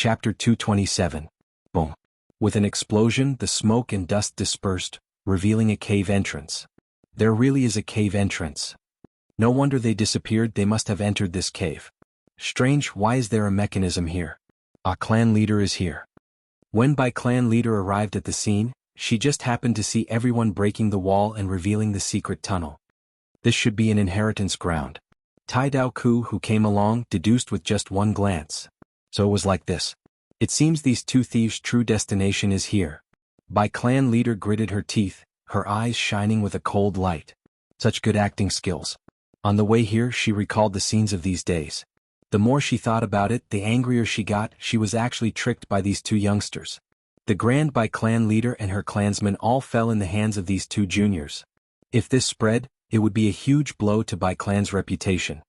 Chapter 227. Boom. With an explosion, the smoke and dust dispersed, revealing a cave entrance. There really is a cave entrance. No wonder they disappeared, they must have entered this cave. Strange, why is there a mechanism here? Our clan leader is here. When Bai clan leader arrived at the scene, she just happened to see everyone breaking the wall and revealing the secret tunnel. This should be an inheritance ground. Tai Dao Ku, who came along, deduced with just one glance. So it was like this. It seems these two thieves' true destination is here. Bai clan leader gritted her teeth, her eyes shining with a cold light. Such good acting skills. On the way here, she recalled the scenes of these days. The more she thought about it, the angrier she got. She was actually tricked by these two youngsters. The Grand Bai clan leader and her clansmen all fell in the hands of these two juniors. If this spread, it would be a huge blow to Bai clan's reputation.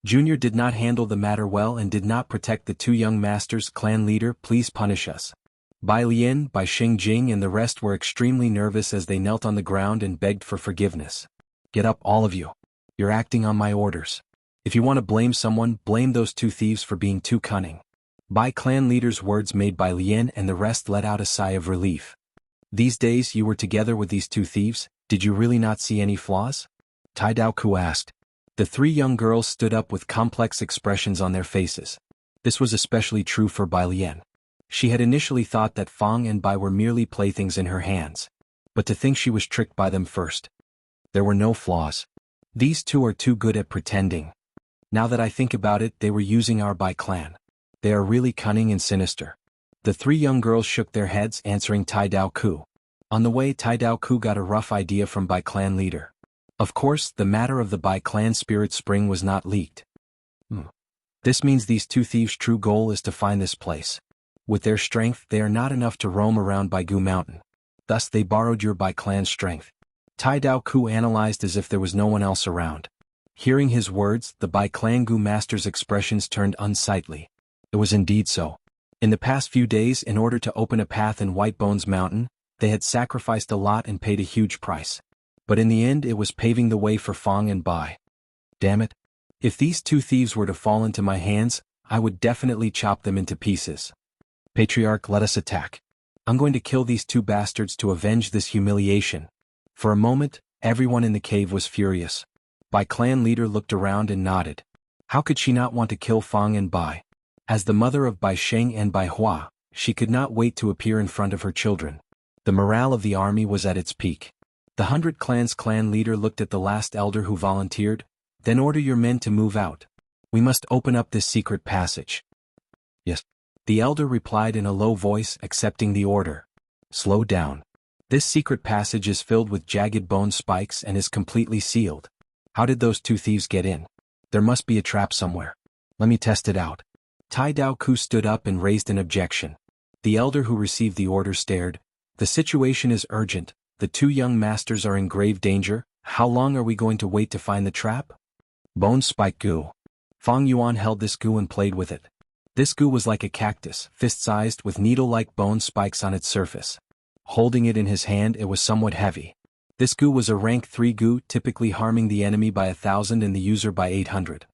Junior did not handle the matter well and did not protect the two young masters. Clan leader, please punish us. Bai Lian, Bai Xingjing and the rest were extremely nervous as they knelt on the ground and begged for forgiveness. Get up, all of you. You're acting on my orders. If you want to blame someone, blame those two thieves for being too cunning. Bai clan leader's words made Bai Lian and the rest let out a sigh of relief. These days you were together with these two thieves, did you really not see any flaws? Tai Dao Ku asked. The three young girls stood up with complex expressions on their faces. This was especially true for Bai Lian. She had initially thought that Fang and Bai were merely playthings in her hands. But to think she was tricked by them first. There were no flaws. These two are too good at pretending. Now that I think about it, they were using our Bai clan. They are really cunning and sinister. The three young girls shook their heads, answering Tai Dao Ku. On the way, Tai Dao Ku got a rough idea from Bai clan leader. Of course, the matter of the Bai clan spirit spring was not leaked. This means these two thieves' true goal is to find this place. With their strength, they are not enough to roam around Baigu Mountain. Thus they borrowed your Bai clan's strength. Tai Dao Ku analyzed as if there was no one else around. Hearing his words, the Bai clan Gu master's expressions turned unsightly. It was indeed so. In the past few days, in order to open a path in White Bones Mountain, they had sacrificed a lot and paid a huge price. But in the end, it was paving the way for Fang and Bai. Damn it. If these two thieves were to fall into my hands, I would definitely chop them into pieces. Patriarch, let us attack. I'm going to kill these two bastards to avenge this humiliation. For a moment, everyone in the cave was furious. Bai clan leader looked around and nodded. How could she not want to kill Fang and Bai? As the mother of Bai Sheng and Bai Hua, she could not wait to appear in front of her children. The morale of the army was at its peak. The 100 Clans clan leader looked at the last elder who volunteered, then order your men to move out. We must open up this secret passage. Yes. The elder replied in a low voice, accepting the order. Slow down. This secret passage is filled with jagged bone spikes and is completely sealed. How did those two thieves get in? There must be a trap somewhere. Let me test it out. Tai Dao Ku stood up and raised an objection. The elder who received the order stared. The situation is urgent. The two young masters are in grave danger. How long are we going to wait to find the trap? Bone spike goo. Fang Yuan held this goo and played with it. This goo was like a cactus, fist-sized with needle-like bone spikes on its surface. Holding it in his hand, it was somewhat heavy. This goo was a rank 3 goo, typically harming the enemy by 1,000 and the user by 800.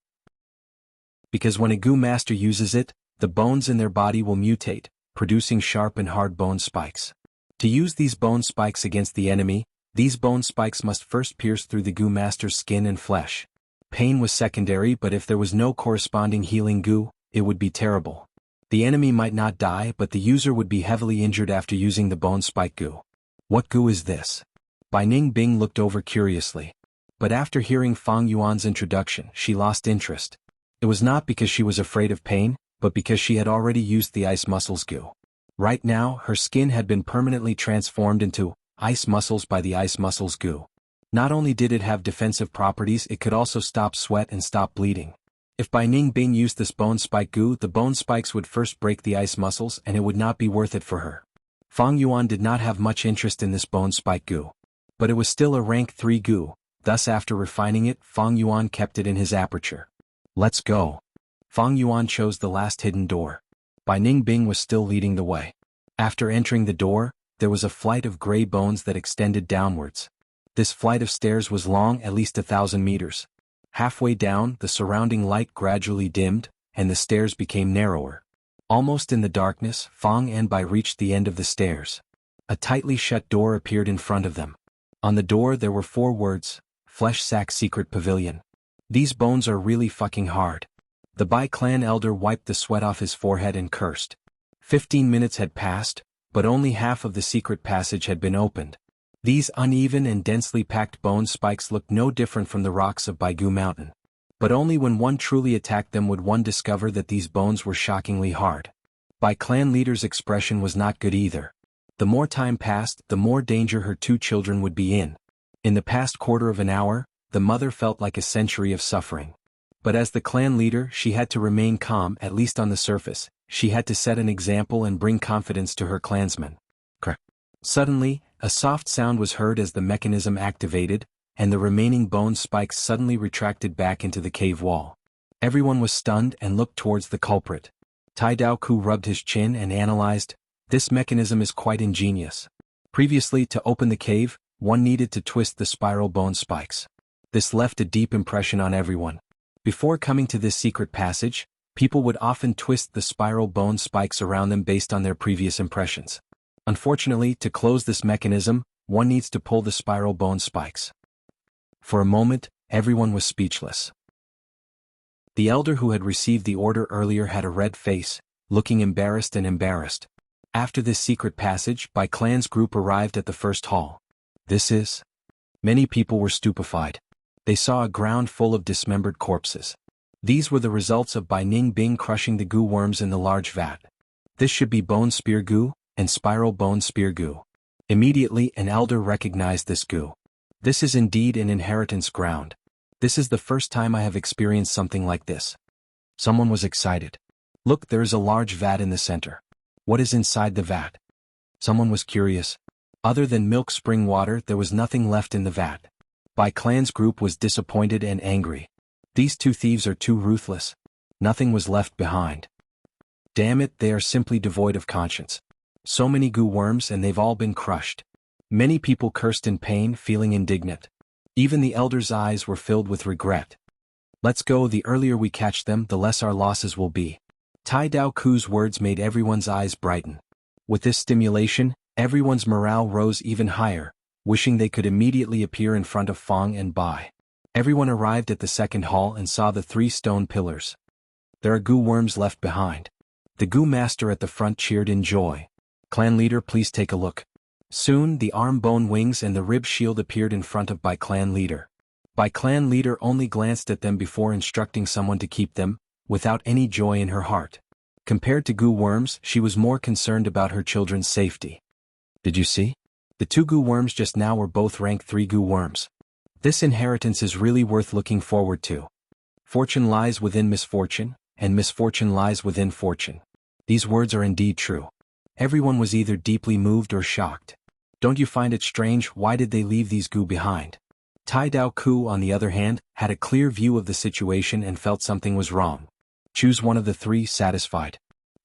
Because when a goo master uses it, the bones in their body will mutate, producing sharp and hard bone spikes. To use these bone spikes against the enemy, these bone spikes must first pierce through the goo master's skin and flesh. Pain was secondary, but if there was no corresponding healing goo, it would be terrible. The enemy might not die, but the user would be heavily injured after using the bone spike goo. What goo is this? Bai Ningbing looked over curiously. But after hearing Fang Yuan's introduction, she lost interest. It was not because she was afraid of pain, but because she had already used the ice muscles goo. Right now, her skin had been permanently transformed into ice muscles by the ice muscles goo. Not only did it have defensive properties, it could also stop sweat and stop bleeding. If Bai Ningbing used this bone spike goo, the bone spikes would first break the ice muscles and it would not be worth it for her. Fang Yuan did not have much interest in this bone spike goo. But it was still a rank 3 goo, thus after refining it, Fang Yuan kept it in his aperture. Let's go. Fang Yuan chose the last hidden door. Bai Ningbing was still leading the way. After entering the door, there was a flight of gray bones that extended downwards. This flight of stairs was long, at least 1,000 meters. Halfway down, the surrounding light gradually dimmed, and the stairs became narrower. Almost in the darkness, Fang and Bai reached the end of the stairs. A tightly shut door appeared in front of them. On the door there were 4 words, Flesh Sack Secret Pavilion. These bones are really fucking hard. The Bai clan elder wiped the sweat off his forehead and cursed. 15 minutes had passed, but only half of the secret passage had been opened. These uneven and densely packed bone spikes looked no different from the rocks of Baigu Mountain. But only when one truly attacked them would one discover that these bones were shockingly hard. Bai clan leader's expression was not good either. The more time passed, the more danger her 2 children would be in. In the past quarter of an hour, the mother felt like a century of suffering. But as the clan leader, she had to remain calm, at least on the surface. She had to set an example and bring confidence to her clansmen. Suddenly, a soft sound was heard as the mechanism activated, and the remaining bone spikes suddenly retracted back into the cave wall. Everyone was stunned and looked towards the culprit. Tai Dao Ku rubbed his chin and analyzed, this mechanism is quite ingenious. Previously, to open the cave, one needed to twist the spiral bone spikes. This left a deep impression on everyone. Before coming to this secret passage, people would often twist the spiral bone spikes around them based on their previous impressions. Unfortunately, to close this mechanism, one needs to pull the spiral bone spikes. For a moment, everyone was speechless. The elder who had received the order earlier had a red face, looking embarrassed and embarrassed. After this secret passage, Bai clan's group arrived at the first hall. This is... Many people were stupefied. They saw a ground full of dismembered corpses. These were the results of Bai Ningbing crushing the goo worms in the large vat. This should be bone spear goo, and spiral bone spear goo. Immediately an elder recognized this goo. This is indeed an inheritance ground. This is the first time I have experienced something like this. Someone was excited. Look, there is a large vat in the center. What is inside the vat? Someone was curious. Other than milk spring water, there was nothing left in the vat. Bai clan's group was disappointed and angry. These 2 thieves are too ruthless. Nothing was left behind. Damn it, they are simply devoid of conscience. So many goo worms and they've all been crushed. Many people cursed in pain, feeling indignant. Even the elder's eyes were filled with regret. Let's go, the earlier we catch them, the less our losses will be. Tai Dao Ku's words made everyone's eyes brighten. With this stimulation, everyone's morale rose even higher, wishing they could immediately appear in front of Fang and Bai. Everyone arrived at the second hall and saw the 3 stone pillars. There are goo worms left behind. The goo master at the front cheered in joy. Clan leader, please take a look. Soon, the arm bone wings and the rib shield appeared in front of Bai clan leader. Bai clan leader only glanced at them before instructing someone to keep them, without any joy in her heart. Compared to goo worms, she was more concerned about her children's safety. Did you see? The 2 goo worms just now were both rank 3 goo worms. This inheritance is really worth looking forward to. Fortune lies within misfortune, and misfortune lies within fortune. These words are indeed true. Everyone was either deeply moved or shocked. Don't you find it strange, why did they leave these goo behind? Tai Dao Ku, on the other hand, had a clear view of the situation and felt something was wrong. Choose one of the 3, satisfied.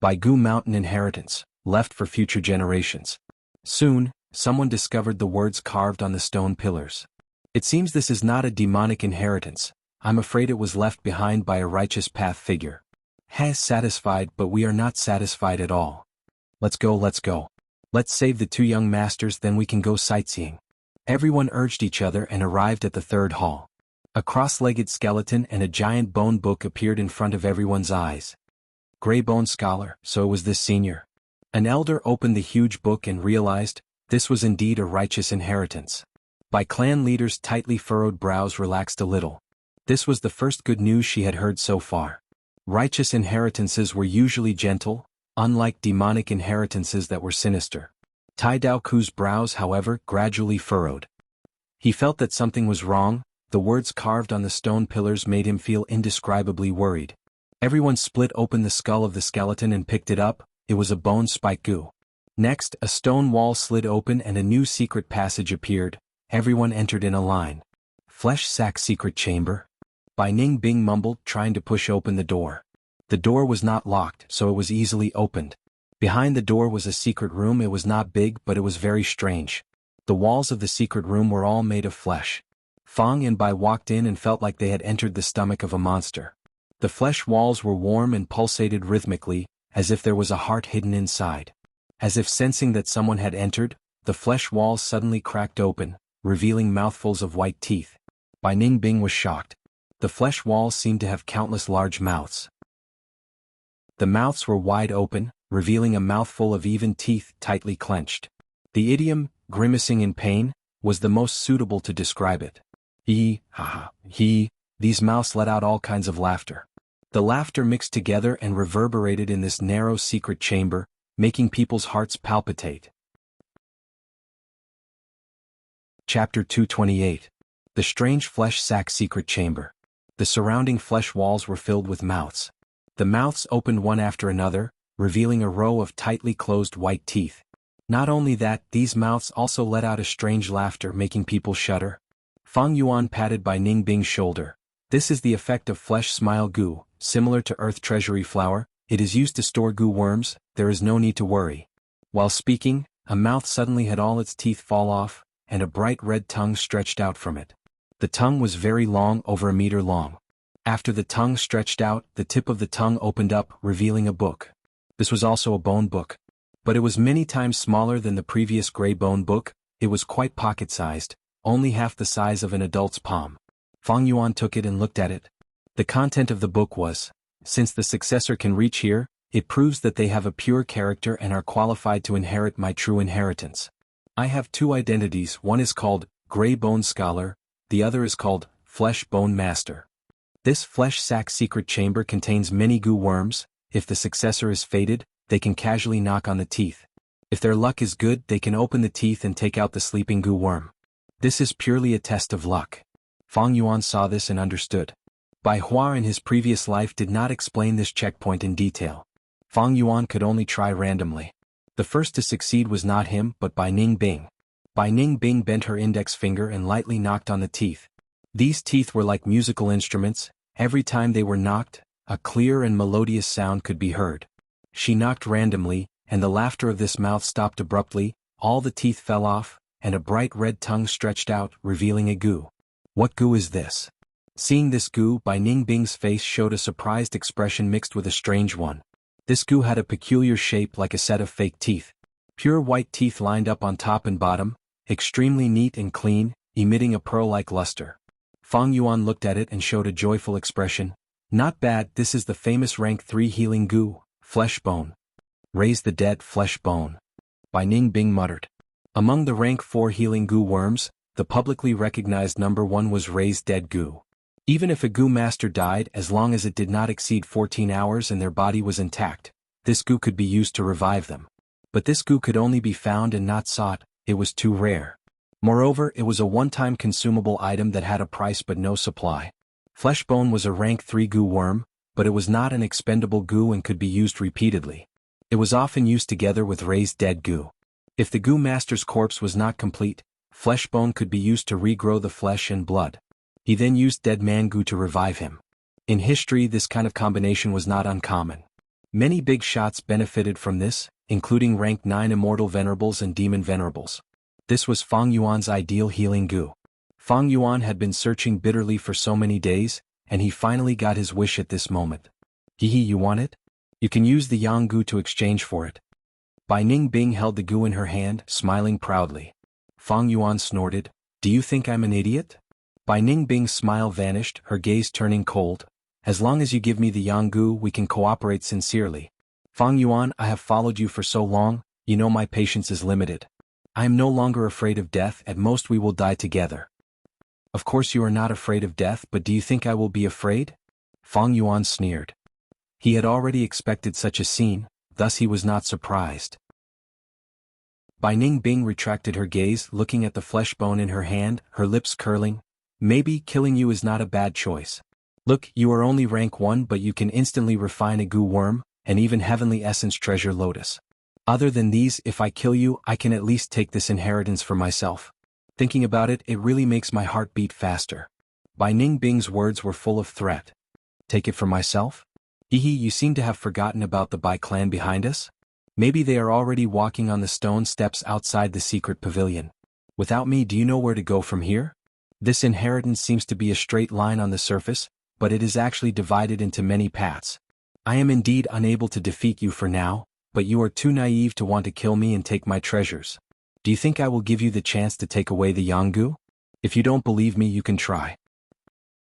Baigu Mountain inheritance, left for future generations. Soon, someone discovered the words carved on the stone pillars. It seems this is not a demonic inheritance. I'm afraid it was left behind by a righteous path figure. Has satisfied, but we are not satisfied at all. Let's go, let's go. Let's save the 2 young masters, then we can go sightseeing. Everyone urged each other and arrived at the 3rd hall. A cross-legged skeleton and a giant bone book appeared in front of everyone's eyes. Grey Bone Scholar, so it was this senior. An elder opened the huge book and realized, this was indeed a righteous inheritance. Bai clan leader's tightly furrowed brows relaxed a little. This was the first good news she had heard so far. Righteous inheritances were usually gentle, unlike demonic inheritances that were sinister. Tai Dao Ku's brows, however, gradually furrowed. He felt that something was wrong. The words carved on the stone pillars made him feel indescribably worried. Everyone split open the skull of the skeleton and picked it up. It was a bone spike goo. Next, a stone wall slid open and a new secret passage appeared. Everyone entered in a line. Flesh Sack Secret Chamber? Bai Ningbing mumbled, trying to push open the door. The door was not locked, so it was easily opened. Behind the door was a secret room. It was not big, but it was very strange. The walls of the secret room were all made of flesh. Fang and Bai walked in and felt like they had entered the stomach of a monster. The flesh walls were warm and pulsated rhythmically, as if there was a heart hidden inside. As if sensing that someone had entered, the flesh walls suddenly cracked open, revealing mouthfuls of white teeth. Bai Ningbing was shocked. The flesh walls seemed to have countless large mouths. The mouths were wide open, revealing a mouthful of even teeth tightly clenched. The idiom, grimacing in pain, was the most suitable to describe it. He, ha, he, these mouths let out all kinds of laughter. The laughter mixed together and reverberated in this narrow secret chamber, making people's hearts palpitate. Chapter 228. The Strange Flesh Sack Secret Chamber. The surrounding flesh walls were filled with mouths. The mouths opened one after another, revealing a row of tightly closed white teeth. Not only that, these mouths also let out a strange laughter making people shudder. Fang Yuan patted Bai Ningbing's shoulder. This is the effect of flesh smile goo, similar to earth treasury flour. It is used to store goo worms, there is no need to worry. While speaking, a mouth suddenly had all its teeth fall off, and a bright red tongue stretched out from it. The tongue was very long, over a meter long. After the tongue stretched out, the tip of the tongue opened up, revealing a book. This was also a bone book. But it was many times smaller than the previous gray bone book. It was quite pocket-sized, only half the size of an adult's palm. Fang Yuan took it and looked at it. The content of the book was, since the successor can reach here, it proves that they have a pure character and are qualified to inherit my true inheritance. I have two identities, one is called Gray Bone Scholar, the other is called Flesh Bone Master. This flesh sack secret chamber contains many goo worms. If the successor is fated, they can casually knock on the teeth. If their luck is good, they can open the teeth and take out the sleeping goo worm. This is purely a test of luck. Fang Yuan saw this and understood. Bai Hua in his previous life did not explain this checkpoint in detail. Fang Yuan could only try randomly. The first to succeed was not him but Bai Ningbing. Bai Ningbing bent her index finger and lightly knocked on the teeth. These teeth were like musical instruments. Every time they were knocked, a clear and melodious sound could be heard. She knocked randomly, and the laughter of this mouth stopped abruptly, all the teeth fell off, and a bright red tongue stretched out, revealing a goo. What goo is this? Seeing this goo, Bai Ningbing's face showed a surprised expression mixed with a strange one. This goo had a peculiar shape like a set of fake teeth. Pure white teeth lined up on top and bottom, extremely neat and clean, emitting a pearl-like luster. Fang Yuan looked at it and showed a joyful expression. Not bad, this is the famous rank 3 healing goo, flesh bone. Raise the dead flesh bone. Bai Ningbing muttered. Among the rank 4 healing goo worms, the publicly recognized number 1 was raised dead goo. Even if a goo master died, as long as it did not exceed 14 hours and their body was intact, this goo could be used to revive them. But this goo could only be found and not sought, it was too rare. Moreover, it was a one-time consumable item that had a price but no supply. Fleshbone was a rank 3 goo worm, but it was not an expendable goo and could be used repeatedly. It was often used together with raised dead goo. If the goo master's corpse was not complete, fleshbone could be used to regrow the flesh and blood. He then used dead man goo to revive him. In history, this kind of combination was not uncommon. Many big shots benefited from this, including rank 9 immortal venerables and demon venerables. This was Fang Yuan's ideal healing goo. Fang Yuan had been searching bitterly for so many days, and he finally got his wish at this moment. Hihi, you want it? You can use the yang goo to exchange for it. Bai Ningbing held the goo in her hand, smiling proudly. Fang Yuan snorted, "Do you think I'm an idiot?" Bai Ningbing's smile vanished, her gaze turning cold. "As long as you give me the yang goo, we can cooperate sincerely. Fang Yuan, I have followed you for so long, you know my patience is limited. I am no longer afraid of death, at most we will die together." "Of course you are not afraid of death, but do you think I will be afraid?" Fang Yuan sneered. He had already expected such a scene, thus he was not surprised. Bai Ningbing retracted her gaze, looking at the flesh bone in her hand, her lips curling. "Maybe killing you is not a bad choice. Look, you are only rank 1 but you can instantly refine a goo worm, and even heavenly essence treasure lotus. Other than these, if I kill you, I can at least take this inheritance for myself. Thinking about it, it really makes my heart beat faster." Bai Ningbing's words were full of threat. "Take it for myself? Hihi, you seem to have forgotten about the Bai clan behind us? Maybe they are already walking on the stone steps outside the secret pavilion. Without me, do you know where to go from here? This inheritance seems to be a straight line on the surface, but it is actually divided into many paths. I am indeed unable to defeat you for now, but you are too naive to want to kill me and take my treasures. Do you think I will give you the chance to take away the Yanggu? If you don't believe me, you can try."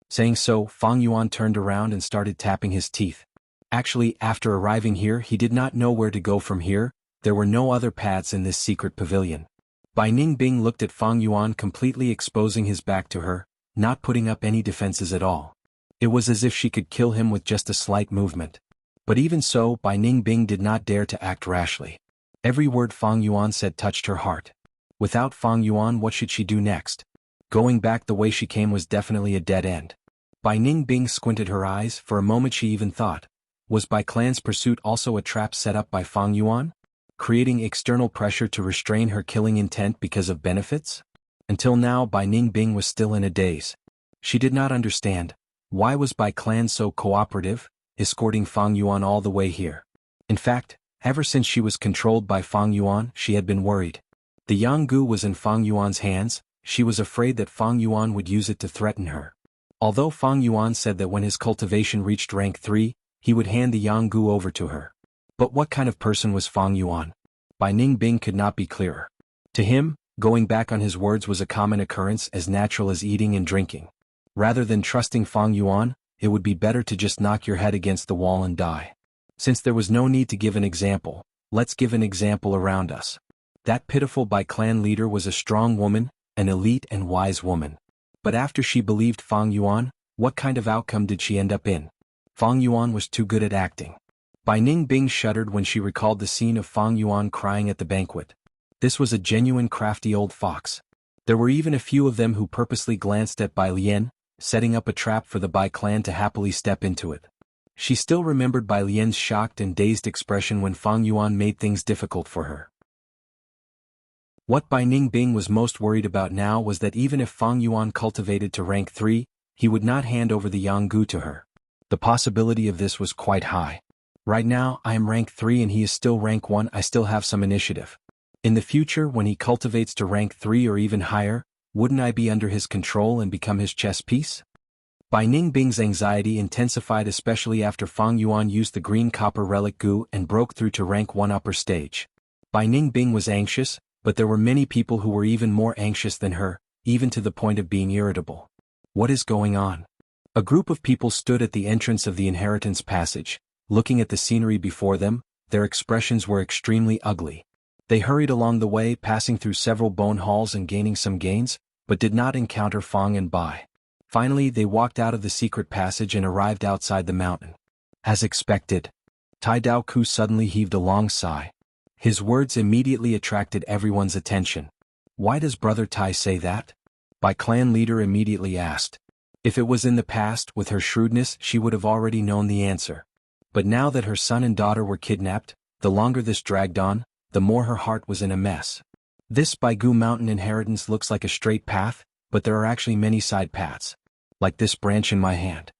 Saying so, Fang Yuan turned around and started tapping his teeth. Actually, after arriving here, he did not know where to go from here. There were no other paths in this secret pavilion. Bai Ningbing looked at Fang Yuan, completely exposing his back to her, not putting up any defenses at all. It was as if she could kill him with just a slight movement. But even so, Bai Ningbing did not dare to act rashly. Every word Fang Yuan said touched her heart. Without Fang Yuan, what should she do next? Going back the way she came was definitely a dead end. Bai Ningbing squinted her eyes. For a moment she even thought, was Bai Clan's pursuit also a trap set up by Fang Yuan? Creating external pressure to restrain her killing intent because of benefits? Until now, Bai Ningbing was still in a daze. She did not understand. Why was Bai Clan so cooperative, escorting Fang Yuan all the way here? In fact, ever since she was controlled by Fang Yuan, she had been worried. The Yanggu was in Fang Yuan's hands. She was afraid that Fang Yuan would use it to threaten her. Although Fang Yuan said that when his cultivation reached rank 3, he would hand the Yanggu over to her. But what kind of person was Fang Yuan? Bai Ningbing could not be clearer. To him, going back on his words was a common occurrence, as natural as eating and drinking. Rather than trusting Fang Yuan, it would be better to just knock your head against the wall and die. Since there was no need to give an example, let's give an example around us. That pitiful Bai Clan leader was a strong woman, an elite and wise woman. But after she believed Fang Yuan, what kind of outcome did she end up in? Fang Yuan was too good at acting. Bai Ningbing shuddered when she recalled the scene of Fang Yuan crying at the banquet. This was a genuine crafty old fox. There were even a few of them who purposely glanced at Bai Lian, setting up a trap for the Bai Clan to happily step into it. She still remembered Bai Lian's shocked and dazed expression when Fang Yuan made things difficult for her. What Bai Ningbing was most worried about now was that even if Fang Yuan cultivated to rank 3, he would not hand over the Yanggu to her. The possibility of this was quite high. Right now, I am rank 3 and he is still rank 1. I still have some initiative. In the future, when he cultivates to rank 3 or even higher, wouldn't I be under his control and become his chess piece? Bai Ningbing's anxiety intensified, especially after Fang Yuan used the green copper relic Gu and broke through to rank 1 upper stage. Bai Ningbing was anxious, but there were many people who were even more anxious than her, even to the point of being irritable. What is going on? A group of people stood at the entrance of the inheritance passage, looking at the scenery before them. Their expressions were extremely ugly. They hurried along the way, passing through several bone halls and gaining some gains, but did not encounter Fang and Bai. Finally, they walked out of the secret passage and arrived outside the mountain. As expected, Tai Dao Ku suddenly heaved a long sigh. His words immediately attracted everyone's attention. Why does Brother Tai say that? Bai Clan leader immediately asked. If it was in the past, with her shrewdness, she would have already known the answer. But now that her son and daughter were kidnapped, the longer this dragged on, the more her heart was in a mess. This Baigu Mountain inheritance looks like a straight path, but there are actually many side paths. Like this branch in my hand.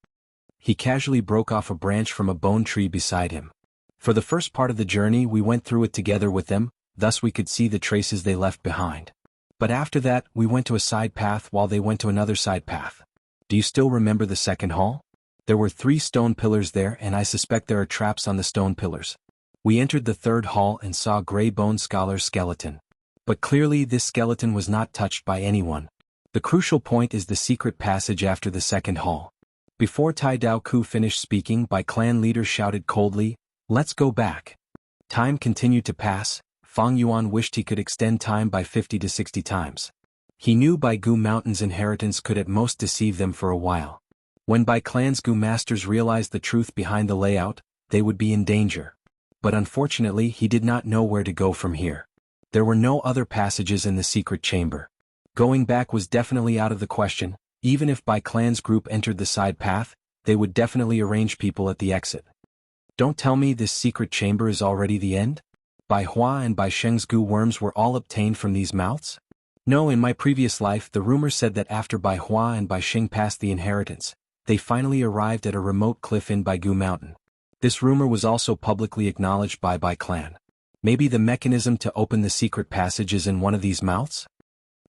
He casually broke off a branch from a bone tree beside him. For the first part of the journey we went through it together with them, thus we could see the traces they left behind. But after that, we went to a side path while they went to another side path. Do you still remember the second hall? There were 3 stone pillars there, and I suspect there are traps on the stone pillars. We entered the third hall and saw Grey Bone Scholar's skeleton. But clearly this skeleton was not touched by anyone. The crucial point is the secret passage after the second hall. Before Tai Dao Ku finished speaking, Bai Clan leader shouted coldly, "Let's go back." Time continued to pass. Fang Yuan wished he could extend time by 50 to 60 times. He knew Baigu Mountain's inheritance could at most deceive them for a while. When Bai Clan's Gu masters realized the truth behind the layout, they would be in danger. But unfortunately he did not know where to go from here. There were no other passages in the secret chamber. Going back was definitely out of the question. Even if Bai Clan's group entered the side path, they would definitely arrange people at the exit. Don't tell me this secret chamber is already the end? Bai Hua and Bai Sheng's Gu worms were all obtained from these mouths? No, in my previous life the rumor said that after Bai Hua and Bai Sheng passed the inheritance, they finally arrived at a remote cliff in Baigu Mountain. This rumor was also publicly acknowledged by Bai Clan. Maybe the mechanism to open the secret passage is in one of these mouths?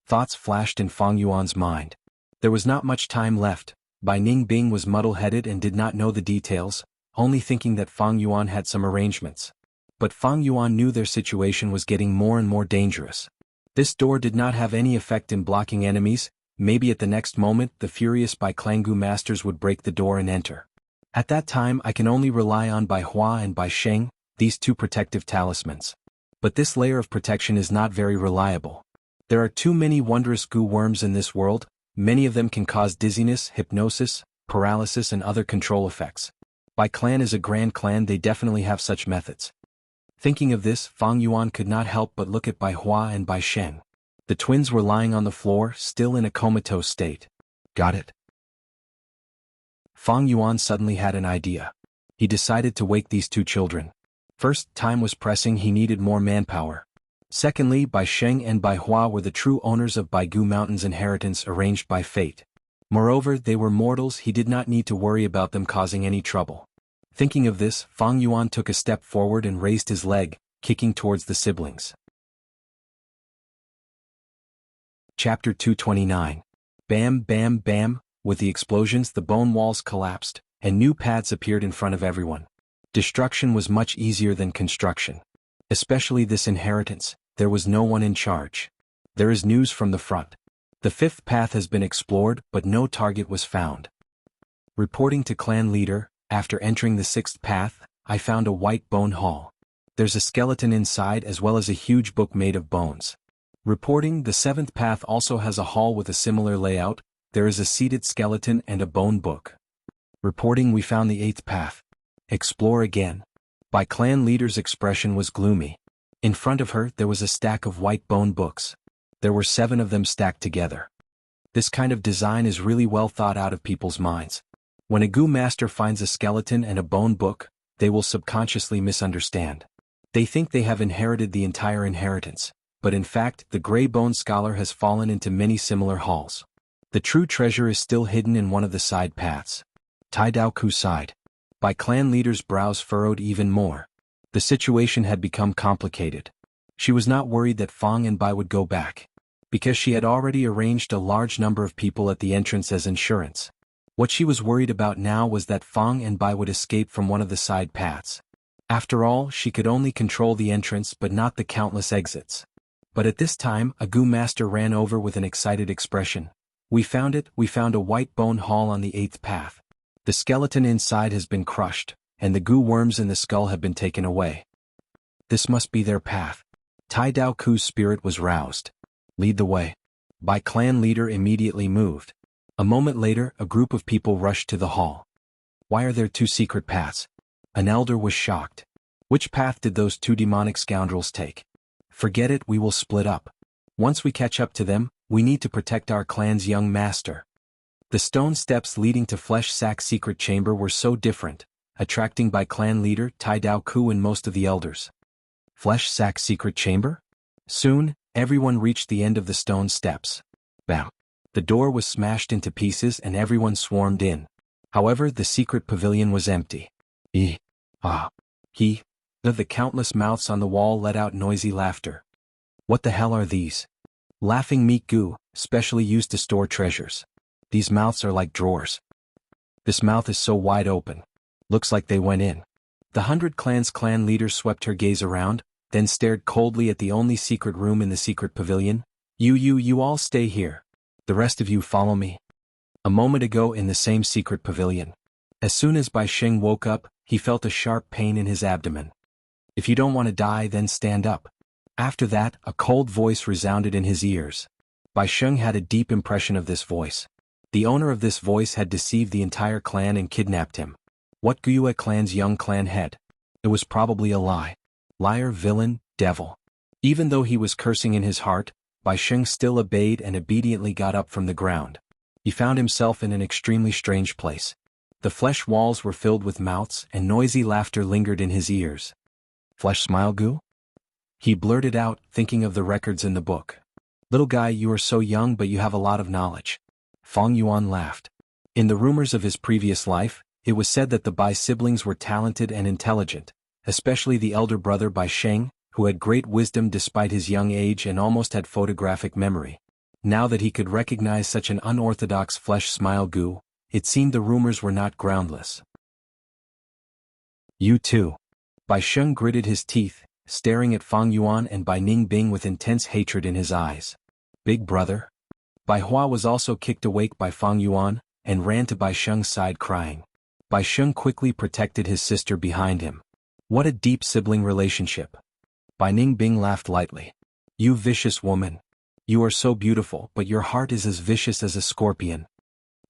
Thoughts flashed in Fang Yuan's mind. There was not much time left. Bai Ningbing was muddle-headed and did not know the details. only thinking that Fang Yuan had some arrangements. But Fang Yuan knew their situation was getting more and more dangerous. This door did not have any effect in blocking enemies. Maybe at the next moment the furious Bai Klanggu masters would break the door and enter. At that time I can only rely on Bai Hua and Bai Sheng, these two protective talismans. But this layer of protection is not very reliable. There are too many wondrous goo worms in this world. Many of them can cause dizziness, hypnosis, paralysis and other control effects. Bai clan is a grand clan, they definitely have such methods. Thinking of this, Fang Yuan could not help but look at Bai Hua and Bai Sheng. The twins were lying on the floor, still in a comatose state. Got it? Fang Yuan suddenly had an idea. He decided to wake these two children. First, time was pressing, he needed more manpower. Secondly, Bai Sheng and Bai Hua were the true owners of Baigu Mountain's inheritance arranged by fate. Moreover, they were mortals, he did not need to worry about them causing any trouble. Thinking of this, Fang Yuan took a step forward and raised his leg, kicking towards the siblings. Chapter 229. Bam, bam, bam. With the explosions the bone walls collapsed, and new paths appeared in front of everyone. Destruction was much easier than construction. Especially this inheritance, there was no one in charge. There is news from the front. The fifth path has been explored, but no target was found. Reporting to clan leader, after entering the sixth path, I found a white bone hall. There's a skeleton inside as well as a huge book made of bones. Reporting, the seventh path also has a hall with a similar layout. There is a seated skeleton and a bone book. Reporting, we found the eighth path. Explore again. Bai clan leader's expression was gloomy. In front of her there was a stack of white bone books. There were 7 of them stacked together. This kind of design is really well thought out of people's minds. When a Gu master finds a skeleton and a bone book, they will subconsciously misunderstand. They think they have inherited the entire inheritance, but in fact the gray bone scholar has fallen into many similar halls. The true treasure is still hidden in one of the side paths. Tai Dao Ku sighed. Bai clan leader's brows furrowed even more. The situation had become complicated. She was not worried that Fang and Bai would go back, because she had already arranged a large number of people at the entrance as insurance. What she was worried about now was that Fang and Bai would escape from one of the side paths. After all, she could only control the entrance but not the countless exits. But at this time, a Gu master ran over with an excited expression. We found it, we found a white bone hall on the 8th path. The skeleton inside has been crushed, and the Gu worms in the skull have been taken away. This must be their path. Tai Dao Ku's spirit was roused. Lead the way. Bai clan leader immediately moved. A moment later, a group of people rushed to the hall. Why are there 2 secret paths? An elder was shocked. Which path did those 2 demonic scoundrels take? Forget it, we will split up. Once we catch up to them, we need to protect our clan's young master. The stone steps leading to Flesh Sack's secret chamber were so different, attracting Bai clan leader Tai Dao Ku and most of the elders. Flesh Sack's secret chamber? Soon, everyone reached the end of the stone steps. Bam! The door was smashed into pieces and everyone swarmed in. However, the secret pavilion was empty. The countless mouths on the wall let out noisy laughter. What the hell are these? Laughing meat goo, specially used to store treasures. These mouths are like drawers. This mouth is so wide open. Looks like they went in. The 100 Clans clan leader swept her gaze around, then stared coldly at the only secret room in the secret pavilion. You all stay here. The rest of you follow me. A moment ago in the same secret pavilion. As soon as Bai Sheng woke up, he felt a sharp pain in his abdomen. If you don't want to die, then stand up. After that, a cold voice resounded in his ears. Bai Sheng had a deep impression of this voice. The owner of this voice had deceived the entire clan and kidnapped him. What Guyue clan's young clan head? It was probably a lie. Liar, villain, devil. Even though he was cursing in his heart, Bai Sheng still obeyed and obediently got up from the ground. He found himself in an extremely strange place. The flesh walls were filled with mouths and noisy laughter lingered in his ears. Flesh smile goo? He blurted out, thinking of the records in the book. Little guy, you are so young but you have a lot of knowledge. Fang Yuan laughed. In the rumors of his previous life, it was said that the Bai siblings were talented and intelligent, especially the elder brother Bai Sheng, who had great wisdom despite his young age and almost had photographic memory. Now that he could recognize such an unorthodox flesh smile goo, it seemed the rumors were not groundless. You too. Bai Sheng gritted his teeth, staring at Fang Yuan and Bai Ningbing with intense hatred in his eyes. Big brother? Bai Hua was also kicked awake by Fang Yuan, and ran to Bai Sheng's side crying. Bai Sheng quickly protected his sister behind him. What a deep sibling relationship. Bai Ningbing laughed lightly. You vicious woman. You are so beautiful, but your heart is as vicious as a scorpion.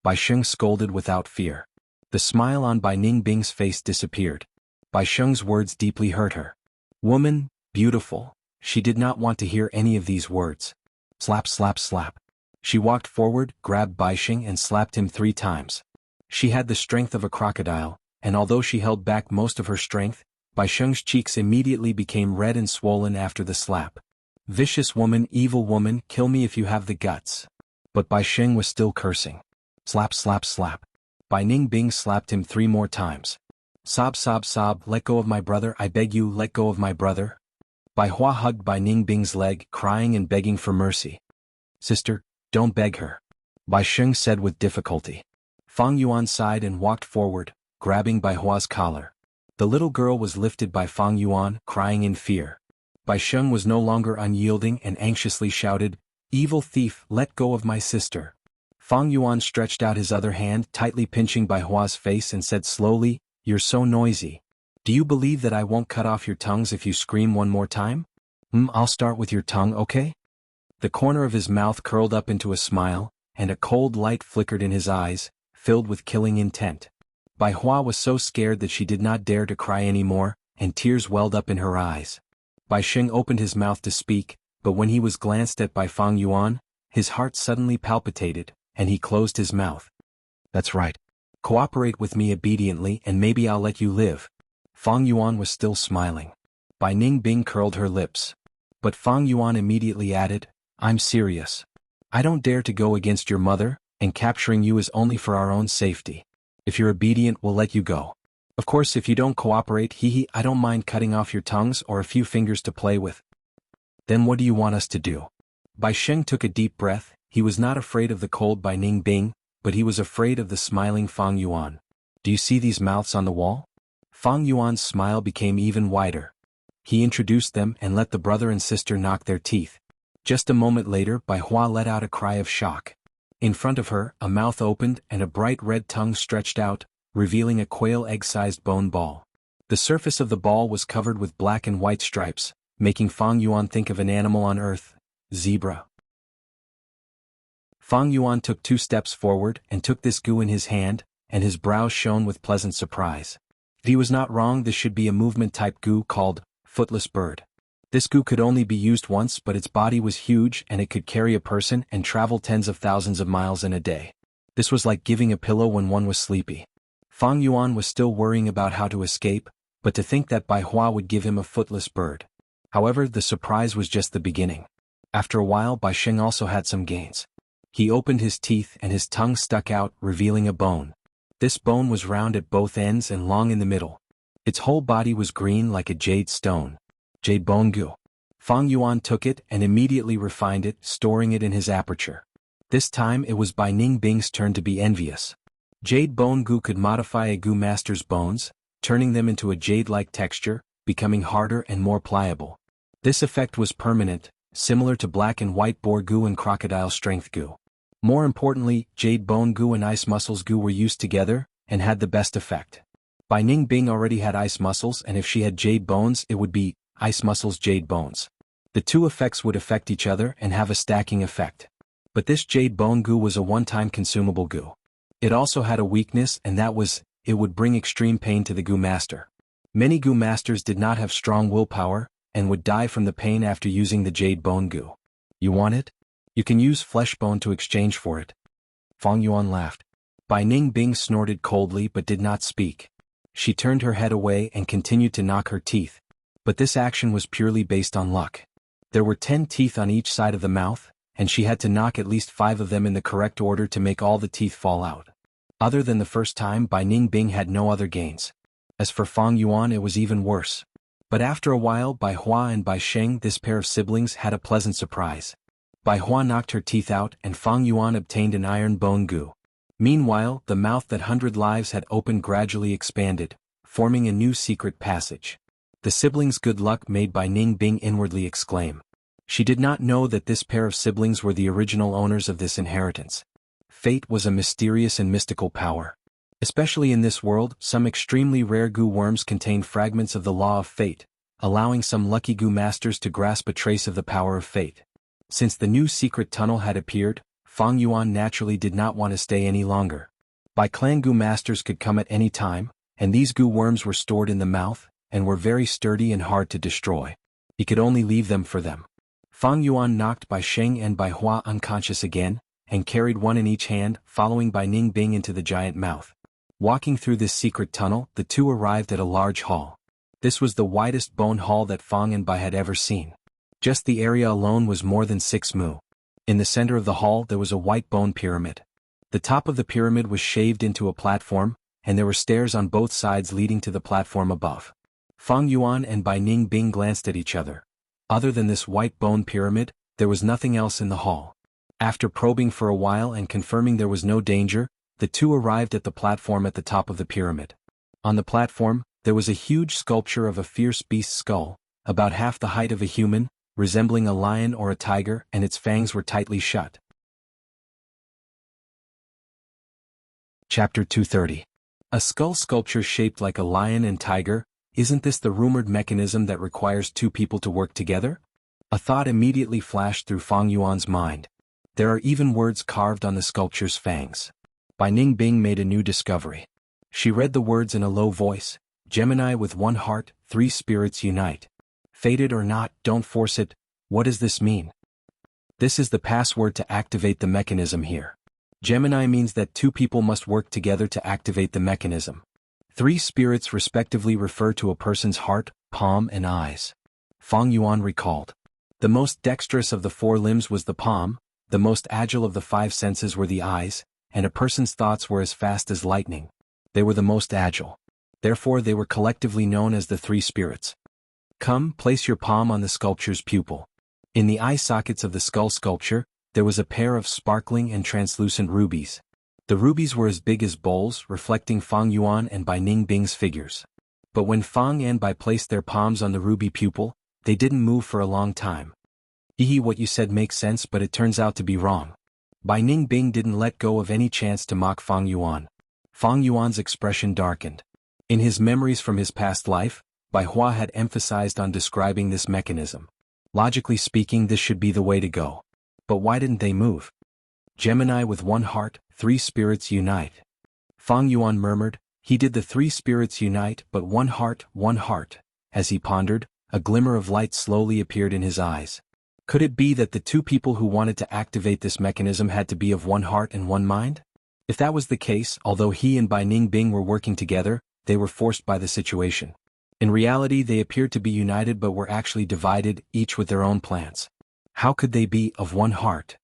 Bai Sheng scolded without fear. The smile on Bai Ningbing's face disappeared. Bai Sheng's words deeply hurt her. Woman, beautiful. She did not want to hear any of these words. Slap slap slap. She walked forward, grabbed Bai Sheng and slapped him 3 times. She had the strength of a crocodile, and although she held back most of her strength, Bai Sheng's cheeks immediately became red and swollen after the slap. Vicious woman, evil woman, kill me if you have the guts. But Bai Sheng was still cursing. Slap slap slap. Bai Ningbing slapped him 3 more times. Sob sob sob, let go of my brother, I beg you, let go of my brother. Bai Hua hugged Bai Ningbing's leg, crying and begging for mercy. Sister, don't beg her. Bai Sheng said with difficulty. Fang Yuan sighed and walked forward, grabbing Bai Hua's collar. The little girl was lifted by Fang Yuan, crying in fear. Bai Sheng was no longer unyielding and anxiously shouted, Evil thief, let go of my sister. Fang Yuan stretched out his other hand, tightly pinching Bai Hua's face and said slowly, You're so noisy. Do you believe that I won't cut off your tongues if you scream one more time? I'll start with your tongue, okay? The corner of his mouth curled up into a smile, and a cold light flickered in his eyes, filled with killing intent. Bai Hua was so scared that she did not dare to cry anymore, and tears welled up in her eyes. Bai Sheng opened his mouth to speak, but when he was glanced at by Fang Yuan, his heart suddenly palpitated, and he closed his mouth. That's right. Cooperate with me obediently and maybe I'll let you live. Fang Yuan was still smiling. Bai Ningbing curled her lips. But Fang Yuan immediately added, I'm serious. I don't dare to go against your mother, and capturing you is only for our own safety. If you're obedient, we'll let you go. Of course, if you don't cooperate, I don't mind cutting off your tongues or a few fingers to play with. Then what do you want us to do? Bai Sheng took a deep breath. He was not afraid of the cold Bai Ningbing, but he was afraid of the smiling Fang Yuan. Do you see these mouths on the wall? Fang Yuan's smile became even wider. He introduced them and let the brother and sister knock their teeth. Just a moment later, Bai Hua let out a cry of shock. In front of her, a mouth opened and a bright red tongue stretched out, revealing a quail egg-sized bone ball. The surface of the ball was covered with black and white stripes, making Fang Yuan think of an animal on Earth, zebra. Fang Yuan took 2 steps forward and took this goo in his hand, and his brows shone with pleasant surprise. If he was not wrong, this should be a movement-type goo called footless bird. This goo could only be used once, but its body was huge and it could carry a person and travel tens of thousands of miles in a day. This was like giving a pillow when one was sleepy. Fang Yuan was still worrying about how to escape, but to think that Bai Hua would give him a footless bird. However, the surprise was just the beginning. After a while, Bai Sheng also had some gains. He opened his teeth and his tongue stuck out, revealing a bone. This bone was round at both ends and long in the middle. Its whole body was green like a jade stone. Jade bone goo. Fang Yuan took it and immediately refined it, storing it in his aperture. This time it was Bai Ningbing's turn to be envious. Jade bone goo could modify a goo master's bones, turning them into a jade-like texture, becoming harder and more pliable. This effect was permanent, similar to black and white boar goo and crocodile strength goo. More importantly, jade bone goo and ice muscles goo were used together, and had the best effect. Bai Ningbing already had ice muscles, and if she had jade bones, it would be ice muscles jade bones. The 2 effects would affect each other and have a stacking effect. But this jade bone goo was a one-time consumable goo. It also had a weakness, and that was, it would bring extreme pain to the goo master. Many goo masters did not have strong willpower, and would die from the pain after using the jade bone goo. You want it? You can use flesh bone to exchange for it. Fang Yuan laughed. Bai Ningbing snorted coldly but did not speak. She turned her head away and continued to knock her teeth. But this action was purely based on luck. There were 10 teeth on each side of the mouth, and she had to knock at least 5 of them in the correct order to make all the teeth fall out. Other than the first time, Bai Ningbing had no other gains. As for Fang Yuan, it was even worse. But after a while, Bai Hua and Bai Sheng, this pair of siblings, had a pleasant surprise. Bai Hua knocked her teeth out and Fang Yuan obtained an iron bone goo. Meanwhile, the mouth that 100 lives had opened gradually expanded, forming a new secret passage. The siblings' good luck made by Ning Bing inwardly exclaim. She did not know that this pair of siblings were the original owners of this inheritance. Fate was a mysterious and mystical power. Especially in this world, some extremely rare goo worms contain fragments of the law of fate, allowing some lucky goo masters to grasp a trace of the power of fate. Since the new secret tunnel had appeared, Fang Yuan naturally did not want to stay any longer. Bai clan goo masters could come at any time, and these goo worms were stored in the mouth, and were very sturdy and hard to destroy. He could only leave them for them. Fang Yuan knocked Bai Sheng and Bai Hua unconscious again, and carried one in each hand, following Bai Ning Bing into the giant mouth. Walking through this secret tunnel, the two arrived at a large hall. This was the widest bone hall that Fang and Bai had ever seen. Just the area alone was more than 6 mu. In the center of the hall there was a white bone pyramid. The top of the pyramid was shaved into a platform, and there were stairs on both sides leading to the platform above. Fang Yuan and Bai Ning Bing glanced at each other. Other than this white bone pyramid, there was nothing else in the hall. After probing for a while and confirming there was no danger, the two arrived at the platform at the top of the pyramid. On the platform, there was a huge sculpture of a fierce beast skull, about half the height of a human, resembling a lion or a tiger, and its fangs were tightly shut. Chapter 230. A skull sculpture shaped like a lion and tiger. Isn't this the rumored mechanism that requires two people to work together? A thought immediately flashed through Fang Yuan's mind. There are even words carved on the sculpture's fangs. Bai Ning Bing made a new discovery. She read the words in a low voice. Gemini with one heart, 3 spirits unite. Fated or not, don't force it. What does this mean? This is the password to activate the mechanism here. Gemini means that 2 people must work together to activate the mechanism. 3 spirits respectively refer to a person's heart, palm and eyes. Fang Yuan recalled. The most dexterous of the 4 limbs was the palm, the most agile of the 5 senses were the eyes, and a person's thoughts were as fast as lightning. They were the most agile. Therefore they were collectively known as the 3 spirits. Come, place your palm on the sculpture's pupil. In the eye sockets of the skull sculpture, there was a pair of sparkling and translucent rubies. The rubies were as big as bowls, reflecting Fang Yuan and Bai Ning Bing's figures. But when Fang and Bai placed their palms on the ruby pupil, they didn't move for a long time. What you said makes sense, but it turns out to be wrong. Bai Ning Bing didn't let go of any chance to mock Fang Yuan. Fang Yuan's expression darkened. In his memories from his past life, Bai Hua had emphasized on describing this mechanism. Logically speaking, this should be the way to go. But why didn't they move? Gemini with one heart, 3 spirits unite. Fang Yuan murmured, he did the 3 spirits unite, but one heart. As he pondered, a glimmer of light slowly appeared in his eyes. Could it be that the 2 people who wanted to activate this mechanism had to be of one heart and one mind? If that was the case, although he and Bai Ning Bing were working together, they were forced by the situation. In reality they appeared to be united but were actually divided, each with their own plans. How could they be of one heart?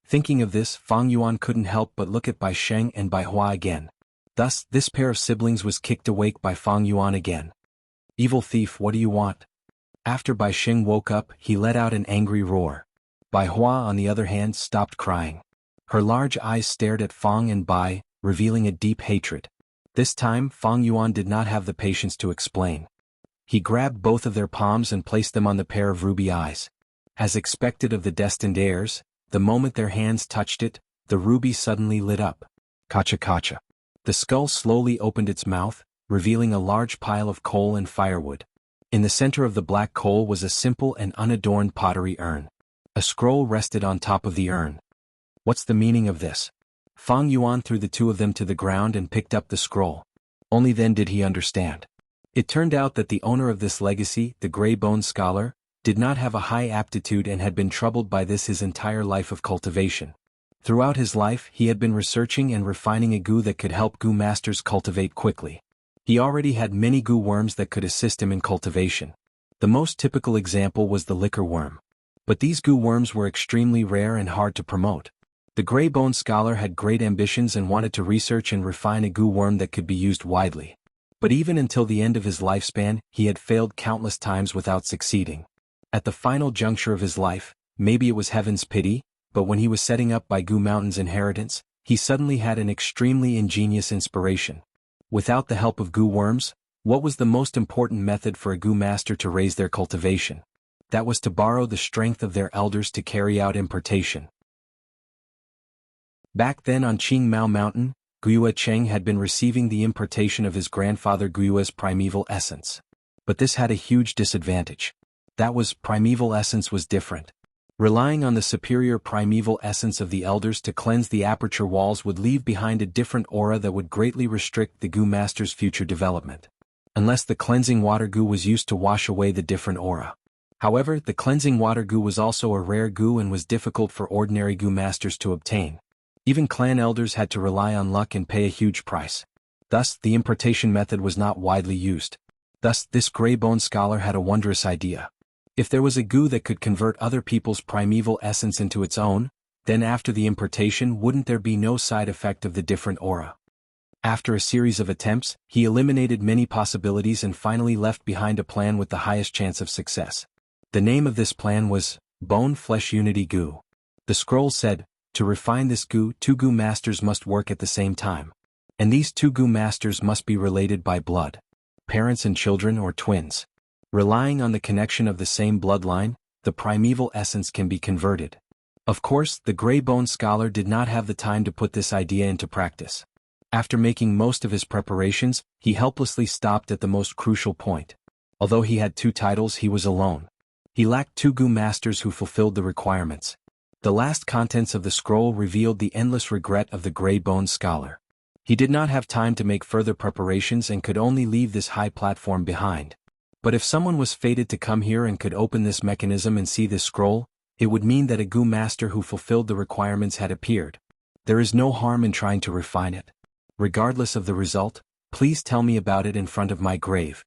Thinking of this, Fang Yuan couldn't help but look at Bai Sheng and Bai Hua again. Thus, this pair of siblings was kicked awake by Fang Yuan again. Evil thief, what do you want? After Bai Sheng woke up, he let out an angry roar. Bai Hua, on the other hand, stopped crying. Her large eyes stared at Fang and Bai, revealing a deep hatred. This time, Fang Yuan did not have the patience to explain. He grabbed both of their palms and placed them on the pair of ruby eyes. As expected of the destined heirs, the moment their hands touched it, the ruby suddenly lit up. Kacha. The skull slowly opened its mouth, revealing a large pile of coal and firewood. In the center of the black coal was a simple and unadorned pottery urn. A scroll rested on top of the urn. What's the meaning of this? Fang Yuan threw the 2 of them to the ground and picked up the scroll. Only then did he understand. It turned out that the owner of this legacy, the gray-boned scholar, did not have a high aptitude and had been troubled by this his entire life of cultivation. Throughout his life he had been researching and refining a goo that could help goo masters cultivate quickly. He already had many goo worms that could assist him in cultivation. The most typical example was the liquor worm. But these goo worms were extremely rare and hard to promote. The gray-boned scholar had great ambitions and wanted to research and refine a goo worm that could be used widely. But even until the end of his lifespan, he had failed countless times without succeeding. At the final juncture of his life, maybe it was heaven's pity, but when he was setting up Bai Goo Mountain's inheritance, he suddenly had an extremely ingenious inspiration. Without the help of goo worms, What was the most important method for a Gu master to raise their cultivation? That was to borrow the strength of their elders to carry out impartation. Back then on Qingmao Mountain, Guyue Cheng had been receiving the impartation of his grandfather Guyue's primeval essence. But this had a huge disadvantage. That was, primeval essence was different. Relying on the superior primeval essence of the elders to cleanse the aperture walls would leave behind a different aura that would greatly restrict the Gu master's future development. Unless the cleansing water Gu was used to wash away the different aura. However, the cleansing water Gu was also a rare Gu and was difficult for ordinary Gu masters to obtain. Even clan elders had to rely on luck and pay a huge price. Thus, the impartation method was not widely used. Thus, this gray bone scholar had a wondrous idea. If there was a Gu that could convert other people's primeval essence into its own, then after the impartation wouldn't there be no side effect of the different aura? After a series of attempts, he eliminated many possibilities and finally left behind a plan with the highest chance of success. The name of this plan was Bone-Flesh Unity Gu. The scroll said, to refine this Gu, 2 Gu masters must work at the same time. And these 2 Gu masters must be related by blood. Parents and children or twins. Relying on the connection of the same bloodline, the primeval essence can be converted. Of course, the Gray Bone Scholar did not have the time to put this idea into practice. After making most of his preparations, he helplessly stopped at the most crucial point. Although he had 2 titles, he was alone. He lacked 2 Gu masters who fulfilled the requirements. The last contents of the scroll revealed the endless regret of the Gray Bone Scholar. He did not have time to make further preparations and could only leave this high platform behind. But if someone was fated to come here and could open this mechanism and see this scroll, it would mean that a Gu master who fulfilled the requirements had appeared. There is no harm in trying to refine it. Regardless of the result, please tell me about it in front of my grave.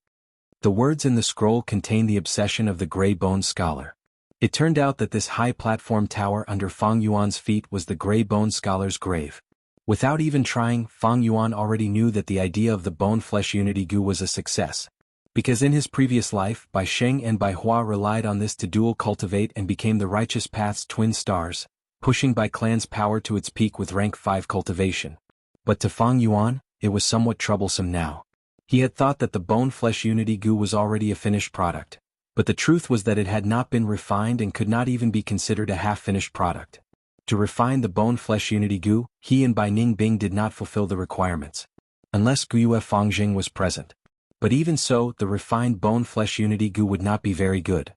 The words in the scroll contain the obsession of the Gray Bone Scholar. It turned out that this high platform tower under Fang Yuan's feet was the Gray Bone Scholar's grave. Without even trying, Fang Yuan already knew that the idea of the Bone-Flesh Unity Gu was a success. Because in his previous life, Bai Sheng and Bai Hua relied on this to dual cultivate and became the Righteous Path's twin stars, pushing Bai Clan's power to its peak with rank 5 cultivation. But to Fang Yuan, it was somewhat troublesome now. He had thought that the Bone-Flesh Unity Gu was already a finished product, but the truth was that it had not been refined and could not even be considered a half-finished product. To refine the Bone-Flesh Unity Gu, he and Bai Ningbing did not fulfill the requirements. Unless Guyue Fangjing was present. But even so, the refined Bone-Flesh Unity Gu would not be very good.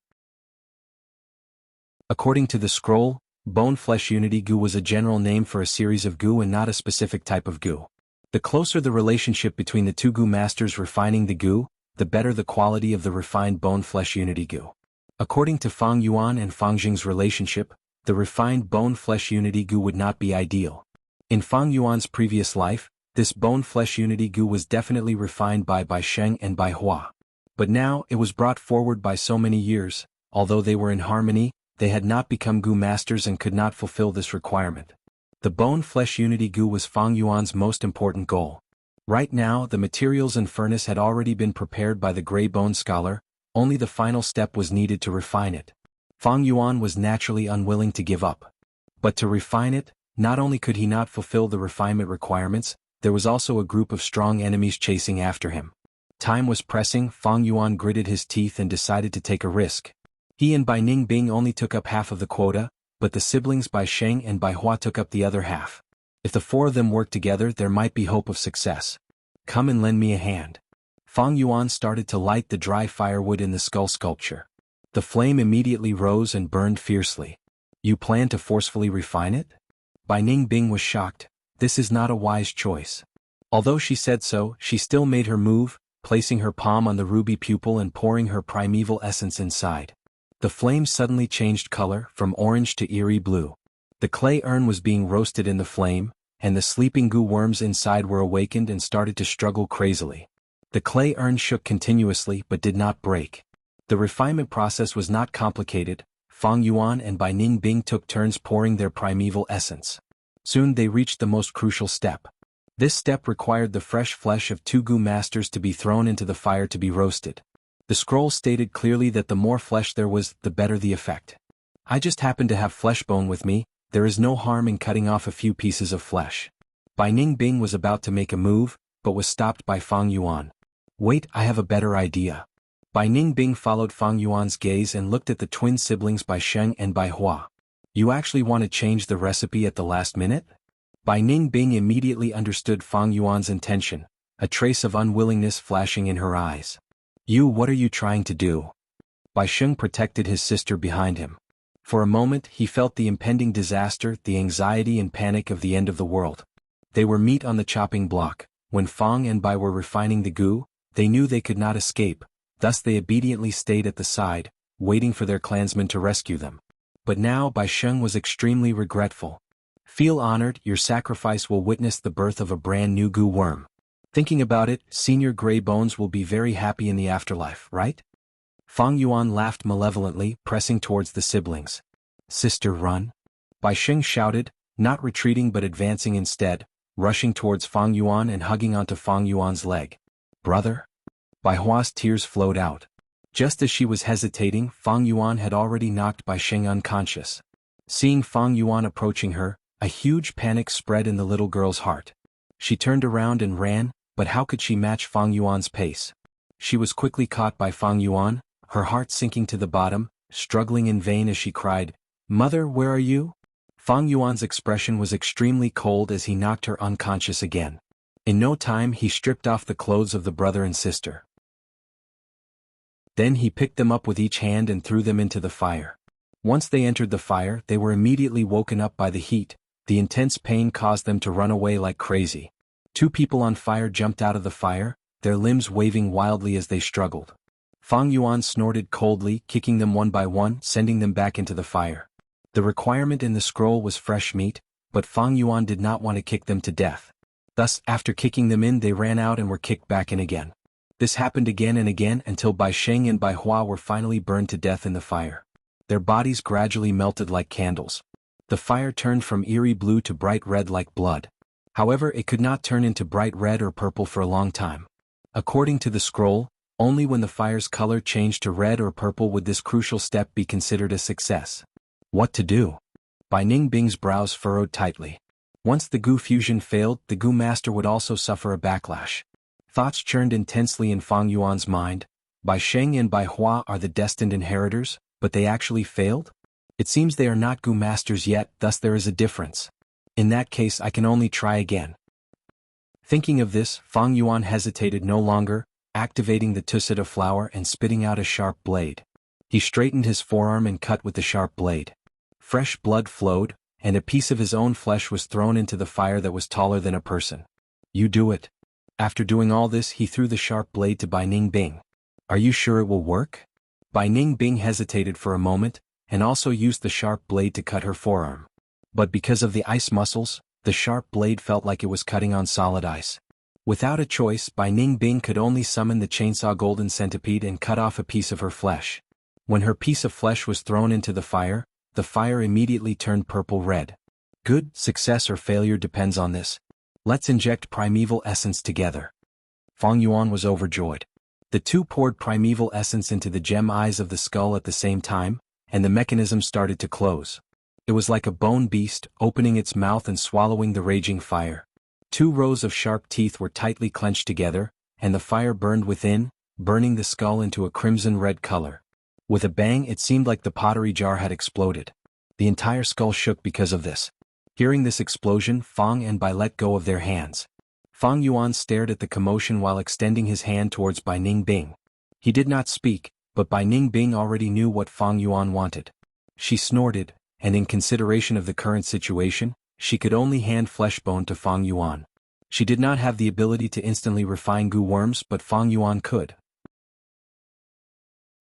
According to the scroll, Bone-Flesh Unity Gu was a general name for a series of Gu and not a specific type of Gu. The closer the relationship between the 2 Gu masters refining the Gu, the better the quality of the refined Bone-Flesh Unity Gu. According to Fang Yuan and Fangjing's relationship, the refined Bone-Flesh Unity Gu would not be ideal. In Fang Yuan's previous life, this Bone-Flesh Unity Gu was definitely refined by Bai Sheng and Bai Hua. But now, it was brought forward by so many years, although they were in harmony, they had not become Gu masters and could not fulfill this requirement. The Bone-Flesh Unity Gu was Fang Yuan's most important goal. Right now, the materials and furnace had already been prepared by the Gray Bone Scholar, only the final step was needed to refine it. Fang Yuan was naturally unwilling to give up. But to refine it, not only could he not fulfill the refinement requirements, there was also a group of strong enemies chasing after him. Time was pressing. Fang Yuan gritted his teeth and decided to take a risk. He and Bai Ningbing only took up half of the quota, but the siblings Bai Sheng and Bai Hua took up the other half. If the 4 of them worked together, there might be hope of success. Come and lend me a hand. Fang Yuan started to light the dry firewood in the skull sculpture. The flame immediately rose and burned fiercely. You plan to forcefully refine it? Bai Ningbing was shocked. This is not a wise choice. Although she said so, she still made her move, placing her palm on the ruby pupil and pouring her primeval essence inside. The flame suddenly changed color, from orange to eerie blue. The clay urn was being roasted in the flame, and the sleeping Gu worms inside were awakened and started to struggle crazily. The clay urn shook continuously but did not break. The refinement process was not complicated. Fang Yuan and Bai Ningbing took turns pouring their primeval essence. Soon they reached the most crucial step. This step required the fresh flesh of 2 Gu masters to be thrown into the fire to be roasted. The scroll stated clearly that the more flesh there was, the better the effect. I just happen to have flesh bone with me, there is no harm in cutting off a few pieces of flesh. Bai Ningbing was about to make a move, but was stopped by Fang Yuan. Wait, I have a better idea. Bai Ningbing followed Fang Yuan's gaze and looked at the twin siblings Bai Sheng and Bai Hua. You actually want to change the recipe at the last minute? Bai Ningbing immediately understood Fang Yuan's intention, a trace of unwillingness flashing in her eyes. What are you trying to do? Bai Sheng protected his sister behind him. For a moment he felt the impending disaster, the anxiety and panic of the end of the world. They were meat on the chopping block. When Fang and Bai were refining the goo, they knew they could not escape, thus they obediently stayed at the side, waiting for their clansmen to rescue them. But now Bai Sheng was extremely regretful. Feel honored, your sacrifice will witness the birth of a brand new goo worm. Thinking about it, Senior Grey Bones will be very happy in the afterlife, right? Fang Yuan laughed malevolently, pressing towards the siblings. Sister, run! Bai Sheng shouted, not retreating but advancing instead, rushing towards Fang Yuan and hugging onto Fang Yuan's leg. Brother? Bai Hua's tears flowed out. Just as she was hesitating, Fang Yuan had already knocked Bai Sheng unconscious. Seeing Fang Yuan approaching her, a huge panic spread in the little girl's heart. She turned around and ran, but how could she match Fang Yuan's pace? She was quickly caught by Fang Yuan, her heart sinking to the bottom, struggling in vain as she cried, Mother, where are you? Fang Yuan's expression was extremely cold as he knocked her unconscious again. In no time he stripped off the clothes of the brother and sister. Then he picked them up with each hand and threw them into the fire. Once they entered the fire, they were immediately woken up by the heat. The intense pain caused them to run away like crazy. 2 people on fire jumped out of the fire, their limbs waving wildly as they struggled. Fang Yuan snorted coldly, kicking them one by one, sending them back into the fire. The requirement in the scroll was fresh meat, but Fang Yuan did not want to kick them to death. Thus, after kicking them in, they ran out and were kicked back in again. This happened again and again until Bai Sheng and Bai Hua were finally burned to death in the fire. Their bodies gradually melted like candles. The fire turned from eerie blue to bright red like blood. However, it could not turn into bright red or purple for a long time. According to the scroll, only when the fire's color changed to red or purple would this crucial step be considered a success. What to do? Bai Ningbing's brows furrowed tightly. Once the goo fusion failed, the goo master would also suffer a backlash. Thoughts churned intensely in Fang Yuan's mind. Bai Sheng and Bai Hua are the destined inheritors, but they actually failed? It seems they are not goo masters yet, thus there is a difference. In that case I can only try again. Thinking of this, Fang Yuan hesitated no longer, activating the Tusita flower and spitting out a sharp blade. He straightened his forearm and cut with the sharp blade. Fresh blood flowed, and a piece of his own flesh was thrown into the fire that was taller than a person. You do it. After doing all this, he threw the sharp blade to Bai Ningbing. Are you sure it will work? Bai Ningbing hesitated for a moment, and also used the sharp blade to cut her forearm. But because of the ice muscles, the sharp blade felt like it was cutting on solid ice. Without a choice, Bai Ningbing could only summon the chainsaw golden centipede and cut off a piece of her flesh. When her piece of flesh was thrown into the fire immediately turned purple-red. Good, success or failure depends on this. Let's inject primeval essence together. Fang Yuan was overjoyed. The 2 poured primeval essence into the gem eyes of the skull at the same time, and the mechanism started to close. It was like a bone beast, opening its mouth and swallowing the raging fire. 2 rows of sharp teeth were tightly clenched together, and the fire burned within, burning the skull into a crimson-red color. With a bang, it seemed like the pottery jar had exploded. The entire skull shook because of this. Hearing this explosion, Fang and Bai let go of their hands. Fang Yuan stared at the commotion while extending his hand towards Bai Ningbing. He did not speak, but Bai Ningbing already knew what Fang Yuan wanted. She snorted, and in consideration of the current situation, she could only hand fleshbone to Fang Yuan. She did not have the ability to instantly refine goo worms, but Fang Yuan could.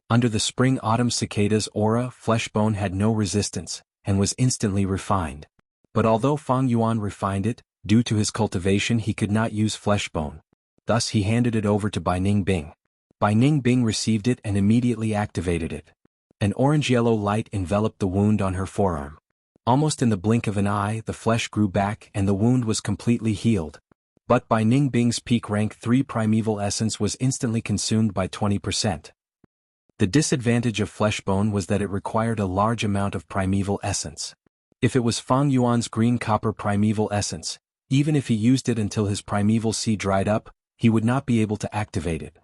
Under the spring-autumn cicada's aura, fleshbone had no resistance, and was instantly refined. But although Fang Yuan refined it, due to his cultivation he could not use fleshbone. Thus he handed it over to Bai Ningbing. Bai Ningbing received it and immediately activated it. An orange-yellow light enveloped the wound on her forearm. Almost in the blink of an eye, the flesh grew back and the wound was completely healed. But Bai Ningbing's peak rank 3 primeval essence was instantly consumed by 20%. The disadvantage of fleshbone was that it required a large amount of primeval essence. If it was Fang Yuan's green copper primeval essence, even if he used it until his primeval sea dried up, he would not be able to activate it.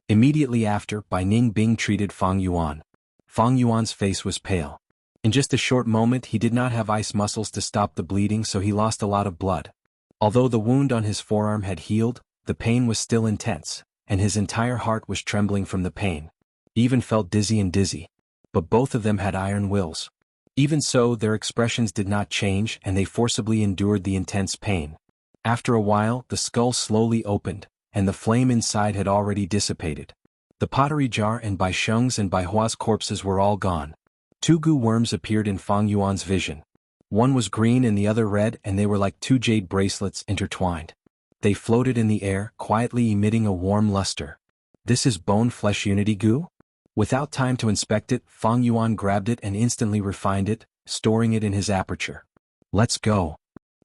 Immediately after, Bai Ningbing treated Fang Yuan. Fang Yuan's face was pale. In just a short moment he did not have ice muscles to stop the bleeding, so he lost a lot of blood. Although the wound on his forearm had healed, the pain was still intense, and his entire heart was trembling from the pain. He even felt dizzy. But both of them had iron wills. Even so, their expressions did not change, and they forcibly endured the intense pain. After a while, the skull slowly opened, and the flame inside had already dissipated. The pottery jar and Bai Sheng's and Bai Hua's corpses were all gone. Two goo worms appeared in Fang Yuan's vision. One was green and the other red, and they were like two jade bracelets intertwined. They floated in the air, quietly emitting a warm luster. This is bone-flesh unity goo? Without time to inspect it, Fang Yuan grabbed it and instantly refined it, storing it in his aperture. Let's go.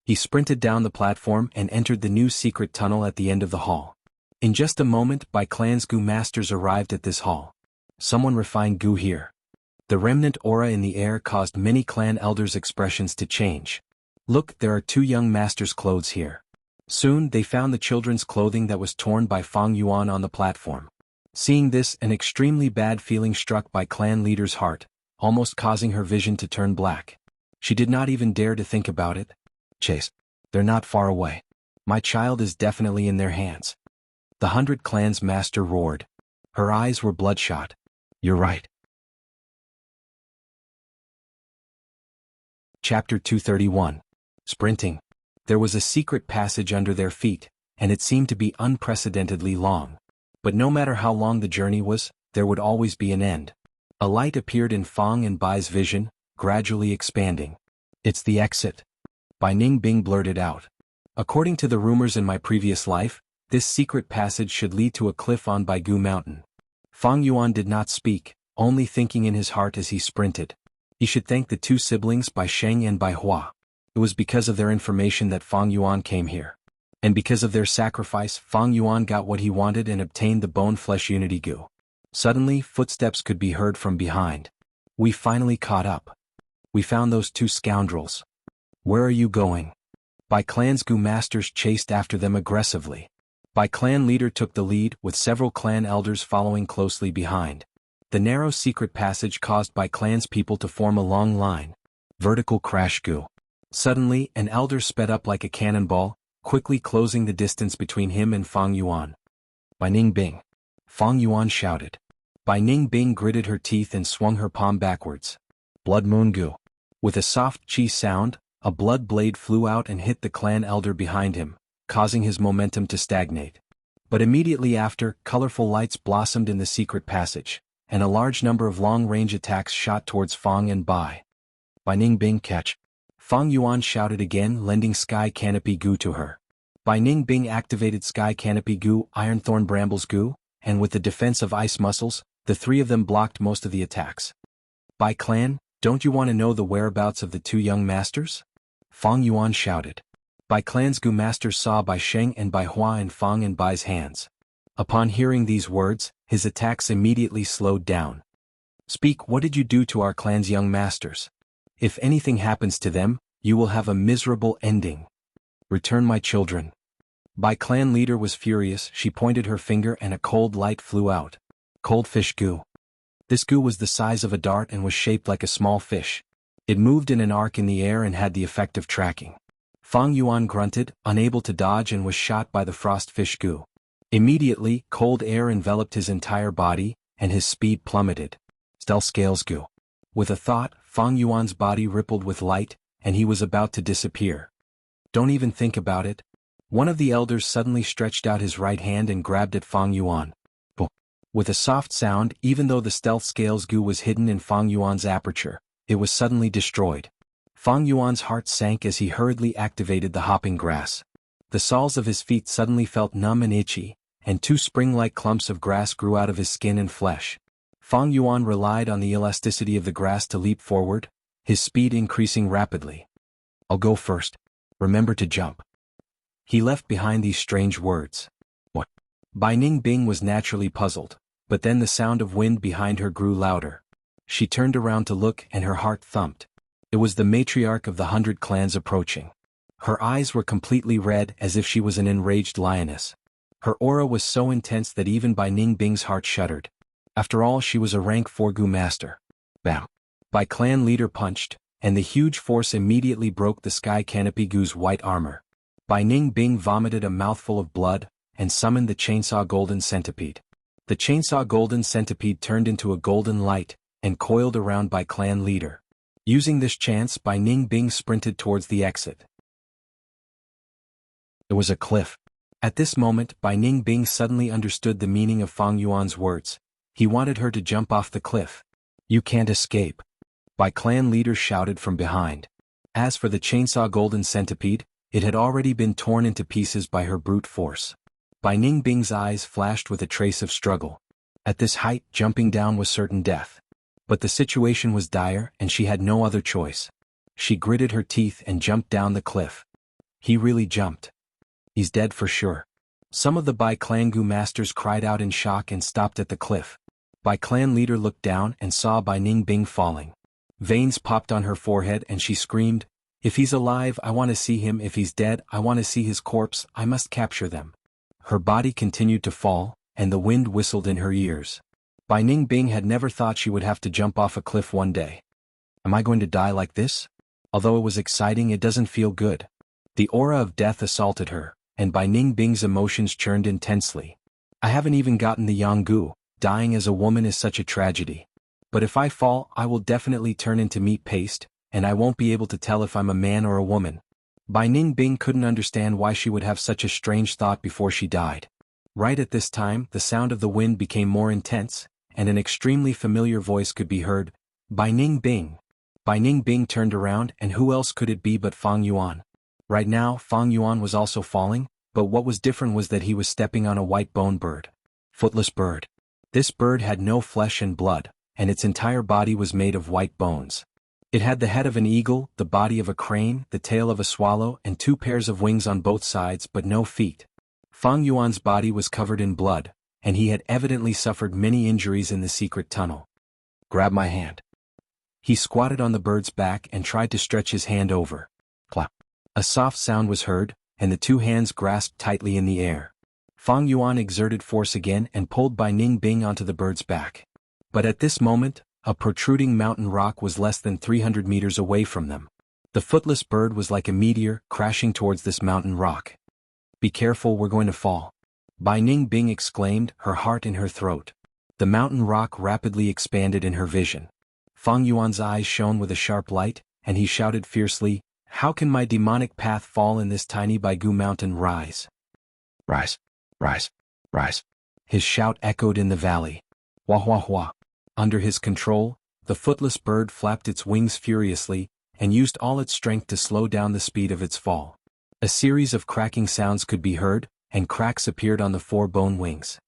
He sprinted down the platform and entered the new secret tunnel at the end of the hall. In just a moment, Bai Clan's goo masters arrived at this hall. Someone refined goo here. The remnant aura in the air caused many clan elders' expressions to change. Look, there are two young masters' clothes here. Soon they found the children's clothing that was torn by Fang Yuan on the platform. Seeing this, an extremely bad feeling struck Bai Clan leader's heart, almost causing her vision to turn black. She did not even dare to think about it. Chase. They're not far away. My child is definitely in their hands. The 100 Clans master roared. Her eyes were bloodshot. You're right. Chapter 231. Sprinting. There was a secret passage under their feet, and it seemed to be unprecedentedly long. But no matter how long the journey was, there would always be an end. A light appeared in Fang and Bai's vision, gradually expanding. It's the exit. Bai Ningbing blurted out. According to the rumors in my previous life, this secret passage should lead to a cliff on Baigu Mountain. Fang Yuan did not speak, only thinking in his heart as he sprinted. He should thank the two siblings Bai Sheng and Bai Hua. It was because of their information that Fang Yuan came here. And because of their sacrifice, Fang Yuan got what he wanted and obtained the bone-flesh unity goo. Suddenly, footsteps could be heard from behind. We finally caught up. We found those two scoundrels. Where are you going? Bai Clan's goo masters chased after them aggressively. Bai Clan leader took the lead, with several clan elders following closely behind. The narrow secret passage caused Bai Clan's people to form a long line. Vertical crash goo. Suddenly, an elder sped up like a cannonball, quickly closing the distance between him and Fang Yuan. Bai Ningbing. Fang Yuan shouted. Bai Ningbing gritted her teeth and swung her palm backwards. Blood moon goo. With a soft chi sound, a blood blade flew out and hit the clan elder behind him, causing his momentum to stagnate. But immediately after, colorful lights blossomed in the secret passage, and a large number of long-range attacks shot towards Fang and Bai. Bai Ningbing catch. Fang Yuan shouted again, lending Sky Canopy Goo to her. Bai Ningbing activated Sky Canopy Goo, Ironthorn Brambles Goo, and with the defense of ice muscles, the three of them blocked most of the attacks. Bai Clan, don't you want to know the whereabouts of the two young masters? Fang Yuan shouted. Bai Clan's Goo masters saw Bai Sheng and Bai Hua in Fang and Bai's hands. Upon hearing these words, his attacks immediately slowed down. Speak, what did you do to our clan's young masters? If anything happens to them, you will have a miserable ending. Return my children. Bai Clan leader was furious. She pointed her finger and a cold light flew out. Cold fish goo. This goo was the size of a dart and was shaped like a small fish. It moved in an arc in the air and had the effect of tracking. Fang Yuan grunted, unable to dodge, and was shot by the frost fish goo. Immediately, cold air enveloped his entire body, and his speed plummeted. Stealth scales goo. With a thought, Fang Yuan's body rippled with light, and he was about to disappear. Don't even think about it. One of the elders suddenly stretched out his right hand and grabbed at Fang Yuan. Boom. With a soft sound, even though the stealth scales goo was hidden in Fang Yuan's aperture, it was suddenly destroyed. Fang Yuan's heart sank as he hurriedly activated the hopping grass. The soles of his feet suddenly felt numb and itchy, and two spring-like clumps of grass grew out of his skin and flesh. Fang Yuan relied on the elasticity of the grass to leap forward, his speed increasing rapidly. I'll go first. Remember to jump. He left behind these strange words. What? Bai Ningbing was naturally puzzled, but then the sound of wind behind her grew louder. She turned around to look and her heart thumped. It was the matriarch of the 100 clans approaching. Her eyes were completely red as if she was an enraged lioness. Her aura was so intense that even Bai Ningbing's heart shuddered. After all, she was a rank 4 Gu master. Bam! Bai clan leader punched, and the huge force immediately broke the sky canopy Gu's white armor. Bai Ningbing vomited a mouthful of blood, and summoned the chainsaw golden centipede. The chainsaw golden centipede turned into a golden light, and coiled around Bai clan leader. Using this chance, Bai Ningbing sprinted towards the exit. It was a cliff. At this moment, Bai Ningbing suddenly understood the meaning of Fang Yuan's words. He wanted her to jump off the cliff. You can't escape. Bai clan leader shouted from behind. As for the chainsaw golden centipede, it had already been torn into pieces by her brute force. Bai Ningbing's eyes flashed with a trace of struggle. At this height, jumping down was certain death. But the situation was dire, and she had no other choice. She gritted her teeth and jumped down the cliff. He really jumped. He's dead for sure. Some of the Bai clan Gu masters cried out in shock and stopped at the cliff. Bai clan leader looked down and saw Bai Ningbing falling. Veins popped on her forehead and she screamed, "If he's alive, I want to see him. If he's dead, I want to see his corpse. I must capture them." Her body continued to fall, and the wind whistled in her ears. Bai Ningbing had never thought she would have to jump off a cliff one day. Am I going to die like this? Although it was exciting, it doesn't feel good. The aura of death assaulted her, and Bai Ningbing's emotions churned intensely. I haven't even gotten the Yanggu. Dying as a woman is such a tragedy. But if I fall, I will definitely turn into meat paste, and I won't be able to tell if I'm a man or a woman. Bai Ningbing couldn't understand why she would have such a strange thought before she died. Right at this time, the sound of the wind became more intense, and an extremely familiar voice could be heard. Bai Ningbing. Bai Ningbing turned around, and who else could it be but Fang Yuan? Right now, Fang Yuan was also falling, but what was different was that he was stepping on a white bone bird. Footless bird. This bird had no flesh and blood, and its entire body was made of white bones. It had the head of an eagle, the body of a crane, the tail of a swallow, and 2 pairs of wings on both sides but no feet. Fang Yuan's body was covered in blood, and he had evidently suffered many injuries in the secret tunnel. Grab my hand. He squatted on the bird's back and tried to stretch his hand over. Clap. A soft sound was heard, and the 2 hands grasped tightly in the air. Fang Yuan exerted force again and pulled Bai Ningbing onto the bird's back. But at this moment, a protruding mountain rock was less than 300 meters away from them. The footless bird was like a meteor crashing towards this mountain rock. Be careful, we're going to fall. Bai Ningbing exclaimed, her heart in her throat. The mountain rock rapidly expanded in her vision. Fang Yuan's eyes shone with a sharp light, and he shouted fiercely, "How can my demonic path fall in this tiny Baigu mountain? Rise! Rise! Rise! Rise!" His shout echoed in the valley. Wah wah wah. Under his control, the footless bird flapped its wings furiously, and used all its strength to slow down the speed of its fall. A series of cracking sounds could be heard, and cracks appeared on the 4 bone wings.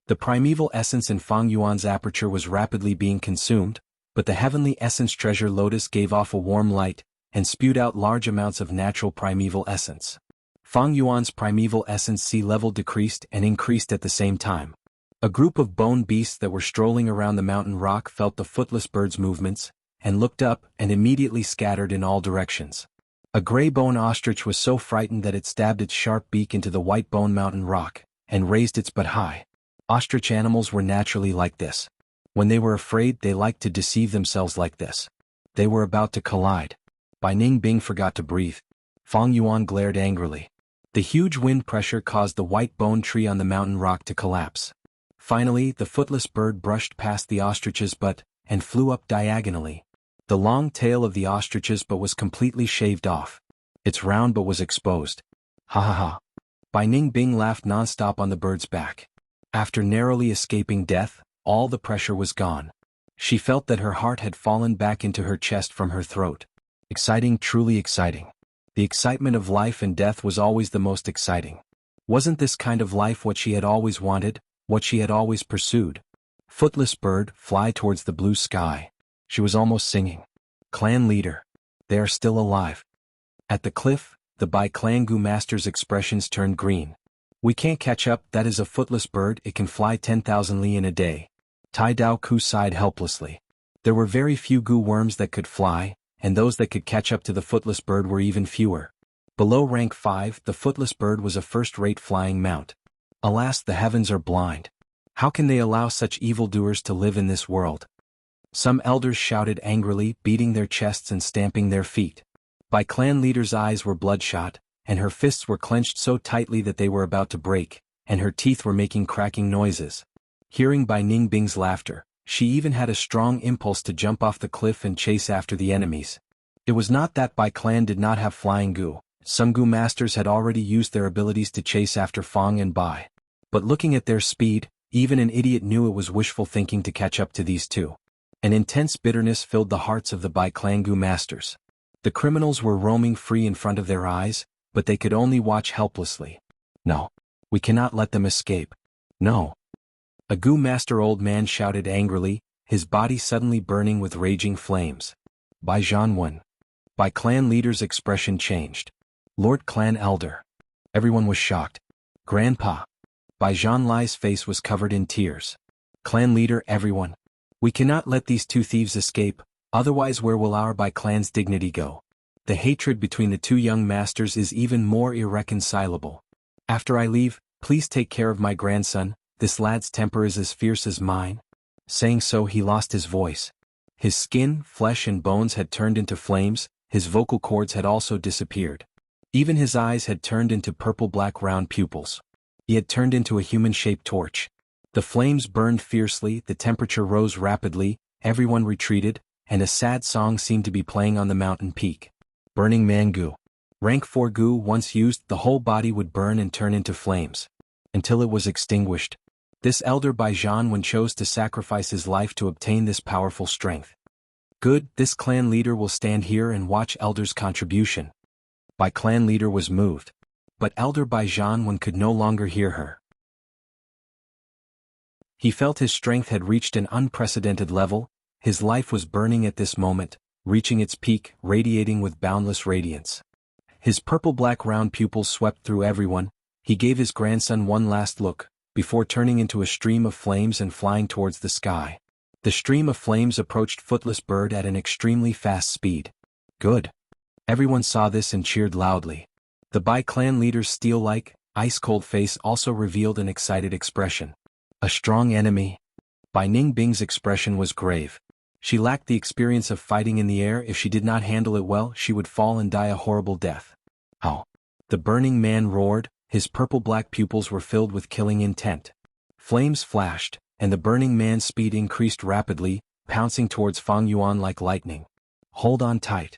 The primeval essence in Fang Yuan's aperture was rapidly being consumed, but the heavenly essence treasure lotus gave off a warm light, and spewed out large amounts of natural primeval essence. Fang Yuan's primeval essence sea level decreased and increased at the same time. A group of bone beasts that were strolling around the mountain rock felt the footless bird's movements, and looked up and immediately scattered in all directions. A gray bone ostrich was so frightened that it stabbed its sharp beak into the white bone mountain rock, and raised its butt high. Ostrich animals were naturally like this. When they were afraid, they liked to deceive themselves like this. They were about to collide. Bai Ningbing forgot to breathe. Fang Yuan glared angrily. The huge wind pressure caused the white bone tree on the mountain rock to collapse. Finally, the footless bird brushed past the ostrich's butt, and flew up diagonally. The long tail of the ostrich's butt was completely shaved off. Its round butt was exposed. Ha ha ha. Bai Ningbing laughed non-stop on the bird's back. After narrowly escaping death, all the pressure was gone. She felt that her heart had fallen back into her chest from her throat. Exciting, truly exciting. The excitement of life and death was always the most exciting. Wasn't this kind of life what she had always wanted, what she had always pursued? Footless bird, fly towards the blue sky. She was almost singing. Clan leader. They are still alive. At the cliff, the Bai Clan Gu master's expressions turned green. We can't catch up, that is a footless bird, it can fly 10,000 li in a day. Tai Dao Ku sighed helplessly. There were very few Gu worms that could fly, and those that could catch up to the footless bird were even fewer. Below rank 5, the footless bird was a first-rate flying mount. Alas, the heavens are blind. How can they allow such evildoers to live in this world? Some elders shouted angrily, beating their chests and stamping their feet. Bai clan leader's eyes were bloodshot, and her fists were clenched so tightly that they were about to break, and her teeth were making cracking noises. Hearing Bai Ningbing's laughter, she even had a strong impulse to jump off the cliff and chase after the enemies. It was not that Bai clan did not have flying gu. Some gu masters had already used their abilities to chase after Fang and Bai. But looking at their speed, even an idiot knew it was wishful thinking to catch up to these two. An intense bitterness filled the hearts of the Bai clan gu masters. The criminals were roaming free in front of their eyes, but they could only watch helplessly. No. We cannot let them escape. No. A gu master old man shouted angrily, his body suddenly burning with raging flames. Bai Zhanwen. Bai clan leader's expression changed. Lord clan elder. Everyone was shocked. Grandpa. Bai Zhanlai's face was covered in tears. Clan leader, everyone. We cannot let these two thieves escape, otherwise where will our Bai clan's dignity go? The hatred between the two young masters is even more irreconcilable. After I leave, please take care of my grandson, this lad's temper is as fierce as mine. Saying so, he lost his voice. His skin, flesh and bones had turned into flames, his vocal cords had also disappeared. Even his eyes had turned into purple-black round pupils. He had turned into a human-shaped torch. The flames burned fiercely, the temperature rose rapidly, everyone retreated, and a sad song seemed to be playing on the mountain peak. Burning Man Gu. Rank 4 Gu once used, the whole body would burn and turn into flames. Until it was extinguished. This elder Bai Zhanwen chose to sacrifice his life to obtain this powerful strength. Good, this clan leader will stand here and watch elder's contribution. Bai clan leader was moved. But elder Bai Zhanwen could no longer hear her. He felt his strength had reached an unprecedented level, his life was burning at this moment, reaching its peak, radiating with boundless radiance. His purple-black round pupils swept through everyone, he gave his grandson one last look, before turning into a stream of flames and flying towards the sky. The stream of flames approached Footless Bird at an extremely fast speed. Good. Everyone saw this and cheered loudly. The Bai clan leader's steel-like, ice-cold face also revealed an excited expression. A strong enemy. Bai Ningbing's expression was grave. She lacked the experience of fighting in the air. If she did not handle it well, she would fall and die a horrible death. Ow. The burning man roared, his purple-black pupils were filled with killing intent. Flames flashed, and the burning man's speed increased rapidly, pouncing towards Fang Yuan like lightning. Hold on tight.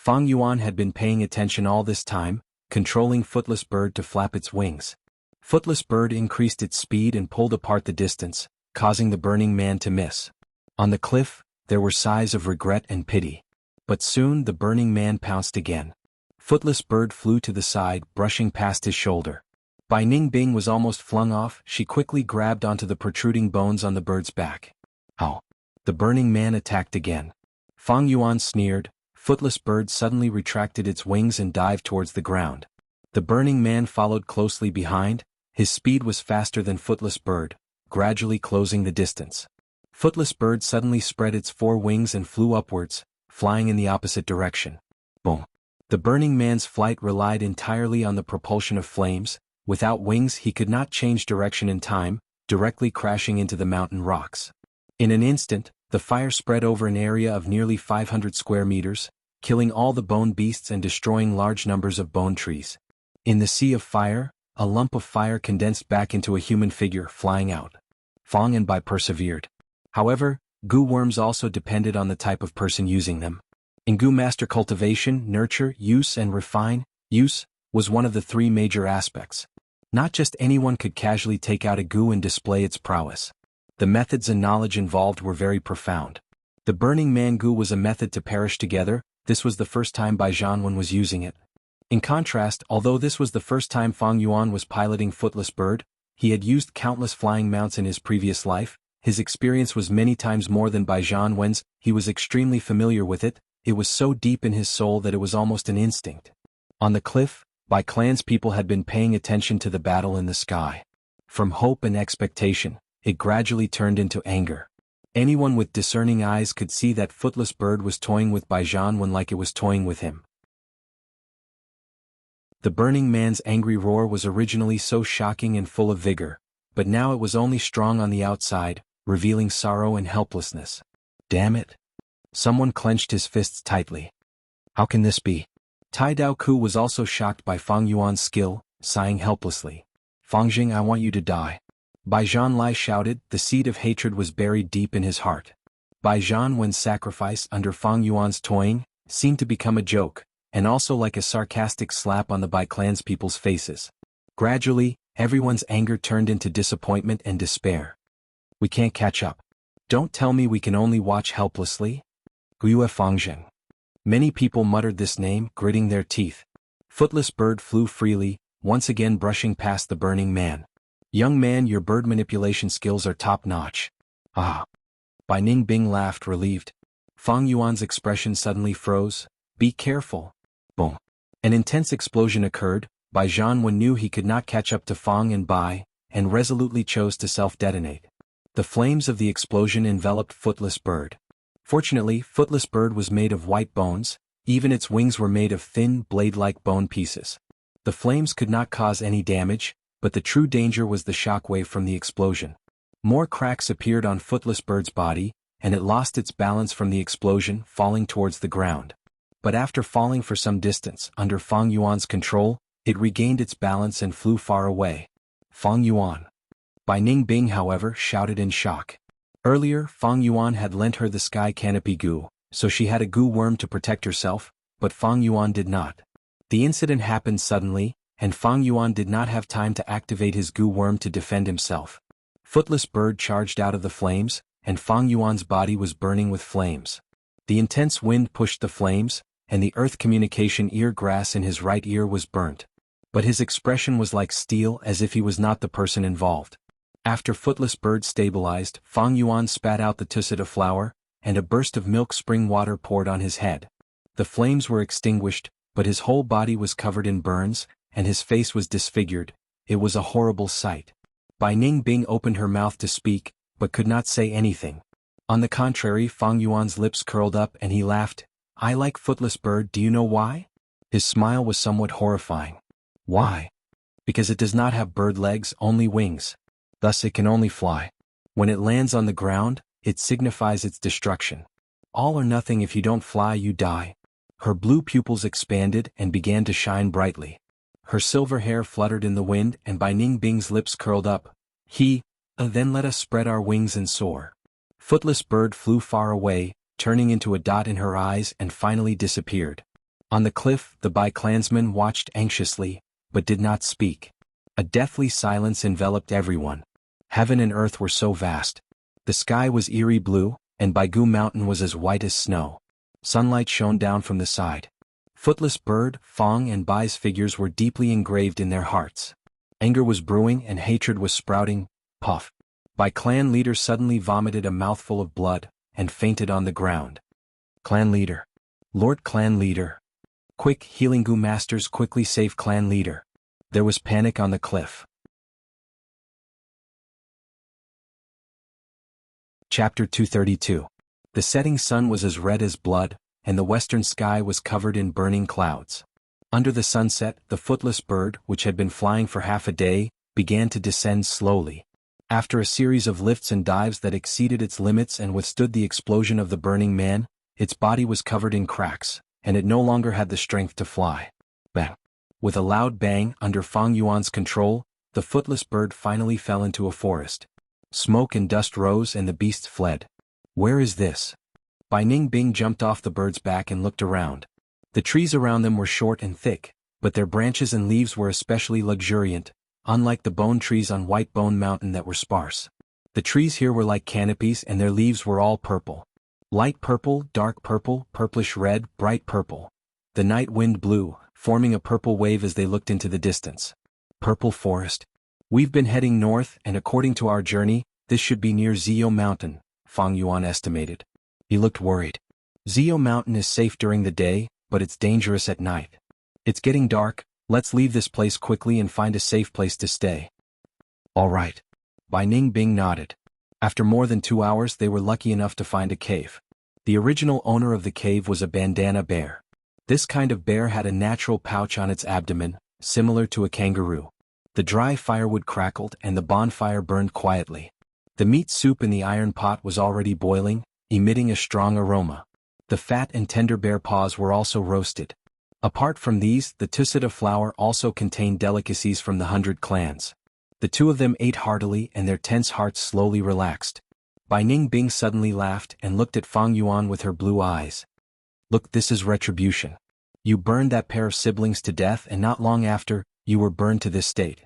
Fang Yuan had been paying attention all this time, controlling Footless Bird to flap its wings. Footless Bird increased its speed and pulled apart the distance, causing the burning man to miss. On the cliff, there were sighs of regret and pity. But soon the burning man pounced again. Footless Bird flew to the side, brushing past his shoulder. Bai Ningbing was almost flung off, she quickly grabbed onto the protruding bones on the bird's back. Ow! The burning man attacked again. Fang Yuan sneered, Footless Bird suddenly retracted its wings and dived towards the ground. The burning man followed closely behind, his speed was faster than Footless Bird, gradually closing the distance. Footless Bird suddenly spread its four wings and flew upwards, flying in the opposite direction. Boom! The burning man's flight relied entirely on the propulsion of flames. Without wings he could not change direction in time, directly crashing into the mountain rocks. In an instant, the fire spread over an area of nearly 500 square meters, killing all the bone beasts and destroying large numbers of bone trees. In the sea of fire, a lump of fire condensed back into a human figure flying out. Fang and Bai persevered. However, gu worms also depended on the type of person using them. In gu master cultivation, nurture, use and refine, use, was one of the three major aspects. Not just anyone could casually take out a gu and display its prowess. The methods and knowledge involved were very profound. The burning man gu was a method to perish together, this was the first time Bai Zhanwen was using it. In contrast, although this was the first time Fang Yuan was piloting Footless Bird, he had used countless flying mounts in his previous life, his experience was many times more than Bai Zhanwen's, he was extremely familiar with it, it was so deep in his soul that it was almost an instinct. On the cliff, Bai clan's people had been paying attention to the battle in the sky. From hope and expectation, it gradually turned into anger. Anyone with discerning eyes could see that Footless Bird was toying with Bai Zhanwen like it was toying with him. The burning man's angry roar was originally so shocking and full of vigor, but now it was only strong on the outside, revealing sorrow and helplessness. Damn it! Someone clenched his fists tightly. How can this be? Tai Dao Ku was also shocked by Fang Yuan's skill, sighing helplessly. Fangjing, I want you to die. Bai Zhanlai shouted. The seed of hatred was buried deep in his heart. Bai Zhan, when sacrificed under Fang Yuan's toying, seemed to become a joke, and also like a sarcastic slap on the Bai clanspeople's faces. Gradually, everyone's anger turned into disappointment and despair. We can't catch up. Don't tell me we can only watch helplessly? Guiyue Fangjing. Many people muttered this name, gritting their teeth. Footless Bird flew freely, once again brushing past the burning man. Young man, your bird manipulation skills are top-notch. Ah. Bai Ningbing laughed, relieved. Fang Yuan's expression suddenly froze. Be careful. Boom. An intense explosion occurred. Bai Zhanwen knew he could not catch up to Fang and Bai, and resolutely chose to self-detonate. The flames of the explosion enveloped Footless Bird. Fortunately, Footless Bird was made of white bones, even its wings were made of thin, blade-like bone pieces. The flames could not cause any damage, but the true danger was the shockwave from the explosion. More cracks appeared on Footless Bird's body, and it lost its balance from the explosion, falling towards the ground. But after falling for some distance under Fang Yuan's control, it regained its balance and flew far away. Fang Yuan. Bai Ningbing, however, shouted in shock. Earlier, Fang Yuan had lent her the sky canopy goo, so she had a goo worm to protect herself, but Fang Yuan did not. The incident happened suddenly, and Fang Yuan did not have time to activate his goo worm to defend himself. Footless Bird charged out of the flames, and Fang Yuan's body was burning with flames. The intense wind pushed the flames, and the earth communication ear grass in his right ear was burnt. But his expression was like steel, as if he was not the person involved. After Footless Bird stabilized, Fang Yuan spat out the tusseta flower, and a burst of milk spring water poured on his head. The flames were extinguished, but his whole body was covered in burns, and his face was disfigured. It was a horrible sight. Bai Ningbing opened her mouth to speak, but could not say anything. On the contrary, Fang Yuan's lips curled up and he laughed. I like Footless Bird, do you know why? His smile was somewhat horrifying. Why? Because it does not have bird legs, only wings. Thus it can only fly. When it lands on the ground, it signifies its destruction. All or nothing, if you don't fly you die. Her blue pupils expanded and began to shine brightly. Her silver hair fluttered in the wind and Bai Ningbing's lips curled up. Then let us spread our wings and soar. Footless Bird flew far away, turning into a dot in her eyes and finally disappeared. On the cliff, the Bai clansmen watched anxiously, but did not speak. A deathly silence enveloped everyone. Heaven and earth were so vast. The sky was eerie blue, and Baigu Mountain was as white as snow. Sunlight shone down from the side. Footless Bird, Fang and Bai's figures were deeply engraved in their hearts. Anger was brewing and hatred was sprouting. Puff. Bai clan leader suddenly vomited a mouthful of blood, and fainted on the ground. Clan leader. Lord clan leader. Quick, healing goo masters, quickly save clan leader. There was panic on the cliff. Chapter 232. The setting sun was as red as blood, and the western sky was covered in burning clouds. Under the sunset, the Footless Bird, which had been flying for half a day, began to descend slowly. After a series of lifts and dives that exceeded its limits and withstood the explosion of the burning man, its body was covered in cracks, and it no longer had the strength to fly. Bang! With a loud bang, under Fang Yuan's control, the Footless Bird finally fell into a forest. Smoke and dust rose and the beasts fled. Where is this? Bai Ningbing jumped off the bird's back and looked around. The trees around them were short and thick, but their branches and leaves were especially luxuriant, unlike the bone trees on White Bone Mountain that were sparse. The trees here were like canopies and their leaves were all purple. Light purple, dark purple, purplish red, bright purple. The night wind blew, forming a purple wave as they looked into the distance. Purple forest. We've been heading north and according to our journey, this should be near Zio Mountain, Fang Yuan estimated. He looked worried. Zio Mountain is safe during the day, but it's dangerous at night. It's getting dark, let's leave this place quickly and find a safe place to stay. All right. Bai Ningbing nodded. After more than 2 hours they were lucky enough to find a cave. The original owner of the cave was a bandana bear. This kind of bear had a natural pouch on its abdomen, similar to a kangaroo. The dry firewood crackled and the bonfire burned quietly. The meat soup in the iron pot was already boiling, emitting a strong aroma. The fat and tender bear paws were also roasted. Apart from these, the tusita flour also contained delicacies from the 100 clans. The two of them ate heartily and their tense hearts slowly relaxed. Bai Ningbing suddenly laughed and looked at Fang Yuan with her blue eyes. Look, this is retribution. You burned that pair of siblings to death and not long after, you were burned to this state.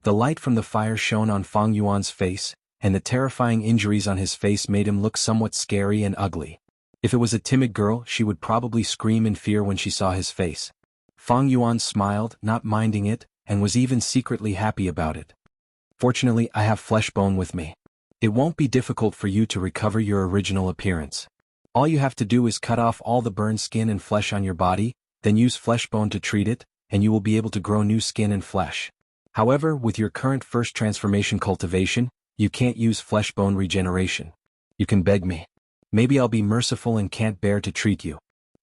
The light from the fire shone on Fang Yuan's face, and the terrifying injuries on his face made him look somewhat scary and ugly. If it was a timid girl, she would probably scream in fear when she saw his face. Fang Yuan smiled, not minding it, and was even secretly happy about it. Fortunately, I have flesh bone with me. It won't be difficult for you to recover your original appearance. All you have to do is cut off all the burned skin and flesh on your body, then use flesh bone to treat it, and you will be able to grow new skin and flesh. However, with your current first transformation cultivation, you can't use flesh bone regeneration. You can beg me. Maybe I'll be merciful and can't bear to treat you.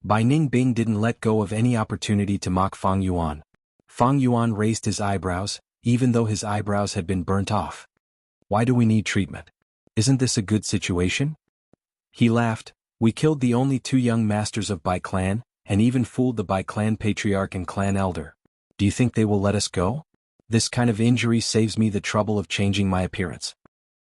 Bai Ningbing didn't let go of any opportunity to mock Fang Yuan. Fang Yuan raised his eyebrows, even though his eyebrows had been burnt off. Why do we need treatment? Isn't this a good situation? He laughed. We killed the only two young masters of Bai clan, and even fooled the Bai clan patriarch and clan elder. Do you think they will let us go? This kind of injury saves me the trouble of changing my appearance.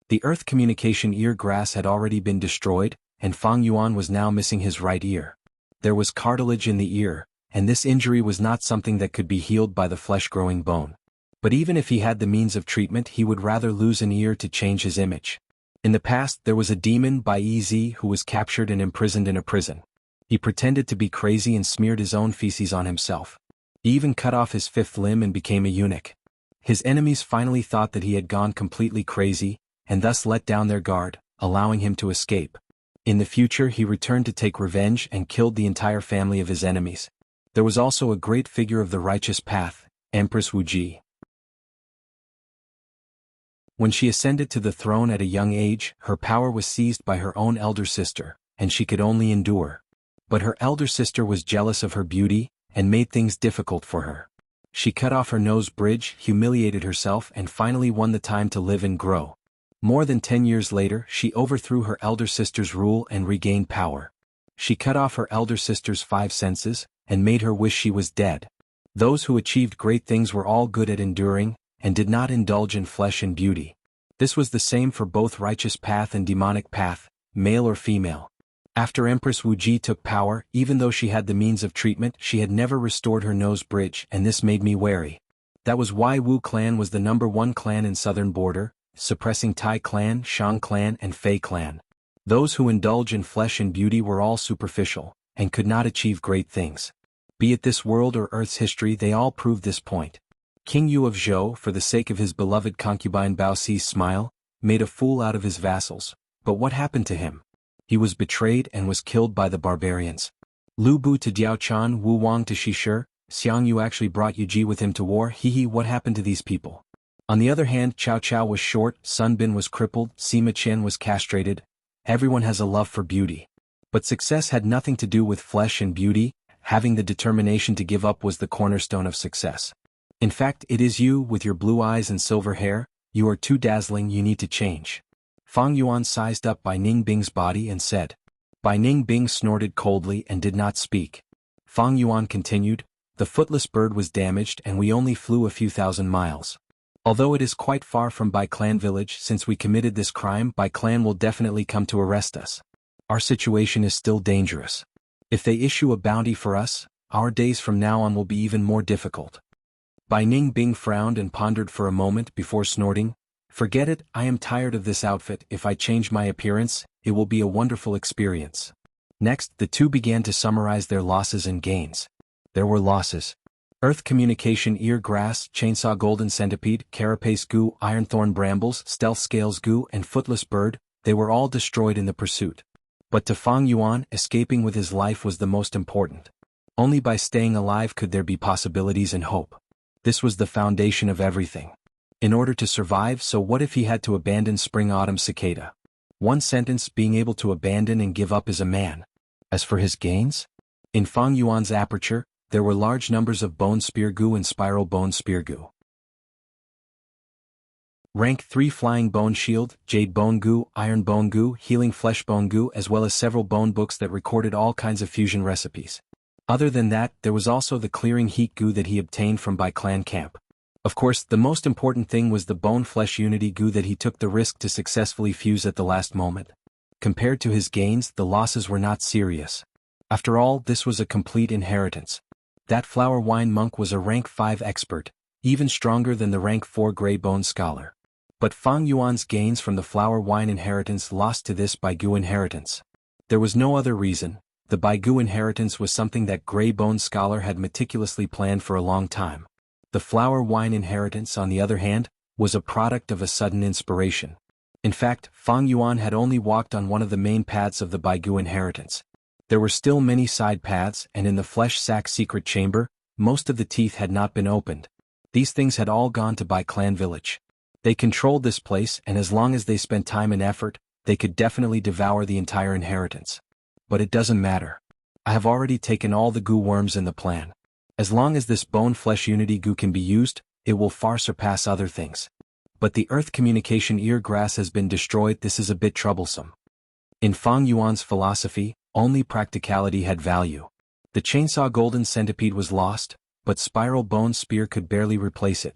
The earth communication ear grass had already been destroyed, and Fang Yuan was now missing his right ear. There was cartilage in the ear, and this injury was not something that could be healed by the flesh-growing bone. But even if he had the means of treatment, he would rather lose an ear to change his image. In the past, there was a demon by Ez who was captured and imprisoned in a prison. He pretended to be crazy and smeared his own feces on himself. He even cut off his fifth limb and became a eunuch. His enemies finally thought that he had gone completely crazy, and thus let down their guard, allowing him to escape. In the future, he returned to take revenge and killed the entire family of his enemies. There was also a great figure of the righteous path, Empress Wuji. When she ascended to the throne at a young age, her power was seized by her own elder sister, and she could only endure. But her elder sister was jealous of her beauty, and made things difficult for her. She cut off her nose bridge, humiliated herself, and finally won the time to live and grow. More than 10 years later, she overthrew her elder sister's rule and regained power. She cut off her elder sister's 5 senses, and made her wish she was dead. Those who achieved great things were all good at enduring, and did not indulge in flesh and beauty. This was the same for both righteous path and demonic path, male or female. After Empress Wuji took power, even though she had the means of treatment, she had never restored her nose bridge, and this made me wary. That was why Wu clan was the #1 clan in southern border, suppressing Tai clan, Shang clan, and Fei clan. Those who indulge in flesh and beauty were all superficial, and could not achieve great things. Be it this world or Earth's history, they all proved this point. King Yu of Zhou, for the sake of his beloved concubine Bao Xi's smile, made a fool out of his vassals, but what happened to him? He was betrayed and was killed by the barbarians. Lu Bu to Diao Chan, Wu Wang to Shishir, Xiang Yu actually brought Yu Ji with him to war. What happened to these people? On the other hand, Cao Cao was short, Sun Bin was crippled, Sima Qian was castrated. Everyone has a love for beauty. But success had nothing to do with flesh and beauty. Having the determination to give up was the cornerstone of success. In fact, it is you, with your blue eyes and silver hair. You are too dazzling, you need to change. Fang Yuan sized up Bai Ningbing's body and said. Bai Ningbing snorted coldly and did not speak. Fang Yuan continued, the footless bird was damaged and we only flew a few thousand miles. Although it is quite far from Bai clan village, since we committed this crime, Bai clan will definitely come to arrest us. Our situation is still dangerous. If they issue a bounty for us, our days from now on will be even more difficult. Bai Ningbing frowned and pondered for a moment before snorting, forget it, I am tired of this outfit. If I change my appearance, it will be a wonderful experience. Next, the two began to summarize their losses and gains. There were losses. Earth communication ear grass, chainsaw golden centipede, carapace goo, ironthorn brambles, stealth scales goo, and footless bird, they were all destroyed in the pursuit. But to Fang Yuan, escaping with his life was the most important. Only by staying alive could there be possibilities and hope. This was the foundation of everything. In order to survive, so what if he had to abandon spring-autumn cicada? One sentence, being able to abandon and give up as a man. As for his gains? In Fang Yuan's aperture, there were large numbers of bone spear goo and spiral bone spear goo. Rank 3 Flying Bone Shield, Jade Bone Goo, Iron Bone Goo, Healing Flesh Bone Goo, as well as several bone books that recorded all kinds of fusion recipes. Other than that, there was also the Clearing Heat Goo that he obtained from Bai Clan camp. Of course, the most important thing was the Bone Flesh Unity Goo that he took the risk to successfully fuse at the last moment. Compared to his gains, the losses were not serious. After all, this was a complete inheritance. That Flower Wine Monk was a rank 5 expert, even stronger than the rank 4 Grey Bone Scholar. But Fang Yuan's gains from the Flower Wine inheritance lost to this Bai Goo inheritance. There was no other reason. The Bai Goo inheritance was something that Grey Bone Scholar had meticulously planned for a long time. The Flower Wine inheritance, on the other hand, was a product of a sudden inspiration. In fact, Fang Yuan had only walked on one of the main paths of the Bai Goo inheritance. There were still many side paths, and in the Flesh Sack secret chamber, most of the teeth had not been opened. These things had all gone to Bai Clan village. They controlled this place, and as long as they spent time and effort, they could definitely devour the entire inheritance. But it doesn't matter. I have already taken all the goo worms in the plan. As long as this Bone Flesh Unity Goo can be used, it will far surpass other things. But the Earth Communication Ear Grass has been destroyed. This is a bit troublesome. In Fang Yuan's philosophy, only practicality had value. The Chainsaw Golden Centipede was lost, but Spiral Bone Spear could barely replace it.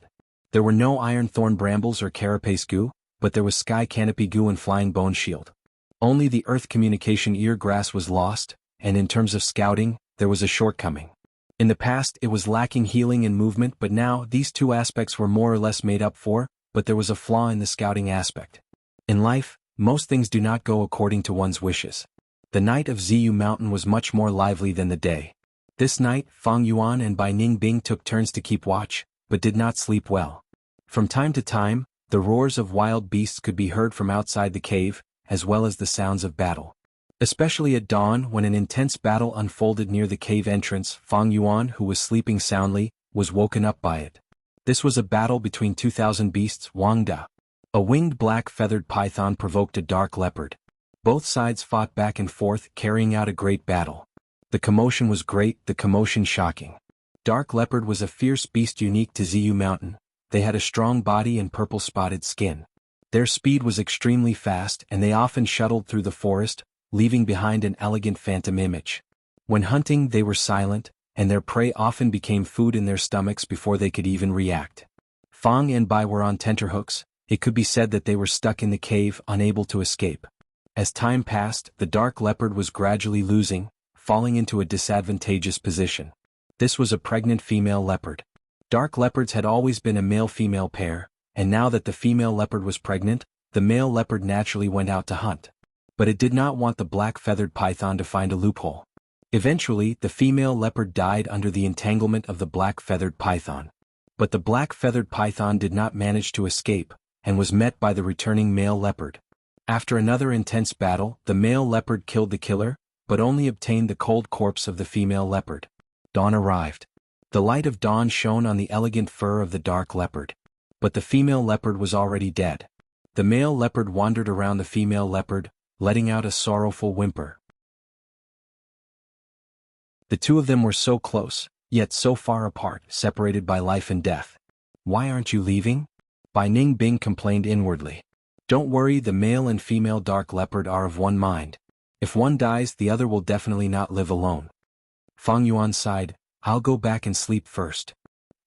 There were no Iron Thorn Brambles or Carapace Goo, but there was Sky Canopy Goo and Flying Bone Shield. Only the Earth Communication Ear Grass was lost, and in terms of scouting, there was a shortcoming. In the past it was lacking healing and movement, but now these two aspects were more or less made up for, but there was a flaw in the scouting aspect. In life, most things do not go according to one's wishes. The night of Ziyu Mountain was much more lively than the day. This night, Fang Yuan and Bai Ningbing took turns to keep watch, but did not sleep well. From time to time, the roars of wild beasts could be heard from outside the cave, as well as the sounds of battle. Especially at dawn, when an intense battle unfolded near the cave entrance, Fang Yuan, who was sleeping soundly, was woken up by it. This was a battle between 2,000 beasts. Wangda. A winged black feathered python provoked a dark leopard. Both sides fought back and forth, carrying out a great battle. The commotion was great, the commotion shocking. Dark leopard was a fierce beast unique to Ziyu Mountain. They had a strong body and purple spotted skin. Their speed was extremely fast, and they often shuttled through the forest, leaving behind an elegant phantom image. When hunting, they were silent, and their prey often became food in their stomachs before they could even react. Fang and Bai were on tenterhooks. It could be said that they were stuck in the cave, unable to escape. As time passed, the dark leopard was gradually losing, falling into a disadvantageous position. This was a pregnant female leopard. Dark leopards had always been a male-female pair, and now that the female leopard was pregnant, the male leopard naturally went out to hunt. But it did not want the black-feathered python to find a loophole. Eventually, the female leopard died under the entanglement of the black-feathered python. But the black-feathered python did not manage to escape, and was met by the returning male leopard. After another intense battle, the male leopard killed the killer, but only obtained the cold corpse of the female leopard. Dawn arrived. The light of dawn shone on the elegant fur of the dark leopard. But the female leopard was already dead. The male leopard wandered around the female leopard, letting out a sorrowful whimper. The two of them were so close, yet so far apart, separated by life and death. "Why aren't you leaving?" Bai Ningbing complained inwardly. "Don't worry, the male and female dark leopard are of one mind. If one dies, the other will definitely not live alone." Fang Yuan sighed. "I'll go back and sleep first."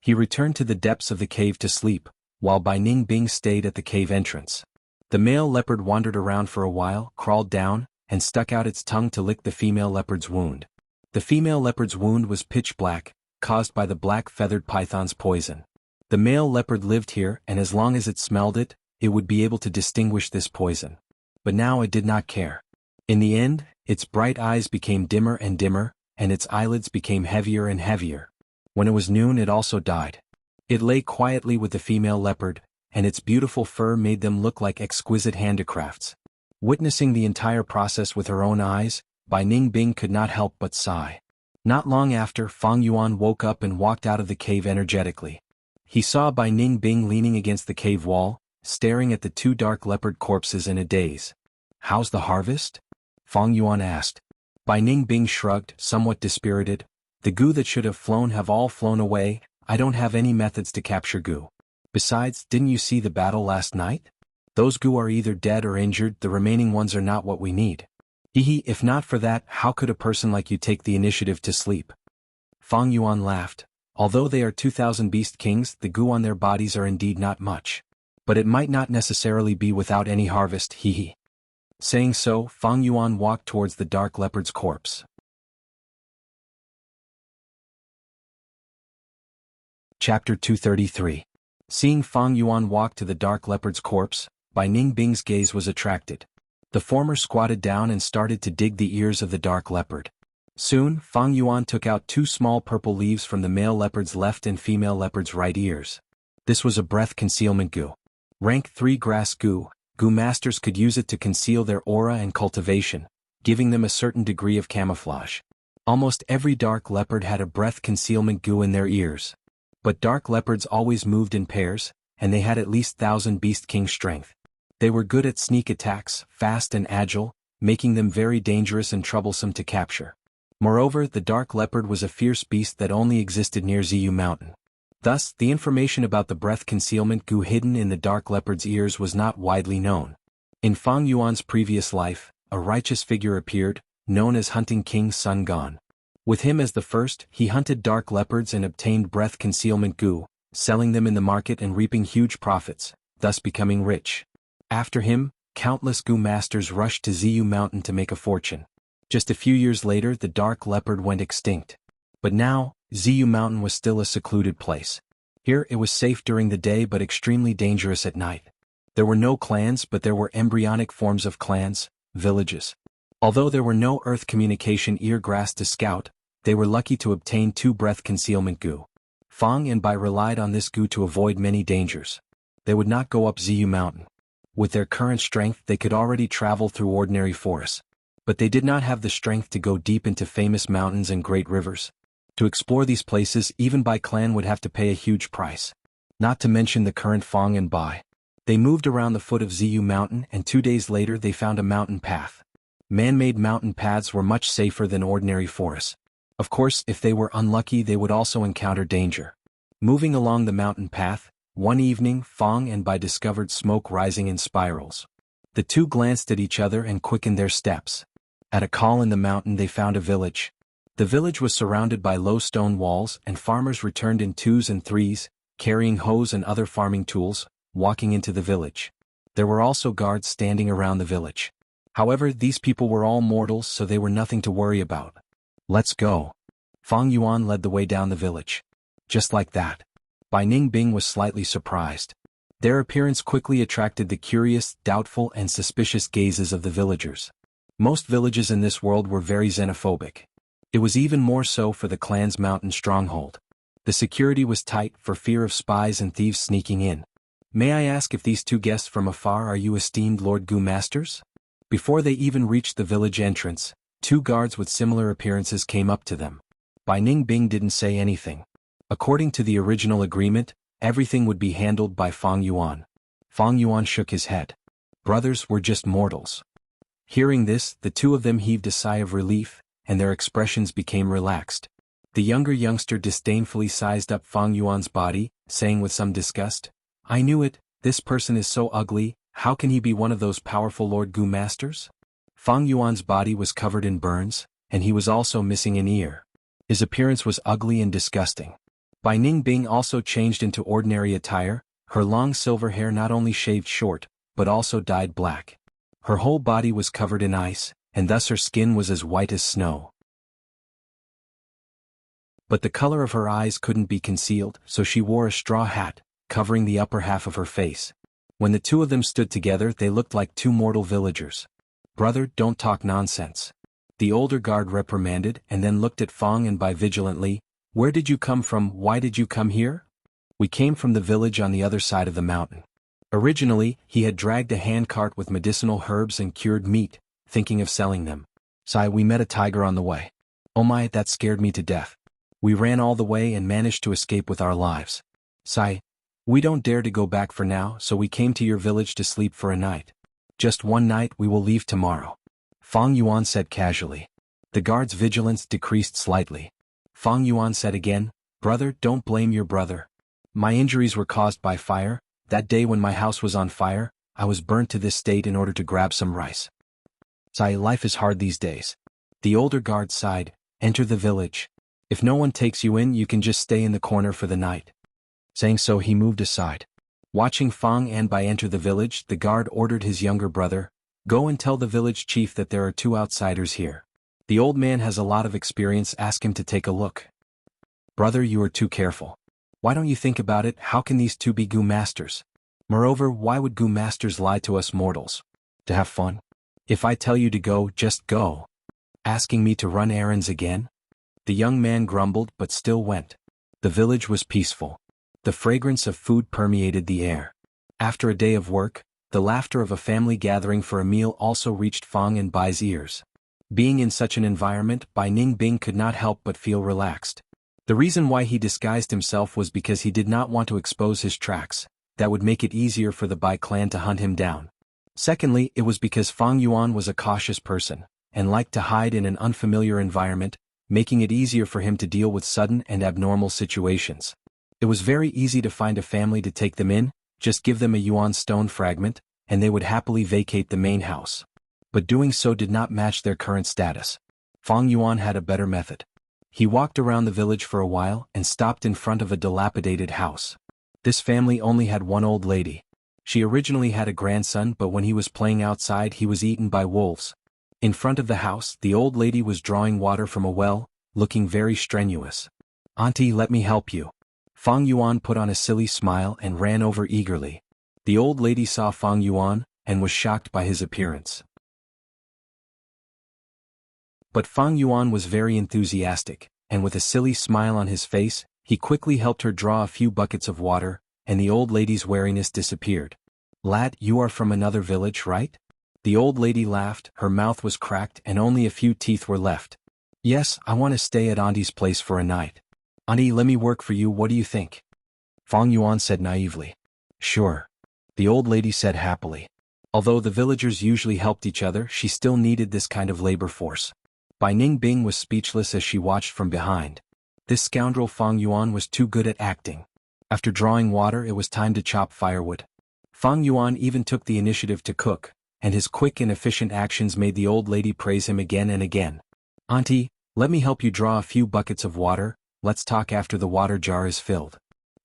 He returned to the depths of the cave to sleep, while Bai Ningbing stayed at the cave entrance. The male leopard wandered around for a while, crawled down, and stuck out its tongue to lick the female leopard's wound. The female leopard's wound was pitch black, caused by the black-feathered python's poison. The male leopard lived here, and as long as it smelled it, it would be able to distinguish this poison. But now it did not care. In the end, its bright eyes became dimmer and dimmer, and its eyelids became heavier and heavier. When it was noon, it also died. It lay quietly with the female leopard, and its beautiful fur made them look like exquisite handicrafts. Witnessing the entire process with her own eyes, Bai Ningbing could not help but sigh. Not long after, Fang Yuan woke up and walked out of the cave energetically. He saw Bai Ningbing leaning against the cave wall, staring at the two dark leopard corpses in a daze. "How's the harvest?" Fang Yuan asked. Bai Ningbing shrugged, somewhat dispirited. The goo that should have flown have all flown away. I don't have any methods to capture goo. Besides, didn't you see the battle last night? Those goo are either dead or injured, the remaining ones are not what we need. Hehe, if not for that, how could a person like you take the initiative to sleep? Fang Yuan laughed. Although they are 2,000 beast kings, the goo on their bodies are indeed not much. But it might not necessarily be without any harvest, hehe. Saying so, Fang Yuan walked towards the dark leopard's corpse. Chapter 233. Seeing Fang Yuan walk to the dark leopard's corpse, Bai Ningbing's gaze was attracted. The former squatted down and started to dig the ears of the dark leopard. Soon, Fang Yuan took out 2 small purple leaves from the male leopard's left and female leopard's right ears. This was a breath concealment goo. Rank 3 grass goo. Goo masters could use it to conceal their aura and cultivation, giving them a certain degree of camouflage. Almost every dark leopard had a breath concealment goo in their ears. But dark leopards always moved in pairs, and they had at least 1,000 beast king strength. They were good at sneak attacks, fast and agile, making them very dangerous and troublesome to capture. Moreover, the dark leopard was a fierce beast that only existed near Ziyu Mountain. Thus, the information about the breath concealment goo hidden in the dark leopard's ears was not widely known. In Fang Yuan's previous life, a righteous figure appeared, known as Hunting King Sun Gone. With him as the first, he hunted dark leopards and obtained breath concealment goo, selling them in the market and reaping huge profits, thus becoming rich. After him, countless goo masters rushed to Ziyu Mountain to make a fortune. Just a few years later, the dark leopard went extinct. But now, Ziyu Mountain was still a secluded place. Here it was safe during the day but extremely dangerous at night. There were no clans, but there were embryonic forms of clans, villages. Although there were no earth communication eargrass to scout, they were lucky to obtain 2 breath concealment goo. Fang and Bai relied on this goo to avoid many dangers. They would not go up Ziyu Mountain. With their current strength they could already travel through ordinary forests. But they did not have the strength to go deep into famous mountains and great rivers. To explore these places, even Bai clan would have to pay a huge price. Not to mention the current Fang and Bai. They moved around the foot of Ziyu Mountain and 2 days later they found a mountain path. Man-made mountain paths were much safer than ordinary forests. Of course, if they were unlucky they would also encounter danger. Moving along the mountain path, one evening Fang and Bai discovered smoke rising in spirals. The two glanced at each other and quickened their steps. At a call in the mountain they found a village. The village was surrounded by low stone walls and farmers returned in 2s and 3s, carrying hoes and other farming tools, walking into the village. There were also guards standing around the village. However, these people were all mortals so they were nothing to worry about. Let's go. Fang Yuan led the way down the village. Just like that. Bai Ningbing was slightly surprised. Their appearance quickly attracted the curious, doubtful and suspicious gazes of the villagers. Most villages in this world were very xenophobic. It was even more so for the clan's mountain stronghold. The security was tight for fear of spies and thieves sneaking in. May I ask if these 2 guests from afar are you esteemed Lord Goo Masters? Before they even reached the village entrance, 2 guards with similar appearances came up to them. Bai Ningbing didn't say anything. According to the original agreement, everything would be handled by Fang Yuan. Fang Yuan shook his head. Brothers were just mortals. Hearing this, the 2 of them heaved a sigh of relief, and their expressions became relaxed. The younger youngster disdainfully sized up Fang Yuan's body, saying with some disgust, "I knew it, this person is so ugly, how can he be one of those powerful Lord Goo Masters?" Fang Yuan's body was covered in burns, and he was also missing an ear. His appearance was ugly and disgusting. Bai Ningbing also changed into ordinary attire, her long silver hair not only shaved short, but also dyed black. Her whole body was covered in ice, and thus her skin was as white as snow. But the color of her eyes couldn't be concealed, so she wore a straw hat, covering the upper half of her face. When the 2 of them stood together they looked like 2 mortal villagers. "Brother, don't talk nonsense." The older guard reprimanded and then looked at Fang and Bai vigilantly. "Where did you come from? Why did you come here?" "We came from the village on the other side of the mountain." Originally, he had dragged a handcart with medicinal herbs and cured meat, thinking of selling them. "Sai, we met a tiger on the way. Oh my, that scared me to death. We ran all the way and managed to escape with our lives. Sai, we don't dare to go back for now, so we came to your village to sleep for a night. Just one night, we will leave tomorrow." Fang Yuan said casually. The guard's vigilance decreased slightly. Fang Yuan said again, "Brother, don't blame your brother. My injuries were caused by fire. That day when my house was on fire, I was burnt to this state in order to grab some rice. Sigh, life is hard these days." The older guard sighed, "Enter the village. If no one takes you in, you can just stay in the corner for the night." Saying so, he moved aside. Watching Fang Anbai enter the village, the guard ordered his younger brother, "Go and tell the village chief that there are 2 outsiders here. The old man has a lot of experience, ask him to take a look." "Brother, you are too careful. Why don't you think about it? How can these 2 be Gu masters? Moreover, why would Gu masters lie to us mortals? To have fun? If I tell you to go, just go. Asking me to run errands again?" The young man grumbled but still went. The village was peaceful. The fragrance of food permeated the air. After a day of work, the laughter of a family gathering for a meal also reached Fang and Bai's ears. Being in such an environment, Bai Ningbing could not help but feel relaxed. The reason why he disguised himself was because he did not want to expose his tracks. That would make it easier for the Bai clan to hunt him down. Secondly, it was because Fang Yuan was a cautious person, and liked to hide in an unfamiliar environment, making it easier for him to deal with sudden and abnormal situations. It was very easy to find a family to take them in, just give them a Yuan stone fragment, and they would happily vacate the main house. But doing so did not match their current status. Fang Yuan had a better method. He walked around the village for a while and stopped in front of a dilapidated house. This family only had one old lady. She originally had a grandson, but when he was playing outside he was eaten by wolves. In front of the house, the old lady was drawing water from a well, looking very strenuous. "Auntie, let me help you." Fang Yuan put on a silly smile and ran over eagerly. The old lady saw Fang Yuan, and was shocked by his appearance. But Fang Yuan was very enthusiastic, and with a silly smile on his face, he quickly helped her draw a few buckets of water, and the old lady's wariness disappeared. "Lad, you are from another village, right?" The old lady laughed, her mouth was cracked and only a few teeth were left. "Yes, I want to stay at Auntie's place for a night. Auntie, let me work for you, what do you think?" Fang Yuan said naively. "Sure." The old lady said happily. Although the villagers usually helped each other, she still needed this kind of labor force. Bai Ningbing was speechless as she watched from behind. This scoundrel Fang Yuan was too good at acting. After drawing water, it was time to chop firewood. Fang Yuan even took the initiative to cook, and his quick and efficient actions made the old lady praise him again and again. "Auntie, let me help you draw a few buckets of water. Let's talk after the water jar is filled."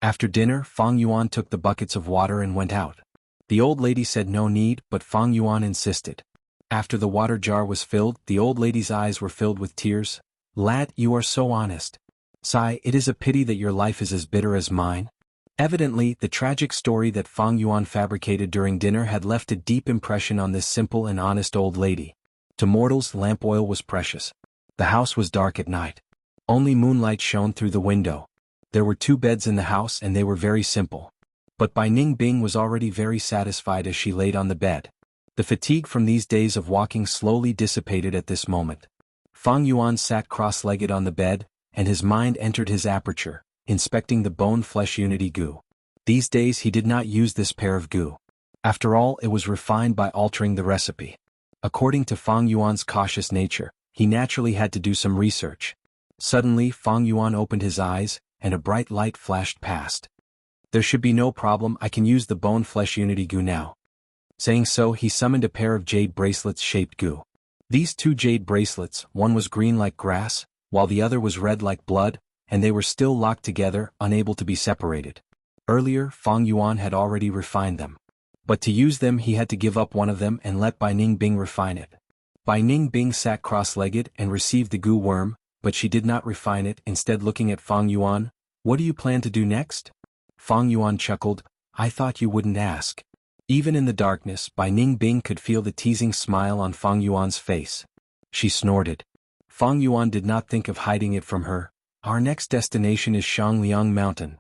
After dinner, Fang Yuan took the buckets of water and went out. The old lady said no need, but Fang Yuan insisted. After the water jar was filled, the old lady's eyes were filled with tears. "Lad, you are so honest. Sigh, it is a pity that your life is as bitter as mine." Evidently, the tragic story that Fang Yuan fabricated during dinner had left a deep impression on this simple and honest old lady. To mortals, lamp oil was precious. The house was dark at night. Only moonlight shone through the window. There were 2 beds in the house and they were very simple. But Bai Ningbing was already very satisfied as she laid on the bed. The fatigue from these days of walking slowly dissipated at this moment. Fang Yuan sat cross-legged on the bed, and his mind entered his aperture, inspecting the bone-flesh unity goo. These days he did not use this pair of goo. After all, it was refined by altering the recipe. According to Fang Yuan's cautious nature, he naturally had to do some research. Suddenly, Fang Yuan opened his eyes, and a bright light flashed past. "There should be no problem, I can use the bone-flesh unity goo now." Saying so, he summoned a pair of jade bracelets-shaped goo. These 2 jade bracelets, one was green like grass, while the other was red like blood, and they were still locked together, unable to be separated. Earlier, Fang Yuan had already refined them. But to use them he had to give up one of them and let Bai Ningbing refine it. Bai Ningbing sat cross-legged and received the goo worm, but she did not refine it, instead looking at Fang Yuan. "What do you plan to do next?" Fang Yuan chuckled, "I thought you wouldn't ask." Even in the darkness, Bai Ningbing could feel the teasing smile on Fang Yuan's face. She snorted. Fang Yuan did not think of hiding it from her. "Our next destination is Shangliang Mountain."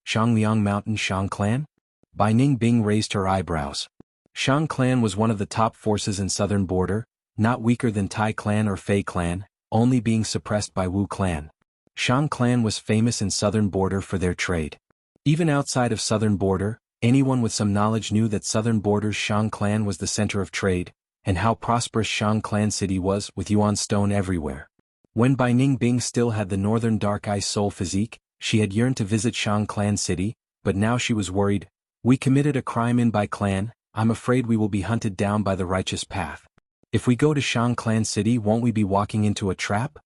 "Shangliang Mountain, Shang Clan?" Bai Ningbing raised her eyebrows. Shang Clan was one of the top forces in southern border, not weaker than Tai Clan or Fei Clan, only being suppressed by Wu Clan. Shang Clan was famous in southern border for their trade. Even outside of southern border, anyone with some knowledge knew that southern border's Shang Clan was the center of trade, and how prosperous Shang Clan City was with Yuan stone everywhere. When Bai Ningbing still had the northern dark ice soul physique, she had yearned to visit Shang Clan City, but now she was worried. We committed a crime in Bai Clan, I'm afraid we will be hunted down by the righteous path. If we go to Shang Clan City, won't we be walking into a trap?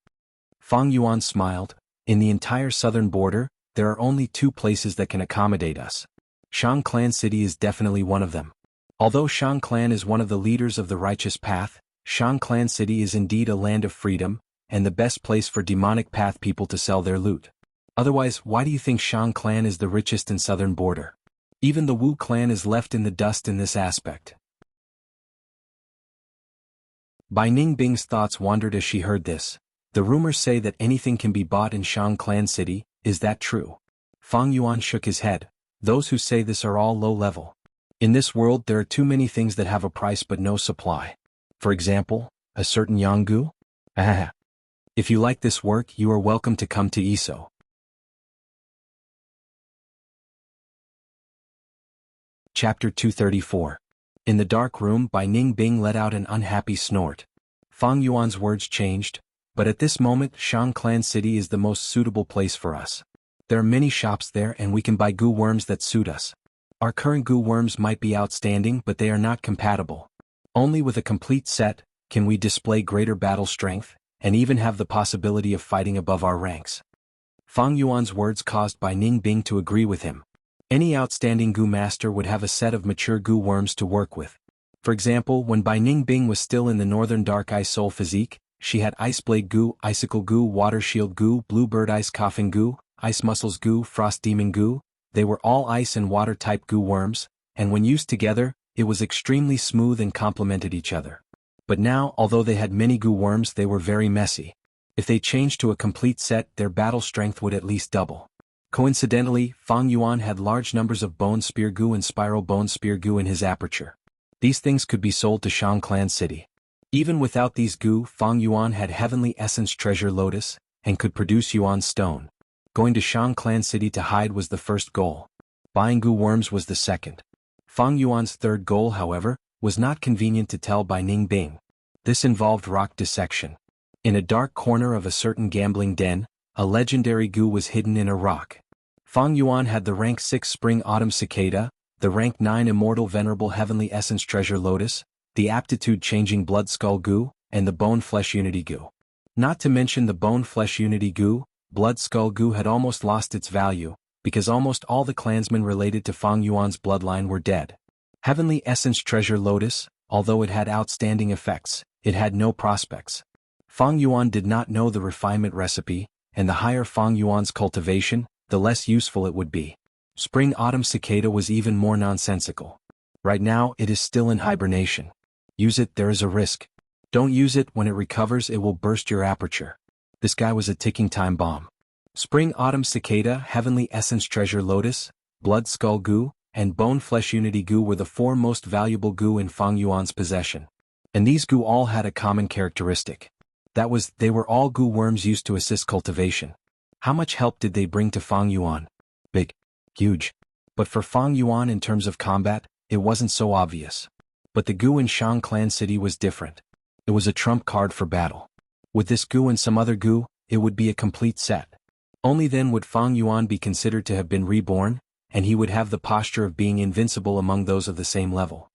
Fang Yuan smiled. In the entire southern border, there are only 2 places that can accommodate us. Shang Clan City is definitely one of them. Although Shang Clan is one of the leaders of the righteous path, Shang Clan City is indeed a land of freedom, and the best place for demonic path people to sell their loot. Otherwise, why do you think Shang Clan is the richest in southern border? Even the Wu clan is left in the dust in this aspect. Bai Ningbing's thoughts wandered as she heard this. The rumors say that anything can be bought in Shang Clan City, is that true? Fang Yuan shook his head. Those who say this are all low level. In this world there are too many things that have a price but no supply. For example, a certain Yanggu? If you like this work, you are welcome to come to Iso. Chapter 234. In the dark room, Bai Ningbing let out an unhappy snort. Fang Yuan's words changed, but at this moment Shang Clan City is the most suitable place for us. There are many shops there and we can buy goo worms that suit us. Our current goo worms might be outstanding but they are not compatible. Only with a complete set can we display greater battle strength, and even have the possibility of fighting above our ranks. Fang Yuan's words caused Bai Ningbing to agree with him. Any outstanding goo master would have a set of mature goo worms to work with. For example, when Bai Ningbing was still in the northern dark ice soul physique, she had ice blade goo, icicle goo, water shield goo, bluebird ice coffin goo, ice muscles goo, frost demon goo. They were all ice and water type goo worms, and when used together, it was extremely smooth and complemented each other. But now, although they had many goo worms, they were very messy. If they changed to a complete set, their battle strength would at least double. Coincidentally, Fang Yuan had large numbers of bone spear goo and spiral bone spear goo in his aperture. These things could be sold to Shang Clan City. Even without these goo, Fang Yuan had heavenly essence treasure lotus, and could produce Yuan stone. Going to Shang Clan City to hide was the first goal. Buying goo worms was the second. Fang Yuan's third goal, however, was not convenient to tell Bai Ningbing. This involved rock dissection. In a dark corner of a certain gambling den, a legendary goo was hidden in a rock. Fang Yuan had the rank 6 Spring Autumn Cicada, the rank 9 Immortal Venerable Heavenly Essence Treasure Lotus, the Aptitude Changing Blood Skull Goo, and the Bone Flesh Unity Goo. Not to mention the Bone Flesh Unity Goo, Blood Skull Goo had almost lost its value, because almost all the clansmen related to Fang Yuan's bloodline were dead. Heavenly Essence Treasure Lotus, although it had outstanding effects, it had no prospects. Fang Yuan did not know the refinement recipe, and the higher Fang Yuan's cultivation, the less useful it would be. Spring Autumn Cicada was even more nonsensical. Right now it is still in hibernation. Use it, there is a risk. Don't use it, when it recovers it will burst your aperture. This guy was a ticking time bomb. Spring Autumn Cicada, Heavenly Essence Treasure Lotus, Blood Skull Goo, and Bone Flesh Unity Goo were the 4 most valuable goo in Fang Yuan's possession. And these goo all had a common characteristic. That was, they were all goo worms used to assist cultivation. How much help did they bring to Fang Yuan? Big. Huge. But for Fang Yuan in terms of combat, it wasn't so obvious. But the goo in Shang Clan City was different. It was a trump card for battle. With this goo and some other goo, it would be a complete set. Only then would Fang Yuan be considered to have been reborn, and he would have the posture of being invincible among those of the same level.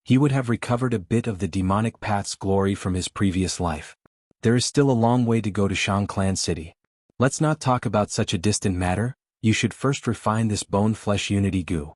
He would have recovered a bit of the demonic path's glory from his previous life. There is still a long way to go to Shang Clan City. Let's not talk about such a distant matter, you should first refine this Bone Flesh Unity Goo.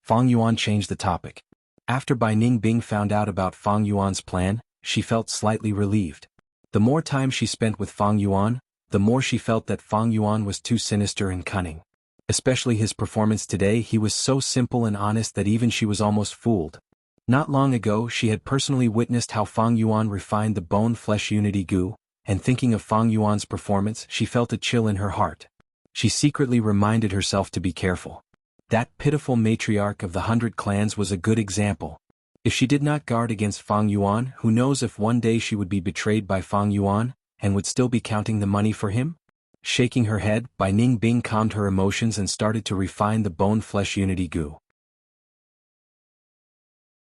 Fang Yuan changed the topic. After Bai Ningbing found out about Fang Yuan's plan, she felt slightly relieved. The more time she spent with Fang Yuan, the more she felt that Fang Yuan was too sinister and cunning. Especially his performance today, he was so simple and honest that even she was almost fooled. Not long ago she had personally witnessed how Fang Yuan refined the Bone Flesh Unity Goo, and thinking of Fang Yuan's performance she felt a chill in her heart. She secretly reminded herself to be careful. That pitiful matriarch of the 100 clans was a good example. If she did not guard against Fang Yuan, who knows if one day she would be betrayed by Fang Yuan, and would still be counting the money for him? Shaking her head, Bai Ningbing calmed her emotions and started to refine the Bone Flesh Unity Goo.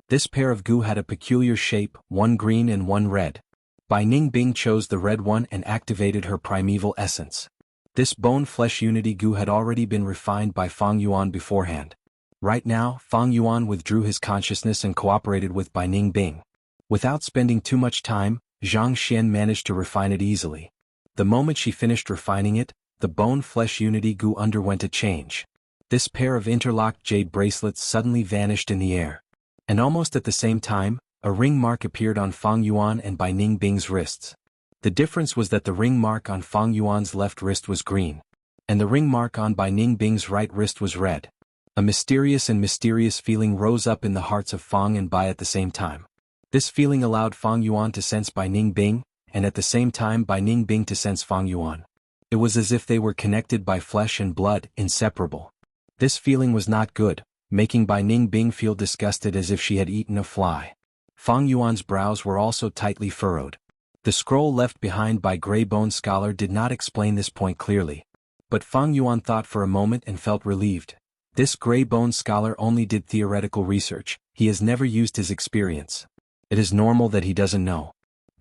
This pair of goo had a peculiar shape, one green and one red. Bai Ningbing chose the red one and activated her primeval essence. This bone-flesh unity goo had already been refined by Fang Yuan beforehand. Right now, Fang Yuan withdrew his consciousness and cooperated with Bai Ningbing. Without spending too much time, Zhang Xian managed to refine it easily. The moment she finished refining it, the bone-flesh unity goo underwent a change. This pair of interlocked jade bracelets suddenly vanished in the air. And almost at the same time, a ring mark appeared on Fang Yuan and Bai Ningbing's wrists. The difference was that the ring mark on Fang Yuan's left wrist was green, and the ring mark on Bai Ningbing's right wrist was red. A mysterious feeling rose up in the hearts of Fang and Bai at the same time. This feeling allowed Fang Yuan to sense Bai Ningbing, and at the same time Bai Ningbing to sense Fang Yuan. It was as if they were connected by flesh and blood, inseparable. This feeling was not good, making Bai Ningbing feel disgusted as if she had eaten a fly. Fang Yuan's brows were also tightly furrowed. The scroll left behind by Grey Bone Scholar did not explain this point clearly. But Fang Yuan thought for a moment and felt relieved. This Grey Bone Scholar only did theoretical research, he has never used his experience. It is normal that he doesn't know.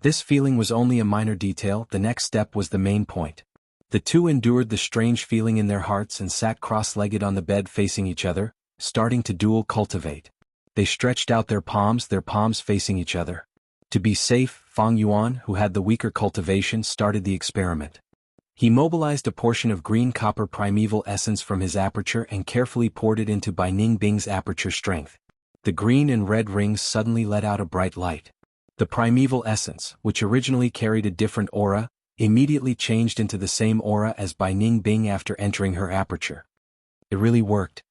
This feeling was only a minor detail, the next step was the main point. The two endured the strange feeling in their hearts and sat cross-legged on the bed facing each other, starting to dual cultivate. They stretched out their palms facing each other. To be safe, Fang Yuan, who had the weaker cultivation, started the experiment. He mobilized a portion of green copper primeval essence from his aperture and carefully poured it into Bai Ningbing's aperture strength. The green and red rings suddenly let out a bright light. The primeval essence, which originally carried a different aura, immediately changed into the same aura as Bai Ningbing after entering her aperture. It really worked.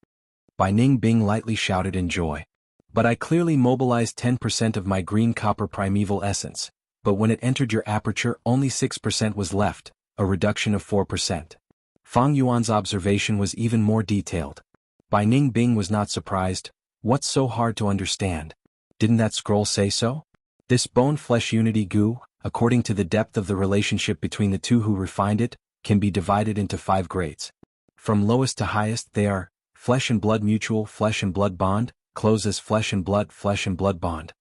Bai Ningbing lightly shouted in joy. But I clearly mobilized 10% of my green copper primeval essence, but when it entered your aperture only 6% was left, a reduction of 4%. Fang Yuan's observation was even more detailed. Bai Ningbing was not surprised. What's so hard to understand? Didn't that scroll say so? This bone-flesh unity goo, according to the depth of the relationship between the two who refined it, can be divided into 5 grades. From lowest to highest they are flesh and blood mutual, flesh and blood bond, close as flesh and blood bond.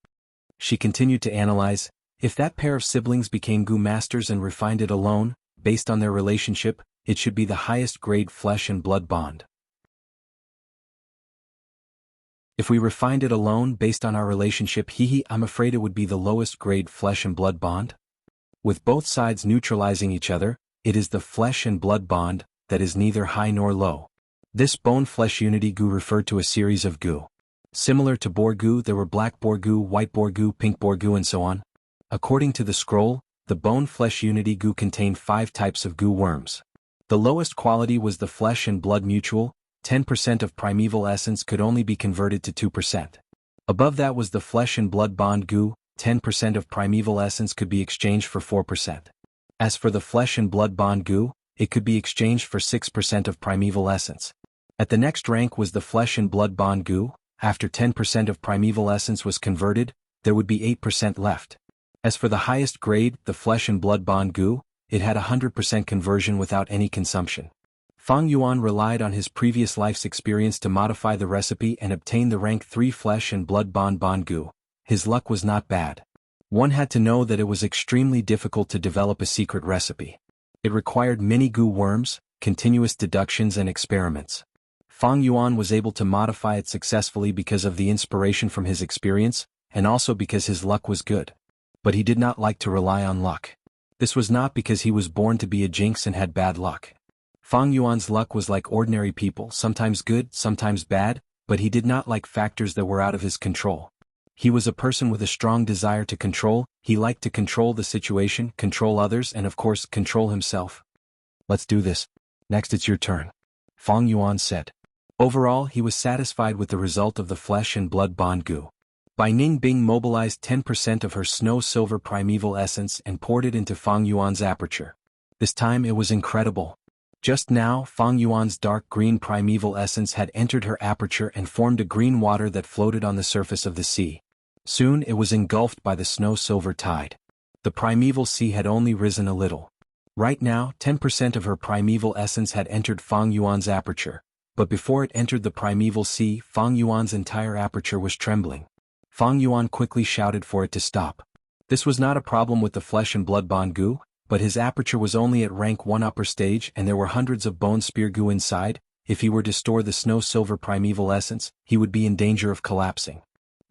She continued to analyze, if that pair of siblings became goo masters and refined it alone, based on their relationship, it should be the highest grade flesh and blood bond. If we refined it alone based on our relationship, I'm afraid it would be the lowest grade flesh and blood bond. With both sides neutralizing each other, it is the flesh and blood bond that is neither high nor low. This bone-flesh unity goo referred to a series of goo. Similar to boar goo, there were black boar goo, white boar goo, pink boar goo, and so on. According to the scroll, the bone-flesh unity goo contained 5 types of goo worms. The lowest quality was the flesh and blood mutual. 10% of primeval essence could only be converted to 2%. Above that was the flesh and blood bond goo. 10% of primeval essence could be exchanged for 4%. As for the flesh and blood bond goo, it could be exchanged for 6% of primeval essence. At the next rank was the flesh and blood bond goo. After 10% of primeval essence was converted, there would be 8% left. As for the highest grade, the flesh and blood bond goo, it had 100% conversion without any consumption. Fang Yuan relied on his previous life's experience to modify the recipe and obtain the rank 3 flesh and blood bond goo. His luck was not bad. One had to know that it was extremely difficult to develop a secret recipe. It required many goo worms, continuous deductions and experiments. Fang Yuan was able to modify it successfully because of the inspiration from his experience, and also because his luck was good. But he did not like to rely on luck. This was not because he was born to be a jinx and had bad luck. Fang Yuan's luck was like ordinary people, sometimes good, sometimes bad, but he did not like factors that were out of his control. He was a person with a strong desire to control. He liked to control the situation, control others, and of course, control himself. Let's do this. Next it's your turn, Fang Yuan said. Overall, he was satisfied with the result of the flesh and blood bond goo. Bai Ningbing mobilized 10% of her snow-silver primeval essence and poured it into Fang Yuan's aperture. This time it was incredible. Just now, Fang Yuan's dark green primeval essence had entered her aperture and formed a green water that floated on the surface of the sea. Soon it was engulfed by the snow-silver tide. The primeval sea had only risen a little. Right now, 10% of her primeval essence had entered Fang Yuan's aperture. But before it entered the primeval sea, Fang Yuan's entire aperture was trembling. Fang Yuan quickly shouted for it to stop. This was not a problem with the flesh and blood bond goo, but his aperture was only at rank 1 upper stage and there were hundreds of bone spear goo inside. If he were to store the snow silver primeval essence, he would be in danger of collapsing.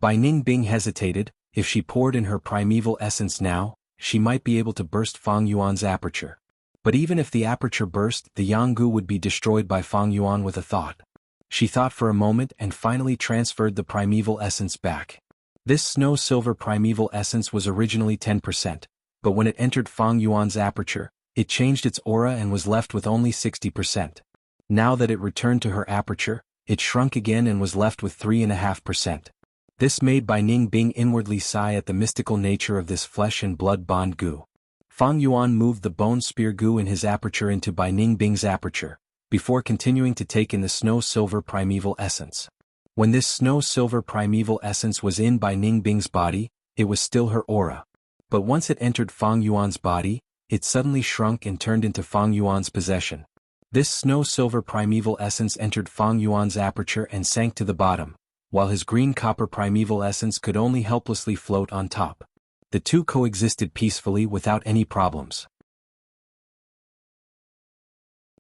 Bai Ningbing hesitated. If she poured in her primeval essence now, she might be able to burst Fang Yuan's aperture. But even if the aperture burst, the yang goo would be destroyed by Fang Yuan with a thought. She thought for a moment and finally transferred the primeval essence back. This snow silver primeval essence was originally 10%, but when it entered Fang Yuan's aperture, it changed its aura and was left with only 60%. Now that it returned to her aperture, it shrunk again and was left with 3.5%. This made Bai Ningbing inwardly sigh at the mystical nature of this flesh and blood bond goo. Fang Yuan moved the bone spear goo in his aperture into Bai Ningbing's aperture, before continuing to take in the snow silver primeval essence. When this snow silver primeval essence was in Bai Ningbing's body, it was still her aura. But once it entered Fang Yuan's body, it suddenly shrunk and turned into Fang Yuan's possession. This snow silver primeval essence entered Fang Yuan's aperture and sank to the bottom, while his green copper primeval essence could only helplessly float on top. The two coexisted peacefully without any problems.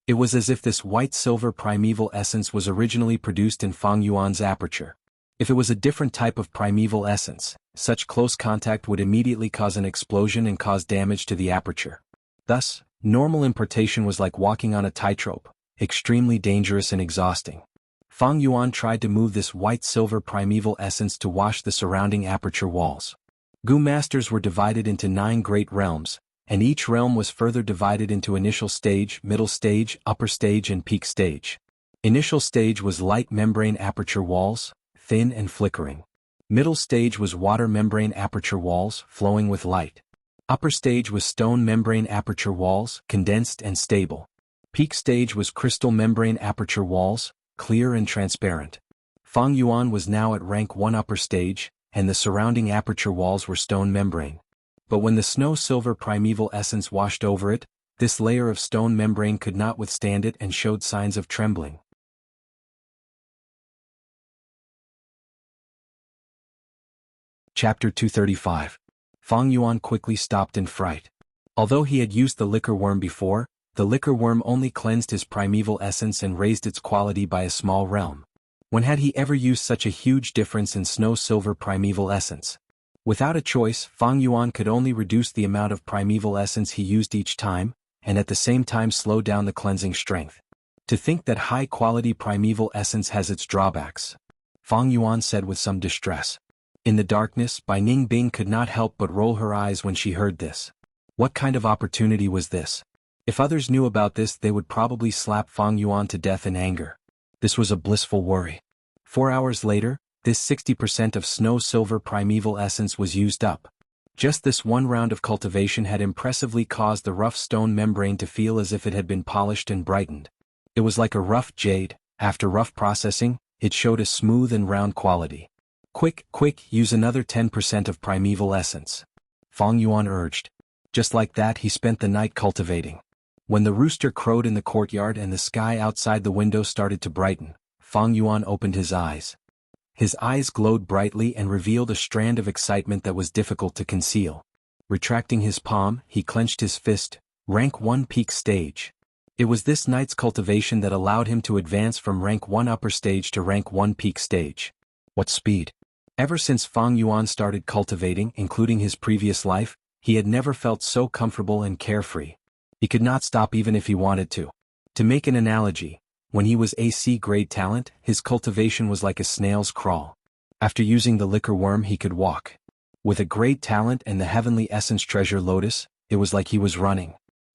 It was as if this white silver primeval essence was originally produced in Fang Yuan's aperture. If it was a different type of primeval essence, such close contact would immediately cause an explosion and cause damage to the aperture. Thus, normal importation was like walking on a tightrope, extremely dangerous and exhausting. Fang Yuan tried to move this white-silver primeval essence to wash the surrounding aperture walls. Goo masters were divided into 9 great realms, and each realm was further divided into initial stage, middle stage, upper stage and peak stage. Initial stage was light membrane aperture walls, thin and flickering. Middle stage was water membrane aperture walls, flowing with light. Upper stage was stone membrane aperture walls, condensed and stable. Peak stage was crystal membrane aperture walls, clear and transparent. Fang Yuan was now at rank 1 upper stage, and the surrounding aperture walls were stone membrane. But when the snow silver primeval essence washed over it, this layer of stone membrane could not withstand it and showed signs of trembling. Chapter 235. Fang Yuan quickly stopped in fright. Although he had used the liquor worm before, the liquor worm only cleansed his primeval essence and raised its quality by a small realm. When had he ever used such a huge difference in snow silver primeval essence? Without a choice, Fang Yuan could only reduce the amount of primeval essence he used each time, and at the same time slow down the cleansing strength. To think that high-quality primeval essence has its drawbacks, Fang Yuan said with some distress. In the darkness, Bai Ningbing could not help but roll her eyes when she heard this. What kind of opportunity was this? If others knew about this, they would probably slap Fang Yuan to death in anger. This was a blissful worry. 4 hours later, this 60% of snow silver primeval essence was used up. Just this one round of cultivation had impressively caused the rough stone membrane to feel as if it had been polished and brightened. It was like a rough jade. After rough processing, it showed a smooth and round quality. Quick, use another 10% of primeval essence. Fang Yuan urged. Just like that, he spent the night cultivating. When the rooster crowed in the courtyard and the sky outside the window started to brighten, Fang Yuan opened his eyes. His eyes glowed brightly and revealed a strand of excitement that was difficult to conceal. Retracting his palm, he clenched his fist. Rank 1 peak stage. It was this night's cultivation that allowed him to advance from rank 1 upper stage to rank 1 peak stage. What speed! Ever since Fang Yuan started cultivating, including his previous life, he had never felt so comfortable and carefree. He could not stop even if he wanted to. To make an analogy, when he was AC grade talent, his cultivation was like a snail's crawl. After using the liquor worm, he could walk. With a great talent and the heavenly essence treasure lotus, it was like he was running.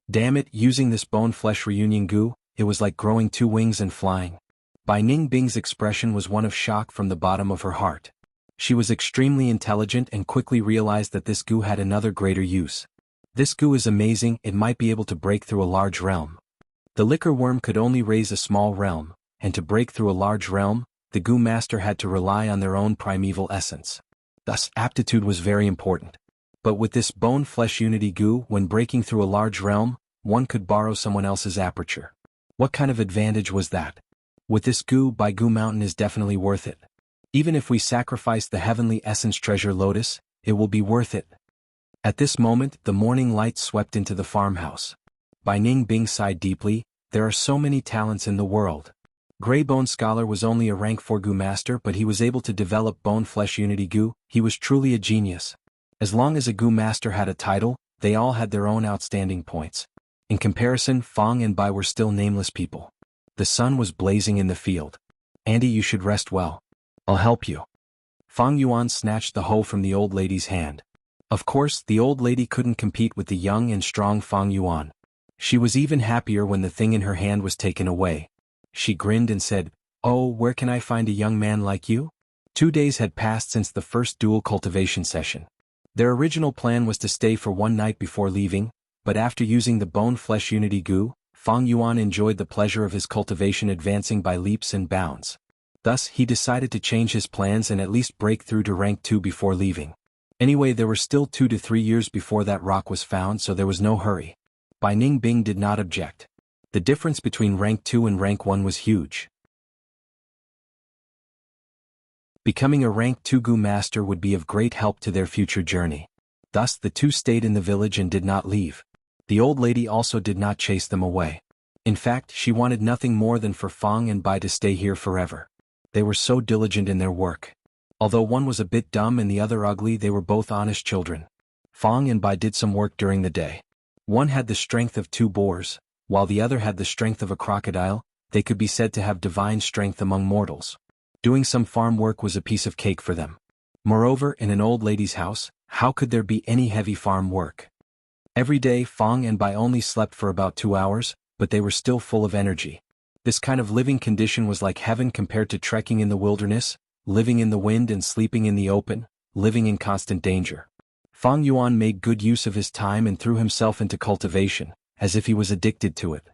Damn it, using this bone flesh reunion goo, it was like growing 2 wings and flying. Bai Ningbing's expression was one of shock from the bottom of her heart. She was extremely intelligent and quickly realized that this goo had another greater use. This goo is amazing, it might be able to break through a large realm. The liquor worm could only raise a small realm, and to break through a large realm, the goo master had to rely on their own primeval essence. Thus, aptitude was very important. But with this bone flesh unity goo, when breaking through a large realm, one could borrow someone else's aperture. What kind of advantage was that? With this goo, Bai Goo Mountain is definitely worth it. Even if we sacrifice the heavenly essence treasure lotus, it will be worth it. At this moment, the morning light swept into the farmhouse. Bai Ningbing sighed deeply. There are so many talents in the world. Grey Bone Scholar was only a rank 4 Gu master, but he was able to develop Bone Flesh Unity Gu. He was truly a genius. As long as a Gu master had a title, they all had their own outstanding points. In comparison, Fang and Bai were still nameless people. The sun was blazing in the field. Andy, you should rest well. I'll help you. Fang Yuan snatched the hoe from the old lady's hand. Of course, the old lady couldn't compete with the young and strong Fang Yuan. She was even happier when the thing in her hand was taken away. She grinned and said, "Oh, where can I find a young man like you?" 2 days had passed since the first dual cultivation session. Their original plan was to stay for one night before leaving, but after using the Bone Flesh Unity Gu, Fang Yuan enjoyed the pleasure of his cultivation advancing by leaps and bounds. Thus, he decided to change his plans and at least break through to rank 2 before leaving. Anyway, there were still 2 to 3 years before that rock was found, so there was no hurry. Bai Ningbing did not object. The difference between rank 2 and rank 1 was huge. Becoming a rank 2 Gu master would be of great help to their future journey. Thus, the two stayed in the village and did not leave. The old lady also did not chase them away. In fact, she wanted nothing more than for Fang and Bai to stay here forever. They were so diligent in their work. Although one was a bit dumb and the other ugly, they were both honest children. Fang and Bai did some work during the day. One had the strength of 2 boars, while the other had the strength of a crocodile. They could be said to have divine strength among mortals. Doing some farm work was a piece of cake for them. Moreover, in an old lady's house, how could there be any heavy farm work? Every day, Fang and Bai only slept for about 2 hours, but they were still full of energy. This kind of living condition was like heaven compared to trekking in the wilderness, living in the wind and sleeping in the open, living in constant danger. Fang Yuan made good use of his time and threw himself into cultivation, as if he was addicted to it.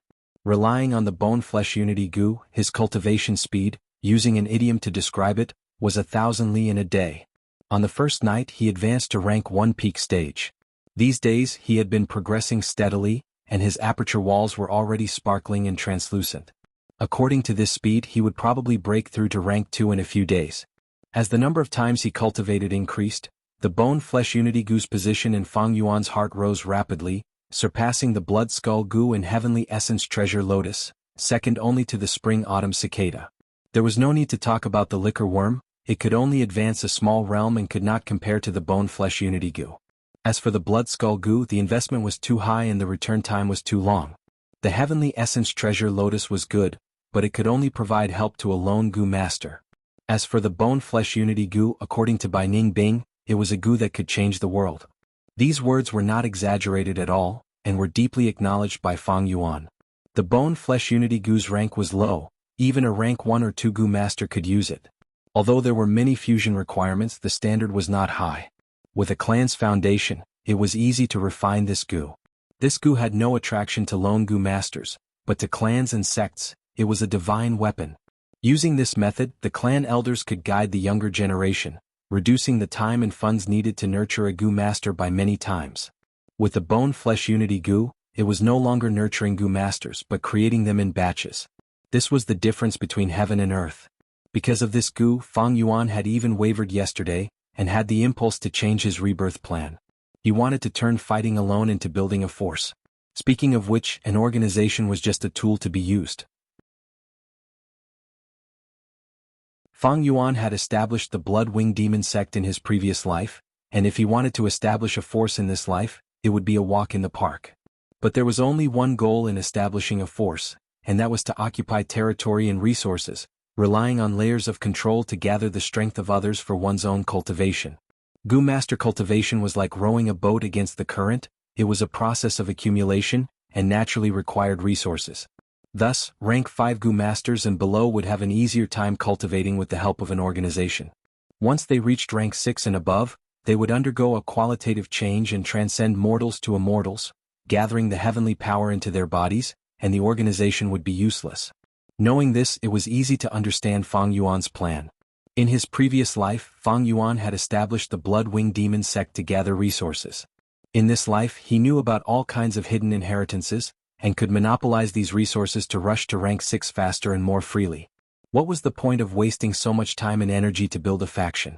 Relying on the Bone Flesh Unity Gu, his cultivation speed, using an idiom to describe it, was 1,000 li in a day. On the first night he advanced to rank 1 peak stage. These days he had been progressing steadily, and his aperture walls were already sparkling and translucent. According to this speed he would probably break through to rank 2 in a few days. As the number of times he cultivated increased, the Bone Flesh Unity Gu's position in Fang Yuan's heart rose rapidly, surpassing the Blood Skull Gu and Heavenly Essence Treasure Lotus, second only to the Spring Autumn Cicada. There was no need to talk about the Liquor Worm. It could only advance a small realm and could not compare to the Bone Flesh Unity Gu. As for the Blood Skull Gu, the investment was too high and the return time was too long. The Heavenly Essence Treasure Lotus was good, but it could only provide help to a lone Gu master. As for the Bone Flesh Unity Gu, according to Bai Ningbing, it was a Gu that could change the world. These words were not exaggerated at all, and were deeply acknowledged by Fang Yuan. The Bone Flesh Unity Gu's rank was low, even a rank 1 or 2 Gu master could use it. Although there were many fusion requirements, the standard was not high. With a clan's foundation, it was easy to refine this Gu. This Gu had no attraction to lone Gu masters, but to clans and sects, it was a divine weapon. Using this method, the clan elders could guide the younger generation, reducing the time and funds needed to nurture a Gu master by many times. With the Bone Flesh Unity Gu, it was no longer nurturing Gu masters but creating them in batches. This was the difference between heaven and earth. Because of this Gu, Fang Yuan had even wavered yesterday, and had the impulse to change his rebirth plan. He wanted to turn fighting alone into building a force. Speaking of which, an organization was just a tool to be used. Fang Yuan had established the Blood Wing Demon sect in his previous life, and if he wanted to establish a force in this life, it would be a walk in the park. But there was only one goal in establishing a force, and that was to occupy territory and resources, relying on layers of control to gather the strength of others for one's own cultivation. Gu master cultivation was like rowing a boat against the current. It was a process of accumulation, and naturally required resources. Thus, rank 5 Gu masters and below would have an easier time cultivating with the help of an organization. Once they reached rank 6 and above, they would undergo a qualitative change and transcend mortals to immortals, gathering the heavenly power into their bodies, and the organization would be useless. Knowing this, it was easy to understand Fang Yuan's plan. In his previous life, Fang Yuan had established the Blood Wing Demon sect to gather resources. In this life, he knew about all kinds of hidden inheritances, and could monopolize these resources to rush to rank 6 faster and more freely. What was the point of wasting so much time and energy to build a faction?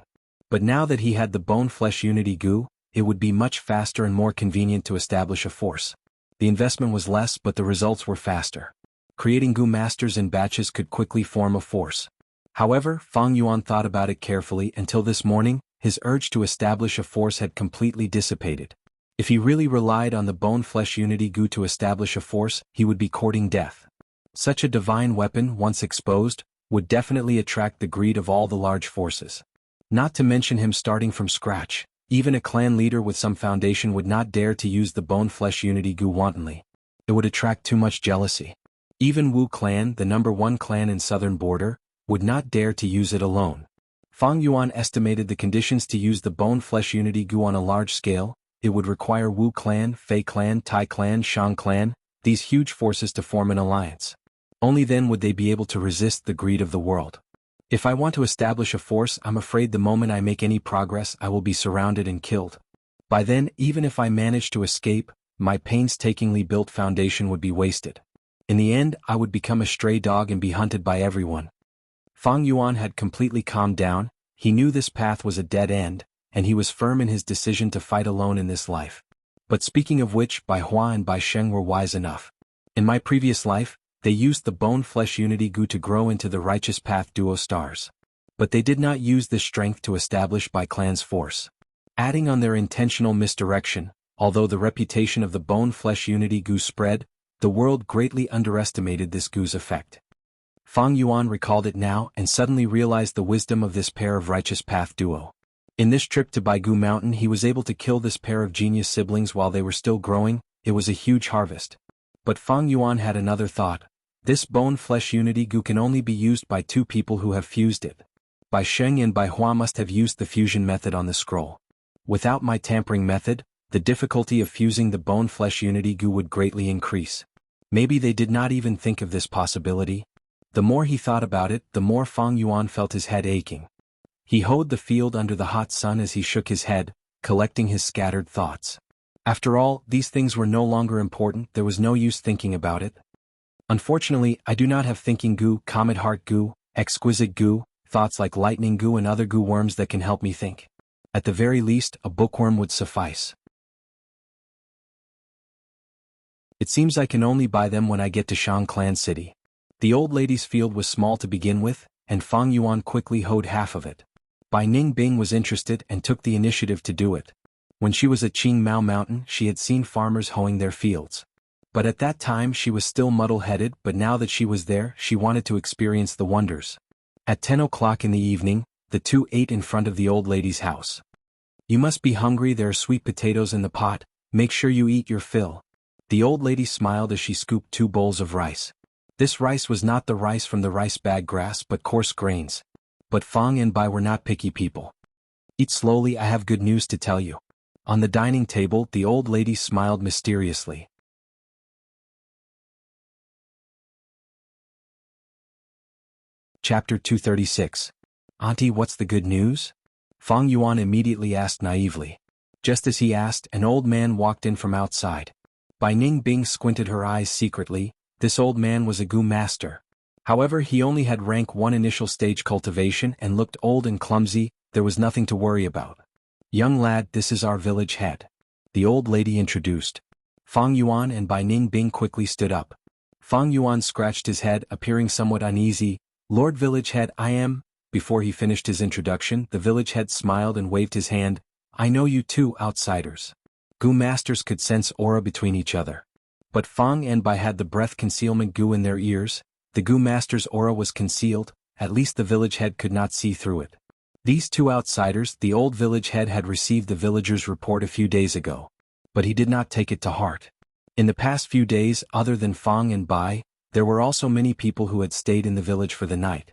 But now that he had the Bone Flesh Unity Gu, it would be much faster and more convenient to establish a force. The investment was less but the results were faster. Creating Gu masters in batches could quickly form a force. However, Fang Yuan thought about it carefully until this morning, his urge to establish a force had completely dissipated. If he really relied on the bone-flesh unity Gu to establish a force, he would be courting death. Such a divine weapon, once exposed, would definitely attract the greed of all the large forces. Not to mention him starting from scratch, even a clan leader with some foundation would not dare to use the bone-flesh unity Gu wantonly. It would attract too much jealousy. Even Wu clan, the #1 clan in southern border, would not dare to use it alone. Fang Yuan estimated the conditions to use the bone-flesh unity Gu on a large scale. It would require Wu clan, Fei clan, Tai clan, Shang clan, these huge forces to form an alliance. Only then would they be able to resist the greed of the world. If I want to establish a force, I'm afraid the moment I make any progress I will be surrounded and killed. By then, even if I manage to escape, my painstakingly built foundation would be wasted. In the end, I would become a stray dog and be hunted by everyone. Fang Yuan had completely calmed down. He knew this path was a dead end, and he was firm in his decision to fight alone in this life. But speaking of which, Bai Hua and Bai Sheng were wise enough. In my previous life, they used the bone-flesh unity Gu to grow into the righteous path duo stars. But they did not use this strength to establish Bai clan's force. Adding on their intentional misdirection, although the reputation of the bone-flesh unity Gu spread, the world greatly underestimated this Gu's effect. Fang Yuan recalled it now and suddenly realized the wisdom of this pair of righteous path duo. In this trip to Baigu Mountain he was able to kill this pair of genius siblings while they were still growing. It was a huge harvest. But Fang Yuan had another thought. This bone-flesh unity Gu can only be used by two people who have fused it. Bai Sheng and Bai Hua must have used the fusion method on the scroll. Without my tampering method, the difficulty of fusing the bone-flesh unity Gu would greatly increase. Maybe they did not even think of this possibility. The more he thought about it, the more Fang Yuan felt his head aching. He hoed the field under the hot sun as he shook his head, collecting his scattered thoughts. After all, these things were no longer important, there was no use thinking about it. Unfortunately, I do not have thinking Gu, comet heart Gu, exquisite Gu, thoughts like lightning Gu and other Gu worms that can help me think. At the very least, a bookworm would suffice. It seems I can only buy them when I get to Shang Clan City. The old lady's field was small to begin with, and Fang Yuan quickly hoed half of it. Bai Ning Bing was interested and took the initiative to do it. When she was at Qing Mao Mountain she had seen farmers hoeing their fields. But at that time she was still muddle-headed, but now that she was there she wanted to experience the wonders. At 10 o'clock in the evening, the two ate in front of the old lady's house. "You must be hungry, there are sweet potatoes in the pot, make sure you eat your fill." The old lady smiled as she scooped 2 bowls of rice. This rice was not the rice from the rice bag grass but coarse grains. But Fang and Bai were not picky people. "Eat slowly, I have good news to tell you." On the dining table the old lady smiled mysteriously. Chapter 236. "Auntie, what's the good news?" Fang Yuan immediately asked naively. Just as he asked, an old man walked in from outside. Bai Ning Bing squinted her eyes secretly. This old man was a Gu master. However, he only had rank 1 initial stage cultivation and looked old and clumsy. There was nothing to worry about. "Young lad, this is our village head," the old lady introduced. Fang Yuan and Bai Ning Bing quickly stood up. Fang Yuan scratched his head, appearing somewhat uneasy. "Lord Village Head, I am..." Before he finished his introduction, the village head smiled and waved his hand. "I know you two outsiders." Gu masters could sense aura between each other. But Fang and Bai had the breath concealment Gu in their ears. The Gu master's aura was concealed, at least the village head could not see through it. These two outsiders, the old village head had received the villagers' report a few days ago. But he did not take it to heart. In the past few days, other than Fang and Bai, there were also many people who had stayed in the village for the night.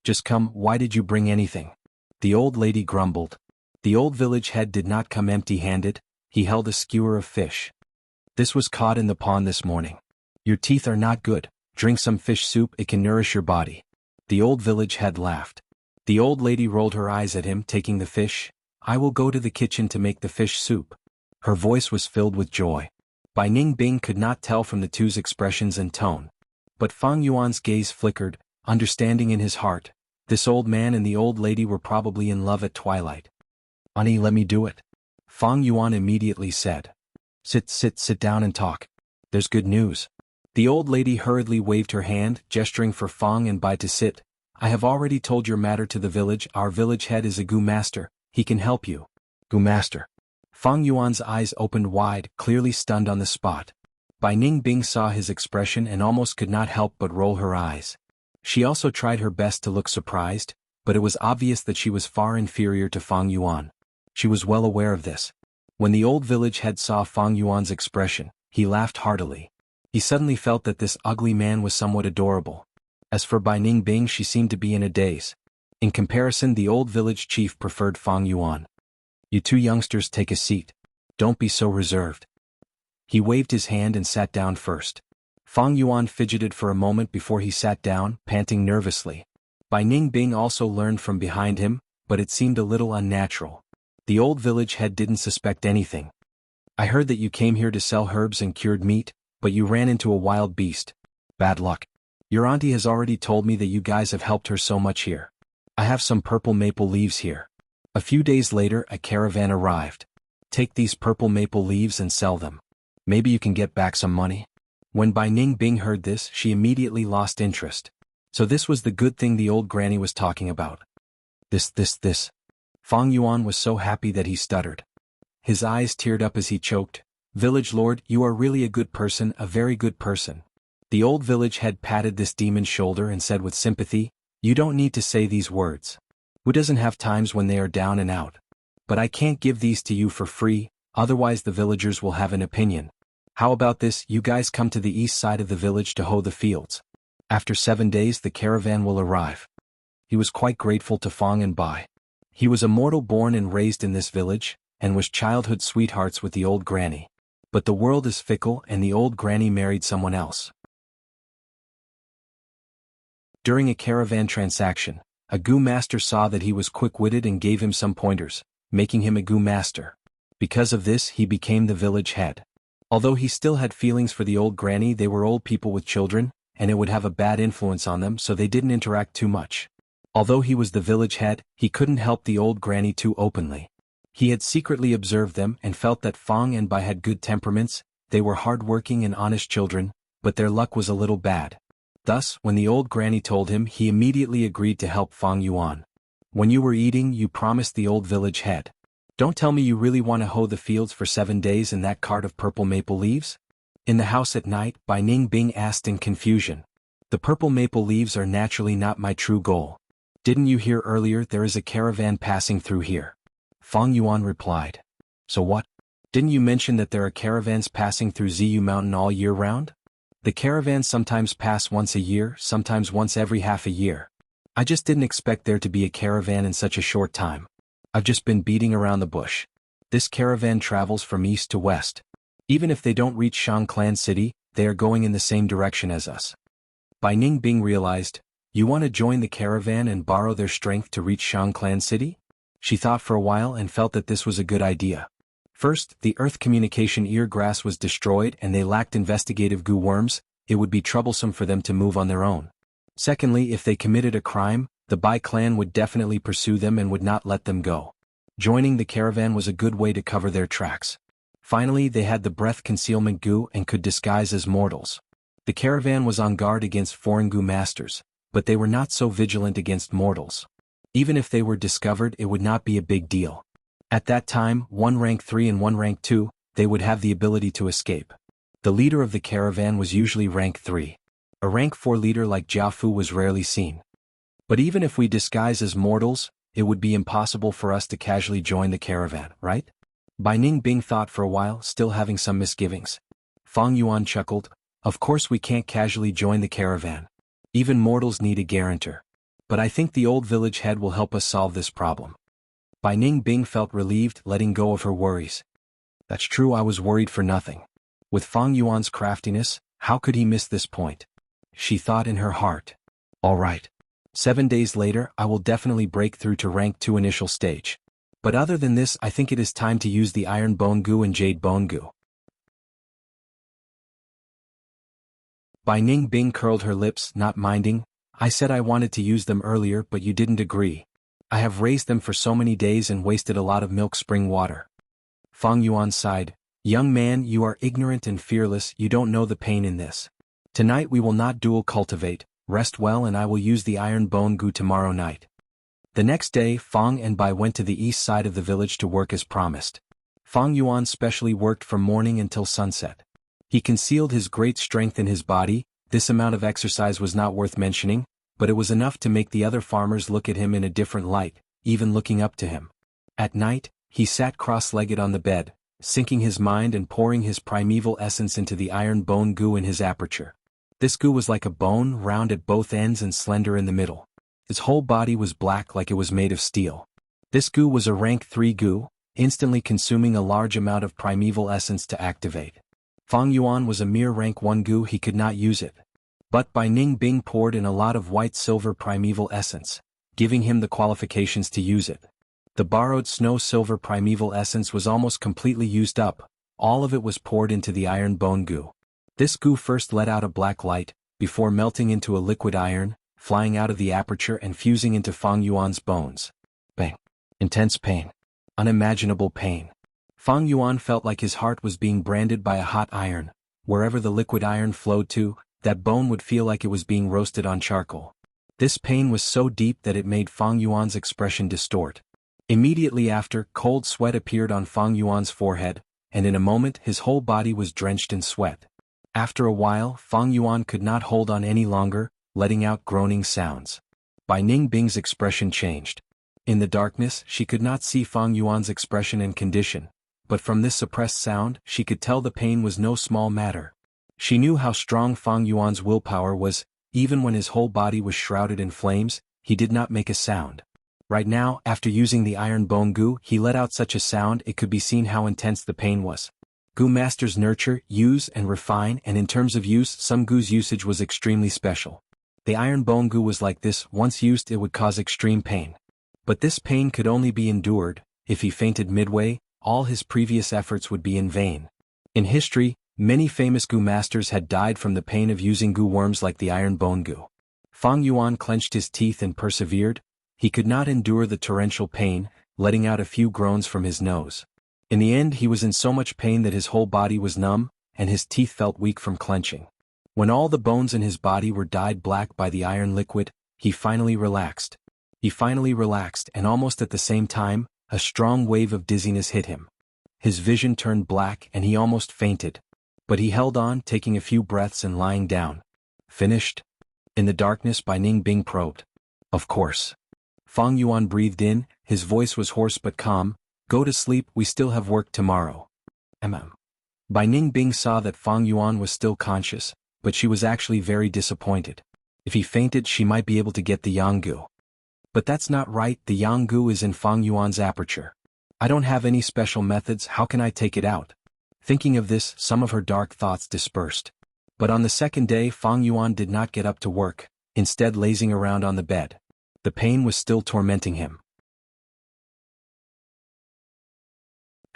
"Just come, why did you bring anything?" the old lady grumbled. The old village head did not come empty-handed, he held a skewer of fish. "This was caught in the pond this morning. Your teeth are not good, drink some fish soup, it can nourish your body." The old village head laughed. The old lady rolled her eyes at him, taking the fish. "I will go to the kitchen to make the fish soup." Her voice was filled with joy. Bai Ning Bing could not tell from the two's expressions and tone. But Fang Yuan's gaze flickered, understanding in his heart. This old man and the old lady were probably in love at twilight. "Auntie, let me do it." Fang Yuan immediately said. Sit down and talk. There's good news. The old lady hurriedly waved her hand, gesturing for Fang and Bai to sit. I have already told your matter to the village. Our village head is a Gu master. He can help you. Gu master. Fang Yuan's eyes opened wide, clearly stunned on the spot. Bai Ningbing saw his expression and almost could not help but roll her eyes. She also tried her best to look surprised, but it was obvious that she was far inferior to Fang Yuan. She was well aware of this. When the old village head saw Fang Yuan's expression, he laughed heartily. He suddenly felt that this ugly man was somewhat adorable. As for Bai Ningbing, she seemed to be in a daze. In comparison, the old village chief preferred Fang Yuan. You two youngsters take a seat. Don't be so reserved. He waved his hand and sat down first. Fang Yuan fidgeted for a moment before he sat down, panting nervously. Bai Ningbing also learned from behind him, but it seemed a little unnatural. The old village head didn't suspect anything. I heard that you came here to sell herbs and cured meat, but you ran into a wild beast. Bad luck. Your auntie has already told me that you guys have helped her so much here. I have some purple maple leaves here. A few days later, a caravan arrived. Take these purple maple leaves and sell them. Maybe you can get back some money. When Bai Ningbing heard this, she immediately lost interest. So this was the good thing the old granny was talking about. This. Fang Yuan was so happy that he stuttered. His eyes teared up as he choked. Village lord, you are really a good person, a very good person. The old village head patted this demon's shoulder and said with sympathy, you don't need to say these words. Who doesn't have times when they are down and out? But I can't give these to you for free, otherwise the villagers will have an opinion. How about this, you guys come to the east side of the village to hoe the fields. After 7 days the caravan will arrive. He was quite grateful to Fang and Bai. He was a mortal born and raised in this village, and was childhood sweethearts with the old granny. But the world is fickle and the old granny married someone else. During a caravan transaction, a Gu master saw that he was quick-witted and gave him some pointers, making him a Gu master. Because of this he became the village head. Although he still had feelings for the old granny, they were old people with children, and it would have a bad influence on them, so they didn't interact too much. Although he was the village head, he couldn't help the old granny too openly. He had secretly observed them and felt that Fang and Bai had good temperaments, they were hard-working and honest children, but their luck was a little bad. Thus, when the old granny told him, he immediately agreed to help Fang Yuan. When you were eating, you promised the old village head. Don't tell me you really want to hoe the fields for 7 days in that cart of purple maple leaves? In the house at night, Bai Ningbing asked in confusion. The purple maple leaves are naturally not my true goal. Didn't you hear earlier there is a caravan passing through here? Fang Yuan replied. So what? Didn't you mention that there are caravans passing through Ziyu Mountain all year round? The caravans sometimes pass once a year, sometimes once every half a year. I just didn't expect there to be a caravan in such a short time. I've just been beating around the bush. This caravan travels from east to west. Even if they don't reach Shangclan City, they are going in the same direction as us. Bai Ningbing realized, you want to join the caravan and borrow their strength to reach Shangclan City? She thought for a while and felt that this was a good idea. First, the earth communication ear grass was destroyed and they lacked investigative Gu worms, it would be troublesome for them to move on their own. Secondly, if they committed a crime, the Bai clan would definitely pursue them and would not let them go. Joining the caravan was a good way to cover their tracks. Finally, they had the breath concealment Gu and could disguise as mortals. The caravan was on guard against foreign Gu masters, but they were not so vigilant against mortals. Even if they were discovered, it would not be a big deal. At that time, one rank 3 and one rank 2, they would have the ability to escape. The leader of the caravan was usually rank 3. A rank 4 leader like Jiafu was rarely seen. But even if we disguise as mortals, it would be impossible for us to casually join the caravan, right? Bai Ningbing thought for a while, still having some misgivings. Fang Yuan chuckled, of course we can't casually join the caravan. Even mortals need a guarantor. But I think the old village head will help us solve this problem. Bai Ningbing felt relieved, letting go of her worries. That's true, I was worried for nothing. With Fang Yuan's craftiness, how could he miss this point? She thought in her heart. All right. 7 days later, I will definitely break through to rank 2 initial stage. But other than this, I think it is time to use the Iron Bone Gu and Jade Bone Gu. Bai Ningbing curled her lips, not minding. I said I wanted to use them earlier, but you didn't agree. I have raised them for so many days and wasted a lot of milk spring water. Fang Yuan sighed. Young man, you are ignorant and fearless, you don't know the pain in this. Tonight we will not dual cultivate, rest well and I will use the iron bone goo tomorrow night. The next day Fang and Bai went to the east side of the village to work as promised. Fang Yuan specially worked from morning until sunset. He concealed his great strength in his body. This amount of exercise was not worth mentioning, but it was enough to make the other farmers look at him in a different light, even looking up to him. At night, he sat cross-legged on the bed, sinking his mind and pouring his primeval essence into the iron bone goo in his aperture. This goo was like a bone, round at both ends and slender in the middle. His whole body was black like it was made of steel. This goo was a rank 3 goo, instantly consuming a large amount of primeval essence to activate. Fang Yuan was a mere rank 1 goo, he could not use it. But Bai Ningbing poured in a lot of white-silver primeval essence, giving him the qualifications to use it. The borrowed snow-silver primeval essence was almost completely used up, all of it was poured into the iron bone goo. This goo first let out a black light, before melting into a liquid iron, flying out of the aperture and fusing into Fang Yuan's bones. Bang! Intense pain. Unimaginable pain. Fang Yuan felt like his heart was being branded by a hot iron. Wherever the liquid iron flowed to, that bone would feel like it was being roasted on charcoal. This pain was so deep that it made Fang Yuan's expression distort. Immediately after, cold sweat appeared on Fang Yuan's forehead, and in a moment his whole body was drenched in sweat. After a while, Fang Yuan could not hold on any longer, letting out groaning sounds. Bai Ningbing's expression changed. In the darkness, she could not see Fang Yuan's expression and condition, but from this suppressed sound, she could tell the pain was no small matter. She knew how strong Fang Yuan's willpower was. Even when his whole body was shrouded in flames, he did not make a sound. Right now, after using the iron bone goo, he let out such a sound it could be seen how intense the pain was. Goo masters nurture, use and refine, and in terms of use, some goo's usage was extremely special. The iron bone goo was like this: once used it would cause extreme pain. But this pain could only be endured. If he fainted midway, all his previous efforts would be in vain. In history, many famous goo masters had died from the pain of using goo worms like the iron bone goo. Fang Yuan clenched his teeth and persevered. He could not endure the torrential pain, letting out a few groans from his nose. In the end he was in so much pain that his whole body was numb, and his teeth felt weak from clenching. When all the bones in his body were dyed black by the iron liquid, he finally relaxed. And almost at the same time, a strong wave of dizziness hit him. His vision turned black and he almost fainted. But he held on, taking a few breaths and lying down. Finished? In the darkness Bai Ningbing probed. Of course. Fang Yuan breathed in, his voice was hoarse but calm. Go to sleep, we still have work tomorrow. Bai Ningbing saw that Fang Yuan was still conscious, but she was actually very disappointed. If he fainted she might be able to get the Yanggu. But that's not right, the Yanggu is in Fang Yuan's aperture. I don't have any special methods, how can I take it out? Thinking of this, some of her dark thoughts dispersed. But on the second day Fang Yuan did not get up to work, instead lazing around on the bed. The pain was still tormenting him.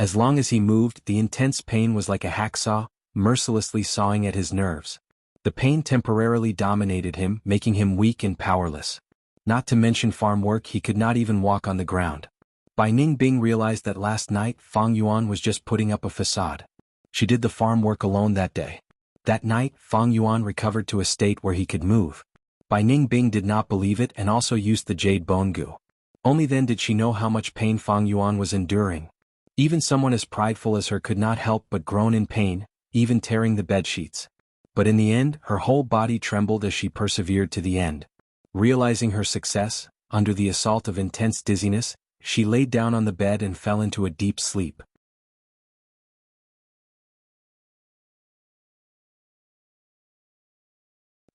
As long as he moved, the intense pain was like a hacksaw, mercilessly sawing at his nerves. The pain temporarily dominated him, making him weak and powerless. Not to mention farm work, he could not even walk on the ground. Bai Ningbing realized that last night Fang Yuan was just putting up a facade. She did the farm work alone that day. That night, Fang Yuan recovered to a state where he could move. Bai Ningbing did not believe it and also used the jade bone goo. Only then did she know how much pain Fang Yuan was enduring. Even someone as prideful as her could not help but groan in pain, even tearing the bedsheets. But in the end, her whole body trembled as she persevered to the end. Realizing her success, under the assault of intense dizziness, she laid down on the bed and fell into a deep sleep.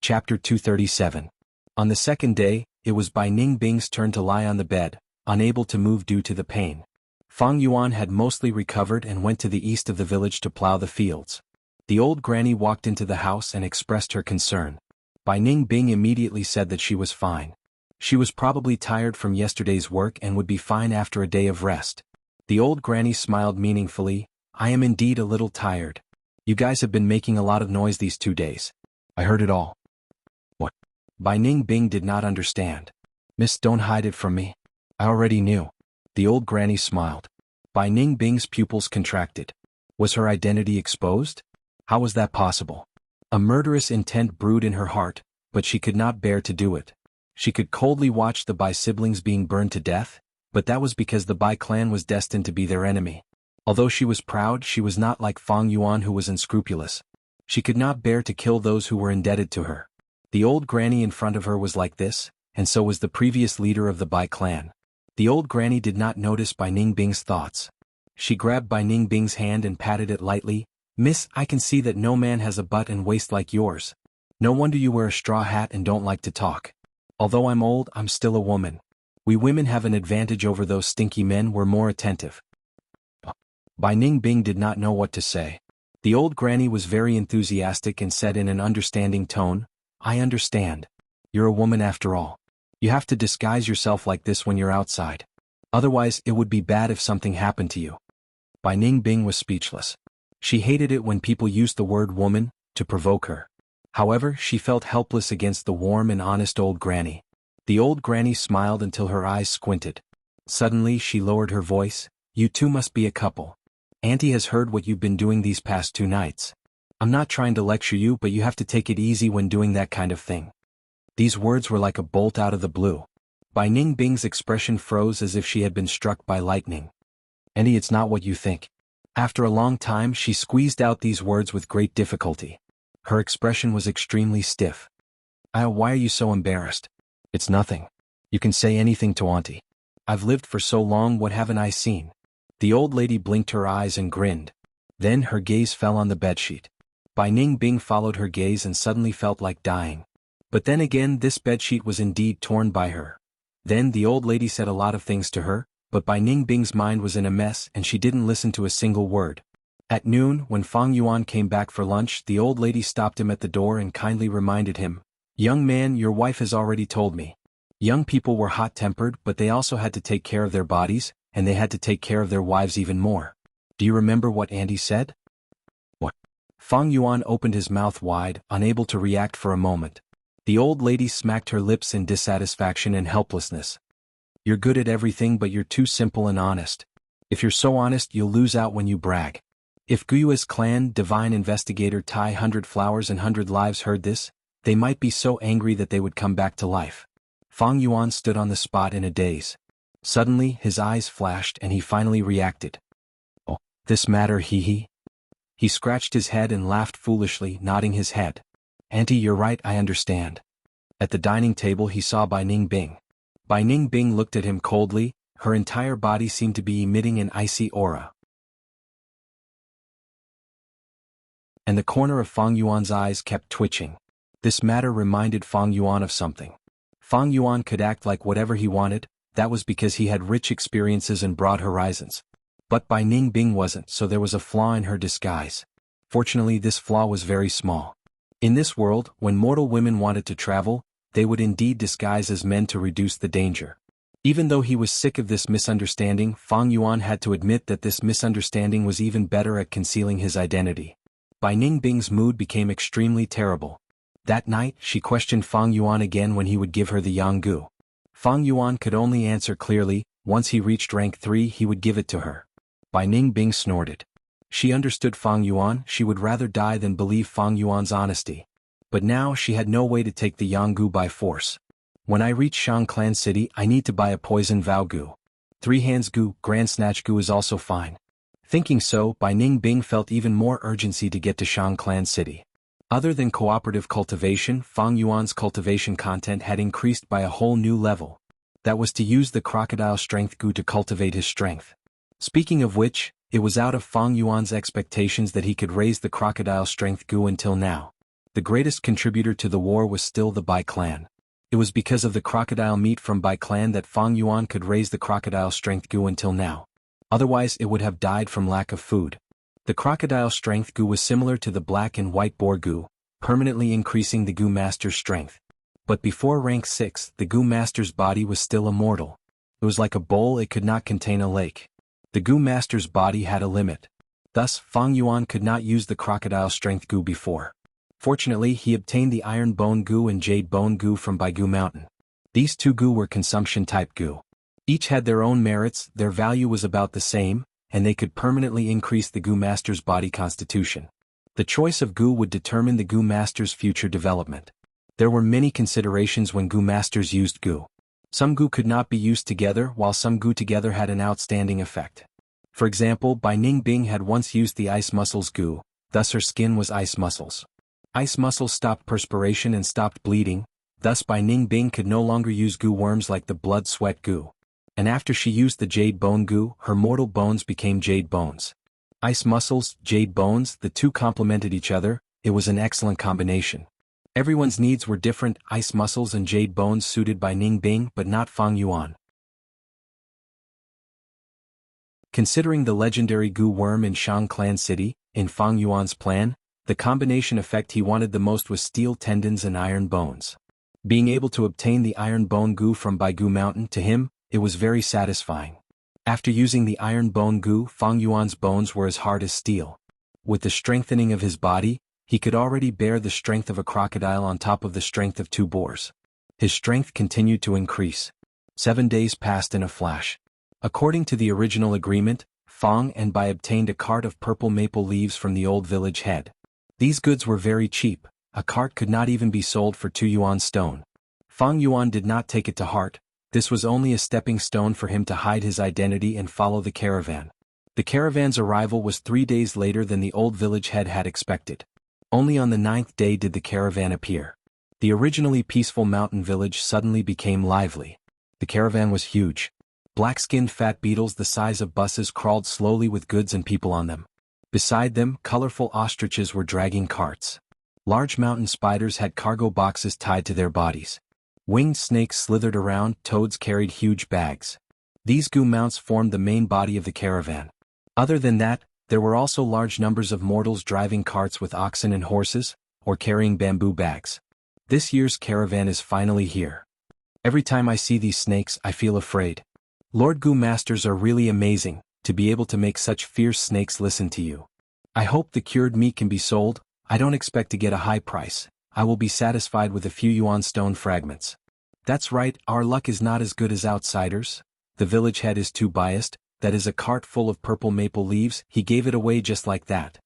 Chapter 237. On the second day, it was Bai Ningbing's turn to lie on the bed, unable to move due to the pain. Fang Yuan had mostly recovered and went to the east of the village to plow the fields. The old granny walked into the house and expressed her concern. Bai Ningbing immediately said that she was fine. She was probably tired from yesterday's work and would be fine after a day of rest. The old granny smiled meaningfully. I am indeed a little tired. You guys have been making a lot of noise these 2 days. I heard it all. What? Bai Ningbing did not understand. Miss, don't hide it from me. I already knew. The old granny smiled. Bai Ningbing's pupils contracted. Was her identity exposed? How was that possible? A murderous intent brewed in her heart, but she could not bear to do it. She could coldly watch the Bai siblings being burned to death, but that was because the Bai clan was destined to be their enemy. Although she was proud, she was not like Fang Yuan, who was unscrupulous. She could not bear to kill those who were indebted to her. The old granny in front of her was like this, and so was the previous leader of the Bai clan. The old granny did not notice Bai Ningbing's thoughts. She grabbed Bai Ningbing's hand and patted it lightly. "Miss, I can see that no man has a butt and waist like yours. No wonder you wear a straw hat and don't like to talk. Although I'm old, I'm still a woman. We women have an advantage over those stinky men, we're more attentive." Bai Ningbing did not know what to say. The old granny was very enthusiastic and said in an understanding tone, "I understand. You're a woman after all. You have to disguise yourself like this when you're outside. Otherwise, it would be bad if something happened to you." Bai Ningbing was speechless. She hated it when people used the word woman to provoke her. However, she felt helpless against the warm and honest old granny. The old granny smiled until her eyes squinted. Suddenly she lowered her voice, "You two must be a couple. Auntie has heard what you've been doing these past 2 nights. I'm not trying to lecture you, but you have to take it easy when doing that kind of thing." These words were like a bolt out of the blue. Bai Ningbing's expression froze as if she had been struck by lightning. "Auntie, it's not what you think." After a long time she squeezed out these words with great difficulty. Her expression was extremely stiff. Why are you so embarrassed?" "It's nothing. You can say anything to Auntie. I've lived for so long, what haven't I seen?" The old lady blinked her eyes and grinned. Then her gaze fell on the bedsheet. Bai Ningbing followed her gaze and suddenly felt like dying. But then again, this bedsheet was indeed torn by her. Then the old lady said a lot of things to her, but Bai Ningbing's mind was in a mess and she didn't listen to a single word. At noon, when Fang Yuan came back for lunch, the old lady stopped him at the door and kindly reminded him, "Young man, your wife has already told me. Young people were hot-tempered, but they also had to take care of their bodies, and they had to take care of their wives even more. Do you remember what Auntie said?" "What?" Fang Yuan opened his mouth wide, unable to react for a moment. The old lady smacked her lips in dissatisfaction and helplessness. "You're good at everything, but you're too simple and honest. If you're so honest, you'll lose out when you brag." If Guyua's clan, divine investigator Tai 100 Flowers and 100 Lives heard this, they might be so angry that they would come back to life. Fang Yuan stood on the spot in a daze. Suddenly, his eyes flashed and he finally reacted. "Oh, this matter, he." He scratched his head and laughed foolishly, nodding his head. "Auntie, you're right, I understand." At the dining table he saw Bai Ningbing. Bai Ningbing looked at him coldly, her entire body seemed to be emitting an icy aura. And the corner of Fang Yuan's eyes kept twitching. This matter reminded Fang Yuan of something. Fang Yuan could act like whatever he wanted, that was because he had rich experiences and broad horizons. But Bai Ningbing wasn't, so there was a flaw in her disguise. Fortunately, this flaw was very small. In this world, when mortal women wanted to travel, they would indeed disguise as men to reduce the danger. Even though he was sick of this misunderstanding, Fang Yuan had to admit that this misunderstanding was even better at concealing his identity. Bai Ningbing's mood became extremely terrible. That night, she questioned Fang Yuan again when he would give her the Yanggu. Fang Yuan could only answer clearly, once he reached rank 3 he would give it to her. Bai Ningbing snorted. She understood Fang Yuan, she would rather die than believe Fang Yuan's honesty. But now she had no way to take the Yanggu by force. "When I reach Shang Clan City, I need to buy a poison vow gu. 3 hands gu, grand snatch gu is also fine." Thinking so, Bai Ningbing felt even more urgency to get to Shang Clan City. Other than cooperative cultivation, Fang Yuan's cultivation content had increased by a whole new level. That was to use the crocodile strength gu to cultivate his strength. Speaking of which, it was out of Fang Yuan's expectations that he could raise the crocodile strength gu until now. The greatest contributor to the war was still the Bai clan. It was because of the crocodile meat from Bai clan that Fang Yuan could raise the crocodile strength gu until now. Otherwise it would have died from lack of food. The crocodile strength gu was similar to the black and white boar gu, permanently increasing the gu master's strength. But before rank 6, the gu master's body was still immortal. It was like a bowl, it could not contain a lake. The gu master's body had a limit. Thus, Fang Yuan could not use the crocodile strength gu before. Fortunately, he obtained the iron bone gu and jade bone gu from Baigu Mountain. These 2 gu were consumption type gu. Each had their own merits, their value was about the same, and they could permanently increase the Gu Master's body constitution. The choice of Gu would determine the Gu Master's future development. There were many considerations when Gu Masters used Gu. Some Gu could not be used together, while some Gu together had an outstanding effect. For example, Bai Ningbing had once used the ice muscles Gu, thus her skin was ice muscles. Ice muscles stopped perspiration and stopped bleeding, thus Bai Ningbing could no longer use Gu worms like the blood sweat Gu. And after she used the jade bone Gu, her mortal bones became jade bones. Ice muscles, jade bones, the two complemented each other. It was an excellent combination. Everyone's needs were different, ice muscles and jade bones suited Bai Ningbing but not Fang Yuan. Considering the legendary Gu worm in Shang Clan City, in Fang Yuan's plan, the combination effect he wanted the most was steel tendons and iron bones. Being able to obtain the iron bone Gu from Bai Gu Mountain, to him, it was very satisfying. After using the iron bone Gu, Fang Yuan's bones were as hard as steel. With the strengthening of his body, he could already bear the strength of a crocodile on top of the strength of 2 boars. His strength continued to increase. 7 days passed in a flash. According to the original agreement, Fang and Bai obtained a cart of purple maple leaves from the old village head. These goods were very cheap. A cart could not even be sold for 2 yuan stone. Fang Yuan did not take it to heart. This was only a stepping stone for him to hide his identity and follow the caravan. The caravan's arrival was 3 days later than the old village head had expected. Only on the 9th day did the caravan appear. The originally peaceful mountain village suddenly became lively. The caravan was huge. Black-skinned fat beetles the size of buses crawled slowly with goods and people on them. Beside them, colorful ostriches were dragging carts. Large mountain spiders had cargo boxes tied to their bodies. Winged snakes slithered around, toads carried huge bags. These Gu mounts formed the main body of the caravan. Other than that, there were also large numbers of mortals driving carts with oxen and horses, or carrying bamboo bags. This year's caravan is finally here. Every time I see these snakes, I feel afraid. Lord Gu Masters are really amazing, to be able to make such fierce snakes listen to you. I hope the cured meat can be sold. I don't expect to get a high price. I will be satisfied with a few yuan stone fragments. That's right, our luck is not as good as outsiders. The village head is too biased. That is a cart full of purple maple leaves. He gave it away just like that.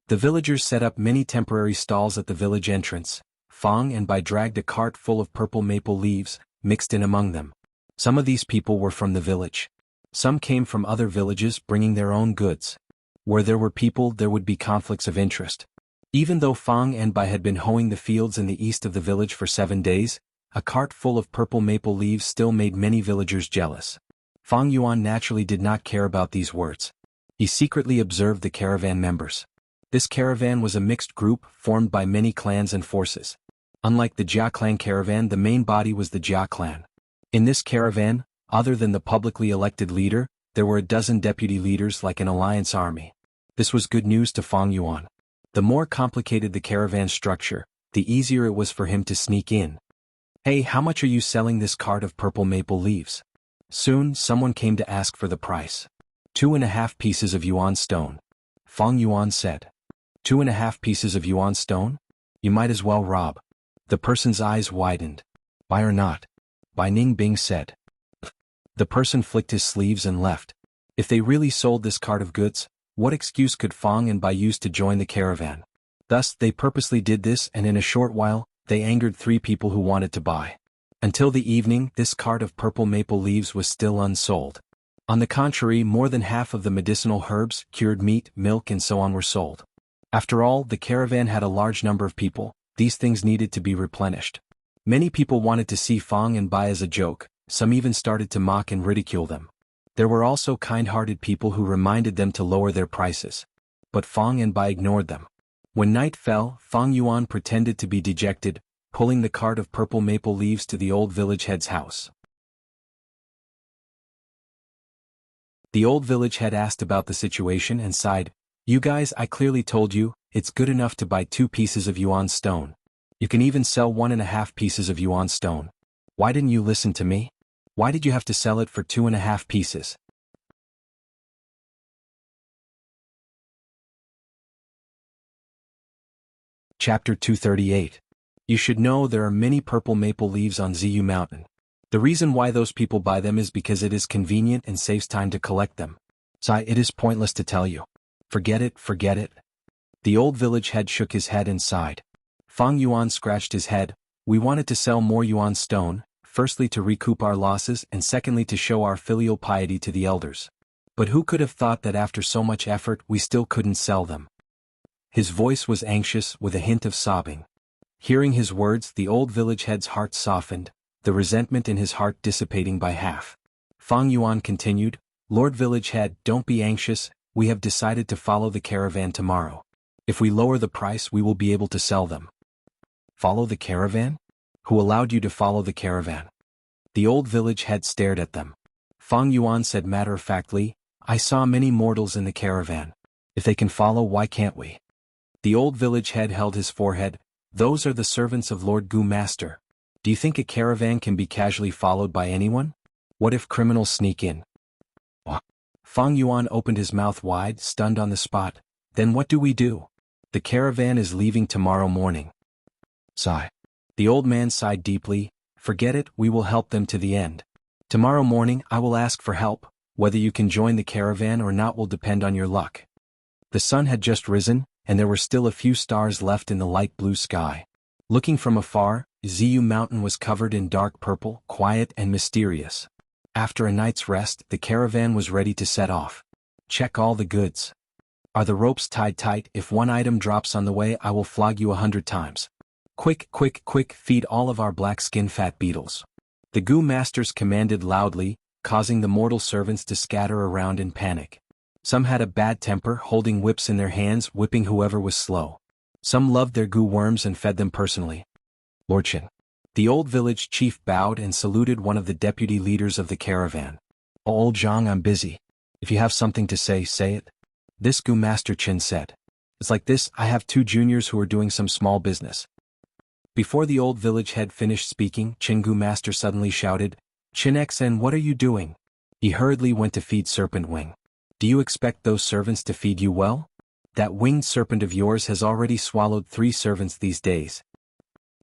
The villagers set up many temporary stalls at the village entrance. Fang and Bai dragged a cart full of purple maple leaves, mixed in among them. Some of these people were from the village. Some came from other villages bringing their own goods. Where there were people, there would be conflicts of interest. Even though Fang and Bai had been hoeing the fields in the east of the village for 7 days, a cart full of purple maple leaves still made many villagers jealous. Fang Yuan naturally did not care about these words. He secretly observed the caravan members. This caravan was a mixed group formed by many clans and forces. Unlike the Jia clan caravan, the main body was the Jia clan. In this caravan, other than the publicly elected leader, there were a dozen deputy leaders like an alliance army. This was good news to Fang Yuan. The more complicated the caravan structure, the easier it was for him to sneak in. Hey, how much are you selling this cart of purple maple leaves? Soon, someone came to ask for the price. 2.5 pieces of yuan stone. Fang Yuan said. 2.5 pieces of yuan stone? You might as well rob. The person's eyes widened. Buy or not? Bai Ningbing said. The person flicked his sleeves and left. If they really sold this cart of goods, what excuse could Fang and Bai use to join the caravan? Thus, they purposely did this, and in a short while, they angered 3 people who wanted to buy. Until the evening, this cart of purple maple leaves was still unsold. On the contrary, more than half of the medicinal herbs, cured meat, milk and so on were sold. After all, the caravan had a large number of people. These things needed to be replenished. Many people wanted to see Fang and Bai as a joke. Some even started to mock and ridicule them. There were also kind-hearted people who reminded them to lower their prices. But Fang and Bai ignored them. When night fell, Fang Yuan pretended to be dejected, pulling the cart of purple maple leaves to the old village head's house. The old village head asked about the situation and sighed. You guys, I clearly told you, it's good enough to buy 2 pieces of yuan stone. You can even sell 1.5 pieces of yuan stone. Why didn't you listen to me? Why did you have to sell it for 2.5 pieces? Chapter 238. You should know there are many purple maple leaves on Ziyu Mountain. The reason why those people buy them is because it is convenient and saves time to collect them. Sigh, it is pointless to tell you. Forget it, forget it. The old village head shook his head and sighed. Fang Yuan scratched his head. We wanted to sell more Yuan stone, firstly to recoup our losses and secondly to show our filial piety to the elders. But who could have thought that after so much effort we still couldn't sell them? His voice was anxious with a hint of sobbing. Hearing his words, the old village head's heart softened, the resentment in his heart dissipating by half. Fang Yuan continued, Lord Village Head, don't be anxious, we have decided to follow the caravan tomorrow. If we lower the price we will be able to sell them. Follow the caravan? Who allowed you to follow the caravan? The old village head stared at them. Fang Yuan said matter-of-factly, I saw many mortals in the caravan. If they can follow, why can't we? The old village head held his forehead. Those are the servants of Lord Gu Master. Do you think a caravan can be casually followed by anyone? What if criminals sneak in? Fang Yuan opened his mouth wide, stunned on the spot. Then what do we do? The caravan is leaving tomorrow morning. Sigh. The old man sighed deeply. Forget it, we will help them to the end. Tomorrow morning I will ask for help. Whether you can join the caravan or not will depend on your luck. The sun had just risen, and there were still a few stars left in the light blue sky. Looking from afar, Ziyu Mountain was covered in dark purple, quiet and mysterious. After a night's rest, the caravan was ready to set off. Check all the goods. Are the ropes tied tight? If one item drops on the way I will flog you 100 times. Quick, quick, quick, feed all of our black skin fat beetles. The Gu masters commanded loudly, causing the mortal servants to scatter around in panic. Some had a bad temper, holding whips in their hands, whipping whoever was slow. Some loved their Gu worms and fed them personally. Lord Qin. The old village chief bowed and saluted one of the deputy leaders of the caravan. Oh, old Zhang, I'm busy. If you have something to say, say it. This Gu master Qin said. It's like this, I have 2 juniors who are doing some small business. Before the old village head finished speaking, Qin Gu master suddenly shouted, Qin Xen, what are you doing? He hurriedly went to feed Serpent Wing. Do you expect those servants to feed you well? That winged serpent of yours has already swallowed 3 servants these days.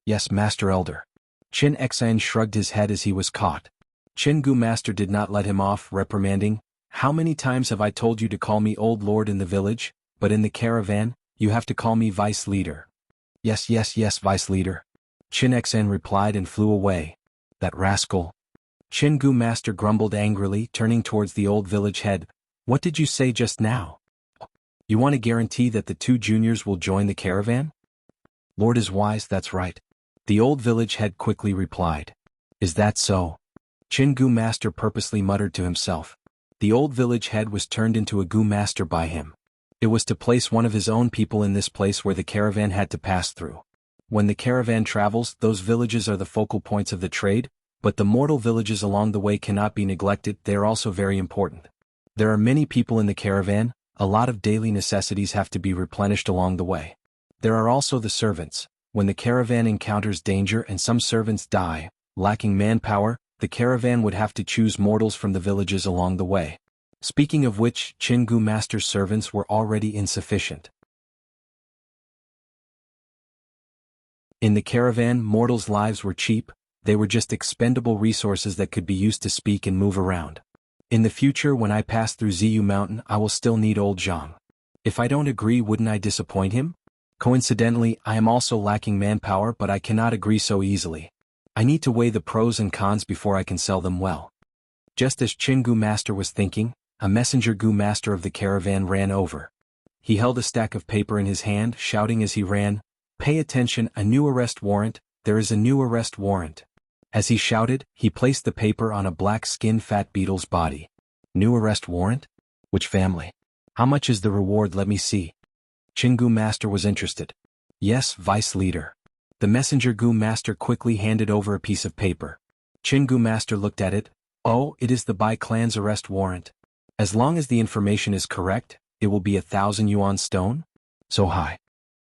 Yes, Master Elder. Qin Xen shrugged his head as he was caught. Qin Gu Master did not let him off, reprimanding, How many times have I told you to call me Old Lord in the village, but in the caravan, you have to call me Vice Leader. Yes, yes, yes, Vice Leader. Qin Xen replied and flew away. That rascal. Qin Gu Master grumbled angrily, turning towards the old village head. What did you say just now? You want to guarantee that the 2 juniors will join the caravan? Lord is wise, that's right. The old village head quickly replied. Is that so? Qin Gu Master purposely muttered to himself. The old village head was turned into a Gu Master by him. It was to place one of his own people in this place where the caravan had to pass through. When the caravan travels, those villages are the focal points of the trade, but the mortal villages along the way cannot be neglected, they are also very important. There are many people in the caravan, a lot of daily necessities have to be replenished along the way. There are also the servants. When the caravan encounters danger and some servants die, lacking manpower, the caravan would have to choose mortals from the villages along the way. Speaking of which, Qin Gu Master's servants were already insufficient. In the caravan, mortals' lives were cheap, they were just expendable resources that could be used to speak and move around. In the future when I pass through Ziyu Mountain I will still need old Zhang. If I don't agree, wouldn't I disappoint him? Coincidentally, I am also lacking manpower, but I cannot agree so easily. I need to weigh the pros and cons before I can sell them well. Just as Qin Gu Master was thinking, a messenger Gu Master of the caravan ran over. He held a stack of paper in his hand, shouting as he ran, Pay attention, a new arrest warrant, there is a new arrest warrant. As he shouted, he placed the paper on a black-skinned fat beetle's body. New arrest warrant? Which family? How much is the reward, let me see. Qin Gu Master was interested. Yes, Vice Leader. The messenger Gu Master quickly handed over a piece of paper. Qin Gu Master looked at it. Oh, it is the Bai clan's arrest warrant. As long as the information is correct, it will be 1,000 Yuan stone? So high.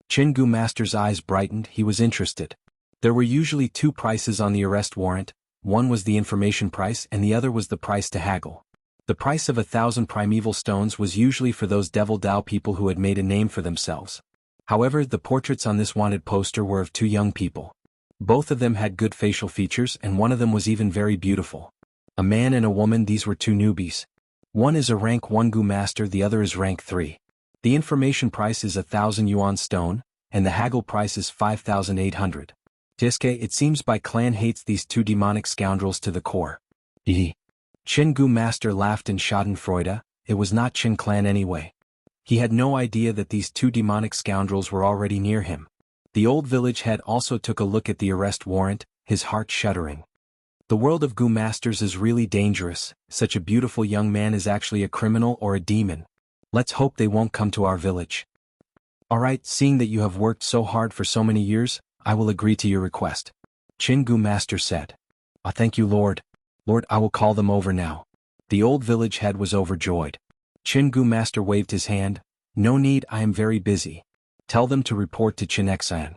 Qin Gu Master's eyes brightened, he was interested. There were usually 2 prices on the arrest warrant, one was the information price and the other was the price to haggle. The price of 1,000 primeval stones was usually for those devil Dao people who had made a name for themselves. However, the portraits on this wanted poster were of 2 young people. Both of them had good facial features and one of them was even very beautiful. A man and a woman, these were 2 newbies. One is a rank 1 Gu master, the other is rank 3. The information price is 1,000 Yuan stone, and the haggle price is 5,800. Tiske, it seems Bai clan hates these two demonic scoundrels to the core. Qin Gu master laughed in schadenfreude. It was not Qin clan anyway. He had no idea that these two demonic scoundrels were already near him. The old village head also took a look at the arrest warrant, his heart shuddering. The world of Gu masters is really dangerous. Such a beautiful young man is actually a criminal or a demon. Let's hope they won't come to our village. Alright, seeing that you have worked so hard for so many years, I will agree to your request. Qin Gu master said. Thank you, Lord. Lord, I will call them over now. The old village head was overjoyed. Qin Gu master waved his hand. No need, I am very busy. Tell them to report to Qin Xan.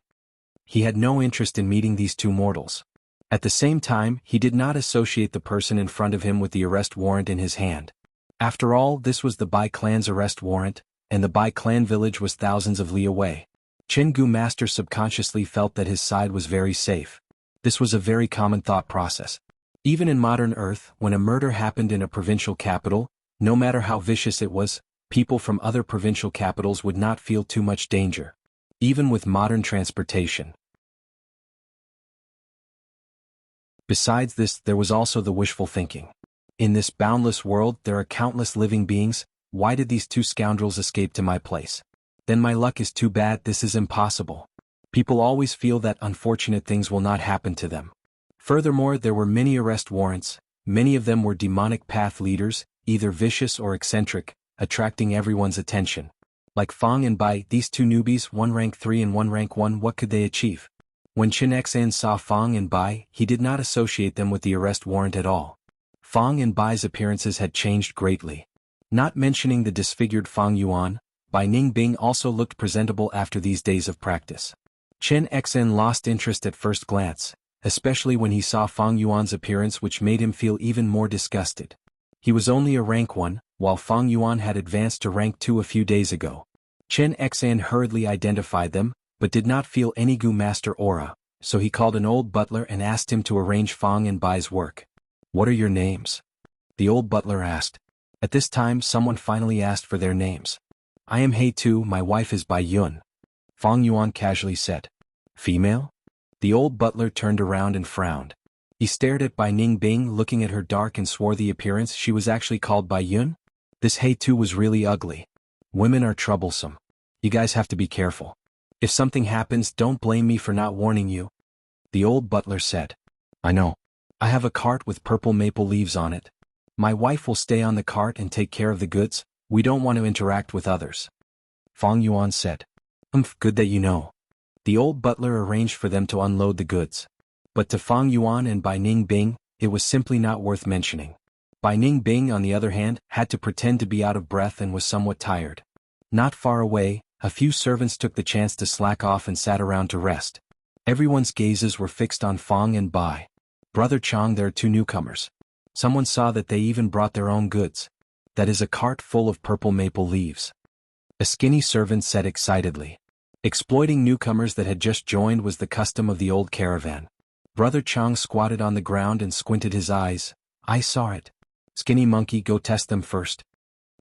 He had no interest in meeting these two mortals. At the same time, he did not associate the person in front of him with the arrest warrant in his hand. After all, this was the Bai clan's arrest warrant, and the Bai clan village was thousands of li away. Qin Gu master subconsciously felt that his side was very safe. This was a very common thought process. Even in modern Earth, when a murder happened in a provincial capital, no matter how vicious it was, people from other provincial capitals would not feel too much danger. Even with modern transportation. Besides this, there was also the wishful thinking. In this boundless world, there are countless living beings. Why did these two scoundrels escape to my place? Then my luck is too bad, this is impossible. People always feel that unfortunate things will not happen to them. Furthermore, there were many arrest warrants. Many of them were demonic path leaders, either vicious or eccentric, attracting everyone's attention. Like Fang and Bai, these two newbies, one rank 3 and one rank 1, what could they achieve? When Qin Xan saw Fang and Bai, he did not associate them with the arrest warrant at all. Fang and Bai's appearances had changed greatly. Not mentioning the disfigured Fang Yuan, Bai Ningbing also looked presentable after these days of practice. Qin Xan lost interest at first glance, especially when he saw Fang Yuan's appearance, which made him feel even more disgusted. He was only a rank 1, while Fang Yuan had advanced to rank 2 a few days ago. Qin Xan hurriedly identified them, but did not feel any Gu master aura, so he called an old butler and asked him to arrange Fang and Bai's work. What are your names? The old butler asked. At this time, someone finally asked for their names. I am He Tu, my wife is Bai Yun. Fang Yuan casually said. Female? The old butler turned around and frowned. He stared at Bai Ningbing, looking at her dark and swarthy appearance. She was actually called Bai Yun? This He Tu was really ugly. Women are troublesome. You guys have to be careful. If something happens, don't blame me for not warning you. The old butler said. I know. I have a cart with purple maple leaves on it. My wife will stay on the cart and take care of the goods. We don't want to interact with others. Fang Yuan said. Good that you know. The old butler arranged for them to unload the goods. But to Fang Yuan and Bai Ningbing, it was simply not worth mentioning. Bai Ningbing, on the other hand, had to pretend to be out of breath and was somewhat tired. Not far away, a few servants took the chance to slack off and sat around to rest. Everyone's gazes were fixed on Fang and Bai. Brother Chang, there are two newcomers. Someone saw that they even brought their own goods. That is a cart full of purple maple leaves. A skinny servant said excitedly. Exploiting newcomers that had just joined was the custom of the old caravan. Brother Chang squatted on the ground and squinted his eyes. I saw it. Skinny monkey, go test them first.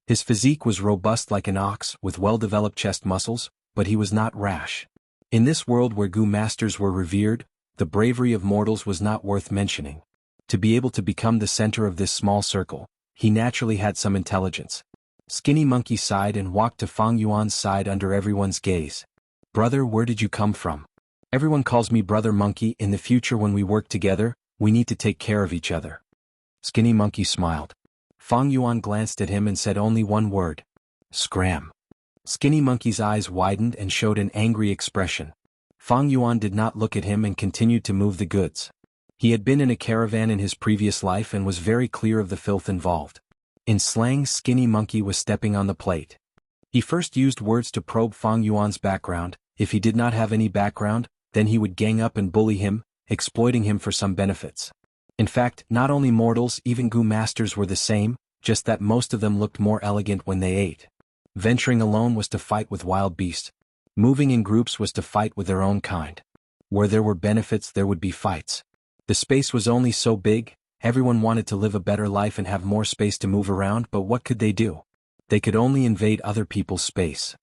His physique was robust like an ox, with well-developed chest muscles, but he was not rash. In this world where Gu masters were revered, the bravery of mortals was not worth mentioning. To be able to become the center of this small circle, he naturally had some intelligence. Skinny monkey sighed and walked to Fang Yuan's side under everyone's gaze. Brother, where did you come from? Everyone calls me Brother Monkey. In the future when we work together, we need to take care of each other. Skinny monkey smiled. Fang Yuan glanced at him and said only one word. Scram. Skinny monkey's eyes widened and showed an angry expression. Fang Yuan did not look at him and continued to move the goods. He had been in a caravan in his previous life and was very clear of the filth involved. In slang, Skinny monkey was stepping on the plate. He first used words to probe Fang Yuan's background. If he did not have any background, then he would gang up and bully him, exploiting him for some benefits. In fact, not only mortals, even Gu masters were the same, just that most of them looked more elegant when they ate. Venturing alone was to fight with wild beasts. Moving in groups was to fight with their own kind. Where there were benefits, there would be fights. The space was only so big, Everyone wanted to live a better life and have more space to move around, but what could they do? They could only invade other people's space.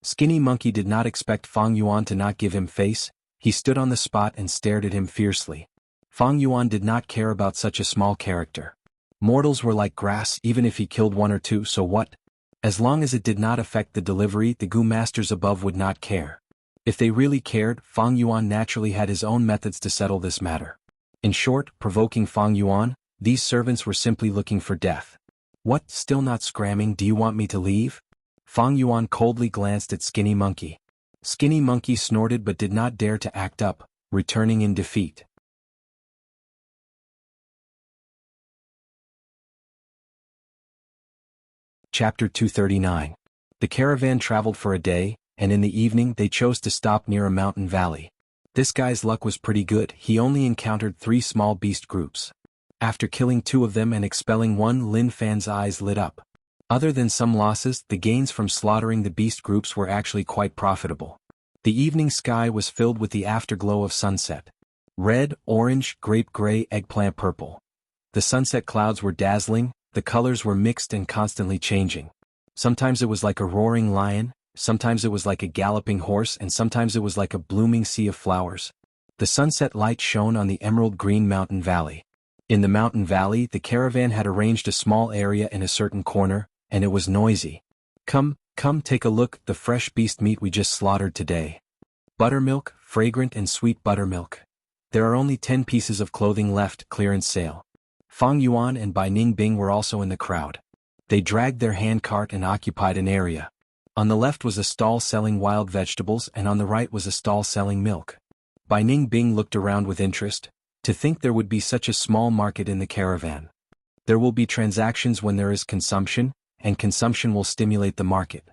Skinny Monkey did not expect Fang Yuan to not give him face. He stood on the spot and stared at him fiercely. Fang Yuan did not care about such a small character. Mortals were like grass, even if he killed one or two, so what? As long as it did not affect the delivery, the Gu masters above would not care. If they really cared, Fang Yuan naturally had his own methods to settle this matter. In short, provoking Fang Yuan, these servants were simply looking for death. What, still not scramming? Do you want me to leave? Fang Yuan coldly glanced at Skinny Monkey. Skinny Monkey snorted but did not dare to act up, returning in defeat. Chapter 239. The caravan traveled for a day, and in the evening they chose to stop near a mountain valley. This guy's luck was pretty good. He only encountered 3 small beast groups. After killing 2 of them and expelling one, Lin Fan's eyes lit up. Other than some losses, the gains from slaughtering the beast groups were actually quite profitable. The evening sky was filled with the afterglow of sunset. Red, orange, grape gray, eggplant purple. The sunset clouds were dazzling, the colors were mixed and constantly changing. Sometimes it was like a roaring lion, sometimes it was like a galloping horse, and sometimes it was like a blooming sea of flowers. The sunset light shone on the emerald green mountain valley. In the mountain valley, the caravan had arranged a small area in a certain corner, and it was noisy. Come, take a look, the fresh beast meat we just slaughtered today. Buttermilk, fragrant and sweet buttermilk. There are only 10 pieces of clothing left, clearance sale. Fang Yuan and Bai Ningbing were also in the crowd. They dragged their handcart and occupied an area. On the left was a stall selling wild vegetables, and on the right was a stall selling milk. Bai Ningbing looked around with interest. To think there would be such a small market in the caravan. There will be transactions when there is consumption, and consumption will stimulate the market.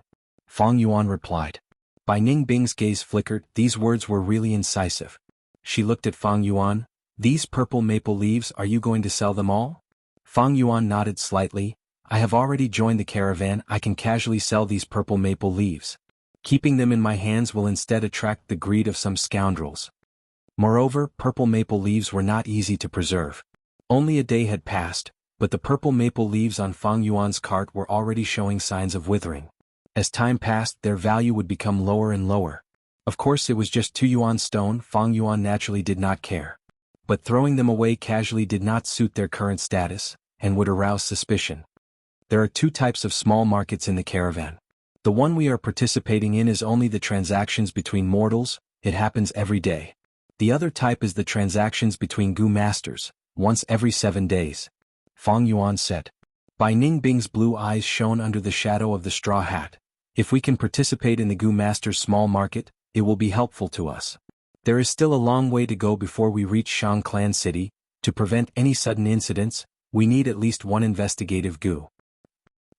Fang Yuan replied. Bai Ningbing's gaze flickered. These words were really incisive. She looked at Fang Yuan. These purple maple leaves, are you going to sell them all? Fang Yuan nodded slightly. I have already joined the caravan, I can casually sell these purple maple leaves. Keeping them in my hands will instead attract the greed of some scoundrels. Moreover, purple maple leaves were not easy to preserve. Only a day had passed, but the purple maple leaves on Fang Yuan's cart were already showing signs of withering. As time passed, their value would become lower and lower. Of course, it was just 2 yuan stone. Fang Yuan naturally did not care. But throwing them away casually did not suit their current status, and would arouse suspicion. There are 2 types of small markets in the caravan. The one we are participating in is only the transactions between mortals, it happens every day. The other type is the transactions between Gu masters, once every 7 days. Fang Yuan said. Bai Ningbing's blue eyes shone under the shadow of the straw hat. If we can participate in the Gu master's small market, it will be helpful to us. There is still a long way to go before we reach Shang Clan City. To prevent any sudden incidents, we need at least 1 investigative Gu.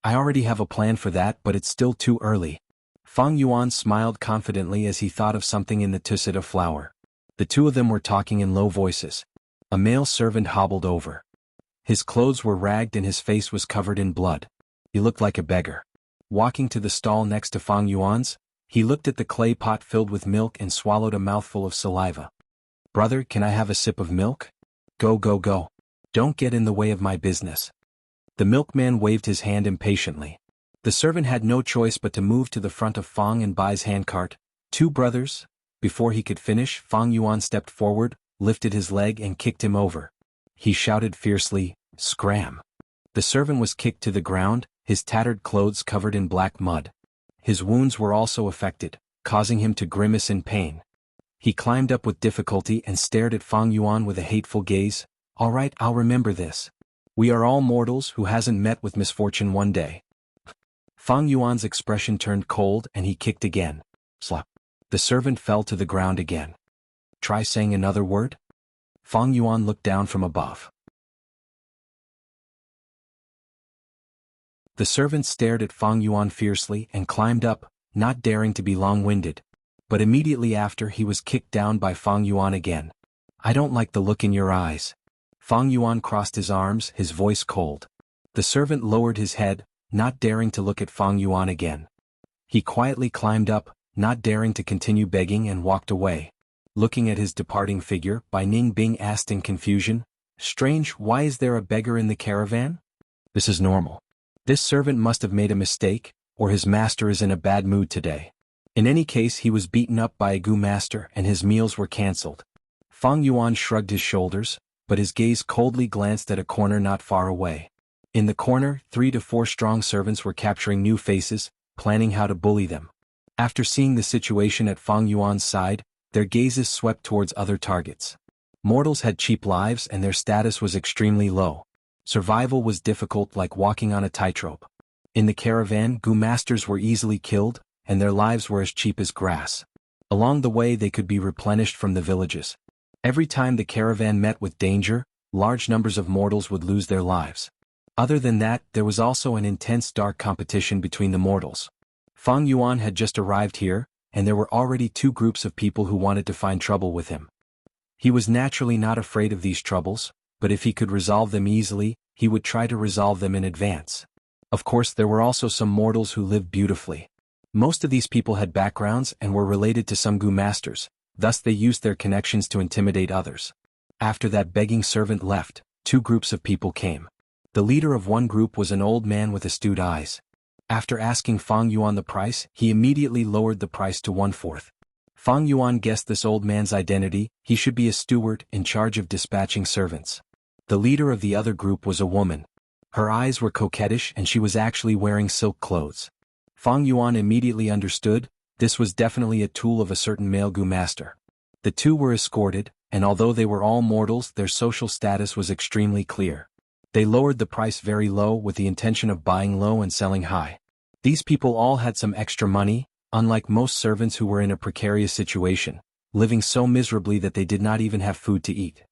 I already have a plan for that, but it's still too early. Fang Yuan smiled confidently as he thought of something in the tusseta flower. The 2 of them were talking in low voices. A male servant hobbled over. His clothes were ragged and his face was covered in blood. He looked like a beggar. Walking to the stall next to Fang Yuan's, he looked at the clay pot filled with milk and swallowed a mouthful of saliva. Brother, can I have a sip of milk? Go. Don't get in the way of my business. The milkman waved his hand impatiently. The servant had no choice but to move to the front of Fang and Bai's handcart. 2 brothers? Before he could finish, Fang Yuan stepped forward, lifted his leg and kicked him over. He shouted fiercely, "Scram!" The servant was kicked to the ground, his tattered clothes covered in black mud. His wounds were also affected, causing him to grimace in pain. He climbed up with difficulty and stared at Fang Yuan with a hateful gaze. All right, I'll remember this. We are all mortals who hasn't met with misfortune one day. Fang Yuan's expression turned cold and he kicked again. Slap. The servant fell to the ground again. Try saying another word? Fang Yuan looked down from above. The servant stared at Fang Yuan fiercely and climbed up, not daring to be long-winded. But immediately after he was kicked down by Fang Yuan again. I don't like the look in your eyes. Fang Yuan crossed his arms, his voice cold. The servant lowered his head, not daring to look at Fang Yuan again. He quietly climbed up, not daring to continue begging, and walked away. Looking at his departing figure, Bai Ning Bing asked in confusion, "Strange, why is there a beggar in the caravan?" "This is normal. This servant must have made a mistake, or his master is in a bad mood today." In any case, he was beaten up by a Gu master and his meals were cancelled. Fang Yuan shrugged his shoulders, but his gaze coldly glanced at a corner not far away. In the corner, 3 to 4 strong servants were capturing new faces, planning how to bully them. After seeing the situation at Fang Yuan's side, their gazes swept towards other targets. Mortals had cheap lives and their status was extremely low. Survival was difficult, like walking on a tightrope. In the caravan, Gu masters were easily killed, and their lives were as cheap as grass. Along the way they could be replenished from the villages. Every time the caravan met with danger, large numbers of mortals would lose their lives. Other than that, there was also an intense dark competition between the mortals. Fang Yuan had just arrived here, and there were already 2 groups of people who wanted to find trouble with him. He was naturally not afraid of these troubles, but if he could resolve them easily, he would try to resolve them in advance. Of course, there were also some mortals who lived beautifully. Most of these people had backgrounds and were related to some Gu masters, thus they used their connections to intimidate others. After that begging servant left, 2 groups of people came. The leader of one group was an old man with astute eyes. After asking Fang Yuan the price, he immediately lowered the price to 1/4. Fang Yuan guessed this old man's identity. He should be a steward in charge of dispatching servants. The leader of the other group was a woman. Her eyes were coquettish and she was actually wearing silk clothes. Fang Yuan immediately understood, this was definitely a tool of a certain male Gu master. The 2 were escorted, and although they were all mortals, their social status was extremely clear. They lowered the price very low with the intention of buying low and selling high. These people all had some extra money, unlike most servants who were in a precarious situation, living so miserably that they did not even have food to eat.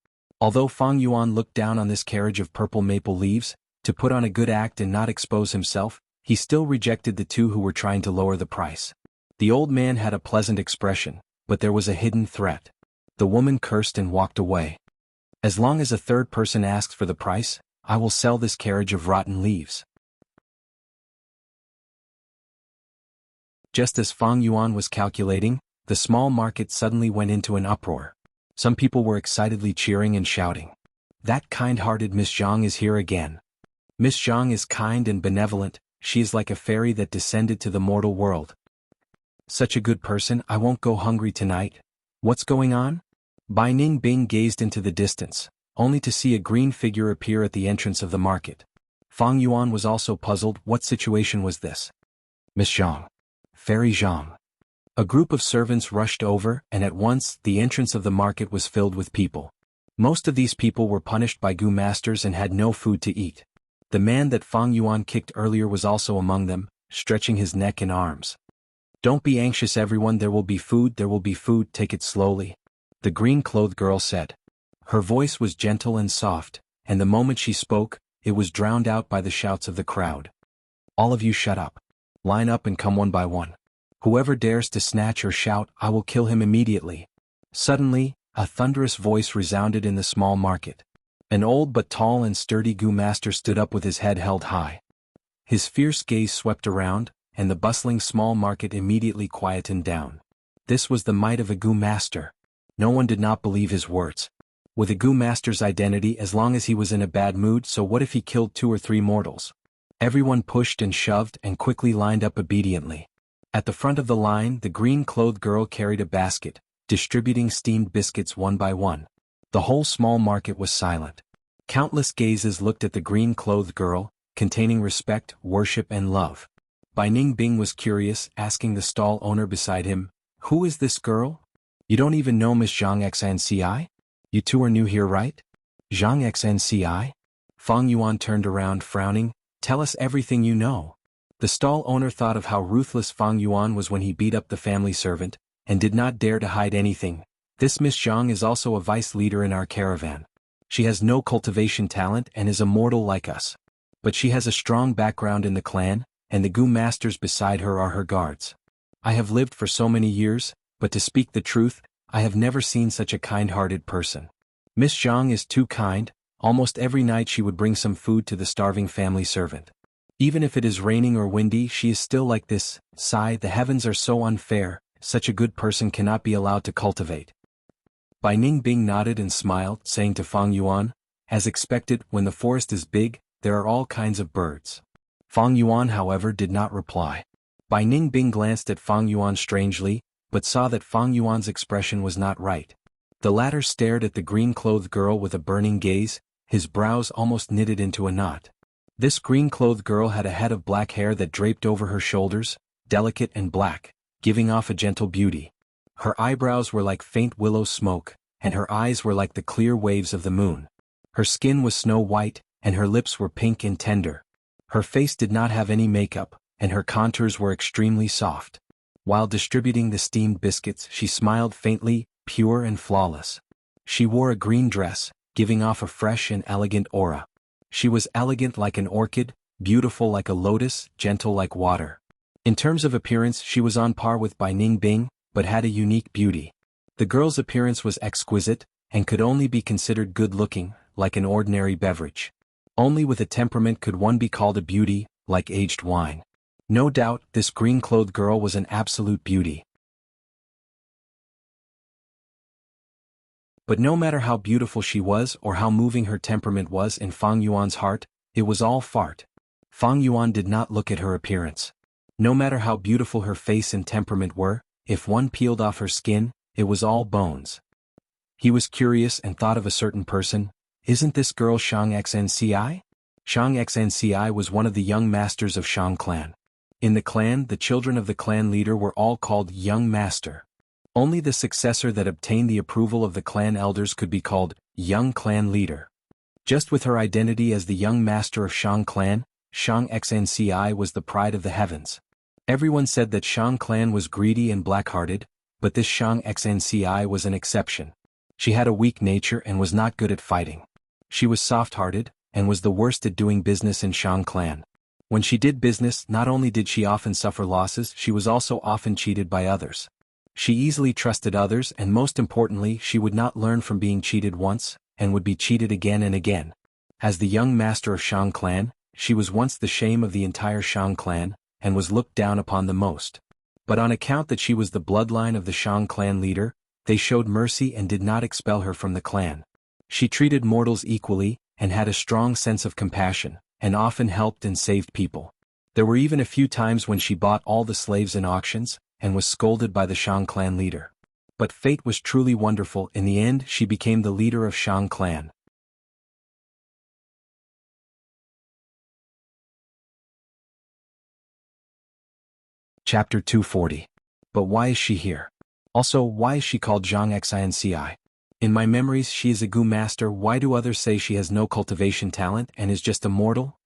Although Fang Yuan looked down on this carriage of purple maple leaves, to put on a good act and not expose himself, he still rejected the 2 who were trying to lower the price. The old man had a pleasant expression, but there was a hidden threat. The woman cursed and walked away. "As long as a 3rd person asks for the price, I will sell this carriage of rotten leaves." Just as Fang Yuan was calculating, the small market suddenly went into an uproar. Some people were excitedly cheering and shouting. "That kind-hearted Miss Zhang is here again. Miss Zhang is kind and benevolent, she is like a fairy that descended to the mortal world. Such a good person, I won't go hungry tonight. What's going on?" Bai Ning Bing gazed into the distance, only to see a green figure appear at the entrance of the market. Fang Yuan was also puzzled. What situation was this? "Miss Zhang. Fairy Zhang." A group of servants rushed over, and at once, the entrance of the market was filled with people. Most of these people were punished by Gu masters and had no food to eat. The man that Fang Yuan kicked earlier was also among them, stretching his neck and arms. "Don't be anxious everyone, there will be food, take it slowly," the green-clothed girl said. Her voice was gentle and soft, and the moment she spoke, it was drowned out by the shouts of the crowd. "All of you shut up. Line up and come one by one. Whoever dares to snatch or shout, I will kill him immediately." Suddenly, a thunderous voice resounded in the small market. An old but tall and sturdy Gu master stood up with his head held high. His fierce gaze swept around, and the bustling small market immediately quietened down. This was the might of a Gu master. No one did not believe his words. With a Gu master's identity, as long as he was in a bad mood, so what if he killed 2 or 3 mortals? Everyone pushed and shoved and quickly lined up obediently. At the front of the line, the green-clothed girl carried a basket, distributing steamed biscuits one by one. The whole small market was silent. Countless gazes looked at the green-clothed girl, containing respect, worship and love. Bai Ning Bing was curious, asking the stall owner beside him, "Who is this girl? You don't even know Miss Zhang Xnci? You 2 are new here, right?" "Zhang Xnci?" Fang Yuan turned around, frowning. "Tell us everything you know." The stall owner thought of how ruthless Fang Yuan was when he beat up the family servant, and did not dare to hide anything. "This Miss Zhang is also a vice leader in our caravan. She has no cultivation talent and is a mortal like us. But she has a strong background in the clan, and the Gu masters beside her are her guards. I have lived for so many years, but to speak the truth, I have never seen such a kind-hearted person. Miss Zhang is too kind. Almost every night she would bring some food to the starving family servant. Even if it is raining or windy, she is still like this. Sigh, the heavens are so unfair, such a good person cannot be allowed to cultivate." Bai Ningbing nodded and smiled, saying to Fang Yuan, "As expected, when the forest is big, there are all kinds of birds." Fang Yuan, however, did not reply. Bai Ningbing glanced at Fang Yuan strangely, but saw that Fang Yuan's expression was not right. The latter stared at the green-clothed girl with a burning gaze, his brows almost knitted into a knot. This green-clothed girl had a head of black hair that draped over her shoulders, delicate and black, giving off a gentle beauty. Her eyebrows were like faint willow smoke, and her eyes were like the clear waves of the moon. Her skin was snow white, and her lips were pink and tender. Her face did not have any makeup, and her contours were extremely soft. While distributing the steamed biscuits, she smiled faintly, pure and flawless. She wore a green dress, giving off a fresh and elegant aura. She was elegant like an orchid, beautiful like a lotus, gentle like water. In terms of appearance, she was on par with Bai Ningbing, but had a unique beauty. The girl's appearance was exquisite, and could only be considered good-looking, like an ordinary beverage. Only with a temperament could one be called a beauty, like aged wine. No doubt, this green-clothed girl was an absolute beauty. But no matter how beautiful she was or how moving her temperament was in Fang Yuan's heart, it was all fart. Fang Yuan did not look at her appearance. No matter how beautiful her face and temperament were, if one peeled off her skin, it was all bones. He was curious and thought of a certain person. Isn't this girl Shang Xnci? Shang Xnci was one of the young masters of Shang clan. In the clan, the children of the clan leader were all called young master. Only the successor that obtained the approval of the clan elders could be called young clan leader. Just with her identity as the young master of Shang clan, Shang Xnci was the pride of the heavens. Everyone said that Shang clan was greedy and black-hearted, but this Shang Xnci was an exception. She had a weak nature and was not good at fighting. She was soft-hearted, and was the worst at doing business in Shang clan. When she did business, not only did she often suffer losses, she was also often cheated by others. She easily trusted others, and most importantly, she would not learn from being cheated once, and would be cheated again and again. As the young master of Shang clan, she was once the shame of the entire Shang clan, and was looked down upon the most. But on account that she was the bloodline of the Shang clan leader, they showed mercy and did not expel her from the clan. She treated mortals equally, and had a strong sense of compassion, and often helped and saved people. There were even a few times when she bought all the slaves in auctions, and was scolded by the Shang clan leader. But fate was truly wonderful. In the end, she became the leader of Shang clan. Chapter 240. But why is she here? Also, why is she called Zhang Xinci? In my memories she is a Gu master. Why do others say she has no cultivation talent and is just a mortal?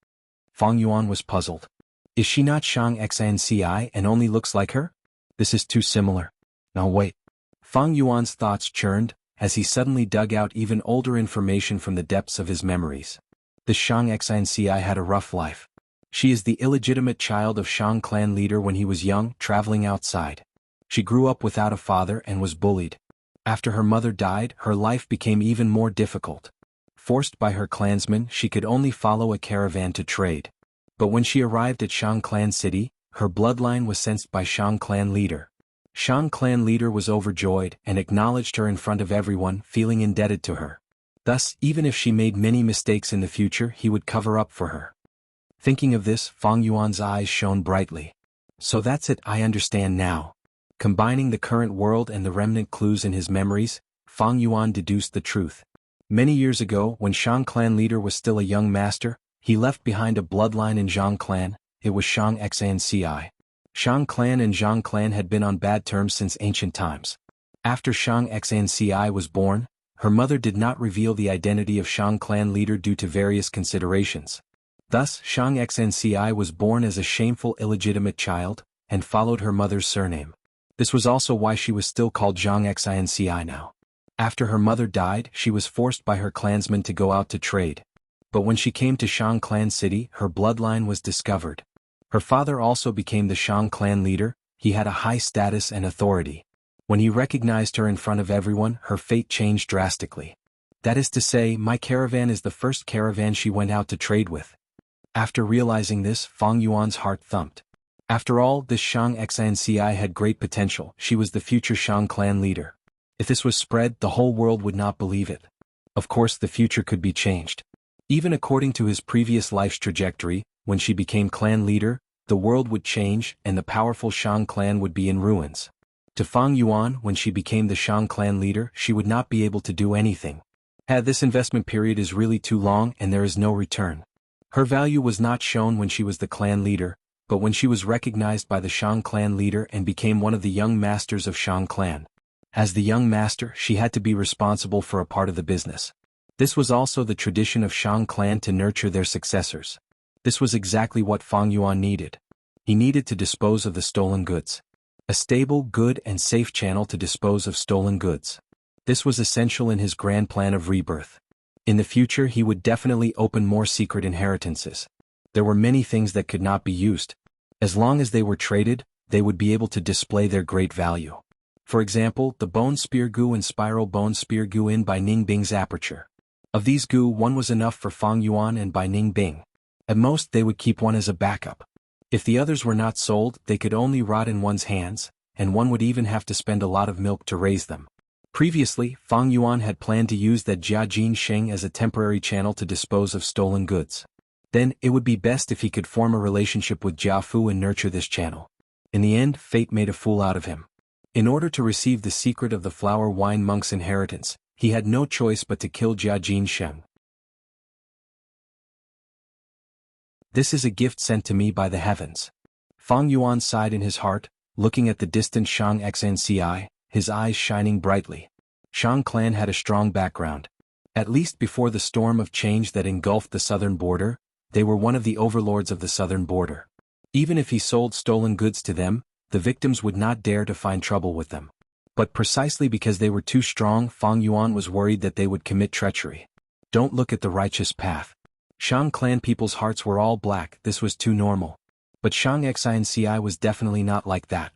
Fang Yuan was puzzled. Is she not Shang Xinci and only looks like her? This is too similar. Now wait. Fang Yuan's thoughts churned, as he suddenly dug out even older information from the depths of his memories. The Shang Xinci had a rough life. She is the illegitimate child of Shang clan leader when he was young, traveling outside. She grew up without a father and was bullied. After her mother died, her life became even more difficult. Forced by her clansmen, she could only follow a caravan to trade. But when she arrived at Shang clan city, her bloodline was sensed by Shang clan leader. Shang clan leader was overjoyed and acknowledged her in front of everyone, feeling indebted to her. Thus, even if she made many mistakes in the future, he would cover up for her. Thinking of this, Fang Yuan's eyes shone brightly. So that's it, I understand now. Combining the current world and the remnant clues in his memories, Fang Yuan deduced the truth. Many years ago, when Shang clan leader was still a young master, he left behind a bloodline in Zhang clan. It was Shang Xnci. Shang clan and Zhang clan had been on bad terms since ancient times. After Shang Xnci was born, her mother did not reveal the identity of Shang clan leader due to various considerations. Thus, Shang Xnci was born as a shameful illegitimate child, and followed her mother's surname. This was also why she was still called Zhang Xinci now. After her mother died, she was forced by her clansmen to go out to trade. But when she came to Shang clan city, her bloodline was discovered. Her father also became the Shang clan leader. He had a high status and authority. When he recognized her in front of everyone, her fate changed drastically. That is to say, my caravan is the first caravan she went out to trade with. After realizing this, Fang Yuan's heart thumped. After all, this Shang Xinci had great potential. She was the future Shang clan leader. If this was spread, the whole world would not believe it. Of course, the future could be changed. Even according to his previous life's trajectory, when she became clan leader, the world would change and the powerful Shang clan would be in ruins. To Fang Yuan, when she became the Shang clan leader, she would not be able to do anything. This investment period is really too long and there is no return. Her value was not shown when she was the clan leader, but when she was recognized by the Shang clan leader and became one of the young masters of Shang clan. As the young master, she had to be responsible for a part of the business. This was also the tradition of Shang clan to nurture their successors. This was exactly what Fang Yuan needed. He needed to dispose of the stolen goods. A stable, good and safe channel to dispose of stolen goods. This was essential in his grand plan of rebirth. In the future he would definitely open more secret inheritances. There were many things that could not be used. As long as they were traded, they would be able to display their great value. For example, the bone spear gu and spiral bone spear gu in Bai Ning Bing's aperture. Of these gu, one was enough for Fang Yuan and Bai Ning Bing. At most they would keep one as a backup. If the others were not sold, they could only rot in one's hands, and one would even have to spend a lot of milk to raise them. Previously, Fang Yuan had planned to use that Jiajin Sheng as a temporary channel to dispose of stolen goods. Then, it would be best if he could form a relationship with Jia Fu and nurture this channel. In the end, fate made a fool out of him. In order to receive the secret of the flower wine monk's inheritance, he had no choice but to kill Jiajin Sheng. This is a gift sent to me by the heavens. Fang Yuan sighed in his heart, looking at the distant Shang Xnci, his eyes shining brightly. Shang clan had a strong background. At least before the storm of change that engulfed the southern border, they were one of the overlords of the southern border. Even if he sold stolen goods to them, the victims would not dare to find trouble with them. But precisely because they were too strong, Fang Yuan was worried that they would commit treachery. Don't look at the righteous path. Shang clan people's hearts were all black, this was too normal. But Shang Xinci was definitely not like that.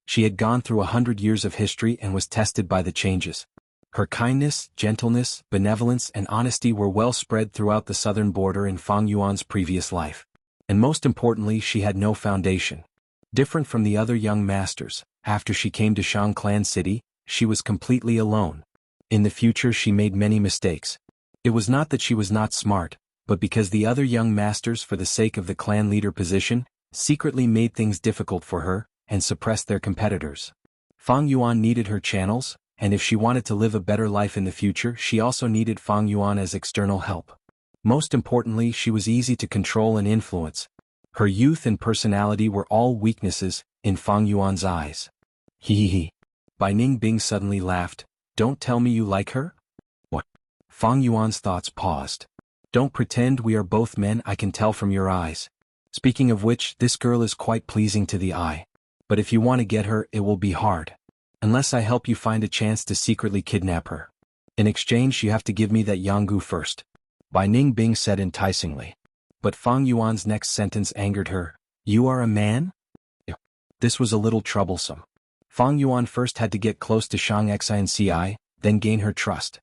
She had gone through 100 years of history and was tested by the changes. Her kindness, gentleness, benevolence and honesty were well spread throughout the southern border in Fang Yuan's previous life. And most importantly, she had no foundation. Different from the other young masters, after she came to Shang Clan City, she was completely alone. In the future she made many mistakes. It was not that she was not smart, but because the other young masters, for the sake of the clan leader position, secretly made things difficult for her, and suppressed their competitors. Fang Yuan needed her channels, and if she wanted to live a better life in the future, she also needed Fang Yuan as external help. Most importantly, she was easy to control and influence. Her youth and personality were all weaknesses, in Fang Yuan's eyes. He. Bai Ning Bing suddenly laughed. Don't tell me you like her? What? Fang Yuan's thoughts paused. Don't pretend, we are both men, I can tell from your eyes. Speaking of which, this girl is quite pleasing to the eye. But if you want to get her, it will be hard. Unless I help you find a chance to secretly kidnap her. In exchange you have to give me that Yanggu first. Bai Ning Bing said enticingly. But Fang Yuan's next sentence angered her. You are a man? This was a little troublesome. Fang Yuan first had to get close to Shang Xinci, then gain her trust.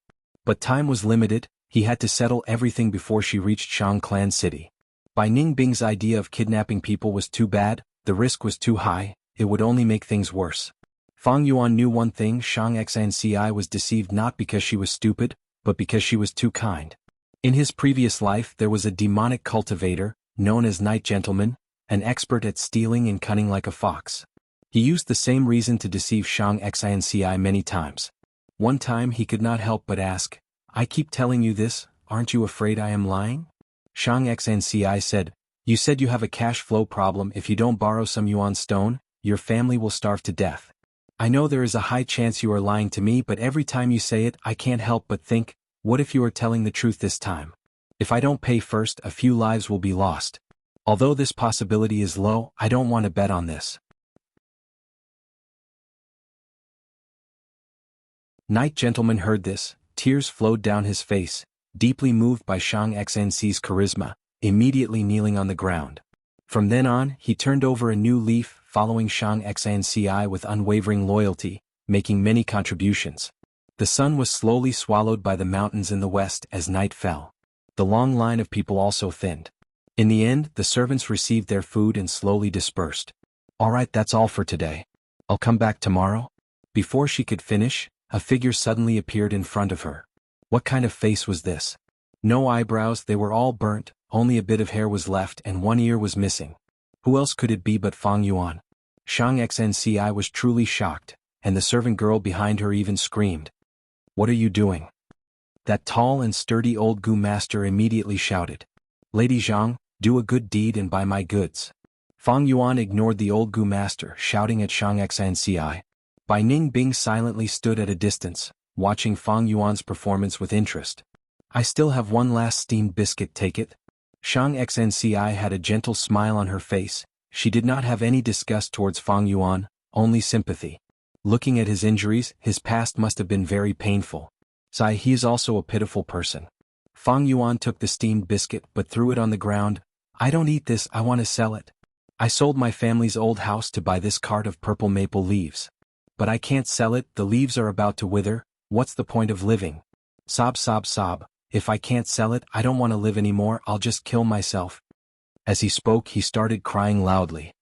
But time was limited, he had to settle everything before she reached Shang Clan City. Bai Ning Bing's idea of kidnapping people was too bad, the risk was too high, it would only make things worse. Fang Yuan knew one thing, Shang Xinci was deceived not because she was stupid, but because she was too kind. In his previous life there was a demonic cultivator, known as Night Gentleman, an expert at stealing and cunning like a fox. He used the same reason to deceive Shang Xinci many times. One time he could not help but ask, I keep telling you this, aren't you afraid I am lying? Shang Xinci said, you said you have a cash flow problem, if you don't borrow some Yuan stone, your family will starve to death. I know there is a high chance you are lying to me, but every time you say it I can't help but think, what if you are telling the truth this time? If I don't pay first, a few lives will be lost. Although this possibility is low, I don't want to bet on this. Night Gentleman heard this, tears flowed down his face, deeply moved by Shang Xinci's charisma, immediately kneeling on the ground. From then on, he turned over a new leaf, following Shang Xinci with unwavering loyalty, making many contributions. The sun was slowly swallowed by the mountains in the west as night fell. The long line of people also thinned. In the end, the servants received their food and slowly dispersed. Alright, that's all for today. I'll come back tomorrow. Before she could finish, a figure suddenly appeared in front of her. What kind of face was this? No eyebrows, they were all burnt, only a bit of hair was left and one ear was missing. Who else could it be but Fang Yuan? Shang Xnci was truly shocked, and the servant girl behind her even screamed. What are you doing? That tall and sturdy old Gu master immediately shouted. Lady Zhang, do a good deed and buy my goods. Fang Yuan ignored the old Gu master shouting at Shang Xnci. Bai Ningbing silently stood at a distance, watching Fang Yuan's performance with interest. I still have one last steamed biscuit, take it? Shang Xnci had a gentle smile on her face. She did not have any disgust towards Fang Yuan, only sympathy. Looking at his injuries, his past must have been very painful. He is also a pitiful person. Fang Yuan took the steamed biscuit but threw it on the ground. I don't eat this, I want to sell it. I sold my family's old house to buy this cart of purple maple leaves. But I can't sell it, the leaves are about to wither, what's the point of living? Sob sob sob, if I can't sell it, I don't want to live anymore, I'll just kill myself. As he spoke, he started crying loudly.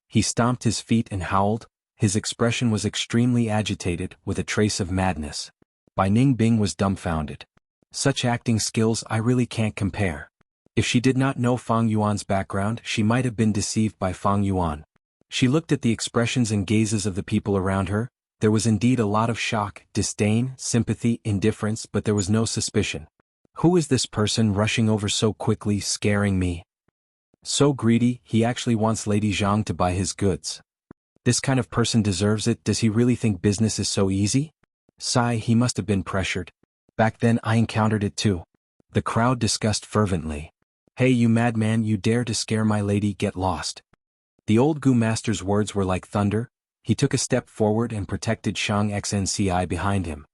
He stomped his feet and howled. His expression was extremely agitated, with a trace of madness. Bai Ningbing was dumbfounded. Such acting skills I really can't compare. If she did not know Fang Yuan's background, she might have been deceived by Fang Yuan. She looked at the expressions and gazes of the people around her. There was indeed a lot of shock, disdain, sympathy, indifference, but there was no suspicion. Who is this person rushing over so quickly, scaring me? So greedy, he actually wants Lady Zhang to buy his goods. This kind of person deserves it. Does he really think business is so easy? Sigh, he must have been pressured. Back then I encountered it too. The crowd discussed fervently. Hey you madman, you dare to scare my lady, get lost. The old Gu master's words were like thunder. He took a step forward and protected Shang Xnci behind him.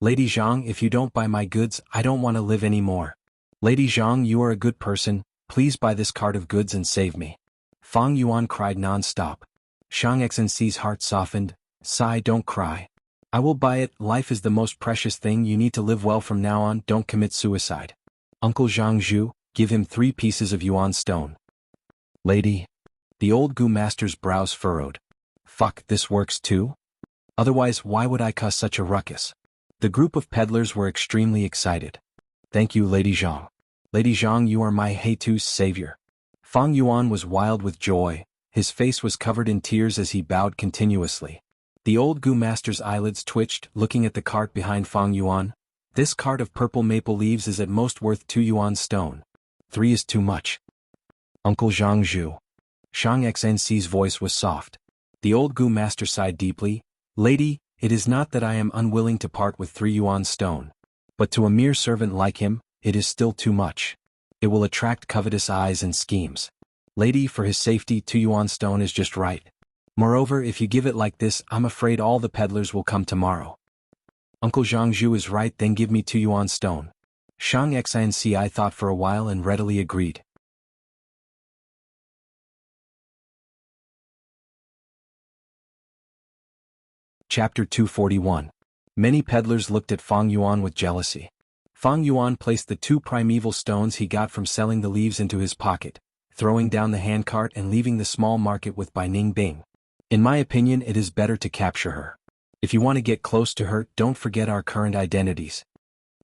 Lady Zhang, if you don't buy my goods, I don't want to live anymore. Lady Zhang, you are a good person, please buy this cart of goods and save me. Fang Yuan cried non-stop. Shang Xnci's heart softened. Sigh, don't cry. I will buy it, life is the most precious thing, you need to live well from now on, don't commit suicide. Uncle Zhang Zhu, give him 3 pieces of Yuan stone. Lady. The old Gu master's brows furrowed. Fuck, this works too? Otherwise why would I cause such a ruckus? The group of peddlers were extremely excited. Thank you, Lady Zhang. Lady Zhang, you are my Jesus savior. Fang Yuan was wild with joy. His face was covered in tears as he bowed continuously. The old Gu master's eyelids twitched, looking at the cart behind Fang Yuan. This cart of purple maple leaves is at most worth 2 Yuan stone. 3 is too much. Uncle Zhang Zhu. Shang Xnci's voice was soft. The old Gu master sighed deeply. Lady, it is not that I am unwilling to part with 3 Yuan stone. But to a mere servant like him, it is still too much. It will attract covetous eyes and schemes. Lady, for his safety, 2 Yuan stone is just right. Moreover, if you give it like this, I'm afraid all the peddlers will come tomorrow. Uncle Zhang Zhu is right, then give me 2 Yuan stone. Shang Xnci thought for a while and readily agreed. Chapter 241. Many peddlers looked at Fang Yuan with jealousy. Fang Yuan placed the 2 primeval stones he got from selling the leaves into his pocket, throwing down the handcart and leaving the small market with Bai Ningbing. In my opinion, it is better to capture her. If you want to get close to her, don't forget our current identities.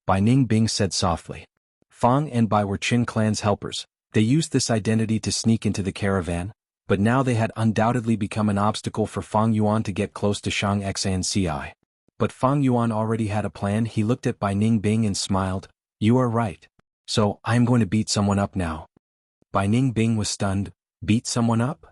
Bai Ningbing said softly. Fang and Bai were Qin clan's helpers. They used this identity to sneak into the caravan, but now they had undoubtedly become an obstacle for Fang Yuan to get close to Shang Xnci. But Fang Yuan already had a plan. He looked at Bai Ningbing and smiled. You are right. So, I am going to beat someone up now. Bai Ningbing was stunned. Beat someone up?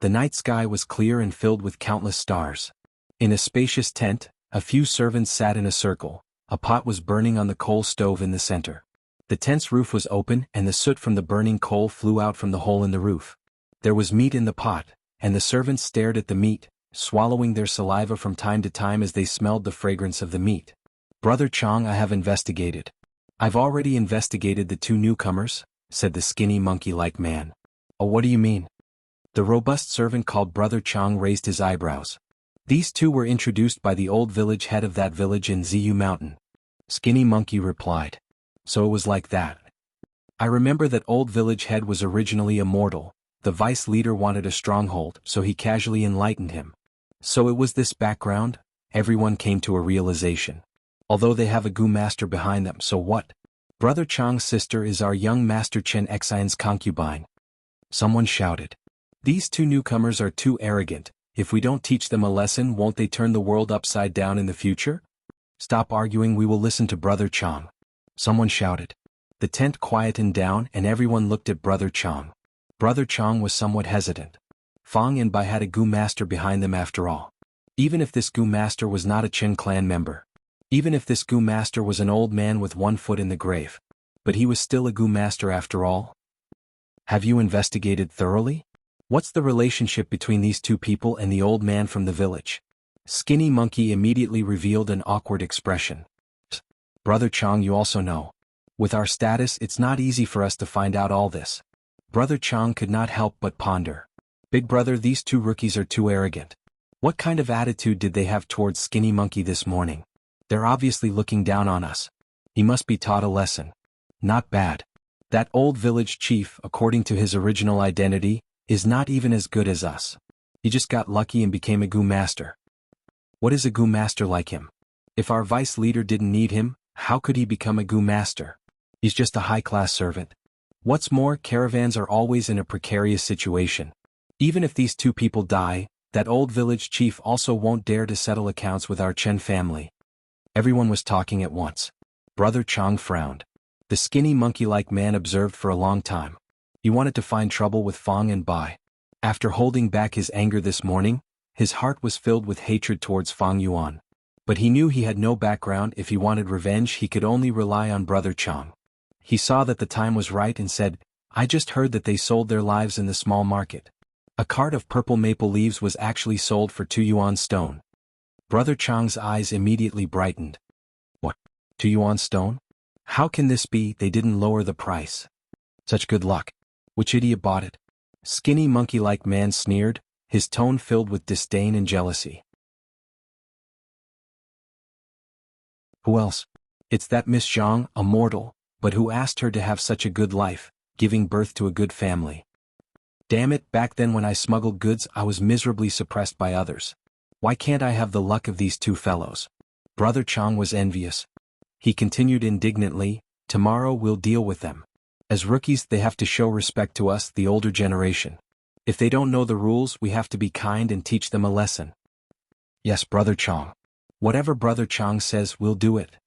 The night sky was clear and filled with countless stars. In a spacious tent, a few servants sat in a circle. A pot was burning on the coal stove in the center. The tent's roof was open and the soot from the burning coal flew out from the hole in the roof. There was meat in the pot, and the servants stared at the meat, swallowing their saliva from time to time as they smelled the fragrance of the meat. Brother Chang, I have investigated. I've already investigated the 2 newcomers, said the skinny monkey-like man. Oh, what do you mean? The robust servant called Brother Chang raised his eyebrows. These 2 were introduced by the old village head of that village in Ziyu Mountain. Skinny Monkey replied. So it was like that. I remember that old village head was originally a mortal. The vice leader wanted a stronghold, so he casually enlightened him. So it was this background, everyone came to a realization. Although they have a Gu master behind them, so what? Brother Chang's sister is our young master Chen Xian's concubine. Someone shouted. These two newcomers are too arrogant. If we don't teach them a lesson, won't they turn the world upside down in the future? Stop arguing, we will listen to Brother Chang. Someone shouted. The tent quietened down and everyone looked at Brother Chang. Brother Chang was somewhat hesitant. Fang and Bai had a Gu master behind them after all. Even if this Gu master was not a Chen clan member. Even if this Gu master was an old man with one foot in the grave. But he was still a Gu master after all. Have you investigated thoroughly? What's the relationship between these two people and the old man from the village? Skinny Monkey immediately revealed an awkward expression. Brother Chang, you also know. With our status, it's not easy for us to find out all this. Brother Chang could not help but ponder. Big brother, these two rookies are too arrogant. What kind of attitude did they have towards Skinny Monkey this morning? They're obviously looking down on us. He must be taught a lesson. Not bad. That old village chief, according to his original identity, is not even as good as us. He just got lucky and became a Gu master. What is a Gu master like him? If our vice leader didn't need him, how could he become a Gu master? He's just a high-class servant. What's more, caravans are always in a precarious situation. Even if these two people die, that old village chief also won't dare to settle accounts with our Chen family. Everyone was talking at once. Brother Chang frowned. The skinny monkey-like man observed for a long time. He wanted to find trouble with Fang and Bai. After holding back his anger this morning, his heart was filled with hatred towards Fang Yuan. But he knew he had no background. If he wanted revenge, he could only rely on Brother Chang. He saw that the time was right and said, I just heard that they sold their lives in the small market. A cart of purple maple leaves was actually sold for 2 yuan stone. Brother Chang's eyes immediately brightened. What? 2 yuan stone? How can this be? They didn't lower the price. Such good luck. Which idiot bought it? Skinny monkey-like man sneered, his tone filled with disdain and jealousy. Who else? It's that Miss Zhang, a mortal, but who asked her to have such a good life, giving birth to a good family. Damn it, back then when I smuggled goods I was miserably suppressed by others. Why can't I have the luck of these two fellows? Brother Chang was envious. He continued indignantly, tomorrow we'll deal with them. As rookies they have to show respect to us, the older generation. If they don't know the rules, we have to be kind and teach them a lesson. Yes, Brother Chang. Whatever Brother Chang says, we'll do it.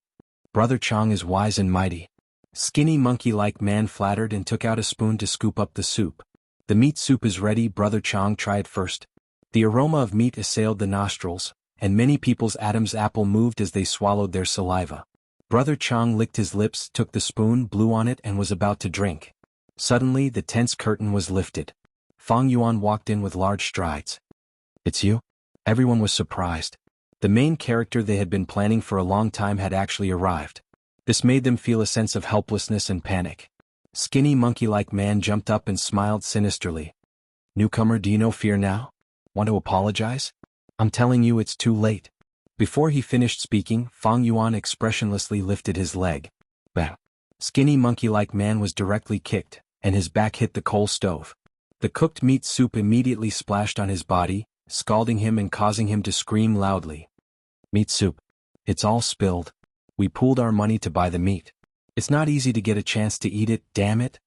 Brother Chang is wise and mighty. Skinny monkey-like man flattered and took out a spoon to scoop up the soup. The meat soup is ready. Brother Chang tried first. The aroma of meat assailed the nostrils, and many people's Adam's apple moved as they swallowed their saliva. Brother Chang licked his lips, took the spoon, blew on it and was about to drink. Suddenly the tense curtain was lifted. Fang Yuan walked in with large strides. It's you? Everyone was surprised. The main character they had been planning for a long time had actually arrived. This made them feel a sense of helplessness and panic. Skinny monkey-like man jumped up and smiled sinisterly. Newcomer, do you know fear now? Want to apologize? I'm telling you it's too late. Before he finished speaking, Fang Yuan expressionlessly lifted his leg. Bang! Skinny monkey-like man was directly kicked, and his back hit the coal stove. The cooked meat soup immediately splashed on his body, scalding him and causing him to scream loudly. Meat soup. It's all spilled. We pooled our money to buy the meat. It's not easy to get a chance to eat it, damn it.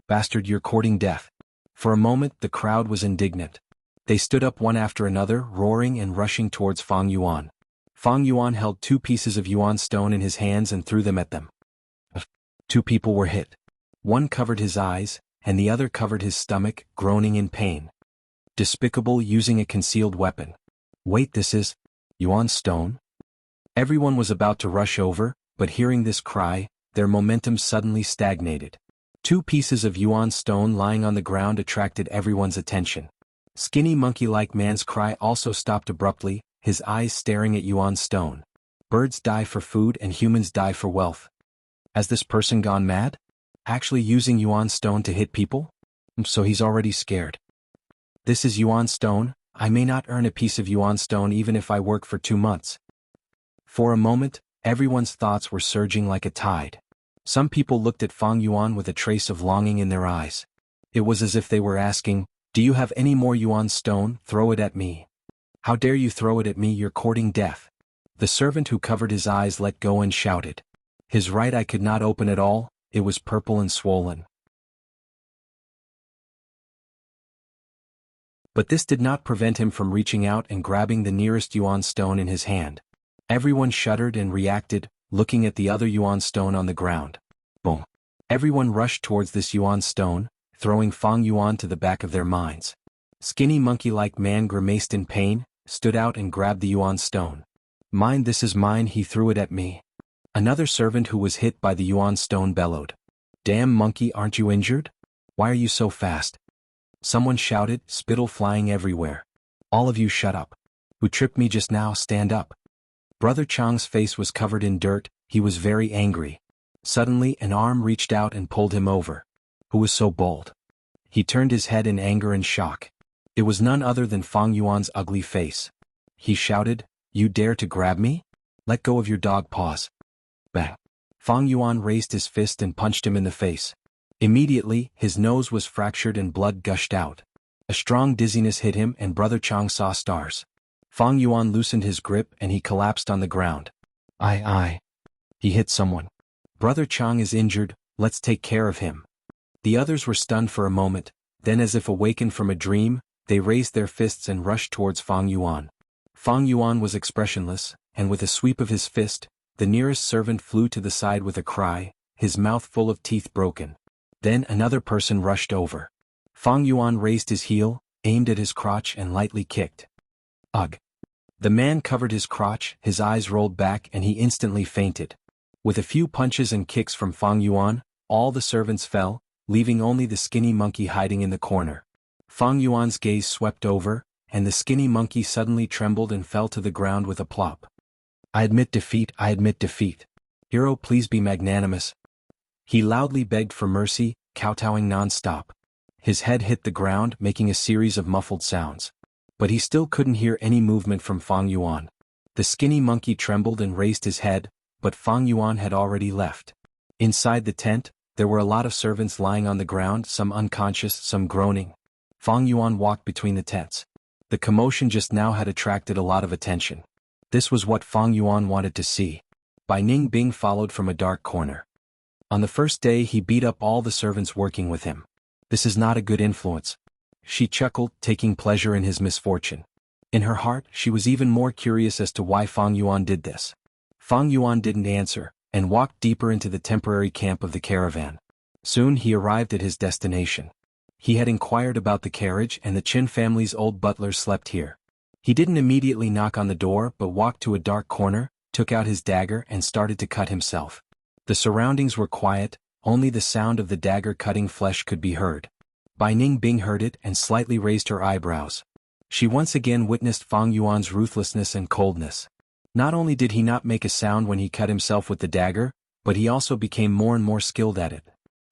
Bastard, you're courting death. For a moment the crowd was indignant. They stood up one after another, roaring and rushing towards Fang Yuan. Fang Yuan held 2 pieces of yuan stone in his hands and threw them at them. 2 people were hit. One covered his eyes, and the other covered his stomach, groaning in pain. Despicable, using a concealed weapon. Wait, this is yuan stone? Everyone was about to rush over, but hearing this cry, their momentum suddenly stagnated. 2 pieces of yuan stone lying on the ground attracted everyone's attention. Skinny monkey-like man's cry also stopped abruptly, his eyes staring at yuan stone. Birds die for food and humans die for wealth. Has this person gone mad? Actually using yuan stone to hit people? So he's already scared. This is yuan stone. I may not earn a piece of yuan stone even if I work for 2 months. For a moment, everyone's thoughts were surging like a tide. Some people looked at Fang Yuan with a trace of longing in their eyes. It was as if they were asking, do you have any more yuan stone? Throw it at me. How dare you throw it at me, you're courting death. The servant who covered his eyes let go and shouted. His right eye could not open at all, it was purple and swollen. But this did not prevent him from reaching out and grabbing the nearest Yuan stone in his hand. Everyone shuddered and reacted, looking at the other Yuan stone on the ground. Boom. Everyone rushed towards this Yuan stone, throwing Fang Yuan to the back of their minds. Skinny monkey-like man grimaced in pain, stood out and grabbed the Yuan stone. Mine, this is mine, he threw it at me. Another servant who was hit by the Yuan stone bellowed. Damn monkey, aren't you injured? Why are you so fast? Someone shouted, spittle flying everywhere. All of you shut up. Who tripped me just now, stand up. Brother Chang's face was covered in dirt, he was very angry. Suddenly an arm reached out and pulled him over. Who was so bold? He turned his head in anger and shock. It was none other than Fang Yuan's ugly face. He shouted, you dare to grab me? Let go of your dog paws. Bang. Fang Yuan raised his fist and punched him in the face. Immediately, his nose was fractured and blood gushed out. A strong dizziness hit him and Brother Chang saw stars. Fang Yuan loosened his grip and he collapsed on the ground. Ai. He hit someone. Brother Chang is injured, let's take care of him. The others were stunned for a moment, then as if awakened from a dream, they raised their fists and rushed towards Fang Yuan. Fang Yuan was expressionless, and with a sweep of his fist, the nearest servant flew to the side with a cry, his mouth full of teeth broken. Then another person rushed over. Fang Yuan raised his heel, aimed at his crotch and lightly kicked. Ugh! The man covered his crotch, his eyes rolled back and he instantly fainted. With a few punches and kicks from Fang Yuan, all the servants fell, leaving only the skinny monkey hiding in the corner. Fang Yuan's gaze swept over, and the skinny monkey suddenly trembled and fell to the ground with a plop. I admit defeat, I admit defeat. Hero, please be magnanimous. He loudly begged for mercy, kowtowing non-stop. His head hit the ground, making a series of muffled sounds. But he still couldn't hear any movement from Fang Yuan. The skinny monkey trembled and raised his head, but Fang Yuan had already left. Inside the tent, there were a lot of servants lying on the ground, some unconscious, some groaning. Fang Yuan walked between the tents. The commotion just now had attracted a lot of attention. This was what Fang Yuan wanted to see. Bai Ning Bing followed from a dark corner. On the first day he beat up all the servants working with him. This is not a good influence. She chuckled, taking pleasure in his misfortune. In her heart, she was even more curious as to why Fang Yuan did this. Fang Yuan didn't answer, and walked deeper into the temporary camp of the caravan. Soon he arrived at his destination. He had inquired about the carriage and the Qin family's old butler slept here. He didn't immediately knock on the door but walked to a dark corner, took out his dagger and started to cut himself. The surroundings were quiet, only the sound of the dagger cutting flesh could be heard. Bai Ning Bing heard it and slightly raised her eyebrows. She once again witnessed Fang Yuan's ruthlessness and coldness. Not only did he not make a sound when he cut himself with the dagger, but he also became more and more skilled at it.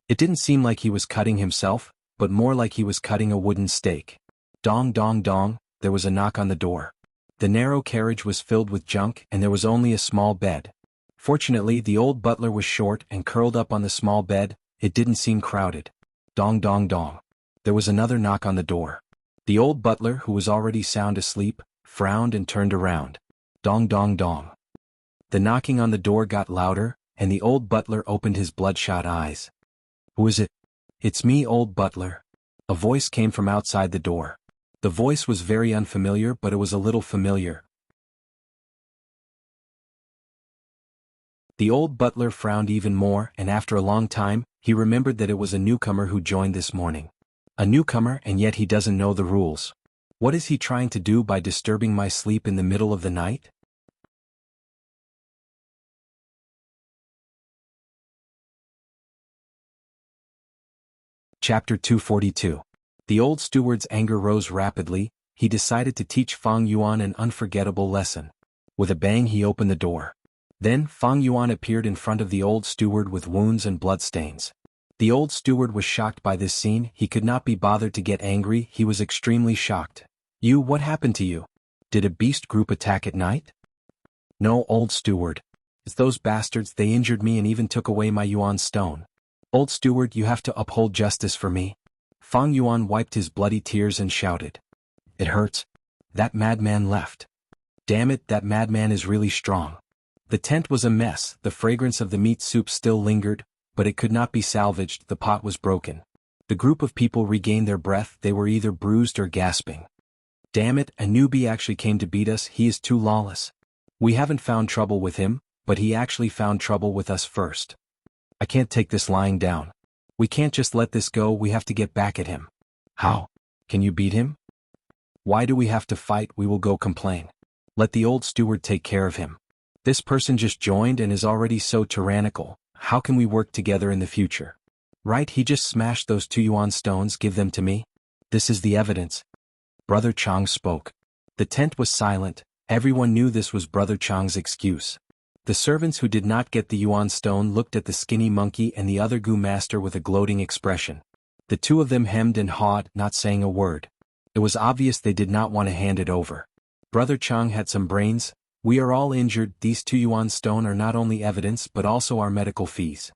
It didn't seem like he was cutting himself, but more like he was cutting a wooden stake. Dong dong dong, there was a knock on the door. The narrow carriage was filled with junk and there was only a small bed. Fortunately, the old butler was short and curled up on the small bed, it didn't seem crowded. Dong dong dong. There was another knock on the door. The old butler, who was already sound asleep, frowned and turned around. Dong dong dong. The knocking on the door got louder, and the old butler opened his bloodshot eyes. Who is it? It's me, old butler. A voice came from outside the door. The voice was very unfamiliar, but it was a little familiar. The old butler frowned even more, and after a long time, he remembered that it was a newcomer who joined this morning. A newcomer, and yet he doesn't know the rules. What is he trying to do by disturbing my sleep in the middle of the night? Chapter 242. The old steward's anger rose rapidly. He decided to teach Fang Yuan an unforgettable lesson. With a bang he opened the door. Then Fang Yuan appeared in front of the old steward with wounds and bloodstains. The old steward was shocked by this scene. He could not be bothered to get angry, he was extremely shocked. You, what happened to you? Did a beast group attack at night? No, old steward. It's those bastards, they injured me and even took away my Yuan stone. Old steward, you have to uphold justice for me. Fang Yuan wiped his bloody tears and shouted. It hurts. That madman left. Damn it, that madman is really strong. The tent was a mess, the fragrance of the meat soup still lingered, but it could not be salvaged, the pot was broken. The group of people regained their breath, they were either bruised or gasping. Damn it, a newbie actually came to beat us, he is too lawless. We haven't found trouble with him, but he actually found trouble with us first. I can't take this lying down. We can't just let this go, we have to get back at him. How? Can you beat him? Why do we have to fight? We will go complain. Let the old steward take care of him. This person just joined and is already so tyrannical, how can we work together in the future? Right, he just smashed those 2 yuan stones, give them to me. This is the evidence. Brother Chang spoke. The tent was silent, everyone knew this was Brother Chang's excuse. The servants who did not get the yuan stone looked at the skinny monkey and the other Gu master with a gloating expression. The two of them hemmed and hawed, not saying a word. It was obvious they did not want to hand it over. Brother Chang had some brains. We are all injured, these 2 yuan stone are not only evidence but also our medical fees.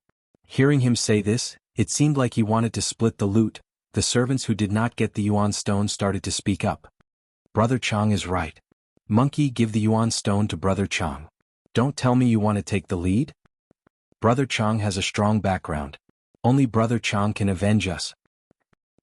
Hearing him say this, it seemed like he wanted to split the loot. The servants who did not get the yuan stone started to speak up. Brother Chang is right. Monkey, give the yuan stone to Brother Chang. Don't tell me you want to take the lead? Brother Chang has a strong background. Only Brother Chang can avenge us.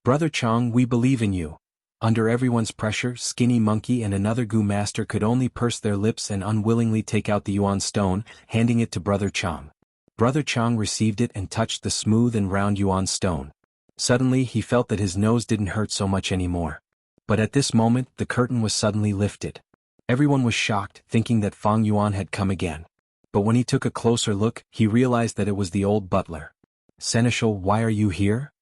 Brother Chang, we believe in you. Under everyone's pressure, Skinny Monkey and another Gu master could only purse their lips and unwillingly take out the yuan stone, handing it to Brother Chang. Brother Chang received it and touched the smooth and round yuan stone. Suddenly he felt that his nose didn't hurt so much anymore. But at this moment, the curtain was suddenly lifted. Everyone was shocked, thinking that Fang Yuan had come again. But when he took a closer look, he realized that it was the old butler. Seneschal, why are you here?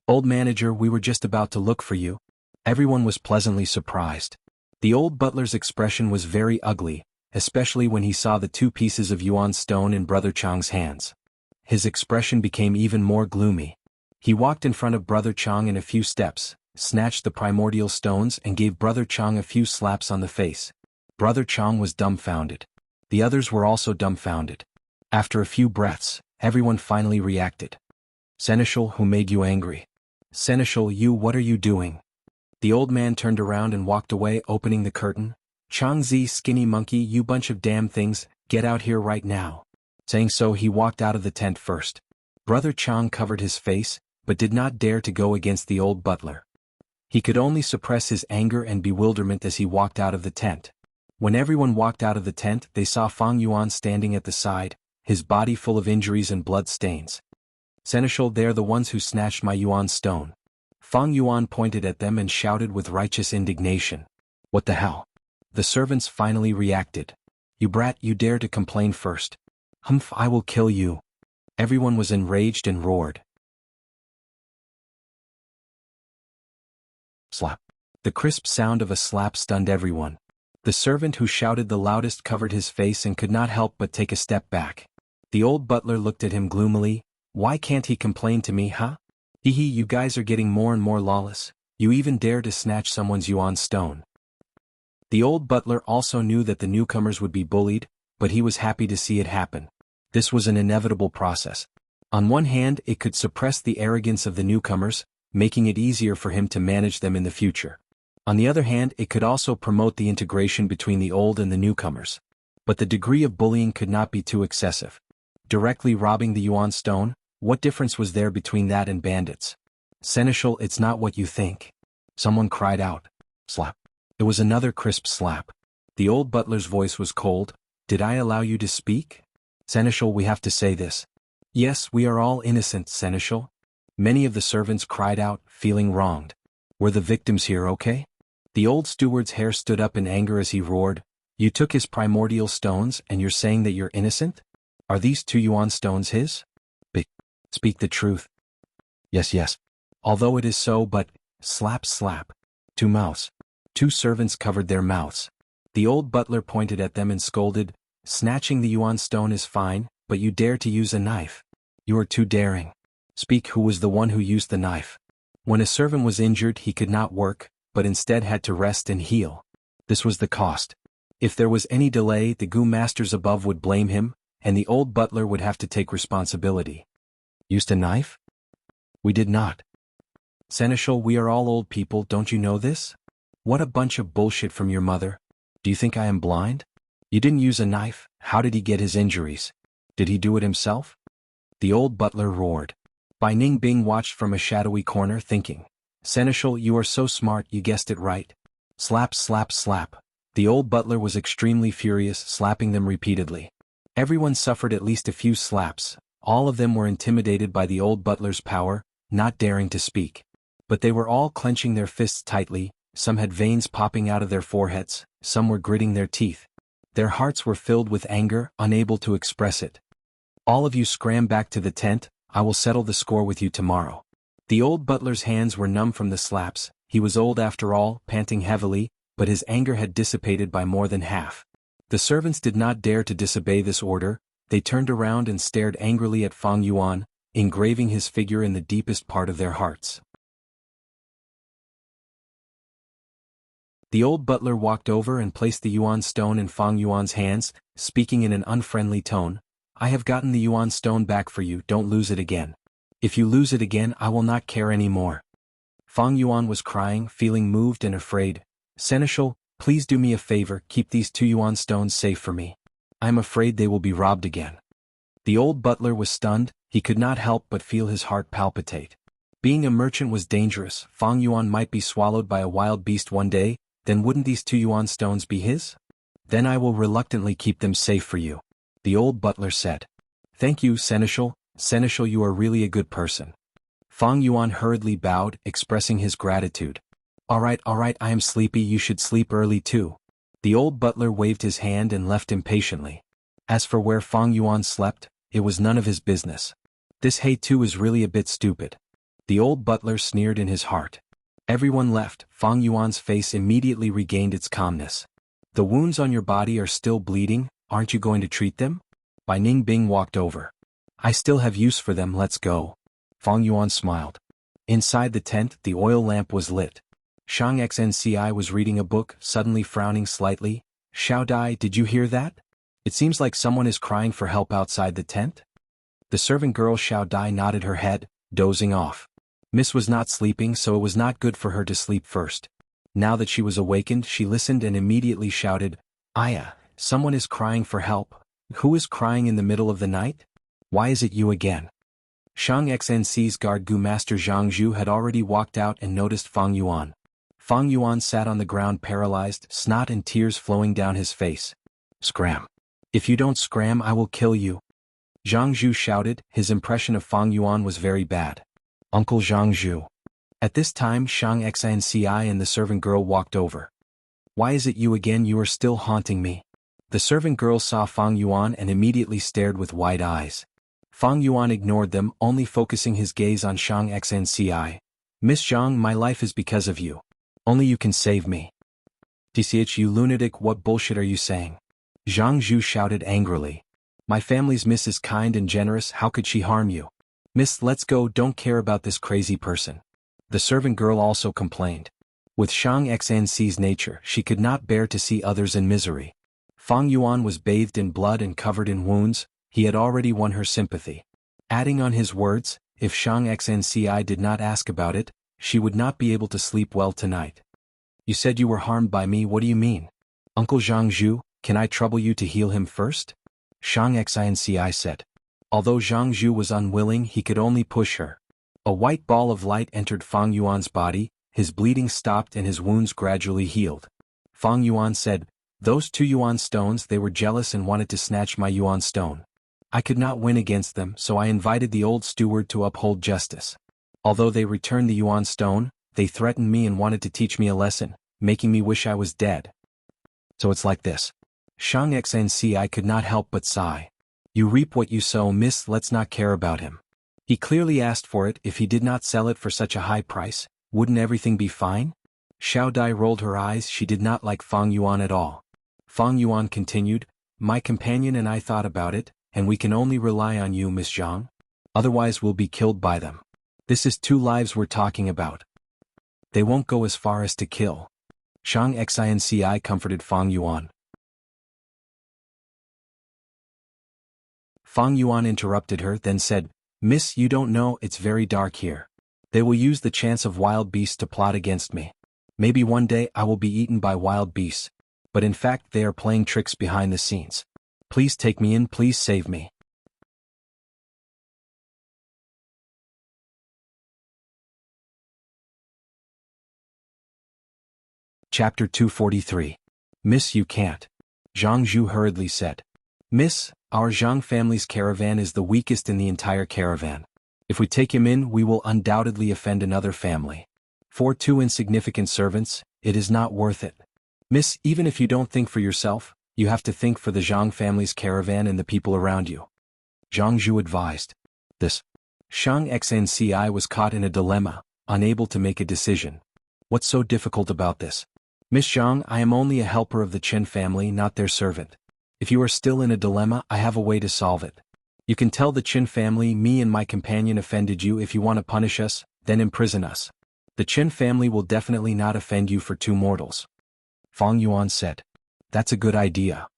Old manager, we were just about to look for you. Everyone was pleasantly surprised. The old butler's expression was very ugly, especially when he saw the 2 pieces of yuan stone in Brother Chang's hands. His expression became even more gloomy. He walked in front of Brother Chang in a few steps, snatched the primordial stones and gave Brother Chang a few slaps on the face. Brother Chang was dumbfounded. The others were also dumbfounded. After a few breaths, everyone finally reacted. Seneschal, who made you angry? Seneschal, you, what are you doing? The old man turned around and walked away, opening the curtain. Changzi, Skinny Monkey, you bunch of damn things, get out here right now. Saying so, he walked out of the tent first. Brother Chang covered his face, but did not dare to go against the old butler. He could only suppress his anger and bewilderment as he walked out of the tent. When everyone walked out of the tent, they saw Fang Yuan standing at the side, his body full of injuries and blood stains. Seneschal, they are the ones who snatched my yuan stone. Fang Yuan pointed at them and shouted with righteous indignation. What the hell? The servants finally reacted. You brat, you dare to complain first. Humph, I will kill you. Everyone was enraged and roared. Slap. The crisp sound of a slap stunned everyone. The servant who shouted the loudest covered his face and could not help but take a step back. The old butler looked at him gloomily. Why can't he complain to me, huh? Hee hee, you guys are getting more and more lawless. You even dare to snatch someone's yuan stone. The old butler also knew that the newcomers would be bullied, but he was happy to see it happen. This was an inevitable process. On one hand, it could suppress the arrogance of the newcomers, making it easier for him to manage them in the future. On the other hand, it could also promote the integration between the old and the newcomers. But the degree of bullying could not be too excessive. Directly robbing the yuan stone, what difference was there between that and bandits? Seneschal, it's not what you think. Someone cried out. Slap. It was another crisp slap. The old butler's voice was cold. Did I allow you to speak? Seneschal, we have to say this. Yes, we are all innocent, Seneschal. Many of the servants cried out, feeling wronged. Were the victims here okay? The old steward's hair stood up in anger as he roared. You took his primordial stones and you're saying that you're innocent? Are these 2 yuan stones his? Speak the truth. Yes. Although it is so, but, slap. 2 mouths. 2 servants covered their mouths. The old butler pointed at them and scolded, snatching the yuan stone is fine, but you dare to use a knife. You are too daring. Speak, who was the one who used the knife? When a servant was injured, he could not work, but instead had to rest and heal. This was the cost. If there was any delay, the Gu masters above would blame him, and the old butler would have to take responsibility. Used a knife? We did not. Seneschal, we are all old people, don't you know this? What a bunch of bullshit from your mother. Do you think I am blind? You didn't use a knife, how did he get his injuries? Did he do it himself? The old butler roared. Bai Ningbing watched from a shadowy corner thinking, Seneschal, you are so smart, you guessed it right. Slap, slap, slap. The old butler was extremely furious, slapping them repeatedly. Everyone suffered at least a few slaps. All of them were intimidated by the old butler's power, not daring to speak. But they were all clenching their fists tightly, some had veins popping out of their foreheads, some were gritting their teeth. Their hearts were filled with anger, unable to express it. All of you scram back to the tent, I will settle the score with you tomorrow. The old butler's hands were numb from the slaps, he was old after all, panting heavily, but his anger had dissipated by more than half. The servants did not dare to disobey this order, they turned around and stared angrily at Fang Yuan, engraving his figure in the deepest part of their hearts. The old butler walked over and placed the Yuan stone in Fang Yuan's hands, speaking in an unfriendly tone, I have gotten the Yuan stone back for you, don't lose it again. If you lose it again I will not care any more. Fang Yuan was crying, feeling moved and afraid. Seneschal, please do me a favor, keep these 2 Yuan stones safe for me. I am afraid they will be robbed again. The old butler was stunned, he could not help but feel his heart palpitate. Being a merchant was dangerous, Fang Yuan might be swallowed by a wild beast one day, then wouldn't these 2 Yuan stones be his? Then I will reluctantly keep them safe for you. The old butler said. Thank you, Seneschal. Seneschal, you are really a good person. Fang Yuan hurriedly bowed, expressing his gratitude. All right, I am sleepy, you should sleep early too. The old butler waved his hand and left impatiently. As for where Fang Yuan slept, it was none of his business. This He too is really a bit stupid. The old butler sneered in his heart. Everyone left, Fang Yuan's face immediately regained its calmness. The wounds on your body are still bleeding, aren't you going to treat them? Bai Ningbing walked over. I still have use for them, let's go. Fang Yuan smiled. Inside the tent, the oil lamp was lit. Shang Xnci was reading a book, suddenly frowning slightly. Xiao Dai, did you hear that? It seems like someone is crying for help outside the tent. The servant girl Xiao Dai nodded her head, dozing off. Miss was not sleeping, so it was not good for her to sleep first. Now that she was awakened, she listened and immediately shouted, Aya, someone is crying for help. Who is crying in the middle of the night? Why is it you again? Shang Xnci's guard-gu master Zhang Zhu had already walked out and noticed Fang Yuan. Fang Yuan sat on the ground paralyzed, snot and tears flowing down his face. Scram. If you don't scram I will kill you. Zhang Zhu shouted, his impression of Fang Yuan was very bad. Uncle Zhang Zhu. At this time Shang Xnci and the servant girl walked over. Why is it you again, you are still haunting me? The servant girl saw Fang Yuan and immediately stared with wide eyes. Fang Yuan ignored them, only focusing his gaze on Shang Xnci. Miss Zhang, my life is because of you. Only you can save me. TCH, you lunatic, what bullshit are you saying? Zhang Zhu shouted angrily. My family's miss is kind and generous, how could she harm you? Miss, let's go, don't care about this crazy person. The servant girl also complained. With Shang Xnci's nature, she could not bear to see others in misery. Fang Yuan was bathed in blood and covered in wounds, he had already won her sympathy. Adding on his words, if Shang Xnci did not ask about it, she would not be able to sleep well tonight. You said you were harmed by me, what do you mean? Uncle Zhang Zhu, can I trouble you to heal him first? Shang Xnci said. Although Zhang Zhu was unwilling, he could only push her. A white ball of light entered Fang Yuan's body, his bleeding stopped and his wounds gradually healed. Fang Yuan said, those 2 Yuan stones, they were jealous and wanted to snatch my Yuan stone. I could not win against them, so I invited the old steward to uphold justice. Although they returned the Yuan stone, they threatened me and wanted to teach me a lesson, making me wish I was dead. So it's like this. Shang Xnci could not help but sigh. You reap what you sow, miss, let's not care about him. He clearly asked for it, if he did not sell it for such a high price, wouldn't everything be fine? Xiao Dai rolled her eyes, she did not like Fang Yuan at all. Fang Yuan continued, my companion and I thought about it, and we can only rely on you, Miss Zhang. Otherwise we'll be killed by them. This is 2 lives we're talking about. They won't go as far as to kill. Shang Xinci comforted Fang Yuan. Fang Yuan interrupted her, then said, Miss, you don't know, it's very dark here. They will use the chance of wild beasts to plot against me. Maybe one day I will be eaten by wild beasts, but in fact they are playing tricks behind the scenes. Please take me in, please save me. Chapter 243. Miss, you can't. Zhang Zhu hurriedly said. Miss, our Zhang family's caravan is the weakest in the entire caravan. If we take him in, we will undoubtedly offend another family. For 2 insignificant servants, it is not worth it. Miss, even if you don't think for yourself, you have to think for the Zhang family's caravan and the people around you. Zhang Zhu advised. This. Shang Xnci was caught in a dilemma, unable to make a decision. What's so difficult about this? Miss Zhang, I am only a helper of the Chen family, not their servant. If you are still in a dilemma, I have a way to solve it. You can tell the Chen family me and my companion offended you. If you want to punish us, then imprison us. The Chen family will definitely not offend you for 2 mortals. Fang Yuan said. That's a good idea.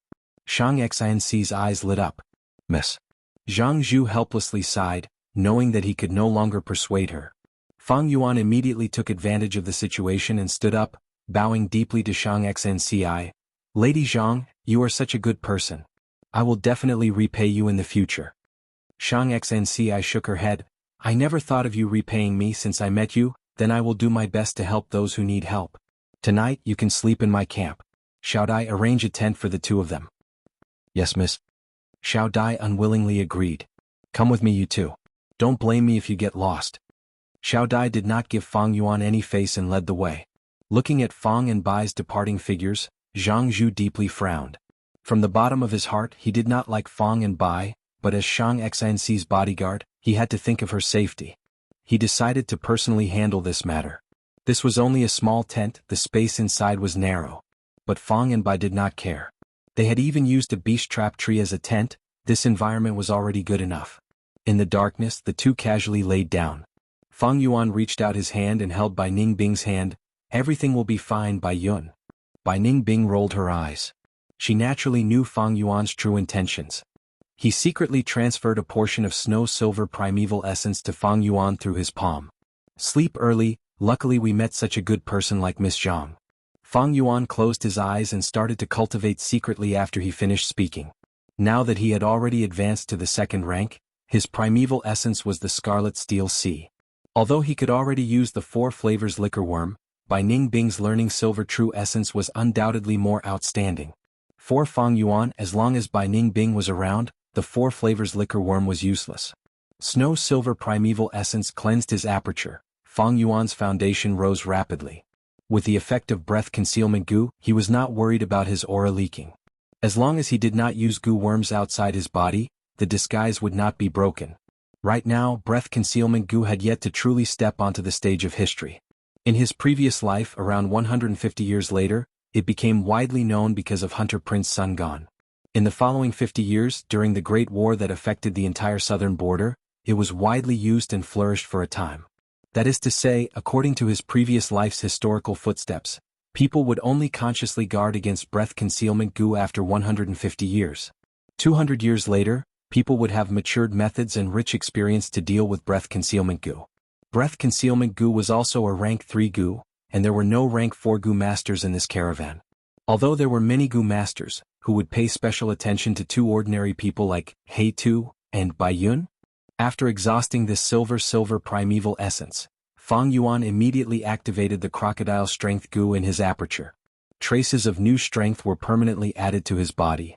Shang Xinci's eyes lit up. Miss. Zhang Zhu helplessly sighed, knowing that he could no longer persuade her. Fang Yuan immediately took advantage of the situation and stood up, bowing deeply to Shang Xnci. Lady Zhang, you are such a good person. I will definitely repay you in the future. Shang Xnci shook her head. I never thought of you repaying me since I met you, then I will do my best to help those who need help. Tonight you can sleep in my camp. Xiao Dai arrange a tent for the 2 of them? Yes, miss. Xiao Dai unwillingly agreed. Come with me, you 2. Don't blame me if you get lost. Xiao Dai did not give Fang Yuan any face and led the way. Looking at Fang and Bai's departing figures, Zhang Zhu deeply frowned. From the bottom of his heart he did not like Fang and Bai, but as Shang Xinci's bodyguard, he had to think of her safety. He decided to personally handle this matter. This was only a small tent, the space inside was narrow. But Fang and Bai did not care. They had even used a beast trap tree as a tent, this environment was already good enough. In the darkness the 2 casually laid down. Fang Yuan reached out his hand and held Bai Ningbing's hand. Everything will be fine, Bai Yun. Bai Ningbing rolled her eyes. She naturally knew Fang Yuan's true intentions. He secretly transferred a portion of snow-silver primeval essence to Fang Yuan through his palm. Sleep early, luckily we met such a good person like Miss Zhang. Fang Yuan closed his eyes and started to cultivate secretly after he finished speaking. Now that he had already advanced to the 2nd rank, his primeval essence was the Scarlet Steel Sea. Although he could already use the 4 flavors liquor worm, Bai Ningbing's learning silver true essence was undoubtedly more outstanding. For Fang Yuan, as long as Bai Ningbing was around, the 4 flavors liquor worm was useless. Snow silver primeval essence cleansed his aperture. Fang Yuan's foundation rose rapidly. With the effect of breath concealment goo, he was not worried about his aura leaking. As long as he did not use goo worms outside his body, the disguise would not be broken. Right now, breath concealment goo had yet to truly step onto the stage of history. In his previous life, around 150 years later, it became widely known because of Hunter Prince Sun Gone. In the following 50 years, during the Great War that affected the entire southern border, it was widely used and flourished for a time. That is to say, according to his previous life's historical footsteps, people would only consciously guard against breath concealment goo after 150 years. 200 years later, people would have matured methods and rich experience to deal with breath concealment goo. Breath concealment goo was also a rank 3 goo, and there were no rank 4 goo masters in this caravan. Although there were many goo masters, who would pay special attention to 2 ordinary people like He Tu and Bai Yun. After exhausting this silver primeval essence, Fang Yuan immediately activated the crocodile strength goo in his aperture. Traces of new strength were permanently added to his body.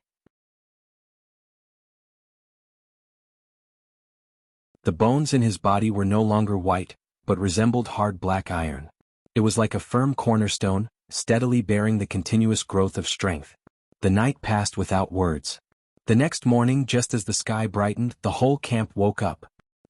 The bones in his body were no longer white, but resembled hard black iron. It was like a firm cornerstone, steadily bearing the continuous growth of strength. The night passed without words. The next morning, just as the sky brightened, the whole camp woke up.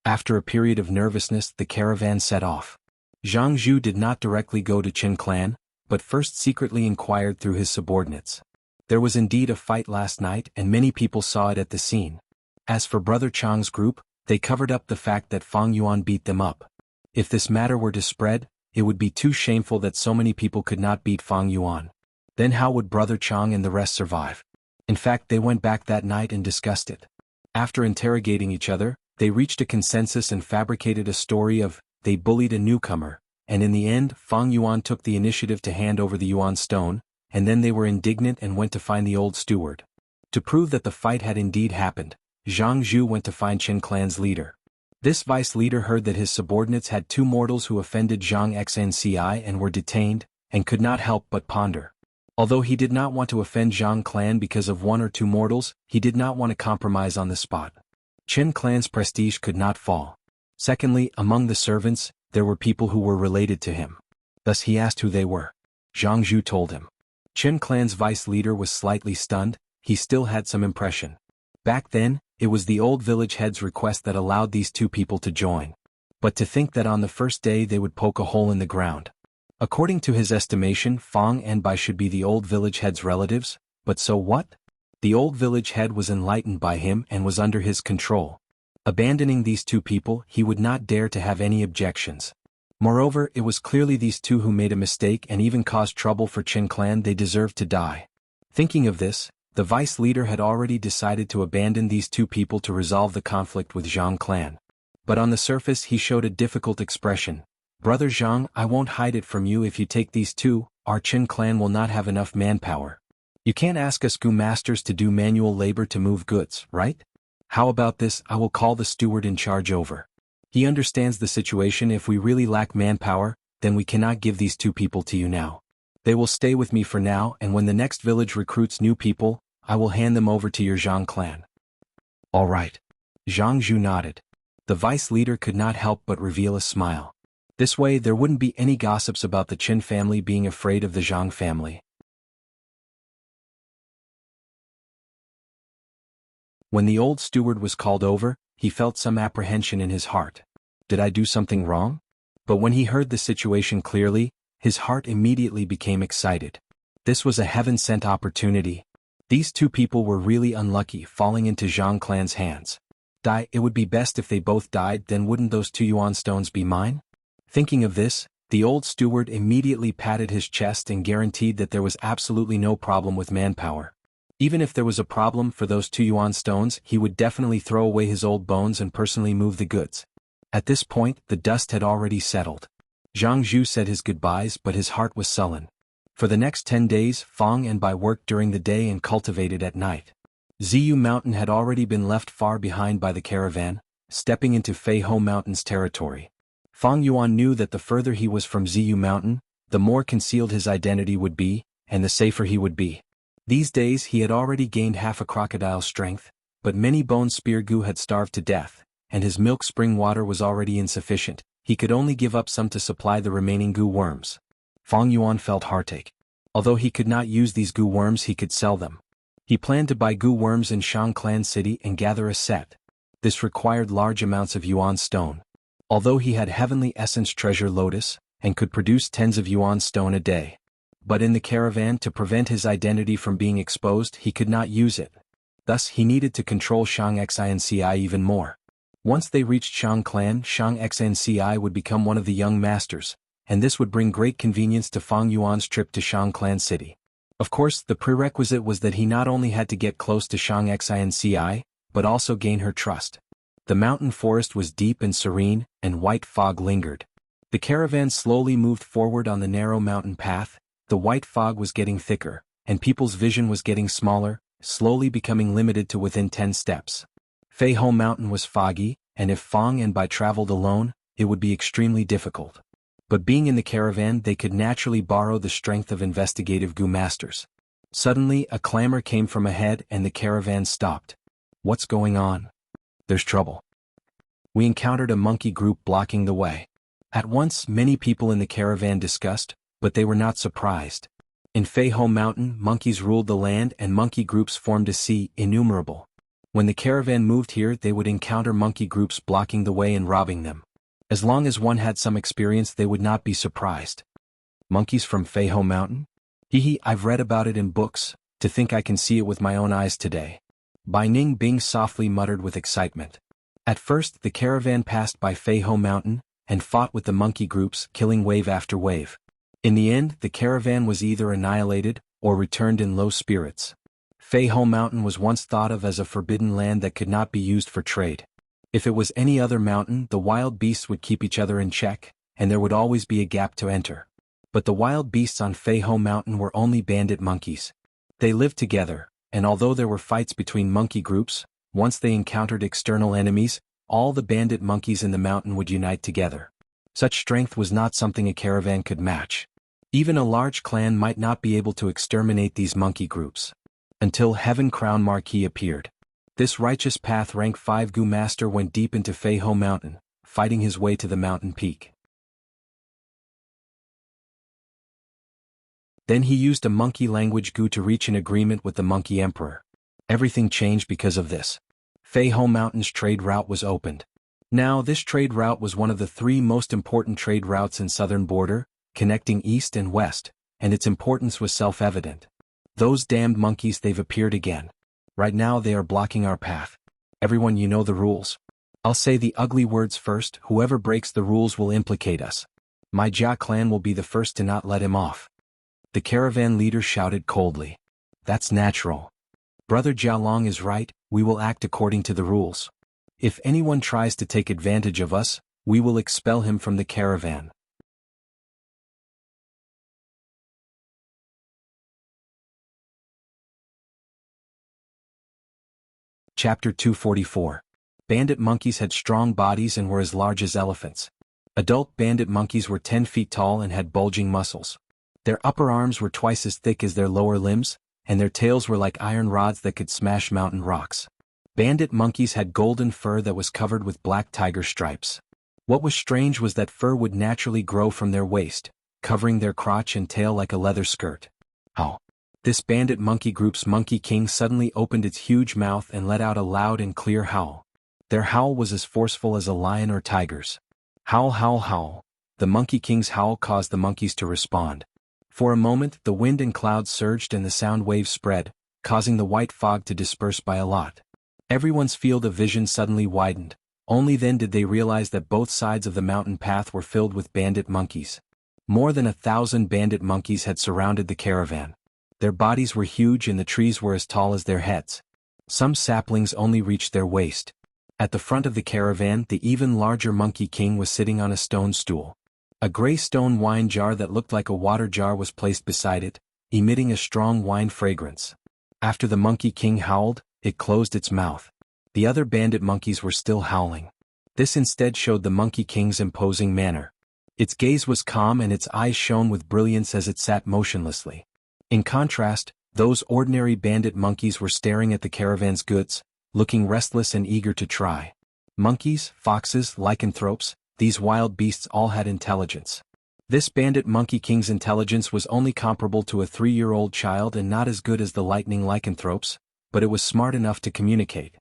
After a period of nervousness, the caravan set off. Zhang Zhu did not directly go to Qin clan, but first secretly inquired through his subordinates. There was indeed a fight last night and many people saw it at the scene. As for Brother Chang's group, they covered up the fact that Fang Yuan beat them up. If this matter were to spread, it would be too shameful that so many people could not beat Fang Yuan. Then how would Brother Chang and the rest survive? In fact, they went back that night and discussed it. After interrogating each other, they reached a consensus and fabricated a story of, they bullied a newcomer, and in the end Fang Yuan took the initiative to hand over the Yuan stone, and then they were indignant and went to find the old steward. To prove that the fight had indeed happened, Zhang Zhu went to find Qin clan's leader. This vice leader heard that his subordinates had two mortals who offended Zhang Xnci and were detained, and could not help but ponder. Although he did not want to offend Zhang clan because of one or two mortals, he did not want to compromise on the spot. Qin clan's prestige could not fall. Secondly, among the servants, there were people who were related to him. Thus he asked who they were. Zhang Zhu told him. Qin clan's vice leader was slightly stunned. He still had some impression. Back then, it was the old village head's request that allowed these two people to join. But to think that on the first day they would poke a hole in the ground. According to his estimation, Fang and Bai should be the old village head's relatives, but so what? The old village head was enlightened by him and was under his control. Abandoning these two people, he would not dare to have any objections. Moreover, it was clearly these two who made a mistake and even caused trouble for Qin clan. They deserved to die. Thinking of this, the vice leader had already decided to abandon these two people to resolve the conflict with Zhang clan. But on the surface he showed a difficult expression. Brother Zhang, I won't hide it from you. If you take these two, our Qin clan will not have enough manpower. You can't ask us gu masters to do manual labor to move goods, right? How about this? I will call the steward in charge over. He understands the situation. If we really lack manpower, then we cannot give these two people to you now. They will stay with me for now, and when the next village recruits new people, I will hand them over to your Zhang clan. All right. Zhang Zhu nodded. The vice leader could not help but reveal a smile. This way there wouldn't be any gossips about the Qin family being afraid of the Zhang family. When the old steward was called over, he felt some apprehension in his heart. Did I do something wrong? But when he heard the situation clearly, his heart immediately became excited. This was a heaven-sent opportunity. These two people were really unlucky falling into Zhang clan's hands. It would be best if they both died, then wouldn't those two Yuan stones be mine? Thinking of this, the old steward immediately patted his chest and guaranteed that there was absolutely no problem with manpower. Even if there was a problem for those two Yuan stones, he would definitely throw away his old bones and personally move the goods. At this point, the dust had already settled. Zhang Zhu said his goodbyes, but his heart was sullen. For the next 10 days, Fang and Bai worked during the day and cultivated at night. Ziyu Mountain had already been left far behind by the caravan, stepping into Fei Ho Mountain's territory. Fang Yuan knew that the further he was from Ziyu Mountain, the more concealed his identity would be, and the safer he would be. These days he had already gained half a crocodile's strength, but many bone spear gu had starved to death, and his milk spring water was already insufficient. He could only give up some to supply the remaining gu worms. Fang Yuan felt heartache. Although he could not use these gu worms, he could sell them. He planned to buy gu worms in Shang Clan City and gather a set. This required large amounts of Yuan stone. Although he had heavenly essence treasure lotus, and could produce tens of Yuan stone a day. But in the caravan, to prevent his identity from being exposed, he could not use it. Thus he needed to control Shang Xnci even more. Once they reached Shang Clan, Shang Xnci would become one of the young masters, and this would bring great convenience to Fang Yuan's trip to Shang Clan City. Of course, the prerequisite was that he not only had to get close to Shang Xnci, but also gain her trust. The mountain forest was deep and serene, and white fog lingered. The caravan slowly moved forward on the narrow mountain path. The white fog was getting thicker, and people's vision was getting smaller, slowly becoming limited to within 10 steps. Fei Ho Mountain was foggy, and if Fang and Bai traveled alone, it would be extremely difficult. But being in the caravan, they could naturally borrow the strength of investigative gu masters. Suddenly, a clamor came from ahead and the caravan stopped. What's going on? There's trouble. We encountered a monkey group blocking the way. At once, many people in the caravan discussed, but they were not surprised. In Fei Ho Mountain, monkeys ruled the land and monkey groups formed a sea, innumerable. When the caravan moved here, they would encounter monkey groups blocking the way and robbing them. As long as one had some experience, they would not be surprised. Monkeys from Fei Ho Mountain? I've read about it in books. To think I can see it with my own eyes today. Bai Ning Bing softly muttered with excitement. At first, the caravan passed by Fei Ho Mountain and fought with the monkey groups, killing wave after wave. In the end, the caravan was either annihilated or returned in low spirits. Fei Ho Mountain was once thought of as a forbidden land that could not be used for trade. If it was any other mountain, the wild beasts would keep each other in check, and there would always be a gap to enter. But the wild beasts on Fei Ho Mountain were only bandit monkeys. They lived together, and although there were fights between monkey groups, once they encountered external enemies, all the bandit monkeys in the mountain would unite together. Such strength was not something a caravan could match. Even a large clan might not be able to exterminate these monkey groups. Until Heaven Crown Marquis appeared. This righteous path rank 5 Gu master went deep into Fei Ho Mountain, fighting his way to the mountain peak. Then he used a monkey language Gu to reach an agreement with the monkey emperor. Everything changed because of this. Fei Ho Mountain's trade route was opened. Now this trade route was one of the 3 most important trade routes in southern border, connecting east and west, and its importance was self-evident. Those damned monkeys, they've appeared again. Right now they are blocking our path. Everyone, you know the rules. I'll say the ugly words first. Whoever breaks the rules will implicate us. My Jia clan will be the first to not let him off. The caravan leader shouted coldly. That's natural. Brother Jialong is right, we will act according to the rules. If anyone tries to take advantage of us, we will expel him from the caravan. Chapter 244. Bandit monkeys had strong bodies and were as large as elephants. Adult bandit monkeys were 10 feet tall and had bulging muscles. Their upper arms were twice as thick as their lower limbs, and their tails were like iron rods that could smash mountain rocks. Bandit monkeys had golden fur that was covered with black tiger stripes. What was strange was that fur would naturally grow from their waist, covering their crotch and tail like a leather skirt. Oh! This bandit monkey group's monkey king suddenly opened its huge mouth and let out a loud and clear howl. Their howl was as forceful as a lion or tiger's. Howl, howl, howl. The monkey king's howl caused the monkeys to respond. For a moment, the wind and clouds surged and the sound waves spread, causing the white fog to disperse by a lot. Everyone's field of vision suddenly widened. Only then did they realize that both sides of the mountain path were filled with bandit monkeys. More than 1,000 bandit monkeys had surrounded the caravan. Their bodies were huge and the trees were as tall as their heads. Some saplings only reached their waist. At the front of the caravan, the even larger monkey king was sitting on a stone stool. A gray stone wine jar that looked like a water jar was placed beside it, emitting a strong wine fragrance. After the monkey king howled, it closed its mouth. The other bandit monkeys were still howling. This instead showed the monkey king's imposing manner. Its gaze was calm and its eyes shone with brilliance as it sat motionlessly. In contrast, those ordinary bandit monkeys were staring at the caravan's goods, looking restless and eager to try. Monkeys, foxes, lycanthropes, these wild beasts all had intelligence. This bandit monkey king's intelligence was only comparable to a 3-year-old child and not as good as the lightning lycanthropes, but it was smart enough to communicate.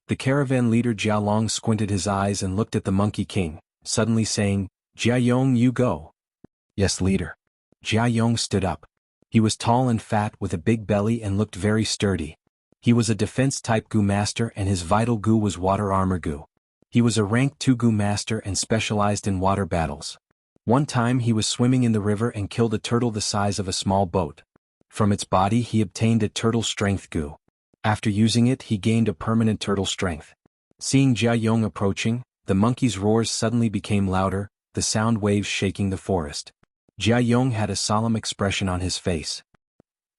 The caravan leader Jialong squinted his eyes and looked at the monkey king, suddenly saying, "Jiayong, you go." "Yes, leader." Jiayong stood up. He was tall and fat with a big belly and looked very sturdy. He was a defense-type Gu master and his vital Gu was water armor Gu. He was a rank 2 Gu master and specialized in water battles. One time he was swimming in the river and killed a turtle the size of a small boat. From its body he obtained a turtle strength Gu. After using it he gained a permanent turtle strength. Seeing Jiayong approaching, the monkey's roars suddenly became louder, the sound waves shaking the forest. Jiayong had a solemn expression on his face.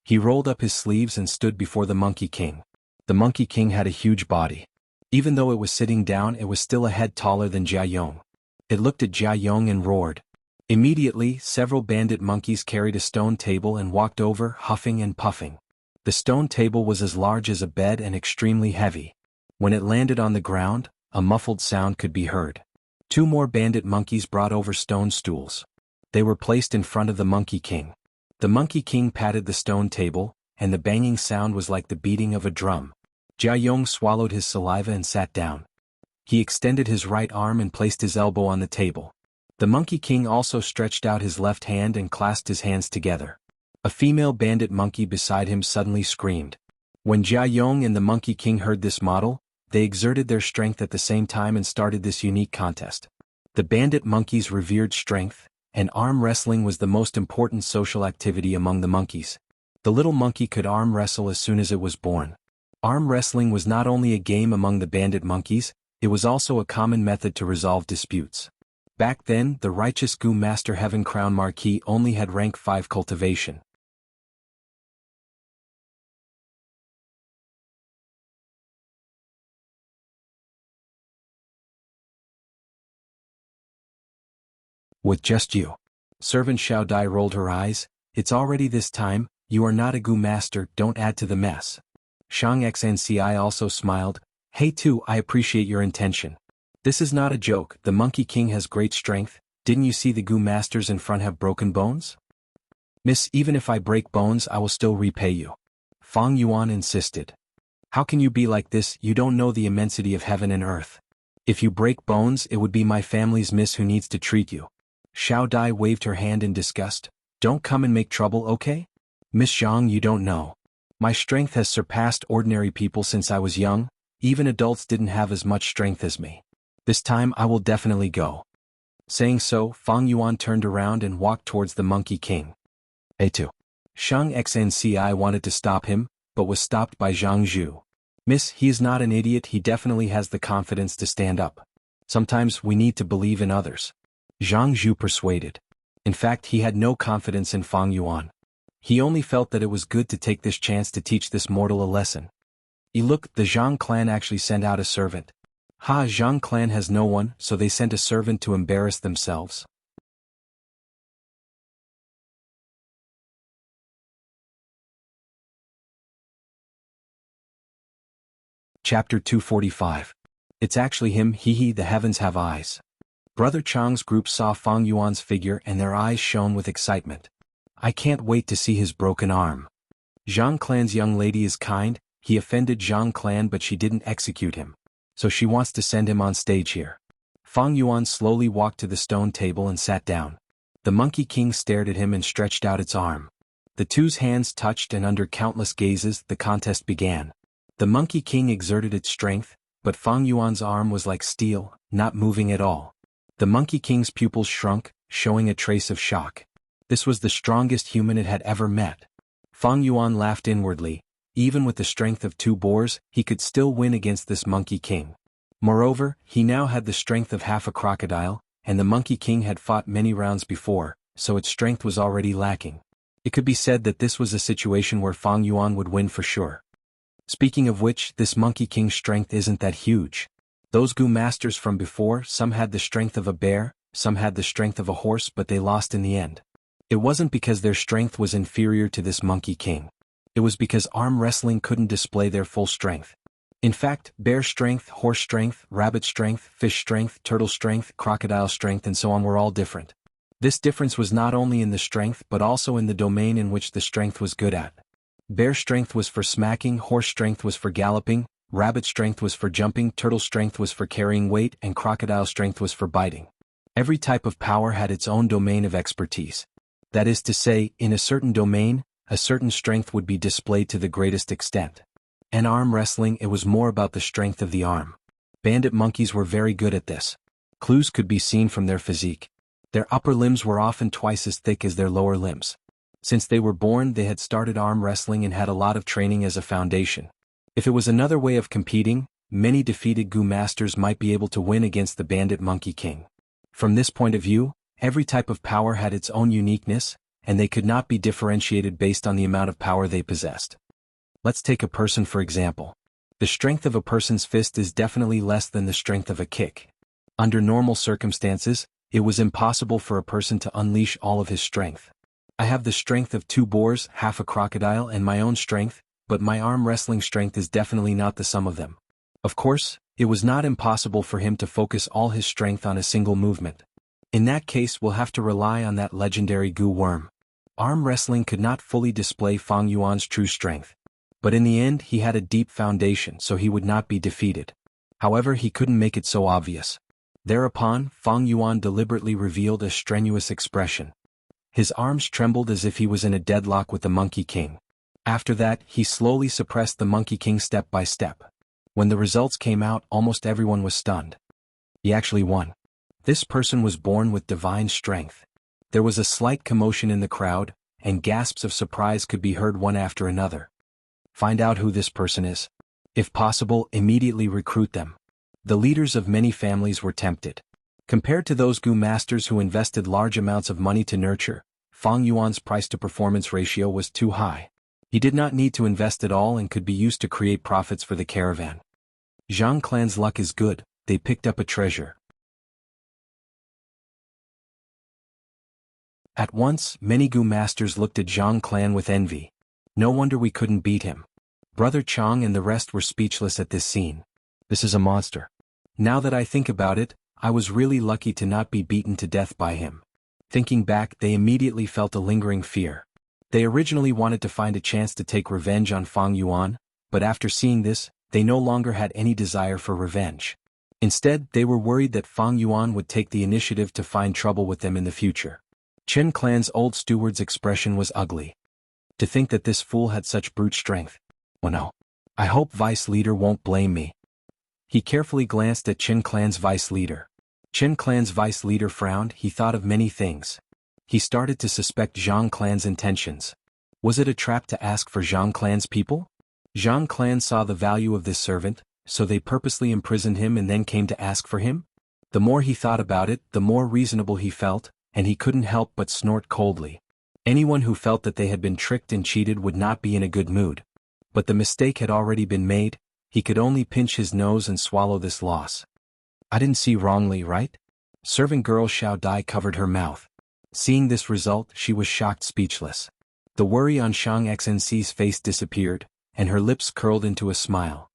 He rolled up his sleeves and stood before the monkey king. The monkey king had a huge body. Even though it was sitting down, it was still a head taller than Jiayong. It looked at Jiayong and roared. Immediately, several bandit monkeys carried a stone table and walked over, huffing and puffing. The stone table was as large as a bed and extremely heavy. When it landed on the ground, a muffled sound could be heard. 2 more bandit monkeys brought over stone stools. They were placed in front of the monkey king. The monkey king patted the stone table, and the banging sound was like the beating of a drum. Jiayong swallowed his saliva and sat down. He extended his right arm and placed his elbow on the table. The monkey king also stretched out his left hand and clasped his hands together. A female bandit monkey beside him suddenly screamed. When Jiayong and the monkey king heard this model, they exerted their strength at the same time and started this unique contest. The bandit monkeys revered strength, and arm wrestling was the most important social activity among the monkeys. The little monkey could arm wrestle as soon as it was born. Arm wrestling was not only a game among the bandit monkeys, it was also a common method to resolve disputes. Back then, the righteous Gu Master Heaven Crown Marquis only had rank 5 cultivation. With just you. Servant Xiao Dai rolled her eyes. It's already this time, you are not a Gu Master, don't add to the mess. Shang Xnci also smiled. Hey too, I appreciate your intention. This is not a joke, the Monkey King has great strength, didn't you see the Gu Masters in front have broken bones? Miss, even if I break bones I will still repay you. Fang Yuan insisted. How can you be like this, you don't know the immensity of heaven and earth. If you break bones it would be my family's miss who needs to treat you. Xiao Dai waved her hand in disgust. Don't come and make trouble, okay? Miss Zhang, you don't know. My strength has surpassed ordinary people since I was young, even adults didn't have as much strength as me. This time I will definitely go. Saying so, Fang Yuan turned around and walked towards the Monkey King. A2. Shang Xnci wanted to stop him, but was stopped by Zhang Zhu. Miss, he is not an idiot, he definitely has the confidence to stand up. Sometimes we need to believe in others. Zhang Zhu persuaded. In fact, he had no confidence in Fang Yuan. He only felt that it was good to take this chance to teach this mortal a lesson. Look, the Zhang clan actually sent out a servant. Ha, Zhang clan has no one, so they sent a servant to embarrass themselves. Chapter 245. It's actually him, hee, the heavens have eyes. Brother Chang's group saw Fang Yuan's figure and their eyes shone with excitement. I can't wait to see his broken arm. Zhang clan's young lady is kind, he offended Zhang clan but she didn't execute him. So she wants to send him on stage here. Fang Yuan slowly walked to the stone table and sat down. The Monkey King stared at him and stretched out its arm. The two's hands touched and under countless gazes the contest began. The Monkey King exerted its strength, but Fang Yuan's arm was like steel, not moving at all. The Monkey King's pupils shrunk, showing a trace of shock. This was the strongest human it had ever met. Fang Yuan laughed inwardly. Even with the strength of 2 boars, he could still win against this Monkey King. Moreover, he now had the strength of half a crocodile, and the Monkey King had fought many rounds before, so its strength was already lacking. It could be said that this was a situation where Fang Yuan would win for sure. Speaking of which, this Monkey King's strength isn't that huge. Those Gu Masters from before, some had the strength of a bear, some had the strength of a horse, but they lost in the end. It wasn't because their strength was inferior to this Monkey King. It was because arm wrestling couldn't display their full strength. In fact, bear strength, horse strength, rabbit strength, fish strength, turtle strength, crocodile strength and so on were all different. This difference was not only in the strength but also in the domain in which the strength was good at. Bear strength was for smacking, horse strength was for galloping, rabbit strength was for jumping, turtle strength was for carrying weight, and crocodile strength was for biting. Every type of power had its own domain of expertise. That is to say, in a certain domain, a certain strength would be displayed to the greatest extent. In arm wrestling it was more about the strength of the arm. Bandit monkeys were very good at this. Clues could be seen from their physique. Their upper limbs were often twice as thick as their lower limbs. Since they were born they had started arm wrestling and had a lot of training as a foundation. If it was another way of competing, many defeated Gu Masters might be able to win against the Bandit Monkey King. From this point of view, every type of power had its own uniqueness, and they could not be differentiated based on the amount of power they possessed. Let's take a person for example. The strength of a person's fist is definitely less than the strength of a kick. Under normal circumstances, it was impossible for a person to unleash all of his strength. I have the strength of 2 boars, half a crocodile and my own strength, but my arm wrestling strength is definitely not the sum of them. Of course, it was not impossible for him to focus all his strength on a single movement. In that case we'll have to rely on that legendary Gu worm. Arm wrestling could not fully display Fang Yuan's true strength. But in the end he had a deep foundation so he would not be defeated. However, he couldn't make it so obvious. Thereupon, Fang Yuan deliberately revealed a strenuous expression. His arms trembled as if he was in a deadlock with the Monkey King. After that, he slowly suppressed the Monkey King step by step. When the results came out, almost everyone was stunned. He actually won. This person was born with divine strength. There was a slight commotion in the crowd, and gasps of surprise could be heard one after another. Find out who this person is. If possible, immediately recruit them. The leaders of many families were tempted. Compared to those Gu masters who invested large amounts of money to nurture, Fang Yuan's price-to-performance ratio was too high. He did not need to invest at all and could be used to create profits for the caravan. Zhang clan's luck is good, they picked up a treasure. At once, many Gu masters looked at Zhang clan with envy. No wonder we couldn't beat him. Brother Chang and the rest were speechless at this scene. This is a monster. Now that I think about it, I was really lucky to not be beaten to death by him. Thinking back, they immediately felt a lingering fear. They originally wanted to find a chance to take revenge on Fang Yuan, but after seeing this, they no longer had any desire for revenge. Instead, they were worried that Fang Yuan would take the initiative to find trouble with them in the future. Chen clan's old steward's expression was ugly. To think that this fool had such brute strength. Oh no. I hope vice leader won't blame me. He carefully glanced at Chen clan's vice leader. Chen clan's vice leader frowned. He thought of many things. He started to suspect Zhang clan's intentions. Was it a trap to ask for Zhang clan's people? Zhang clan saw the value of this servant, so they purposely imprisoned him and then came to ask for him? The more he thought about it, the more reasonable he felt, and he couldn't help but snort coldly. Anyone who felt that they had been tricked and cheated would not be in a good mood. But the mistake had already been made. He could only pinch his nose and swallow this loss. I didn't see wrongly, right? Servant girl Xiao Dai covered her mouth. Seeing this result, she was shocked speechless. The worry on Shang Xnc's face disappeared, and her lips curled into a smile.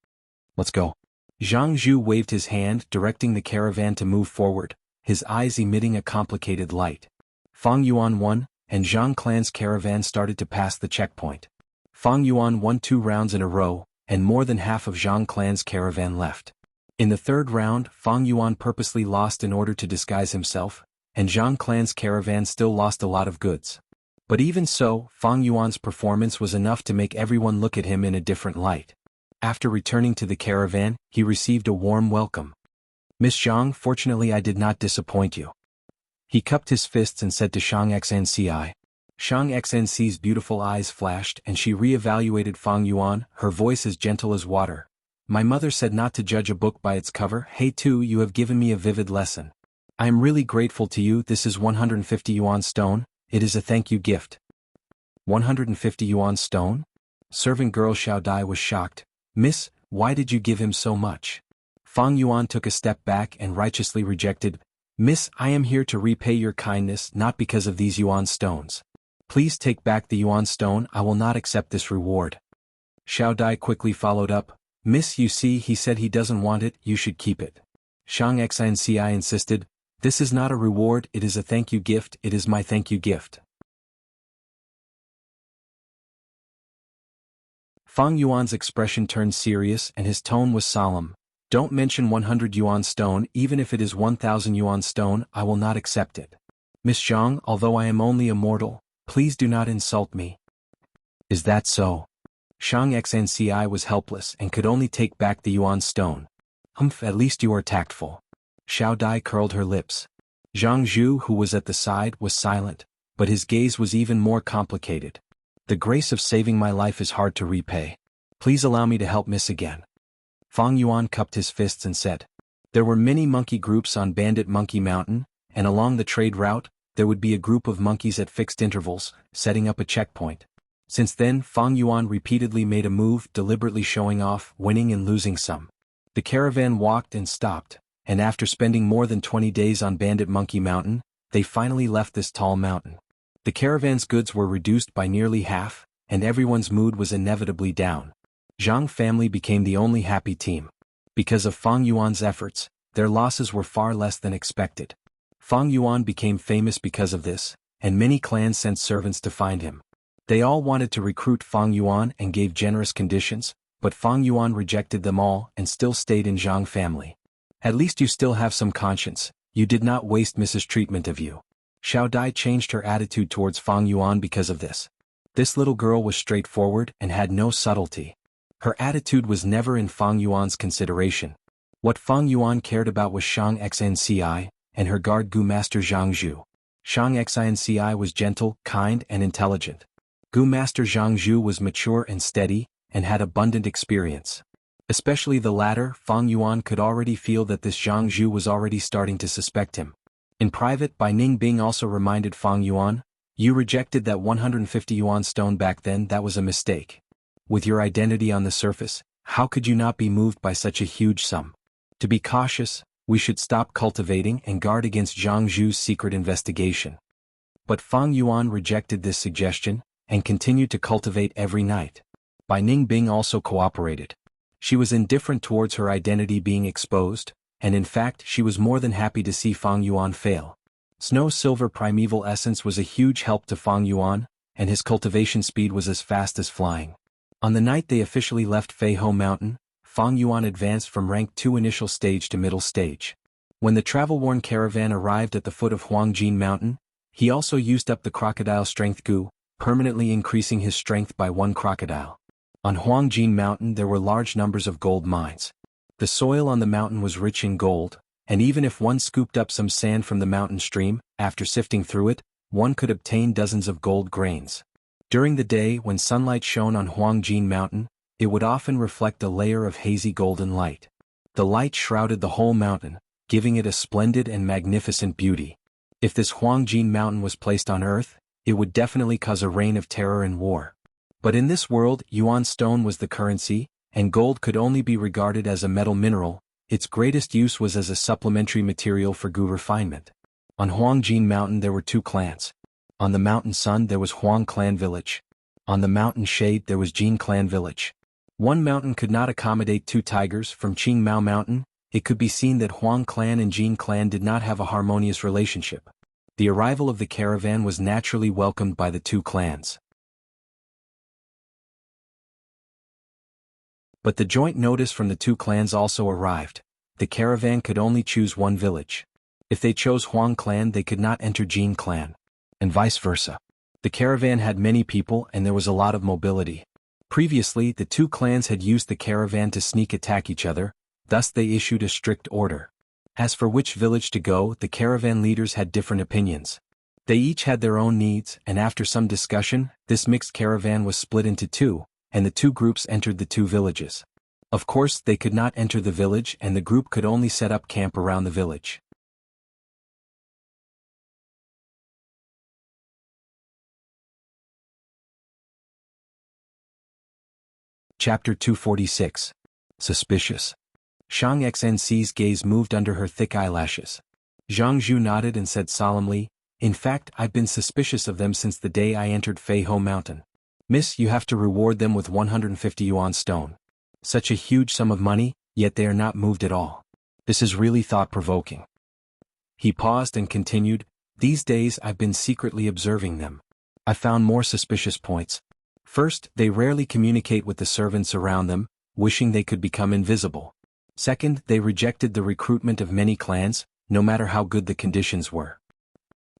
Let's go. Zhang Zhu waved his hand, directing the caravan to move forward, his eyes emitting a complicated light. Fang Yuan won, and Zhang clan's caravan started to pass the checkpoint. Fang Yuan won 2 rounds in a row, and more than half of Zhang clan's caravan left. In the 3rd round, Fang Yuan purposely lost in order to disguise himself, and Zhang clan's caravan still lost a lot of goods. But even so, Fang Yuan's performance was enough to make everyone look at him in a different light. After returning to the caravan, he received a warm welcome. Miss Zhang, fortunately I did not disappoint you. He cupped his fists and said to Shang Xnci. Shang Xnc's beautiful eyes flashed and she re-evaluated Fang Yuan, her voice as gentle as water. My mother said not to judge a book by its cover. Hey too, you have given me a vivid lesson. I am really grateful to you. This is 150 yuan stone, it is a thank you gift. 150 yuan stone? Servant girl Xiao Dai was shocked. Miss, why did you give him so much? Fang Yuan took a step back and righteously rejected. Miss, I am here to repay your kindness not because of these yuan stones. Please take back the yuan stone, I will not accept this reward. Xiao Dai quickly followed up. Miss, you see, he said he doesn't want it, you should keep it. Shang Xnci insisted. This is not a reward, it is a thank you gift, it is my thank you gift. Fang Yuan's expression turned serious and his tone was solemn. Don't mention 100 yuan stone, even if it is 1,000 yuan stone, I will not accept it. Miss Zhang, although I am only a mortal, please do not insult me. Is that so? Shang Xnci was helpless and could only take back the yuan stone. Humph, at least you are tactful. Xiao Dai curled her lips. Zhang Zhu, who was at the side, was silent, but his gaze was even more complicated. The grace of saving my life is hard to repay. Please allow me to help Miss again. Fang Yuan cupped his fists and said. There were many monkey groups on Bandit Monkey Mountain, and along the trade route, there would be a group of monkeys at fixed intervals, setting up a checkpoint. Since then, Fang Yuan repeatedly made a move, deliberately showing off, winning and losing some. The caravan walked and stopped, and after spending more than 20 days on Bandit Monkey Mountain, they finally left this tall mountain. The caravan's goods were reduced by nearly half, and everyone's mood was inevitably down. Zhang family became the only happy team. Because of Fang Yuan's efforts, their losses were far less than expected. Fang Yuan became famous because of this, and many clans sent servants to find him. They all wanted to recruit Fang Yuan and gave generous conditions, but Fang Yuan rejected them all and still stayed in Zhang family. At least you still have some conscience, you did not waste Mrs. treatment of you. Xiao Dai changed her attitude towards Fang Yuan because of this. This little girl was straightforward and had no subtlety. Her attitude was never in Fang Yuan's consideration. What Fang Yuan cared about was Shang Xnci, and her guard Gu Master Zhang Zhu. Shang Xnci was gentle, kind and intelligent. Gu Master Zhang Zhu was mature and steady, and had abundant experience. Especially the latter. Fang Yuan could already feel that this Zhang Zhu was already starting to suspect him. In private, Bai Ningbing also reminded Fang Yuan, "You rejected that 150 yuan stone back then. That was a mistake. With your identity on the surface, how could you not be moved by such a huge sum? To be cautious, we should stop cultivating and guard against Zhang Zhu's secret investigation." But Fang Yuan rejected this suggestion, and continued to cultivate every night. Bai Ningbing also cooperated. She was indifferent towards her identity being exposed, and in fact she was more than happy to see Fang Yuan fail. Snow-silver primeval essence was a huge help to Fang Yuan, and his cultivation speed was as fast as flying. On the night they officially left Feiho Mountain, Fang Yuan advanced from rank 2 initial stage to middle stage. When the travel-worn caravan arrived at the foot of Huangjin Mountain, he also used up the crocodile strength goo, permanently increasing his strength by 1 crocodile. On Huangjin Mountain there were large numbers of gold mines. The soil on the mountain was rich in gold, and even if one scooped up some sand from the mountain stream, after sifting through it, one could obtain dozens of gold grains. During the day when sunlight shone on Huangjin Mountain, it would often reflect a layer of hazy golden light. The light shrouded the whole mountain, giving it a splendid and magnificent beauty. If this Huangjin Mountain was placed on Earth, it would definitely cause a reign of terror and war. But in this world, Yuan stone was the currency, and gold could only be regarded as a metal mineral. Its greatest use was as a supplementary material for goo refinement. On Huangjin Mountain there were 2 clans. On the Mountain Sun there was Huang Clan Village. On the Mountain Shade there was Jin Clan Village. One mountain could not accommodate 2 tigers. From Qingmao Mountain, it could be seen that Huang Clan and Jin Clan did not have a harmonious relationship. The arrival of the caravan was naturally welcomed by the 2 clans. But the joint notice from the 2 clans also arrived. The caravan could only choose 1 village. If they chose Huang Clan they could not enter Jin Clan. And vice versa. The caravan had many people and there was a lot of mobility. Previously the 2 clans had used the caravan to sneak attack each other, thus they issued a strict order. As for which village to go, the caravan leaders had different opinions. They each had their own needs, and after some discussion, this mixed caravan was split into 2, and the 2 groups entered the 2 villages. Of course, they could not enter the village and the group could only set up camp around the village. Chapter 246. Suspicious. Shang XnC's gaze moved under her thick eyelashes. Zhang Zhu nodded and said solemnly, "In fact, I've been suspicious of them since the day I entered Feiho Mountain. Miss, you have to reward them with 150 yuan stone. Such a huge sum of money, yet they are not moved at all. This is really thought-provoking." He paused and continued, "These days I've been secretly observing them. I found more suspicious points. First, they rarely communicate with the servants around them, wishing they could become invisible. Second, they rejected the recruitment of many clans, no matter how good the conditions were.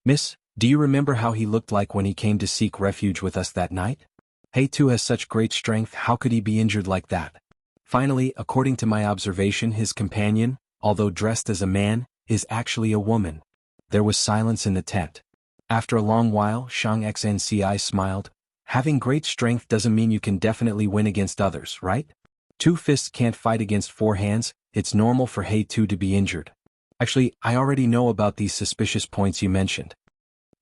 Miss, do you remember how he looked like when he came to seek refuge with us that night? He too has such great strength, how could he be injured like that? Finally, according to my observation, his companion, although dressed as a man, is actually a woman." There was silence in the tent. After a long while, Shang Xnci smiled. "Having great strength doesn't mean you can definitely win against others, right? 2 fists can't fight against 4 hands, it's normal for He Tu to be injured. Actually, I already know about these suspicious points you mentioned."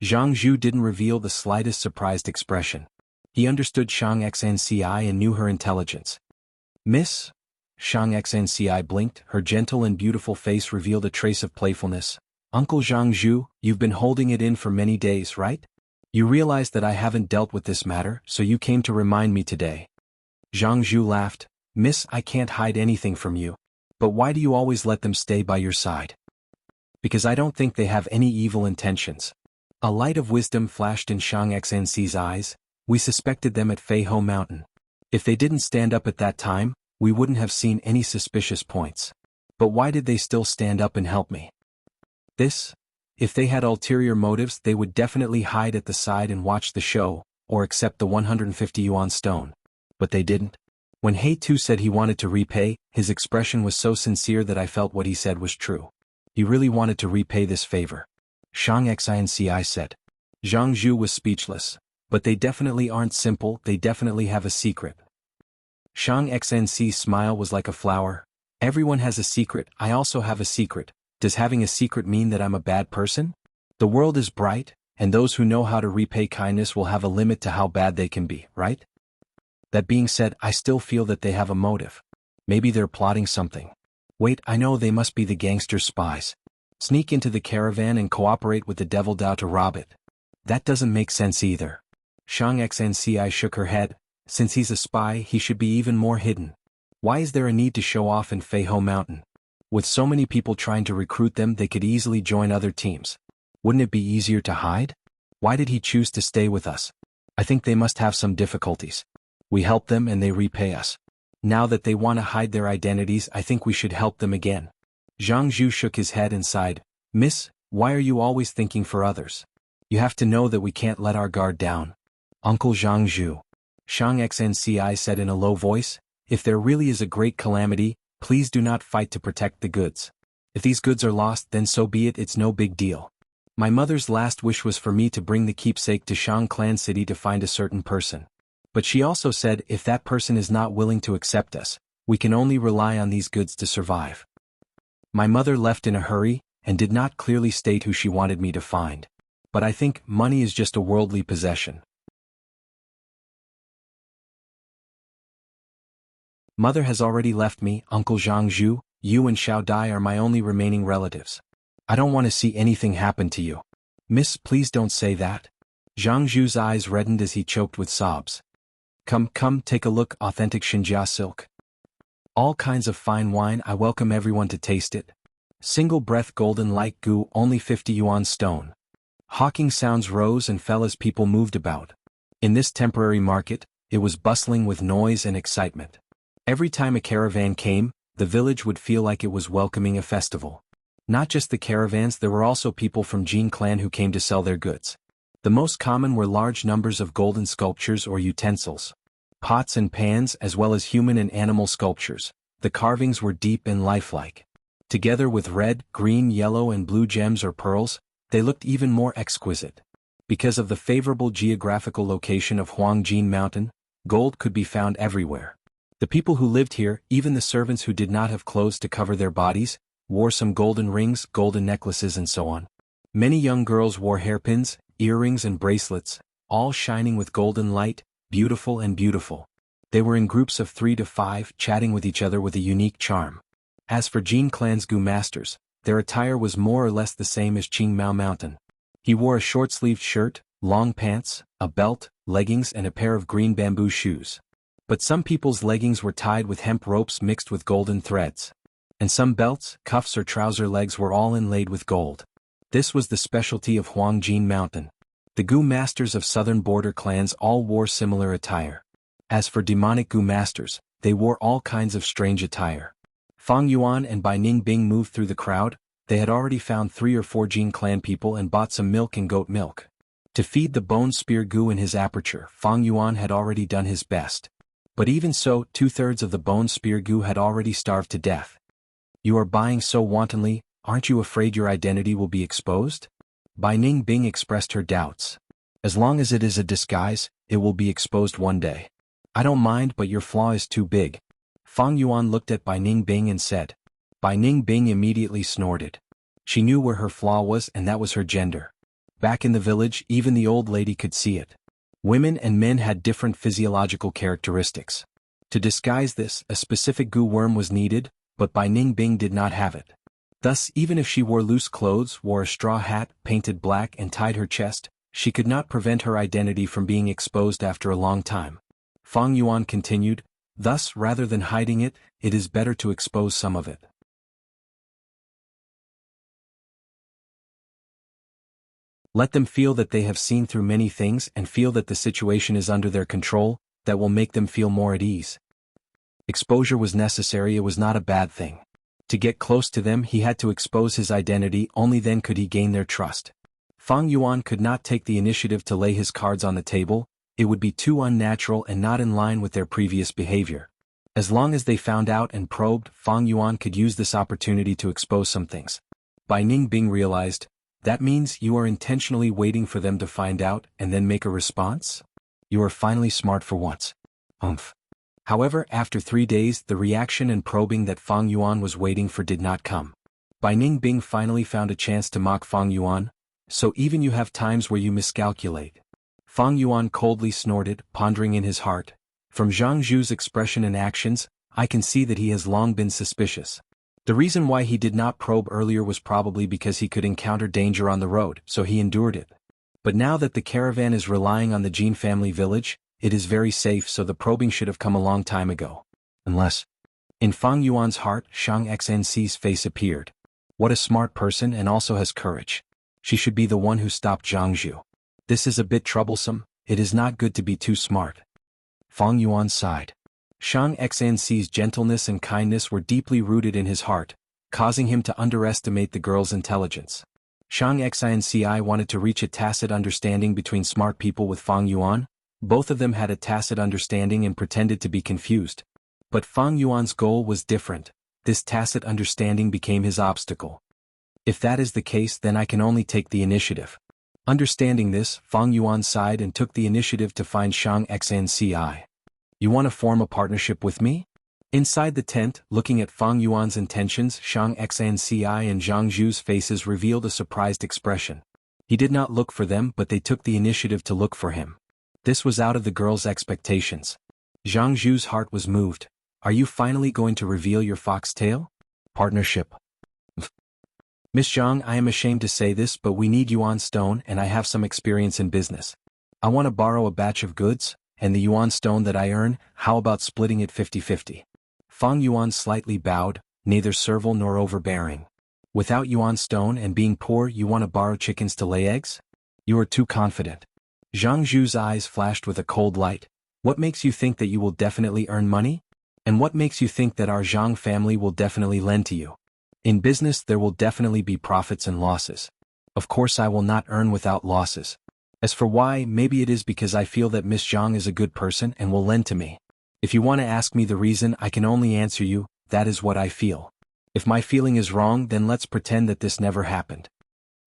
Zhang Zhu didn't reveal the slightest surprised expression. He understood Shang Xnci and knew her intelligence. "Miss?" Shang Xnci blinked, her gentle and beautiful face revealed a trace of playfulness. "Uncle Zhang Zhu, you've been holding it in for many days, right? You realize that I haven't dealt with this matter, so you came to remind me today." Zhang Zhu laughed. "Miss, I can't hide anything from you. But why do you always let them stay by your side?" "Because I don't think they have any evil intentions." A light of wisdom flashed in Shang XnC's eyes. "We suspected them at Feiho Mountain. If they didn't stand up at that time, we wouldn't have seen any suspicious points. But why did they still stand up and help me? This? If they had ulterior motives they would definitely hide at the side and watch the show, or accept the 150 yuan stone. But they didn't. When He Tu said he wanted to repay, his expression was so sincere that I felt what he said was true. He really wanted to repay this favor." Shang Xinci said. Zhang Zhu was speechless. "But they definitely aren't simple, they definitely have a secret." Shang Xn's smile was like a flower. Everyone has a secret, I also have a secret. Does having a secret mean that I'm a bad person? The world is bright, and those who know how to repay kindness will have a limit to how bad they can be, right? That being said, I still feel that they have a motive. Maybe they're plotting something. Wait, I know, they must be the gangster spies. Sneak into the caravan and cooperate with the Devil Dao to rob it. That doesn't make sense either. Shang Xnci shook her head. Since he's a spy, he should be even more hidden. Why is there a need to show off in Feiho Mountain? With so many people trying to recruit them, they could easily join other teams. Wouldn't it be easier to hide? Why did he choose to stay with us? I think they must have some difficulties. We help them and they repay us. Now that they want to hide their identities, I think we should help them again. Zhang Zhu shook his head and sighed. Miss, why are you always thinking for others? You have to know that we can't let our guard down. Uncle Zhang Zhu. Shang Xnci said in a low voice, if there really is a great calamity, please do not fight to protect the goods. If these goods are lost, then so be it, it's no big deal. My mother's last wish was for me to bring the keepsake to Shang Clan City to find a certain person. But she also said if that person is not willing to accept us, we can only rely on these goods to survive. My mother left in a hurry, and did not clearly state who she wanted me to find. But I think money is just a worldly possession. Mother has already left me, Uncle Zhang Zhu, you and Xiao Dai are my only remaining relatives. I don't want to see anything happen to you. Miss, please don't say that. Zhang Zhu's eyes reddened as he choked with sobs. Come, take a look, authentic Xinjia silk. All kinds of fine wine, I welcome everyone to taste it. Single breath golden like goo, only 50 yuan stone. Hawking sounds rose and fell as people moved about. In this temporary market, it was bustling with noise and excitement. Every time a caravan came, the village would feel like it was welcoming a festival. Not just the caravans, there were also people from Jin clan who came to sell their goods. The most common were large numbers of golden sculptures or utensils. Pots and pans as well as human and animal sculptures. The carvings were deep and lifelike. Together with red, green, yellow and blue gems or pearls, they looked even more exquisite. Because of the favorable geographical location of Huangjin Mountain, gold could be found everywhere. The people who lived here, even the servants who did not have clothes to cover their bodies, wore some golden rings, golden necklaces and so on. Many young girls wore hairpins, earrings and bracelets, all shining with golden light, beautiful and beautiful. They were in groups of 3 to 5, chatting with each other with a unique charm. As for Jin clan's Gu masters, their attire was more or less the same as Qingmao Mountain. He wore a short-sleeved shirt, long pants, a belt, leggings and a pair of green bamboo shoes. But some people's leggings were tied with hemp ropes mixed with golden threads. And some belts, cuffs or trouser legs were all inlaid with gold. This was the specialty of Huangjin Mountain. The Gu masters of southern border clans all wore similar attire. As for demonic Gu masters, they wore all kinds of strange attire. Fang Yuan and Bai Ningbing moved through the crowd. They had already found 3 or 4 Jin clan people and bought some milk and goat milk. To feed the bone spear Gu in his aperture, Fang Yuan had already done his best. But even so, 2/3 of the bone spear Gu had already starved to death. You are buying so wantonly, aren't you afraid your identity will be exposed? Bai Ningbing expressed her doubts. As long as it is a disguise, it will be exposed one day. I don't mind, but your flaw is too big. Fang Yuan looked at Bai Ningbing and said. Bai Ningbing immediately snorted. She knew where her flaw was, and that was her gender. Back in the village, even the old lady could see it. Women and men had different physiological characteristics. To disguise this, a specific Gu worm was needed, but Bai Ningbing did not have it. Thus, even if she wore loose clothes, wore a straw hat, painted black and tied her chest, she could not prevent her identity from being exposed after a long time. Fang Yuan continued, thus, rather than hiding it, it is better to expose some of it. Let them feel that they have seen through many things and feel that the situation is under their control, that will make them feel more at ease. Exposure was necessary, it was not a bad thing. To get close to them he had to expose his identity, only then could he gain their trust. Fang Yuan could not take the initiative to lay his cards on the table, it would be too unnatural and not in line with their previous behavior. As long as they found out and probed, Fang Yuan could use this opportunity to expose some things. Bai Ningbing realized, that means you are intentionally waiting for them to find out and then make a response? You are finally smart for once. However, after 3 days, the reaction and probing that Fang Yuan was waiting for did not come. Bai Ningbing finally found a chance to mock Fang Yuan. So even you have times where you miscalculate. Fang Yuan coldly snorted, pondering in his heart. From Zhang Zhu's expression and actions, I can see that he has long been suspicious. The reason why he did not probe earlier was probably because he could encounter danger on the road, so he endured it. But now that the caravan is relying on the Jin family village, it is very safe, so the probing should have come a long time ago. Unless... In Fang Yuan's heart, Shang Xnc's face appeared. What a smart person, and also has courage. She should be the one who stopped Zhang Zhu. This is a bit troublesome. It is not good to be too smart. Fang Yuan sighed. Shang Xnc's gentleness and kindness were deeply rooted in his heart, causing him to underestimate the girl's intelligence. Shang Xinci wanted to reach a tacit understanding between smart people with Fang Yuan. Both of them had a tacit understanding and pretended to be confused. But Fang Yuan's goal was different. This tacit understanding became his obstacle. If that is the case, then I can only take the initiative. Understanding this, Fang Yuan sighed and took the initiative to find Shang Xnci. You want to form a partnership with me? Inside the tent, looking at Fang Yuan's intentions, Shang Xnci and Zhang Zhu's faces revealed a surprised expression. He did not look for them, but they took the initiative to look for him. This was out of the girl's expectations. Zhang Zhu's heart was moved. Are you finally going to reveal your foxtail? Partnership. Miss Zhang, I am ashamed to say this, but we need Yuan stone and I have some experience in business. I want to borrow a batch of goods, and the Yuan stone that I earn, how about splitting it 50-50? Fang Yuan slightly bowed, neither servile nor overbearing. Without Yuan stone and being poor, you want to borrow chickens to lay eggs? You are too confident. Zhang Zhu's eyes flashed with a cold light. What makes you think that you will definitely earn money? And what makes you think that our Zhang family will definitely lend to you? In business there will definitely be profits and losses. Of course I will not earn without losses. As for why, maybe it is because I feel that Miss Zhang is a good person and will lend to me. If you want to ask me the reason, I can only answer you, that is what I feel. If my feeling is wrong, then let's pretend that this never happened.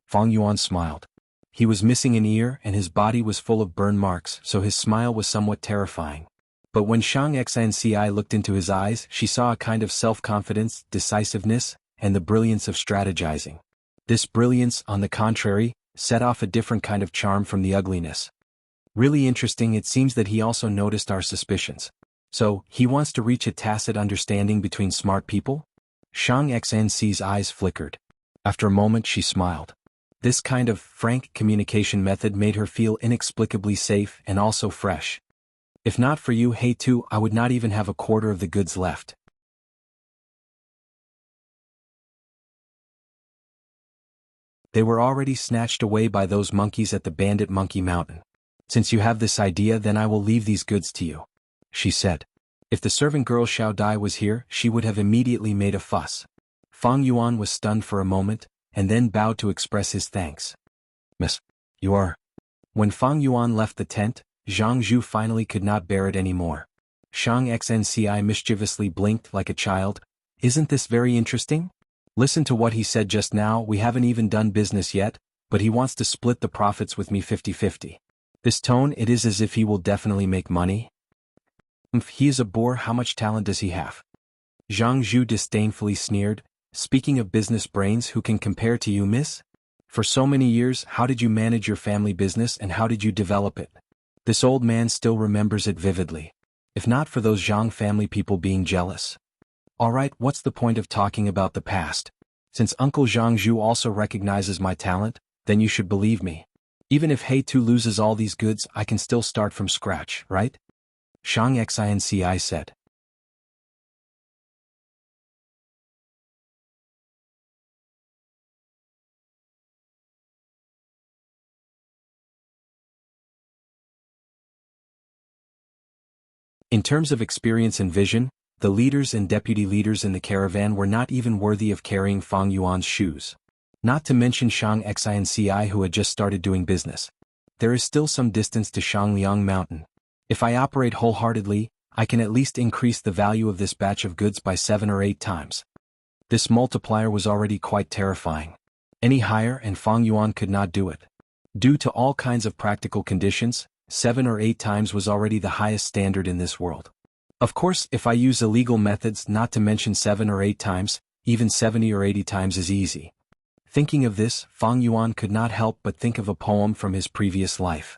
Fang Yuan smiled. He was missing an ear and his body was full of burn marks, so his smile was somewhat terrifying. But when Shang Xnci looked into his eyes, she saw a kind of self-confidence, decisiveness, and the brilliance of strategizing. This brilliance, on the contrary, set off a different kind of charm from the ugliness. Really interesting, it seems that he also noticed our suspicions. So, he wants to reach a tacit understanding between smart people? Shang Xnci's eyes flickered. After a moment she smiled. This kind of frank communication method made her feel inexplicably safe and also fresh. If not for you, Hey Tu, I would not even have a quarter of the goods left. They were already snatched away by those monkeys at the Bandit Monkey Mountain. Since you have this idea, then I will leave these goods to you, she said. If the servant girl Xiao Dai was here, she would have immediately made a fuss. Fang Yuan was stunned for a moment, and then bowed to express his thanks. Miss, you are... When Fang Yuan left the tent, Zhang Zhu finally could not bear it anymore. Shang Xnci mischievously blinked like a child. Isn't this very interesting? Listen to what he said just now. We haven't even done business yet, but he wants to split the profits with me 50-50. This tone, it is as if he will definitely make money. If he is a bore, how much talent does he have? Zhang Zhu disdainfully sneered. Speaking of business brains, who can compare to you, miss? For so many years, how did you manage your family business and how did you develop it? This old man still remembers it vividly. If not for those Zhang family people being jealous. Alright, what's the point of talking about the past? Since Uncle Zhang Zhu also recognizes my talent, then you should believe me. Even if Hey Tu loses all these goods, I can still start from scratch, right? Shang Xinci said. In terms of experience and vision, the leaders and deputy leaders in the caravan were not even worthy of carrying Fang Yuan's shoes. Not to mention Shang Xinci, who had just started doing business. There is still some distance to Shangliang Mountain. If I operate wholeheartedly, I can at least increase the value of this batch of goods by 7 or 8 times. This multiplier was already quite terrifying. Any higher and Fang Yuan could not do it. Due to all kinds of practical conditions, 7 or 8 times was already the highest standard in this world. Of course, if I use illegal methods not to mention 7 or 8 times, even 70 or 80 times is easy. Thinking of this, Fang Yuan could not help but think of a poem from his previous life.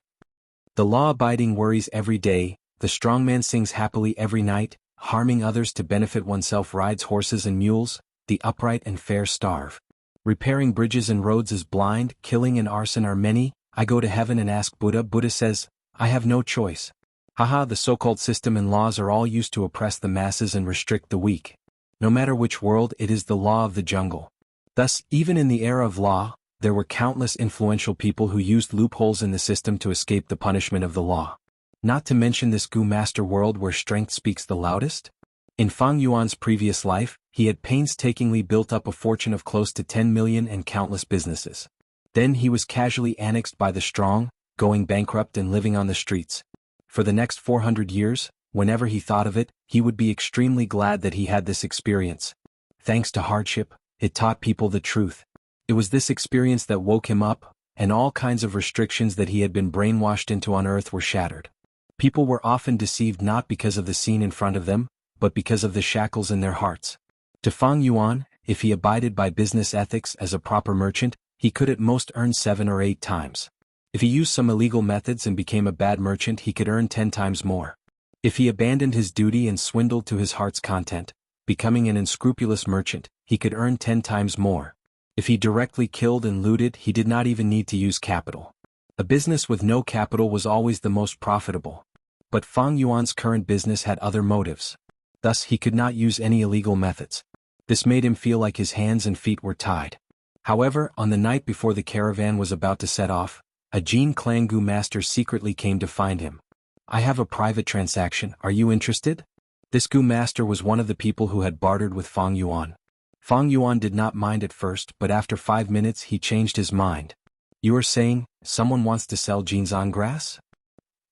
The law-abiding worries every day, the strong man sings happily every night, harming others to benefit oneself rides horses and mules, the upright and fair starve. Repairing bridges and roads is blind, killing and arson are many, I go to heaven and ask Buddha. Buddha says, I have no choice. Haha, the so-called system and laws are all used to oppress the masses and restrict the weak. No matter which world, it is the law of the jungle. Thus, even in the era of law, there were countless influential people who used loopholes in the system to escape the punishment of the law. Not to mention this Gu Master world where strength speaks the loudest? In Fang Yuan's previous life, he had painstakingly built up a fortune of close to 10 million and countless businesses. Then he was casually annexed by the strong, going bankrupt and living on the streets. For the next 400 years, whenever he thought of it, he would be extremely glad that he had this experience. Thanks to hardship, it taught people the truth. It was this experience that woke him up, and all kinds of restrictions that he had been brainwashed into on earth were shattered. People were often deceived not because of the scene in front of them, but because of the shackles in their hearts. To Fang Yuan, if he abided by business ethics as a proper merchant, he could at most earn 7 or 8 times. If he used some illegal methods and became a bad merchant, he could earn 10 times more. If he abandoned his duty and swindled to his heart's content, becoming an unscrupulous merchant, he could earn 10 times more. If he directly killed and looted, he did not even need to use capital. A business with no capital was always the most profitable. But Fang Yuan's current business had other motives. Thus he could not use any illegal methods. This made him feel like his hands and feet were tied. However, on the night before the caravan was about to set off, a Jin clan Gu master secretly came to find him. I have a private transaction, are you interested? This Gu master was one of the people who had bartered with Fang Yuan. Fang Yuan did not mind at first, but after 5 minutes he changed his mind. You are saying, someone wants to sell Jinzan grass?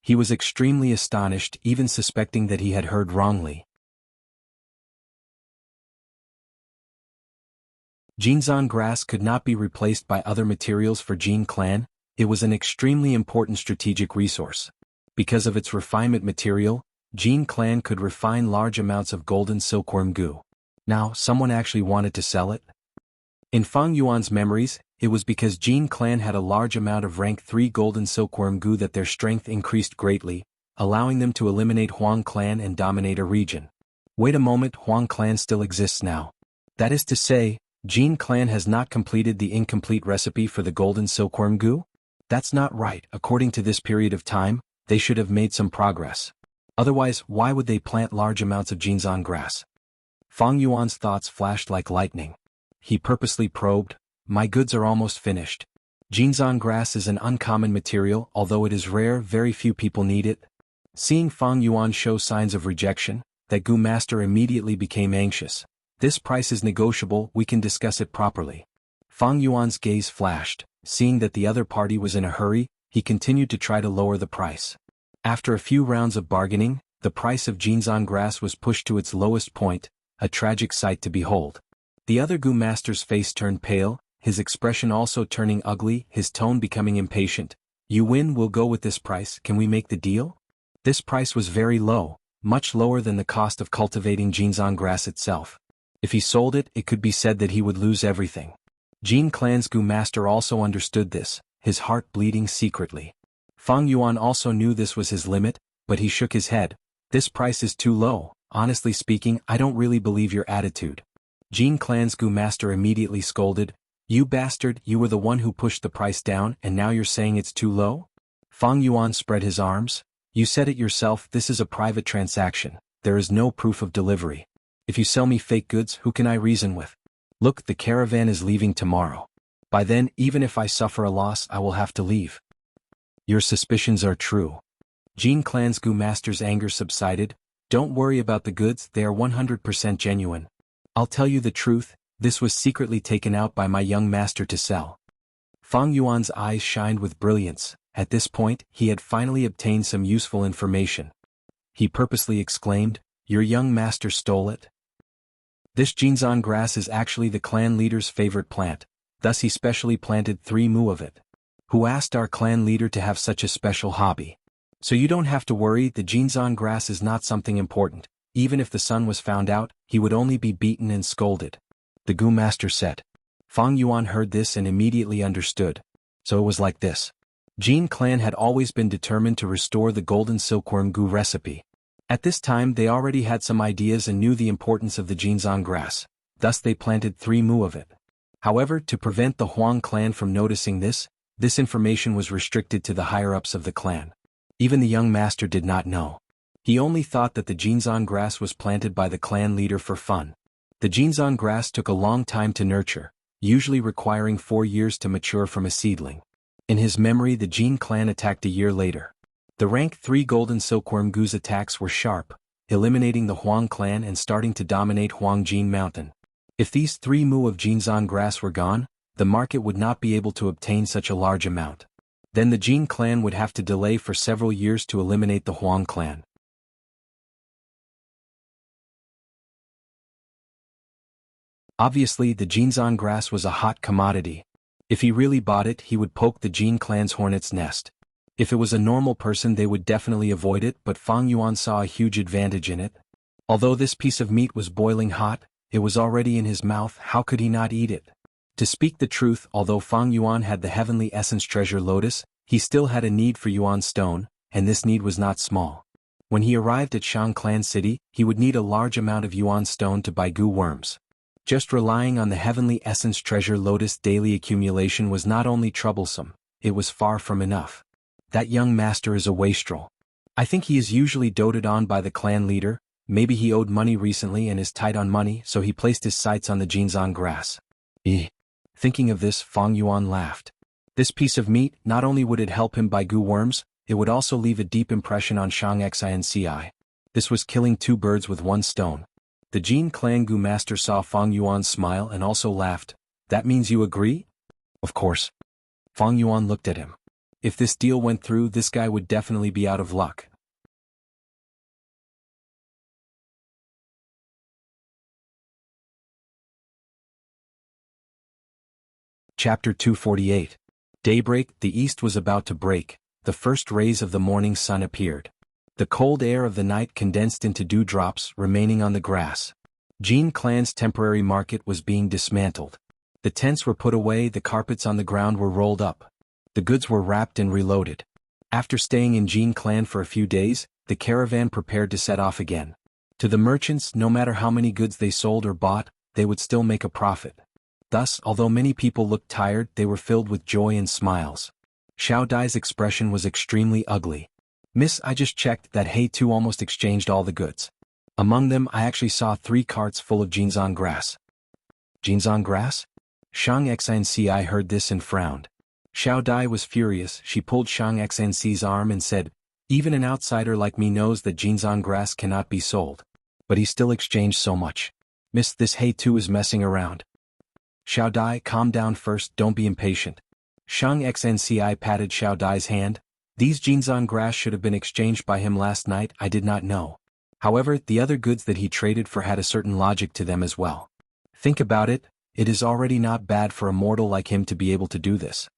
He was extremely astonished, even suspecting that he had heard wrongly. Jinzan grass could not be replaced by other materials for Jin clan. It was an extremely important strategic resource. Because of its refinement material, Jin clan could refine large amounts of golden silkworm goo. Now, someone actually wanted to sell it? In Fang Yuan's memories, it was because Jin clan had a large amount of rank 3 golden silkworm goo that their strength increased greatly, allowing them to eliminate Huang clan and dominate a region. Wait a moment, Huang clan still exists now. That is to say, Jin clan has not completed the incomplete recipe for the golden silkworm goo? That's not right. According to this period of time, they should have made some progress. Otherwise, why would they plant large amounts of Jinzan grass? Fang Yuan's thoughts flashed like lightning. He purposely probed, my goods are almost finished. Jinzan grass is an uncommon material, although it is rare, very few people need it. Seeing Fang Yuan show signs of rejection, that Gu master immediately became anxious. This price is negotiable, we can discuss it properly. Fang Yuan's gaze flashed. Seeing that the other party was in a hurry, he continued to try to lower the price. After a few rounds of bargaining, the price of Jinzan grass was pushed to its lowest point, a tragic sight to behold. The other Gu master's face turned pale, his expression also turning ugly, his tone becoming impatient. You win, we'll go with this price, can we make the deal? This price was very low, much lower than the cost of cultivating Jinzan grass itself. If he sold it, it could be said that he would lose everything. Jin clan's Gu master also understood this, his heart bleeding secretly. Fang Yuan also knew this was his limit, but he shook his head. This price is too low, honestly speaking, I don't really believe your attitude. Jin clan's Gu master immediately scolded, you bastard, you were the one who pushed the price down and now you're saying it's too low? Fang Yuan spread his arms, you said it yourself, this is a private transaction, there is no proof of delivery. If you sell me fake goods, who can I reason with? Look, the caravan is leaving tomorrow. By then, even if I suffer a loss, I will have to leave. Your suspicions are true. Jin clan's Gu master's anger subsided. Don't worry about the goods, they are 100% genuine. I'll tell you the truth, this was secretly taken out by my young master to sell. Fang Yuan's eyes shined with brilliance. At this point, he had finally obtained some useful information. He purposely exclaimed, your young master stole it? This Jinzan grass is actually the clan leader's favorite plant, thus he specially planted 3 mu of it. Who asked our clan leader to have such a special hobby? So you don't have to worry, the Jinzan grass is not something important, Even if the son was found out, he would only be beaten and scolded. The Gu master said. Fang Yuan heard this and immediately understood. So it was like this. Jin clan had always been determined to restore the golden silkworm Gu recipe. At this time they already had some ideas and knew the importance of the Jinzang grass, thus they planted 3 mu of it. However, to prevent the Huang clan from noticing this information was restricted to the higher-ups of the clan. Even the young master did not know. He only thought that the Jinzang grass was planted by the clan leader for fun. The Jinzang grass took a long time to nurture, usually requiring 4 years to mature from a seedling. In his memory the Jin clan attacked a year later. The rank 3 golden silkworm Gu's attacks were sharp, eliminating the Huang clan and starting to dominate Huangjin Mountain. If these 3 mu of Jinzang grass were gone, the market would not be able to obtain such a large amount. Then the Jin clan would have to delay for several years to eliminate the Huang clan. Obviously the Jinzang grass was a hot commodity. If he really bought it he would poke the Jin clan's hornet's nest. If it was a normal person they would definitely avoid it, but Fang Yuan saw a huge advantage in it. Although this piece of meat was boiling hot, it was already in his mouth, how could he not eat it? To speak the truth, although Fang Yuan had the heavenly essence treasure lotus, he still had a need for Yuan stone, and this need was not small. When he arrived at Shang clan city, he would need a large amount of Yuan stone to buy Gu worms. Just relying on the heavenly essence treasure lotus daily accumulation was not only troublesome, it was far from enough. That young master is a wastrel. I think he is usually doted on by the clan leader, maybe he owed money recently and is tight on money, so he placed his sights on the Jinzang grass. Thinking of this, Fang Yuan laughed. This piece of meat, not only would it help him buy Gu worms, it would also leave a deep impression on Shang Xinci. This was killing 2 birds with 1 stone. The Jin clan Gu master saw Fang Yuan smile and also laughed. That means you agree? Of course. Fang Yuan looked at him. If this deal went through, this guy would definitely be out of luck. Chapter 248. Daybreak, the east was about to break, the first rays of the morning sun appeared. The cold air of the night condensed into dewdrops remaining on the grass. Jin clan's temporary market was being dismantled. The tents were put away, the carpets on the ground were rolled up. The goods were wrapped and reloaded. After staying in Jin clan for a few days, the caravan prepared to set off again. To the merchants, no matter how many goods they sold or bought, they would still make a profit. Thus, although many people looked tired, they were filled with joy and smiles. Xiao Dai's expression was extremely ugly. Miss, I just checked that He Tu almost exchanged all the goods. Among them I actually saw 3 carts full of Jinzang grass. Jinzang grass? Shang Xinci heard this and frowned. Xiao Dai was furious, she pulled Shang Xinci's arm and said, even an outsider like me knows that Jinzang grass cannot be sold. But he still exchanged so much. Miss, this He Tu is messing around. Xiao Dai, calm down first, don't be impatient. Shang Xinci patted Xiao Dai's hand. These Jinzang grass should have been exchanged by him last night, I did not know. However, the other goods that he traded for had a certain logic to them as well. Think about it, it is already not bad for a mortal like him to be able to do this.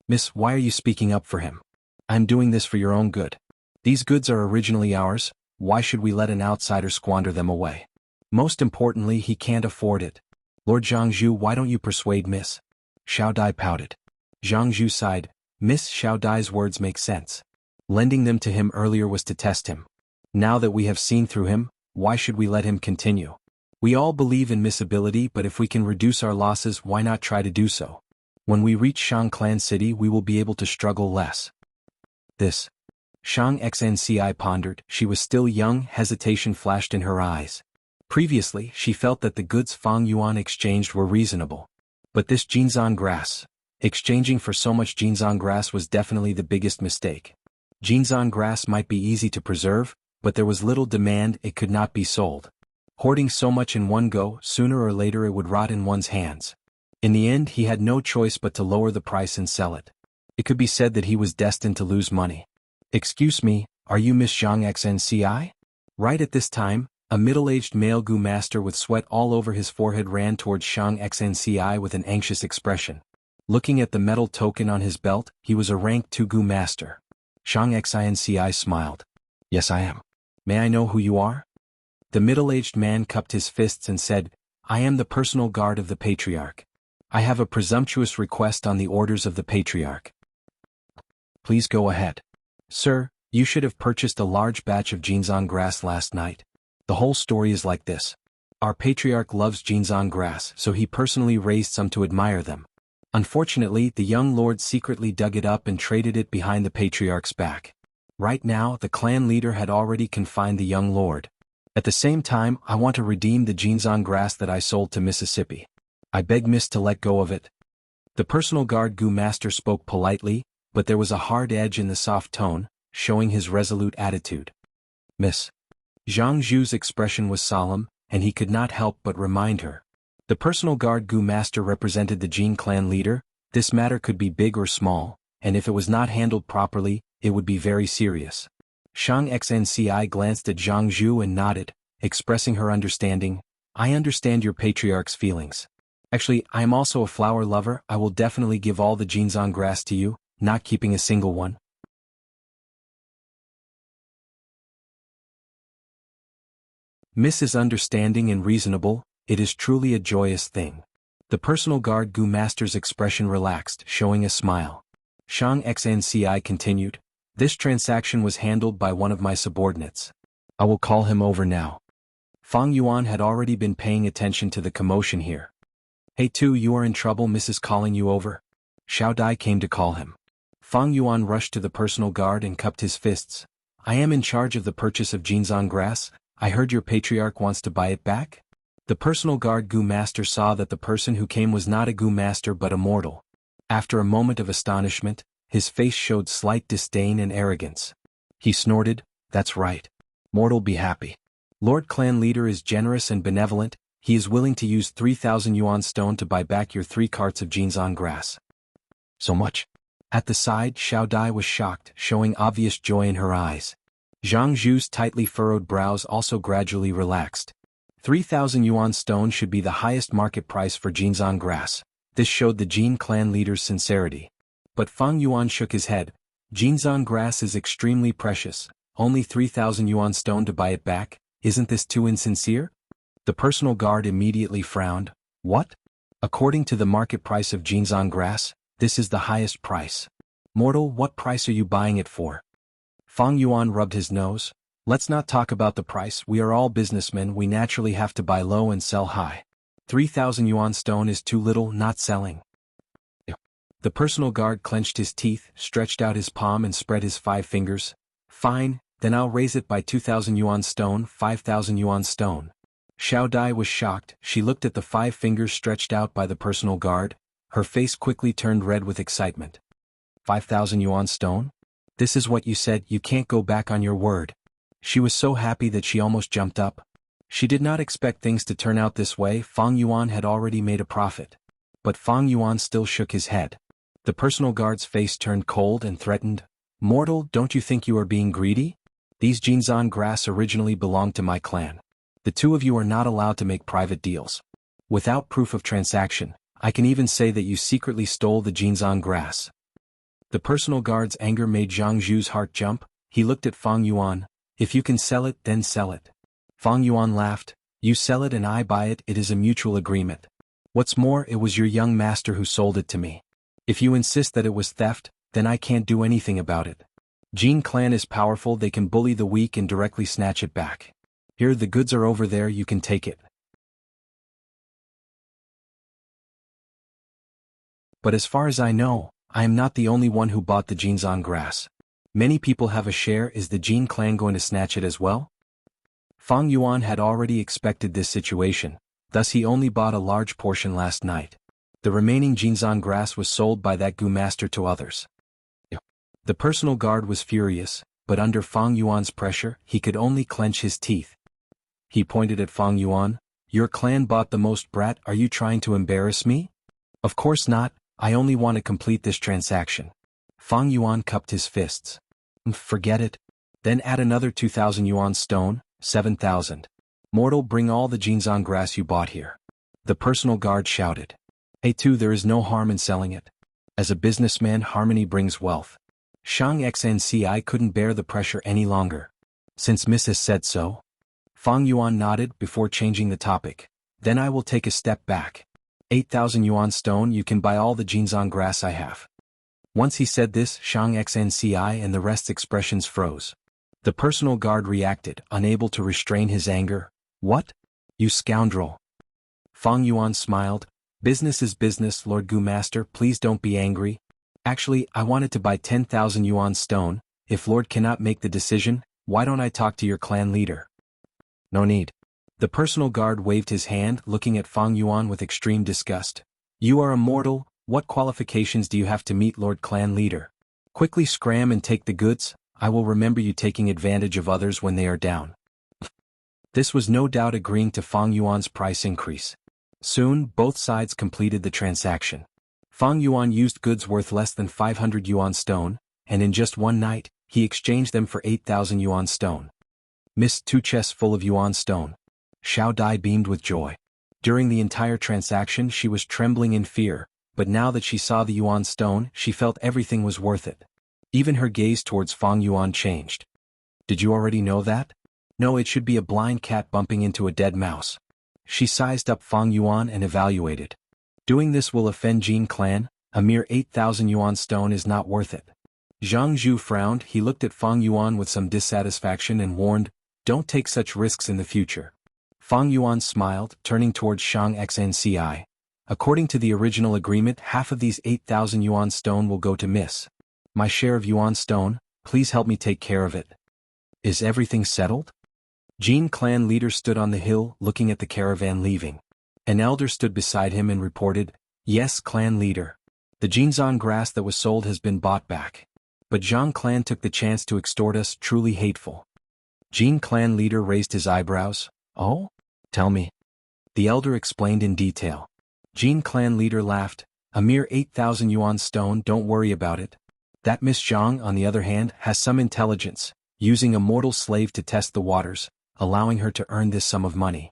Miss, why are you speaking up for him? I'm doing this for your own good. These goods are originally ours, why should we let an outsider squander them away? Most importantly, he can't afford it. Lord Zhangzhu, why don't you persuade Miss? Xiao Dai pouted. Zhangzhu sighed. Miss Xiao Dai's words make sense. Lending them to him earlier was to test him. Now that we have seen through him, why should we let him continue? We all believe in Miss ability, but if we can reduce our losses, why not try to do so? When we reach Shang Clan City we will be able to struggle less. This. Shang Xinci pondered, she was still young, hesitation flashed in her eyes. Previously, she felt that the goods Fang Yuan exchanged were reasonable. But this Jinzang grass, exchanging for so much Jinzang grass was definitely the biggest mistake. Jinzang grass might be easy to preserve, but there was little demand, it could not be sold. Hoarding so much in one go, sooner or later it would rot in one's hands. In the end he had no choice but to lower the price and sell it. It could be said that he was destined to lose money. Excuse me, are you Miss Zhang Xinci? Right at this time, a middle-aged male Gu master with sweat all over his forehead ran towards Shang Xinci with an anxious expression. Looking at the metal token on his belt, he was a rank 2 Gu master. Shang Xinci smiled. Yes, I am. May I know who you are? The middle-aged man cupped his fists and said, I am the personal guard of the patriarch. I have a presumptuous request on the orders of the patriarch. Please go ahead. Sir, you should have purchased a large batch of ginseng grass last night. The whole story is like this. Our patriarch loves ginseng grass, so he personally raised some to admire them. Unfortunately, the young lord secretly dug it up and traded it behind the patriarch's back. Right now, the clan leader had already confined the young lord. At the same time, I want to redeem the ginseng grass that I sold to Mississippi. I beg Miss to let go of it. The personal guard Gu master spoke politely, but there was a hard edge in the soft tone, showing his resolute attitude. Miss. Zhang Zhu's expression was solemn, and he could not help but remind her. The personal guard Gu master represented the Jin clan leader. This matter could be big or small, and if it was not handled properly, it would be very serious. Shang Xnci glanced at Zhang Zhu and nodded, expressing her understanding. I understand your patriarch's feelings. Actually, I am also a flower lover. I will definitely give all the ginseng grass to you, not keeping a single one. Miss is understanding and reasonable. It is truly a joyous thing. The personal guard Gu master's expression relaxed, showing a smile. Shang Xnci continued. This transaction was handled by one of my subordinates. I will call him over now. Fang Yuan had already been paying attention to the commotion here. Hey Tu, you are in trouble, Mrs. calling you over. Xiao Dai came to call him. Fang Yuan rushed to the personal guard and cupped his fists. I am in charge of the purchase of ginseng grass. I heard your patriarch wants to buy it back? The personal guard Gu master saw that the person who came was not a Gu master but a mortal. After a moment of astonishment, his face showed slight disdain and arrogance. He snorted, that's right. Mortal, be happy. Lord Clan Leader is generous and benevolent. He is willing to use 3,000 yuan stone to buy back your 3 carts of ginseng grass. So much? At the side, Xiao Dai was shocked, showing obvious joy in her eyes. Zhang Zhu's tightly furrowed brows also gradually relaxed. 3,000 yuan stone should be the highest market price for ginseng grass. This showed the Jin clan leader's sincerity. But Fang Yuan shook his head. Ginseng grass is extremely precious. Only 3,000 yuan stone to buy it back. Isn't this too insincere? The personal guard immediately frowned. What? According to the market price of ginseng grass, this is the highest price. Mortal, what price are you buying it for? Fang Yuan rubbed his nose. Let's not talk about the price. We are all businessmen. We naturally have to buy low and sell high. 3,000 yuan stone is too little, not selling. The personal guard clenched his teeth, stretched out his palm and spread his 5 fingers. Fine, then I'll raise it by 2,000 yuan stone, 5,000 yuan stone. Xiao Dai was shocked. She looked at the 5 fingers stretched out by the personal guard. Her face quickly turned red with excitement. 5,000 yuan stone? This is what you said. You can't go back on your word. She was so happy that she almost jumped up. She did not expect things to turn out this way. Fang Yuan had already made a profit. But Fang Yuan still shook his head. The personal guard's face turned cold and threatened. Mortal, don't you think you are being greedy? These ginseng grass originally belonged to my clan. The two of you are not allowed to make private deals. Without proof of transaction, I can even say that you secretly stole the ginseng grass. The personal guard's anger made Zhang Zhu's heart jump. He looked at Fang Yuan. If you can sell it, then sell it. Fang Yuan laughed. You sell it and I buy it. It is a mutual agreement. What's more, it was your young master who sold it to me. If you insist that it was theft, then I can't do anything about it. Jin clan is powerful. They can bully the weak and directly snatch it back. Here, the goods are over there. You can take it. But as far as I know, I am not the only one who bought the ginseng grass. Many people have a share. Is the Jin clan going to snatch it as well? Fang Yuan had already expected this situation, thus he only bought a large portion last night. The remaining ginseng grass was sold by that Gu master to others. The personal guard was furious, but under Fang Yuan's pressure, he could only clench his teeth. He pointed at Fang Yuan. Your clan bought the most, brat. Are you trying to embarrass me? Of course not. I only want to complete this transaction. Fang Yuan cupped his fists. Forget it. Then add another 2,000 yuan stone, 7,000. Mortal, bring all the ginseng grass you bought here. The personal guard shouted. Hey Tu, there is no harm in selling it. As a businessman, harmony brings wealth. Shang Xnci couldn't bear the pressure any longer. Since Mrs. said so. Fang Yuan nodded before changing the topic. Then I will take a step back. 8,000 yuan stone, you can buy all the Jinzang grass I have. Once he said this, Shang Xnci and the rest's expressions froze. The personal guard reacted, unable to restrain his anger. What? You scoundrel. Fang Yuan smiled. Business is business, Lord Gu Master, please don't be angry. Actually, I wanted to buy 10,000 yuan stone. If Lord cannot make the decision, why don't I talk to your clan leader? No need. The personal guard waved his hand, looking at Fang Yuan with extreme disgust. You are a mortal, what qualifications do you have to meet Lord Clan Leader? Quickly scram and take the goods, I will remember you taking advantage of others when they are down. This was no doubt agreeing to Fang Yuan's price increase. Soon, both sides completed the transaction. Fang Yuan used goods worth less than 500 yuan stone, and in just one night, he exchanged them for 8,000 yuan stone. Missed 2 chests full of yuan stone. Xiao Dai beamed with joy. During the entire transaction she was trembling in fear, but now that she saw the yuan stone, she felt everything was worth it. Even her gaze towards Fang Yuan changed. Did you already know that? No, it should be a blind cat bumping into a dead mouse. She sized up Fang Yuan and evaluated. Doing this will offend Jin clan, a mere 8,000 yuan stone is not worth it. Zhang Zhu frowned, he looked at Fang Yuan with some dissatisfaction and warned, don't take such risks in the future. Fang Yuan smiled, turning towards Shang Xnci. According to the original agreement, half of these 8,000 yuan stone will go to Miss. My share of yuan stone, please help me take care of it. Is everything settled? Jin clan leader stood on the hill, looking at the caravan leaving. An elder stood beside him and reported, yes, clan leader. The Jinzang grass that was sold has been bought back. But Zhang clan took the chance to extort us, truly hateful. Jin clan leader raised his eyebrows. Oh? Tell me. The elder explained in detail. Jin clan leader laughed. A mere 8,000 yuan stone, don't worry about it. That Miss Zhang, on the other hand, has some intelligence, using a mortal slave to test the waters, allowing her to earn this sum of money.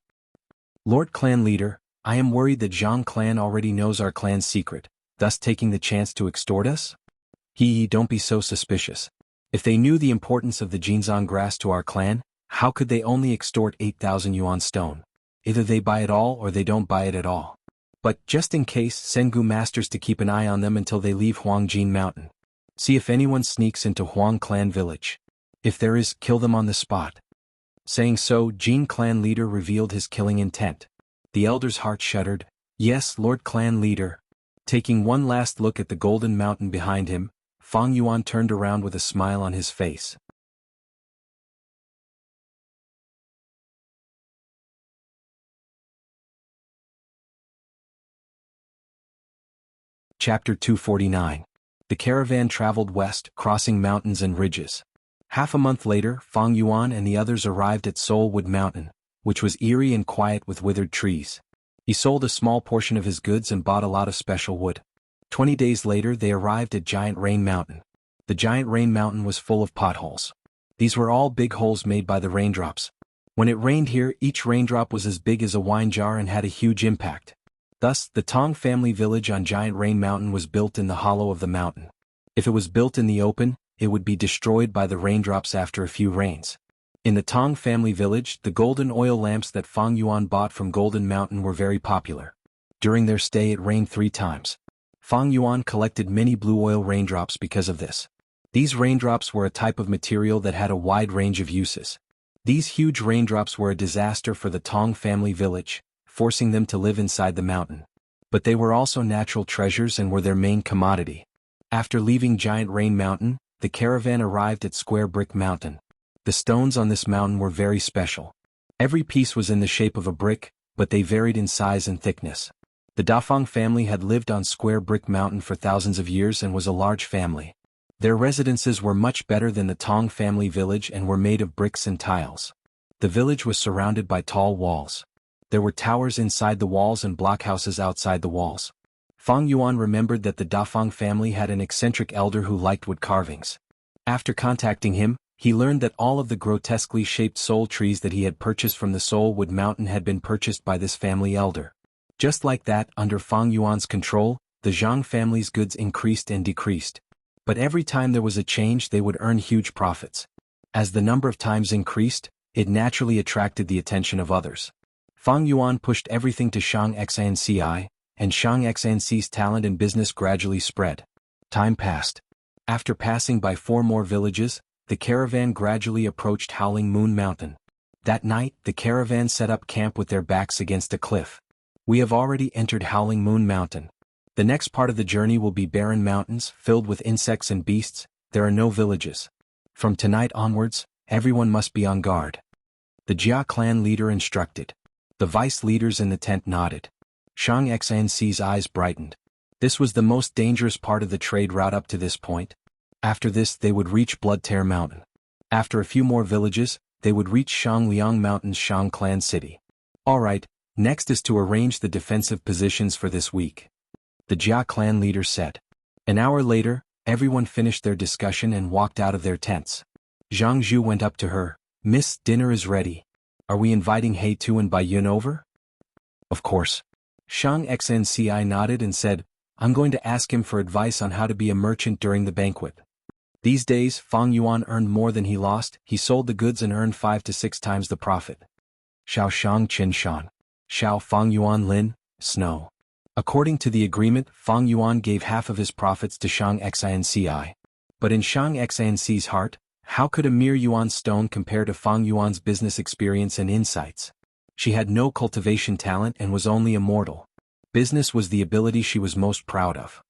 Lord clan leader, I am worried that Zhang clan already knows our clan's secret, thus taking the chance to extort us? Don't be so suspicious. If they knew the importance of the Jinzang grass to our clan, how could they only extort 8,000 yuan stone? Either they buy it all or they don't buy it at all. But, just in case, send Gu masters to keep an eye on them until they leave Huangjin Mountain. See if anyone sneaks into Huang clan village. If there is, kill them on the spot. Saying so, Jin clan leader revealed his killing intent. The elder's heart shuddered. Yes, Lord clan leader. Taking one last look at the golden mountain behind him, Fang Yuan turned around with a smile on his face. Chapter 249. The caravan traveled west, crossing mountains and ridges. Half a month later, Fang Yuan and the others arrived at Soulwood Mountain, which was eerie and quiet with withered trees. He sold a small portion of his goods and bought a lot of special wood. 20 days later they arrived at Giant Rain Mountain. The Giant Rain Mountain was full of potholes. These were all big holes made by the raindrops. When it rained here, each raindrop was as big as a wine jar and had a huge impact. Thus, the Tong family village on Giant Rain Mountain was built in the hollow of the mountain. If it was built in the open, it would be destroyed by the raindrops after a few rains. In the Tong family village, the golden oil lamps that Fang Yuan bought from Golden Mountain were very popular. During their stay it rained 3 times. Fang Yuan collected many blue oil raindrops because of this. These raindrops were a type of material that had a wide range of uses. These huge raindrops were a disaster for the Tong family village, forcing them to live inside the mountain. But they were also natural treasures and were their main commodity. After leaving Giant Rain Mountain, the caravan arrived at Square Brick Mountain. The stones on this mountain were very special. Every piece was in the shape of a brick, but they varied in size and thickness. The Dafang family had lived on Square Brick Mountain for thousands of years and was a large family. Their residences were much better than the Tong family village and were made of bricks and tiles. The village was surrounded by tall walls. There were towers inside the walls and blockhouses outside the walls. Fang Yuan remembered that the Dafang family had an eccentric elder who liked wood carvings. After contacting him, he learned that all of the grotesquely shaped soul trees that he had purchased from the Soulwood Mountain had been purchased by this family elder. Just like that, under Fang Yuan's control, the Zhang family's goods increased and decreased. But every time there was a change they would earn huge profits. As the number of times increased, it naturally attracted the attention of others. Fang Yuan pushed everything to Shang Xanci, and Shang Xanci's talent and business gradually spread. Time passed. After passing by 4 more villages, the caravan gradually approached Howling Moon Mountain. That night, the caravan set up camp with their backs against a cliff. We have already entered Howling Moon Mountain. The next part of the journey will be barren mountains filled with insects and beasts. There are no villages. From tonight onwards, everyone must be on guard. The Jia clan leader instructed. The vice leaders in the tent nodded. Shang Xanci's eyes brightened. This was the most dangerous part of the trade route up to this point. After this they would reach Bloodtear Mountain. After a few more villages, they would reach Shangliang Mountain's Shang clan city. Alright, next is to arrange the defensive positions for this week. The Jia clan leader said. An hour later, everyone finished their discussion and walked out of their tents. Zhang Zhu went up to her. Miss, dinner is ready. Are we inviting He Tu and Bai Yun over? Of course. Shang Xnci nodded and said, I'm going to ask him for advice on how to be a merchant during the banquet. These days, Fang Yuan earned more than he lost. He sold the goods and earned 5 to 6 times the profit. Xiao Shang Qin Shan. Xiao Fang Yuan Lin, Snow. According to the agreement, Fang Yuan gave half of his profits to Shang Xnci. But in Shang Xnci's heart, how could a mere Yuan stone compare to Fang Yuan's business experience and insights? She had no cultivation talent and was only a mortal. Business was the ability she was most proud of.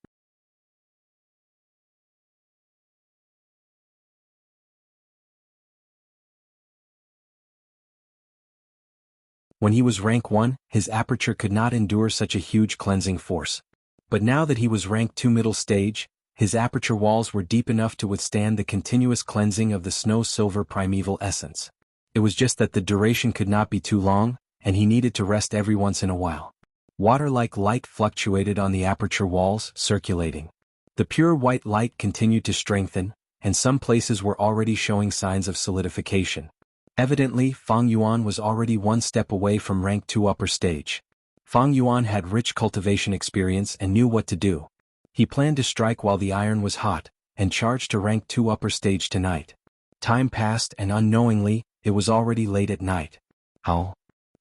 When he was rank 1, his aperture could not endure such a huge cleansing force. But now that he was rank 2 middle stage, his aperture walls were deep enough to withstand the continuous cleansing of the snow-silver primeval essence. It was just that the duration could not be too long, and he needed to rest every once in a while. Water-like light fluctuated on the aperture walls, circulating. The pure white light continued to strengthen, and some places were already showing signs of solidification. Evidently, Fang Yuan was already 1 step away from rank 2 upper stage. Fang Yuan had rich cultivation experience and knew what to do. He planned to strike while the iron was hot, and charge to rank 2 upper stage tonight. Time passed and unknowingly, it was already late at night. Howl.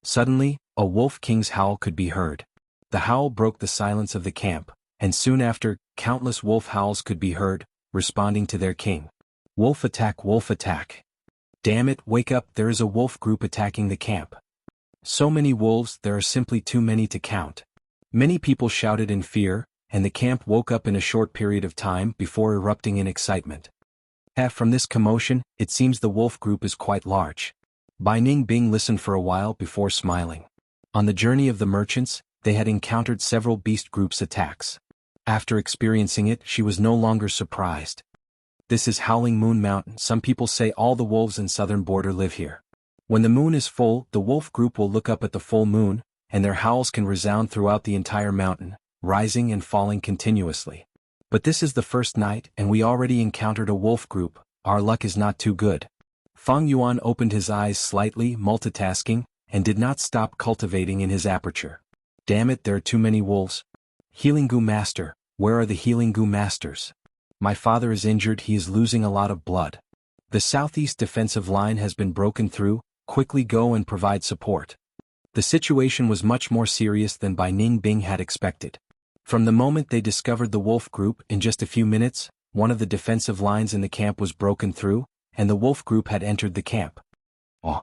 Suddenly, a wolf king's howl could be heard. The howl broke the silence of the camp, and soon after, countless wolf howls could be heard, responding to their king. Wolf attack, wolf attack. Damn it, wake up, there is a wolf group attacking the camp. So many wolves, there are simply too many to count. Many people shouted in fear, and the camp woke up in a short period of time before erupting in excitement. From this commotion, it seems the wolf group is quite large. Bai Ningbing listened for a while before smiling. On the journey of the merchants, they had encountered several beast groups' attacks. After experiencing it, she was no longer surprised. This is Howling Moon Mountain. Some people say all the wolves in southern border live here. When the moon is full, the wolf group will look up at the full moon, and their howls can resound throughout the entire mountain, rising and falling continuously. But this is the first night, and we already encountered a wolf group. Our luck is not too good. Fang Yuan opened his eyes slightly, multitasking, and did not stop cultivating in his aperture. Damn it, there are too many wolves. Healing Gu Master, where are the Healing Gu Masters? My father is injured, he is losing a lot of blood. The southeast defensive line has been broken through, quickly go and provide support. The situation was much more serious than Bai Ningbing had expected. From the moment they discovered the wolf group, in just a few minutes, one of the defensive lines in the camp was broken through, and the wolf group had entered the camp. Oh!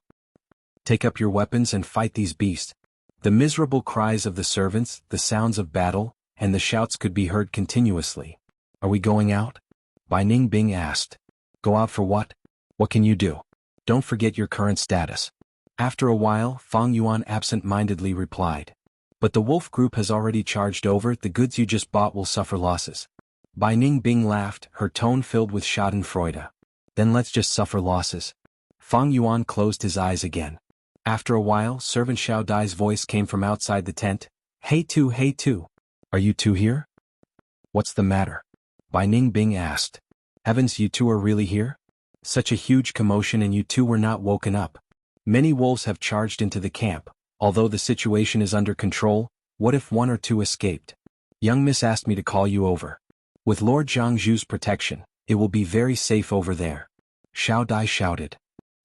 Take up your weapons and fight these beasts. The miserable cries of the servants, the sounds of battle, and the shouts could be heard continuously. Are we going out? Bai Ningbing asked. Go out for what? What can you do? Don't forget your current status. After a while, Fang Yuan absent-mindedly replied. But the wolf group has already charged over, the goods you just bought will suffer losses. Bai Ningbing laughed, her tone filled with schadenfreude. Then let's just suffer losses. Fang Yuan closed his eyes again. After a while, servant Xiao Dai's voice came from outside the tent. Hey Tu. Are you two here? What's the matter? Bai Ningbing asked. Heavens, you two are really here? Such a huge commotion and you two were not woken up. Many wolves have charged into the camp. Although the situation is under control, what if 1 or 2 escaped? Young Miss asked me to call you over. With Lord Zhangzhu's protection, it will be very safe over there. Xiao Dai shouted.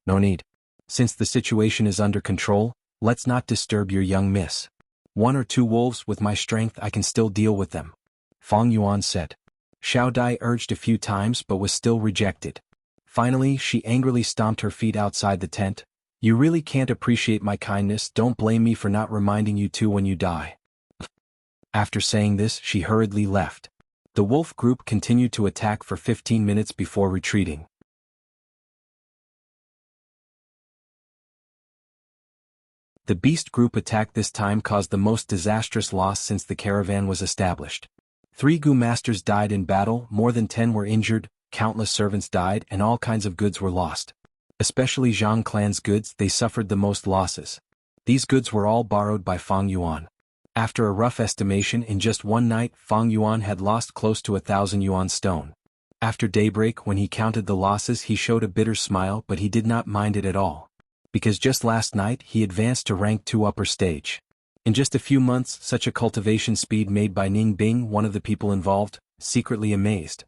No need. Since the situation is under control, let's not disturb your young miss. 1 or 2 wolves with my strength I can still deal with them. Fang Yuan said. Xiao Dai urged a few times but was still rejected. Finally she angrily stomped her feet outside the tent. You really can't appreciate my kindness, don't blame me for not reminding you to when you die. After saying this she hurriedly left. The wolf group continued to attack for 15 minutes before retreating. The beast group attack this time caused the most disastrous loss since the caravan was established. 3 Gu masters died in battle, more than 10 were injured, countless servants died and all kinds of goods were lost. Especially Zhang clan's goods, they suffered the most losses. These goods were all borrowed by Fang Yuan. After a rough estimation, in just one night Fang Yuan had lost close to 1,000 yuan stone. After daybreak when he counted the losses he showed a bitter smile, but he did not mind it at all. Because just last night he advanced to rank 2 upper stage. In just a few months such a cultivation speed made by Ning Bing, one of the people involved, secretly amazed.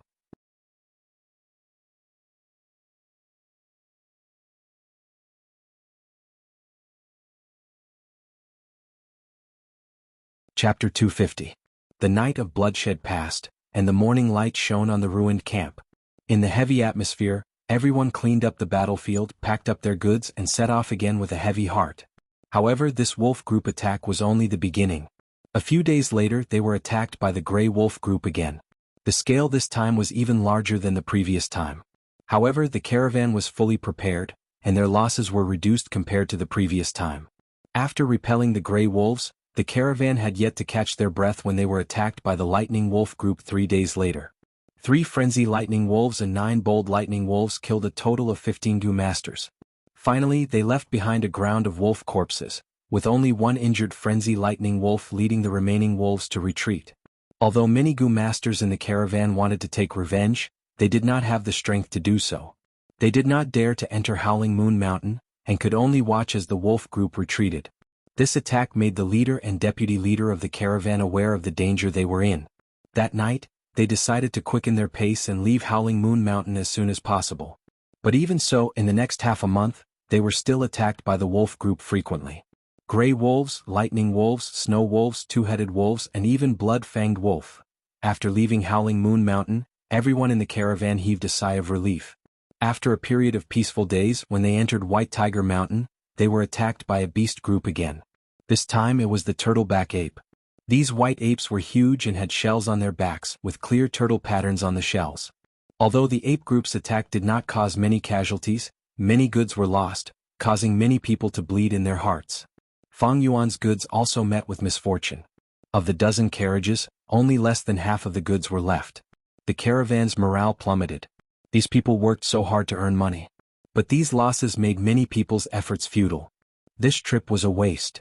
Chapter 250. The night of bloodshed passed, and the morning light shone on the ruined camp. In the heavy atmosphere, everyone cleaned up the battlefield, packed up their goods and set off again with a heavy heart. However, this wolf group attack was only the beginning. A few days later they were attacked by the Grey Wolf group again. The scale this time was even larger than the previous time. However, the caravan was fully prepared, and their losses were reduced compared to the previous time. After repelling the Grey Wolves, the caravan had yet to catch their breath when they were attacked by the Lightning Wolf group 3 days later. 3 Frenzy Lightning Wolves and 9 Bold Lightning Wolves killed a total of 15 Gu masters. Finally they left behind a ground of wolf corpses, with only 1 injured Frenzy Lightning Wolf leading the remaining wolves to retreat. Although many Gu masters in the caravan wanted to take revenge, they did not have the strength to do so. They did not dare to enter Howling Moon Mountain, and could only watch as the wolf group retreated. This attack made the leader and deputy leader of the caravan aware of the danger they were in. That night, they decided to quicken their pace and leave Howling Moon Mountain as soon as possible. But even so, in the next half a month, they were still attacked by the wolf group frequently. Grey wolves, lightning wolves, snow wolves, 2-headed wolves and even blood-fanged wolf. After leaving Howling Moon Mountain, everyone in the caravan heaved a sigh of relief. After a period of peaceful days, when they entered White Tiger Mountain, they were attacked by a beast group again. This time it was the turtleback ape. These white apes were huge and had shells on their backs, with clear turtle patterns on the shells. Although the ape group's attack did not cause many casualties, many goods were lost, causing many people to bleed in their hearts. Fang Yuan's goods also met with misfortune. Of the dozen carriages, only less than half of the goods were left. The caravan's morale plummeted. These people worked so hard to earn money. But these losses made many people's efforts futile. This trip was a waste.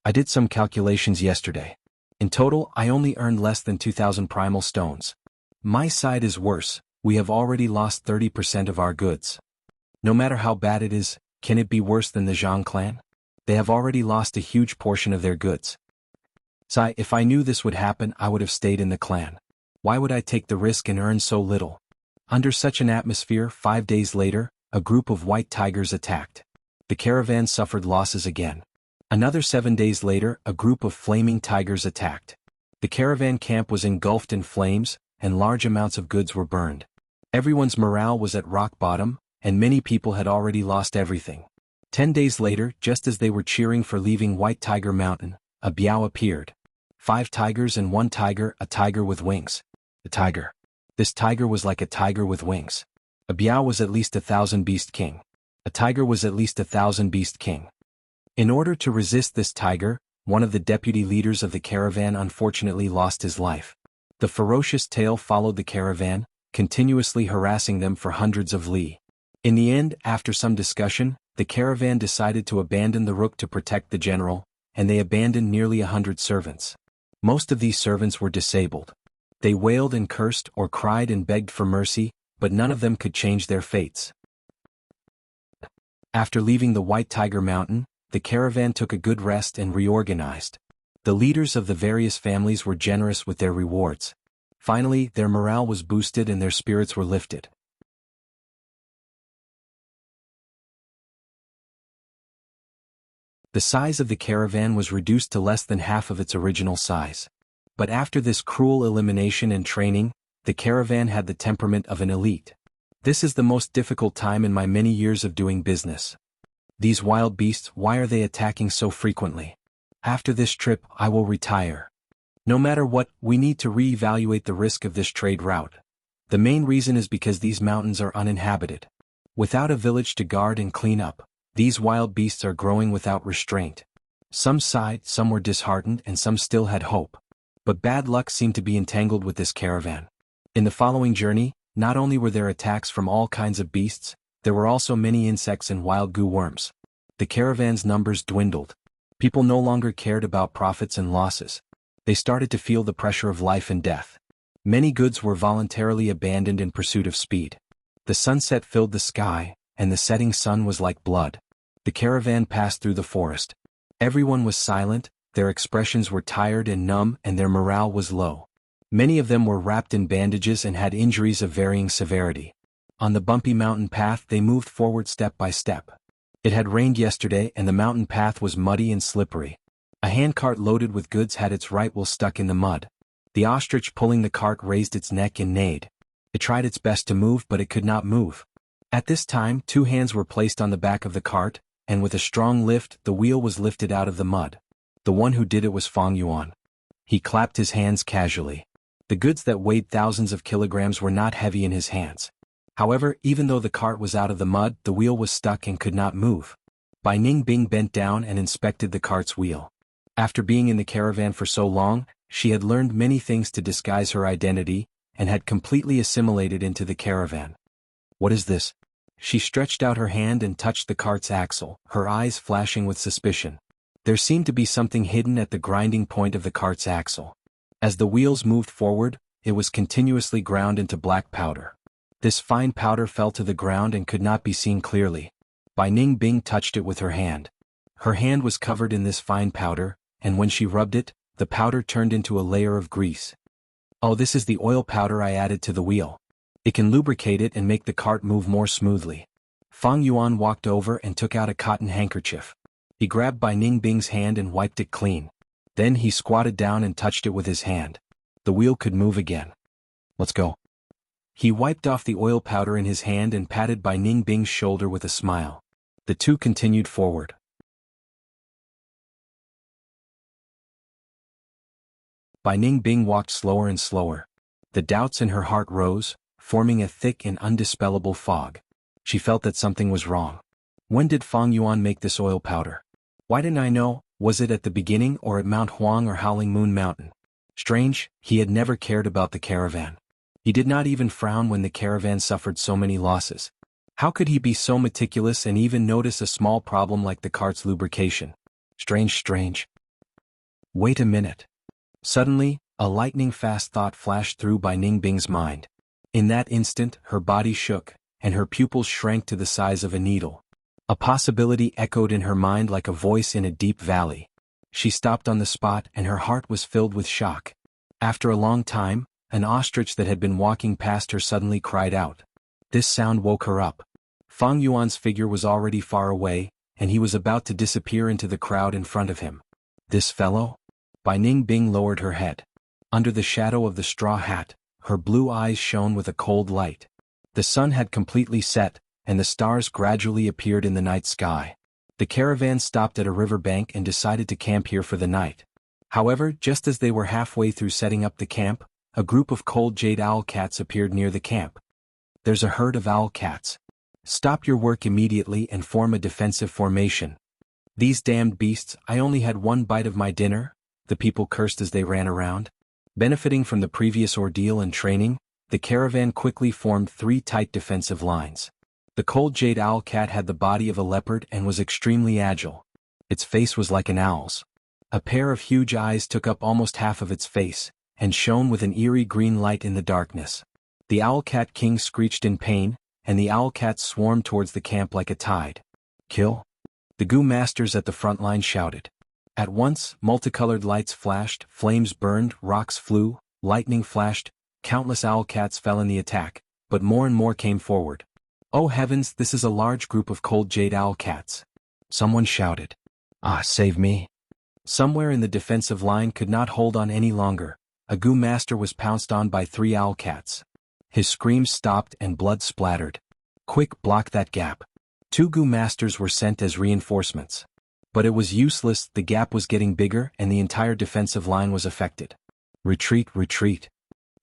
I did some calculations yesterday. In total, I only earned less than 2,000 primal stones. My side is worse, we have already lost 30% of our goods. No matter how bad it is, can it be worse than the Zhang clan? They have already lost a huge portion of their goods. Sai, if I knew this would happen, I would have stayed in the clan. Why would I take the risk and earn so little? Under such an atmosphere, 5 days later, a group of white tigers attacked. The caravan suffered losses again. Another 7 days later, a group of flaming tigers attacked. The caravan camp was engulfed in flames, and large amounts of goods were burned. Everyone's morale was at rock bottom, and many people had already lost everything. 10 days later, just as they were cheering for leaving White Tiger Mountain, a biao appeared. 5 tigers and 1 tiger, a tiger with wings. A tiger. This tiger was like a tiger with wings. A biao was at least 1,000 beast king. A tiger was at least 1,000 beast king. In order to resist this tiger, one of the deputy leaders of the caravan unfortunately lost his life. The ferocious tail followed the caravan, continuously harassing them for hundreds of li. In the end, after some discussion, the caravan decided to abandon the rook to protect the general, and they abandoned nearly 100 servants. Most of these servants were disabled. They wailed and cursed or cried and begged for mercy, but none of them could change their fates. After leaving the White Tiger Mountain, the caravan took a good rest and reorganized. The leaders of the various families were generous with their rewards. Finally, their morale was boosted and their spirits were lifted. The size of the caravan was reduced to less than half of its original size. But after this cruel elimination and training, the caravan had the temperament of an elite. This is the most difficult time in my many years of doing business. These wild beasts, why are they attacking so frequently? After this trip, I will retire. No matter what, we need to re-evaluate the risk of this trade route. The main reason is because these mountains are uninhabited. Without a village to guard and clean up, these wild beasts are growing without restraint. Some sighed, some were disheartened, and some still had hope. But bad luck seemed to be entangled with this caravan. In the following journey, not only were there attacks from all kinds of beasts, there were also many insects and wild goo worms. The caravan's numbers dwindled. People no longer cared about profits and losses. They started to feel the pressure of life and death. Many goods were voluntarily abandoned in pursuit of speed. The sunset filled the sky, and the setting sun was like blood. The caravan passed through the forest. Everyone was silent, their expressions were tired and numb, and their morale was low. Many of them were wrapped in bandages and had injuries of varying severity. On the bumpy mountain path they moved forward step by step. It had rained yesterday and the mountain path was muddy and slippery. A handcart loaded with goods had its right wheel stuck in the mud. The ostrich pulling the cart raised its neck and neighed. It tried its best to move, but it could not move. At this time, 2 hands were placed on the back of the cart, and with a strong lift, the wheel was lifted out of the mud. The one who did it was Fang Yuan. He clapped his hands casually. The goods that weighed thousands of kilograms were not heavy in his hands. However, even though the cart was out of the mud, the wheel was stuck and could not move. Bai Ningbing bent down and inspected the cart's wheel. After being in the caravan for so long, she had learned many things to disguise her identity, and had completely assimilated into the caravan. What is this? She stretched out her hand and touched the cart's axle, her eyes flashing with suspicion. There seemed to be something hidden at the grinding point of the cart's axle. As the wheels moved forward, it was continuously ground into black powder. This fine powder fell to the ground and could not be seen clearly. Bai Ningbing touched it with her hand. Her hand was covered in this fine powder, and when she rubbed it, the powder turned into a layer of grease. Oh, this is the oil powder I added to the wheel. It can lubricate it and make the cart move more smoothly. Fang Yuan walked over and took out a cotton handkerchief. He grabbed Bai Ningbing's hand and wiped it clean. Then he squatted down and touched it with his hand. The wheel could move again. Let's go. He wiped off the oil powder in his hand and patted Bai Ningbing's shoulder with a smile. The two continued forward. Bai Ningbing walked slower and slower. The doubts in her heart rose, forming a thick and undispellable fog. She felt that something was wrong. When did Fang Yuan make this oil powder? Why didn't I know? Was it at the beginning or at Mount Huang or Howling Moon Mountain? Strange, he had never cared about the caravan. He did not even frown when the caravan suffered so many losses. How could he be so meticulous and even notice a small problem like the cart's lubrication? Strange. Wait a minute. Suddenly, a lightning-fast thought flashed through Bai Ningbing's mind. In that instant, her body shook, and her pupils shrank to the size of a needle. A possibility echoed in her mind like a voice in a deep valley. She stopped on the spot and her heart was filled with shock. After a long time, an ostrich that had been walking past her suddenly cried out. This sound woke her up. Fang Yuan's figure was already far away, and he was about to disappear into the crowd in front of him. This fellow? Bai Ningbing lowered her head. Under the shadow of the straw hat, her blue eyes shone with a cold light. The sun had completely set, and the stars gradually appeared in the night sky. The caravan stopped at a river bank and decided to camp here for the night. However, just as they were halfway through setting up the camp, a group of cold jade owl cats appeared near the camp. There's a herd of owl cats. Stop your work immediately and form a defensive formation. These damned beasts, I only had one bite of my dinner, the people cursed as they ran around. Benefiting from the previous ordeal and training, the caravan quickly formed 3 tight defensive lines. The cold jade owl cat had the body of a leopard and was extremely agile. Its face was like an owl's. A pair of huge eyes took up almost half of its face, and shone with an eerie green light in the darkness. The owl cat king screeched in pain, and the owl cats swarmed towards the camp like a tide. Kill? The goo masters at the front line shouted. At once, multicolored lights flashed, flames burned, rocks flew, lightning flashed, countless owl cats fell in the attack, but more and more came forward. Oh heavens, this is a large group of cold jade owl cats. Someone shouted. Ah, save me. Somewhere in the defensive line could not hold on any longer. A Gu master was pounced on by 3 owlcats. His screams stopped and blood splattered. Quick, block that gap. 2 Gu masters were sent as reinforcements. But it was useless, the gap was getting bigger and the entire defensive line was affected. Retreat, retreat.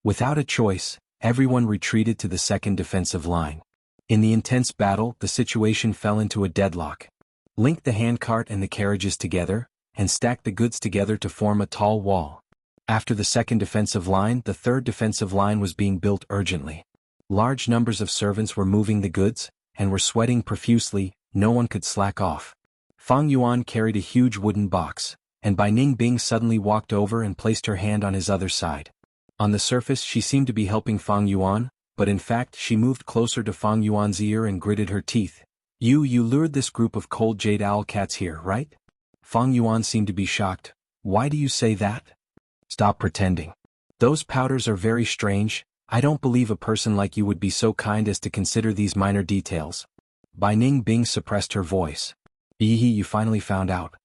Without a choice, everyone retreated to the second defensive line. In the intense battle, the situation fell into a deadlock. Link the handcart and the carriages together, and stack the goods together to form a tall wall. After the second defensive line, the third defensive line was being built urgently. Large numbers of servants were moving the goods, and were sweating profusely, no one could slack off. Fang Yuan carried a huge wooden box, and Bai Ningbing suddenly walked over and placed her hand on his other side. On the surface she seemed to be helping Fang Yuan, but in fact she moved closer to Fang Yuan's ear and gritted her teeth. You lured this group of cold jade owlcats here, right? Fang Yuan seemed to be shocked. Why do you say that? Stop pretending. Those powders are very strange. I don't believe a person like you would be so kind as to consider these minor details. Bai Ningbing suppressed her voice. You finally found out.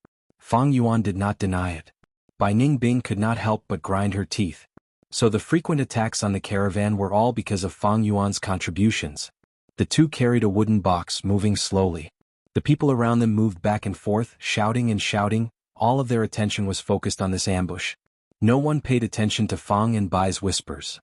Fang Yuan did not deny it. Bai Ningbing could not help but grind her teeth. So the frequent attacks on the caravan were all because of Fang Yuan's contributions. The two carried a wooden box, moving slowly. The people around them moved back and forth, shouting and shouting. All of their attention was focused on this ambush. No one paid attention to Fang and Bai's whispers.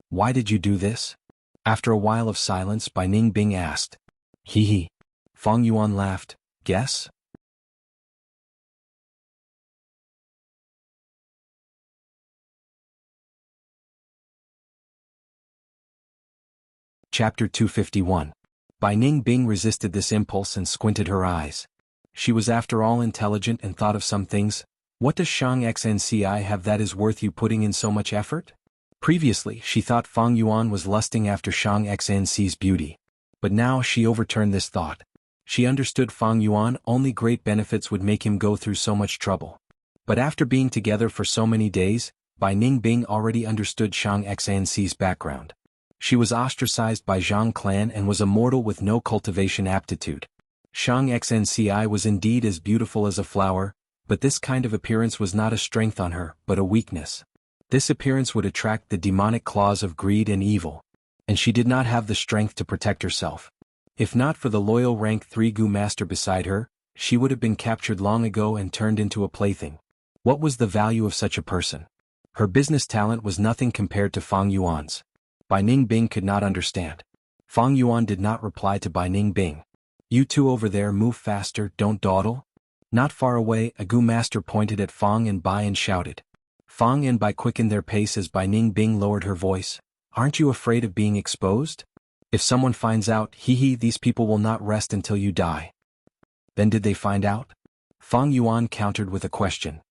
Why did you do this? After a while of silence, Bai Ningbing asked. Hee. Fang Yuan laughed. Guess? Chapter 251. Bai Ningbing resisted this impulse and squinted her eyes. She was after all intelligent and thought of some things. What does Shang Xnci have that is worth you putting in so much effort? Previously, she thought Fang Yuan was lusting after Shang Xnci's beauty. But now she overturned this thought. She understood Fang Yuan only great benefits would make him go through so much trouble. But after being together for so many days, Bai Ningbing already understood Shang Xnci's background. She was ostracized by Zhang clan and was a mortal with no cultivation aptitude. Shang Xnci was indeed as beautiful as a flower, but this kind of appearance was not a strength on her, but a weakness. This appearance would attract the demonic claws of greed and evil, and she did not have the strength to protect herself. If not for the loyal rank 3 Gu master beside her, she would have been captured long ago and turned into a plaything. What was the value of such a person? Her business talent was nothing compared to Fang Yuan's. Bai Ningbing could not understand. Fang Yuan did not reply to Bai Ningbing. You two over there, move faster, don't dawdle. Not far away, a Gu master pointed at Fang and Bai and shouted. Fang and Bai quickened their pace as Bai Ningbing lowered her voice. Aren't you afraid of being exposed? If someone finds out, these people will not rest until you die. Then did they find out? Fang Yuan countered with a question.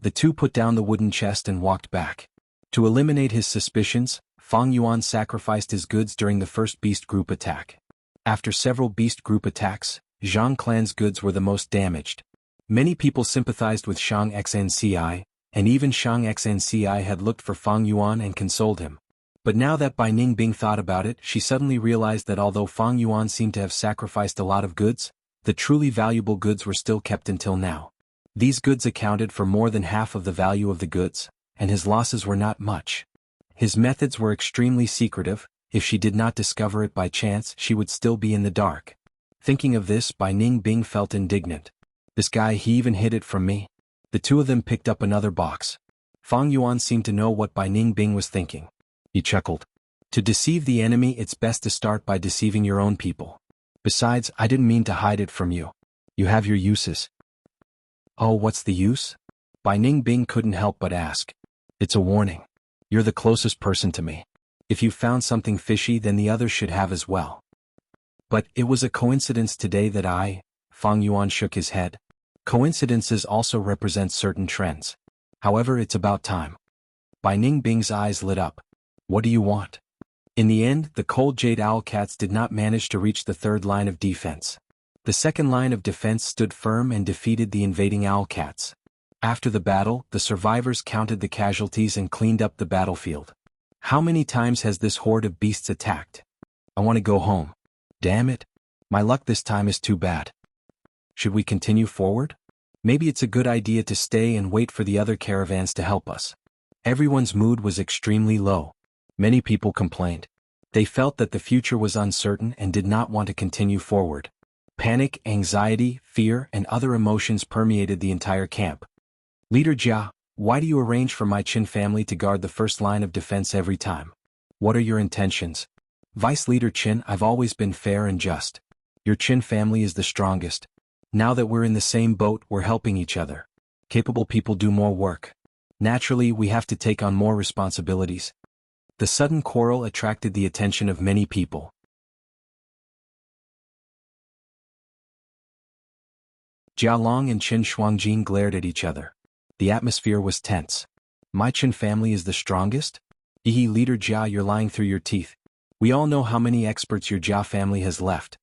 The two put down the wooden chest and walked back. To eliminate his suspicions, Fang Yuan sacrificed his goods during the first beast group attack. After several beast group attacks, Zhang clan's goods were the most damaged. Many people sympathized with Shang Xnci, and even Shang Xnci had looked for Fang Yuan and consoled him. But now that Bai Ningbing thought about it, she suddenly realized that although Fang Yuan seemed to have sacrificed a lot of goods, the truly valuable goods were still kept until now. These goods accounted for more than half of the value of the goods, and his losses were not much. His methods were extremely secretive. If she did not discover it by chance, she would still be in the dark. Thinking of this, Bai Ningbing felt indignant. This guy, he even hid it from me. The two of them picked up another box. Fang Yuan seemed to know what Bai Ningbing was thinking. He chuckled. To deceive the enemy, it's best to start by deceiving your own people. Besides, I didn't mean to hide it from you. You have your uses. Oh, what's the use? Bai Ningbing couldn't help but ask. It's a warning. You're the closest person to me. If you found something fishy, then the others should have as well. But it was a coincidence today that Fang Yuan shook his head. Coincidences also represent certain trends. However, it's about time. Bai Ningbing's eyes lit up. What do you want? In the end, the cold jade owlcats did not manage to reach the third line of defense. The second line of defense stood firm and defeated the invading owlcats. After the battle, the survivors counted the casualties and cleaned up the battlefield. How many times has this horde of beasts attacked? I want to go home. Damn it. My luck this time is too bad. Should we continue forward? Maybe it's a good idea to stay and wait for the other caravans to help us. Everyone's mood was extremely low. Many people complained. They felt that the future was uncertain and did not want to continue forward. Panic, anxiety, fear, and other emotions permeated the entire camp. Leader Jia, why do you arrange for my Qin family to guard the first line of defense every time? What are your intentions? Vice Leader Qin, I've always been fair and just. Your Qin family is the strongest. Now that we're in the same boat, we're helping each other. Capable people do more work. Naturally, we have to take on more responsibilities. The sudden quarrel attracted the attention of many people. Jia Long and Qin Shuangjin glared at each other. The atmosphere was tense. My Qin family is the strongest? Ehe, Leader Jia, you're lying through your teeth. We all know how many experts your Jia family has left.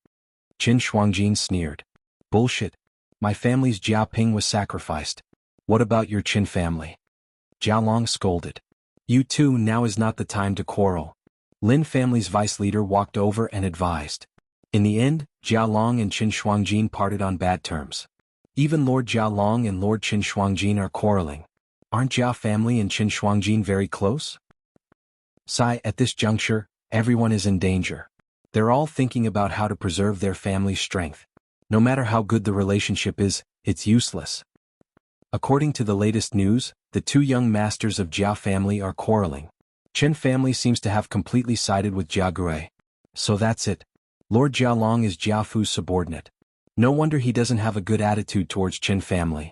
Qin Shuangjin sneered. Bullshit. My family's Jia Ping was sacrificed. What about your Qin family? Jia Long scolded. You two, now is not the time to quarrel. Lin family's vice leader walked over and advised. In the end, Jia Long and Qin Shuangjin parted on bad terms. Even Lord Jia Long and Lord Qin Shuangjin are quarreling. Aren't Jia family and Qin Shuangjin very close? Sigh, at this juncture, everyone is in danger. They're all thinking about how to preserve their family's strength. No matter how good the relationship is, it's useless. According to the latest news, the two young masters of Jia family are quarreling. Qin family seems to have completely sided with Jia Gui. So that's it. Lord Jia Long is Jia Fu's subordinate. No wonder he doesn't have a good attitude towards Qin family.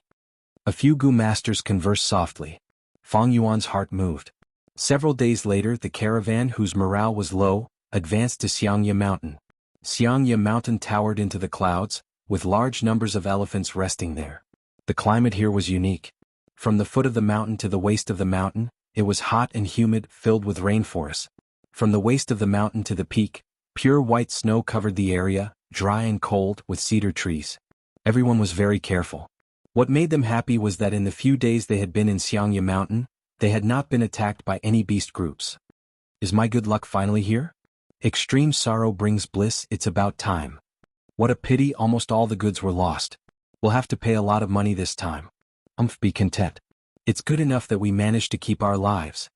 A few Gu masters conversed softly. Fang Yuan's heart moved. Several days later, the caravan, whose morale was low, advanced to Xiangye Mountain. Xiangye Mountain towered into the clouds, with large numbers of elephants resting there. The climate here was unique. From the foot of the mountain to the waist of the mountain, it was hot and humid, filled with rainforests. From the waist of the mountain to the peak, pure white snow covered the area, dry and cold, with cedar trees. Everyone was very careful. What made them happy was that in the few days they had been in Xiangye Mountain, they had not been attacked by any beast groups. Is my good luck finally here? Extreme sorrow brings bliss, it's about time. What a pity, almost all the goods were lost. We'll have to pay a lot of money this time. Be content. It's good enough that we managed to keep our lives.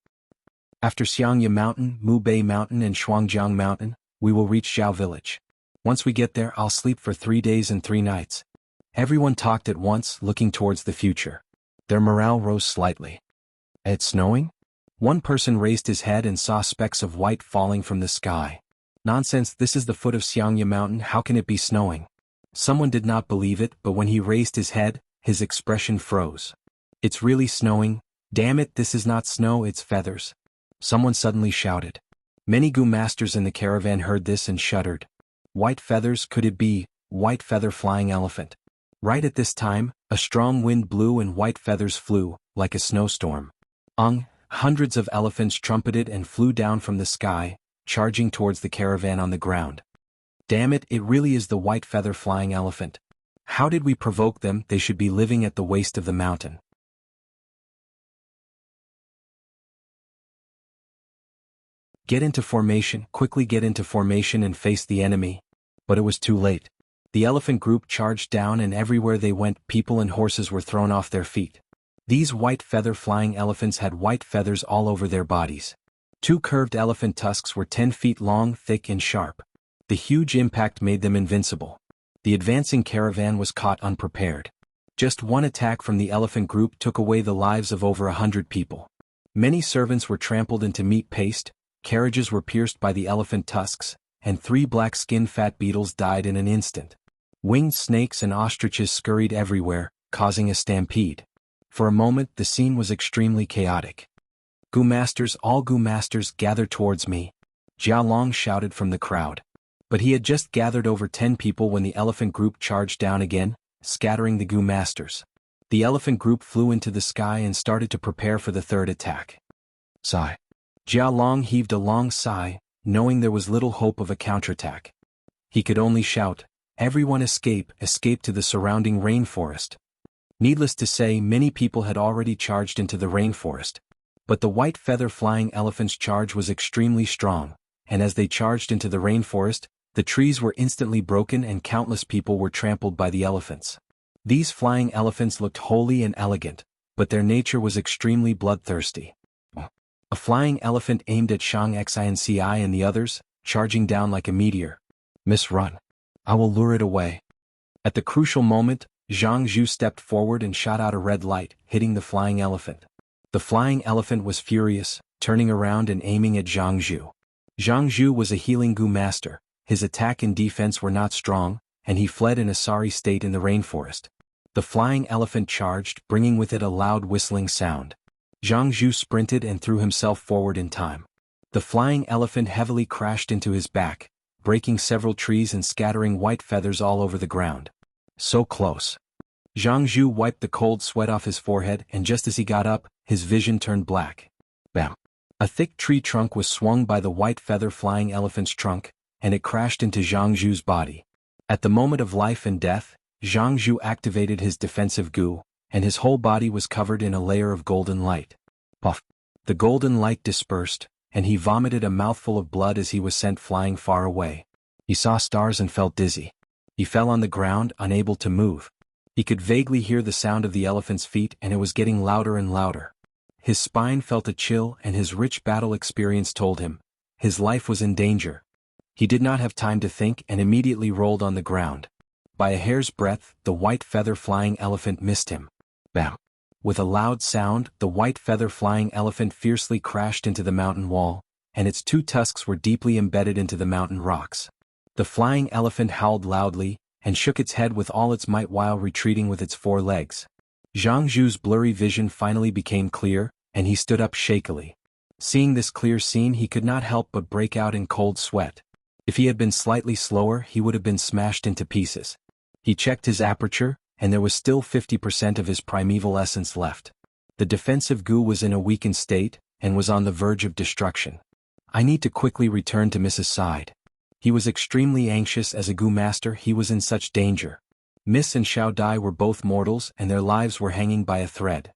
After Xiangye Mountain, Mubei Mountain and Shuangjiang Mountain, we will reach Zhao Village. Once we get there, I'll sleep for 3 days and 3 nights. Everyone talked at once, looking towards the future. Their morale rose slightly. It's snowing? One person raised his head and saw specks of white falling from the sky. Nonsense, this is the foot of Xiangye Mountain, how can it be snowing? Someone did not believe it, but when he raised his head, his expression froze. It's really snowing. Damn it, this is not snow, it's feathers. Someone suddenly shouted. Many Gu masters in the caravan heard this and shuddered. White feathers, could it be, white feather flying elephant? Right at this time, a strong wind blew and white feathers flew, like a snowstorm. Hundreds of elephants trumpeted and flew down from the sky, charging towards the caravan on the ground. Damn it, it really is the white feather flying elephant. How did we provoke them? They should be living at the waist of the mountain. Get into formation, quickly get into formation and face the enemy. But it was too late. The elephant group charged down and everywhere they went, people and horses were thrown off their feet. These white feather flying elephants had white feathers all over their bodies. 2 curved elephant tusks were 10 feet long, thick and sharp. The huge impact made them invincible. The advancing caravan was caught unprepared. Just one attack from the elephant group took away the lives of over 100 people. Many servants were trampled into meat paste, carriages were pierced by the elephant tusks, and 3 black-skinned fat beetles died in an instant. Winged snakes and ostriches scurried everywhere, causing a stampede. For a moment, the scene was extremely chaotic. Gu masters, all Gu masters, gather towards me. Jia Long shouted from the crowd. But he had just gathered over 10 people when the elephant group charged down again, scattering the Gu masters. The elephant group flew into the sky and started to prepare for the 3rd attack. Sigh. Jia Long heaved a long sigh, knowing there was little hope of a counterattack. He could only shout, "Everyone escape, escape to the surrounding rainforest." Needless to say, many people had already charged into the rainforest. But the white feather flying elephant's charge was extremely strong, and as they charged into the rainforest, The trees were instantly broken and countless people were trampled by the elephants. These flying elephants looked holy and elegant, but their nature was extremely bloodthirsty. A flying elephant aimed at Shang Xinci and the others, charging down like a meteor. "Miss, run. I will lure it away." At the crucial moment, Zhang Zhu stepped forward and shot out a red light, hitting the flying elephant. The flying elephant was furious, turning around and aiming at Zhang Zhu. Zhang Zhu was a healing Gu master, his attack and defense were not strong, and he fled in a sorry state in the rainforest. The flying elephant charged, bringing with it a loud whistling sound. Zhang Zhu sprinted and threw himself forward in time. The flying elephant heavily crashed into his back, breaking several trees and scattering white feathers all over the ground. So close. Zhang Zhu wiped the cold sweat off his forehead, and just as he got up, his vision turned black. Bam! A thick tree trunk was swung by the white feather flying elephant's trunk, and it crashed into Zhang Zhu's body. At the moment of life and death, Zhang Zhu activated his defensive Gu, and his whole body was covered in a layer of golden light. Puff! The golden light dispersed, and he vomited a mouthful of blood as he was sent flying far away. He saw stars and felt dizzy. He fell on the ground, unable to move. He could vaguely hear the sound of the elephant's feet, and it was getting louder and louder. His spine felt a chill, and his rich battle experience told him his life was in danger. He did not have time to think and immediately rolled on the ground. By a hair's breadth, the white feather flying elephant missed him. Bam! With a loud sound, the white feather flying elephant fiercely crashed into the mountain wall, and its two tusks were deeply embedded into the mountain rocks. The flying elephant howled loudly, and shook its head with all its might while retreating with its four legs. Zhang Zhu's blurry vision finally became clear, and he stood up shakily. Seeing this clear scene, he could not help but break out in cold sweat. If he had been slightly slower, he would have been smashed into pieces. He checked his aperture, and there was still 50% of his primeval essence left. The defensive Gu was in a weakened state, and was on the verge of destruction. "I need to quickly return to Mrs. side." He was extremely anxious. As a Gu master, he was in such danger. Miss and Xiao Dai were both mortals, and their lives were hanging by a thread.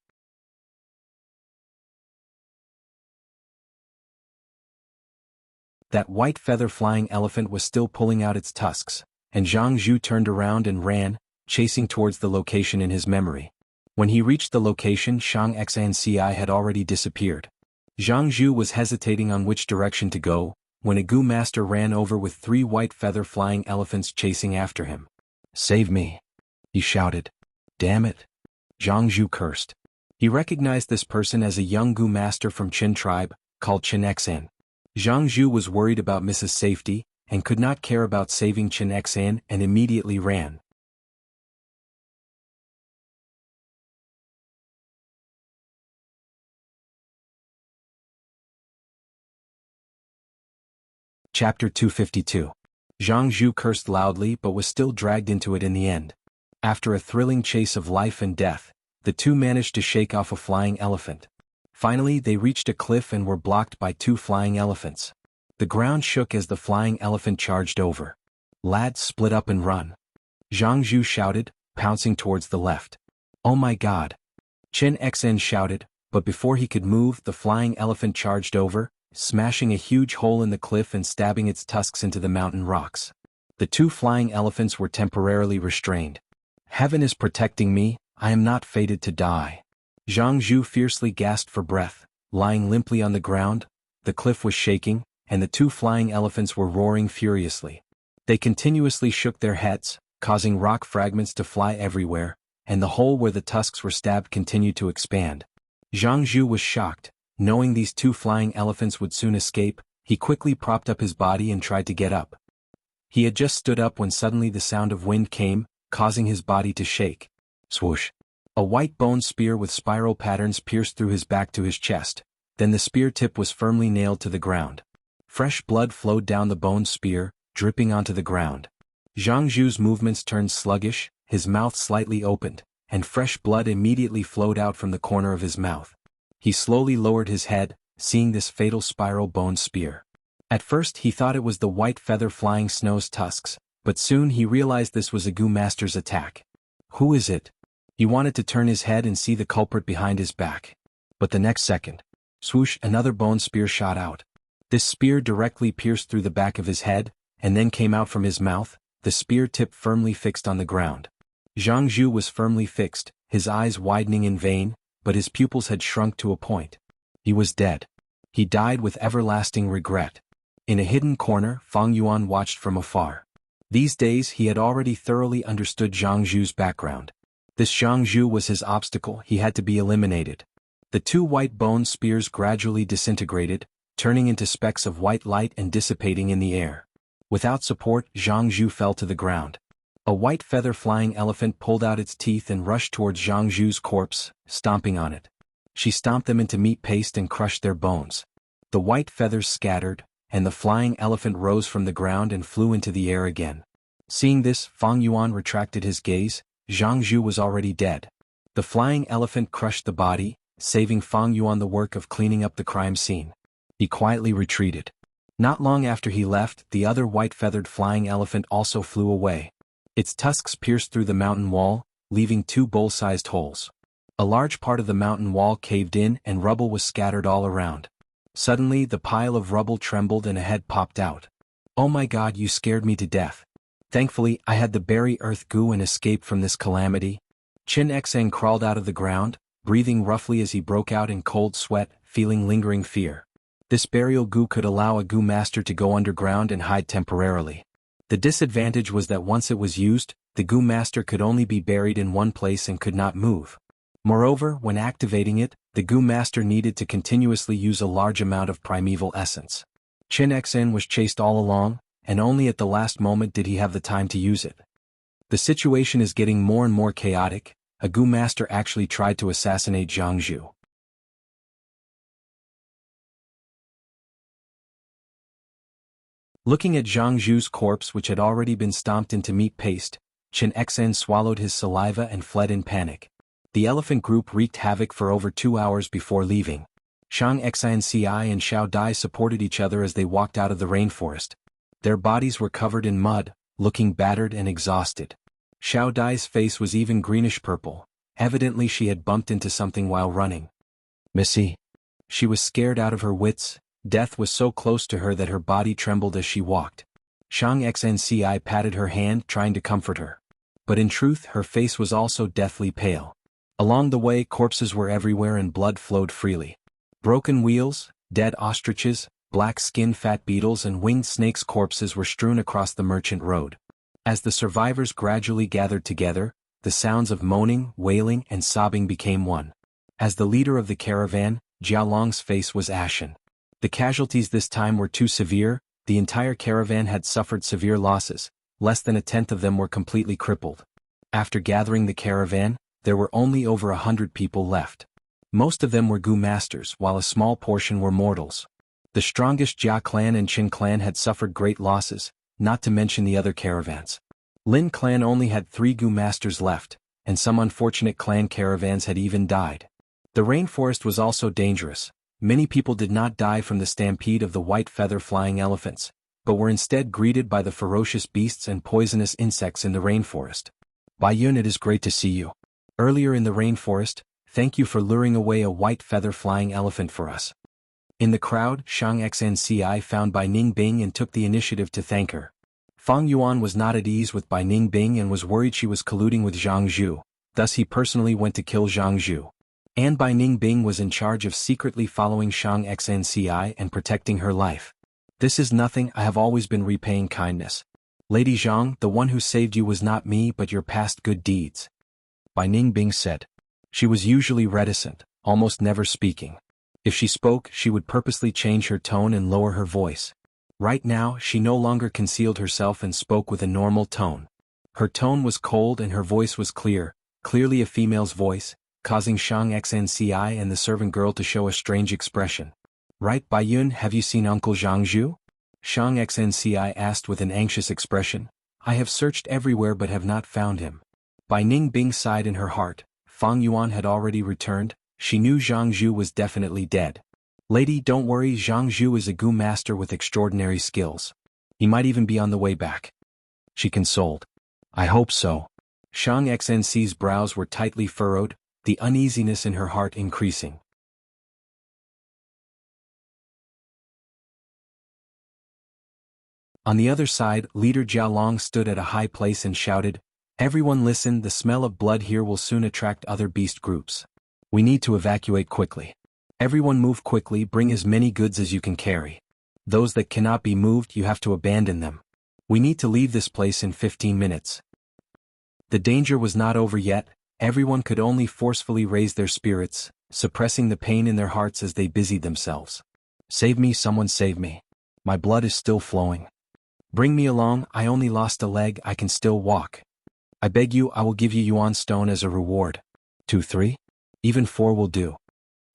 That white feather flying elephant was still pulling out its tusks, and Zhang Zhu turned around and ran, chasing towards the location in his memory. When he reached the location, Shang Xinci had already disappeared. Zhang Zhu was hesitating on which direction to go, when a Gu master ran over with 3 white feather flying elephants chasing after him. "Save me!" he shouted. "Damn it!" Zhang Zhu cursed. He recognized this person as a young Gu master from Qin tribe, called Qin Xan. Zhang Zhu was worried about Mrs. safety, and could not care about saving Qin Xan, and immediately ran. Chapter 252. Zhang Zhu cursed loudly but was still dragged into it in the end. After a thrilling chase of life and death, the two managed to shake off a flying elephant. Finally, they reached a cliff and were blocked by 2 flying elephants. The ground shook as the flying elephant charged over. "Lads, split up and run!" Zhang Zhu shouted, pouncing towards the left. "Oh my God!" Qin Xan shouted, but before he could move, the flying elephant charged over, smashing a huge hole in the cliff and stabbing its tusks into the mountain rocks. The 2 flying elephants were temporarily restrained. "Heaven is protecting me, I am not fated to die." Zhang Zhu fiercely gasped for breath, lying limply on the ground. The cliff was shaking, and the 2 flying elephants were roaring furiously. They continuously shook their heads, causing rock fragments to fly everywhere, and the hole where the tusks were stabbed continued to expand. Zhang Zhu was shocked. Knowing these 2 flying elephants would soon escape, he quickly propped up his body and tried to get up. He had just stood up when suddenly the sound of wind came, causing his body to shake. Swoosh! A white bone spear with spiral patterns pierced through his back to his chest, then the spear tip was firmly nailed to the ground. Fresh blood flowed down the bone spear, dripping onto the ground. Zhang Zhu's movements turned sluggish, his mouth slightly opened, and fresh blood immediately flowed out from the corner of his mouth. He slowly lowered his head, seeing this fatal spiral bone spear. At first he thought it was the white feather flying snow's tusks, but soon he realized this was a Gu master's attack. Who is it? He wanted to turn his head and see the culprit behind his back. But the next second, swoosh, another bone spear shot out. This spear directly pierced through the back of his head, and then came out from his mouth, the spear tip firmly fixed on the ground. Zhang Zhu was firmly fixed, his eyes widening in vain, but his pupils had shrunk to a point. He was dead. He died with everlasting regret. In a hidden corner, Fang Yuan watched from afar. These days he had already thoroughly understood Zhang Zhu's background. This Zhang Zhu was his obstacle, he had to be eliminated. The two white bone spears gradually disintegrated, turning into specks of white light and dissipating in the air. Without support, Zhang Zhu fell to the ground. A white feather-flying elephant pulled out its teeth and rushed towards Zhang Zhu's corpse, stomping on it. She stomped them into meat paste and crushed their bones. The white feathers scattered, and the flying elephant rose from the ground and flew into the air again. Seeing this, Fang Yuan retracted his gaze. Zhang Zhu was already dead. The flying elephant crushed the body, saving Fang Yuan the work of cleaning up the crime scene. He quietly retreated. Not long after he left, the other white-feathered flying elephant also flew away. Its tusks pierced through the mountain wall, leaving two bowl-sized holes. A large part of the mountain wall caved in and rubble was scattered all around. Suddenly the pile of rubble trembled and a head popped out. "Oh my God, you scared me to death. Thankfully, I had the berry earth goo and escaped from this calamity." Qin Xen crawled out of the ground, breathing roughly as he broke out in cold sweat, feeling lingering fear. This burial goo could allow a goo master to go underground and hide temporarily. The disadvantage was that once it was used, the goo master could only be buried in one place and could not move. Moreover, when activating it, the goo master needed to continuously use a large amount of primeval essence. Qin Xen was chased all along, and only at the last moment did he have the time to use it. The situation is getting more and more chaotic. A goo master actually tried to assassinate Zhang Zhu. Looking at Zhang Zhu's corpse, which had already been stomped into meat paste, Qin Xen swallowed his saliva and fled in panic. The elephant group wreaked havoc for over 2 hours before leaving. Shang Xinci and Xiao Dai supported each other as they walked out of the rainforest. Their bodies were covered in mud, looking battered and exhausted. Xiao Dai's face was even greenish-purple. Evidently she had bumped into something while running. "Missy." She was scared out of her wits. Death was so close to her that her body trembled as she walked. Shang Xnci patted her hand, trying to comfort her. But in truth, her face was also deathly pale. Along the way, corpses were everywhere and blood flowed freely. Broken wheels, dead ostriches, black-skinned fat beetles and winged snakes' corpses were strewn across the merchant road. As the survivors gradually gathered together, the sounds of moaning, wailing, and sobbing became one. As the leader of the caravan, Jialong's face was ashen. The casualties this time were too severe. The entire caravan had suffered severe losses. Less than a tenth of them were completely crippled. After gathering the caravan, there were only over 100 people left. Most of them were Gu masters, while a small portion were mortals. The strongest Jia clan and Qin clan had suffered great losses, not to mention the other caravans. Lin clan only had 3 Gu masters left, and some unfortunate clan caravans had even died. The rainforest was also dangerous. Many people did not die from the stampede of the white feather-flying elephants, but were instead greeted by the ferocious beasts and poisonous insects in the rainforest. "Bai Yun, it is great to see you. Earlier in the rainforest, thank you for luring away a white feather-flying elephant for us." In the crowd, Shang Xnci found Bai Ningbing and took the initiative to thank her. Fang Yuan was not at ease with Bai Ningbing and was worried she was colluding with Zhang Zhu, thus he personally went to kill Zhang Zhu. And Bai Ningbing was in charge of secretly following Shang Xnci and protecting her life. "This is nothing, I have always been repaying kindness. Lady Zhang, the one who saved you was not me but your past good deeds," Bai Ningbing said. She was usually reticent, almost never speaking. If she spoke, she would purposely change her tone and lower her voice. Right now, she no longer concealed herself and spoke with a normal tone. Her tone was cold and her voice was clear, clearly a female's voice, causing Shang Xnci and the servant girl to show a strange expression. "Right, Bai Yun, have you seen Uncle Zhang Zhu?" Shang Xnci asked with an anxious expression. "I have searched everywhere but have not found him." Bai Ningbing sighed in her heart. Fang Yuan had already returned. She knew Zhang Zhu was definitely dead. "Lady, don't worry, Zhang Zhu is a Gu master with extraordinary skills. He might even be on the way back," she consoled. "I hope so." Shang Xnci's brows were tightly furrowed, the uneasiness in her heart increasing. On the other side, leader Jialong stood at a high place and shouted, "Everyone listen, the smell of blood here will soon attract other beast groups. We need to evacuate quickly. Everyone move quickly, bring as many goods as you can carry. Those that cannot be moved, you have to abandon them. We need to leave this place in 15 minutes. The danger was not over yet, everyone could only forcefully raise their spirits, suppressing the pain in their hearts as they busied themselves. Save me, someone save me. My blood is still flowing. Bring me along, I only lost a leg, I can still walk. I beg you, I will give you Yuan stone as a reward. 2, 3? Even 4 will do.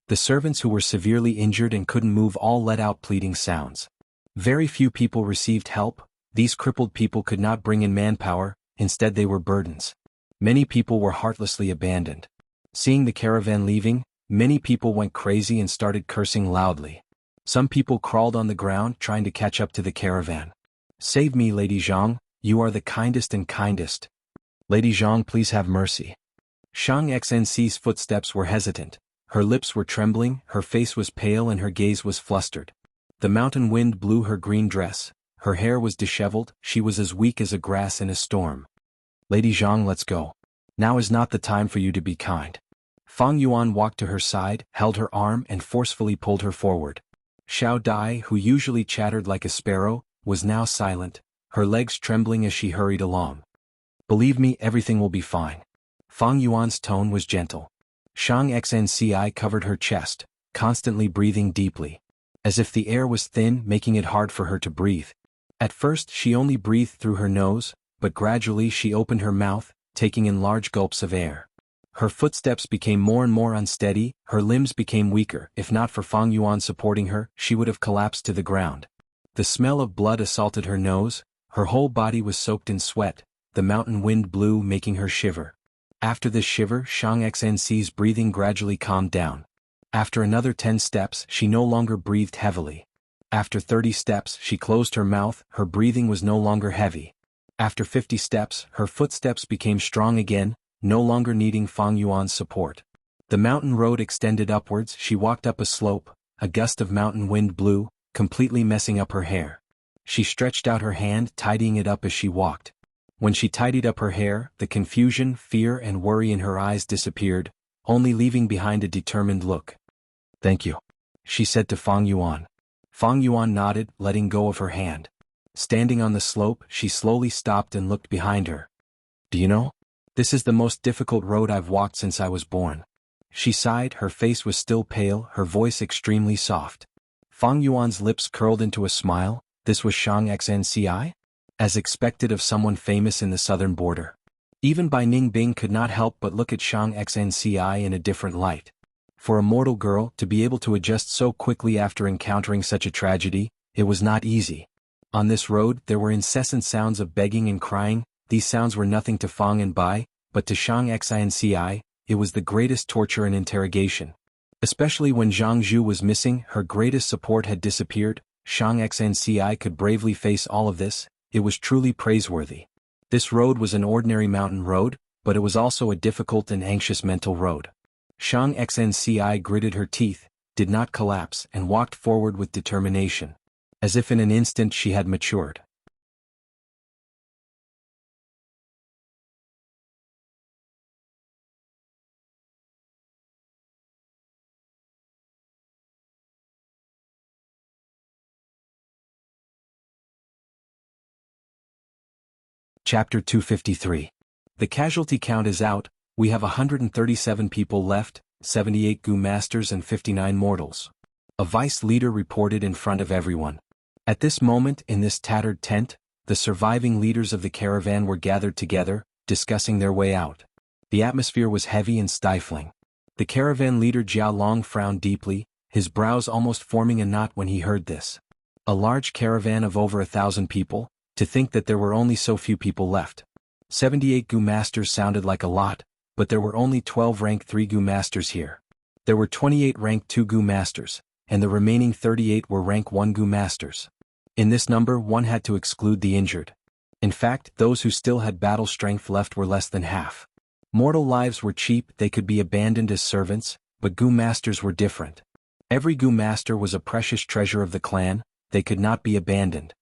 The servants who were severely injured and couldn't move all let out pleading sounds. Very few people received help, these crippled people could not bring in manpower, instead they were burdens. Many people were heartlessly abandoned. Seeing the caravan leaving, many people went crazy and started cursing loudly. Some people crawled on the ground trying to catch up to the caravan. Save me, Lady Zhang, you are the kindest and kindest. Lady Zhang, please have mercy. Shang Xnc's footsteps were hesitant, her lips were trembling, her face was pale and her gaze was flustered. The mountain wind blew her green dress, her hair was disheveled, she was as weak as a grass in a storm. Lady Zhang, let's go. Now is not the time for you to be kind. Fang Yuan walked to her side, held her arm and forcefully pulled her forward. Xiao Dai, who usually chattered like a sparrow, was now silent, her legs trembling as she hurried along. Believe me, everything will be fine. Fang Yuan's tone was gentle. Shang Xnci covered her chest, constantly breathing deeply. As if the air was thin, making it hard for her to breathe. At first she only breathed through her nose, but gradually she opened her mouth, taking in large gulps of air. Her footsteps became more and more unsteady, her limbs became weaker. If not for Fang Yuan supporting her, she would have collapsed to the ground. The smell of blood assaulted her nose, her whole body was soaked in sweat, the mountain wind blew making her shiver. After this shiver, Shang Xnc's breathing gradually calmed down. After another 10 steps, she no longer breathed heavily. After 30 steps, she closed her mouth, her breathing was no longer heavy. After 50 steps, her footsteps became strong again, no longer needing Fang Yuan's support. The mountain road extended upwards, she walked up a slope, a gust of mountain wind blew, completely messing up her hair. She stretched out her hand, tidying it up as she walked. When she tidied up her hair, the confusion, fear and worry in her eyes disappeared, only leaving behind a determined look. Thank you, she said to Fang Yuan. Fang Yuan nodded, letting go of her hand. Standing on the slope, she slowly stopped and looked behind her. Do you know? This is the most difficult road I've walked since I was born. She sighed, her face was still pale, her voice extremely soft. Fang Yuan's lips curled into a smile. This was Shang Xnci? As expected of someone famous in the southern border. Even Bai Ningbing could not help but look at Shang Xnci in a different light. For a mortal girl to be able to adjust so quickly after encountering such a tragedy, it was not easy. On this road there were incessant sounds of begging and crying. These sounds were nothing to Fang and Bai, but to Shang Xnci, it was the greatest torture and interrogation. Especially when Zhang Zhu was missing, her greatest support had disappeared. Shang Xnci could bravely face all of this, it was truly praiseworthy. This road was an ordinary mountain road, but it was also a difficult and anxious mental road. Shang Xnci gritted her teeth, did not collapse and walked forward with determination. As if in an instant she had matured. Chapter 253. The casualty count is out, we have 137 people left, 78 Gu Masters and 59 mortals. A vice leader reported in front of everyone. At this moment in this tattered tent, the surviving leaders of the caravan were gathered together, discussing their way out. The atmosphere was heavy and stifling. The caravan leader Jiao Long frowned deeply, his brows almost forming a knot when he heard this. A large caravan of over 1,000 people? To think that there were only so few people left. 78 Gu Masters sounded like a lot, but there were only 12 rank 3 Gu Masters here. There were 28 rank 2 Gu Masters, and the remaining 38 were rank 1 Gu Masters. In this number one had to exclude the injured. In fact, those who still had battle strength left were less than half. Mortal lives were cheap, they could be abandoned as servants, but Gu Masters were different. Every Gu Master was a precious treasure of the clan, they could not be abandoned.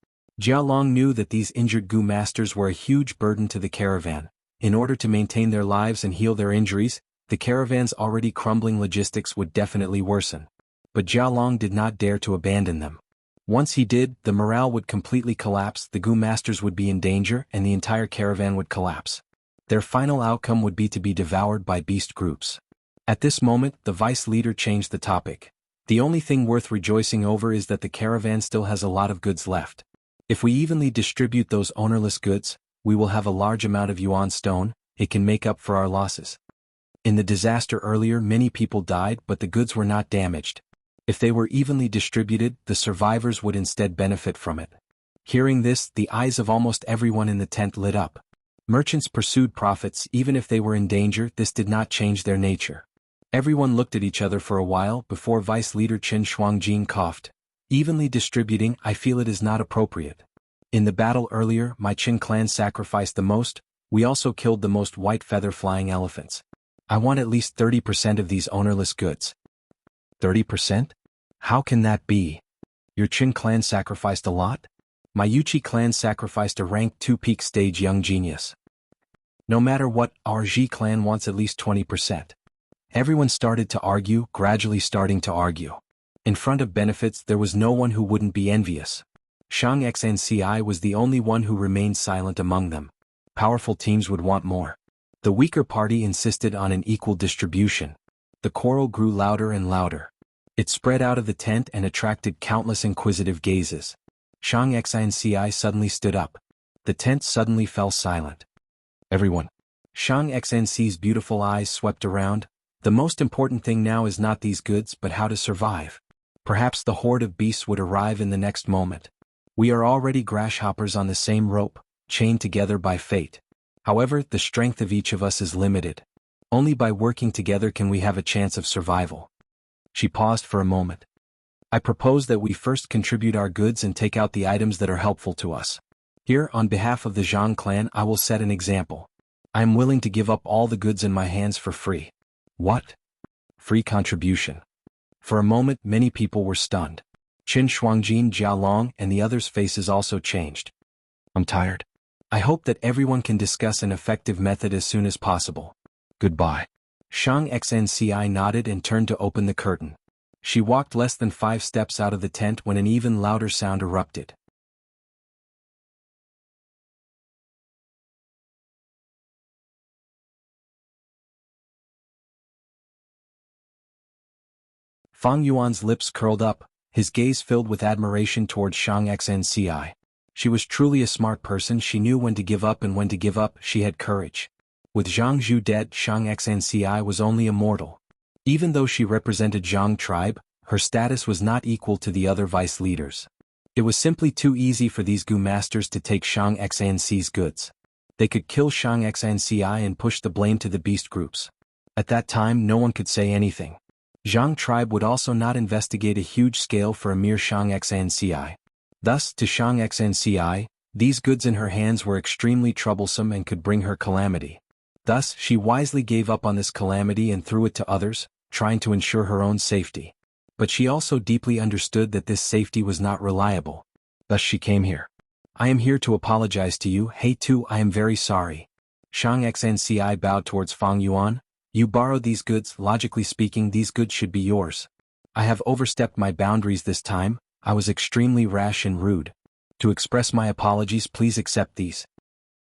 Jia Long knew that these injured Gu masters were a huge burden to the caravan. In order to maintain their lives and heal their injuries, the caravan's already crumbling logistics would definitely worsen. But Jia Long did not dare to abandon them. Once he did, the morale would completely collapse, the Gu masters would be in danger, and the entire caravan would collapse. Their final outcome would be to be devoured by beast groups. At this moment, the vice leader changed the topic. The only thing worth rejoicing over is that the caravan still has a lot of goods left. If we evenly distribute those ownerless goods, we will have a large amount of Yuan stone. It can make up for our losses. In the disaster earlier, many people died, but the goods were not damaged. If they were evenly distributed, the survivors would instead benefit from it. Hearing this, the eyes of almost everyone in the tent lit up. Merchants pursued profits even if they were in danger. This did not change their nature. Everyone looked at each other for a while before Vice Leader Qin Shuangjin coughed. Evenly distributing, I feel it is not appropriate. In the battle earlier, my Qin clan sacrificed the most. We also killed the most white feather-flying elephants. I want at least 30% of these ownerless goods. 30%? How can that be? Your Qin clan sacrificed a lot? My Yuchi clan sacrificed a rank 2 peak stage young genius. No matter what, our Ji clan wants at least 20%. Everyone started to argue, gradually starting to argue. In front of benefits, there was no one who wouldn't be envious. Shang Xnci was the only one who remained silent among them. Powerful teams would want more. The weaker party insisted on an equal distribution. The quarrel grew louder and louder. It spread out of the tent and attracted countless inquisitive gazes. Shang Xnci suddenly stood up. The tent suddenly fell silent. Everyone. Shang Xnci's beautiful eyes swept around. The most important thing now is not these goods but how to survive. Perhaps the horde of beasts would arrive in the next moment. We are already grasshoppers on the same rope, chained together by fate. However, the strength of each of us is limited. Only by working together can we have a chance of survival. She paused for a moment. I propose that we first contribute our goods and take out the items that are helpful to us. Here, on behalf of the Zhang clan, I will set an example. I am willing to give up all the goods in my hands for free. What? Free contribution. For a moment, many people were stunned. Qin Shuangjin, Jia Long, and the others' faces also changed. I'm tired. I hope that everyone can discuss an effective method as soon as possible. Goodbye. Shang Xnci nodded and turned to open the curtain. She walked less than 5 steps out of the tent when an even louder sound erupted. Fang Yuan's lips curled up, his gaze filled with admiration towards Shang Xnci. She was truly a smart person. She knew when to give up and when to give up. She had courage. With Zhang Zhu dead, Shang Xnci was only a mortal. Even though she represented Zhang tribe, her status was not equal to the other vice leaders. It was simply too easy for these Gu masters to take Shang Xnci's goods. They could kill Shang Xnci and push the blame to the beast groups. At that time, no one could say anything. Zhang tribe would also not investigate a huge scale for a mere Shang Xnci. Thus, to Shang Xnci, these goods in her hands were extremely troublesome and could bring her calamity. Thus, she wisely gave up on this calamity and threw it to others, trying to ensure her own safety. But she also deeply understood that this safety was not reliable. Thus she came here. I am here to apologize to you. Hey too, I am very sorry. Shang Xnci bowed towards Fang Yuan. You borrowed these goods. Logically speaking, these goods should be yours. I have overstepped my boundaries this time. I was extremely rash and rude. To express my apologies, please accept these.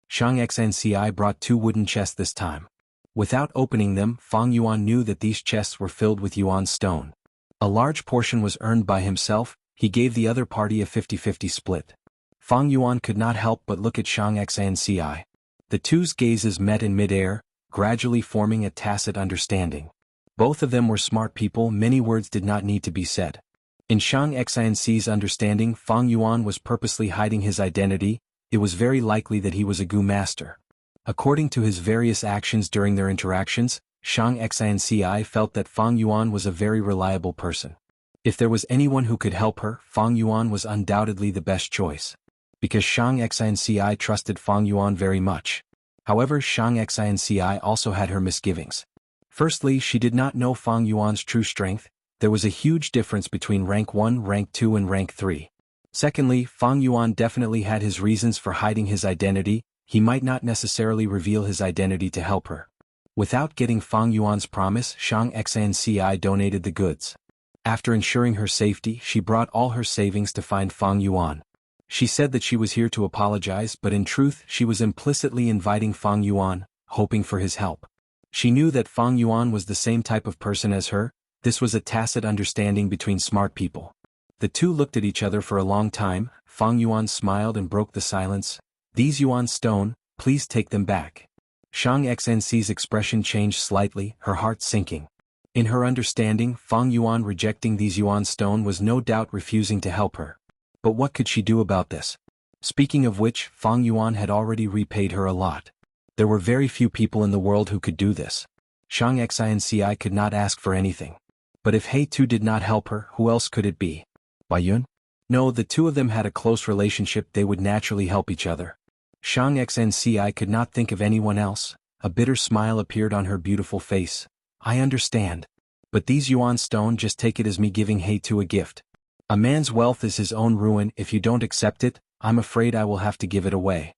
Shang Xnci brought 2 wooden chests this time. Without opening them, Fang Yuan knew that these chests were filled with Yuan stone. A large portion was earned by himself. He gave the other party a 50-50 split. Fang Yuan could not help but look at Shang Xnci. The two's gazes met in mid-air, gradually forming a tacit understanding. Both of them were smart people. Many words did not need to be said. In Shang Xinci's understanding, Fang Yuan was purposely hiding his identity. It was very likely that he was a Gu master. According to his various actions during their interactions, Shang Xinci felt that Fang Yuan was a very reliable person. If there was anyone who could help her, Fang Yuan was undoubtedly the best choice. Because Shang Xinci trusted Fang Yuan very much. However, Shang Xinci also had her misgivings. Firstly, she did not know Fang Yuan's true strength. There was a huge difference between rank 1, rank 2 and rank 3. Secondly, Fang Yuan definitely had his reasons for hiding his identity. He might not necessarily reveal his identity to help her. Without getting Fang Yuan's promise, Shang Xnci donated the goods. After ensuring her safety, she brought all her savings to find Fang Yuan. She said that she was here to apologize, but in truth she was implicitly inviting Fang Yuan, hoping for his help. She knew that Fang Yuan was the same type of person as her. This was a tacit understanding between smart people. The two looked at each other for a long time. Fang Yuan smiled and broke the silence. "These Yuan stone, please take them back." Shang Xnci's expression changed slightly, her heart sinking. In her understanding, Fang Yuan rejecting these Yuan stone was no doubt refusing to help her. But what could she do about this? Speaking of which, Fang Yuan had already repaid her a lot. There were very few people in the world who could do this. Shang Xinci could not ask for anything. But if He Tu did not help her, who else could it be? Yuan? No, the two of them had a close relationship, they would naturally help each other. Shang Xnci could not think of anyone else. A bitter smile appeared on her beautiful face. "I understand. But these Yuan stone, just take it as me giving He Tu a gift. A man's wealth is his own ruin. If you don't accept it, I'm afraid I will have to give it away."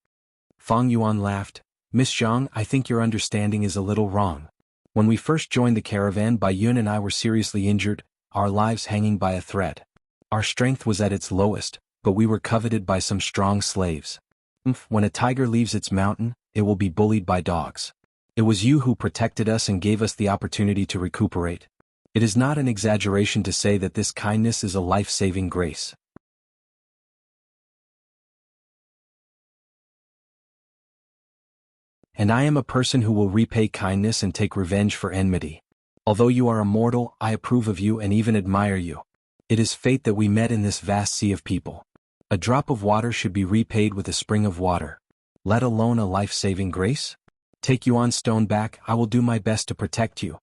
Fang Yuan laughed. "Miss Zhang, I think your understanding is a little wrong. When we first joined the caravan, Yuan and I were seriously injured, our lives hanging by a thread. Our strength was at its lowest, but we were coveted by some strong slaves. When a tiger leaves its mountain, it will be bullied by dogs. It was you who protected us and gave us the opportunity to recuperate. It is not an exaggeration to say that this kindness is a life-saving grace." "And I am a person who will repay kindness and take revenge for enmity. Although you are a mortal, I approve of you and even admire you. It is fate that we met in this vast sea of people. A drop of water should be repaid with a spring of water. Let alone a life-saving grace? Take Yuan stone back, I will do my best to protect you."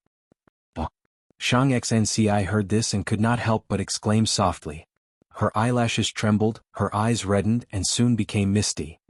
Shang Xnci heard this and could not help but exclaim softly. Her eyelashes trembled, her eyes reddened and soon became misty.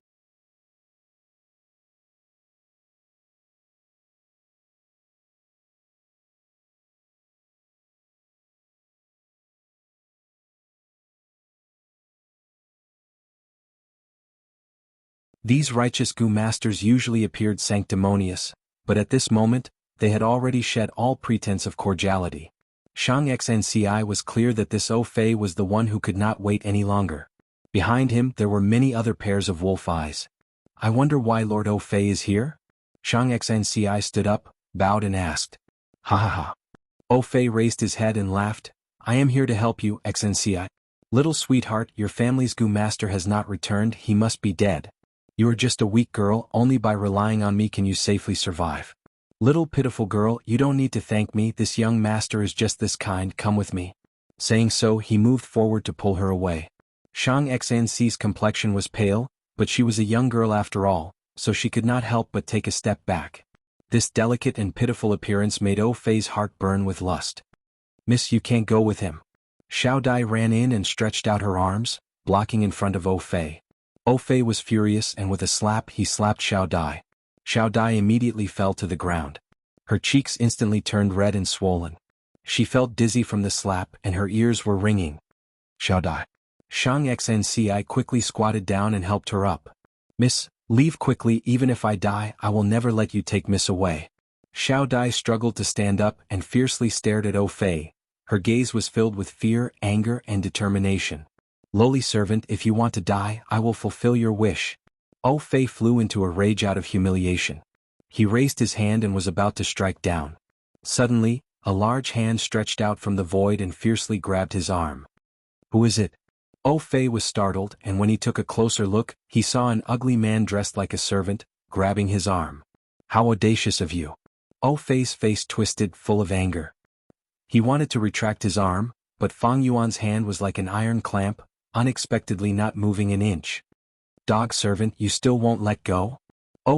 These righteous Gu masters usually appeared sanctimonious, but at this moment, they had already shed all pretense of cordiality. Shang Xnci was clear that this Fei was the one who could not wait any longer. Behind him there were many other pairs of wolf eyes. "I wonder why Lord Fei is here?" Shang Xnci stood up, bowed and asked. "Ha ha ha." Fei raised his head and laughed. "I am here to help you, Xnci. Little sweetheart, your family's Gu master has not returned, he must be dead. You are just a weak girl, only by relying on me can you safely survive. Little pitiful girl, you don't need to thank me, this young master is just this kind, come with me." Saying so, he moved forward to pull her away. Shang Xnci's complexion was pale, but she was a young girl after all, so she could not help but take a step back. This delicate and pitiful appearance made Fei's heart burn with lust. "Miss, you can't go with him." Xiao Dai ran in and stretched out her arms, blocking in front of Fei. Fei was furious and with a slap he slapped Xiao Dai. Xiao Dai immediately fell to the ground. Her cheeks instantly turned red and swollen. She felt dizzy from the slap and her ears were ringing. "Xiao Dai." Shang Xnci quickly squatted down and helped her up. "Miss, leave quickly, even if I die, I will never let you take Miss away." Xiao Dai struggled to stand up and fiercely stared at Fei. Her gaze was filled with fear, anger and determination. "Lowly servant, if you want to die, I will fulfill your wish." Fei flew into a rage out of humiliation. He raised his hand and was about to strike down. Suddenly, a large hand stretched out from the void and fiercely grabbed his arm. "Who is it?" Fei was startled, and when he took a closer look, he saw an ugly man dressed like a servant, grabbing his arm. "How audacious of you!" Fei's face twisted, full of anger. He wanted to retract his arm, but Fang Yuan's hand was like an iron clamp, unexpectedly not moving an inch. "Dog servant, you still won't let go?"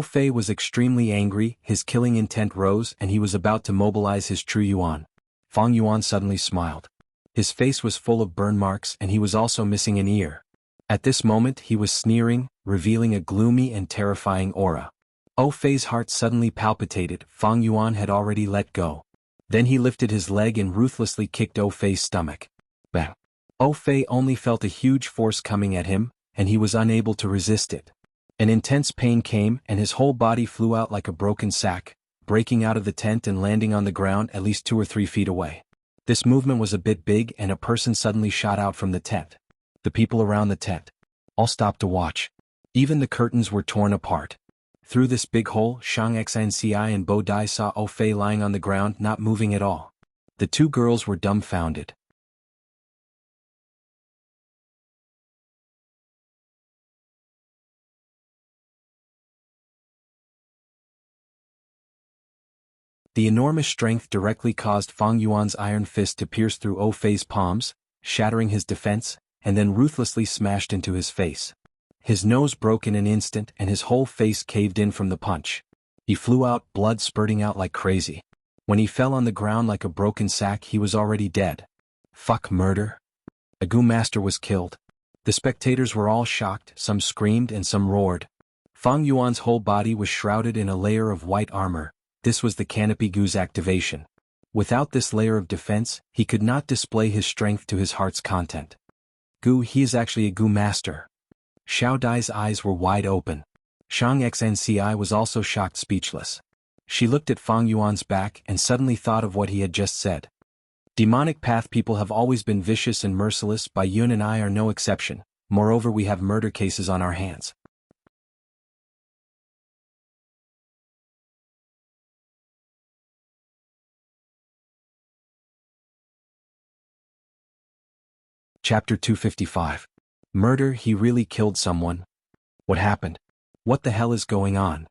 Fei was extremely angry, his killing intent rose and he was about to mobilize his true Yuan. Fang Yuan suddenly smiled. His face was full of burn marks and he was also missing an ear. At this moment he was sneering, revealing a gloomy and terrifying aura. Fei's heart suddenly palpitated, Fang Yuan had already let go. Then he lifted his leg and ruthlessly kicked Fei's stomach. Bang! Fei only felt a huge force coming at him, and he was unable to resist it. An intense pain came and his whole body flew out like a broken sack, breaking out of the tent and landing on the ground at least 2 or 3 feet away. This movement was a bit big and a person suddenly shot out from the tent. The people around the tent all stopped to watch. Even the curtains were torn apart. Through this big hole, Shang Xnci and Bo Dai saw Fei lying on the ground, not moving at all. The 2 girls were dumbfounded. The enormous strength directly caused Fang Yuan's iron fist to pierce through Fei's palms, shattering his defense, and then ruthlessly smashed into his face. His nose broke in an instant and his whole face caved in from the punch. He flew out, blood spurting out like crazy. When he fell on the ground like a broken sack, he was already dead. Fuck, murder. A Gu master was killed. The spectators were all shocked, some screamed and some roared. Fang Yuan's whole body was shrouded in a layer of white armor. This was the Canopy Gu's activation. Without this layer of defense, he could not display his strength to his heart's content. Gu, he is actually a Gu master. Xiao Dai's eyes were wide open. Shang Xnci was also shocked, speechless. She looked at Fang Yuan's back and suddenly thought of what he had just said. Demonic path people have always been vicious and merciless, but Yuan and I are no exception. Moreover, we have murder cases on our hands. Chapter 255. Murder, he really killed someone? What happened? What the hell is going on?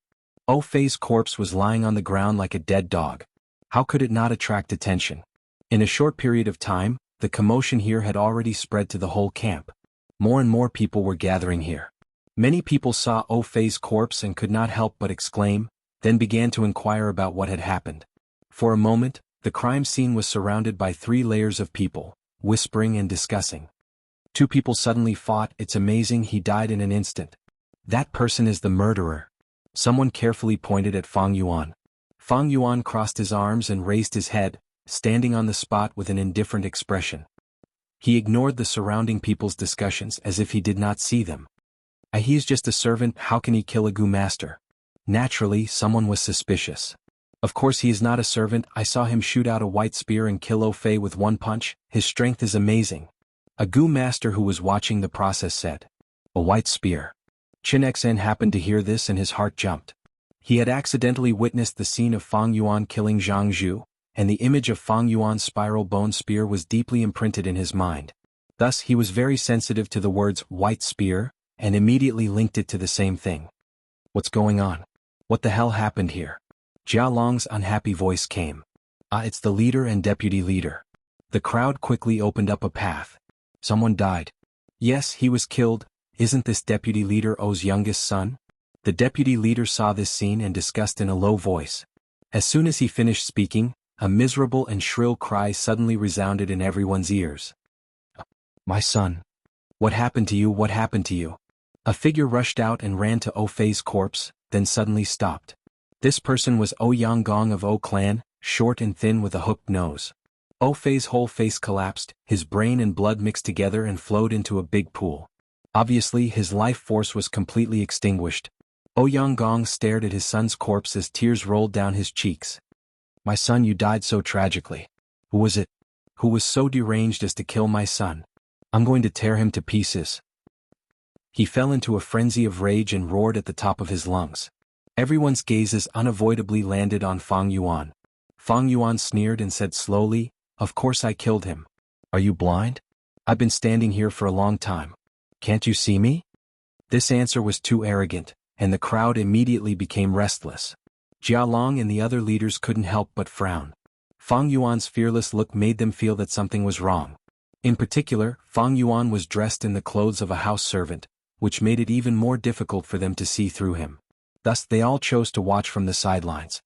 Fei's corpse was lying on the ground like a dead dog. How could it not attract attention? In a short period of time, the commotion here had already spread to the whole camp. More and more people were gathering here. Many people saw Fei's corpse and could not help but exclaim, then began to inquire about what had happened. For a moment, the crime scene was surrounded by 3 layers of people, whispering and discussing. 2 people suddenly fought. It's amazing, he died in an instant. That person is the murderer. Someone carefully pointed at Fang Yuan. Fang Yuan crossed his arms and raised his head, standing on the spot with an indifferent expression. He ignored the surrounding people's discussions as if he did not see them. He's just a servant, how can he kill a Gu master? Naturally, someone was suspicious. Of course he is not a servant, I saw him shoot out a white spear and kill Fei with 1 punch, his strength is amazing. A Gu master who was watching the process said. A white spear. Qin Xen happened to hear this and his heart jumped. He had accidentally witnessed the scene of Fang Yuan killing Zhang Zhu, and the image of Fang Yuan's spiral bone spear was deeply imprinted in his mind. Thus he was very sensitive to the words white spear, and immediately linked it to the same thing. What's going on? What the hell happened here? Jia Long's unhappy voice came. It's the leader and deputy leader. The crowd quickly opened up a path. Someone died. Yes, he was killed. Isn't this deputy leader O's youngest son? The deputy leader saw this scene and discussed in a low voice. As soon as he finished speaking, a miserable and shrill cry suddenly resounded in everyone's ears. My son. What happened to you? What happened to you? A figure rushed out and ran to Fei's corpse, then suddenly stopped. This person was Yanggong of O clan, short and thin with a hooked nose. Fei's whole face collapsed, his brain and blood mixed together and flowed into a big pool. Obviously his life force was completely extinguished. Yanggong stared at his son's corpse as tears rolled down his cheeks. My son, you died so tragically. Who was it? Who was so deranged as to kill my son? I'm going to tear him to pieces. He fell into a frenzy of rage and roared at the top of his lungs. Everyone's gazes unavoidably landed on Fang Yuan. Fang Yuan sneered and said slowly, Of course I killed him. Are you blind? I've been standing here for a long time. Can't you see me? This answer was too arrogant, and the crowd immediately became restless. Jia Long and the other leaders couldn't help but frown. Fang Yuan's fearless look made them feel that something was wrong. In particular, Fang Yuan was dressed in the clothes of a house servant, which made it even more difficult for them to see through him. Thus they all chose to watch from the sidelines.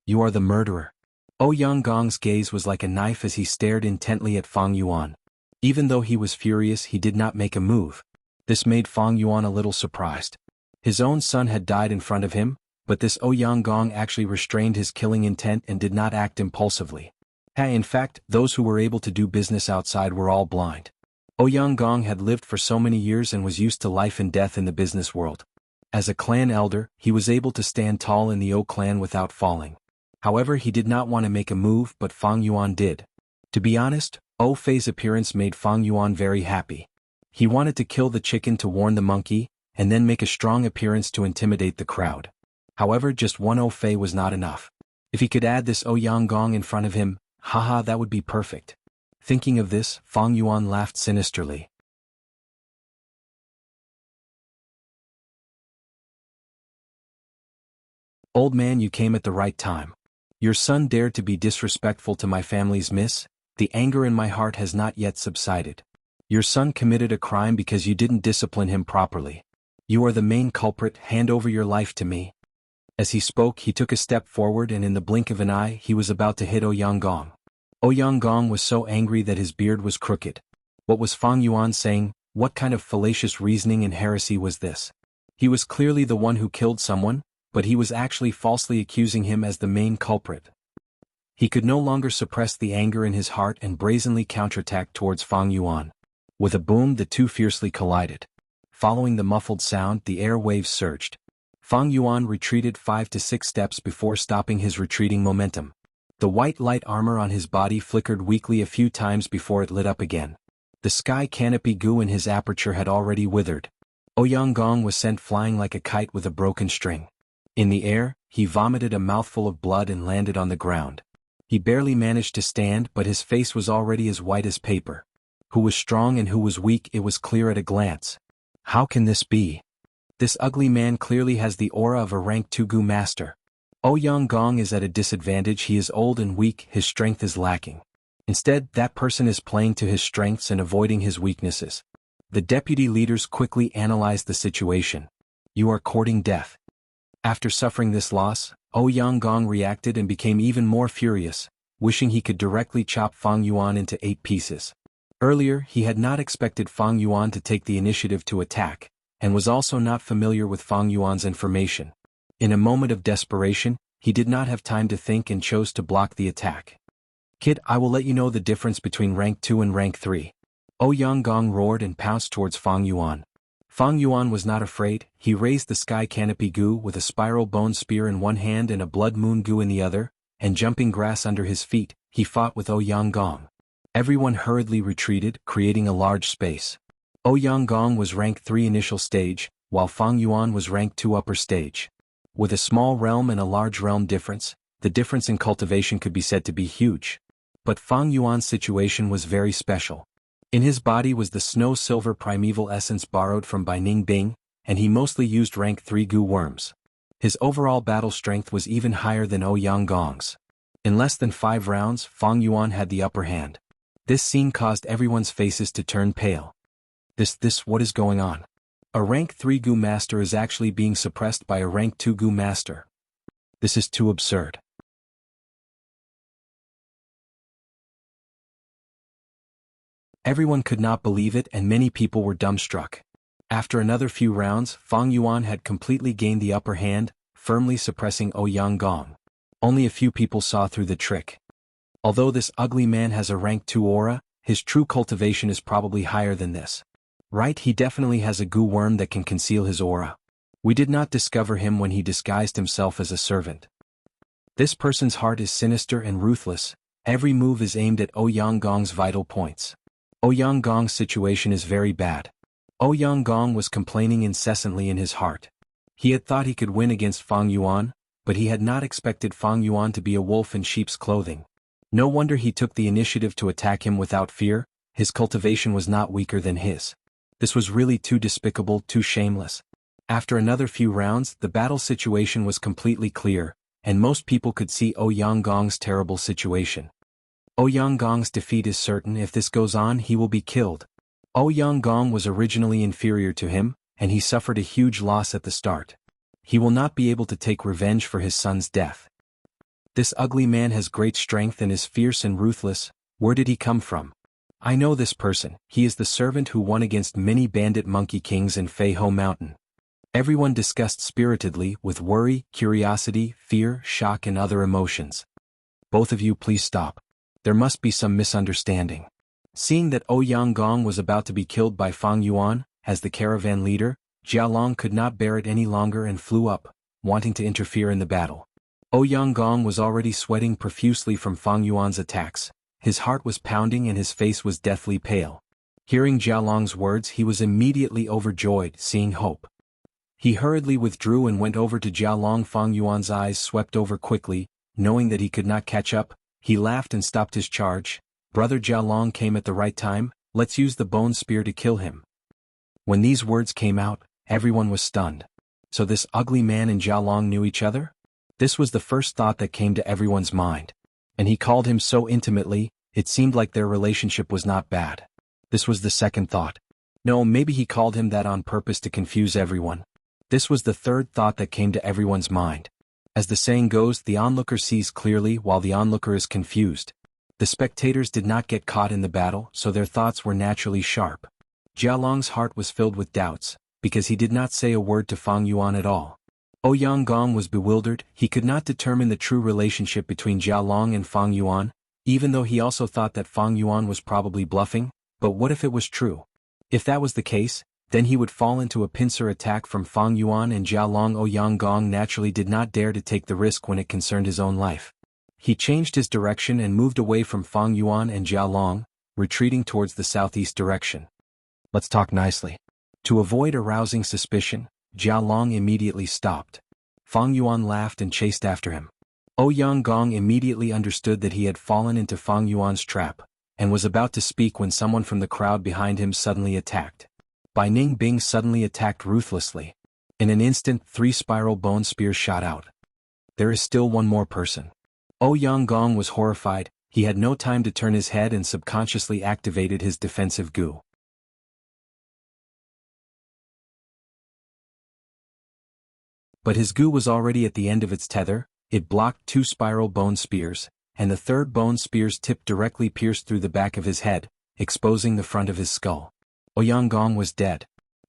You are the murderer. Yanggong's gaze was like a knife as he stared intently at Fang Yuan. Even though he was furious, he did not make a move. This made Fang Yuan a little surprised. His own son had died in front of him, but this Yanggong actually restrained his killing intent and did not act impulsively. In fact, those who were able to do business outside were all blind. Ouyang Gong had lived for so many years and was used to life and death in the business world. As a clan elder, he was able to stand tall in the O clan without falling. However, he did not want to make a move, but Fang Yuan did. To be honest, O Fei's appearance made Fang Yuan very happy. He wanted to kill the chicken to warn the monkey, and then make a strong appearance to intimidate the crowd. However, just one O Fei was not enough. If he could add this Ouyang Gong in front of him, haha, that would be perfect. Thinking of this, Fang Yuan laughed sinisterly. Old man, you came at the right time. Your son dared to be disrespectful to my family's miss. The anger in my heart has not yet subsided. Your son committed a crime because you didn't discipline him properly. You are the main culprit, hand over your life to me. As he spoke, he took a step forward and in the blink of an eye he was about to hit Ouyang Gong. Ouyang Gong was so angry that his beard was crooked. What was Fang Yuan saying? What kind of fallacious reasoning and heresy was this? He was clearly the one who killed someone, but he was actually falsely accusing him as the main culprit. He could no longer suppress the anger in his heart and brazenly counterattacked towards Fang Yuan. With a boom, the two fiercely collided. Following the muffled sound, the air waves surged. Fang Yuan retreated 5 to 6 steps before stopping his retreating momentum. The white light armor on his body flickered weakly a few times before it lit up again. The sky canopy goo in his aperture had already withered. Ouyang Gong was sent flying like a kite with a broken string. In the air, he vomited a mouthful of blood and landed on the ground. He barely managed to stand, but his face was already as white as paper. Who was strong and who was weak, it was clear at a glance. How can this be? This ugly man clearly has the aura of a rank 2 Gu master. Ouyang Gong is at a disadvantage. He is old and weak, his strength is lacking. Instead, that person is playing to his strengths and avoiding his weaknesses. The deputy leaders quickly analyzed the situation. You are courting death. After suffering this loss, Ouyang Gong reacted and became even more furious, wishing he could directly chop Fang Yuan into 8 pieces. Earlier, he had not expected Fang Yuan to take the initiative to attack, and was also not familiar with Fang Yuan's information. In a moment of desperation, he did not have time to think and chose to block the attack. Kid, I will let you know the difference between rank 2 and rank 3. Ouyang Gong roared and pounced towards Fang Yuan. Fang Yuan was not afraid. He raised the sky canopy goo with a spiral bone spear in one hand and a blood moon goo in the other, and jumping grass under his feet, he fought with Ouyang Gong. Everyone hurriedly retreated, creating a large space. Ouyang Gong was rank 3 initial stage, while Fang Yuan was rank 2 upper stage. With a small realm and a large realm difference, the difference in cultivation could be said to be huge. But Fang Yuan's situation was very special. In his body was the snow-silver primeval essence borrowed from Baining Bing, and he mostly used rank 3 Gu worms. His overall battle strength was even higher than Ouyang Gong's. In less than 5 rounds, Fang Yuan had the upper hand. This scene caused everyone's faces to turn pale. What is going on? A rank 3 Gu master is actually being suppressed by a rank 2 Gu master. This is too absurd. Everyone could not believe it and many people were dumbstruck. After another few rounds, Fang Yuan had completely gained the upper hand, firmly suppressing Ouyang Gong. Only a few people saw through the trick. Although this ugly man has a rank 2 aura, his true cultivation is probably higher than this. Right, he definitely has a Gu worm that can conceal his aura. We did not discover him when he disguised himself as a servant. This person's heart is sinister and ruthless. Every move is aimed at Ouyang Gong's vital points. Ouyang Gong's situation is very bad. Ouyang Gong was complaining incessantly in his heart. He had thought he could win against Fang Yuan, but he had not expected Fang Yuan to be a wolf in sheep's clothing. No wonder he took the initiative to attack him without fear. His cultivation was not weaker than his. This was really too despicable, too shameless. After another few rounds, the battle situation was completely clear, and most people could see Ouyang Gong's terrible situation. Ouyang Gong's defeat is certain. If this goes on, he will be killed. Ouyang Gong was originally inferior to him, and he suffered a huge loss at the start. He will not be able to take revenge for his son's death. This ugly man has great strength and is fierce and ruthless. Where did he come from? I know this person. He is the servant who won against many bandit monkey kings in Fei Ho Mountain. Everyone discussed spiritedly, with worry, curiosity, fear, shock and other emotions. Both of you please stop. There must be some misunderstanding. Seeing that Ouyang Gong was about to be killed by Fang Yuan, as the caravan leader, Jialong could not bear it any longer and flew up, wanting to interfere in the battle. Ouyang Gong was already sweating profusely from Fang Yuan's attacks, his heart was pounding and his face was deathly pale. Hearing Jialong's words, he was immediately overjoyed, seeing hope. He hurriedly withdrew and went over to Jialong. Fang Yuan's eyes swept over quickly, knowing that he could not catch up, he laughed and stopped his charge. Brother Jialong came at the right time, let's use the bone spear to kill him. When these words came out, everyone was stunned. So this ugly man and Jialong knew each other? This was the first thought that came to everyone's mind. And he called him so intimately, it seemed like their relationship was not bad. This was the second thought. No, maybe he called him that on purpose to confuse everyone. This was the third thought that came to everyone's mind. As the saying goes, the onlooker sees clearly while the onlooker is confused. The spectators did not get caught in the battle, so their thoughts were naturally sharp. Jialong's heart was filled with doubts, because he did not say a word to Fang Yuan at all. Ouyang Gong was bewildered, he could not determine the true relationship between Jialong and Fang Yuan, even though he also thought that Fang Yuan was probably bluffing, but what if it was true? If that was the case, then he would fall into a pincer attack from Fang Yuan and Jialong. Ouyang Gong naturally did not dare to take the risk when it concerned his own life. He changed his direction and moved away from Fang Yuan and Jialong, retreating towards the southeast direction. Let's talk nicely. To avoid arousing suspicion, Jialong immediately stopped. Fang Yuan laughed and chased after him. Ouyang Gong immediately understood that he had fallen into Fang Yuan's trap, and was about to speak when someone from the crowd behind him suddenly attacked. Bai Ning Bing suddenly attacked ruthlessly. In an instant, 3 spiral bone spears shot out. There is still one more person. Ouyang Gong was horrified, he had no time to turn his head and subconsciously activated his defensive gu. But his gu was already at the end of its tether, it blocked 2 spiral bone spears, and the third bone spear's tip directly pierced through the back of his head, exposing the front of his skull. Ouyang Gong was dead.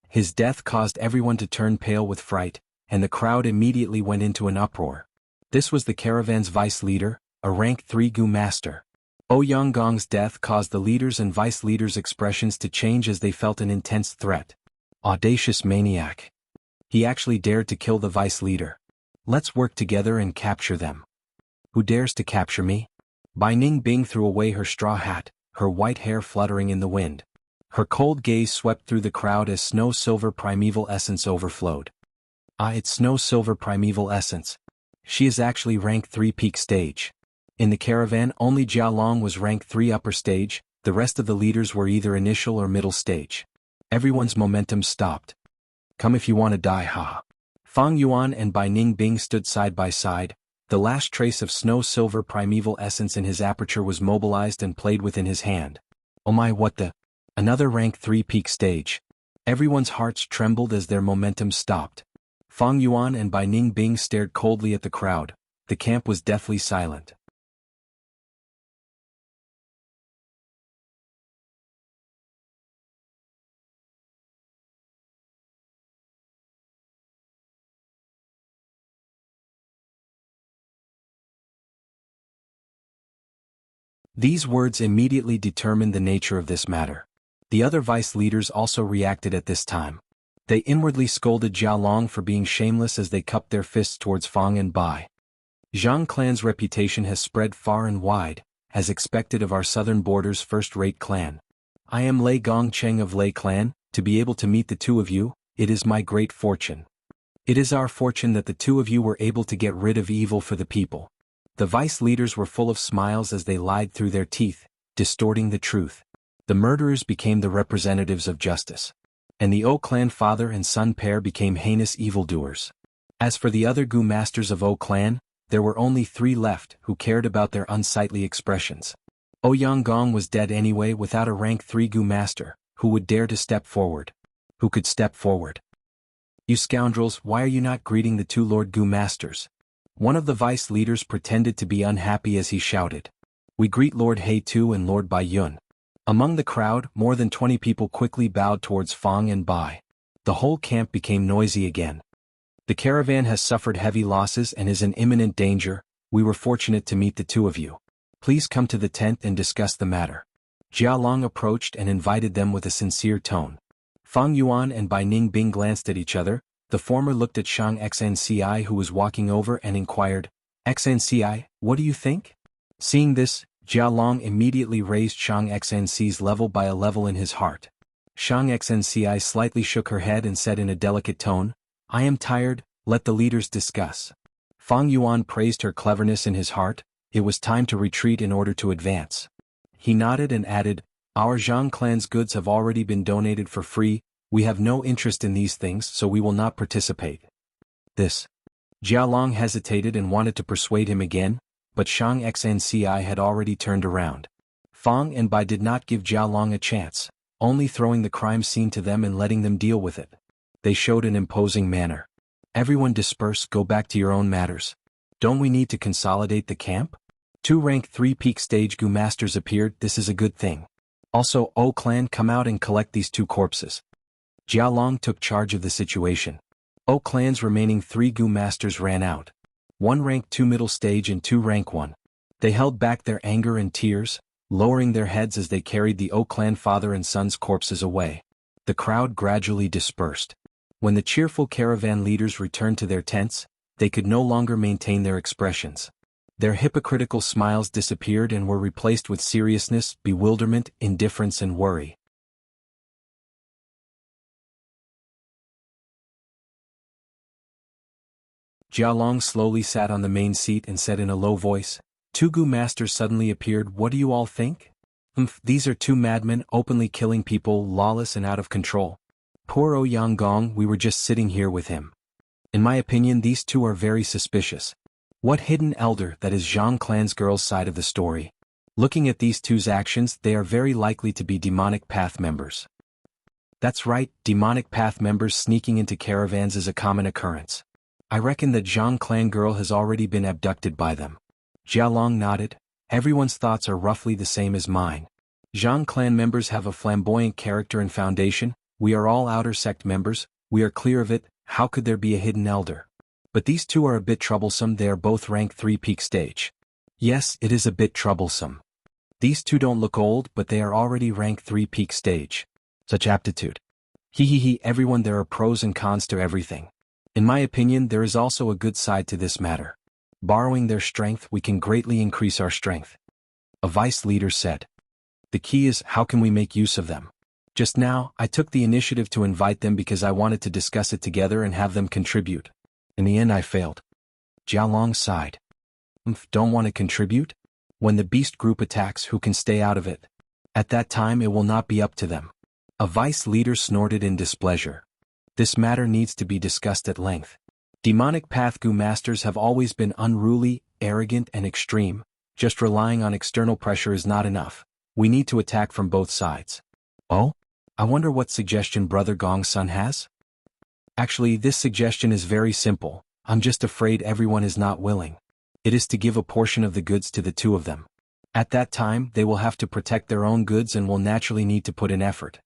His death caused everyone to turn pale with fright, and the crowd immediately went into an uproar. This was the caravan's vice leader, a rank 3 gu master. Ouyang Gong's death caused the leaders' and vice leaders' expressions to change as they felt an intense threat. Audacious maniac. He actually dared to kill the vice leader. Let's work together and capture them. Who dares to capture me? Bai Ning Bing threw away her straw hat, her white hair fluttering in the wind. Her cold gaze swept through the crowd as snow-silver primeval essence overflowed. Ah, it's snow-silver primeval essence. She is actually rank 3 peak stage. In the caravan, only Jialong was rank 3 upper stage, the rest of the leaders were either initial or middle stage. Everyone's momentum stopped. Come if you want to die, haha. Fang Yuan and Bai Ning Bing stood side by side. The last trace of snow-silver primeval essence in his aperture was mobilized and played within his hand. Oh my, what the? Another rank 3 peak stage. Everyone's hearts trembled as their momentum stopped. Fang Yuan and Bai Ning Bing stared coldly at the crowd. The camp was deathly silent. These words immediately determined the nature of this matter. The other vice leaders also reacted at this time. They inwardly scolded Jialong for being shameless as they cupped their fists towards Fang and Bai. Zhang clan's reputation has spread far and wide, as expected of our southern border's first-rate clan. I am Lei Gongcheng of Lei clan, to be able to meet the two of you, it is my great fortune. It is our fortune that the two of you were able to get rid of evil for the people. The vice leaders were full of smiles as they lied through their teeth, distorting the truth. The murderers became the representatives of justice. And the O clan father and son pair became heinous evildoers. As for the other gu masters of O clan, there were only 3 left who cared about their unsightly expressions. Ouyang Gong was dead anyway without a rank 3 gu master, who would dare to step forward. Who could step forward? You scoundrels, why are you not greeting the 2 Lord gu masters? One of the vice leaders pretended to be unhappy as he shouted. We greet Lord He Tu and Lord Bai Yun. Among the crowd, more than 20 people quickly bowed towards Fang and Bai. The whole camp became noisy again. The caravan has suffered heavy losses and is in imminent danger. We were fortunate to meet the two of you. Please come to the tent and discuss the matter. Jia Long approached and invited them with a sincere tone. Fang Yuan and Bai Ningbing glanced at each other. The former looked at Shang Xnci who was walking over and inquired, "Xnci, what do you think?" Seeing this, Jia Long immediately raised Shang Xnci's level by a level in his heart. Shang Xnci slightly shook her head and said in a delicate tone, "I am tired, let the leaders discuss." Fang Yuan praised her cleverness in his heart. It was time to retreat in order to advance. He nodded and added, "Our Zhang clan's goods have already been donated for free, we have no interest in these things so we will not participate." This. Jia Long hesitated and wanted to persuade him again, but Shang Xnci had already turned around. Fang and Bai did not give Jia Long a chance, only throwing the crime scene to them and letting them deal with it. They showed an imposing manner. "Everyone disperse, go back to your own matters. Don't we need to consolidate the camp?" Two rank 3 peak stage Gu masters appeared. "This is a good thing. Also, O clan, come out and collect these 2 corpses." Jia Long took charge of the situation. O clan's remaining 3 Gu masters ran out. 1 rank 2 middle stage and 2 rank 1. They held back their anger and tears, lowering their heads as they carried the O clan father and son's corpses away. The crowd gradually dispersed. When the cheerful caravan leaders returned to their tents, they could no longer maintain their expressions. Their hypocritical smiles disappeared and were replaced with seriousness, bewilderment, indifference and worry. Jia Long slowly sat on the main seat and said in a low voice, 2 Gu masters suddenly appeared. "What do you all think?" These are 2 madmen openly killing people, lawless and out of control. Poor O Yang Gong, we were just sitting here with him. In my opinion these 2 are very suspicious. What hidden elder? That is Zhang clan's girl's side of the story. Looking at these 2's actions, they are very likely to be demonic path members. That's right, demonic path members sneaking into caravans is a common occurrence. I reckon that Zhang clan girl has already been abducted by them. Jia Long nodded. Everyone's thoughts are roughly the same as mine. Zhang clan members have a flamboyant character and foundation. We are all outer sect members, we are clear of it. How could there be a hidden elder? But these 2 are a bit troublesome. They are both rank 3 peak stage. Yes, it is a bit troublesome. These 2 don't look old, but they are already rank 3 peak stage. Such aptitude. Everyone, there are pros and cons to everything. In my opinion there is also a good side to this matter. Borrowing their strength, we can greatly increase our strength. A vice leader said. The key is, how can we make use of them? Just now, I took the initiative to invite them because I wanted to discuss it together and have them contribute. In the end I failed. Jia Long sighed. Don't want to contribute? When the beast group attacks, who can stay out of it? At that time it will not be up to them. A vice leader snorted in displeasure. This matter needs to be discussed at length. Demonic Path Gu masters have always been unruly, arrogant and extreme. Just relying on external pressure is not enough. We need to attack from both sides. Oh? I wonder what suggestion Brother Gong's son has? Actually, this suggestion is very simple. I'm just afraid everyone is not willing. It is to give a portion of the goods to the 2 of them. At that time, they will have to protect their own goods and will naturally need to put in effort.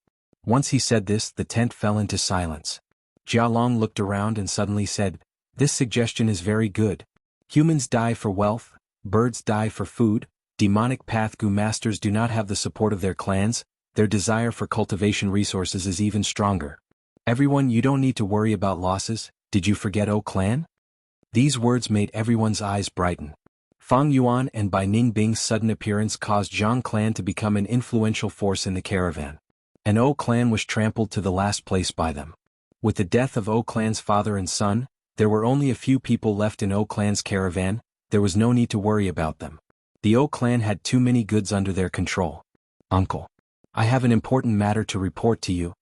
Once he said this, the tent fell into silence. Jia Long looked around and suddenly said, "This suggestion is very good. Humans die for wealth, birds die for food, demonic Path Gu masters do not have the support of their clans, their desire for cultivation resources is even stronger. Everyone, you don't need to worry about losses. Did you forget O clan?" These words made everyone's eyes brighten. Fang Yuan and Bai Ningbing's sudden appearance caused Zhang clan to become an influential force in the caravan. And O clan was trampled to the last place by them. With the death of O clan's father and son, there were only a few people left in O clan's caravan. There was no need to worry about them. The O clan had too many goods under their control. "Uncle, I have an important matter to report to you."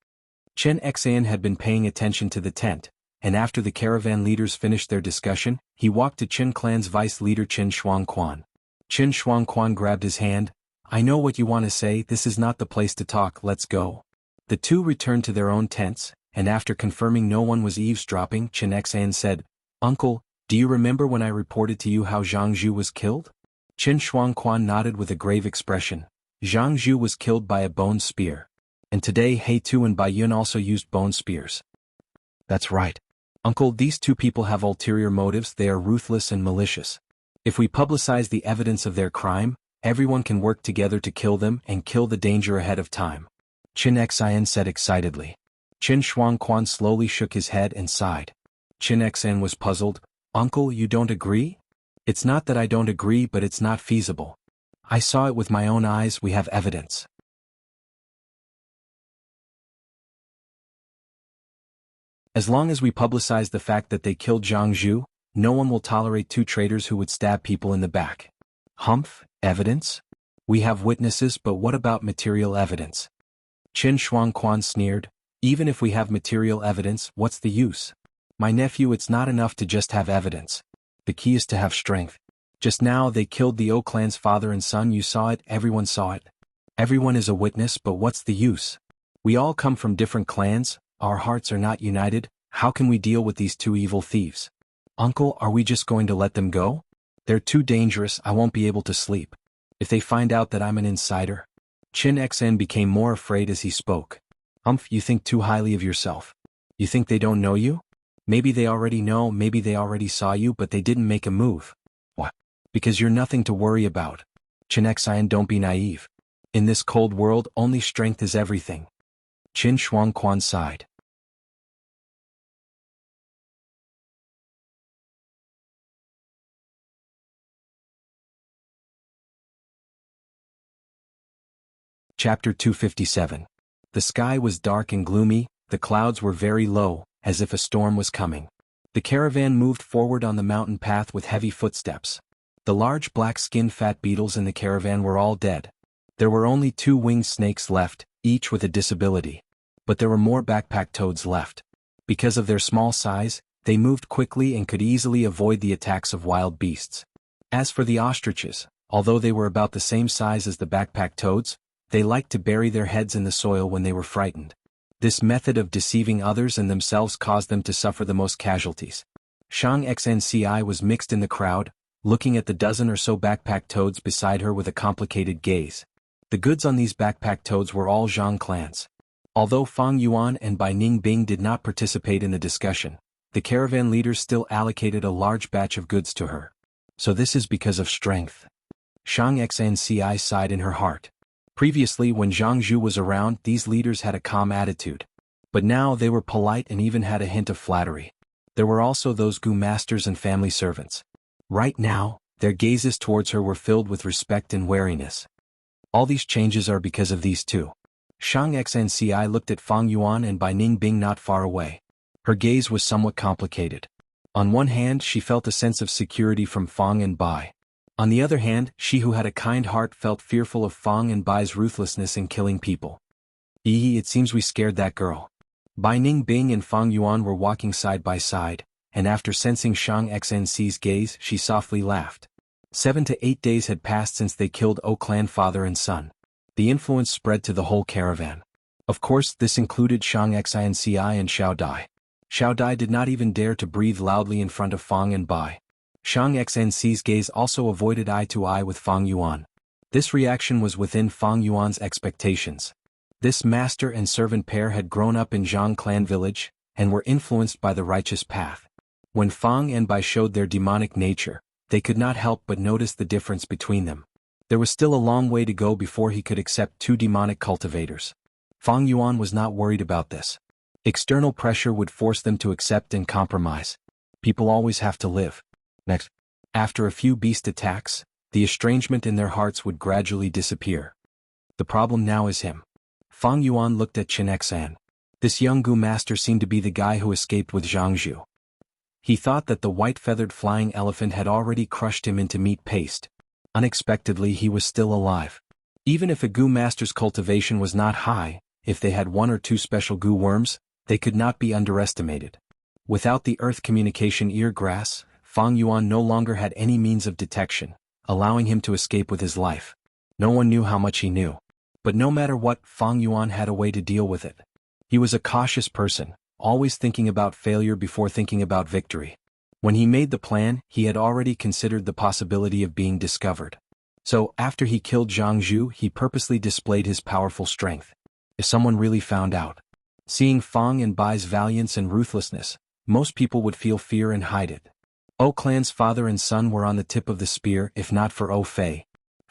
Chen Xan had been paying attention to the tent, and after the caravan leaders finished their discussion, he walked to Chen clan's vice leader Chen Shuangquan. Chen Shuangquan grabbed his hand. "I know what you want to say, this is not the place to talk, let's go." The 2 returned to their own tents, and after confirming no one was eavesdropping, Chen Xan said, "Uncle, do you remember when I reported to you how Zhang Zhu was killed?" Chen Shuangquan nodded with a grave expression. Zhang Zhu was killed by a bone spear. And today He Tu and Bai Yun also used bone spears. That's right. Uncle, these 2 people have ulterior motives. They are ruthless and malicious. If we publicize the evidence of their crime, Everyone can work together to kill them and kill the danger ahead of time. Qin Xian said excitedly. Qin Shuangquan slowly shook his head and sighed. Qin Xian was puzzled. Uncle, you don't agree? It's not that I don't agree, but it's not feasible. I saw it with my own eyes. We have evidence. As long as we publicize the fact that they killed Zhang Zhu, no one will tolerate two traitors who would stab people in the back. Humph, evidence? We have witnesses, but what about material evidence? Qin Shuangquan sneered. Even if we have material evidence, what's the use? My nephew, it's not enough to just have evidence. The key is to have strength. Just now they killed the O clan's father and son. You saw it, everyone saw it. Everyone is a witness, but what's the use? We all come from different clans, our hearts are not united. How can we deal with these two evil thieves? Uncle, are we just going to let them go? They're too dangerous. I won't be able to sleep. If they find out that I'm an insider. Qin Xian became more afraid as he spoke. Humph, you think too highly of yourself. You think they don't know you? Maybe they already know, maybe they already saw you, but they didn't make a move. What? Because you're nothing to worry about. Qin Xian, don't be naive. In this cold world, only strength is everything. Qin Shuangquan sighed. Chapter 257. The sky was dark and gloomy, the clouds were very low, as if a storm was coming. The caravan moved forward on the mountain path with heavy footsteps. The large black-skinned fat beetles in the caravan were all dead. There were only 2 winged snakes left, each with a disability. But there were more backpack toads left. Because of their small size, they moved quickly and could easily avoid the attacks of wild beasts. As for the ostriches, although they were about the same size as the backpack toads, they liked to bury their heads in the soil when they were frightened. This method of deceiving others and themselves caused them to suffer the most casualties. Shang Xnci was mixed in the crowd, looking at the dozen or so backpack toads beside her with a complicated gaze. The goods on these backpack toads were all Zhang clans. Although Fang Yuan and Bai Ningbing did not participate in the discussion, the caravan leaders still allocated a large batch of goods to her. So this is because of strength. Shang Xnci sighed in her heart. Previously, when Zhang Zhu was around, these leaders had a calm attitude. But now they were polite and even had a hint of flattery. There were also those Gu masters and family servants. Right now, their gazes towards her were filled with respect and wariness. All these changes are because of these two. Shang Xnci looked at Fang Yuan and Bai Ningbing not far away. Her gaze was somewhat complicated. On one hand, she felt a sense of security from Fang and Bai. On the other hand, she who had a kind heart felt fearful of Fang and Bai's ruthlessness in killing people. It seems we scared that girl. Bai Ningbing and Fang Yuan were walking side by side, and after sensing Shang Xnci's gaze, she softly laughed. 7 to 8 days had passed since they killed O clan father and son. The influence spread to the whole caravan. Of course, this included Shang Xnci and Xiao Dai. Xiao Dai did not even dare to breathe loudly in front of Fang and Bai. Shang Xnci's gaze also avoided eye to eye with Fang Yuan. This reaction was within Fang Yuan's expectations. This master and servant pair had grown up in Zhang clan village, and were influenced by the righteous path. When Fang and Bai showed their demonic nature, they could not help but notice the difference between them. There was still a long way to go before he could accept 2 demonic cultivators. Fang Yuan was not worried about this. External pressure would force them to accept and compromise. People always have to live. Next, after a few beast attacks, the estrangement in their hearts would gradually disappear. The problem now is him. Fang Yuan looked at Qin Xian. This young Gu master seemed to be the guy who escaped with Zhang Zhu. He thought that the white-feathered flying elephant had already crushed him into meat paste. Unexpectedly, he was still alive. Even if a Gu master's cultivation was not high, if they had 1 or 2 special Gu worms, they could not be underestimated. Without the earth communication ear grass, Fang Yuan no longer had any means of detection, allowing him to escape with his life. No one knew how much he knew. But no matter what, Fang Yuan had a way to deal with it. He was a cautious person, always thinking about failure before thinking about victory. When he made the plan, he had already considered the possibility of being discovered. So, after he killed Zhang Zhu, he purposely displayed his powerful strength. If someone really found out, seeing Fang and Bai's valiance and ruthlessness, most people would feel fear and hide it. O clan's father and son were on the tip of the spear if not for O Fei.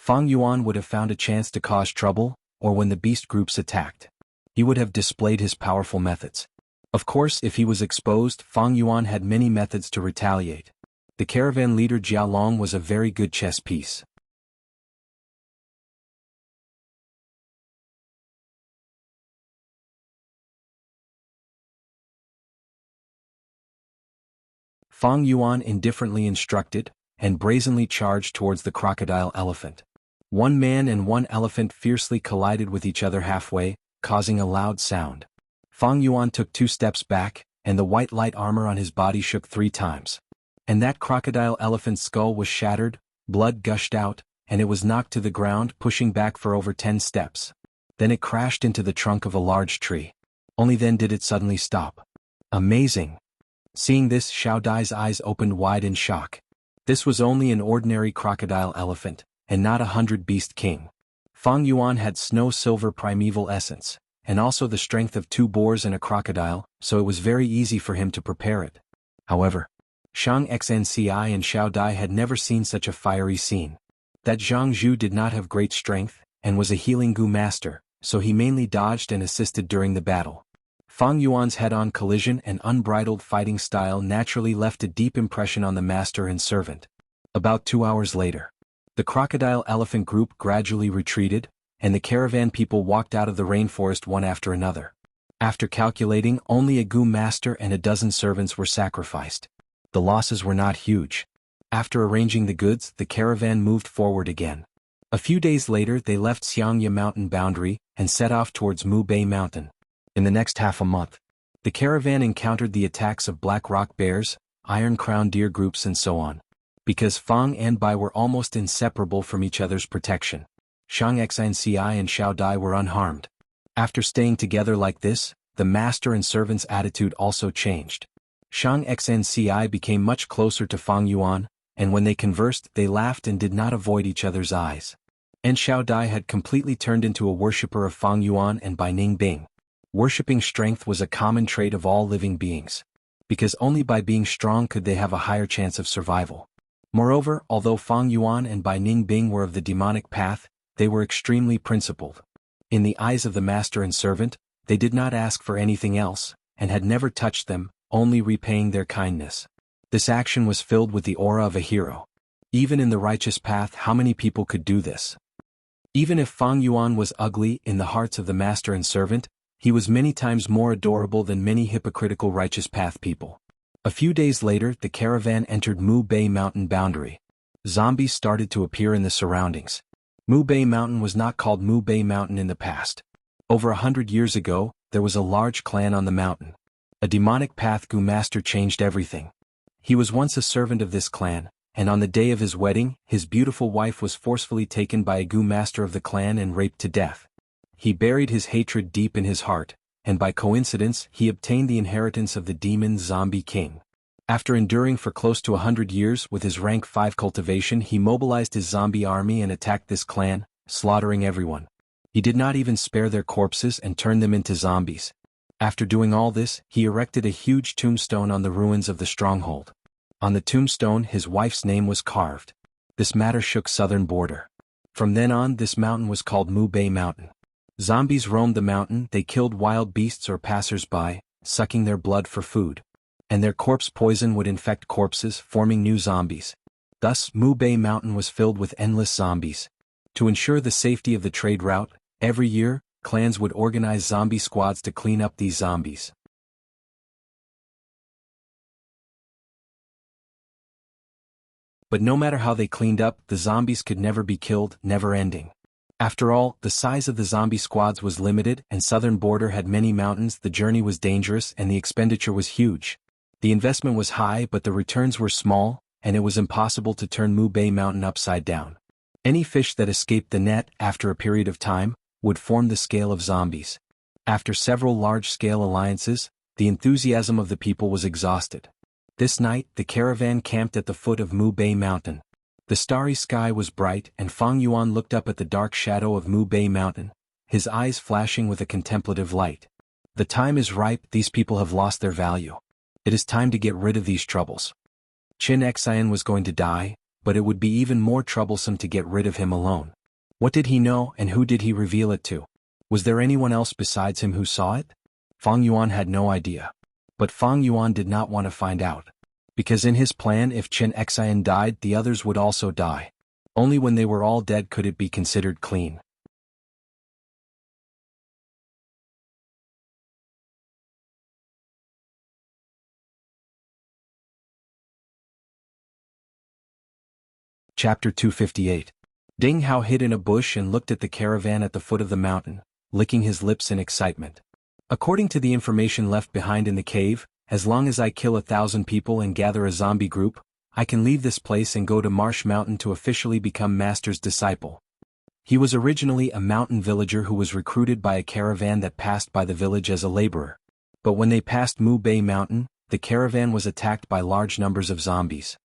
Fang Yuan would have found a chance to cause trouble, or when the beast groups attacked. He would have displayed his powerful methods. Of course, if he was exposed, Fang Yuan had many methods to retaliate. The caravan leader Jia Long was a very good chess piece. Fang Yuan indifferently instructed, and brazenly charged towards the crocodile elephant. One man and one elephant fiercely collided with each other halfway, causing a loud sound. Fang Yuan took 2 steps back, and the white light armor on his body shook 3 times. And that crocodile elephant's skull was shattered, blood gushed out, and it was knocked to the ground, pushing back for over 10 steps. Then it crashed into the trunk of a large tree. Only then did it suddenly stop. Amazing! Seeing this, Xiao Dai's eyes opened wide in shock. This was only an ordinary crocodile elephant, and not a 100-beast king. Fang Yuan had snow-silver primeval essence, and also the strength of 2 boars and a crocodile, so it was very easy for him to prepare it. However, Shang Xnci and Xiao Dai had never seen such a fiery scene. That Zhang Zhu did not have great strength, and was a healing Gu master, so he mainly dodged and assisted during the battle. Fang Yuan's head-on collision and unbridled fighting style naturally left a deep impression on the master and servant. About 2 hours later, the crocodile elephant group gradually retreated, and the caravan people walked out of the rainforest one after another. After calculating, only a Gu master and a dozen servants were sacrificed. The losses were not huge. After arranging the goods, the caravan moved forward again. A few days later they left Xiangya mountain boundary, and set off towards Mu Bei mountain. In the next half a month, the caravan encountered the attacks of black rock bears, iron-crowned deer groups and so on. Because Fang and Bai were almost inseparable from each other's protection, Shang Xnci and Xiao Dai were unharmed. After staying together like this, the master and servant's attitude also changed. Shang Xnci became much closer to Fang Yuan, and when they conversed they laughed and did not avoid each other's eyes. And Xiao Dai had completely turned into a worshipper of Fang Yuan and Bai Ningbing. Worshipping strength was a common trait of all living beings. Because only by being strong could they have a higher chance of survival. Moreover, although Fang Yuan and Bai Ningbing were of the demonic path, they were extremely principled. In the eyes of the master and servant, they did not ask for anything else, and had never touched them, only repaying their kindness. This action was filled with the aura of a hero. Even in the righteous path, how many people could do this? Even if Fang Yuan was ugly in the hearts of the master and servant, he was many times more adorable than many hypocritical righteous path people. A few days later the caravan entered Mu Bei mountain boundary. Zombies started to appear in the surroundings. Mu Bei mountain was not called Mu Bei mountain in the past. Over 100 years ago, there was a large clan on the mountain. A demonic path Gu master changed everything. He was once a servant of this clan, and on the day of his wedding, his beautiful wife was forcefully taken by a Gu master of the clan and raped to death. He buried his hatred deep in his heart, and by coincidence he obtained the inheritance of the demon zombie king. After enduring for close to 100 years with his rank 5 cultivation, he mobilized his zombie army and attacked this clan, slaughtering everyone. He did not even spare their corpses and turned them into zombies. After doing all this, he erected a huge tombstone on the ruins of the stronghold. On the tombstone his wife's name was carved. This matter shook southern border. From then on this mountain was called Mu Bei mountain. Zombies roamed the mountain, they killed wild beasts or passers-by, sucking their blood for food. And their corpse poison would infect corpses, forming new zombies. Thus, Mu Bei mountain was filled with endless zombies. To ensure the safety of the trade route, every year, clans would organize zombie squads to clean up these zombies. But no matter how they cleaned up, the zombies could never be killed, never ending. After all, the size of the zombie squads was limited and southern border had many mountains, the journey was dangerous and the expenditure was huge. The investment was high but the returns were small, and it was impossible to turn Mu Bei mountain upside down. Any fish that escaped the net, after a period of time, would form the scale of zombies. After several large-scale alliances, the enthusiasm of the people was exhausted. This night, the caravan camped at the foot of Mu Bei mountain. The starry sky was bright and Fang Yuan looked up at the dark shadow of Mu Bei mountain, his eyes flashing with a contemplative light. The time is ripe, these people have lost their value. It is time to get rid of these troubles. Qin Xian was going to die, but it would be even more troublesome to get rid of him alone. What did he know and who did he reveal it to? Was there anyone else besides him who saw it? Fang Yuan had no idea. But Fang Yuan did not want to find out. Because in his plan, if Chen Xian died, the others would also die. Only when they were all dead could it be considered clean. Chapter 258. Ding Hao hid in a bush and looked at the caravan at the foot of the mountain, licking his lips in excitement. According to the information left behind in the cave, as long as I kill 1,000 people and gather a zombie group, I can leave this place and go to Marsh Mountain to officially become Master's disciple. He was originally a mountain villager who was recruited by a caravan that passed by the village as a laborer. But when they passed Mu Bay Mountain, the caravan was attacked by large numbers of zombies.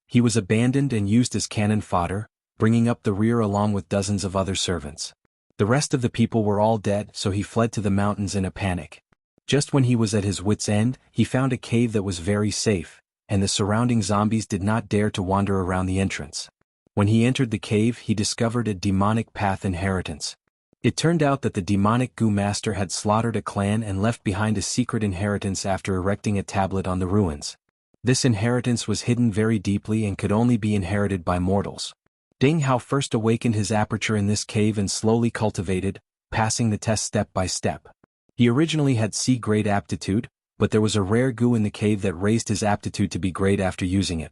He was abandoned and used as cannon fodder, bringing up the rear along with dozens of other servants. The rest of the people were all dead, so he fled to the mountains in a panic. Just when he was at his wits' end, he found a cave that was very safe, and the surrounding zombies did not dare to wander around the entrance. When he entered the cave, he discovered a demonic path inheritance. It turned out that the demonic Gu Master had slaughtered a clan and left behind a secret inheritance after erecting a tablet on the ruins. This inheritance was hidden very deeply and could only be inherited by mortals. Ding Hao first awakened his aperture in this cave and slowly cultivated, passing the test step by step. He originally had C-grade aptitude, but there was a rare goo in the cave that raised his aptitude to B-grade after using it.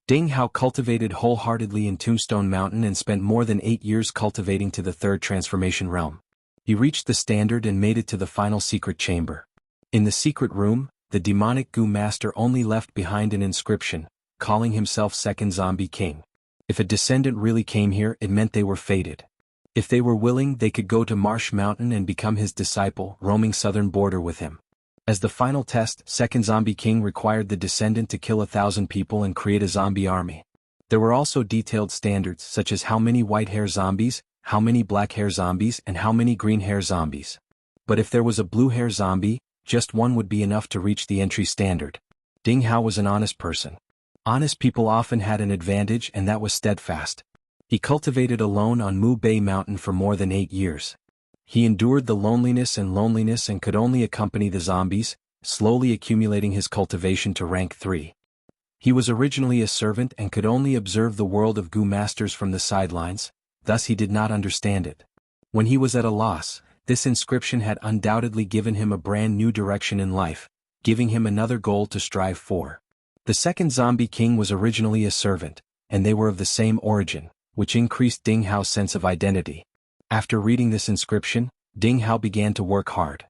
Ding Hao cultivated wholeheartedly in Tombstone Mountain and spent more than 8 years cultivating to the third transformation realm. He reached the standard and made it to the final secret chamber. In the secret room, the demonic Gu Master only left behind an inscription, calling himself Second Zombie King. If a descendant really came here, it meant they were fated. If they were willing, they could go to Marsh Mountain and become his disciple, roaming southern border with him. As the final test, Second Zombie King required the descendant to kill 1,000 people and create a zombie army. There were also detailed standards such as how many white hair zombies, how many black hair zombies, and how many green hair zombies. But if there was a blue hair zombie, just one would be enough to reach the entry standard. Ding Hao was an honest person. Honest people often had an advantage, and that was steadfast. He cultivated alone on Mu Bay Mountain for more than 8 years. He endured the loneliness and could only accompany the zombies, slowly accumulating his cultivation to rank 3. He was originally a servant and could only observe the world of Gu Masters from the sidelines, thus he did not understand it. When he was at a loss, this inscription had undoubtedly given him a brand new direction in life, giving him another goal to strive for. The Second Zombie King was originally a servant, and they were of the same origin, which increased Ding Hao's sense of identity. After reading this inscription, Ding Hao began to work hard.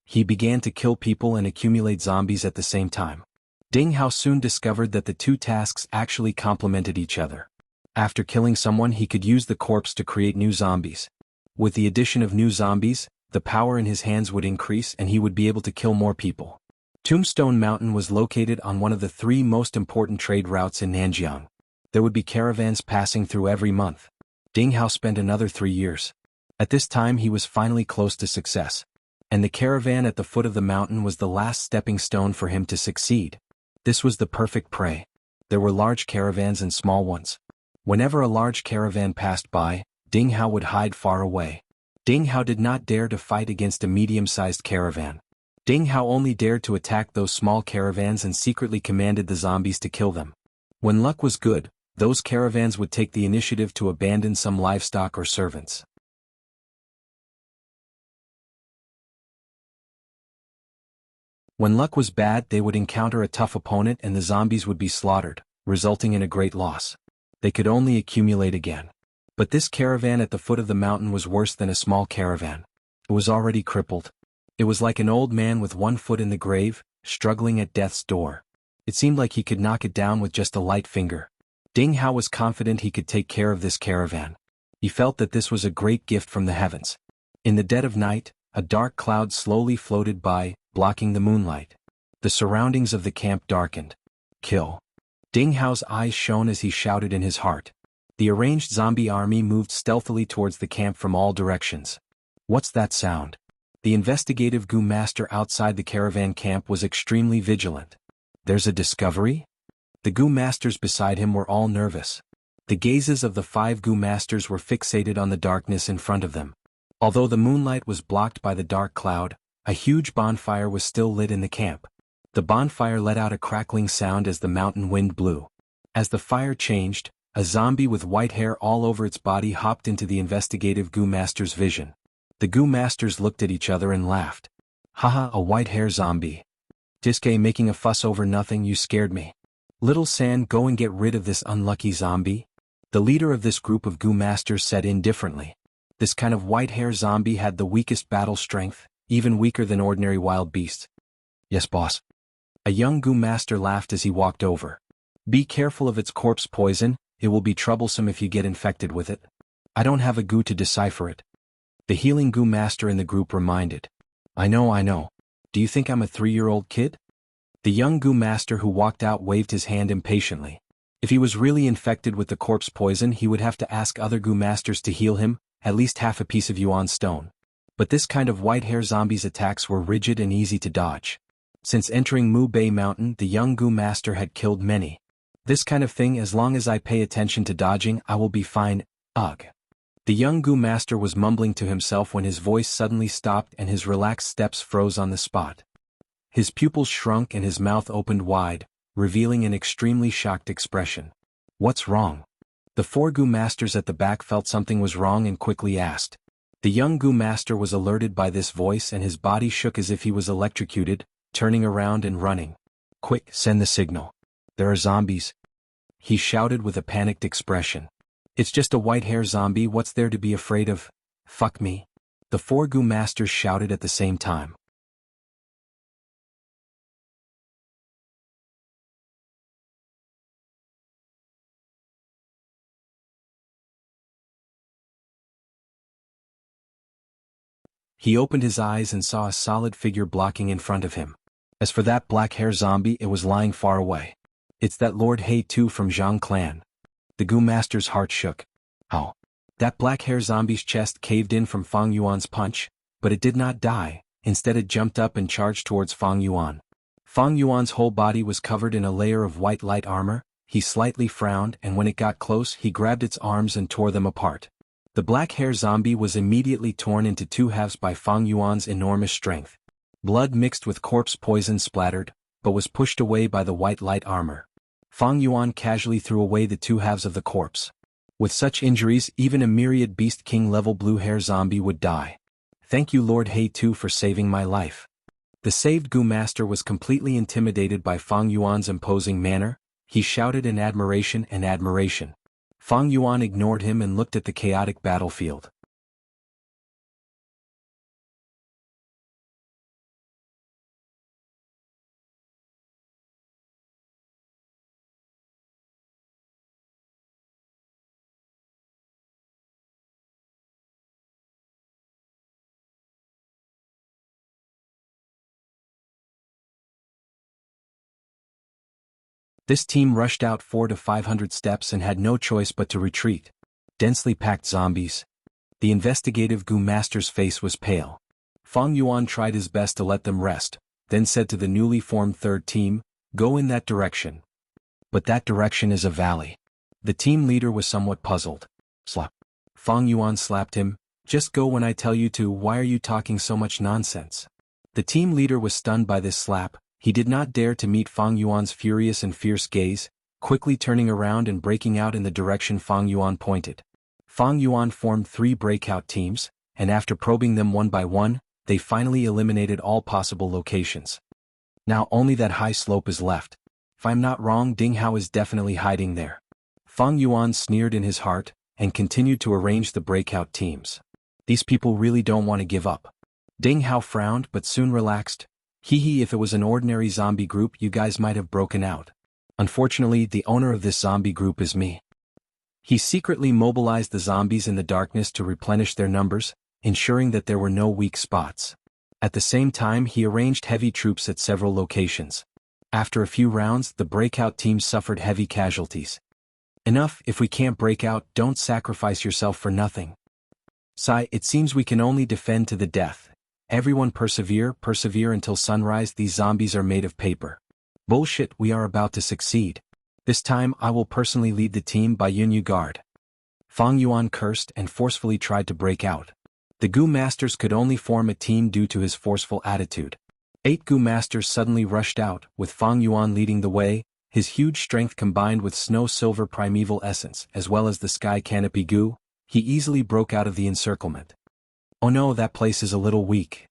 He began to kill people and accumulate zombies at the same time. Ding Hao soon discovered that the two tasks actually complemented each other. After killing someone, he could use the corpse to create new zombies. With the addition of new zombies, the power in his hands would increase and he would be able to kill more people. Tombstone Mountain was located on one of the 3 most important trade routes in Nanjiang. There would be caravans passing through every month. Ding Hao spent another 3 years. At this time he was finally close to success. And the caravan at the foot of the mountain was the last stepping stone for him to succeed. This was the perfect prey. There were large caravans and small ones. Whenever a large caravan passed by, Ding Hao would hide far away. Ding Hao did not dare to fight against a medium-sized caravan. Ding Hao only dared to attack those small caravans and secretly commanded the zombies to kill them. When luck was good, those caravans would take the initiative to abandon some livestock or servants. When luck was bad, they would encounter a tough opponent and the zombies would be slaughtered, resulting in a great loss. They could only accumulate again. But this caravan at the foot of the mountain was worse than a small caravan. It was already crippled. It was like an old man with one foot in the grave, struggling at death's door. It seemed like he could knock it down with just a light finger. Ding Hao was confident he could take care of this caravan. He felt that this was a great gift from the heavens. In the dead of night, a dark cloud slowly floated by, blocking the moonlight. The surroundings of the camp darkened. Kill. Ding Hao's eyes shone as he shouted in his heart. The arranged zombie army moved stealthily towards the camp from all directions. What's that sound? The investigative Gu Master outside the caravan camp was extremely vigilant. There's a discovery? The Gu Masters beside him were all nervous. The gazes of the 5 goo masters were fixated on the darkness in front of them. Although the moonlight was blocked by the dark cloud, a huge bonfire was still lit in the camp. The bonfire let out a crackling sound as the mountain wind blew. As the fire changed, a zombie with white hair all over its body hopped into the investigative goo master's vision. The goo masters looked at each other and laughed. Haha, a white hair zombie. Diske making a fuss over nothing, you scared me. Little San, go and get rid of this unlucky zombie. The leader of this group of goo masters said indifferently. This kind of white hair zombie had the weakest battle strength, even weaker than ordinary wild beasts. Yes, boss. A young goo master laughed as he walked over. Be careful of its corpse poison, it will be troublesome if you get infected with it. I don't have a goo to decipher it. The healing goo master in the group reminded. I know. Do you think I'm a 3-year-old kid? The young goo master who walked out waved his hand impatiently. If he was really infected with the corpse poison, he would have to ask other goo masters to heal him, at least half a piece of Yuan stone. But this kind of white hair zombie's attacks were rigid and easy to dodge. Since entering Mu Bay Mountain, the young goo master had killed many. This kind of thing, as long as I pay attention to dodging, I will be fine. Ugh. The young goo master was mumbling to himself when his voice suddenly stopped and his relaxed steps froze on the spot. His pupils shrunk and his mouth opened wide, revealing an extremely shocked expression. What's wrong? The 4 goo masters at the back felt something was wrong and quickly asked. The young goo master was alerted by this voice and his body shook as if he was electrocuted, turning around and running. Quick, send the signal. There are zombies. He shouted with a panicked expression. It's just a white hair zombie, what's there to be afraid of? Fuck me. The 4 goo masters shouted at the same time. He opened his eyes and saw a solid figure blocking in front of him. As for that black hair zombie, it was lying far away. It's that Lord He Tu from Zhang clan. The goo master's heart shook. Oh. That black hair zombie's chest caved in from Fang Yuan's punch, but it did not die, instead it jumped up and charged towards Fang Yuan. Fang Yuan's whole body was covered in a layer of white light armor. He slightly frowned and when it got close he grabbed its arms and tore them apart. The black hair zombie was immediately torn into 2 halves by Fang Yuan's enormous strength. Blood mixed with corpse poison splattered, but was pushed away by the white light armor. Fang Yuan casually threw away the 2 halves of the corpse. With such injuries, even a myriad Beast King level blue hair zombie would die. Thank you Lord He Tu for saving my life. The saved goo master was completely intimidated by Fang Yuan's imposing manner. He shouted in admiration and admiration. Fang Yuan ignored him and looked at the chaotic battlefield. This team rushed out 400 to 500 steps and had no choice but to retreat. Densely packed zombies. The investigative goo master's face was pale. Fang Yuan tried his best to let them rest, then said to the newly formed 3rd team, go in that direction. But that direction is a valley. The team leader was somewhat puzzled. Slap. Fang Yuan slapped him. Just go when I tell you to, why are you talking so much nonsense? The team leader was stunned by this slap. He did not dare to meet Fang Yuan's furious and fierce gaze, quickly turning around and breaking out in the direction Fang Yuan pointed. Fang Yuan formed 3 breakout teams, and after probing them one by one, they finally eliminated all possible locations. Now only that high slope is left. If I'm not wrong, Ding Hao is definitely hiding there. Fang Yuan sneered in his heart, and continued to arrange the breakout teams. These people really don't want to give up. Ding Hao frowned but soon relaxed. Hee, if it was an ordinary zombie group you guys might have broken out. Unfortunately, the owner of this zombie group is me. He secretly mobilized the zombies in the darkness to replenish their numbers, ensuring that there were no weak spots. At the same time he arranged heavy troops at several locations. After a few rounds, the breakout team suffered heavy casualties. Enough, if we can't break out, don't sacrifice yourself for nothing. Sai, it seems we can only defend to the death. Everyone persevere until sunrise, these zombies are made of paper. Bullshit, we are about to succeed. This time I will personally lead the team by Yunyu guard. Fang Yuan cursed and forcefully tried to break out. The Gu Masters could only form a team due to his forceful attitude. 8 Gu Masters suddenly rushed out, with Fang Yuan leading the way, his huge strength combined with snow-silver primeval essence as well as the sky canopy Gu, he easily broke out of the encirclement. Oh no, that place is a little weak.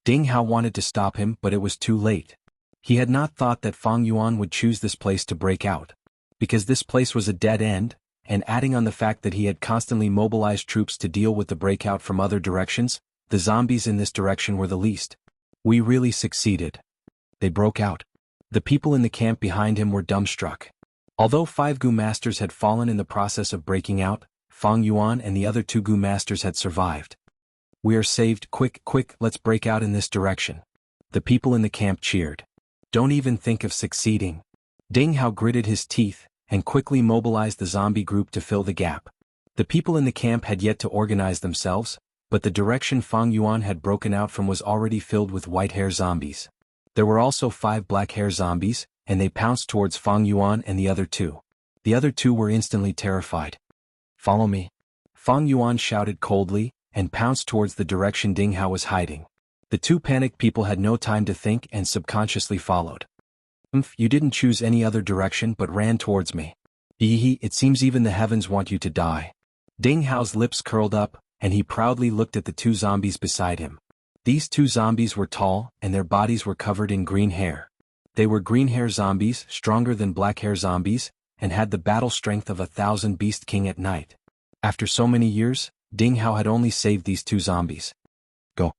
Ding Hao wanted to stop him, but it was too late. He had not thought that Fang Yuan would choose this place to break out. Because this place was a dead end, and adding on the fact that he had constantly mobilized troops to deal with the breakout from other directions, the zombies in this direction were the least. We really succeeded. They broke out. The people in the camp behind him were dumbstruck. Although 5 Gu Masters had fallen in the process of breaking out, Fang Yuan and the other 2 Gu Masters had survived. We are saved, quick, let's break out in this direction. The people in the camp cheered. Don't even think of succeeding. Ding Hao gritted his teeth, and quickly mobilized the zombie group to fill the gap. The people in the camp had yet to organize themselves, but the direction Fang Yuan had broken out from was already filled with white-hair zombies. There were also 5 black-hair zombies, and they pounced towards Fang Yuan and the other 2. The other 2 were instantly terrified. Follow me. Fang Yuan shouted coldly, and pounced towards the direction Ding Hao was hiding. The 2 panicked people had no time to think and subconsciously followed. You didn't choose any other direction but ran towards me. It seems even the heavens want you to die. Ding Hao's lips curled up, and he proudly looked at the 2 zombies beside him. These 2 zombies were tall, and their bodies were covered in green hair. They were green-hair zombies, stronger than black-hair zombies, and had the battle strength of 1,000 Beast King at night. After so many years, Ding Hao had only saved these 2 zombies. Go.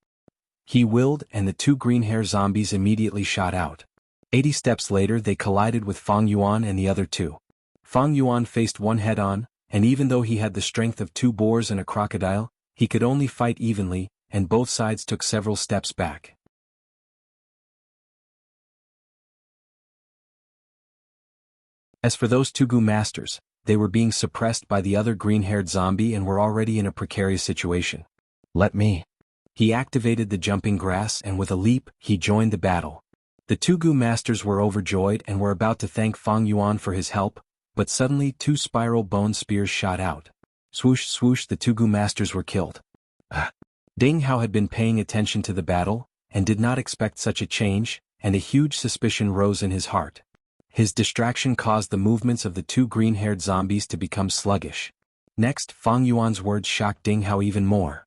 He willed, and the 2 green-hair zombies immediately shot out. 80 steps later they collided with Fang Yuan and the other 2. Fang Yuan faced one head-on, and even though he had the strength of 2 boars and a crocodile, he could only fight evenly, and both sides took several steps back. As for those 2 Gu Masters, they were being suppressed by the other green-haired zombie and were already in a precarious situation. Let me. He activated the jumping grass and with a leap, he joined the battle. The 2 Gu Masters were overjoyed and were about to thank Fang Yuan for his help, but suddenly 2 spiral bone spears shot out. Swoosh swoosh, the 2 Gu Masters were killed. Ding Hao had been paying attention to the battle, and did not expect such a change, and a huge suspicion rose in his heart. His distraction caused the movements of the 2 green-haired zombies to become sluggish. Next, Fang Yuan's words shocked Ding Hao even more.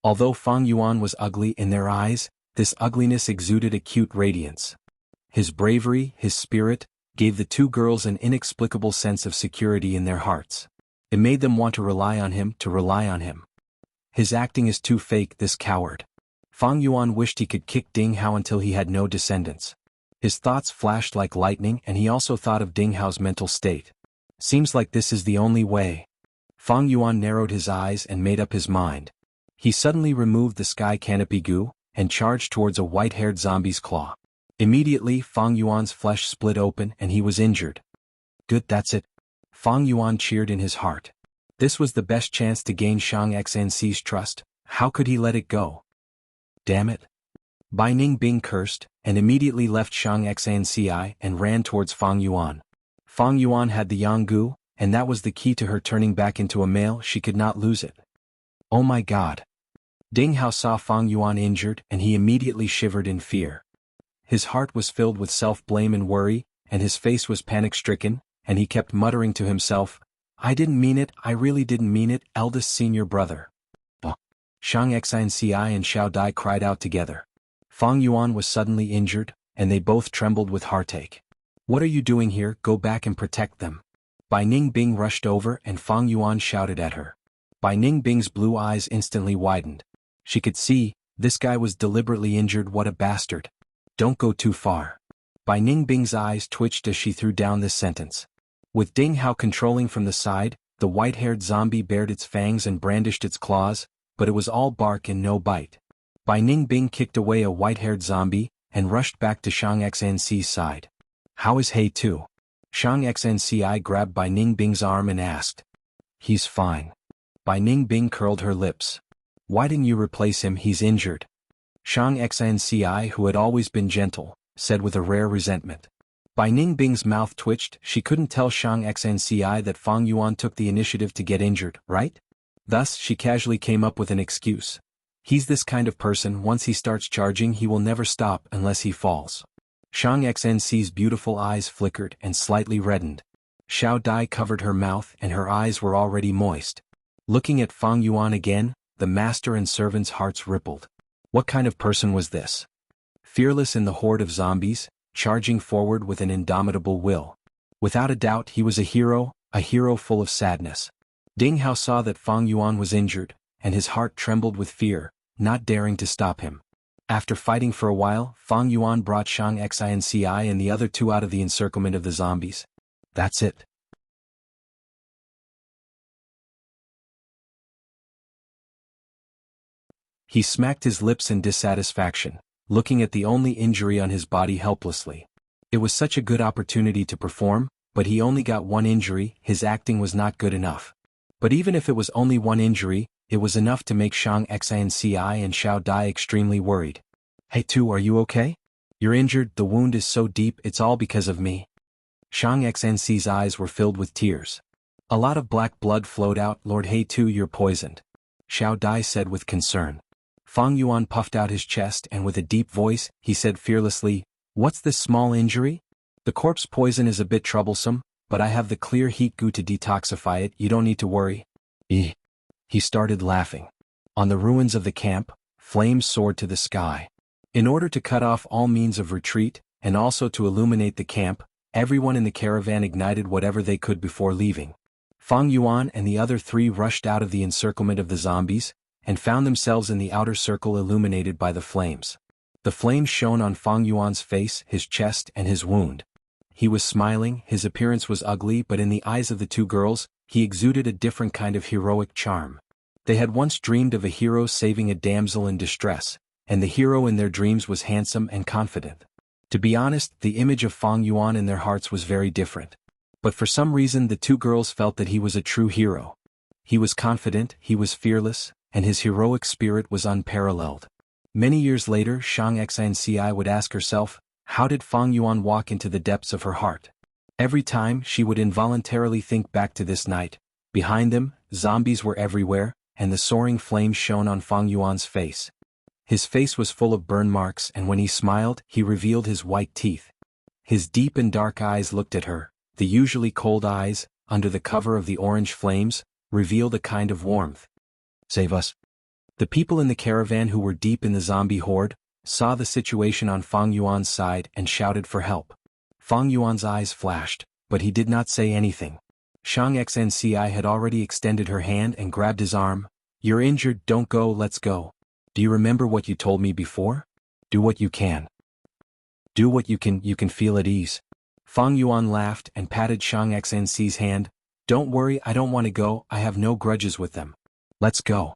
Although Fang Yuan was ugly in their eyes, this ugliness exuded a cute radiance. His bravery, his spirit, gave the 2 girls an inexplicable sense of security in their hearts. It made them want to rely on him, His acting is too fake, this coward. Fang Yuan wished he could kick Ding Hao until he had no descendants. His thoughts flashed like lightning, and he also thought of Ding Hao's mental state. Seems like this is the only way. Fang Yuan narrowed his eyes and made up his mind. He suddenly removed the sky canopy Gu, and charged towards a white-haired zombie's claw. Immediately Fang Yuan's flesh split open and he was injured. Good, that's it. Fang Yuan cheered in his heart. This was the best chance to gain Shang Xn's trust. How could he let it go? Damn it. Bai Ningbing cursed, and immediately left Shang Xnci and ran towards Fang Yuan. Fang Yuan had the Yang Gu, and that was the key to her turning back into a male. She could not lose it. Oh my god. Ding Hao saw Fang Yuan injured and he immediately shivered in fear. His heart was filled with self-blame and worry, and his face was panic-stricken, and he kept muttering to himself, I didn't mean it, I really didn't mean it, eldest senior brother. Shang Xnci and Xiao Dai cried out together. Fang Yuan was suddenly injured, and they both trembled with heartache. "What are you doing here? Go back and protect them." Bai Ningbing rushed over and Fang Yuan shouted at her. Bai Ningbing's blue eyes instantly widened. She could see, this guy was deliberately injured. What a bastard. "Don't go too far." Bai Ningbing's eyes twitched as she threw down this sentence. With Ding Hao controlling from the side, the white-haired zombie bared its fangs and brandished its claws, but it was all bark and no bite. Bai Ningbing kicked away a white-haired zombie and rushed back to Shang Xnc's side. "How is He Tu?" Shang Xnci grabbed Bai Ningbing's arm and asked. "He's fine." Bai Ningbing curled her lips. "Why didn't you replace him? He's injured." Shang Xnci, who had always been gentle, said with a rare resentment. Bai Ningbing's mouth twitched. She couldn't tell Shang Xnci that Fang Yuan took the initiative to get injured, right? Thus, she casually came up with an excuse. "He's this kind of person, once he starts charging he will never stop unless he falls." Shang Xnc's beautiful eyes flickered and slightly reddened. Xiao Dai covered her mouth and her eyes were already moist. Looking at Fang Yuan again, the master and servants' hearts rippled. What kind of person was this? Fearless in the horde of zombies, charging forward with an indomitable will. Without a doubt he was a hero full of sadness. Ding Hao saw that Fang Yuan was injured, and his heart trembled with fear, not daring to stop him. After fighting for a while, Fang Yuan brought Shang Xinci and the other two out of the encirclement of the zombies. That's it. He smacked his lips in dissatisfaction, looking at the only injury on his body helplessly. It was such a good opportunity to perform, but he only got one injury. His acting was not good enough. But even if it was only one injury, it was enough to make Shang Xinci and Xiao Dai extremely worried. "Hey Tu, are you okay? You're injured, the wound is so deep, it's all because of me." Shang Xinci's eyes were filled with tears. A lot of black blood flowed out. "Lord He Tu, you're poisoned," Xiao Dai said with concern. Fang Yuan puffed out his chest and with a deep voice, he said fearlessly, "What's this small injury? The corpse poison is a bit troublesome, but I have the clear heat goo to detoxify it, you don't need to worry." He started laughing. On the ruins of the camp, flames soared to the sky. In order to cut off all means of retreat, and also to illuminate the camp, everyone in the caravan ignited whatever they could before leaving. Fang Yuan and the other three rushed out of the encirclement of the zombies, and found themselves in the outer circle illuminated by the flames. The flames shone on Fang Yuan's face, his chest, and his wound. He was smiling, his appearance was ugly, but in the eyes of the two girls, he exuded a different kind of heroic charm. They had once dreamed of a hero saving a damsel in distress, and the hero in their dreams was handsome and confident. To be honest, the image of Fang Yuan in their hearts was very different. But for some reason the two girls felt that he was a true hero. He was confident, he was fearless, and his heroic spirit was unparalleled. Many years later, Shang Xinci would ask herself, how did Fang Yuan walk into the depths of her heart? Every time, she would involuntarily think back to this night. Behind them, zombies were everywhere, and the soaring flames shone on Fang Yuan's face. His face was full of burn marks, and when he smiled, he revealed his white teeth. His deep and dark eyes looked at her. The usually cold eyes, under the cover of the orange flames, revealed a kind of warmth. "Save us." The people in the caravan who were deep in the zombie horde, saw the situation on Fang Yuan's side and shouted for help. Fang Yuan's eyes flashed, but he did not say anything. Shang Xnci had already extended her hand and grabbed his arm. "You're injured, don't go, let's go. Do you remember what you told me before? Do what you can. Do what you can feel at ease." Fang Yuan laughed and patted Shang Xnci's hand. "Don't worry, I don't want to go, I have no grudges with them. Let's go."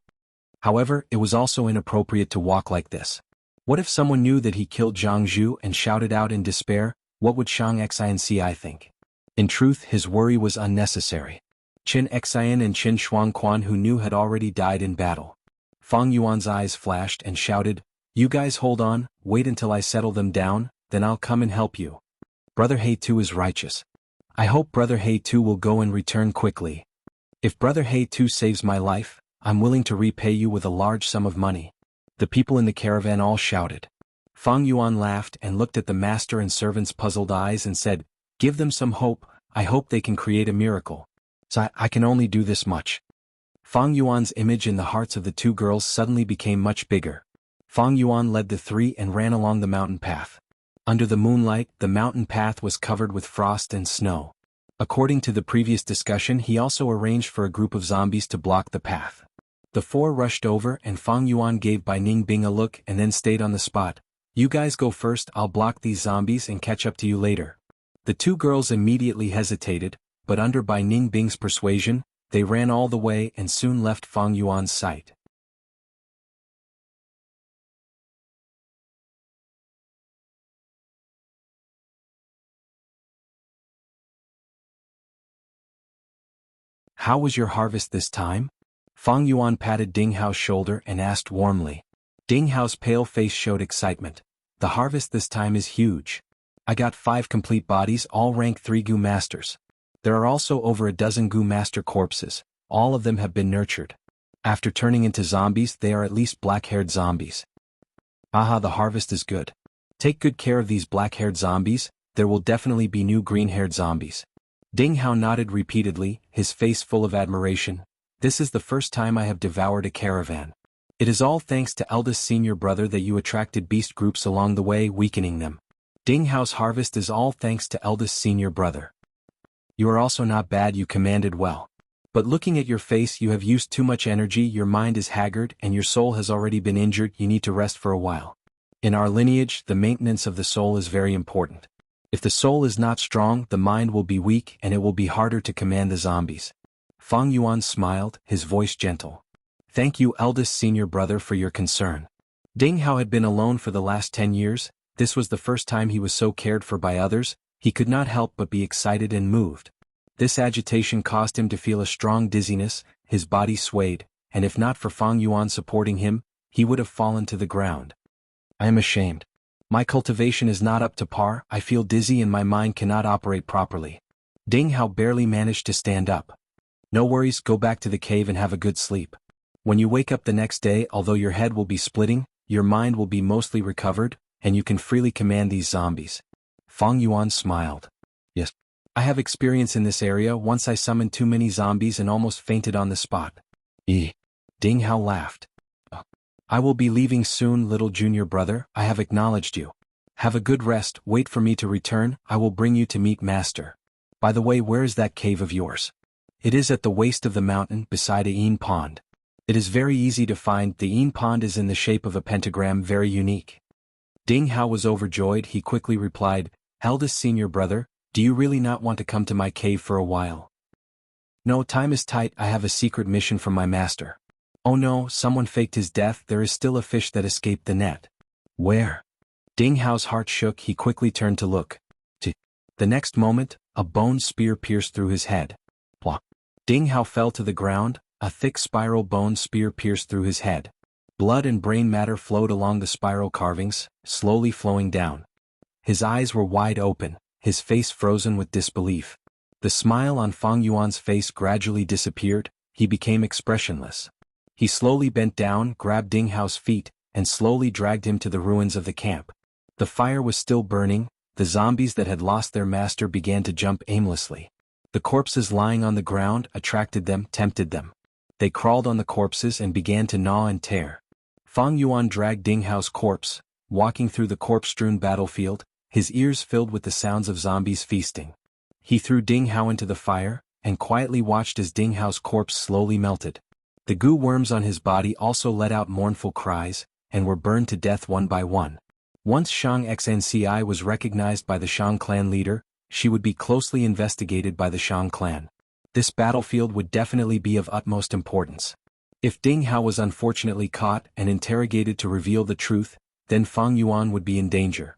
However, it was also inappropriate to walk like this. What if someone knew that he killed Zhang Zhu and shouted out in despair? What would Shang Xinci think? In truth, his worry was unnecessary. Qin Xian and Qin Shuangquan, who knew, had already died in battle. Fang Yuan's eyes flashed and shouted, "You guys hold on, wait until I settle them down, then I'll come and help you. Brother He Tu is righteous. I hope Brother He Tu will go and return quickly. If Brother He Tu saves my life, I'm willing to repay you with a large sum of money." The people in the caravan all shouted. Fang Yuan laughed and looked at the master and servants' puzzled eyes and said, "Give them some hope, I hope they can create a miracle. So I can only do this much." Fang Yuan's image in the hearts of the two girls suddenly became much bigger. Fang Yuan led the three and ran along the mountain path. Under the moonlight, the mountain path was covered with frost and snow. According to the previous discussion, he also arranged for a group of zombies to block the path. The four rushed over and Fang Yuan gave Bai Ningbing a look and then stayed on the spot. "You guys go first, I'll block these zombies and catch up to you later." The two girls immediately hesitated, but under Bai Ningbing's persuasion, they ran all the way and soon left Fang Yuan's sight. "How was your harvest this time?" Fang Yuan patted Ding Hao's shoulder and asked warmly. Ding Hao's pale face showed excitement. "The harvest this time is huge. I got 5 complete bodies, all rank 3 Gu Masters. There are also over a dozen Gu Master corpses, all of them have been nurtured. After turning into zombies, they are at least black-haired zombies. Aha, the harvest is good. Take good care of these black-haired zombies, there will definitely be new green-haired zombies." Ding Hao nodded repeatedly, his face full of admiration. "This is the first time I have devoured a caravan. It is all thanks to eldest senior brother that you attracted beast groups along the way, weakening them. Ding Hao's harvest is all thanks to eldest senior brother. You are also not bad, you commanded well. But looking at your face, you have used too much energy, your mind is haggard and your soul has already been injured, you need to rest for a while. In our lineage, the maintenance of the soul is very important. If the soul is not strong, the mind will be weak and it will be harder to command the zombies." Fang Yuan smiled, his voice gentle. "Thank you, eldest senior brother, for your concern." Ding Hao had been alone for the last 10 years, this was the first time he was so cared for by others, he could not help but be excited and moved. This agitation caused him to feel a strong dizziness, his body swayed, and if not for Fang Yuan supporting him, he would have fallen to the ground. "I am ashamed. My cultivation is not up to par, I feel dizzy and my mind cannot operate properly." Ding Hao barely managed to stand up. "No worries, go back to the cave and have a good sleep. When you wake up the next day, although your head will be splitting, your mind will be mostly recovered, and you can freely command these zombies." Fang Yuan smiled. "Yes. I have experience in this area, once I summoned too many zombies and almost fainted on the spot." Ding Hao laughed. "I will be leaving soon, little junior brother, I have acknowledged you. Have a good rest, wait for me to return, I will bring you to meet Master. By the way, where is that cave of yours?" "It is at the waist of the mountain, beside a Yin pond. It is very easy to find, the Yin pond is in the shape of a pentagram, very unique." Ding Hao was overjoyed, he quickly replied, "Eldest senior brother, do you really not want to come to my cave for a while?" "No, time is tight, I have a secret mission from my master." "Oh no, someone faked his death, there is still a fish that escaped the net." "Where?" Ding Hao's heart shook, he quickly turned to look. The next moment, a bone spear pierced through his head. Plop. Ding Hao fell to the ground, a thick spiral bone spear pierced through his head. Blood and brain matter flowed along the spiral carvings, slowly flowing down. His eyes were wide open, his face frozen with disbelief. The smile on Fang Yuan's face gradually disappeared, he became expressionless. He slowly bent down, grabbed Ding Hao's feet, and slowly dragged him to the ruins of the camp. The fire was still burning, the zombies that had lost their master began to jump aimlessly. The corpses lying on the ground attracted them, tempted them. They crawled on the corpses and began to gnaw and tear. Fang Yuan dragged Ding Hao's corpse, walking through the corpse-strewn battlefield, his ears filled with the sounds of zombies feasting. He threw Ding Hao into the fire, and quietly watched as Ding Hao's corpse slowly melted. The goo worms on his body also let out mournful cries, and were burned to death one by one. Once Shang Xnci was recognized by the Shang clan leader, she would be closely investigated by the Shang clan. This battlefield would definitely be of utmost importance. If Ding Hao was unfortunately caught and interrogated to reveal the truth, then Fang Yuan would be in danger.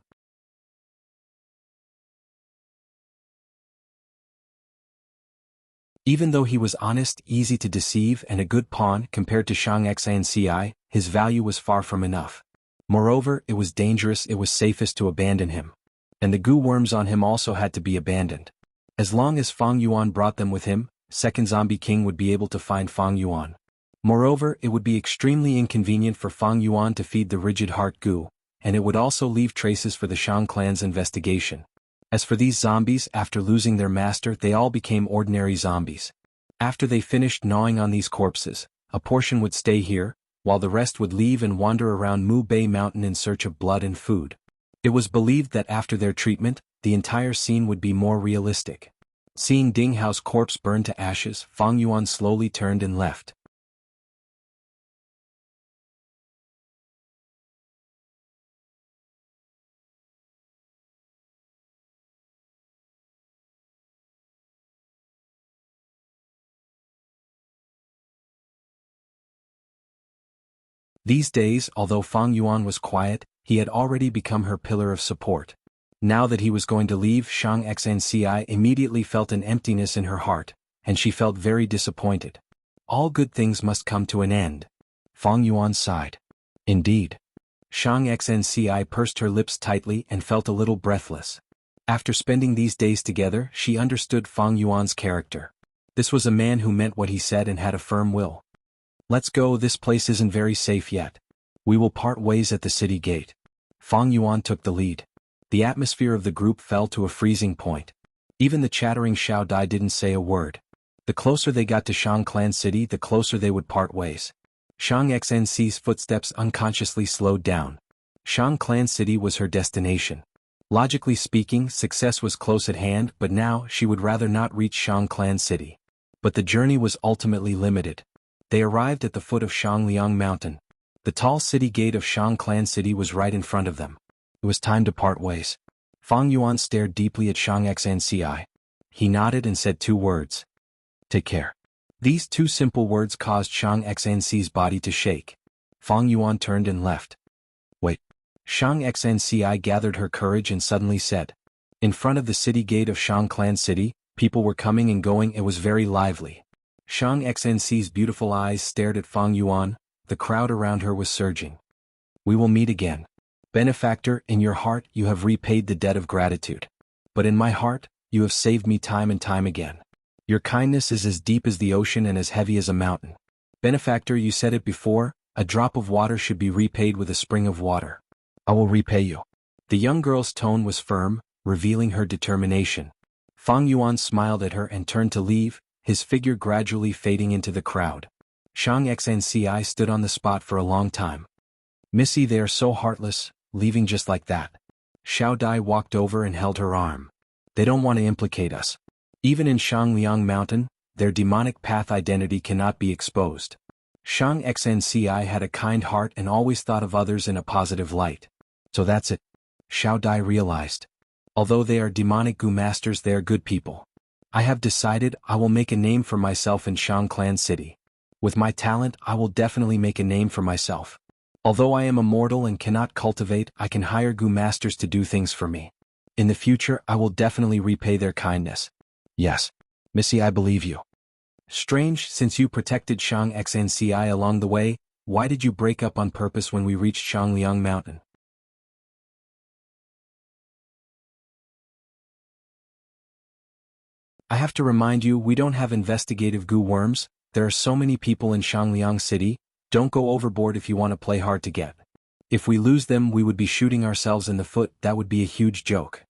Even though he was honest, easy to deceive and a good pawn compared to Shang Xnci, his value was far from enough. Moreover, it was dangerous, it was safest to abandon him. And the goo worms on him also had to be abandoned. As long as Fang Yuan brought them with him, Second Zombie King would be able to find Fang Yuan. Moreover, it would be extremely inconvenient for Fang Yuan to feed the rigid heart goo, and it would also leave traces for the Shang clan's investigation. As for these zombies, after losing their master, they all became ordinary zombies. After they finished gnawing on these corpses, a portion would stay here, while the rest would leave and wander around Mu Bei Mountain in search of blood and food. It was believed that after their treatment, the entire scene would be more realistic. Seeing Ding Hao's corpse burn to ashes, Fang Yuan slowly turned and left. These days, although Fang Yuan was quiet, he had already become her pillar of support. Now that he was going to leave, Shang Xnci immediately felt an emptiness in her heart, and she felt very disappointed. All good things must come to an end. Fang Yuan sighed. Indeed. Shang Xnci pursed her lips tightly and felt a little breathless. After spending these days together, she understood Fang Yuan's character. This was a man who meant what he said and had a firm will. Let's go, this place isn't very safe yet. We will part ways at the city gate. Fang Yuan took the lead. The atmosphere of the group fell to a freezing point. Even the chattering Xiao Dai didn't say a word. The closer they got to Shang Clan City, the closer they would part ways. Shang Xnci's footsteps unconsciously slowed down. Shang Clan City was her destination. Logically speaking, success was close at hand, but now she would rather not reach Shang Clan City. But the journey was ultimately limited. They arrived at the foot of Shangliang Mountain. The tall city gate of Shang Clan City was right in front of them. It was time to part ways. Fang Yuan stared deeply at Shang Xnci. He nodded and said 2 words. Take care. These 2 simple words caused Shang Xnci's body to shake. Fang Yuan turned and left. Wait. Shang Xnci gathered her courage and suddenly said. In front of the city gate of Shang Clan City, people were coming and going. It was very lively. Shang Xnci's beautiful eyes stared at Fang Yuan. The crowd around her was surging. We will meet again. Benefactor, in your heart you have repaid the debt of gratitude. But in my heart, you have saved me time and time again. Your kindness is as deep as the ocean and as heavy as a mountain. Benefactor, you said it before, a drop of water should be repaid with a spring of water. I will repay you. The young girl's tone was firm, revealing her determination. Fang Yuan smiled at her and turned to leave, his figure gradually fading into the crowd. Shang Xnci stood on the spot for a long time. Missy, they are so heartless, leaving just like that. Xiao Dai walked over and held her arm. They don't want to implicate us. Even in Shangliang Mountain, their demonic path identity cannot be exposed. Shang Xnci had a kind heart and always thought of others in a positive light. So that's it. Xiao Dai realized. Although they are demonic Gu masters, they are good people. I have decided I will make a name for myself in Shang Clan City. With my talent, I will definitely make a name for myself. Although I am a mortal and cannot cultivate, I can hire Gu masters to do things for me. In the future, I will definitely repay their kindness. Yes. Missy, I believe you. Strange, since you protected Shang Xnci along the way, why did you break up on purpose when we reached Shangliang Mountain? I have to remind you, we don't have investigative Gu worms. There are so many people in Shangliang City. Don't go overboard if you want to play hard to get. If we lose them, we would be shooting ourselves in the foot. That would be a huge joke.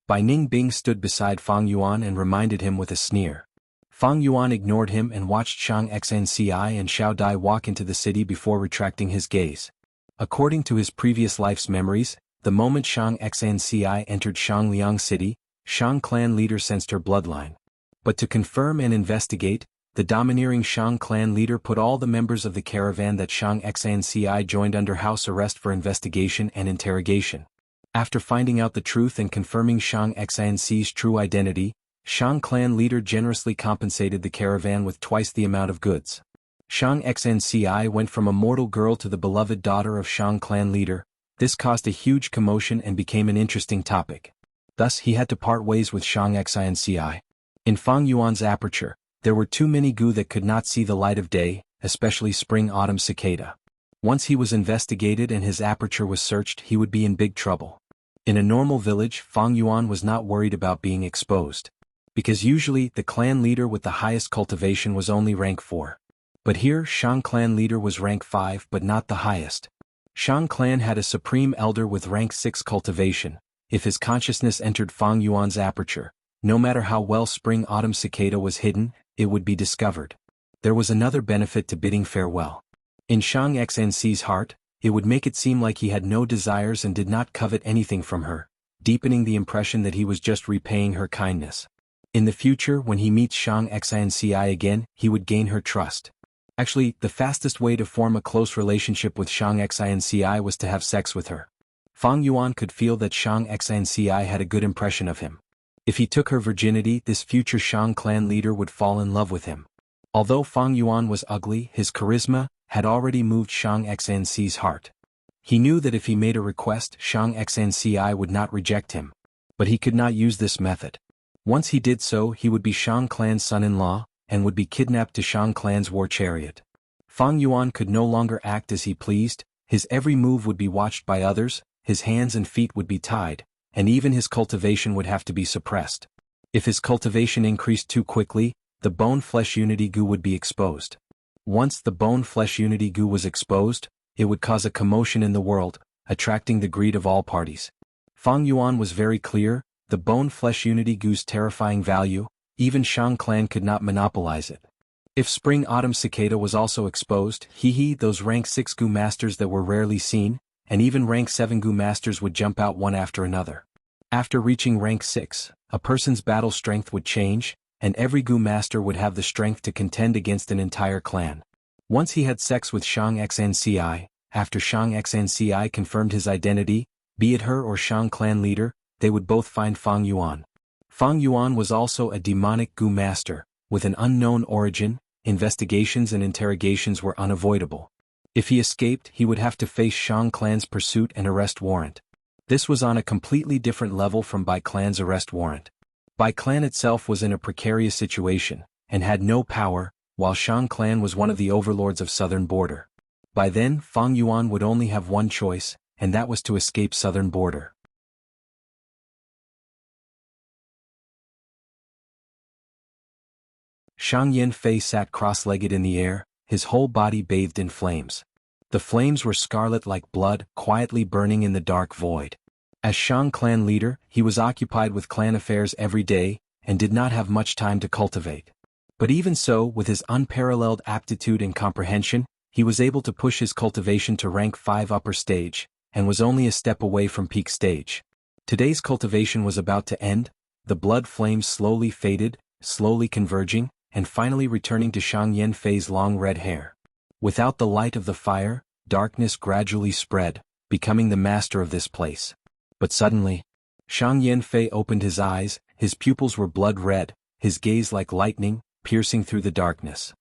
Bai Ningbing stood beside Fang Yuan and reminded him with a sneer. Fang Yuan ignored him and watched Shang Xnci and Xiao Dai walk into the city before retracting his gaze. According to his previous life's memories, the moment Shang Xnci entered Shangliang City, Shang clan leader sensed her bloodline. But to confirm and investigate, the domineering Shang clan leader put all the members of the caravan that Shang Xnci joined under house arrest for investigation and interrogation. After finding out the truth and confirming Shang Xinci's true identity, Shang clan leader generously compensated the caravan with twice the amount of goods. Shang Xnci went from a mortal girl to the beloved daughter of Shang clan leader. This caused a huge commotion and became an interesting topic. Thus he had to part ways with Shang Xnci. In Fang Yuan's aperture, there were too many Gu that could not see the light of day, especially spring-autumn cicada. Once he was investigated and his aperture was searched, he would be in big trouble. In a normal village, Fang Yuan was not worried about being exposed. Because usually, the clan leader with the highest cultivation was only rank 4. But here, Shang clan leader was rank 5 but not the highest. Shang clan had a supreme elder with rank 6 cultivation. If his consciousness entered Fang Yuan's aperture, no matter how well spring-autumn cicada was hidden, it would be discovered. There was another benefit to bidding farewell. In Shang Xnci's heart, it would make it seem like he had no desires and did not covet anything from her, deepening the impression that he was just repaying her kindness. In the future, when he meets Shang Xinci again, he would gain her trust. Actually, the fastest way to form a close relationship with Shang Xinci was to have sex with her. Fang Yuan could feel that Shang Xinci had a good impression of him. If he took her virginity, this future Shang clan leader would fall in love with him. Although Fang Yuan was ugly, his charisma had already moved Shang Xinci's heart. He knew that if he made a request, Shang Xinci would not reject him. But he could not use this method. Once he did so, he would be Shang clan's son-in-law, and would be kidnapped to Shang clan's war chariot. Fang Yuan could no longer act as he pleased, his every move would be watched by others, his hands and feet would be tied, and even his cultivation would have to be suppressed. If his cultivation increased too quickly, the bone-flesh unity goo would be exposed. Once the bone-flesh unity goo was exposed, it would cause a commotion in the world, attracting the greed of all parties. Fang Yuan was very clear, the bone-flesh unity goo's terrifying value, even Shang clan could not monopolize it. If spring-autumn cicada was also exposed, those rank 6 goo masters that were rarely seen, and even rank 7 goo masters would jump out one after another. After reaching rank 6, a person's battle strength would change, and every goo master would have the strength to contend against an entire clan. Once he had sex with Shang Xinci, after Shang Xinci confirmed his identity, be it her or Shang clan leader, they would both find Fang Yuan. Fang Yuan was also a demonic goo master, with an unknown origin. Investigations and interrogations were unavoidable. If he escaped, he would have to face Shang clan's pursuit and arrest warrant. This was on a completely different level from Bai clan's arrest warrant. Bai clan itself was in a precarious situation, and had no power, while Shang clan was one of the overlords of southern border. By then, Fang Yuan would only have one choice, and that was to escape southern border. Shang Yanfei sat cross-legged in the air, his whole body bathed in flames. The flames were scarlet like blood, quietly burning in the dark void. As Shang clan leader, he was occupied with clan affairs every day, and did not have much time to cultivate. But even so, with his unparalleled aptitude and comprehension, he was able to push his cultivation to rank 5 upper stage, and was only a step away from peak stage. Today's cultivation was about to end, the blood flames slowly faded, slowly converging, and finally returning to Shang Yanfei's long red hair. Without the light of the fire, darkness gradually spread, becoming the master of this place. But suddenly, Shang Yanfei opened his eyes, his pupils were blood red, his gaze like lightning, piercing through the darkness.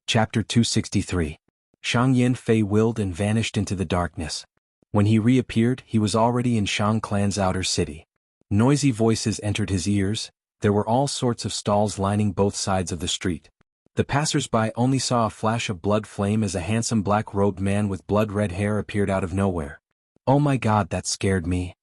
Chapter 263. Shang Yanfei willed and vanished into the darkness. When he reappeared, he was already in Shang clan's outer city. Noisy voices entered his ears, there were all sorts of stalls lining both sides of the street. The passers-by only saw a flash of blood flame as a handsome black-robed man with blood-red hair appeared out of nowhere. Oh my god, that scared me.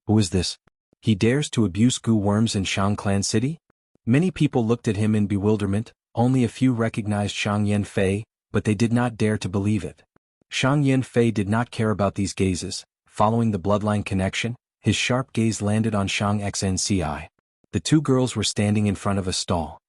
Who is this? He dares to abuse goo worms in Shang clan city? Many people looked at him in bewilderment, only a few recognized Shang Yanfei, but they did not dare to believe it. Shang Yanfei did not care about these gazes. Following the bloodline connection, his sharp gaze landed on Shang Xinci. The two girls were standing in front of a stall.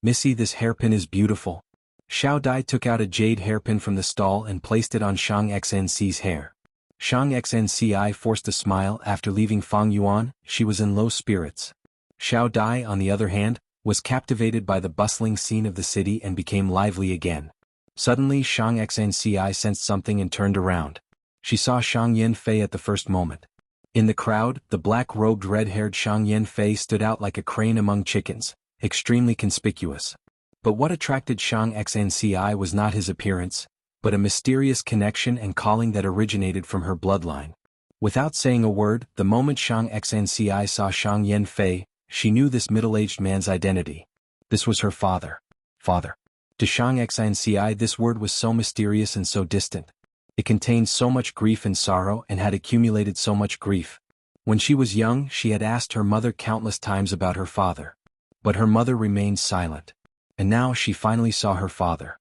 Missy, this hairpin is beautiful. Xiao Dai took out a jade hairpin from the stall and placed it on Shang Xinci's hair. Shang Xinci forced a smile after leaving Fang Yuan. She was in low spirits. Xiao Dai, on the other hand, was captivated by the bustling scene of the city and became lively again. Suddenly Shang Xinci sensed something and turned around. She saw Shang Yanfei at the first moment. In the crowd, the black-robed red-haired Shang Yanfei stood out like a crane among chickens, extremely conspicuous. But what attracted Shang Xinci was not his appearance, but a mysterious connection and calling that originated from her bloodline. Without saying a word, the moment Shang Xinci saw Shang Yanfei, she knew this middle-aged man's identity. This was her father. Father. To Shang Xinci, this word was so mysterious and so distant. It contained so much grief and sorrow and had accumulated so much grief. When she was young, she had asked her mother countless times about her father. But her mother remained silent. And now she finally saw her father.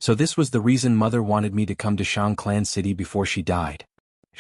So this was the reason mother wanted me to come to Shang Clan City before she died.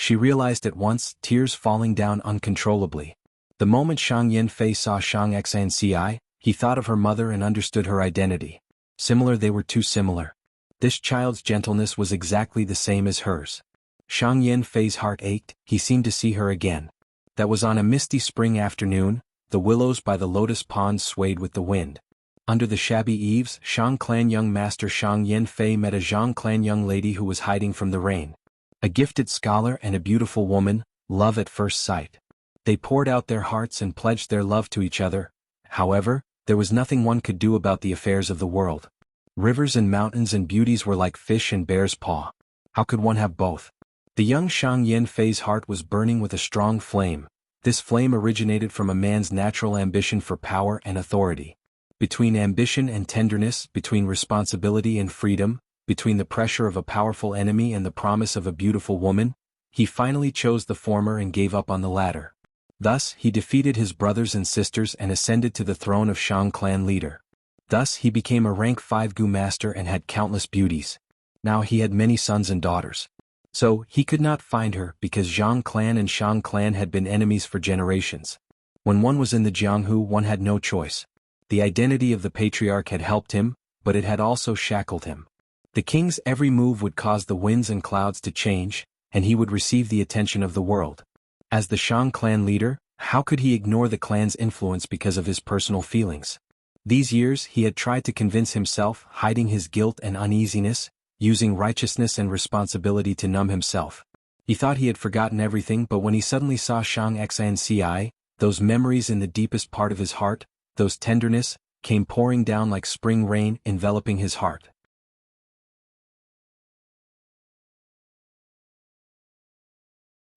She realized at once, tears falling down uncontrollably. The moment Shang Yanfei saw Shang Xanci, he thought of her mother and understood her identity. Similar, they were too similar. This child's gentleness was exactly the same as hers. Shang Yanfei's heart ached, he seemed to see her again. That was on a misty spring afternoon, the willows by the lotus pond swayed with the wind. Under the shabby eaves, Shang Clan young master Shang Yanfei met a Zhang Clan young lady who was hiding from the rain. A gifted scholar and a beautiful woman, love at first sight. They poured out their hearts and pledged their love to each other. However, there was nothing one could do about the affairs of the world. Rivers and mountains and beauties were like fish and bear's paw. How could one have both? The young Shang Yanfei's heart was burning with a strong flame. This flame originated from a man's natural ambition for power and authority. Between ambition and tenderness, between responsibility and freedom, between the pressure of a powerful enemy and the promise of a beautiful woman, he finally chose the former and gave up on the latter. Thus, he defeated his brothers and sisters and ascended to the throne of Shang clan leader. Thus, he became a rank 5 Gu master and had countless beauties. Now he had many sons and daughters. So, he could not find her because Zhang clan and Shang clan had been enemies for generations. When one was in the Jianghu, one had no choice. The identity of the patriarch had helped him, but it had also shackled him. The king's every move would cause the winds and clouds to change, and he would receive the attention of the world. As the Shang clan leader, how could he ignore the clan's influence because of his personal feelings? These years he had tried to convince himself, hiding his guilt and uneasiness, using righteousness and responsibility to numb himself. He thought he had forgotten everything, but when he suddenly saw Shang Xanci, those memories in the deepest part of his heart, those tenderness, came pouring down like spring rain, enveloping his heart.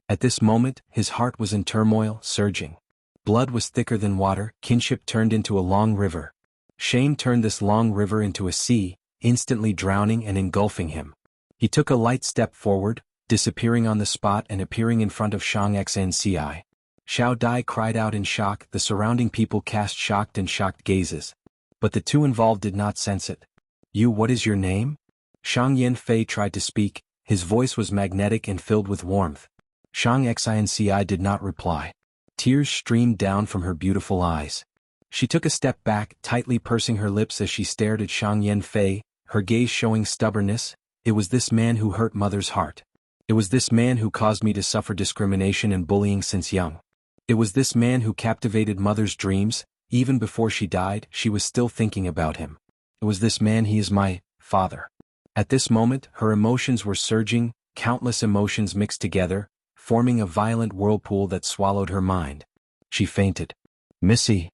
At this moment, his heart was in turmoil, surging. Blood was thicker than water, kinship turned into a long river. Shame turned this long river into a sea, instantly drowning and engulfing him. He took a light step forward, disappearing on the spot and appearing in front of Shang Xanci. Xiao Dai cried out in shock, the surrounding people cast shocked gazes. But the two involved did not sense it. "You, what is your name?" Shang Yanfei tried to speak, his voice was magnetic and filled with warmth. Shang Xanci did not reply. Tears streamed down from her beautiful eyes. She took a step back, tightly pursing her lips as she stared at Shang Yanfei, her gaze showing stubbornness. It was this man who hurt mother's heart. It was this man who caused me to suffer discrimination and bullying since young. It was this man who captivated mother's dreams. Even before she died, she was still thinking about him. It was this man. He is my father. At this moment, her emotions were surging, countless emotions mixed together, forming a violent whirlpool that swallowed her mind. She fainted. "Missy!"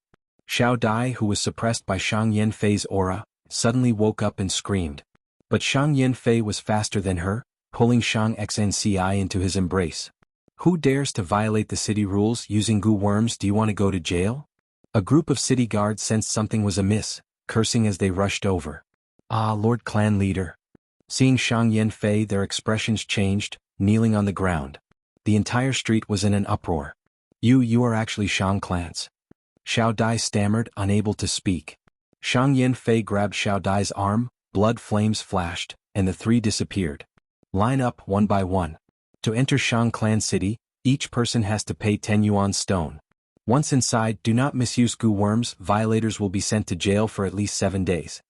Xiao Dai, who was suppressed by Shang Yanfei's aura, suddenly woke up and screamed. But Shang Yanfei was faster than her, pulling Shang Xanci into his embrace. "Who dares to violate the city rules using goo worms? Do you want to go to jail?" A group of city guards sensed something was amiss, cursing as they rushed over. "Ah, Lord Clan Leader." Seeing Shang Yanfei, their expressions changed, kneeling on the ground. The entire street was in an uproar. You are actually Shang Clans." Xiao Dai stammered, unable to speak. Shang Yanfei grabbed Xiao Dai's arm, blood flames flashed, and the three disappeared. "Line up one by one. To enter Shang Clan City, each person has to pay 10 Yuan stone. Once inside, do not misuse goo worms. Violators will be sent to jail for at least 7 days."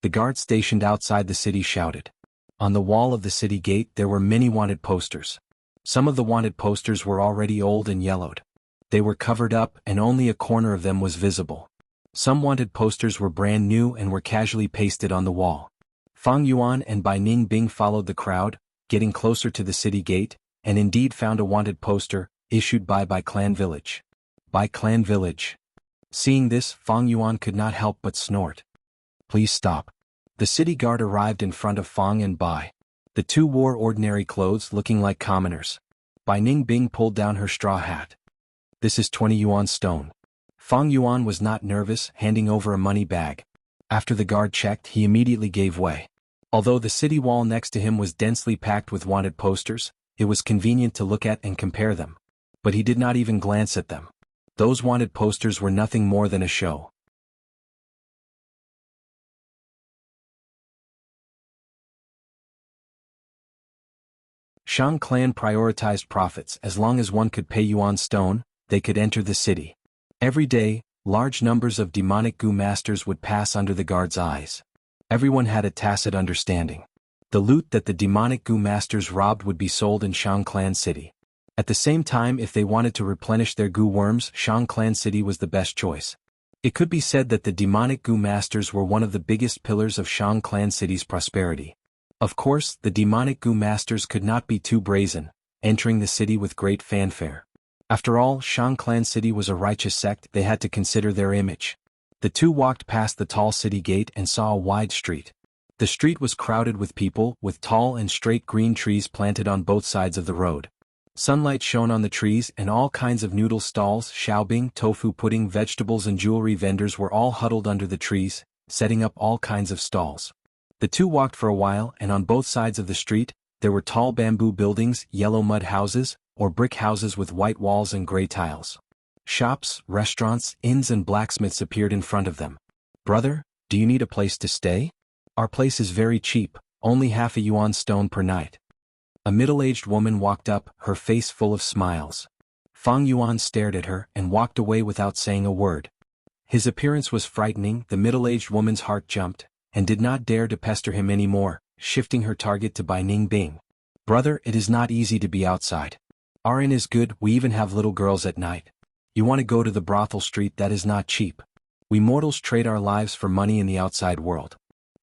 The guards stationed outside the city shouted. On the wall of the city gate there were many wanted posters. Some of the wanted posters were already old and yellowed. They were covered up and only a corner of them was visible. Some wanted posters were brand new and were casually pasted on the wall. Fang Yuan and Bai Ning Bing followed the crowd, getting closer to the city gate, and indeed found a wanted poster, issued by Clan Village. By Clan Village. Seeing this, Fang Yuan could not help but snort. "Please stop." The city guard arrived in front of Fang and Bai. The two wore ordinary clothes, looking like commoners. Bai Ning Bing pulled down her straw hat. "This is 20 Yuan stone." Fang Yuan was not nervous, handing over a money bag. After the guard checked, he immediately gave way. Although the city wall next to him was densely packed with wanted posters, it was convenient to look at and compare them. But he did not even glance at them. Those wanted posters were nothing more than a show. Shang clan prioritized profits. As long as one could pay Yuan stone, they could enter the city. Every day, large numbers of demonic gu masters would pass under the guards' eyes. Everyone had a tacit understanding. The loot that the demonic gu masters robbed would be sold in Shang clan city. At the same time, if they wanted to replenish their gu worms, Shang clan city was the best choice. It could be said that the demonic gu masters were one of the biggest pillars of Shang clan city's prosperity. Of course, the demonic gu masters could not be too brazen, entering the city with great fanfare. After all, Shang clan city was a righteous sect. They had to consider their image. The two walked past the tall city gate and saw a wide street. The street was crowded with people, with tall and straight green trees planted on both sides of the road. Sunlight shone on the trees, and all kinds of noodle stalls, xiaobing, tofu pudding, vegetables and jewelry vendors were all huddled under the trees, setting up all kinds of stalls. The two walked for a while, and on both sides of the street, there were tall bamboo buildings, yellow mud houses, or brick houses with white walls and gray tiles. Shops, restaurants, inns and blacksmiths appeared in front of them. "Brother, do you need a place to stay? Our place is very cheap, only half a yuan stone per night." A middle-aged woman walked up, her face full of smiles. Fang Yuan stared at her and walked away without saying a word. His appearance was frightening. The middle-aged woman's heart jumped, and did not dare to pester him any more, shifting her target to Bai Ningbing. "Brother, it is not easy to be outside. Our inn is good, we even have little girls at night. You want to go to the brothel street? That is not cheap. We mortals trade our lives for money in the outside world.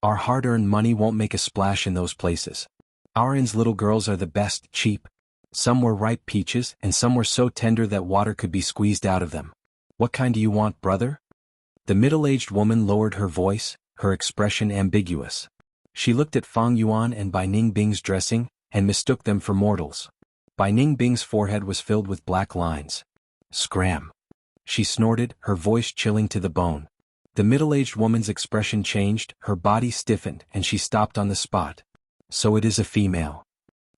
Our hard-earned money won't make a splash in those places. Our inn's little girls are the best, cheap. Some were ripe peaches, and some were so tender that water could be squeezed out of them. What kind do you want, brother?" The middle-aged woman lowered her voice, her expression ambiguous. She looked at Fang Yuan and Bai Ningbing's dressing, and mistook them for mortals. Bai Ningbing's forehead was filled with black lines. "Scram!" she snorted, her voice chilling to the bone. The middle-aged woman's expression changed, her body stiffened, and she stopped on the spot. "So it is a female.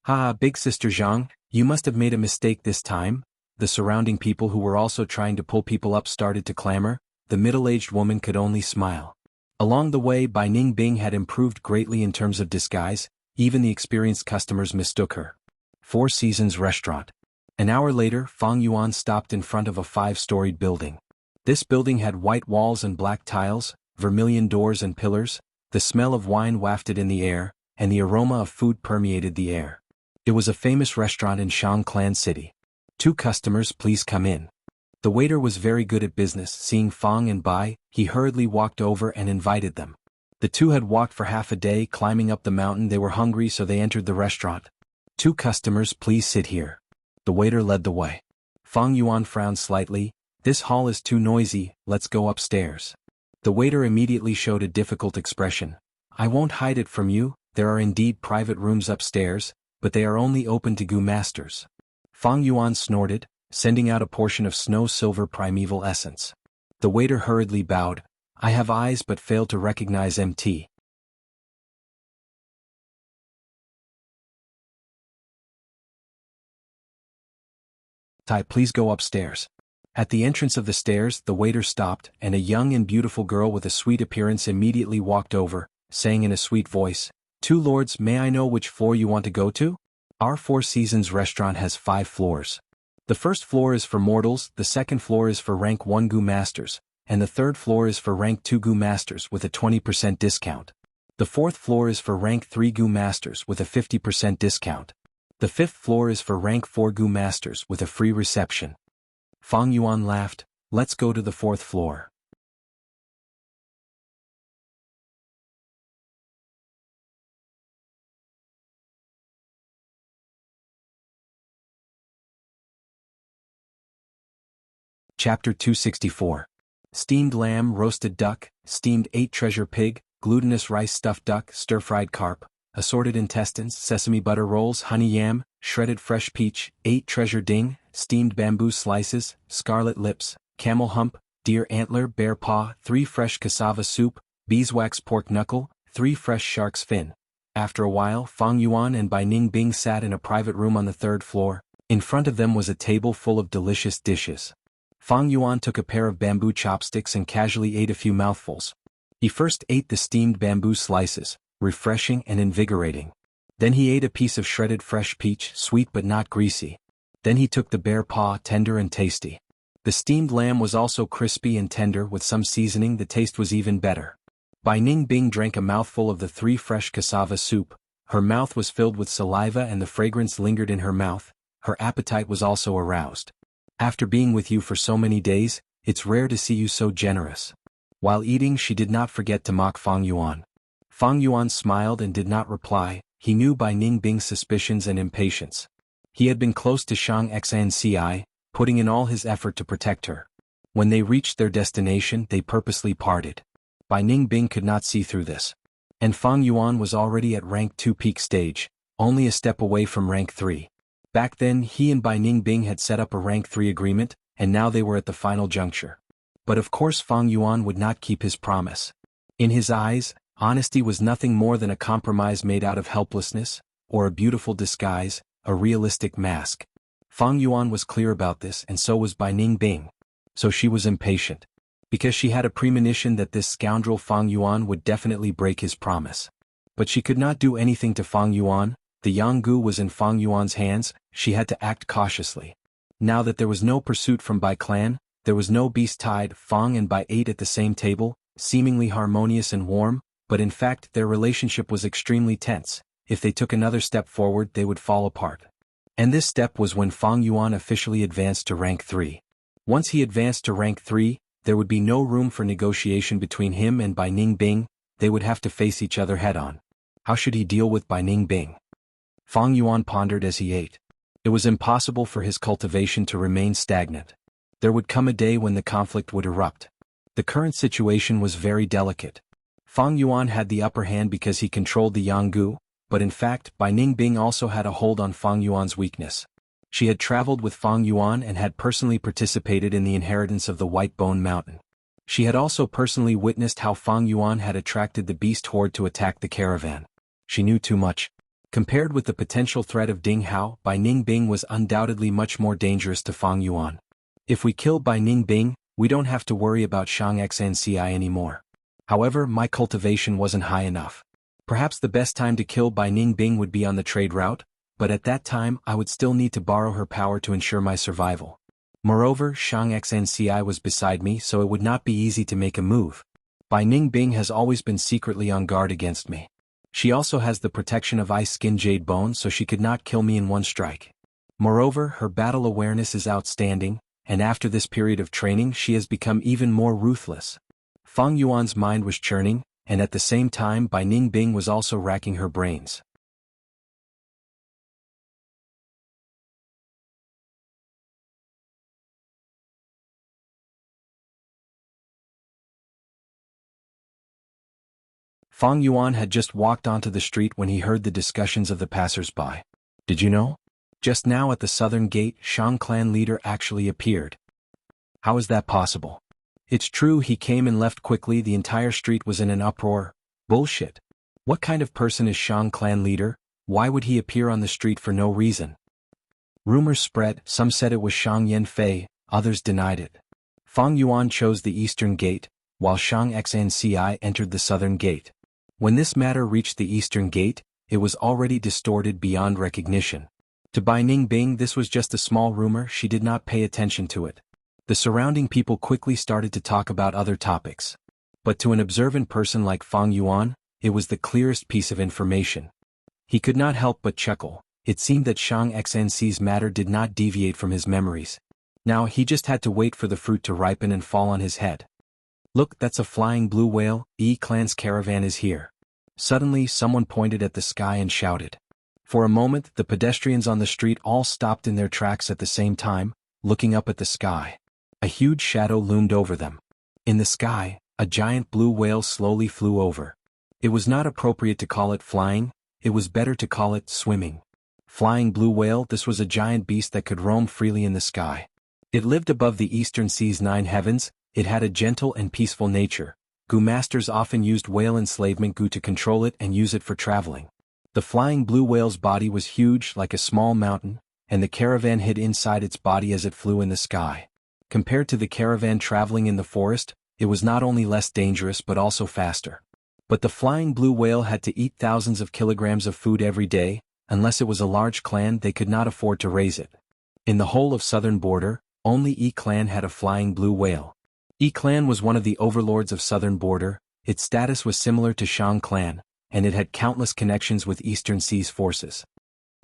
Ha, big sister Zhang, you must have made a mistake this time." The surrounding people who were also trying to pull people up started to clamor. The middle-aged woman could only smile. Along the way, Bai Ningbing had improved greatly in terms of disguise. Even the experienced customers mistook her. Four Seasons Restaurant. An hour later, Fang Yuan stopped in front of a 5-storied building. This building had white walls and black tiles, vermilion doors and pillars. The smell of wine wafted in the air, and the aroma of food permeated the air. It was a famous restaurant in Shang clan city. "Two customers, please come in." The waiter was very good at business. Seeing Fang and Bai, he hurriedly walked over and invited them. The two had walked for half a day climbing up the mountain. They were hungry, so they entered the restaurant. "Two customers, please sit here." The waiter led the way. Fang Yuan frowned slightly. "This hall is too noisy, let's go upstairs." The waiter immediately showed a difficult expression. "I won't hide it from you, there are indeed private rooms upstairs, but they are only open to gu masters." Fang Yuan snorted, sending out a portion of snow-silver primeval essence. The waiter hurriedly bowed. "I have eyes but fail to recognize MT. Tai, please go upstairs." At the entrance of the stairs, the waiter stopped, and a young and beautiful girl with a sweet appearance immediately walked over, saying in a sweet voice, "Two lords, may I know which floor you want to go to? Our Four Seasons restaurant has 5 floors. The first floor is for mortals, the second floor is for rank 1 gu masters, and the third floor is for rank 2 gu masters with a 20% discount. The fourth floor is for rank 3 gu masters with a 50% discount. The fifth floor is for rank 4 gu masters with a free reception." Fang Yuan laughed. "Let's go to the 4th floor." Chapter 264. Steamed lamb, roasted duck, steamed 8 treasure pig, glutinous rice stuffed duck, stir-fried carp, assorted intestines, sesame butter rolls, honey yam, shredded fresh peach, 8 treasure ding, steamed bamboo slices, scarlet lips, camel hump, deer antler, bear paw, 3 fresh cassava soup, beeswax pork knuckle, 3 fresh shark's fin. After a while, Fang Yuan and Bai Ningbing sat in a private room on the 3rd floor. In front of them was a table full of delicious dishes. Fang Yuan took a pair of bamboo chopsticks and casually ate a few mouthfuls. He first ate the steamed bamboo slices, refreshing and invigorating. Then he ate a piece of shredded fresh peach, sweet but not greasy. Then he took the bear paw, tender and tasty. The steamed lamb was also crispy and tender. With some seasoning, the taste was even better. Bai Ningbing drank a mouthful of the 3 fresh cassava soup. Her mouth was filled with saliva and the fragrance lingered in her mouth. Her appetite was also aroused. After being with you for so many days, it's rare to see you so generous. While eating, she did not forget to mock Fang Yuan. Fang Yuan smiled and did not reply. He knew Bai Ningbing's suspicions and impatience. He had been close to Shang Xnci, putting in all his effort to protect her. When they reached their destination, they purposely parted. Bai Ningbing could not see through this. And Fang Yuan was already at rank 2 peak stage, only a step away from rank 3. Back then, he and Bai Ningbing had set up a rank 3 agreement, and now they were at the final juncture. But of course Fang Yuan would not keep his promise. In his eyes, honesty was nothing more than a compromise made out of helplessness, or a beautiful disguise, a realistic mask. Fang Yuan was clear about this, and so was Bai Ningbing. So she was impatient. Because she had a premonition that this scoundrel Fang Yuan would definitely break his promise. But she could not do anything to Fang Yuan. The Yanggu was in Fang Yuan's hands. She had to act cautiously. Now that there was no pursuit from Bai clan, there was no beast tied. Fang and Bai ate at the same table, seemingly harmonious and warm, but in fact their relationship was extremely tense. If they took another step forward, they would fall apart. And this step was when Fang Yuan officially advanced to rank 3. Once he advanced to rank 3, there would be no room for negotiation between him and Bai Ningbing. They would have to face each other head-on. How should he deal with Bai Ningbing? Fang Yuan pondered as he ate. It was impossible for his cultivation to remain stagnant. There would come a day when the conflict would erupt. The current situation was very delicate. Fang Yuan had the upper hand because he controlled the Yanggu, but in fact Bai Ningbing also had a hold on Fang Yuan's weakness. She had traveled with Fang Yuan and had personally participated in the inheritance of the White Bone Mountain. She had also personally witnessed how Fang Yuan had attracted the beast horde to attack the caravan. She knew too much. Compared with the potential threat of Ding Hao, Bai Ningbing was undoubtedly much more dangerous to Fang Yuan. If we kill Bai Ningbing, we don't have to worry about Shang Xnci anymore. However, my cultivation wasn't high enough. Perhaps the best time to kill Bai Ningbing would be on the trade route, but at that time I would still need to borrow her power to ensure my survival. Moreover, Shang Xnci was beside me, so it would not be easy to make a move. Bai Ningbing has always been secretly on guard against me. She also has the protection of ice-skin jade bone, so she could not kill me in one strike. Moreover, her battle awareness is outstanding, and after this period of training she has become even more ruthless. Fang Yuan's mind was churning, and at the same time Bai Ningbing was also racking her brains. Fang Yuan had just walked onto the street when he heard the discussions of the passers-by. Did you know? Just now at the southern gate, Shang clan leader actually appeared. How is that possible? It's true, he came and left quickly. The entire street was in an uproar. Bullshit. What kind of person is Shang clan leader? Why would he appear on the street for no reason? Rumors spread. Some said it was Shang Yanfei, others denied it. Fang Yuan chose the eastern gate, while Shang Xnci entered the southern gate. When this matter reached the eastern gate, it was already distorted beyond recognition. To Bai Ningbing this was just a small rumor. She did not pay attention to it. The surrounding people quickly started to talk about other topics. But to an observant person like Fang Yuan, it was the clearest piece of information. He could not help but chuckle. It seemed that Shang Xnci's matter did not deviate from his memories. Now he just had to wait for the fruit to ripen and fall on his head. Look, that's a flying blue whale. Clan's caravan is here. Suddenly someone pointed at the sky and shouted. For a moment the pedestrians on the street all stopped in their tracks at the same time, looking up at the sky. A huge shadow loomed over them. In the sky, a giant blue whale slowly flew over. It was not appropriate to call it flying, it was better to call it swimming. Flying blue whale, this was a giant beast that could roam freely in the sky. It lived above the eastern sea's 9 heavens. It had a gentle and peaceful nature. Gu masters often used whale enslavement gu to control it and use it for traveling. The flying blue whale's body was huge, like a small mountain, and the caravan hid inside its body as it flew in the sky. Compared to the caravan traveling in the forest, it was not only less dangerous but also faster. But the flying blue whale had to eat thousands of kilograms of food every day. Unless it was a large clan, they could not afford to raise it. In the whole of southern border, only E clan had a flying blue whale. E clan was one of the overlords of southern border. Its status was similar to Shang clan, and it had countless connections with Eastern Sea's forces.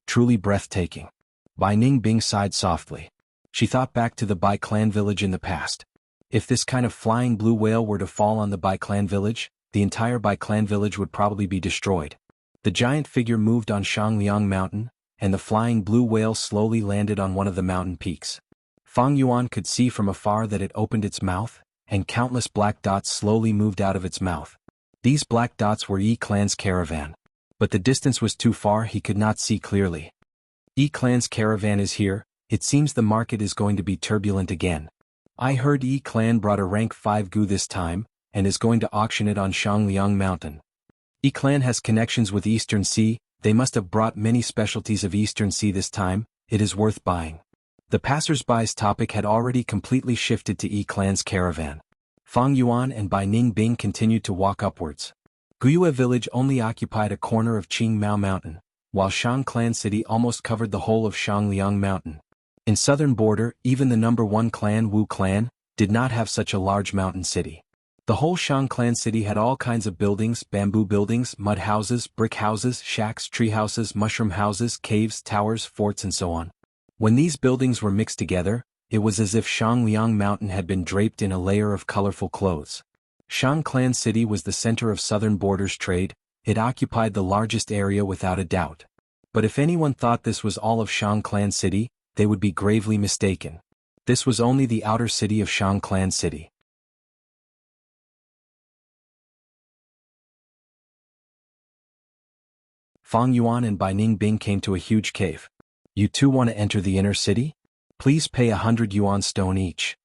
Truly breathtaking. Bai Ningbing sighed softly. She thought back to the Bai clan village in the past. If this kind of flying blue whale were to fall on the Bai clan village, the entire Bai clan village would probably be destroyed. The giant figure moved on Shangliang Mountain, and the flying blue whale slowly landed on one of the mountain peaks. Fang Yuan could see from afar that it opened its mouth, and countless black dots slowly moved out of its mouth. These black dots were E clan's caravan. But the distance was too far, he could not see clearly. E clan's caravan is here. It seems the market is going to be turbulent again. I heard E clan brought a rank 5 gu this time, and is going to auction it on Shangliang Mountain. E clan has connections with Eastern Sea. They must have brought many specialties of Eastern Sea this time. It is worth buying. The passers-by's topic had already completely shifted to E clan's caravan. Fang Yuan and Bai Ningbing continued to walk upwards. Guyue village only occupied a corner of Qingmao Mountain, while Shang clan city almost covered the whole of Shangliang Mountain. In southern border, even the number 1 clan, Wu clan, did not have such a large mountain city. The whole Shang clan city had all kinds of buildings: bamboo buildings, mud houses, brick houses, shacks, tree houses, mushroom houses, caves, towers, forts and so on. When these buildings were mixed together, it was as if Shangliang Mountain had been draped in a layer of colorful clothes. Shang clan city was the center of southern border's trade. It occupied the largest area without a doubt. But if anyone thought this was all of Shang clan city, they would be gravely mistaken. This was only the outer city of Shang clan city. Fang Yuan and Bai Ningbing came to a huge cave. You two want to enter the inner city? Please pay 100 yuan stone each.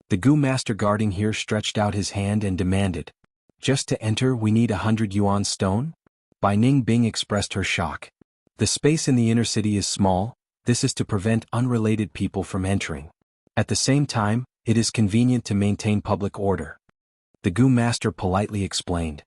The Gu master guarding here stretched out his hand and demanded. Just to enter we need 100 yuan stone? Bai Ningbing expressed her shock. The space in the inner city is small. This is to prevent unrelated people from entering. At the same time, it is convenient to maintain public order. The Gu master politely explained.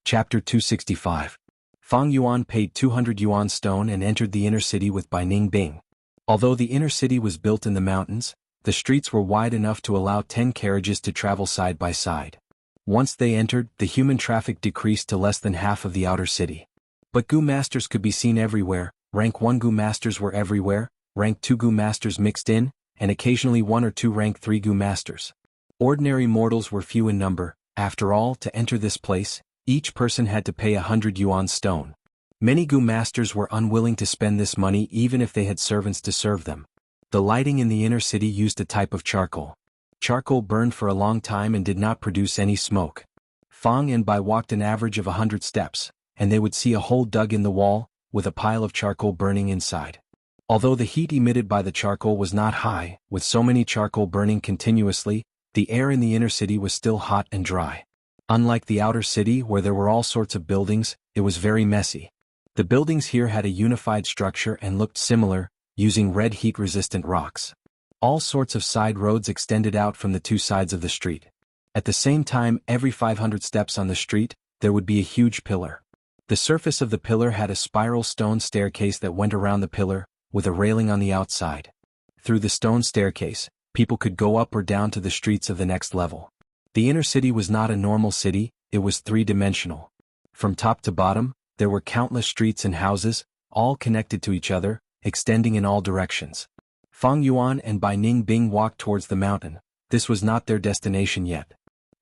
Chapter 265. Fang Yuan paid 200 yuan stone and entered the inner city with Bai Ningbing. Although the inner city was built in the mountains, the streets were wide enough to allow 10 carriages to travel side by side. Once they entered, the human traffic decreased to less than half of the outer city. But Gu masters could be seen everywhere. Rank 1 Gu masters were everywhere, rank 2 Gu masters mixed in, and occasionally 1 or 2 rank 3 Gu masters. Ordinary mortals were few in number. After all, to enter this place, each person had to pay 100 yuan stone. Many Gu masters were unwilling to spend this money even if they had servants to serve them. The lighting in the inner city used a type of charcoal. Charcoal burned for a long time and did not produce any smoke. Fang and Bai walked an average of 100 steps, and they would see a hole dug in the wall, with a pile of charcoal burning inside. Although the heat emitted by the charcoal was not high, with so many charcoal burning continuously, the air in the inner city was still hot and dry. Unlike the outer city where there were all sorts of buildings, it was very messy. The buildings here had a unified structure and looked similar, using red heat-resistant rocks. All sorts of side roads extended out from the two sides of the street. At the same time, every 500 steps on the street, there would be a huge pillar. The surface of the pillar had a spiral stone staircase that went around the pillar, with a railing on the outside. Through the stone staircase, people could go up or down to the streets of the next level. The inner city was not a normal city, it was three-dimensional. From top to bottom, there were countless streets and houses, all connected to each other, extending in all directions. Fang Yuan and Bai Ningbing walked towards the mountain. This was not their destination yet.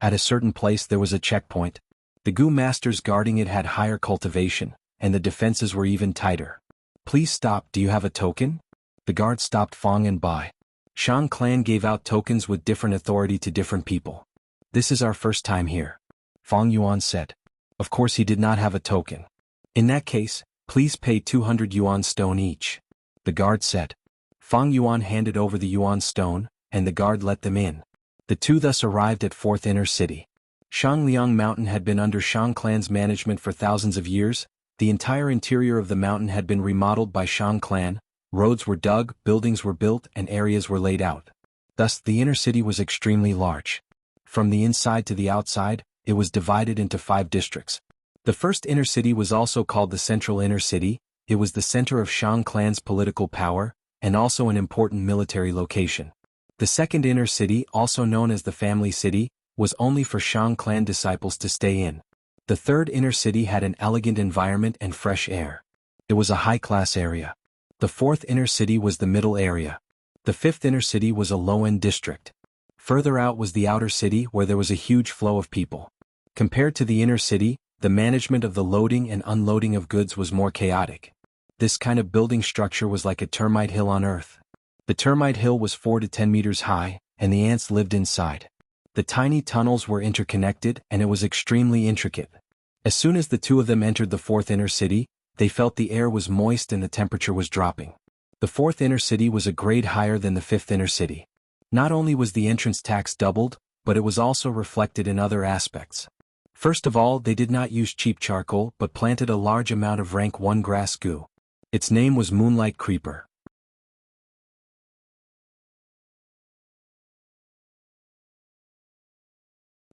At a certain place there was a checkpoint. The Gu masters guarding it had higher cultivation, and the defenses were even tighter. Please stop, do you have a token? The guard stopped Fang and Bai. Shang clan gave out tokens with different authority to different people. This is our first time here. Fang Yuan said. Of course he did not have a token. In that case, please pay 200 yuan stone each. The guard said. Fang Yuan handed over the yuan stone, and the guard let them in. The two thus arrived at 4th Inner City. Shangliang Mountain had been under Shang clan's management for thousands of years. The entire interior of the mountain had been remodeled by Shang clan, roads were dug, buildings were built, and areas were laid out. Thus, the inner city was extremely large. From the inside to the outside, it was divided into 5 districts. The first inner city was also called the Central Inner City. It was the center of Shang clan's political power, and also an important military location. The second inner city, also known as the Family City, was only for Shang clan disciples to stay in. The third inner city had an elegant environment and fresh air. It was a high-class area. The fourth inner city was the middle area. The fifth inner city was a low-end district. Further out was the outer city, where there was a huge flow of people. Compared to the inner city, the management of the loading and unloading of goods was more chaotic. This kind of building structure was like a termite hill on Earth. The termite hill was 4 to 10 meters high, and the ants lived inside. The tiny tunnels were interconnected, and it was extremely intricate. As soon as the two of them entered the fourth inner city, they felt the air was moist and the temperature was dropping. The fourth inner city was a grade higher than the fifth inner city. Not only was the entrance tax doubled, but it was also reflected in other aspects. First of all, they did not use cheap charcoal but planted a large amount of rank 1 grass goo. Its name was Moonlight Creeper.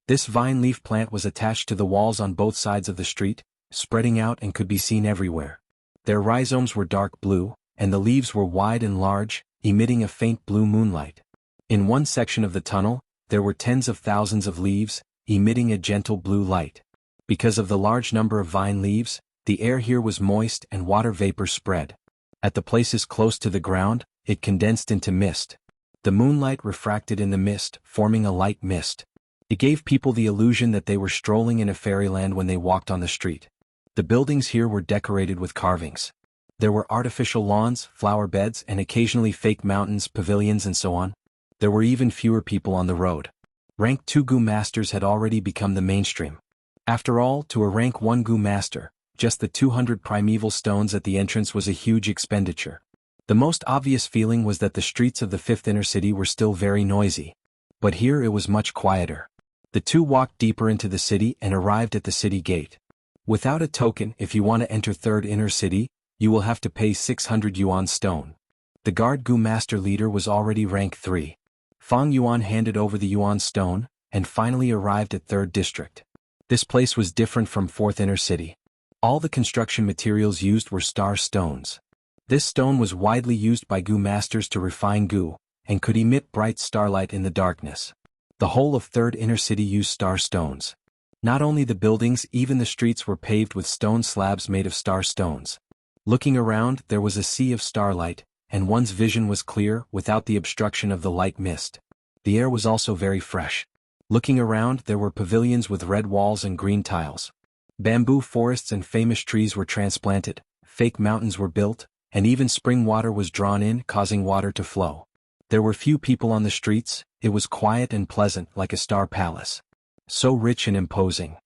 This vine leaf plant was attached to the walls on both sides of the street, spreading out and could be seen everywhere. Their rhizomes were dark blue, and the leaves were wide and large, emitting a faint blue moonlight. In one section of the tunnel, there were tens of thousands of leaves, emitting a gentle blue light. Because of the large number of vine leaves, the air here was moist and water vapor spread. At the places close to the ground, it condensed into mist. The moonlight refracted in the mist, forming a light mist. It gave people the illusion that they were strolling in a fairyland when they walked on the street. The buildings here were decorated with carvings. There were artificial lawns, flower beds, and occasionally fake mountains, pavilions, and so on. There were even fewer people on the road. Rank 2 Gu Masters had already become the mainstream. After all, to a Rank 1 Gu Master, just the 200 primeval stones at the entrance was a huge expenditure. The most obvious feeling was that the streets of the fifth inner city were still very noisy. But here it was much quieter. The two walked deeper into the city and arrived at the city gate. Without a token, if you want to enter third inner city, you will have to pay 600 Yuan stone. The guard Gu Master leader was already rank 3. Fang Yuan handed over the Yuan stone, and finally arrived at third district. This place was different from fourth inner city. All the construction materials used were star stones. This stone was widely used by Gu Masters to refine Gu, and could emit bright starlight in the darkness. The whole of third inner city used star stones. Not only the buildings, even the streets were paved with stone slabs made of star stones. Looking around, there was a sea of starlight, and one's vision was clear without the obstruction of the light mist. The air was also very fresh. Looking around, there were pavilions with red walls and green tiles. Bamboo forests and famous trees were transplanted, fake mountains were built, and even spring water was drawn in, causing water to flow. There were few people on the streets. It was quiet and pleasant, like a star palace. So rich and imposing.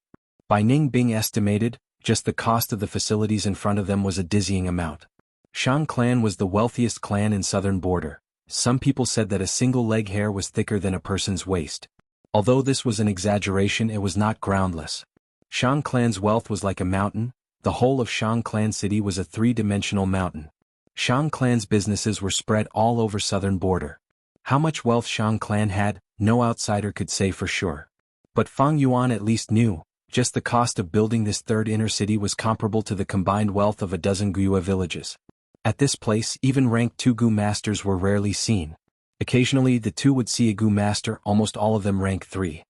By Ning Bing estimated, just the cost of the facilities in front of them was a dizzying amount. Shang clan was the wealthiest clan in southern border. Some people said that a single leg hair was thicker than a person's waist. Although this was an exaggeration, it was not groundless. Shang clan's wealth was like a mountain. The whole of Shang clan city was a 3-dimensional mountain. Shang clan's businesses were spread all over southern border. How much wealth Shang clan had, no outsider could say for sure. But Fang Yuan at least knew, just the cost of building this third inner city was comparable to the combined wealth of a dozen Guyue villages. At this place, even rank 2 Gu Masters were rarely seen. Occasionally the two would see a Gu Master, almost all of them rank 3.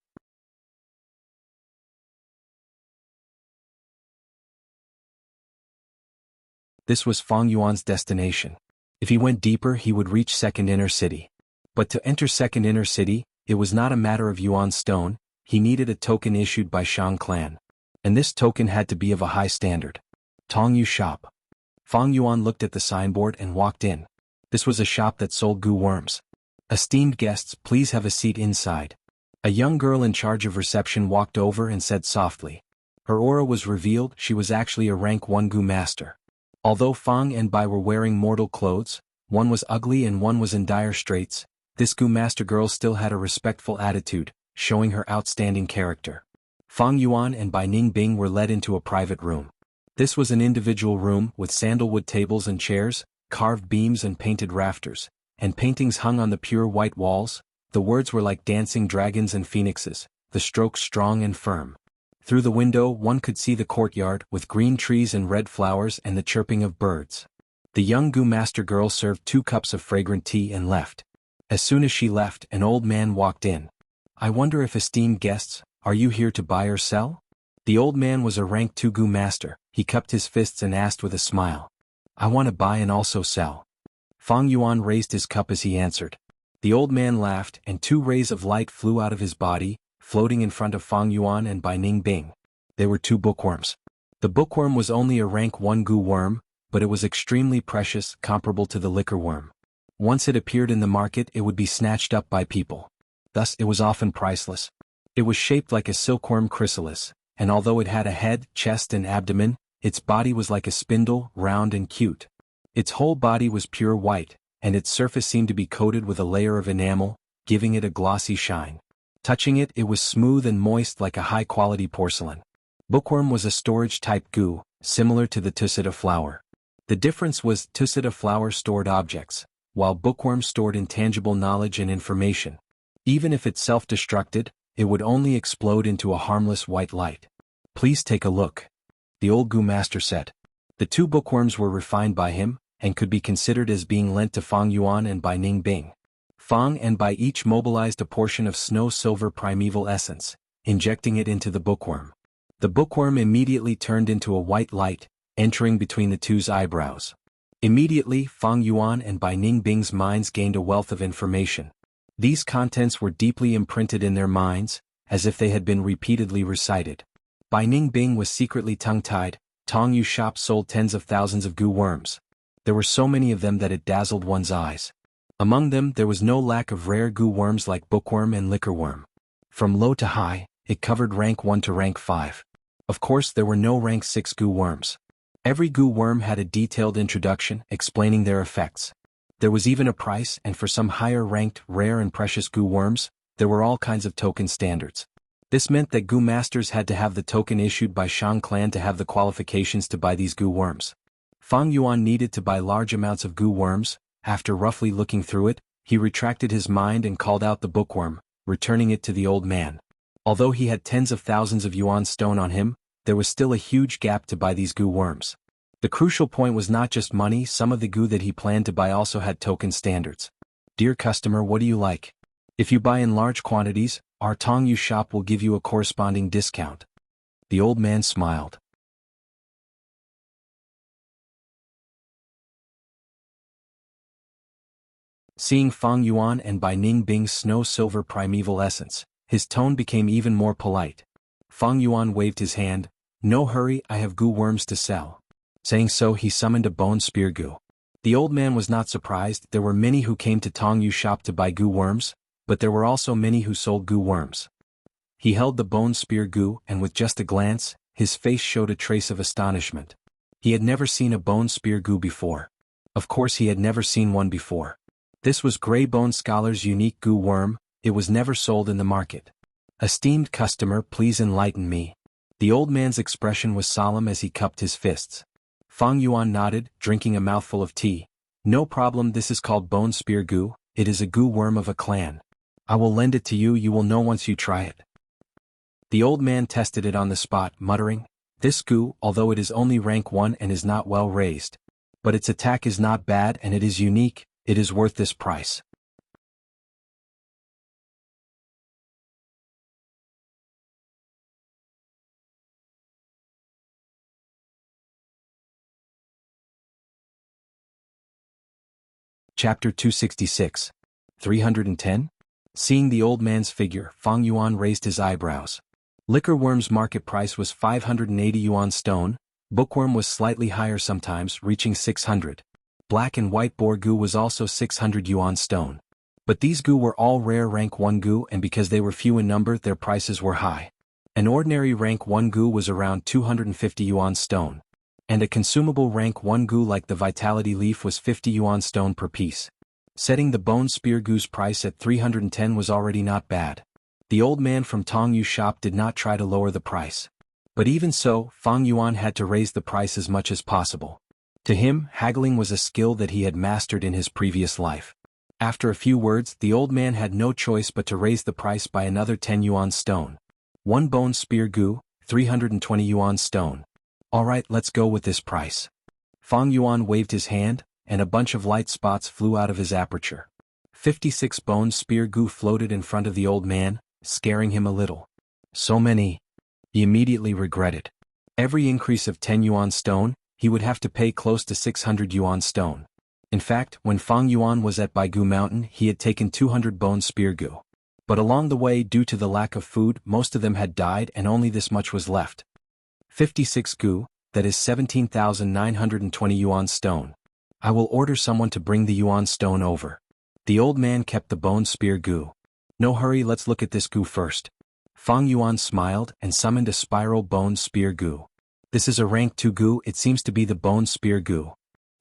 This was Fang Yuan's destination. If he went deeper, he would reach second inner city. But to enter second inner city, it was not a matter of Yuan stone. He needed a token issued by Shang clan. And this token had to be of a high standard. Tongyu Shop. Fang Yuan looked at the signboard and walked in. This was a shop that sold Gu worms. Esteemed guests, please have a seat inside. A young girl in charge of reception walked over and said softly. Her aura was revealed. She was actually a rank 1 Gu Master. Although Fang and Bai were wearing mortal clothes, one was ugly and one was in dire straits, this Gu Master girl still had a respectful attitude, showing her outstanding character. Fang Yuan and Bai Ningbing were led into a private room. This was an individual room with sandalwood tables and chairs, carved beams and painted rafters, and paintings hung on the pure white walls. The words were like dancing dragons and phoenixes, the strokes strong and firm. Through the window one could see the courtyard with green trees and red flowers and the chirping of birds. The young Gu master girl served 2 cups of fragrant tea and left. As soon as she left, an old man walked in. "I wonder if esteemed guests, are you here to buy or sell?" The old man was a rank 2 Gu master. He cupped his fists and asked with a smile. "I want to buy and also sell." Fang Yuan raised his cup as he answered. The old man laughed and 2 rays of light flew out of his body, floating in front of Fang Yuan and Bai Ning Bing. They were 2 bookworms. The bookworm was only a rank 1 Gu worm, but it was extremely precious, comparable to the liquor worm. Once it appeared in the market it would be snatched up by people. Thus it was often priceless. It was shaped like a silkworm chrysalis, and although it had a head, chest and abdomen, its body was like a spindle, round and cute. Its whole body was pure white, and its surface seemed to be coated with a layer of enamel, giving it a glossy shine. Touching it, it was smooth and moist like a high-quality porcelain. Bookworm was a storage-type Gu, similar to the Tusita flower. The difference was Tusita flower stored objects, while bookworm stored intangible knowledge and information. Even if it self-destructed, it would only explode into a harmless white light. "Please take a look," the old Gu master said. The 2 bookworms were refined by him, and could be considered as being lent to Fang Yuan and Bai Ning Bing. Fang and Bai each mobilized a portion of snow-silver primeval essence, injecting it into the bookworm. The bookworm immediately turned into a white light, entering between the 2's eyebrows. Immediately, Fang Yuan and Bai Ning Bing's minds gained a wealth of information. These contents were deeply imprinted in their minds, as if they had been repeatedly recited. Bai Ning Bing was secretly tongue-tied. Tong Yu shop sold tens of thousands of Gu worms. There were so many of them that it dazzled one's eyes. Among them there was no lack of rare Gu worms like bookworm and liquor worm. From low to high, it covered rank 1 to rank 5. Of course there were no rank 6 Gu worms. Every Gu worm had a detailed introduction explaining their effects. There was even a price, and for some higher-ranked, rare and precious Gu worms, there were all kinds of token standards. This meant that Gu masters had to have the token issued by Shang clan to have the qualifications to buy these Gu worms. Fang Yuan needed to buy large amounts of Gu worms. After roughly looking through it, he retracted his mind and called out the bookworm, returning it to the old man. Although he had tens of thousands of Yuan stone on him, there was still a huge gap to buy these Gu worms. The crucial point was not just money. Some of the Gu that he planned to buy also had token standards. "Dear customer, what do you like? If you buy in large quantities, our Tong Yu shop will give you a corresponding discount." The old man smiled. Seeing Fang Yuan and Bai Ning Bing's snow-silver primeval essence, his tone became even more polite. Fang Yuan waved his hand. "No hurry, I have Gu worms to sell." Saying so, he summoned a bone spear Gu. The old man was not surprised. There were many who came to Tong Yu shop to buy Gu worms, but there were also many who sold Gu worms. He held the bone spear Gu, and with just a glance, his face showed a trace of astonishment. He had never seen a bone spear Gu before. Of course he had never seen one before. This was Grey Bone Scholar's unique Gu worm. It was never sold in the market. "Esteemed customer, please enlighten me." The old man's expression was solemn as he cupped his fists. Fang Yuan nodded, drinking a mouthful of tea. "No problem, this is called bone spear Gu. It is a Gu worm of a clan. I will lend it to you, you will know once you try it." The old man tested it on the spot, muttering, "This Gu, although it is only rank 1 and is not well raised, but its attack is not bad and it is unique, it is worth this price." Chapter 266. 310? Seeing the old man's figure, Fang Yuan raised his eyebrows. Liquor worm's market price was 580 yuan stone, bookworm was slightly higher sometimes, reaching 600. Black and white boar Gu was also 600 yuan stone. But these Gu were all rare rank 1 Gu, and because they were few in number their prices were high. An ordinary rank 1 Gu was around 250 yuan stone. And a consumable rank 1 Gu like the vitality leaf was 50 yuan stone per piece. Setting the bone spear Gu's price at 310 was already not bad. The old man from Tong Yu shop did not try to lower the price. But even so, Fang Yuan had to raise the price as much as possible. To him, haggling was a skill that he had mastered in his previous life. After a few words, the old man had no choice but to raise the price by another 10 yuan stone. 1 bone spear gu, 320 yuan stone. Alright, let's go with this price. Fang Yuan waved his hand, and a bunch of light spots flew out of his aperture. 56 bone spear gu floated in front of the old man, scaring him a little. So many. He immediately regretted. Every increase of 10 yuan stone, he would have to pay close to 600 yuan stone. In fact, when Fang Yuan was at Baigu Mountain, he had taken 200 bone spear gu. But along the way, due to the lack of food, most of them had died and only this much was left. 56 gu, that is 17,920 yuan stone. I will order someone to bring the yuan stone over. The old man kept the bone spear gu. No hurry, let's look at this gu first. Fang Yuan smiled and summoned a spiral bone spear gu. This is a rank 2 gu, it seems to be the bone spear gu.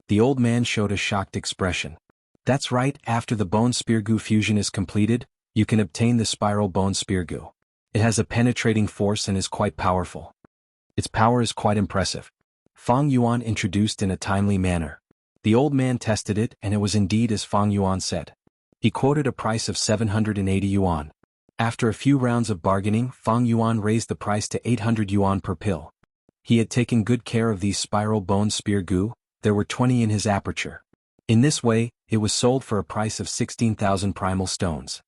The old man showed a shocked expression. That's right, after the bone spear gu fusion is completed, you can obtain the spiral bone spear gu. It has a penetrating force and is quite powerful. Its power is quite impressive. Fang Yuan introduced in a timely manner. The old man tested it and it was indeed as Fang Yuan said. He quoted a price of 780 yuan. After a few rounds of bargaining, Fang Yuan raised the price to 800 yuan per pill. He had taken good care of these spiral bone spear gu, there were 20 in his aperture. In this way, it was sold for a price of 16,000 primal stones.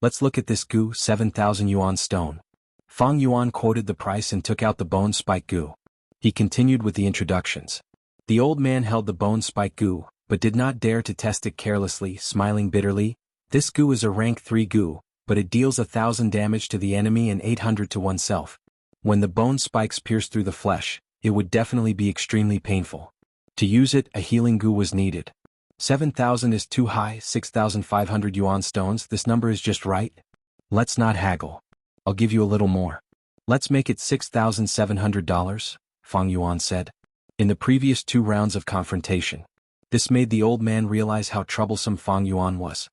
Let's look at this gu, 7,000 yuan stone. Fang Yuan quoted the price and took out the bone spike gu. He continued with the introductions. The old man held the bone spike gu, but did not dare to test it carelessly, smiling bitterly. This gu is a rank 3 gu, but it deals 1,000 damage to the enemy and 800 to oneself. When the bone spikes pierce through the flesh, it would definitely be extremely painful. To use it, a healing gu was needed. 7,000 is too high, 6,500 yuan stones, this number is just right. Let's not haggle. I'll give you a little more. Let's make it $6,700, Fang Yuan said. In the previous 2 rounds of confrontation, this made the old man realize how troublesome Fang Yuan was.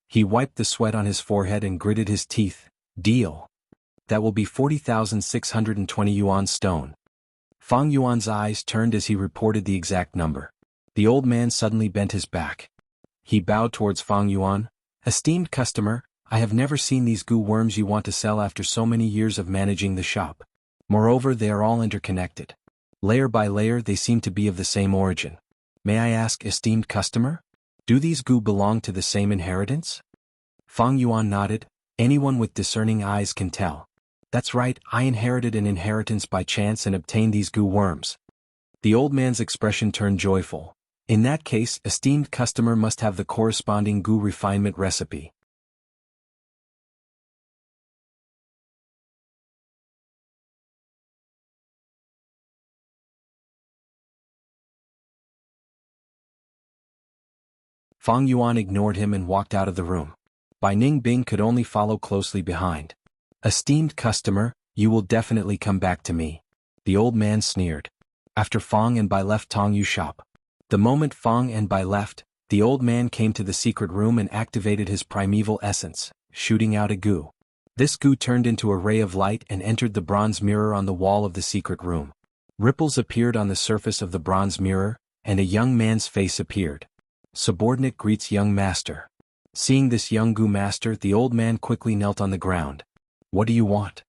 He wiped the sweat on his forehead and gritted his teeth. Deal. That will be 40,620 yuan stone. Fang Yuan's eyes turned as he reported the exact number. The old man suddenly bent his back. He bowed towards Fang Yuan. Esteemed customer, I have never seen these gu worms you want to sell after so many years of managing the shop. Moreover, they are all interconnected. Layer by layer they seem to be of the same origin. May I ask, esteemed customer? Do these gu belong to the same inheritance? Fang Yuan nodded. Anyone with discerning eyes can tell. That's right, I inherited an inheritance by chance and obtained these gu worms. The old man's expression turned joyful. In that case, esteemed customer must have the corresponding gu refinement recipe. Fang Yuan ignored him and walked out of the room. Bai Ningbing could only follow closely behind. Esteemed customer, you will definitely come back to me. The old man sneered. After Fang and Bai left Tongyu shop. The moment Fang and Bai left, the old man came to the secret room and activated his primeval essence, shooting out a gu. This gu turned into a ray of light and entered the bronze mirror on the wall of the secret room. Ripples appeared on the surface of the bronze mirror, and a young man's face appeared. Subordinate greets young master. Seeing this young gu master, the old man quickly knelt on the ground. What do you want?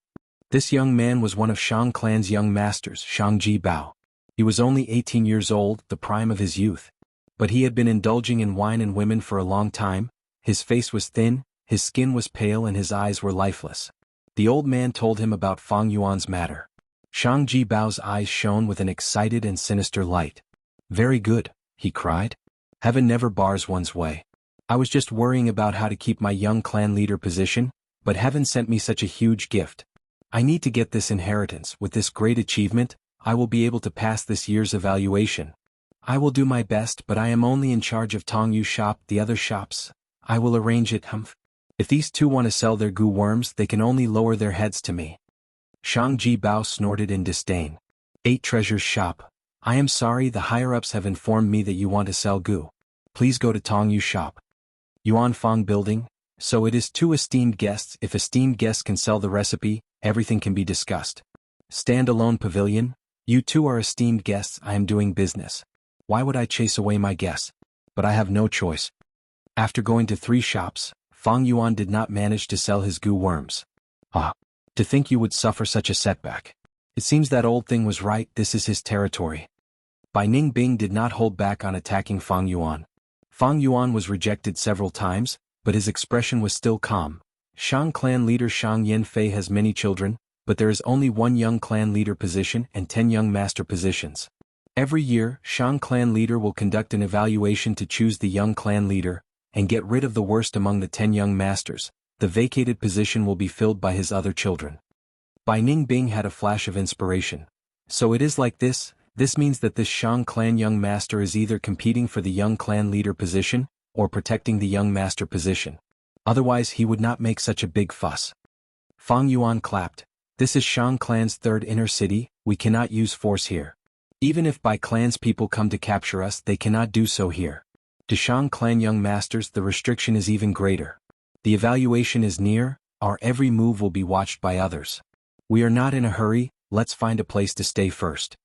This young man was one of Shang clan's young masters, Shangji Bao. He was only 18 years old, the prime of his youth. But he had been indulging in wine and women for a long time. His face was thin, his skin was pale and his eyes were lifeless. The old man told him about Fang Yuan's matter. Shangji Bao's eyes shone with an excited and sinister light. Very good, he cried. Heaven never bars one's way. I was just worrying about how to keep my young clan leader position, but heaven sent me such a huge gift. I need to get this inheritance. With this great achievement, I will be able to pass this year's evaluation. I will do my best, but I am only in charge of Tongyu shop, the other shops. I will arrange it, If these two want to sell their gu worms, they can only lower their heads to me. Shangji Bao snorted in disdain. 8 Treasures shop. I am sorry, the higher-ups have informed me that you want to sell gu. Please go to Tongyu shop. Yuan Fang building. So it is 2 esteemed guests. If esteemed guests can sell the recipe, everything can be discussed. Stand-alone pavilion. You two are esteemed guests. I am doing business. Why would I chase away my guests? But I have no choice. After going to 3 shops, Fang Yuan did not manage to sell his goo worms. Ah, to think you would suffer such a setback. It seems that old thing was right, this is his territory. Bai Ningbing did not hold back on attacking Fang Yuan. Fang Yuan was rejected several times, but his expression was still calm. Shang clan leader Shang Yanfei has many children, but there is only 1 young clan leader position and 10 young master positions. Every year, Shang clan leader will conduct an evaluation to choose the young clan leader, and get rid of the worst among the 10 young masters. The vacated position will be filled by his other children. Bai Ningbing had a flash of inspiration. So it is like this. This means that this Shang clan young master is either competing for the young clan leader position, or protecting the young master position. Otherwise he would not make such a big fuss. Fang Yuan clapped. This is Shang clan's 3rd inner city, we cannot use force here. Even if Bai clan's people come to capture us, they cannot do so here. To Shang clan young masters the restriction is even greater. The evaluation is near, our every move will be watched by others. We are not in a hurry, let's find a place to stay first.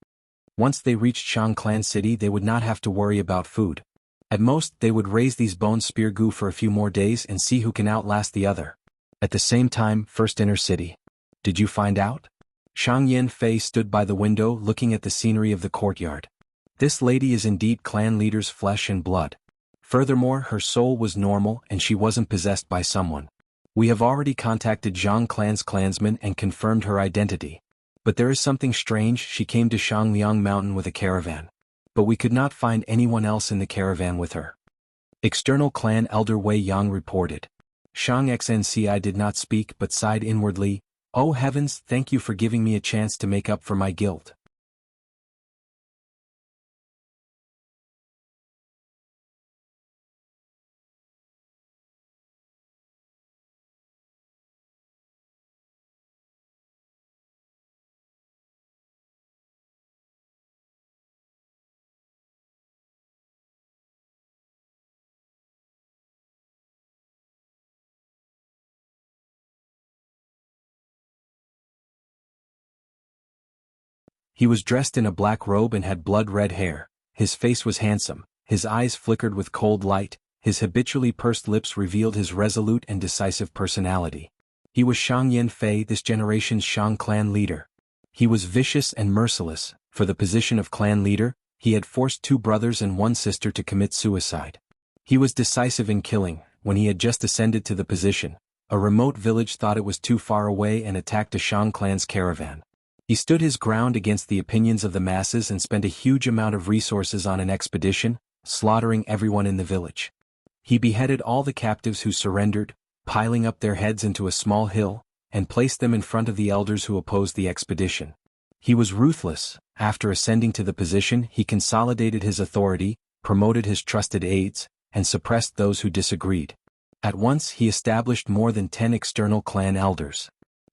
Once they reached Shang clan city they would not have to worry about food. At most they would raise these bone spear goo for a few more days and see who can outlast the other. At the same time, 1st inner city. Did you find out? Shang Yanfei stood by the window looking at the scenery of the courtyard. This lady is indeed clan leader's flesh and blood. Furthermore, her soul was normal and she wasn't possessed by someone. We have already contacted Zhang clan's clansmen and confirmed her identity. But there is something strange, she came to Shangliang Mountain with a caravan. But we could not find anyone else in the caravan with her. External clan elder Wei Yang reported. Shang Xnci did not speak but sighed inwardly. Oh heavens, thank you for giving me a chance to make up for my guilt. He was dressed in a black robe and had blood-red hair. His face was handsome, his eyes flickered with cold light, his habitually pursed lips revealed his resolute and decisive personality. He was Shang Yanfei, this generation's Shang clan leader. He was vicious and merciless. For the position of clan leader, he had forced 2 brothers and 1 sister to commit suicide. He was decisive in killing. When he had just ascended to the position, a remote village thought it was too far away and attacked a Shang clan's caravan. He stood his ground against the opinions of the masses and spent a huge amount of resources on an expedition, slaughtering everyone in the village. He beheaded all the captives who surrendered, piling up their heads into a small hill, and placed them in front of the elders who opposed the expedition. He was ruthless. After ascending to the position, he consolidated his authority, promoted his trusted aides, and suppressed those who disagreed. At once he established more than 10 external clan elders.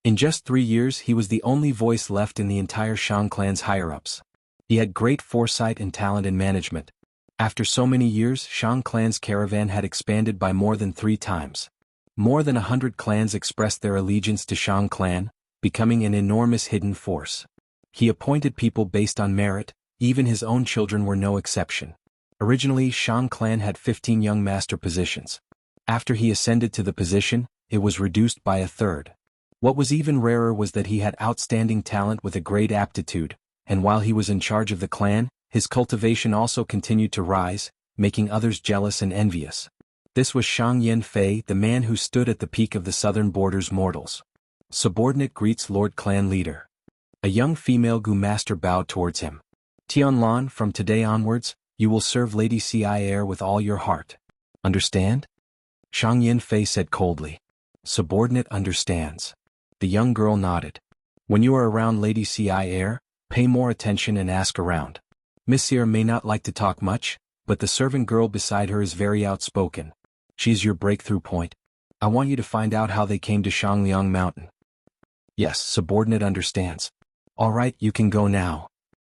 In just 3 years he was the only voice left in the entire Shang clan's higher-ups. He had great foresight and talent in management. After so many years Shang clan's caravan had expanded by more than 3 times. More than 100 clans expressed their allegiance to Shang clan, becoming an enormous hidden force. He appointed people based on merit, even his own children were no exception. Originally Shang clan had 15 young master positions. After he ascended to the position, it was reduced by a third. What was even rarer was that he had outstanding talent with a great aptitude, and while he was in charge of the clan, his cultivation also continued to rise, making others jealous and envious. This was Shang Yanfei, the man who stood at the peak of the southern border's mortals. Subordinate greets Lord Clan Leader. A young female Gu master bowed towards him. Tianlan, from today onwards, you will serve Lady Ci Air with all your heart. Understand? Shang Yanfei said coldly. Subordinate understands. The young girl nodded. When you are around Lady Ci Air, pay more attention and ask around. Monsieur may not like to talk much, but the servant girl beside her is very outspoken. She's your breakthrough point. I want you to find out how they came to Shangliang Mountain. Yes, subordinate understands. All right, you can go now.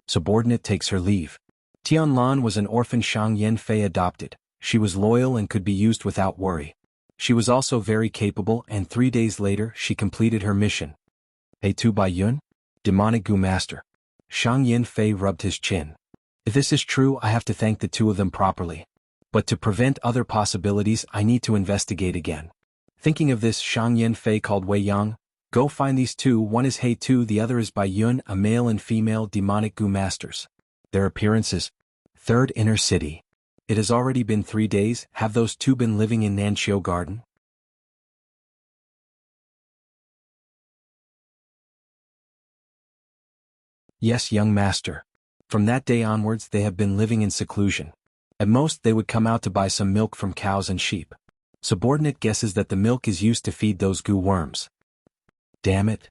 Subordinate takes her leave. Tianlan was an orphan Shang Yanfei adopted. She was loyal and could be used without worry. She was also very capable and 3 days later she completed her mission. Hey tu Bai Yun? demonic goo master. Shang Yanfei rubbed his chin. If this is true, I have to thank the two of them properly. But to prevent other possibilities, I need to investigate again. Thinking of this, Shang Yanfei called Wei Yang. Go find these two, one is He Tu, the other is Bai Yun, a male and female demonic goo masters. Their appearances. Third inner city. It has already been 3 days, have those two been living in Nanxiu Garden? Yes, young master. From that day onwards they have been living in seclusion. At most they would come out to buy some milk from cows and sheep. Subordinate guesses that the milk is used to feed those goo worms. Damn it.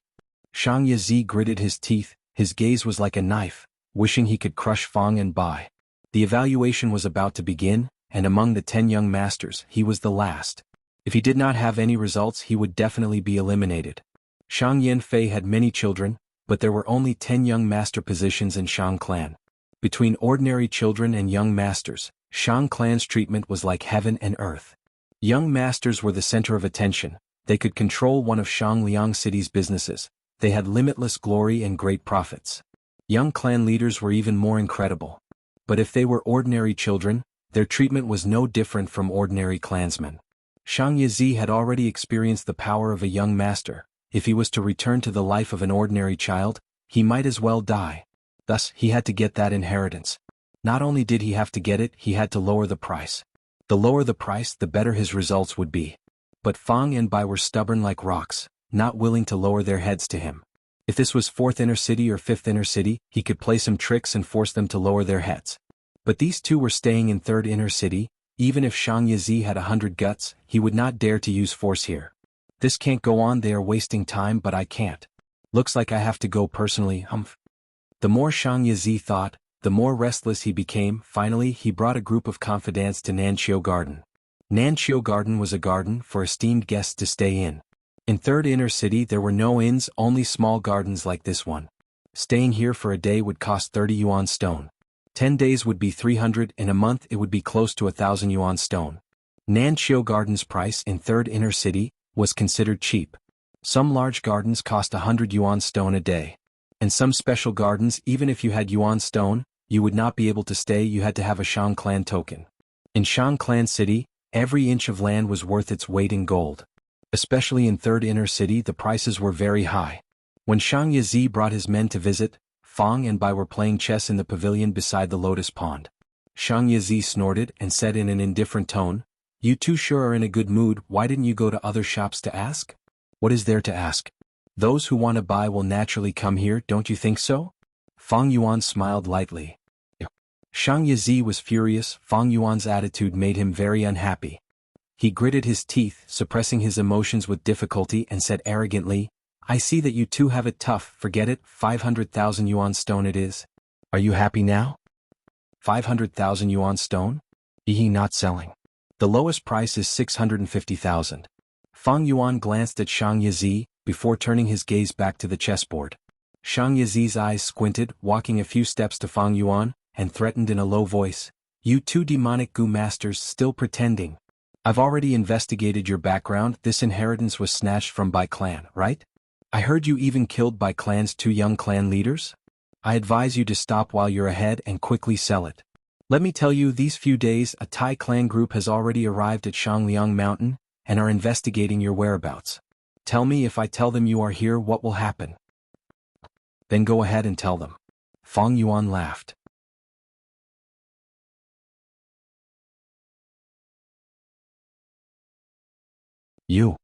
Shang Yazi gritted his teeth, his gaze was like a knife, wishing he could crush Fang and Bai. The evaluation was about to begin, and among the 10 young masters, he was the last. If he did not have any results, he would definitely be eliminated. Shang Yanfei had many children, but there were only 10 young master positions in Shang clan. Between ordinary children and young masters, Shang clan's treatment was like heaven and earth. Young masters were the center of attention. They could control one of Shangliang City's businesses. They had limitless glory and great profits. Young clan leaders were even more incredible. But if they were ordinary children, their treatment was no different from ordinary clansmen. Shang Yazi had already experienced the power of a young master. If he was to return to the life of an ordinary child, he might as well die. Thus, he had to get that inheritance. Not only did he have to get it, he had to lower the price. The lower the price, the better his results would be. But Fang and Bai were stubborn like rocks, not willing to lower their heads to him. If this was 4th inner city or 5th inner city, he could play some tricks and force them to lower their heads. But these two were staying in 3rd inner city. Even if Shang Yazi had 100 guts, he would not dare to use force here. This can't go on, they are wasting time, but I can't. Looks like I have to go personally, humph. The more Shang Yazi thought, the more restless he became. Finally, he brought a group of confidants to Nanxiu Garden. Nanxiu Garden was a garden for esteemed guests to stay in. In 3rd inner city there were no inns, only small gardens like this one. Staying here for a day would cost 30 yuan stone. 10 days would be 300, in a month it would be close to 1,000 yuan stone. Nanxiu Garden's price in 3rd inner city was considered cheap. Some large gardens cost 100 yuan stone a day. And some special gardens, even if you had yuan stone, you would not be able to stay, you had to have a Shang clan token. In Shang clan city, every inch of land was worth its weight in gold. Especially in 3rd inner city the prices were very high. When Shang Yazi brought his men to visit, Fang and Bai were playing chess in the pavilion beside the lotus pond. Shang Yazi snorted and said in an indifferent tone, "You two sure are in a good mood, why didn't you go to other shops to ask?" "What is there to ask? Those who want to buy will naturally come here, don't you think so?" Fang Yuan smiled lightly. Shang Yazi was furious. Fang Yuan's attitude made him very unhappy. He gritted his teeth, suppressing his emotions with difficulty, and said arrogantly, "I see that you two have it tough, forget it, 500,000 yuan stone it is. Are you happy now? 500,000 yuan stone? He not selling. The lowest price is 650,000. Fang Yuan glanced at Shang Yazi, before turning his gaze back to the chessboard. Shang Yazi's eyes squinted, walking a few steps to Fang Yuan, and threatened in a low voice, "You two demonic goo masters still pretending. I've already investigated your background, this inheritance was snatched from Bai clan, right? I heard you even killed Bai clan's 2 young clan leaders? I advise you to stop while you're ahead and quickly sell it. Let me tell you, these few days a Thai clan group has already arrived at Shangliang Mountain, and are investigating your whereabouts. Tell me, if I tell them you are here, what will happen?" "Then go ahead and tell them." Fang Yuan laughed. "You."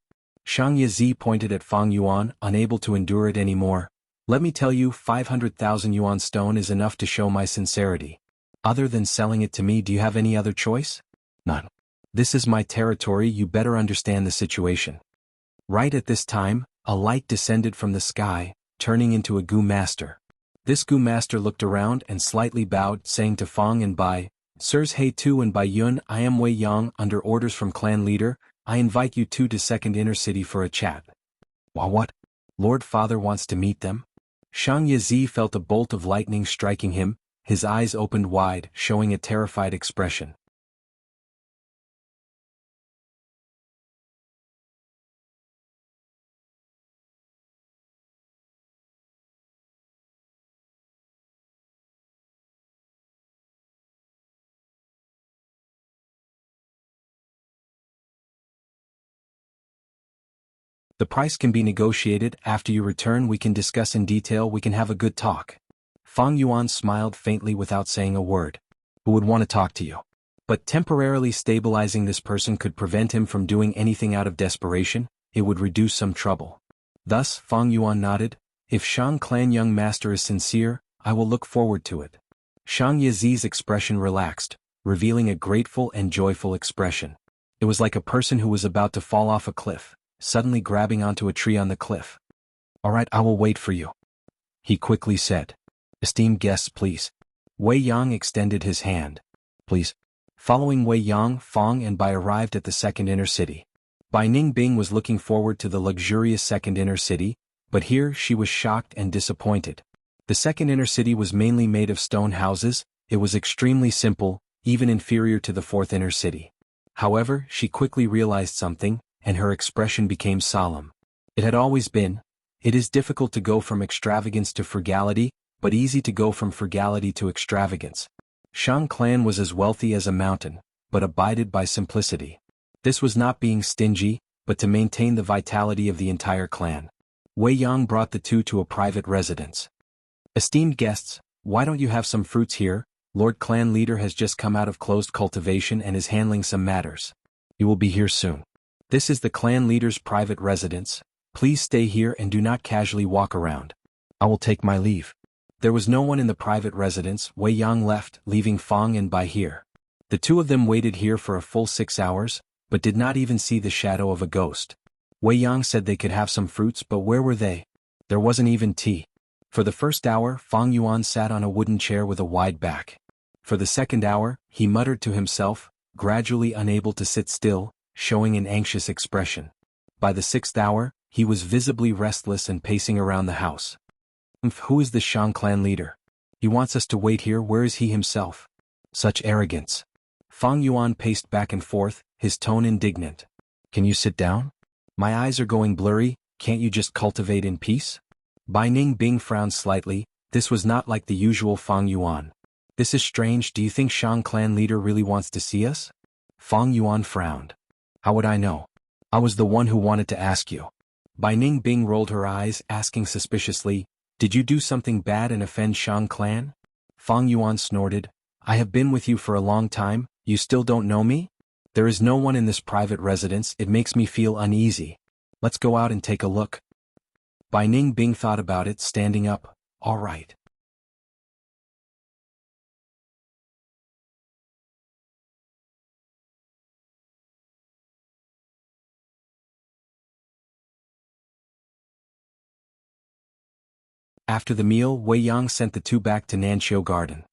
Shang Yazi pointed at Fang Yuan, unable to endure it anymore. "Let me tell you, 500,000 yuan stone is enough to show my sincerity. Other than selling it to me, do you have any other choice?" "None. This is my territory, you better understand the situation." Right at this time, a light descended from the sky, turning into a goo master. This goo master looked around and slightly bowed, saying to Fang and Bai, "Sirs He Tu and Bai Yun, I am Wei Yang, under orders from clan leader. I invite you two to 2nd inner city for a chat." What? Lord Father wants to meet them? Shang Yazi felt a bolt of lightning striking him, his eyes opened wide, showing a terrified expression. The price can be negotiated. After you return we can discuss in detail. We can have a good talk. Fang Yuan smiled faintly without saying a word. Who would want to talk to you? But temporarily stabilizing this person could prevent him from doing anything out of desperation. It would reduce some trouble. Thus, Fang Yuan nodded. If Shang Clan young master is sincere, I will look forward to it. Shang Yizi's expression relaxed, revealing a grateful and joyful expression. It was like a person who was about to fall off a cliff, suddenly grabbing onto a tree on the cliff. All right, I will wait for you, he quickly said. Esteemed guests, please. Wei Yang extended his hand. Please. Following Wei Yang, Fang and Bai arrived at the second inner city. Bai Ningbing was looking forward to the luxurious second inner city, but here she was shocked and disappointed. The second inner city was mainly made of stone houses. It was extremely simple, even inferior to the fourth inner city. However, she quickly realized something, and her expression became solemn. It had always been. It is difficult to go from extravagance to frugality, but easy to go from frugality to extravagance. Shang Clan was as wealthy as a mountain, but abided by simplicity. This was not being stingy, but to maintain the vitality of the entire clan. Wei Yang brought the two to a private residence. Esteemed guests, why don't you have some fruits here? Lord Clan Leader has just come out of closed cultivation and is handling some matters. He will be here soon. This is the clan leader's private residence. Please stay here and do not casually walk around. I will take my leave. There was no one in the private residence. Wei Yang left, leaving Fang and Bai here. The two of them waited here for a full 6 hours, but did not even see the shadow of a ghost. Wei Yang said they could have some fruits, but where were they? There wasn't even tea. For the first hour, Fang Yuan sat on a wooden chair with a wide back. For the second hour, he muttered to himself, gradually unable to sit still, showing an anxious expression. By the 6th hour, he was visibly restless and pacing around the house. Who is the Shang Clan leader? He wants us to wait here. Where is he himself? Such arrogance. Fang Yuan paced back and forth, his tone indignant. Can you sit down? My eyes are going blurry. Can't you just cultivate in peace? Bai Ningbing frowned slightly. This was not like the usual Fang Yuan. This is strange. Do you think Shang Clan leader really wants to see us? Fang Yuan frowned. How would I know? I was the one who wanted to ask you. Bai Ningbing rolled her eyes, asking suspiciously, did you do something bad and offend Shang Clan? Fang Yuan snorted. I have been with you for a long time. You still don't know me? There is no one in this private residence. It makes me feel uneasy. Let's go out and take a look. Bai Ningbing thought about it, standing up. All right. After the meal, Wei Yang sent the two back to Nanxiu Garden.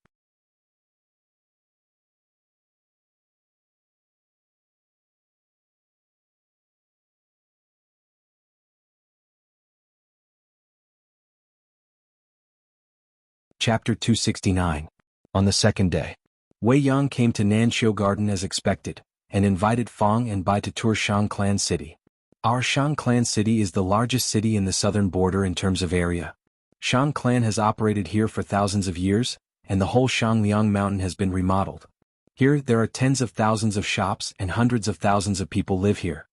Chapter 269. On the second day, Wei Yang came to Nanxiu Garden as expected, and invited Fang and Bai to tour Shang Clan City. Our Shang Clan City is the largest city in the southern border in terms of area. Shang Clan has operated here for thousands of years, and the whole Shangliang mountain has been remodeled. Here there are tens of thousands of shops and hundreds of thousands of people live here.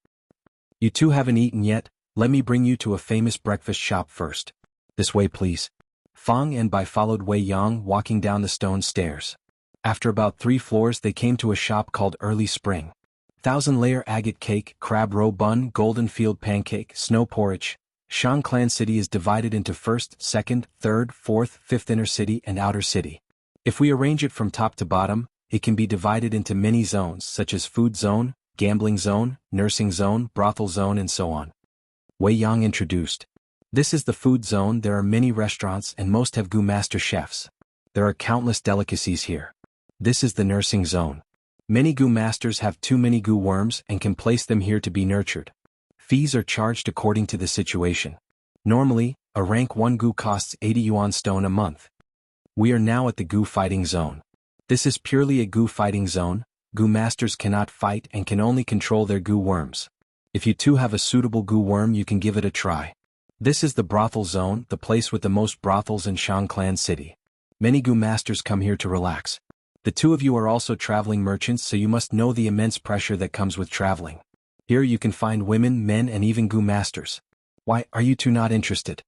You two haven't eaten yet. Let me bring you to a famous breakfast shop first. This way please. Fang and Bai followed Wei Yang walking down the stone stairs. After about 3 floors they came to a shop called Early Spring. 1,000-layer agate cake, crab roe bun, golden field pancake, snow porridge. Shang Clan City is divided into first, second, third, fourth, fifth inner city and outer city. If we arrange it from top to bottom, it can be divided into many zones such as food zone, gambling zone, nursing zone, brothel zone and so on. Wei Yang introduced. This is the food zone. There are many restaurants and most have gu master chefs. There are countless delicacies here. This is the nursing zone. Many gu masters have too many gu worms and can place them here to be nurtured. Fees are charged according to the situation. Normally, a rank 1 gu costs 80 yuan stone a month. We are now at the gu fighting zone. This is purely a gu fighting zone. Gu masters cannot fight and can only control their gu worms. If you two have a suitable gu worm you can give it a try. This is the brothel zone, the place with the most brothels in Shang Clan City. Many gu masters come here to relax. The two of you are also traveling merchants, so you must know the immense pressure that comes with traveling. Here you can find women, men and even Gu masters. Why, are you two not interested?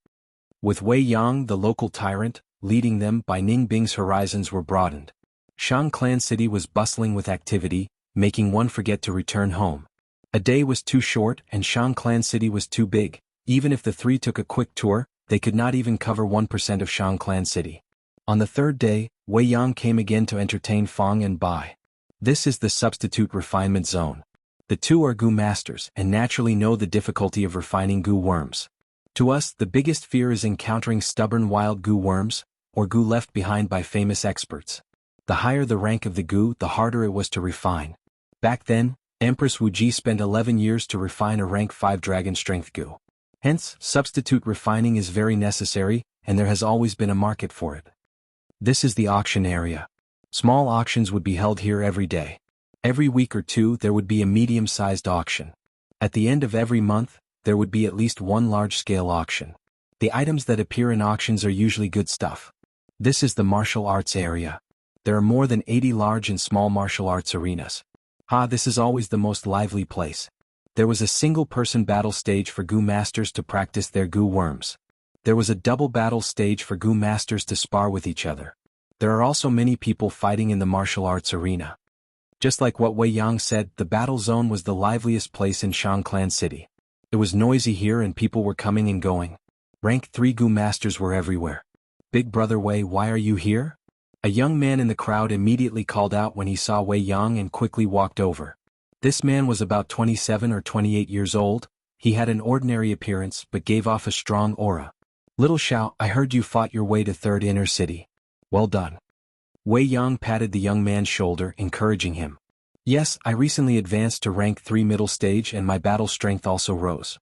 With Wei Yang, the local tyrant, leading them, Bai Ningbing's horizons were broadened. Shang Clan City was bustling with activity, making one forget to return home. A day was too short and Shang Clan City was too big. Even if the three took a quick tour, they could not even cover 1% of Shang Clan City. On the third day, Wei Yang came again to entertain Fang and Bai. This is the substitute refinement zone. The two are Gu masters and naturally know the difficulty of refining Gu worms. To us, the biggest fear is encountering stubborn wild Gu worms, or Gu left behind by famous experts. The higher the rank of the Gu, the harder it was to refine. Back then, Empress Wuji spent 11 years to refine a rank 5 dragon strength Gu. Hence, substitute refining is very necessary, and there has always been a market for it. This is the auction area. Small auctions would be held here every day. Every week or two there would be a medium-sized auction. At the end of every month, there would be at least one large-scale auction. The items that appear in auctions are usually good stuff. This is the martial arts area. There are more than 80 large and small martial arts arenas. This is always the most lively place. There was a single-person battle stage for Gu masters to practice their Gu worms. There was a double battle stage for Gu masters to spar with each other. There are also many people fighting in the martial arts arena. Just like what Wei Yang said, the battle zone was the liveliest place in Shang Clan City. It was noisy here and people were coming and going. Rank 3 Gu masters were everywhere. Big brother Wei, why are you here? A young man in the crowd immediately called out when he saw Wei Yang and quickly walked over. This man was about 27 or 28 years old. He had an ordinary appearance but gave off a strong aura. Little Xiao, I heard you fought your way to 3rd Inner City. Well done. Wei Yang patted the young man's shoulder, encouraging him. Yes, I recently advanced to rank 3 middle stage and my battle strength also rose.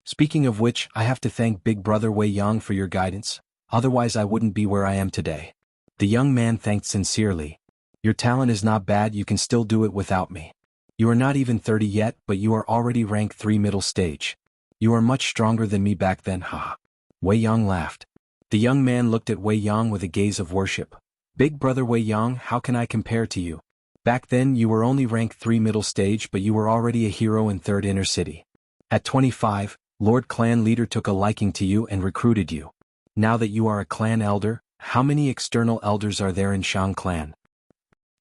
Speaking of which, I have to thank Big Brother Wei Yang for your guidance, otherwise I wouldn't be where I am today. The young man thanked sincerely. Your talent is not bad, you can still do it without me. You are not even 30 yet, but you are already rank 3 middle stage. You are much stronger than me back then, haha. Wei Yang laughed. The young man looked at Wei Yang with a gaze of worship. Big brother Wei Yang, how can I compare to you? Back then you were only rank 3 middle stage but you were already a hero in 3rd Inner City. At 25, Lord Clan Leader took a liking to you and recruited you. Now that you are a clan elder, how many external elders are there in Shang Clan?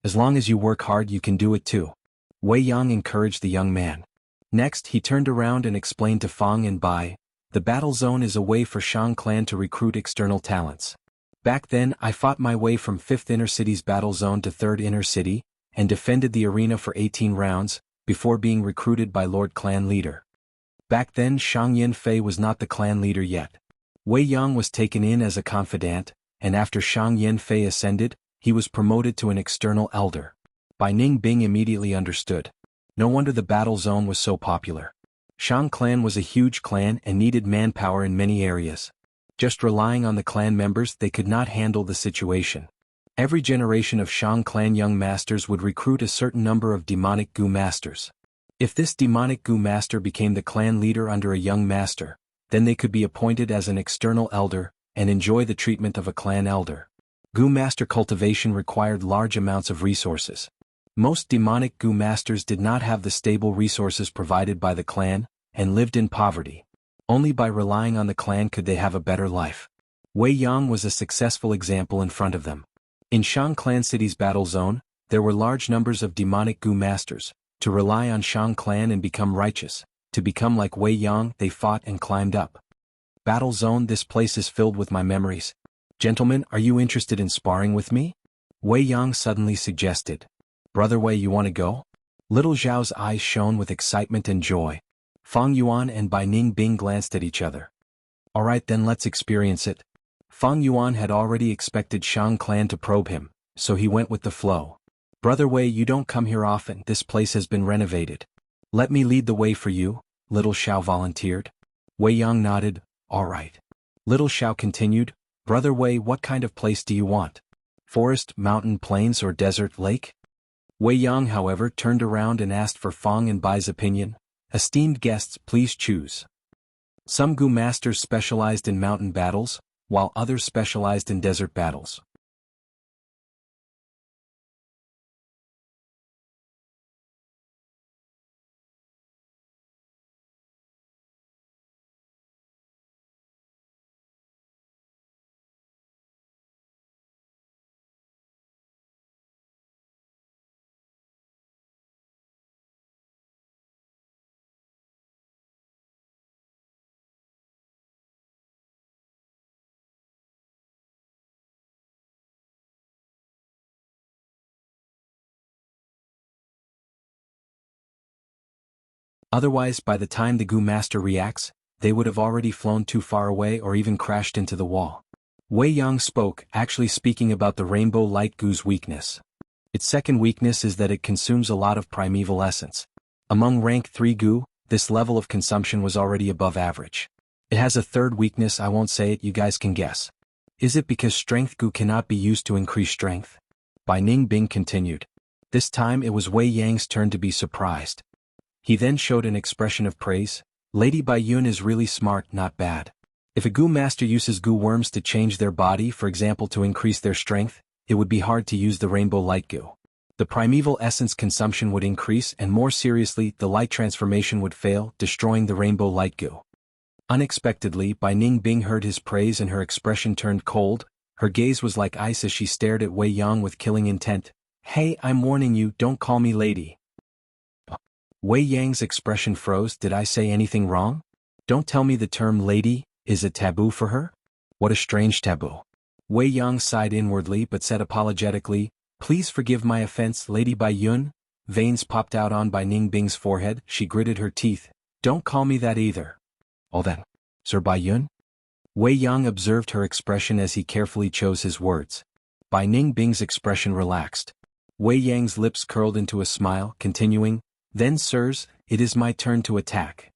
As long as you work hard you can do it too. Wei Yang encouraged the young man. Next he turned around and explained to Fang and Bai, the battle zone is a way for Shang Clan to recruit external talents. Back then I fought my way from 5th Inner City's battle zone to 3rd Inner City, and defended the arena for 18 rounds, before being recruited by Lord Clan Leader. Back then Shang Yanfei was not the clan leader yet. Wei Yang was taken in as a confidant, and after Shang Yanfei ascended, he was promoted to an external elder. Bai Ningbing immediately understood. No wonder the battle zone was so popular. Shang Clan was a huge clan and needed manpower in many areas. Just relying on the clan members they could not handle the situation. Every generation of Shang Clan young masters would recruit a certain number of demonic Gu masters. If this demonic Gu master became the clan leader under a young master, then they could be appointed as an external elder, and enjoy the treatment of a clan elder. Gu master cultivation required large amounts of resources. Most demonic Gu masters did not have the stable resources provided by the clan, and lived in poverty. Only by relying on the clan could they have a better life. Wei Yang was a successful example in front of them. In Shang Clan City's battle zone, there were large numbers of demonic Gu masters. To rely on Shang Clan and become righteous, to become like Wei Yang, they fought and climbed up. Battle zone, this place is filled with my memories. Gentlemen, are you interested in sparring with me? Wei Yang suddenly suggested. Brother Wei, you want to go? Little Zhao's eyes shone with excitement and joy. Fang Yuan and Bai Ningbing glanced at each other. Alright then, let's experience it. Fang Yuan had already expected Shang Clan to probe him, so he went with the flow. Brother Wei, you don't come here often, this place has been renovated. Let me lead the way for you, Little Xiao volunteered. Wei Yang nodded, alright. Little Xiao continued, Brother Wei, what kind of place do you want? Forest, mountain, plains or desert, lake? Wei Yang, however, turned around and asked for Fang and Bai's opinion. Esteemed guests, please choose. Some Gu masters specialized in mountain battles, while others specialized in desert battles. Otherwise, by the time the Gu Master reacts, they would have already flown too far away or even crashed into the wall. Wei Yang spoke, actually speaking about the rainbow light Gu's weakness. Its second weakness is that it consumes a lot of primeval essence. Among rank 3 Gu, this level of consumption was already above average. It has a third weakness, I won't say it, you guys can guess. Is it because strength Gu cannot be used to increase strength? Bai Ning Bing continued. This time it was Wei Yang's turn to be surprised. He then showed an expression of praise. Lady Bai Yun is really smart, not bad. If a Gu master uses Gu worms to change their body, for example to increase their strength, it would be hard to use the rainbow light Gu. The primeval essence consumption would increase and more seriously, the light transformation would fail, destroying the rainbow light Gu. Unexpectedly, Bai Ning Bing heard his praise and her expression turned cold. Her gaze was like ice as she stared at Wei Yang with killing intent. Hey, I'm warning you, don't call me lady. Wei Yang's expression froze. Did I say anything wrong? Don't tell me the term lady is a taboo for her? What a strange taboo. Wei Yang sighed inwardly but said apologetically, please forgive my offense, Lady Bai Yun. Veins popped out on Bai Ning Bing's forehead. She gritted her teeth. Don't call me that either. Oh then, Sir Bai Yun? Wei Yang observed her expression as he carefully chose his words. Bai Ning Bing's expression relaxed. Wei Yang's lips curled into a smile, continuing, then sirs, it is my turn to attack.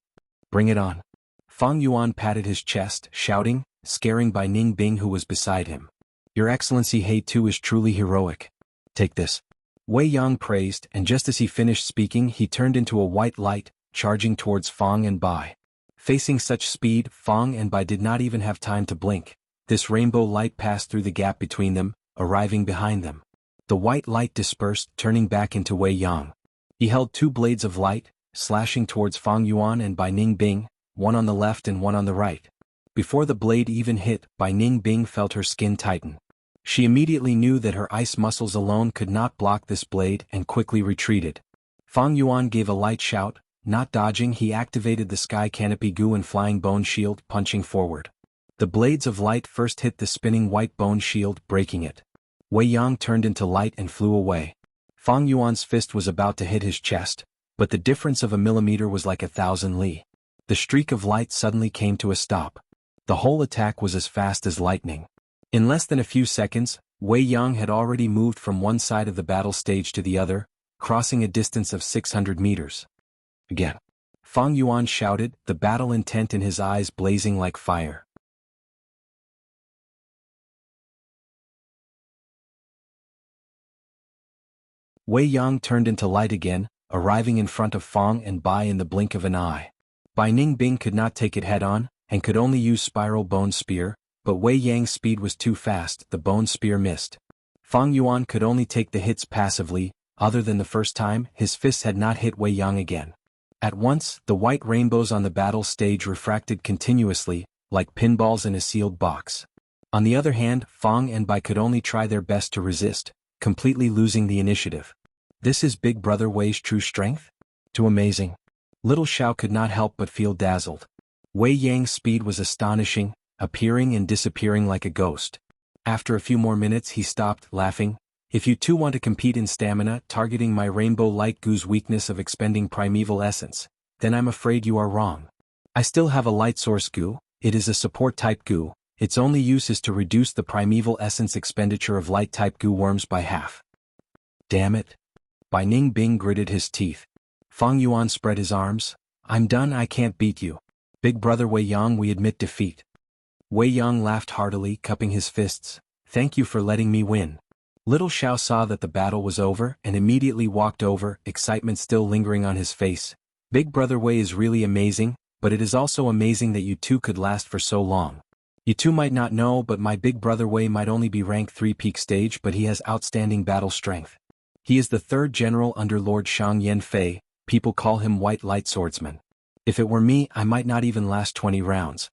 Bring it on. Fang Yuan patted his chest, shouting, scaring Bai Ning Bing who was beside him. Your Excellency He Tu is truly heroic. Take this. Wei Yang praised, and just as he finished speaking he turned into a white light, charging towards Fang and Bai. Facing such speed, Fang and Bai did not even have time to blink. This rainbow light passed through the gap between them, arriving behind them. The white light dispersed, turning back into Wei Yang. He held two blades of light, slashing towards Fang Yuan and Bai Ning Bing, one on the left and one on the right. Before the blade even hit, Bai Ning Bing felt her skin tighten. She immediately knew that her ice muscles alone could not block this blade and quickly retreated. Fang Yuan gave a light shout, not dodging, he activated the sky canopy Gu and flying bone shield, punching forward. The blades of light first hit the spinning white bone shield, breaking it. Wei Yang turned into light and flew away. Fang Yuan's fist was about to hit his chest, but the difference of a millimeter was like 1,000 li. The streak of light suddenly came to a stop. The whole attack was as fast as lightning. In less than a few seconds, Wei Yang had already moved from one side of the battle stage to the other, crossing a distance of 600 meters. Again. Fang Yuan shouted, the battle intent in his eyes blazing like fire. Wei Yang turned into light again, arriving in front of Fang and Bai in the blink of an eye. Bai Ning Bing could not take it head-on, and could only use spiral bone spear, but Wei Yang's speed was too fast, the bone spear missed. Fang Yuan could only take the hits passively, other than the first time, his fists had not hit Wei Yang again. At once, the white rainbows on the battle stage refracted continuously, like pinballs in a sealed box. On the other hand, Fang and Bai could only try their best to resist, completely losing the initiative. This is Big Brother Wei's true strength? Too amazing. Little Xiao could not help but feel dazzled. Wei Yang's speed was astonishing, appearing and disappearing like a ghost. After a few more minutes he stopped, laughing. If you two want to compete in stamina, targeting my rainbow light Gu's weakness of expending primeval essence, then I'm afraid you are wrong. I still have a light source Gu, it is a support type Gu, its only use is to reduce the primeval essence expenditure of light type Gu worms by half. Damn it. Bai Ning Bing gritted his teeth. Fang Yuan spread his arms. I'm done, I can't beat you. Big Brother Wei Yang, we admit defeat. Wei Yang laughed heartily, cupping his fists. Thank you for letting me win. Little Xiao saw that the battle was over and immediately walked over, excitement still lingering on his face. Big Brother Wei is really amazing, but it is also amazing that you two could last for so long. You two might not know, but my Big Brother Wei might only be rank 3 peak stage, but he has outstanding battle strength. He is the third general under Lord Shang Yanfei, people call him White Light Swordsman. If it were me, I might not even last 20 rounds.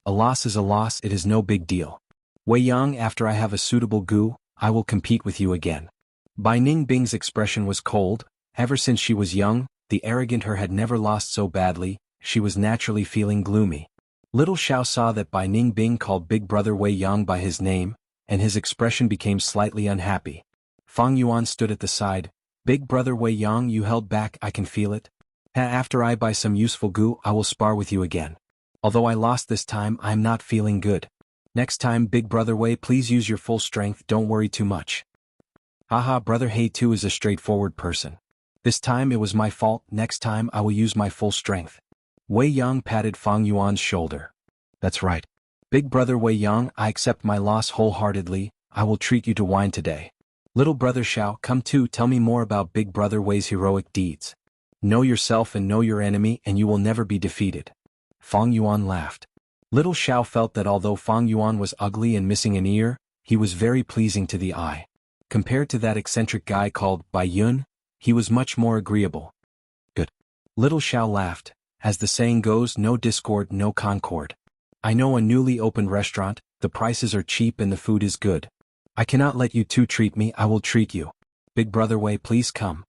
A loss is a loss, it is no big deal. Wei Yang, after I have a suitable Gu, I will compete with you again. Bai Ning Bing's expression was cold. Ever since she was young, the arrogant her had never lost so badly, she was naturally feeling gloomy. Little Xiao saw that Bai Ning Bing called Big Brother Wei Yang by his name, and his expression became slightly unhappy. Fang Yuan stood at the side. Big Brother Wei Yang, you held back, I can feel it. After I buy some useful goo, I will spar with you again. Although I lost this time, I'm not feeling good. Next time, Big Brother Wei, please use your full strength, don't worry too much. Haha, Brother He too is a straightforward person. This time it was my fault, next time I will use my full strength. Wei Yang patted Fang Yuan's shoulder. That's right. Big Brother Wei Yang, I accept my loss wholeheartedly, I will treat you to wine today. Little Brother Xiao, come too, tell me more about Big Brother Wei's heroic deeds. Know yourself and know your enemy and you will never be defeated. Fang Yuan laughed. Little Xiao felt that although Fang Yuan was ugly and missing an ear, he was very pleasing to the eye. Compared to that eccentric guy called Bai Yun, he was much more agreeable. Good. Little Xiao laughed. As the saying goes, no discord, no concord. I know a newly opened restaurant, the prices are cheap and the food is good. I cannot let you two treat me, I will treat you. Big Brother Wei, please come.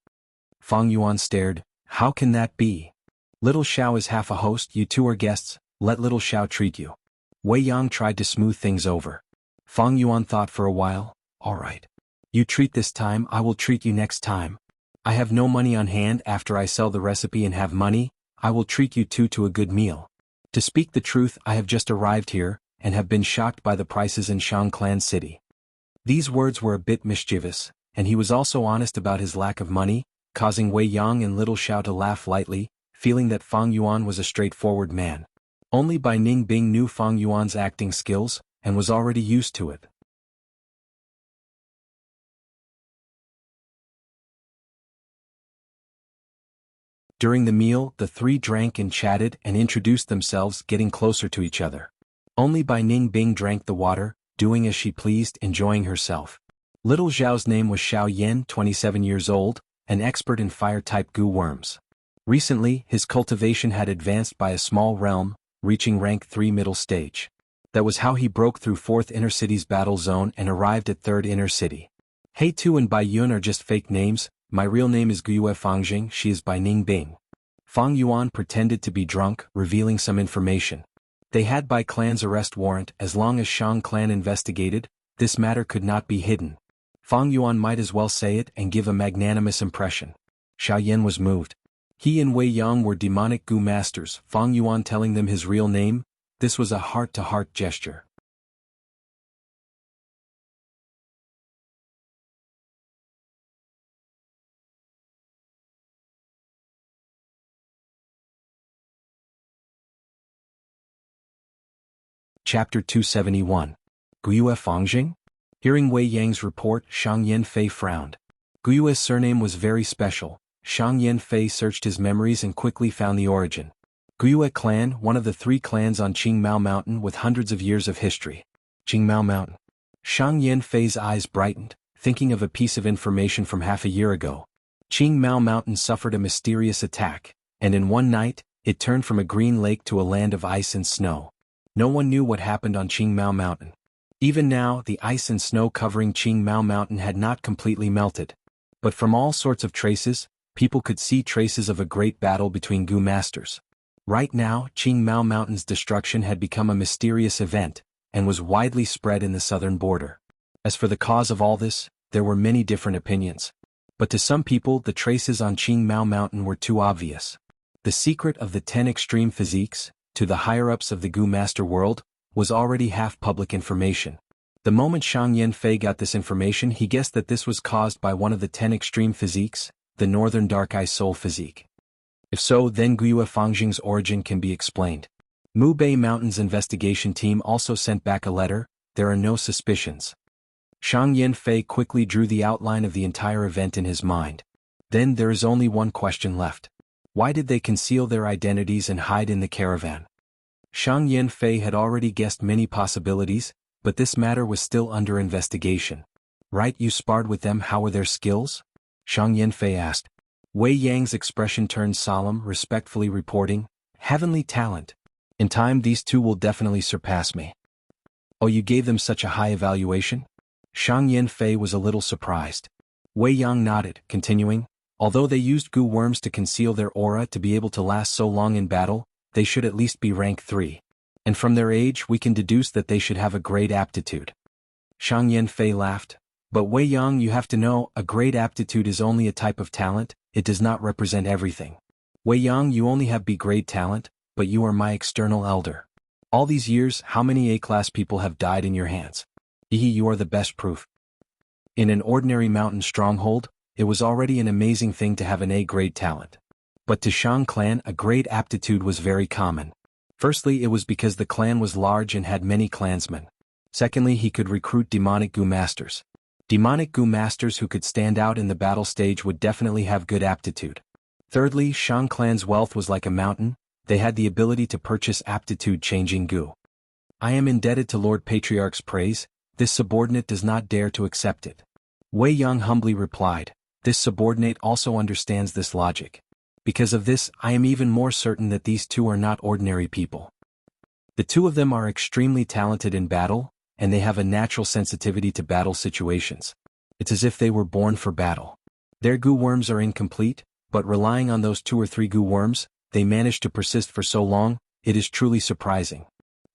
Fang Yuan stared. How can that be? Little Xiao is half a host, you two are guests, let Little Xiao treat you. Wei Yang tried to smooth things over. Fang Yuan thought for a while, alright. You treat this time, I will treat you next time. I have no money on hand, after I sell the recipe and have money, I will treat you two to a good meal. To speak the truth, I have just arrived here, and have been shocked by the prices in Shang Clan City. These words were a bit mischievous, and he was also honest about his lack of money, causing Wei Yang and Little Xiao to laugh lightly, feeling that Fang Yuan was a straightforward man. Only Bai Ning Bing knew Fang Yuan's acting skills, and was already used to it. During the meal, the three drank and chatted and introduced themselves, getting closer to each other. Only Bai Ning Bing drank the water, doing as she pleased, enjoying herself. Little Zhao's name was Xiao Yan, 27 years old, an expert in fire-type goo worms. Recently, his cultivation had advanced by a small realm, reaching rank 3 middle stage. That was how he broke through 4th Inner City's battle zone and arrived at 3rd Inner City. He Tu and Bai Yun are just fake names, my real name is Guyue Fangjing, she is Bai Ning Bing. Fang Yuan pretended to be drunk, revealing some information. They had Bai Clan's arrest warrant, as long as Shang Clan investigated, this matter could not be hidden. Fang Yuan might as well say it and give a magnanimous impression. Xiao Yan was moved. He and Wei Yang were demonic goo masters, Fang Yuan telling them his real name, this was a heart-to-heart gesture. Chapter 271. Guyue Fangjing? Hearing Wei Yang's report, Shang Yanfei frowned. Guyue's surname was very special. Shang Yanfei searched his memories and quickly found the origin. Guyue clan, one of the 3 clans on Qingmao Mountain with hundreds of years of history. Qingmao Mountain. Shang Yanfei's eyes brightened, thinking of a piece of information from half a year ago. Qingmao Mountain suffered a mysterious attack, and in one night, it turned from a green lake to a land of ice and snow. No one knew what happened on Qingmao Mountain. Even now, the ice and snow covering Qingmao Mountain had not completely melted. But from all sorts of traces, people could see traces of a great battle between goo masters. Right now, Qingmao Mountain's destruction had become a mysterious event, and was widely spread in the southern border. As for the cause of all this, there were many different opinions. But to some people, the traces on Qingmao Mountain were too obvious. The secret of the 10 extreme physiques, to the higher-ups of the goo master world, was already half public information. The moment Shang Yanfei got this information, he guessed that this was caused by one of the 10 extreme physiques, the Northern Dark Eye Soul physique. If so, then Guyue Fangjing's origin can be explained. Mu Bei Mountain's investigation team also sent back a letter, there are no suspicions. Shang Yanfei quickly drew the outline of the entire event in his mind. Then there is only one question left. Why did they conceal their identities and hide in the caravan? Shang Yanfei had already guessed many possibilities, but this matter was still under investigation. Right, you sparred with them, how were their skills? Shang Yanfei asked. Wei Yang's expression turned solemn, respectfully reporting, heavenly talent. In time these two will definitely surpass me. Oh, you gave them such a high evaluation? Shang Yanfei was a little surprised. Wei Yang nodded, continuing, although they used goo worms to conceal their aura to be able to last so long in battle, they should at least be rank 3. And from their age we can deduce that they should have a great aptitude. Shang Yanfei laughed. But Wei Yang, you have to know, a great aptitude is only a type of talent, it does not represent everything. Wei Yang, you only have B-grade talent, but you are my external elder. All these years, how many A-class people have died in your hands? You are the best proof. In an ordinary mountain stronghold, it was already an amazing thing to have an A-grade talent. But to Shang clan, a great aptitude was very common. Firstly, it was because the clan was large and had many clansmen. Secondly, he could recruit demonic Gu masters. Demonic Gu masters who could stand out in the battle stage would definitely have good aptitude. Thirdly, Shang clan's wealth was like a mountain, they had the ability to purchase aptitude-changing Gu. I am indebted to Lord Patriarch's praise, this subordinate does not dare to accept it. Wei Yang humbly replied, this subordinate also understands this logic. Because of this, I am even more certain that these two are not ordinary people. The two of them are extremely talented in battle, and they have a natural sensitivity to battle situations. It's as if they were born for battle. Their Gu worms are incomplete, but relying on those 2 or 3 Gu worms, they managed to persist for so long, it is truly surprising.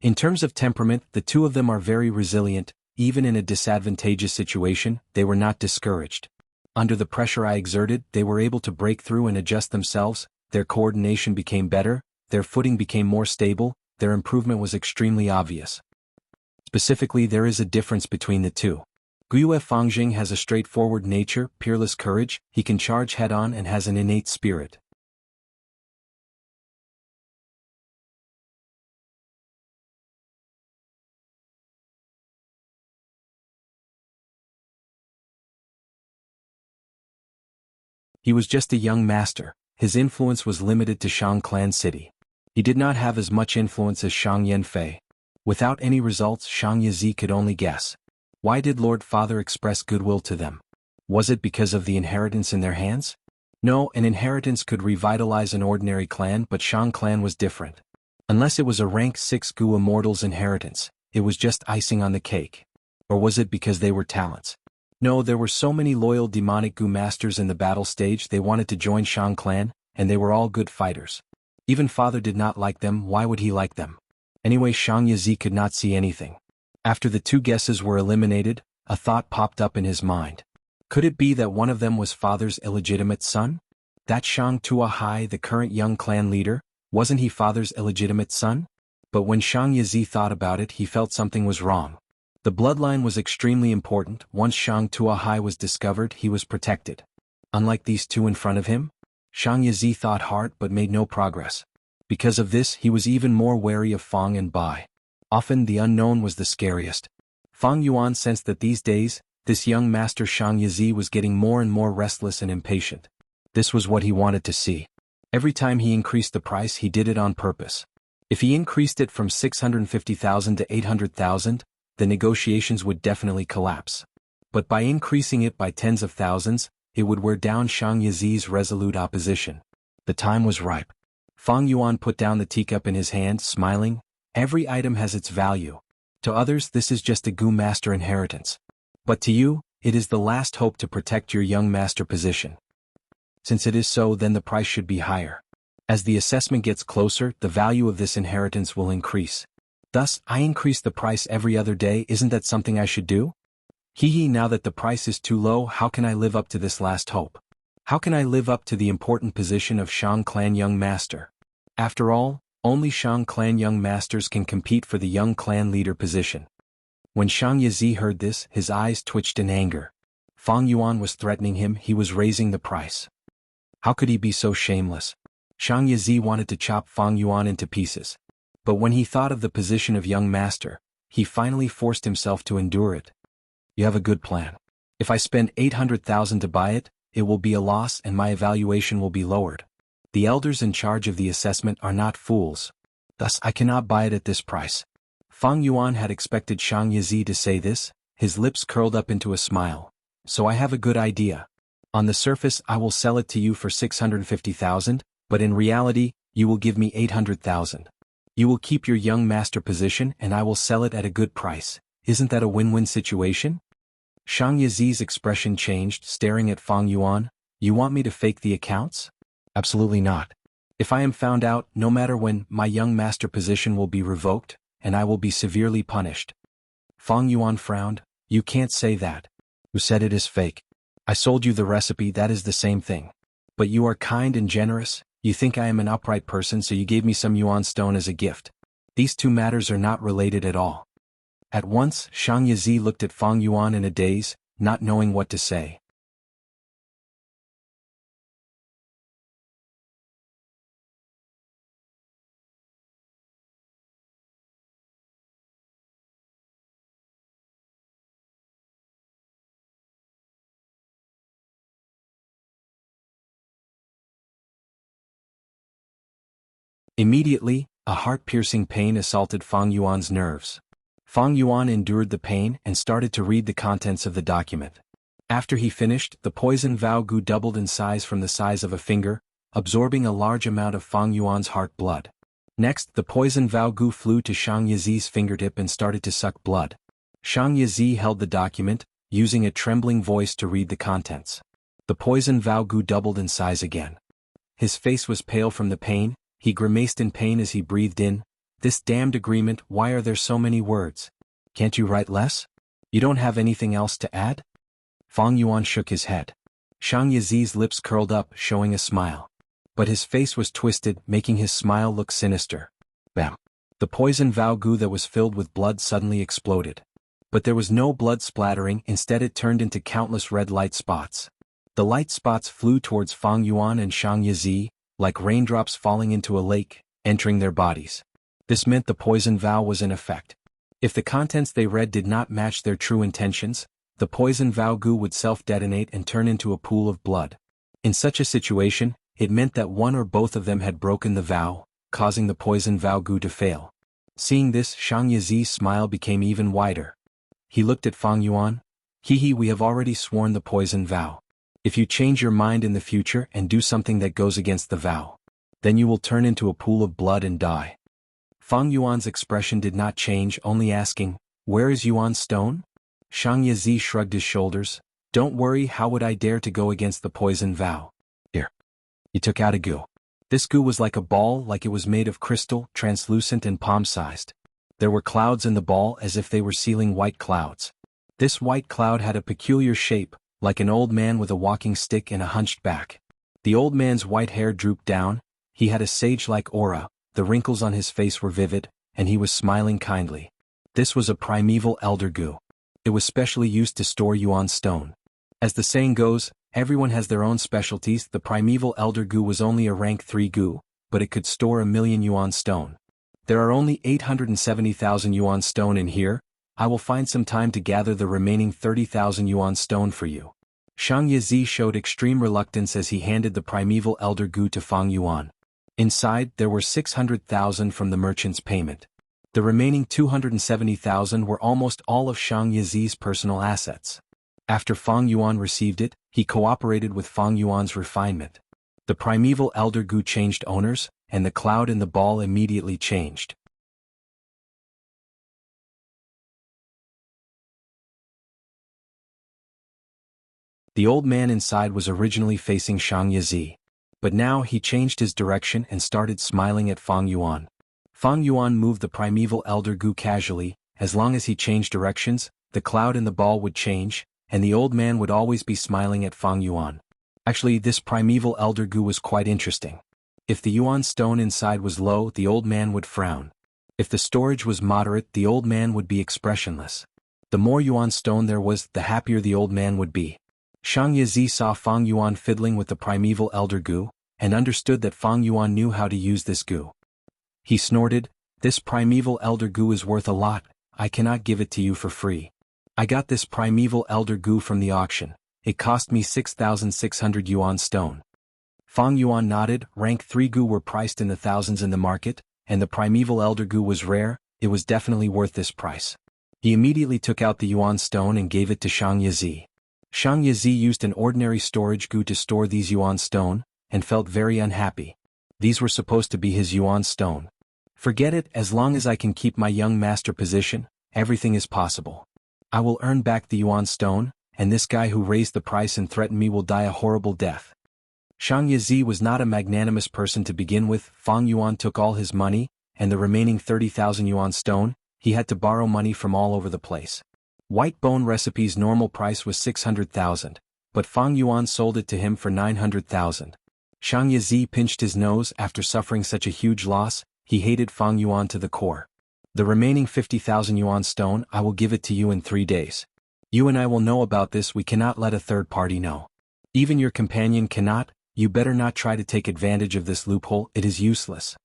In terms of temperament, the two of them are very resilient, even in a disadvantageous situation, they were not discouraged. Under the pressure I exerted, they were able to break through and adjust themselves, their coordination became better, their footing became more stable, their improvement was extremely obvious. Specifically, there is a difference between the two. Guiyue Fangjing has a straightforward nature, peerless courage, he can charge head-on and has an innate spirit. He was just a young master, his influence was limited to Shang Clan City. He did not have as much influence as Shang Yanfei. Without any results, Shang Yizi could only guess. Why did Lord Father express goodwill to them? Was it because of the inheritance in their hands? No, an inheritance could revitalize an ordinary clan, but Shang Clan was different. Unless it was a rank 6 Gu Immortal's inheritance, it was just icing on the cake. Or was it because they were talents? No, there were so many loyal demonic Gu masters in the battle stage they wanted to join Shang Clan, and they were all good fighters. Even Father did not like them, why would he like them? Anyway, Shang Yizi could not see anything. After the 2 guesses were eliminated, a thought popped up in his mind. Could it be that one of them was Father's illegitimate son? That Shang Tuahai, the current young clan leader, wasn't he Father's illegitimate son? But when Shang Yizi thought about it, he felt something was wrong. The bloodline was extremely important, once Shang Tuahai was discovered, he was protected. Unlike these 2 in front of him, Shang Yizi thought hard but made no progress. Because of this, he was even more wary of Fang and Bai. Often the unknown was the scariest. Fang Yuan sensed that these days, this young master Shang Yizi was getting more and more restless and impatient. This was what he wanted to see. Every time he increased the price, he did it on purpose. If he increased it from 650,000 to 800,000, the negotiations would definitely collapse. But by increasing it by tens of thousands, it would wear down Shang Yizi's resolute opposition. The time was ripe. Fang Yuan put down the teacup in his hand, smiling. Every item has its value. To others, this is just a Gu master inheritance. But to you, it is the last hope to protect your young master position. Since it is so, then the price should be higher. As the assessment gets closer, the value of this inheritance will increase. Thus, I increase the price every other day, isn't that something I should do? Now that the price is too low, how can I live up to this last hope? How can I live up to the important position of Shang Clan Young Master? After all, only Shang Clan Young Masters can compete for the Young Clan Leader position. When Shang Yizi heard this, his eyes twitched in anger. Fang Yuan was threatening him, he was raising the price. How could he be so shameless? Shang Yizi wanted to chop Fang Yuan into pieces. But when he thought of the position of young master, he finally forced himself to endure it. You have a good plan. If I spend 800,000 to buy it, it will be a loss and my evaluation will be lowered. The elders in charge of the assessment are not fools. Thus I cannot buy it at this price. Fang Yuan had expected Shang Yizi to say this, his lips curled up into a smile. So I have a good idea. On the surface I will sell it to you for 650,000, but in reality, you will give me 800,000. You will keep your young master position and I will sell it at a good price. Isn't that a win-win situation? Shang Yizi's expression changed, staring at Fang Yuan. You want me to fake the accounts? Absolutely not. If I am found out, no matter when, my young master position will be revoked, and I will be severely punished. Fang Yuan frowned. You can't say that. Who said it is fake? I sold you the recipe, that is the same thing. But you are kind and generous, You think I am an upright person, so you gave me some Yuan stone as a gift. These two matters are not related at all. At once, Shang Yizi looked at Fang Yuan in a daze, not knowing what to say. Immediately, a heart-piercing pain assaulted Fang Yuan's nerves. Fang Yuan endured the pain and started to read the contents of the document. After he finished, the poison Vao Gu doubled in size from the size of a finger, absorbing a large amount of Fang Yuan's heart blood. Next, the poison Vao Gu flew to Shang Yizi's fingertip and started to suck blood. Shang Yizi held the document, using a trembling voice to read the contents. The poison Vao Gu doubled in size again. His face was pale from the pain. He grimaced in pain as he breathed in. This damned agreement, why are there so many words? Can't you write less? You don't have anything else to add? Fang Yuan shook his head. Shang Yizi's lips curled up, showing a smile. But his face was twisted, making his smile look sinister. Bam! The poison Vao Gu that was filled with blood suddenly exploded. But there was no blood splattering, instead it turned into countless red light spots. The light spots flew towards Fang Yuan and Shang Yizi, like raindrops falling into a lake, entering their bodies. This meant the poison vow was in effect. If the contents they read did not match their true intentions, the poison Vao Gu would self-detonate and turn into a pool of blood. In such a situation, it meant that one or both of them had broken the vow, causing the poison Vao Gu to fail. Seeing this, Shang Yizi's smile became even wider. He looked at Fang Yuan. We have already sworn the poison vow. If you change your mind in the future and do something that goes against the vow, then you will turn into a pool of blood and die. Fang Yuan's expression did not change, only asking, "Where is Yuan's stone?" Shang Yizi shrugged his shoulders. "Don't worry, how would I dare to go against the poison vow?" Here. He took out a gu. This gu was like a ball, like it was made of crystal, translucent and palm-sized. There were clouds in the ball as if they were sealing white clouds. This white cloud had a peculiar shape, like an old man with a walking stick and a hunched back. The old man's white hair drooped down, he had a sage-like aura, the wrinkles on his face were vivid, and he was smiling kindly. This was a primeval elder gu. It was specially used to store Yuan stone. As the saying goes, everyone has their own specialties. The primeval elder gu was only a rank 3 gu, but it could store 1,000,000 Yuan stone. There are only 870,000 Yuan stone in here. I will find some time to gather the remaining 30,000 Yuan stone for you. Shang Yizi showed extreme reluctance as he handed the primeval elder gu to Fang Yuan. Inside, there were 600,000 from the merchant's payment. The remaining 270,000 were almost all of Shang Yizi's personal assets. After Fang Yuan received it, he cooperated with Fang Yuan's refinement. The primeval elder gu changed owners, and the cloud in the ball immediately changed. The old man inside was originally facing Shang Yizi. But now he changed his direction and started smiling at Fang Yuan. Fang Yuan moved the primeval elder gu casually. As long as he changed directions, the cloud in the ball would change, and the old man would always be smiling at Fang Yuan. Actually, this primeval elder gu was quite interesting. If the Yuan stone inside was low, the old man would frown. If the storage was moderate, the old man would be expressionless. The more Yuan stone there was, the happier the old man would be. Shang Yizi saw Fang Yuan fiddling with the primeval elder gu, and understood that Fang Yuan knew how to use this gu. He snorted, "This primeval elder gu is worth a lot, I cannot give it to you for free. I got this primeval elder gu from the auction, it cost me 6,600 Yuan stone." Fang Yuan nodded. Rank 3 gu were priced in the thousands in the market, and the primeval elder gu was rare, it was definitely worth this price. He immediately took out the Yuan stone and gave it to Shang Yizi. Shang Yizi used an ordinary storage gu to store these Yuan stone, and felt very unhappy. These were supposed to be his Yuan stone. Forget it, as long as I can keep my young master position, everything is possible. I will earn back the Yuan stone, and this guy who raised the price and threatened me will die a horrible death. Shang Yizi was not a magnanimous person to begin with. Fang Yuan took all his money, and the remaining 30,000 Yuan stone, he had to borrow money from all over the place. White Bone Recipe's normal price was 600,000, but Fang Yuan sold it to him for 900,000. Shang Yizi pinched his nose after suffering such a huge loss. He hated Fang Yuan to the core. The remaining 50,000 yuan stone, I will give it to you in 3 days. You and I will know about this, we cannot let a third party know. Even your companion cannot, you better not try to take advantage of this loophole, it is useless.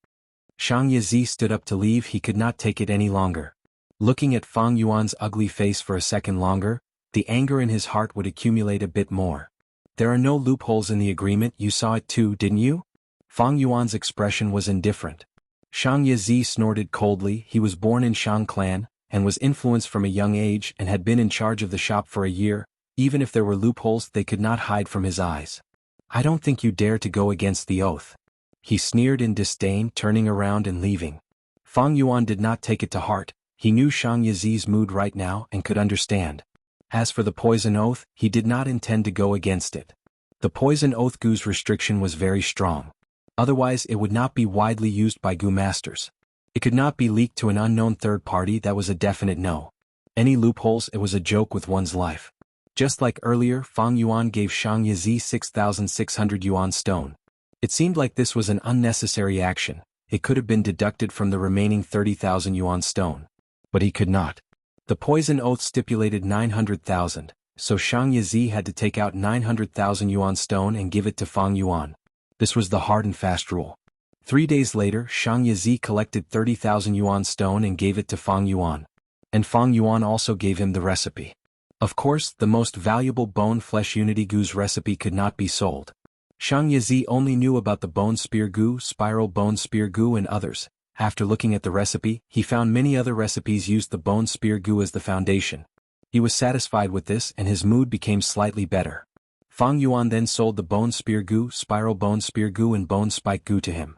Shang Yizi stood up to leave, he could not take it any longer. Looking at Fang Yuan's ugly face for a second longer, the anger in his heart would accumulate a bit more. There are no loopholes in the agreement, you saw it too, didn't you? Fang Yuan's expression was indifferent. Shang Yizi snorted coldly, he was born in Shang clan, and was influenced from a young age and had been in charge of the shop for a year. Even if there were loopholes they could not hide from his eyes. I don't think you dare to go against the oath. He sneered in disdain, turning around and leaving. Fang Yuan did not take it to heart, he knew Shang Yizi's mood right now and could understand. As for the poison oath, he did not intend to go against it. The poison oath Gu's restriction was very strong. Otherwise it would not be widely used by Gu masters. It could not be leaked to an unknown third party, that was a definite no. Any loopholes, it was a joke with one's life. Just like earlier, Fang Yuan gave Shang Yizi 6,600 yuan stone. It seemed like this was an unnecessary action, it could have been deducted from the remaining 30,000 yuan stone. But he could not. The poison oath stipulated 900,000, so Shang Yizi had to take out 900,000 yuan stone and give it to Fang Yuan. This was the hard and fast rule. 3 days later, Shang Yizi collected 30,000 yuan stone and gave it to Fang Yuan. And Fang Yuan also gave him the recipe. Of course, the most valuable bone flesh unity Gu's recipe could not be sold. Shang Yizi only knew about the bone spear Gu, spiral bone spear Gu and others. After looking at the recipe, he found many other recipes used the bone spear Gu as the foundation. He was satisfied with this and his mood became slightly better. Fang Yuan then sold the bone spear Gu, spiral bone spear Gu and bone spike Gu to him.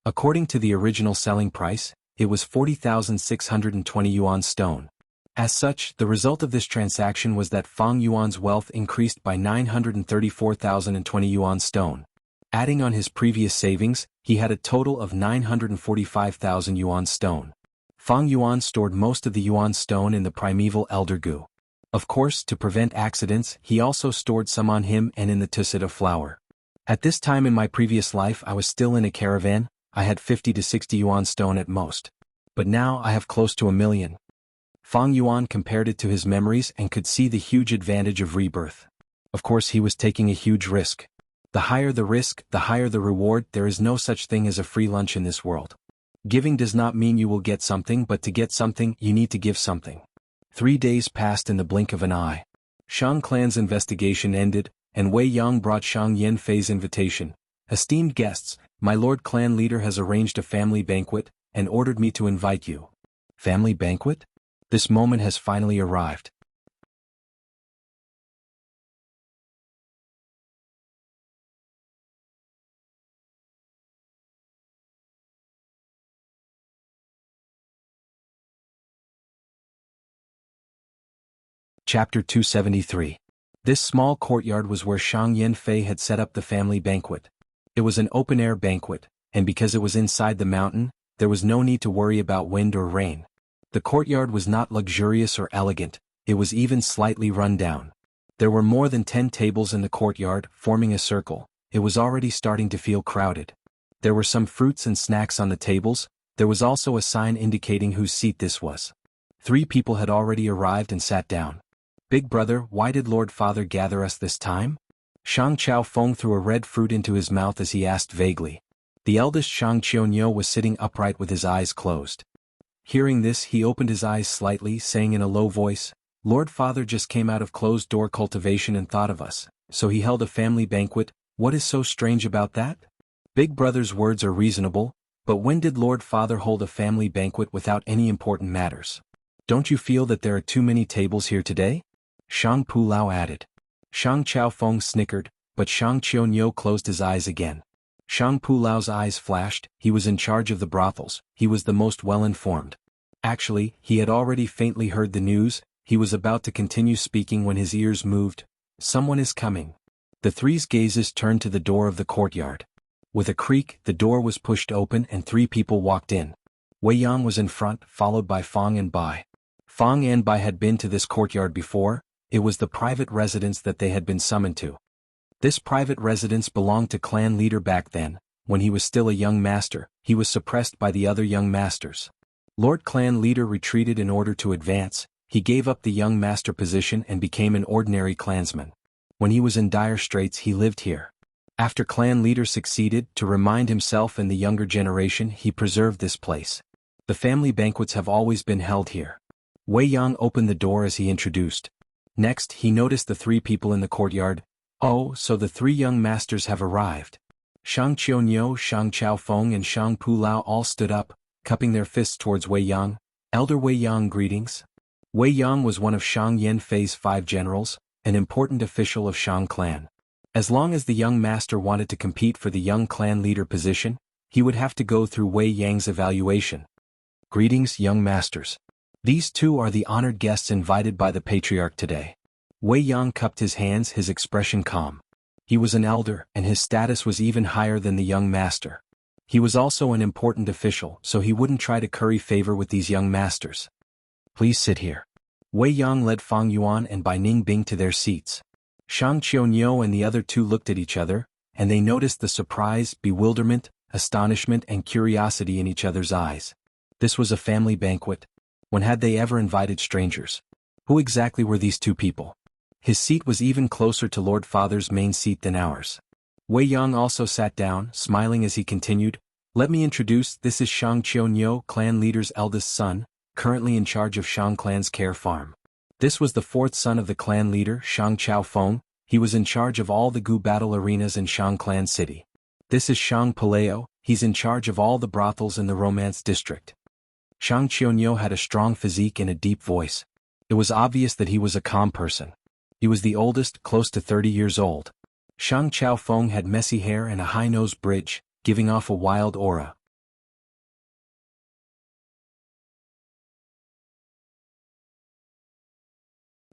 According to the original selling price, it was 40,620 yuan stone. As such, the result of this transaction was that Fang Yuan's wealth increased by 934,020 yuan stone. Adding on his previous savings, he had a total of 945,000 yuan stone. Fang Yuan stored most of the yuan stone in the primeval elder Gu. Of course, to prevent accidents, he also stored some on him and in the tusita flower. At this time in my previous life I was still in a caravan, I had 50 to 60 yuan stone at most. But now I have close to 1 million. Fang Yuan compared it to his memories and could see the huge advantage of rebirth. Of course he was taking a huge risk. The higher the risk, the higher the reward, there is no such thing as a free lunch in this world. Giving does not mean you will get something, but to get something, you need to give something. 3 days passed in the blink of an eye. Shang clan's investigation ended, and Wei Yang brought Shang Yanfei's invitation. Esteemed guests, my lord clan leader has arranged a family banquet, and ordered me to invite you. Family banquet? This moment has finally arrived. Chapter 273. This small courtyard was where Shang Yanfei had set up the family banquet. It was an open-air banquet, and because it was inside the mountain, there was no need to worry about wind or rain. The courtyard was not luxurious or elegant, it was even slightly run down. There were more than 10 tables in the courtyard, forming a circle. It was already starting to feel crowded. There were some fruits and snacks on the tables, there was also a sign indicating whose seat this was. 3 people had already arrived and sat down. Big brother, why did Lord Father gather us this time? Shang Chao Feng threw a red fruit into his mouth as he asked vaguely. The eldest Shang Qianyo was sitting upright with his eyes closed. Hearing this, he opened his eyes slightly, saying in a low voice, Lord Father just came out of closed-door cultivation and thought of us, so he held a family banquet. What is so strange about that? Big brother's words are reasonable, but when did Lord Father hold a family banquet without any important matters? Don't you feel that there are too many tables here today? Shang Pu Lao added. Shang Chao Feng snickered, but Shang Qianyo closed his eyes again. Shang Pu Lao's eyes flashed, he was in charge of the brothels, he was the most well-informed. Actually, he had already faintly heard the news, he was about to continue speaking when his ears moved. Someone is coming. The 3's gazes turned to the door of the courtyard. With a creak, the door was pushed open and 3 people walked in. Wei Yang was in front, followed by Fang and Bai. Fang and Bai had been to this courtyard before. It was the private residence that they had been summoned to. This private residence belonged to clan leader back then. When he was still a young master, he was suppressed by the other young masters. Lord Clan Leader retreated in order to advance. He gave up the young master position and became an ordinary clansman. When he was in dire straits, he lived here. After Clan Leader succeeded, to remind himself and the younger generation, he preserved this place. The family banquets have always been held here. Wei Yang opened the door as he introduced. Next, he noticed the three people in the courtyard. Oh, so the three young masters have arrived. Shang Qiunyou, Shang Chaofeng and Shang Pulao all stood up, cupping their fists towards Wei Yang. Elder Wei Yang, greetings. Wei Yang was one of Shang Yanfei's 5 generals, an important official of Shang clan. As long as the young master wanted to compete for the young clan leader position, he would have to go through Wei Yang's evaluation. Greetings, young masters. These two are the honored guests invited by the patriarch today. Wei Yang cupped his hands, his expression calm. He was an elder, and his status was even higher than the young master. He was also an important official, so he wouldn't try to curry favor with these young masters. Please sit here. Wei Yang led Fang Yuan and Bai Ningbing to their seats. Shang Qiunyou and the other two looked at each other, and they noticed the surprise, bewilderment, astonishment and curiosity in each other's eyes. This was a family banquet. When had they ever invited strangers? Who exactly were these two people? His seat was even closer to Lord Father's main seat than ours. Wei Yang also sat down, smiling as he continued. Let me introduce, this is Shang Qiunyou, clan leader's eldest son, currently in charge of Shang clan's care farm. This was the 4th son of the clan leader, Shang Chaofeng. He was in charge of all the Gu battle arenas in Shang clan city. This is Shang Pulao, he's in charge of all the brothels in the romance district. Shang Qiunyou had a strong physique and a deep voice. It was obvious that he was a calm person. He was the oldest, close to 30 years old. Shang Chaofeng had messy hair and a high-nose bridge, giving off a wild aura.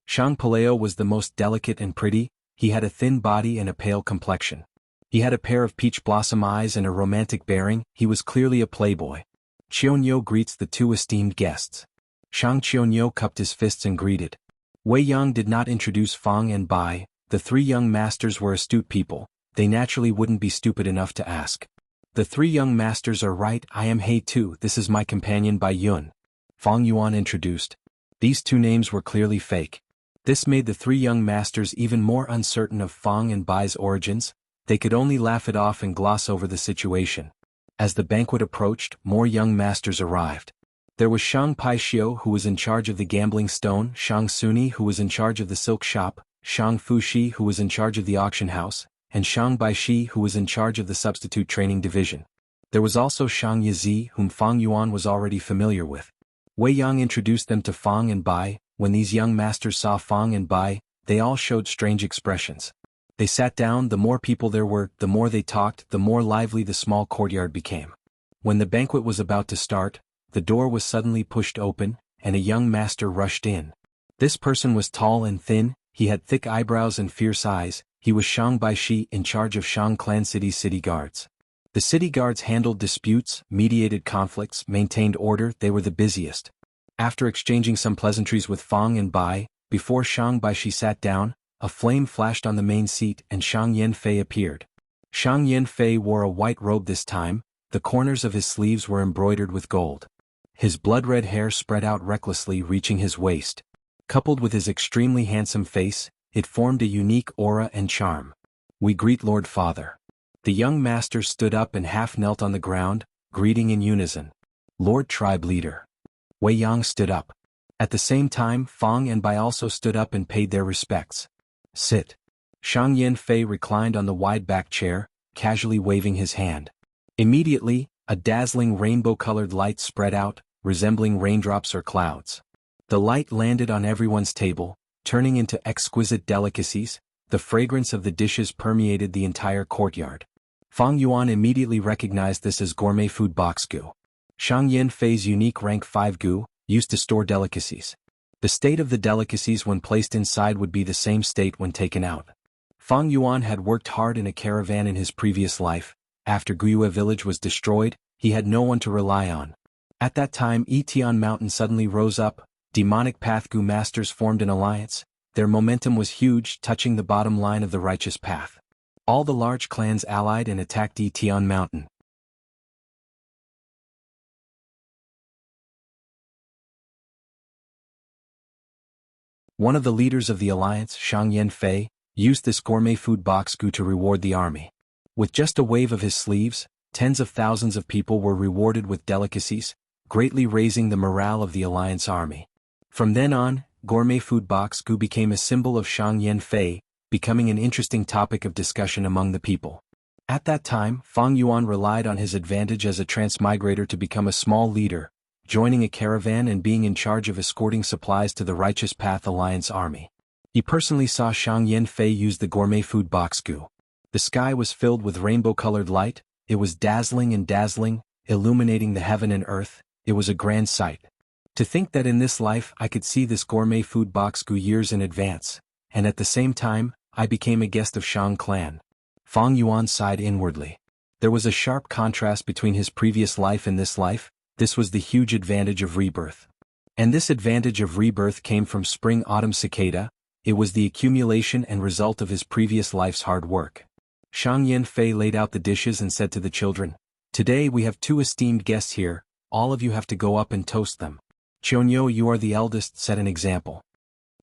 Shang Pulao was the most delicate and pretty. He had a thin body and a pale complexion. He had a pair of peach blossom eyes and a romantic bearing. He was clearly a playboy. Qiunyou greets the two esteemed guests. Shang Qiunyou cupped his fists and greeted. Wei Yang did not introduce Fang and Bai. The 3 young masters were astute people. They naturally wouldn't be stupid enough to ask. The 3 young masters are right. I am He Tu. This is my companion Bai Yuan. Fang Yuan introduced. These 2 names were clearly fake. This made the 3 young masters even more uncertain of Fang and Bai's origins. They could only laugh it off and gloss over the situation. As the banquet approached, more young masters arrived. There was Shang Paixio, who was in charge of the gambling stone, Shang Suni, who was in charge of the silk shop, Shang Fushi, who was in charge of the auction house, and Shang Baishi, who was in charge of the substitute training division. There was also Shang Yizi, whom Fang Yuan was already familiar with. Wei Yang introduced them to Fang and Bai. When these young masters saw Fang and Bai, they all showed strange expressions. They sat down. The more people there were, the more they talked, the more lively the small courtyard became. When the banquet was about to start, the door was suddenly pushed open, and a young master rushed in. This person was tall and thin. He had thick eyebrows and fierce eyes. He was Shang Baishi, in charge of Shang Clan City's city guards. The city guards handled disputes, mediated conflicts, maintained order. They were the busiest. After exchanging some pleasantries with Fang and Bai, before Shang Baishi sat down, a flame flashed on the main seat and Shang Yanfei appeared. Shang Yanfei wore a white robe this time. The corners of his sleeves were embroidered with gold. His blood-red hair spread out recklessly, reaching his waist. Coupled with his extremely handsome face, it formed a unique aura and charm. We greet Lord Father. The young master stood up and half knelt on the ground, greeting in unison. Lord Tribe Leader. Wei Yang stood up. At the same time, Fang and Bai also stood up and paid their respects. Sit. Shang Yanfei reclined on the wide-back chair, casually waving his hand. Immediately, a dazzling rainbow-colored light spread out, resembling raindrops or clouds. The light landed on everyone's table, turning into exquisite delicacies. The fragrance of the dishes permeated the entire courtyard. Fang Yuan immediately recognized this as gourmet food box gu. Shang Yanfei's unique rank 5 gu, used to store delicacies. The state of the delicacies when placed inside would be the same state when taken out. Fang Yuan had worked hard in a caravan in his previous life. After Guyue village was destroyed, he had no one to rely on. At that time, Yitian Mountain suddenly rose up. demonic path Gu masters formed an alliance. Their momentum was huge, touching the bottom line of the righteous path. All the large clans allied and attacked Tian Mountain. One of the leaders of the alliance, Shang Yanfei, used this gourmet food box Gu to reward the army. With just a wave of his sleeves, tens of thousands of people were rewarded with delicacies, greatly raising the morale of the alliance army. From then on, gourmet food box Gu became a symbol of Shang Yanfei, becoming an interesting topic of discussion among the people. At that time, Fang Yuan relied on his advantage as a transmigrator to become a small leader, joining a caravan and being in charge of escorting supplies to the Righteous Path Alliance army. He personally saw Shang Yanfei use the gourmet food box Gu. The sky was filled with rainbow-colored light. It was dazzling and dazzling, illuminating the heaven and earth. It was a grand sight. To think that in this life I could see this gourmet food box Gu years in advance, and at the same time, I became a guest of Shang clan. Fang Yuan sighed inwardly. There was a sharp contrast between his previous life and this life. This was the huge advantage of rebirth. And this advantage of rebirth came from spring-autumn cicada. It was the accumulation and result of his previous life's hard work. Shang Yanfei laid out the dishes and said to the children, "Today we have 2 esteemed guests here. All of you have to go up and toast them. Chionyo, you are the eldest, set an example."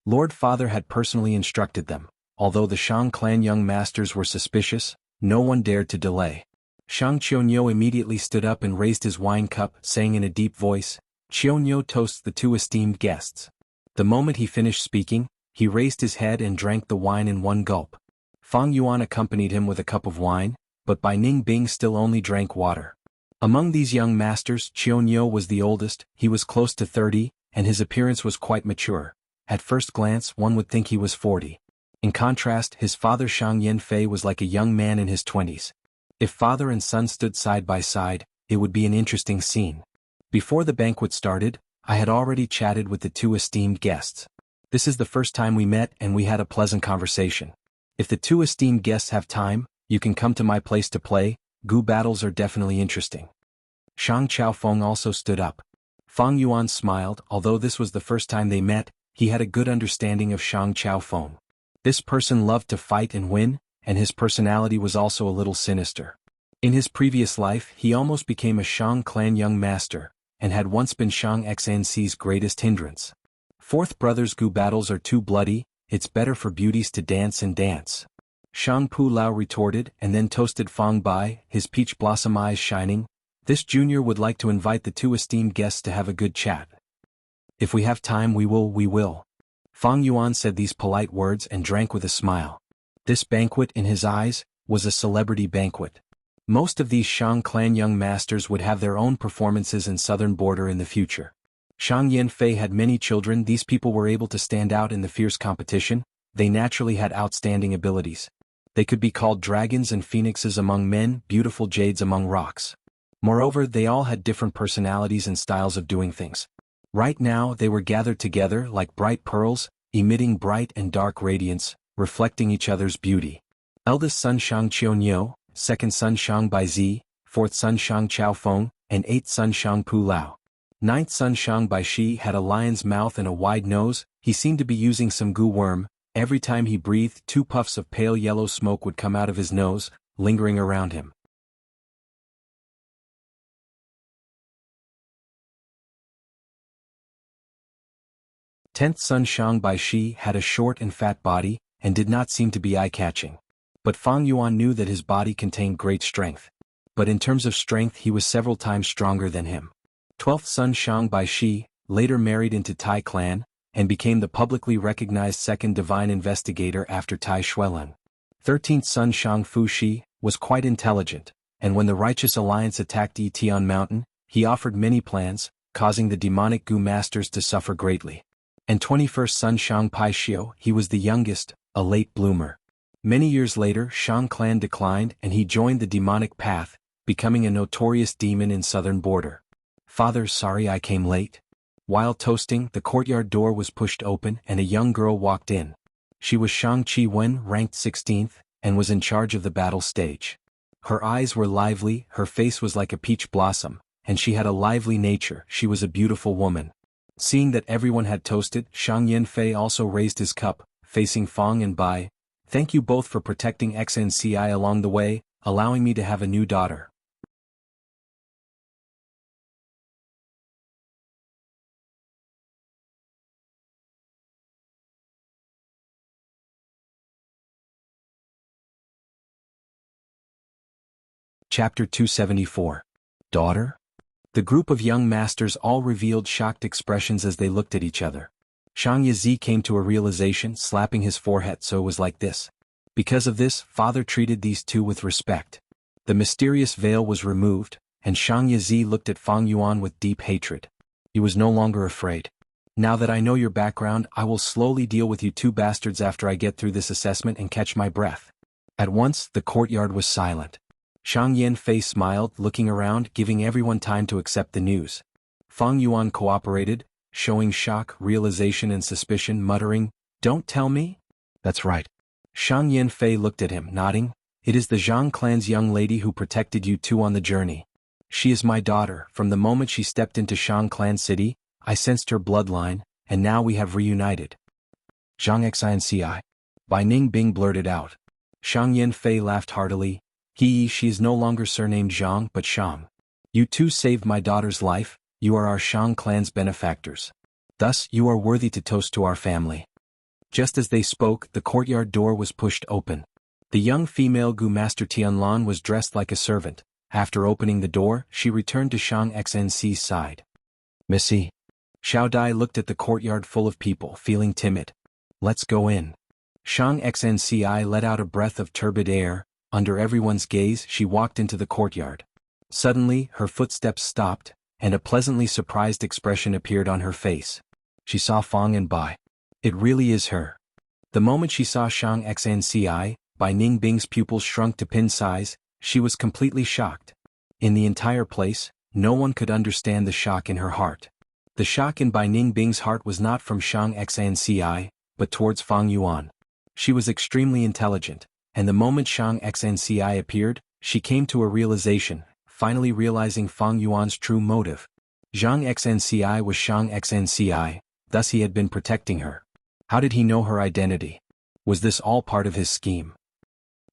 Lord Father had personally instructed them. Although the Shang clan young masters were suspicious, no one dared to delay. Shang Chionyo immediately stood up and raised his wine cup, saying in a deep voice, "Chionyo toasts the 2 esteemed guests." The moment he finished speaking, he raised his head and drank the wine in one gulp. Fang Yuan accompanied him with a cup of wine, but Bai Ningbing still only drank water. Among these young masters, Chionyo was the oldest. He was close to 30, and his appearance was quite mature. At first glance, one would think he was 40. In contrast, his father Shang Yanfei was like a young man in his 20s. If father and son stood side by side, it would be an interesting scene. Before the banquet started, I had already chatted with the 2 esteemed guests. This is the first time we met and we had a pleasant conversation. If the 2 esteemed guests have time, you can come to my place to play. Gu battles are definitely interesting. Shang Chaofeng also stood up. Fang Yuan smiled. Although this was the first time they met, he had a good understanding of Shang Chaofeng. This person loved to fight and win, and his personality was also a little sinister. In his previous life, he almost became a Shang clan young master, and had once been Shang XNC's greatest hindrance. Fourth brothers Gu battles are too bloody. It's better for beauties to dance and dance. Shang Pu Lao retorted and then toasted Fang Bai, his peach blossom eyes shining. This junior would like to invite the 2 esteemed guests to have a good chat. If we have time we will. Fang Yuan said these polite words and drank with a smile. This banquet, in his eyes, was a celebrity banquet. Most of these Shang clan young masters would have their own performances in southern border in the future. Shang Yanfei had many children. These people were able to stand out in the fierce competition. They naturally had outstanding abilities. They could be called dragons and phoenixes among men, beautiful jades among rocks. Moreover, they all had different personalities and styles of doing things. Right now they were gathered together like bright pearls, emitting bright and dark radiance, reflecting each other's beauty. Eldest son Shang Chionyo, second son Shang Baizi, fourth son Shang Chaofeng, and eighth son Shang Pu Lao. Ninth son Shang Baishi had a lion's mouth and a wide nose. He seemed to be using some gu worm. Every time he breathed, 2 puffs of pale yellow smoke would come out of his nose, lingering around him. Tenth son Shang Baishi had a short and fat body, and did not seem to be eye-catching. But Fang Yuan knew that his body contained great strength. But in terms of strength he was several times stronger than him. 12th son Shang Baishi, later married into Tai clan, and became the publicly recognized second divine investigator after Tai Xuelun. 13th son Shang Fushi was quite intelligent, and when the Righteous Alliance attacked Tian Mountain, he offered many plans, causing the demonic Gu masters to suffer greatly. And 21st son Shang Paixio, he was the youngest, a late bloomer. Many years later Shang clan declined and he joined the demonic path, becoming a notorious demon in southern border. Father, sorry I came late. While toasting, the courtyard door was pushed open and a young girl walked in. She was Shang Chi-wen, ranked 16th, and was in charge of the battle stage. Her eyes were lively, her face was like a peach blossom, and she had a lively nature. She was a beautiful woman. Seeing that everyone had toasted, Shang Yanfei also raised his cup, facing Fang and Bai. Thank you both for protecting XNCI along the way, allowing me to have a new daughter. Chapter 274. Daughter? The group of young masters all revealed shocked expressions as they looked at each other. Shang Yizi came to a realization, slapping his forehead, so it was like this. Because of this, father treated these two with respect. The mysterious veil was removed, and Shang Yizi looked at Fang Yuan with deep hatred. He was no longer afraid. Now that I know your background, I will slowly deal with you two bastards after I get through this assessment and catch my breath. At once, the courtyard was silent. Shang Yanfei smiled, looking around, giving everyone time to accept the news. Fang Yuan cooperated, showing shock, realization and suspicion, muttering, "Don't tell me?" "That's right." Shang Yanfei looked at him, nodding. "It is the Zhang clan's young lady who protected you two on the journey. She is my daughter. From the moment she stepped into Shang clan city, I sensed her bloodline, and now we have reunited." "Zhang Xianci," Bai Ningbing blurted out. Shang Yanfei laughed heartily. She is no longer surnamed Zhang but Shang. You two saved my daughter's life, you are our Shang clan's benefactors. Thus you are worthy to toast to our family. Just as they spoke, the courtyard door was pushed open. The young female Gu Master Tianlan was dressed like a servant. After opening the door, she returned to Shang Xnc's side. "Missy." Xiao Dai looked at the courtyard full of people, feeling timid. "Let's go in." Shang Xnci let out a breath of turbid air. Under everyone's gaze, she walked into the courtyard. Suddenly, her footsteps stopped, and a pleasantly surprised expression appeared on her face. She saw Fang and Bai. It really is her. The moment she saw Shang Xnci, Bai Ningbing's pupils shrunk to pin size. She was completely shocked. In the entire place, no one could understand the shock in her heart. The shock in Bai Ningbing's heart was not from Shang Xnci, but towards Fang Yuan. She was extremely intelligent. And the moment Shang Xnci appeared, she came to a realization, finally realizing Fang Yuan's true motive. Zhang Xnci was Shang Xnci, thus he had been protecting her. How did he know her identity? Was this all part of his scheme?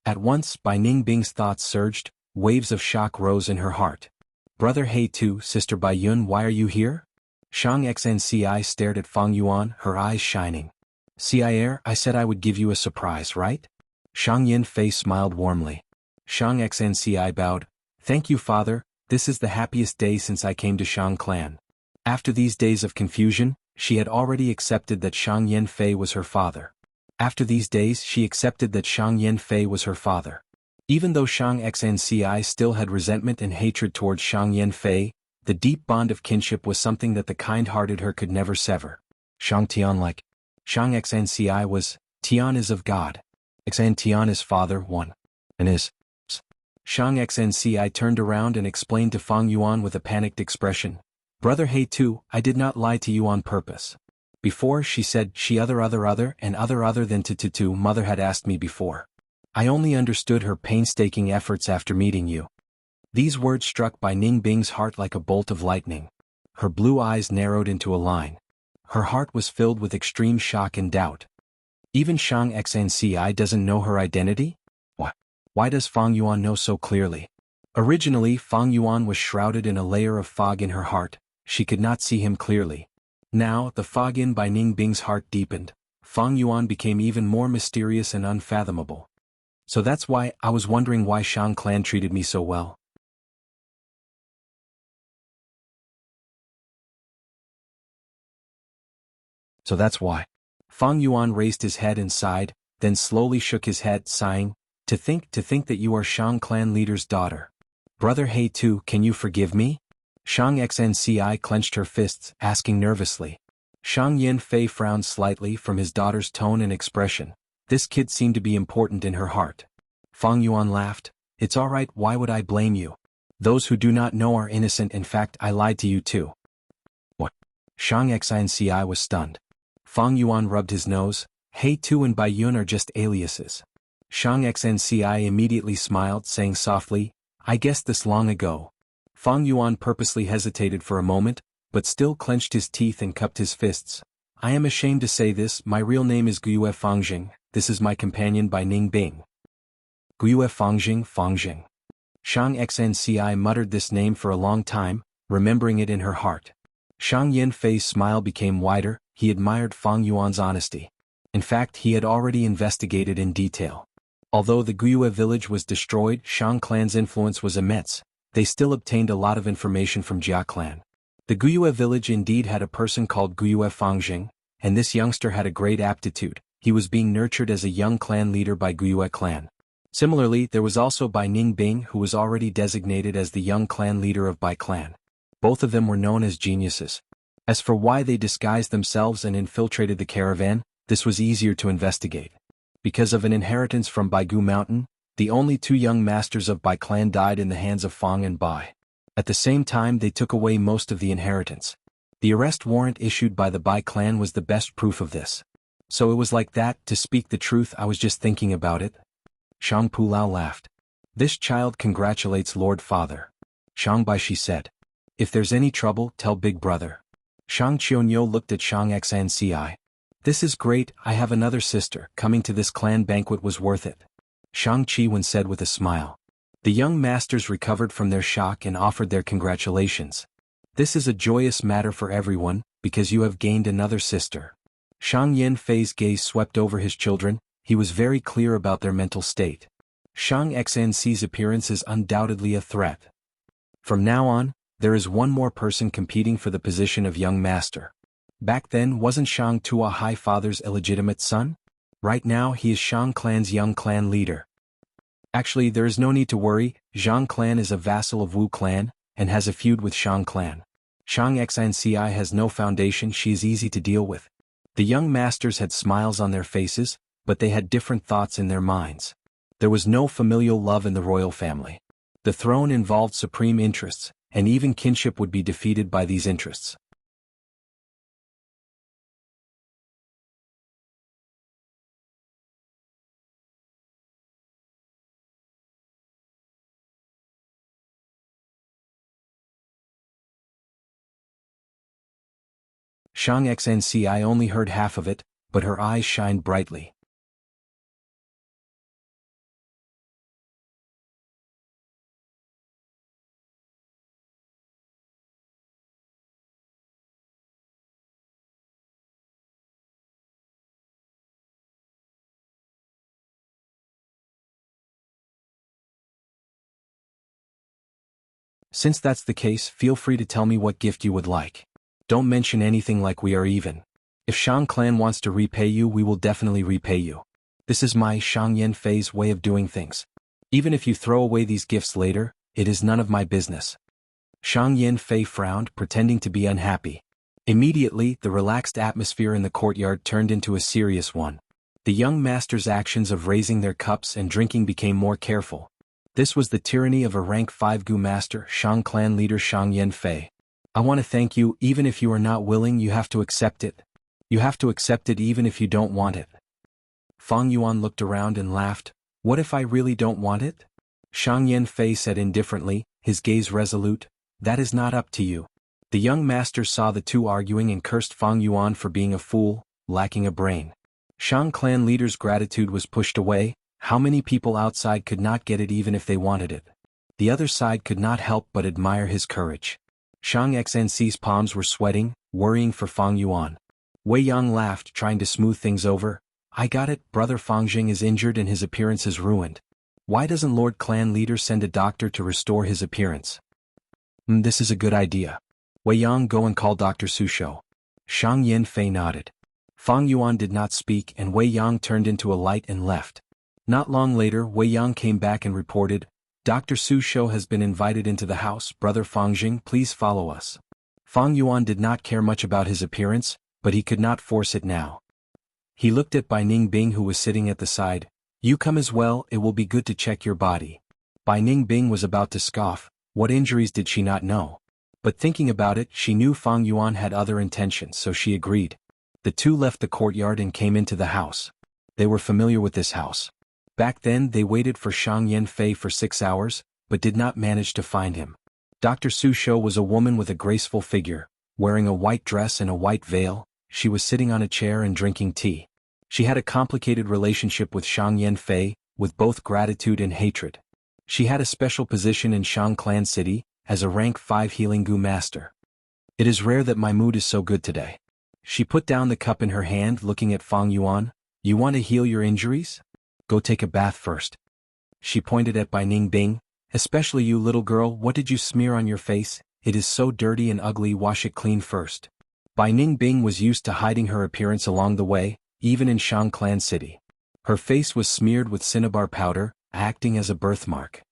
At once, Bai Ningbing's thoughts surged, waves of shock rose in her heart. "Brother He Tu, sister Bai Yun, why are you here?" Shang Xnci stared at Fang Yuan, her eyes shining. "Sire, I said I would give you a surprise, right?" Shang Yanfei smiled warmly. Shang Xnci bowed. "Thank you, father, this is the happiest day since I came to Shang clan." After these days of confusion, she had already accepted that Shang Yanfei was her father. After these days she accepted that Shang Yanfei was her father. Even though Shang Xnci still had resentment and hatred towards Shang Yanfei, the deep bond of kinship was something that the kind-hearted her could never sever. Shang Tian like. Shang Xnci was, Tian is of God. Xan Tian is father, one. And is. Shang Xnci turned around and explained to Fang Yuan with a panicked expression. "Brother He Tu, I did not lie to you on purpose." Before she said she other and other than to mother had asked me before. I only understood her painstaking efforts after meeting you. These words struck Bai Ningbing's heart like a bolt of lightning. Her blue eyes narrowed into a line. Her heart was filled with extreme shock and doubt. Even Shang Xnci doesn't know her identity? What? Why does Fang Yuan know so clearly? Originally, Fang Yuan was shrouded in a layer of fog in her heart. She could not see him clearly. Now, the fog in Bai Ningbing's heart deepened. Fang Yuan became even more mysterious and unfathomable. So that's why I was wondering why Shang clan treated me so well. So that's why. Fang Yuan raised his head and sighed, then slowly shook his head, sighing, to think that you are Shang clan leader's daughter. Brother He Tu, can you forgive me? Shang Xnci clenched her fists, asking nervously. Shang Yanfei frowned slightly from his daughter's tone and expression. This kid seemed to be important in her heart. Fang Yuan laughed. It's all right, why would I blame you? Those who do not know are innocent, in fact I lied to you too. What? Shang Xnci was stunned. Fang Yuan rubbed his nose. He Tu and Bai Yun are just aliases. Shang Xnci immediately smiled, saying softly, I guessed this long ago. Fang Yuan purposely hesitated for a moment, but still clenched his teeth and cupped his fists. I am ashamed to say this, my real name is Guiyue Fangjing, this is my companion by Ning Bing. Guiyue Fangjing. Shang Xnci muttered this name for a long time, remembering it in her heart. Shang Yanfei's smile became wider, he admired Fang Yuan's honesty. In fact, he had already investigated in detail. Although the Guiyue village was destroyed, Shang clan's influence was immense, they still obtained a lot of information from Jia clan. The Guiyue village indeed had a person called Guiyue Fangjing, and this youngster had a great aptitude, he was being nurtured as a young clan leader by Guiyue clan. Similarly, there was also Bai Ningbing who was already designated as the young clan leader of Bai clan. Both of them were known as geniuses. As for why they disguised themselves and infiltrated the caravan, this was easier to investigate. Because of an inheritance from Baigu Mountain, the only two young masters of Bai clan died in the hands of Fang and Bai. At the same time they took away most of the inheritance. The arrest warrant issued by the Bai clan was the best proof of this. So it was like that, to speak the truth I was just thinking about it. Shang Pulao laughed. This child congratulates Lord Father. Shang Baishi said. If there's any trouble, tell Big Brother. Shang Qianyo looked at Shang Xnci. This is great, I have another sister, coming to this clan banquet was worth it. Shang Qiwen said with a smile. The young masters recovered from their shock and offered their congratulations. This is a joyous matter for everyone, because you have gained another sister. Shang Yanfei's gaze swept over his children, he was very clear about their mental state. Shang Xnci's appearance is undoubtedly a threat. From now on, there is one more person competing for the position of young master. Back then wasn't Shang Tua High Father's illegitimate son? Right now he is Shang clan's young clan leader. Actually there is no need to worry, Zhang clan is a vassal of Wu clan, and has a feud with Shang clan. Shang Xnci has no foundation, she is easy to deal with. The young masters had smiles on their faces, but they had different thoughts in their minds. There was no familial love in the royal family. The throne involved supreme interests, and even kinship would be defeated by these interests. Shang Xnci only heard half of it, but her eyes shined brightly. Since that's the case, feel free to tell me what gift you would like. Don't mention anything like we are even. If Shang clan wants to repay you, we will definitely repay you. This is my Shang Yanfei's way of doing things. Even if you throw away these gifts later, it is none of my business. Shang Yanfei frowned, pretending to be unhappy. Immediately, the relaxed atmosphere in the courtyard turned into a serious one. The young masters' actions of raising their cups and drinking became more careful. This was the tyranny of a rank 5 Gu master, Shang clan leader Shang Yanfei. I want to thank you, even if you are not willing you have to accept it. You have to accept it even if you don't want it. Fang Yuan looked around and laughed, what if I really don't want it? Shang Yanfei said indifferently, his gaze resolute, that is not up to you. The young master saw the two arguing and cursed Fang Yuan for being a fool, lacking a brain. Shang clan leader's gratitude was pushed away, how many people outside could not get it even if they wanted it? The other side could not help but admire his courage. Shang Xnci's palms were sweating, worrying for Fang Yuan. Wei Yang laughed, trying to smooth things over. I got it, brother Fangjing is injured and his appearance is ruined. Why doesn't Lord Clan leader send a doctor to restore his appearance? This is a good idea. Wei Yang, go and call Dr. Susho. Shang Yanfei nodded. Fang Yuan did not speak and Wei Yang turned into a light and left. Not long later, Wei Yang came back and reported, Dr. Susho has been invited into the house, brother Fangjing, please follow us. Fang Yuan did not care much about his appearance, but he could not force it now. He looked at Bai Ningbing who was sitting at the side, you come as well, it will be good to check your body. Bai Ningbing was about to scoff, what injuries did she not know? But thinking about it, she knew Fang Yuan had other intentions, so she agreed. The two left the courtyard and came into the house. They were familiar with this house. Back then they waited for Shang Yanfei for 6 hours, but did not manage to find him. Dr. Susho was a woman with a graceful figure, Wearing a white dress and a white veil, she was sitting on a chair and drinking tea. She had a complicated relationship with Shang Yanfei, with both gratitude and hatred. She had a special position in Shang Clan City, as a rank 5 healing Gu master. It is rare that my mood is so good today. She put down the cup in her hand, looking at Fang Yuan. You want to heal your injuries? Go take a bath first. She pointed at Bai Ningbing. Especially you, little girl, what did you smear on your face? It is so dirty and ugly, wash it clean first. Bai Ningbing was used to hiding her appearance along the way, even in Shang Clan City. Her face was smeared with cinnabar powder, acting as a birthmark.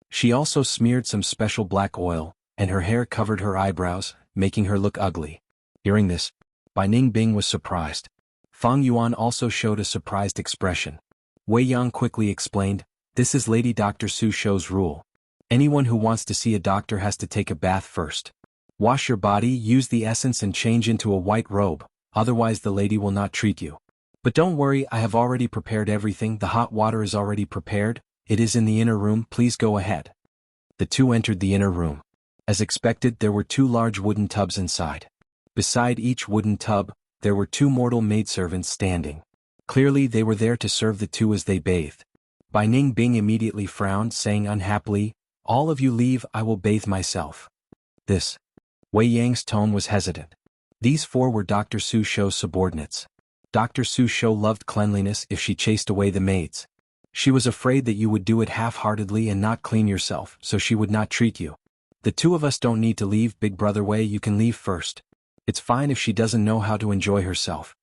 She also smeared some special black oil, and her hair covered her eyebrows, making her look ugly. Hearing this, Bai Ningbing was surprised. Fang Yuan also showed a surprised expression. Wei Yang quickly explained, "This is Lady Dr. Su Shou's rule. Anyone who wants to see a doctor has to take a bath first. Wash your body, use the essence and change into a white robe, otherwise the lady will not treat you. But don't worry, I have already prepared everything, the hot water is already prepared, it is in the inner room, please go ahead." The two entered the inner room. As expected, there were 2 large wooden tubs inside. Beside each wooden tub, there were 2 mortal maidservants standing. Clearly they were there to serve the two as they bathed. Bai Ningbing immediately frowned, saying unhappily, "All of you leave, I will bathe myself." This. Wei Yang's tone was hesitant. These 4 were Dr. Su Shou's subordinates. Dr. Su Shou loved cleanliness if she chased away the maids. She was afraid that you would do it half-heartedly and not clean yourself, so she would not treat you. The 2 of us don't need to leave, Big Brother Wei, you can leave first. It's fine if she doesn't know how to enjoy herself.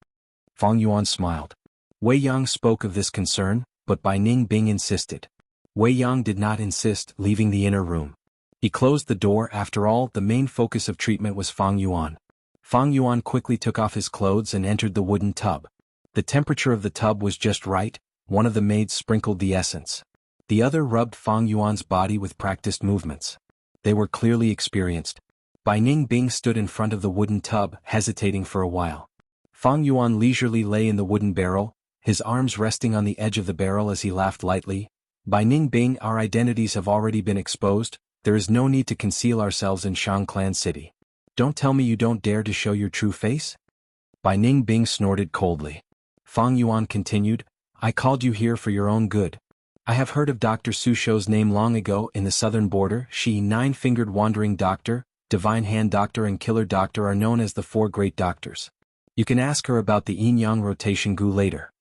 Fang Yuan smiled. Wei Yang spoke of this concern, but Bai Ningbing insisted. Wei Yang did not insist, leaving the inner room. He closed the door. After all, the main focus of treatment was Fang Yuan. Fang Yuan quickly took off his clothes and entered the wooden tub. The temperature of the tub was just right. One of the maids sprinkled the essence. The other rubbed Fang Yuan's body with practiced movements. They were clearly experienced. Bai Ningbing stood in front of the wooden tub, hesitating for a while. Fang Yuan leisurely lay in the wooden barrel, his arms resting on the edge of the barrel as he laughed lightly. Bai Ningbing, our identities have already been exposed, there is no need to conceal ourselves in Shang Clan City. Don't tell me you don't dare to show your true face? Bai Ningbing snorted coldly. Fang Yuan continued, I called you here for your own good. I have heard of Dr. Su Shou's name long ago in the southern border. She, 9-fingered wandering doctor, divine hand doctor and killer doctor are known as the 4 great doctors. You can ask her about the yin-yang rotation gu later.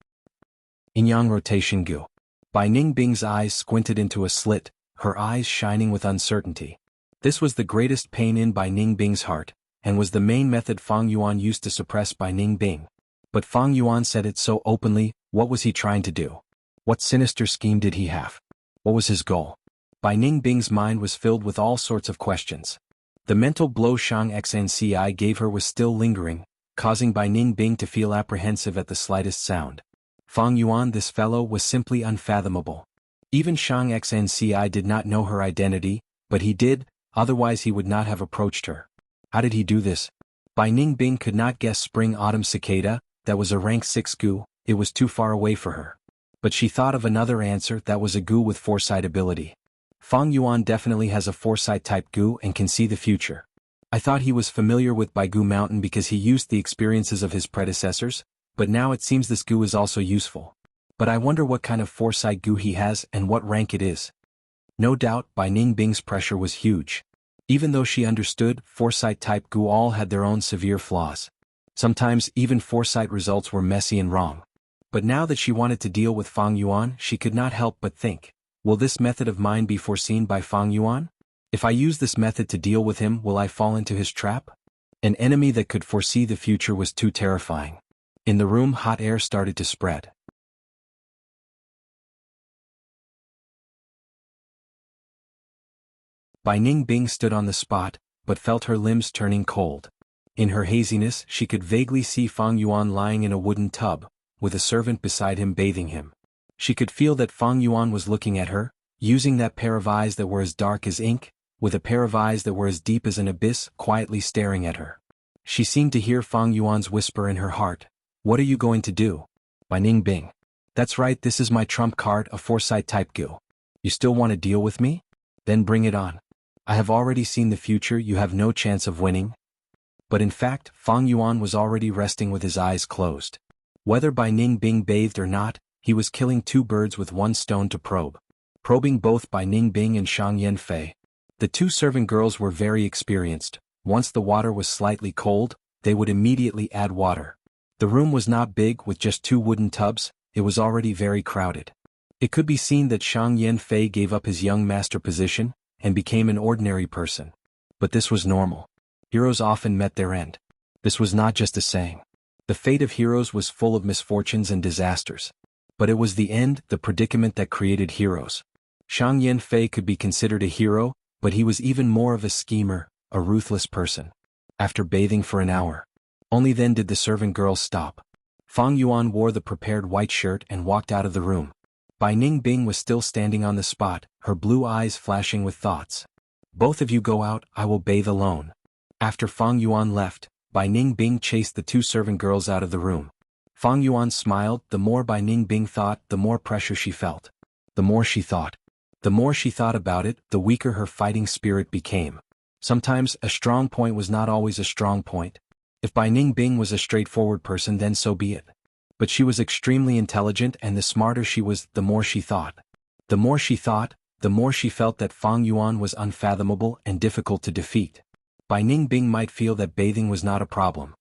Yin-yang rotation gu. Bai Ningbing's eyes squinted into a slit, her eyes shining with uncertainty. This was the greatest pain in Bai Ningbing's heart, and was the main method Fang Yuan used to suppress Bai Ningbing. But Fang Yuan said it so openly. What was he trying to do? What sinister scheme did he have? What was his goal? Bai Ningbing's mind was filled with all sorts of questions. The mental blow Shang Xnci gave her was still lingering, causing Bai Ningbing to feel apprehensive at the slightest sound. Fang Yuan, this fellow, was simply unfathomable. Even Shang Xnci did not know her identity, but he did, otherwise he would not have approached her. How did he do this? Bai Ningbing could not guess spring-autumn cicada, that was a rank 6 gu, it was too far away for her. But she thought of another answer, that was a gu with foresight ability. Fang Yuan definitely has a foresight-type gu and can see the future. I thought he was familiar with Baigu Mountain because he used the experiences of his predecessors, but now it seems this gu is also useful. But I wonder what kind of foresight gu he has and what rank it is. No doubt, Bai Ningbing's pressure was huge. Even though she understood, foresight-type gu all had their own severe flaws. Sometimes even foresight results were messy and wrong. But now that she wanted to deal with Fang Yuan, she could not help but think, will this method of mine be foreseen by Fang Yuan? If I use this method to deal with him, will I fall into his trap? An enemy that could foresee the future was too terrifying. In the room, hot air started to spread. Bai Ningbing stood on the spot, but felt her limbs turning cold. In her haziness, she could vaguely see Fang Yuan lying in a wooden tub, with a servant beside him bathing him. She could feel that Fang Yuan was looking at her, using that pair of eyes that were as dark as ink, with a pair of eyes that were as deep as an abyss, quietly staring at her. She seemed to hear Fang Yuan's whisper in her heart, "What are you going to do?" Bai Ningbing. That's right, this is my trump card, a foresight type goo. You still want to deal with me? Then bring it on. I have already seen the future, you have no chance of winning. But in fact, Fang Yuan was already resting with his eyes closed. Whether Bai Ningbing bathed or not, he was killing two birds with one stone to probing both Bai Ningbing and Shang Yanfei. The two servant girls were very experienced. Once the water was slightly cold, they would immediately add water. The room was not big with just two wooden tubs, it was already very crowded. It could be seen that Shang Yanfei gave up his young master position and became an ordinary person. But this was normal. Heroes often met their end. This was not just a saying. The fate of heroes was full of misfortunes and disasters. But it was the end, the predicament that created heroes. Shang Yanfei could be considered a hero, but he was even more of a schemer, a ruthless person. After bathing for an hour, only then did the servant girls stop. Fang Yuan wore the prepared white shirt and walked out of the room. Bai Ningbing was still standing on the spot, her blue eyes flashing with thoughts. Both of you go out, I will bathe alone. After Fang Yuan left, Bai Ningbing chased the two servant girls out of the room. Fang Yuan smiled, the more Bai Ningbing thought, the more pressure she felt. The more she thought about it, the weaker her fighting spirit became. Sometimes, a strong point was not always a strong point. If Bai Ningbing was a straightforward person, then so be it. But she was extremely intelligent, and the smarter she was, the more she thought. The more she thought, the more she felt that Fang Yuan was unfathomable and difficult to defeat. Bai Ningbing might feel that bathing was not a problem.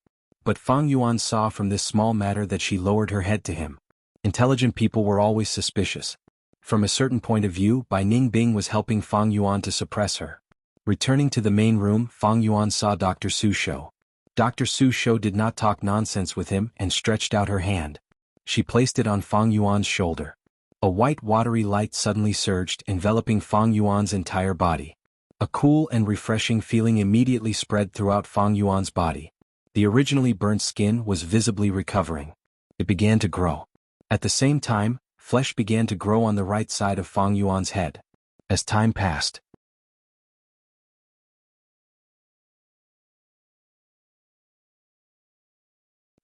But Fang Yuan saw from this small matter that she lowered her head to him. Intelligent people were always suspicious. From a certain point of view, Bai Ningbing was helping Fang Yuan to suppress her. Returning to the main room, Fang Yuan saw Dr. Su Shou. Dr. Su Shou did not talk nonsense with him and stretched out her hand. She placed it on Fang Yuan's shoulder. A white watery light suddenly surged, enveloping Fang Yuan's entire body. A cool and refreshing feeling immediately spread throughout Fang Yuan's body. The originally burnt skin was visibly recovering. It began to grow. At the same time, flesh began to grow on the right side of Fang Yuan's head. As time passed,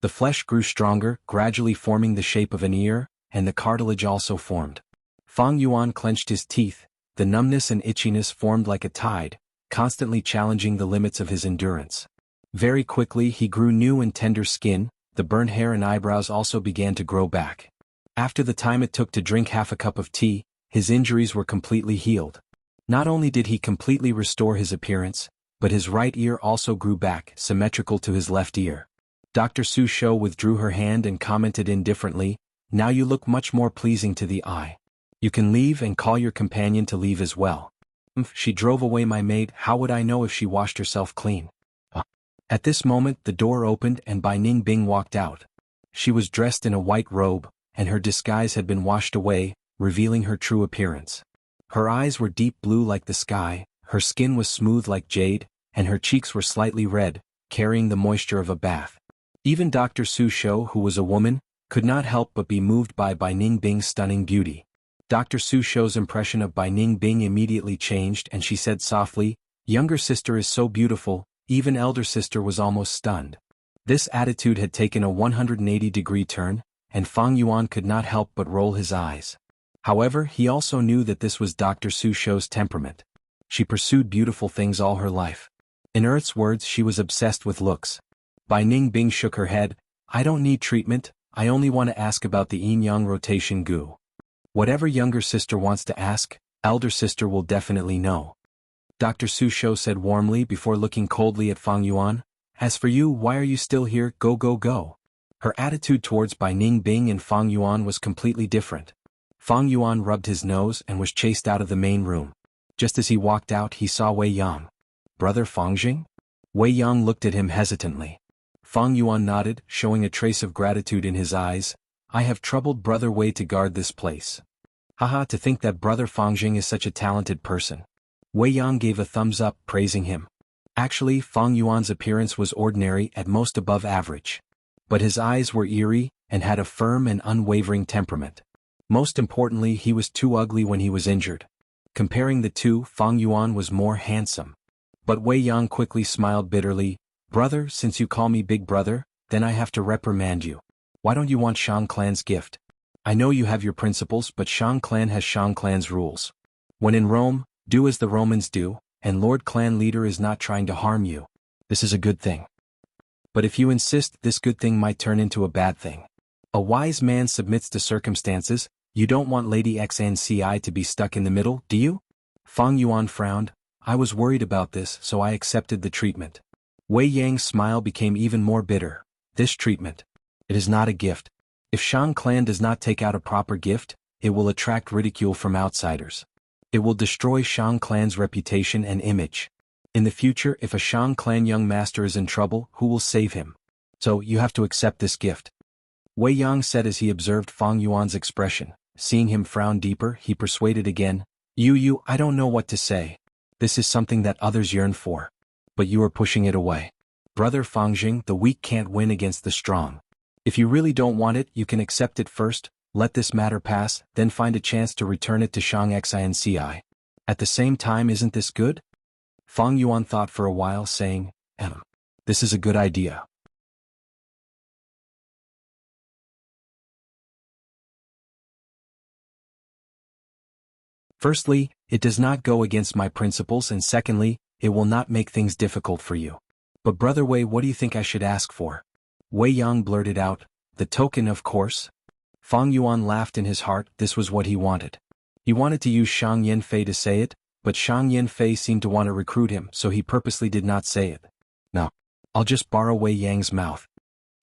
the flesh grew stronger, gradually forming the shape of an ear, and the cartilage also formed. Fang Yuan clenched his teeth, the numbness and itchiness formed like a tide, constantly challenging the limits of his endurance. Very quickly he grew new and tender skin, the burnt hair and eyebrows also began to grow back. After the time it took to drink half a cup of tea, his injuries were completely healed. Not only did he completely restore his appearance, but his right ear also grew back, symmetrical to his left ear. Dr. Su Shou withdrew her hand and commented indifferently, "Now you look much more pleasing to the eye. You can leave and call your companion to leave as well." She drove away my maid, how would I know if she washed herself clean? At this moment the door opened and Bai Ningbing walked out. She was dressed in a white robe, and her disguise had been washed away, revealing her true appearance. Her eyes were deep blue like the sky, her skin was smooth like jade, and her cheeks were slightly red, carrying the moisture of a bath. Even Dr. Su Shou, who was a woman, could not help but be moved by Bai Ningbing's stunning beauty. Dr. Su Shou's impression of Bai Ningbing immediately changed and she said softly, "Younger sister is so beautiful," even elder sister was almost stunned. This attitude had taken a 180-degree turn, and Fang Yuan could not help but roll his eyes. However, he also knew that this was Dr. Su Shou's temperament. She pursued beautiful things all her life. In Earth's words, she was obsessed with looks. Bai Ningbing shook her head, "I don't need treatment, I only want to ask about the yin-yang rotation goo. Whatever younger sister wants to ask, elder sister will definitely know." Dr. Su Shou said warmly before looking coldly at Fang Yuan, "As for you, why are you still here? Go go go." Her attitude towards Bai Ningbing and Fang Yuan was completely different. Fang Yuan rubbed his nose and was chased out of the main room. Just as he walked out he saw Wei Yang. "Brother Fangjing?" Wei Yang looked at him hesitantly. Fang Yuan nodded, showing a trace of gratitude in his eyes. "I have troubled Brother Wei to guard this place." "Haha, to think that Brother Fangjing is such a talented person." Wei Yang gave a thumbs up, praising him. Actually, Fang Yuan's appearance was ordinary, at most above average. But his eyes were eerie, and had a firm and unwavering temperament. Most importantly, he was too ugly when he was injured. Comparing the two, Fang Yuan was more handsome. But Wei Yang quickly smiled bitterly, "Brother, since you call me big brother, then I have to reprimand you. Why don't you want Shang Clan's gift?" I know you have your principles, but Shang Clan has Shang Clan's rules. When in Rome, do as the Romans do, and Lord Clan leader is not trying to harm you. This is a good thing. But if you insist, this good thing might turn into a bad thing. A wise man submits to circumstances. You don't want Lady XNCI to be stuck in the middle, do you? Fang Yuan frowned. I was worried about this, so I accepted the treatment. Wei Yang's smile became even more bitter. This treatment. It is not a gift. If Shang Clan does not take out a proper gift, it will attract ridicule from outsiders. It will destroy Shang Clan's reputation and image. In the future, if a Shang Clan young master is in trouble, who will save him? So, you have to accept this gift. Wei Yang said as he observed Fang Yuan's expression. Seeing him frown deeper, he persuaded again. I don't know what to say. This is something that others yearn for. But you are pushing it away. Brother Fangjing, the weak can't win against the strong. If you really don't want it, you can accept it first, let this matter pass, then find a chance to return it to Shang Xinci. At the same time, isn't this good? Fang Yuan thought for a while, saying, this is a good idea. Firstly, it does not go against my principles, and secondly, it will not make things difficult for you. But Brother Wei, what do you think I should ask for? Wei Yang blurted out, the token, of course. Fang Yuan laughed in his heart. This was what he wanted. He wanted to use Shang Yanfei to say it, but Shang Yanfei seemed to want to recruit him, so he purposely did not say it. No. I'll just borrow Wei Yang's mouth.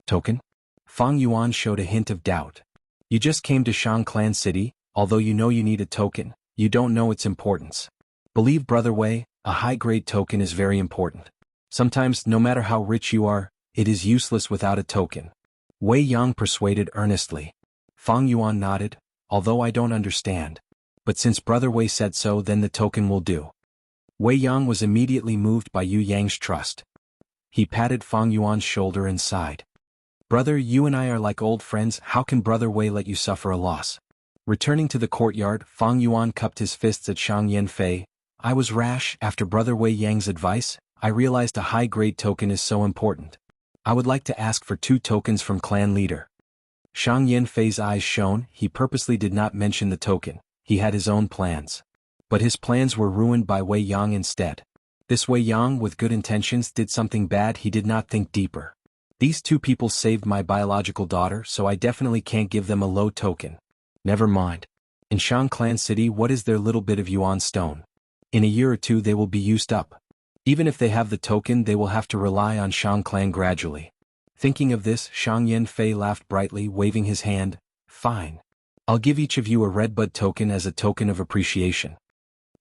Token? Fang Yuan showed a hint of doubt. You just came to Shang Clan City, although you know you need a token, you don't know its importance. Believe Brother Wei, a high-grade token is very important. Sometimes, no matter how rich you are, it is useless without a token. Wei Yang persuaded earnestly. Fang Yuan nodded, although I don't understand. But since Brother Wei said so, then the token will do. Wei Yang was immediately moved by Yu Yang's trust. He patted Fang Yuan's shoulder and sighed. Brother, you and I are like old friends, how can Brother Wei let you suffer a loss? Returning to the courtyard, Fang Yuan cupped his fists at Shang Yanfei. I was rash. After Brother Wei Yang's advice, I realized a high-grade token is so important. I would like to ask for 2 tokens from clan leader. Shang Yanfei's eyes shone. He purposely did not mention the token. He had his own plans. But his plans were ruined by Wei Yang instead. This Wei Yang with good intentions did something bad. He did not think deeper. These 2 people saved my biological daughter, so I definitely can't give them a low token. Never mind. In Shang Clan City, what is their little bit of Yuan stone? In a year or 2 they will be used up. Even if they have the token, they will have to rely on Shang Clan gradually. Thinking of this, Shang Yanfei laughed brightly, waving his hand. Fine. I'll give each of you a redbud token as a token of appreciation.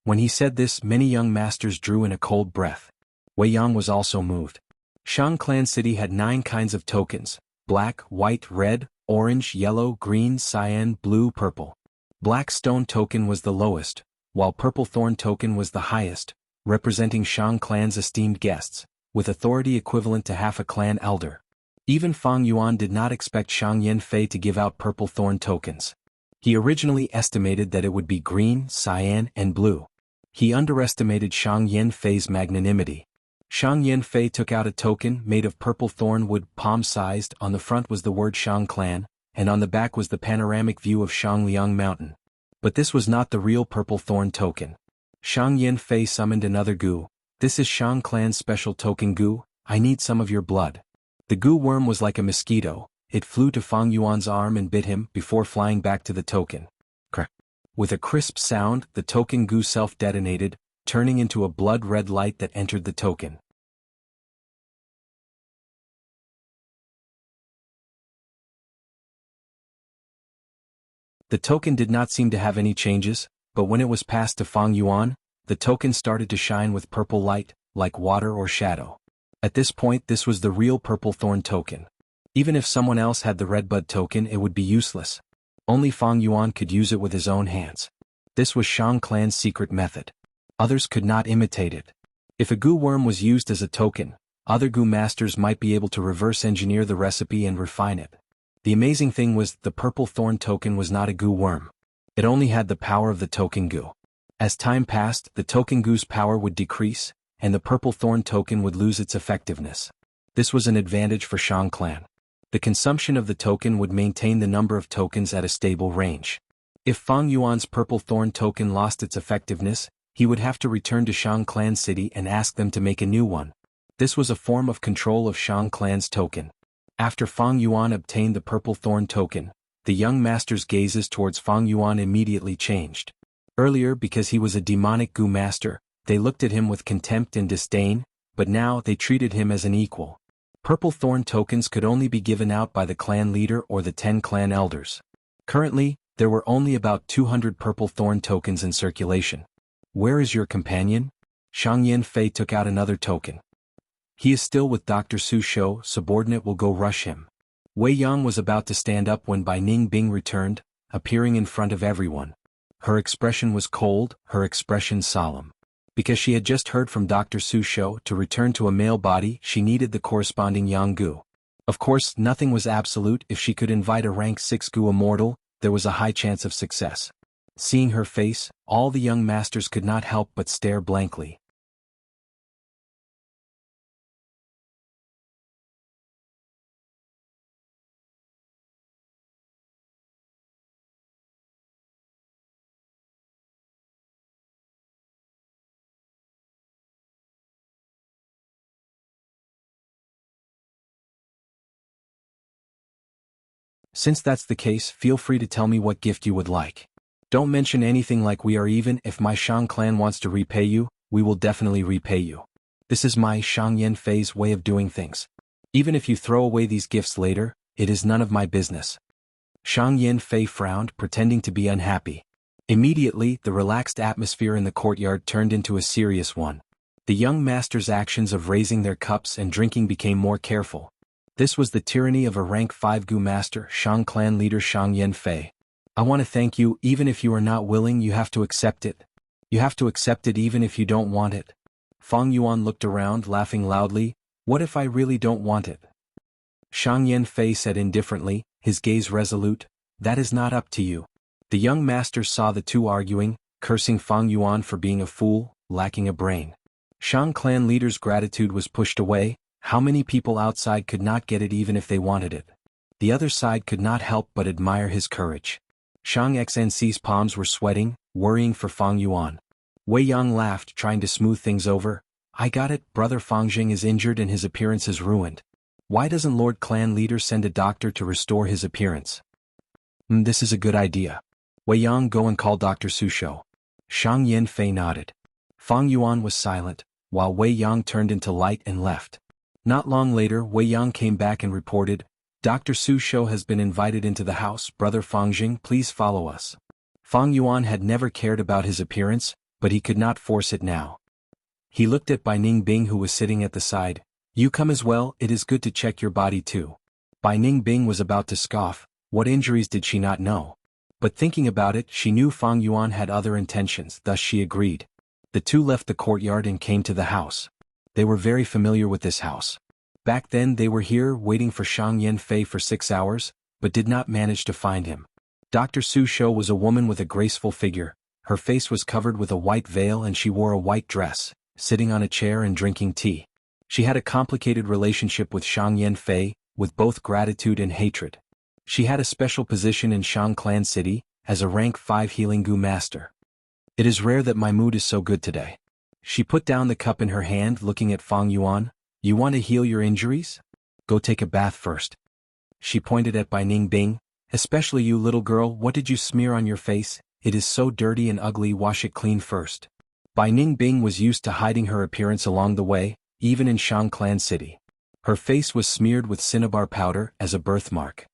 When he said this, many young masters drew in a cold breath. Wei Yang was also moved. Shang Clan City had 9 kinds of tokens: black, white, red, orange, yellow, green, cyan, blue, purple. Black stone token was the lowest, while purple thorn token was the highest, representing Shang Clan's esteemed guests, with authority equivalent to half a clan elder. Even Fang Yuan did not expect Shang Yanfei to give out purple thorn tokens. He originally estimated that it would be green, cyan, and blue. He underestimated Shang Yanfei's magnanimity. Shang Yanfei took out a token made of purple thorn wood, palm-sized. On the front was the word Shang Clan, and on the back was the panoramic view of Shangliang Mountain. But this was not the real purple thorn token. Shang Yanfei summoned another gu. This is Shang Clan's special token gu. I need some of your blood. The gu worm was like a mosquito. It flew to Fang Yuan's arm and bit him before flying back to the token. Crack. With a crisp sound, the token gu self-detonated, turning into a blood-red light that entered the token. The token did not seem to have any changes, but when it was passed to Fang Yuan, the token started to shine with purple light, like water or shadow. At this point, this was the real purple thorn token. Even if someone else had the redbud token, it would be useless. Only Fang Yuan could use it with his own hands. This was Shang Clan's secret method. Others could not imitate it. If a gu worm was used as a token, other gu masters might be able to reverse engineer the recipe and refine it. The amazing thing was, the purple thorn token was not a gu worm. It only had the power of the token gu. As time passed, the token gu's power would decrease, and the purple thorn token would lose its effectiveness. This was an advantage for Shang Clan. The consumption of the token would maintain the number of tokens at a stable range. If Fang Yuan's purple thorn token lost its effectiveness, he would have to return to Shang Clan City and ask them to make a new one. This was a form of control of Shang Clan's token. After Fang Yuan obtained the purple thorn token, the young master's gazes towards Fang Yuan immediately changed. Earlier, because he was a demonic Gu master, they looked at him with contempt and disdain, but now they treated him as an equal. Purple thorn tokens could only be given out by the clan leader or the 10 clan elders. Currently, there were only about 200 purple thorn tokens in circulation. Where is your companion? Shang Yanfei took out another token. He is still with Dr. Su Shou, subordinate will go rush him. Wei Yang was about to stand up when Bai Ning Bing returned, appearing in front of everyone. Her expression was cold, her expression solemn. Because she had just heard from Dr. Su Shou to return to a male body, she needed the corresponding Yang Gu. Of course, nothing was absolute. If she could invite a rank 6 Gu immortal, there was a high chance of success. Seeing her face, all the young masters could not help but stare blankly. Since that's the case, feel free to tell me what gift you would like. Don't mention anything like we are even. If my Shang clan wants to repay you, we will definitely repay you. This is my Shang Yanfei's way of doing things. Even if you throw away these gifts later, it is none of my business. Shang Yanfei frowned, pretending to be unhappy. Immediately, the relaxed atmosphere in the courtyard turned into a serious one. The young masters' actions of raising their cups and drinking became more careful. This was the tyranny of a rank 5 Gu master, Shang clan leader Shang Yanfei. I want to thank you. Even if you are not willing, you have to accept it. You have to accept it even if you don't want it. Fang Yuan looked around, laughing loudly. What if I really don't want it? Shang Yanfei said indifferently, his gaze resolute. That is not up to you. The young master saw the two arguing, cursing Fang Yuan for being a fool, lacking a brain. Shang clan leader's gratitude was pushed away. How many people outside could not get it even if they wanted it? The other side could not help but admire his courage. Shang Xnc's palms were sweating, worrying for Fang Yuan. Wei Yang laughed, trying to smooth things over. I got it, brother Fangjing is injured and his appearance is ruined. Why doesn't Lord Clan Leader send a doctor to restore his appearance? This is a good idea. Wei Yang, go and call Dr. Su Shou. Shang Yanfei nodded. Fang Yuan was silent, while Wei Yang turned into light and left. Not long later, Wei Yang came back and reported, Dr. Su Shou has been invited into the house. Brother Fangjing, please follow us. Fang Yuan had never cared about his appearance, but he could not force it now. He looked at Bai Ning Bing, who was sitting at the side. You come as well, it is good to check your body too. Bai Ning Bing was about to scoff. What injuries did she not know? But thinking about it, she knew Fang Yuan had other intentions, thus she agreed. The two left the courtyard and came to the house. They were very familiar with this house. Back then they were here waiting for Shang Yanfei for 6 hours, but did not manage to find him. Dr. Su Shou was a woman with a graceful figure. Her face was covered with a white veil and she wore a white dress, sitting on a chair and drinking tea. She had a complicated relationship with Shang Yanfei, with both gratitude and hatred. She had a special position in Shang Clan City, as a rank 5 healing Gu master. It is rare that my mood is so good today. She put down the cup in her hand, looking at Fang Yuan. You want to heal your injuries? Go take a bath first. She pointed at Bai Ning Bing. Especially you, little girl, what did you smear on your face? It is so dirty and ugly, wash it clean first. Bai Ning Bing was used to hiding her appearance along the way, even in Shang Clan City. Her face was smeared with cinnabar powder as a birthmark.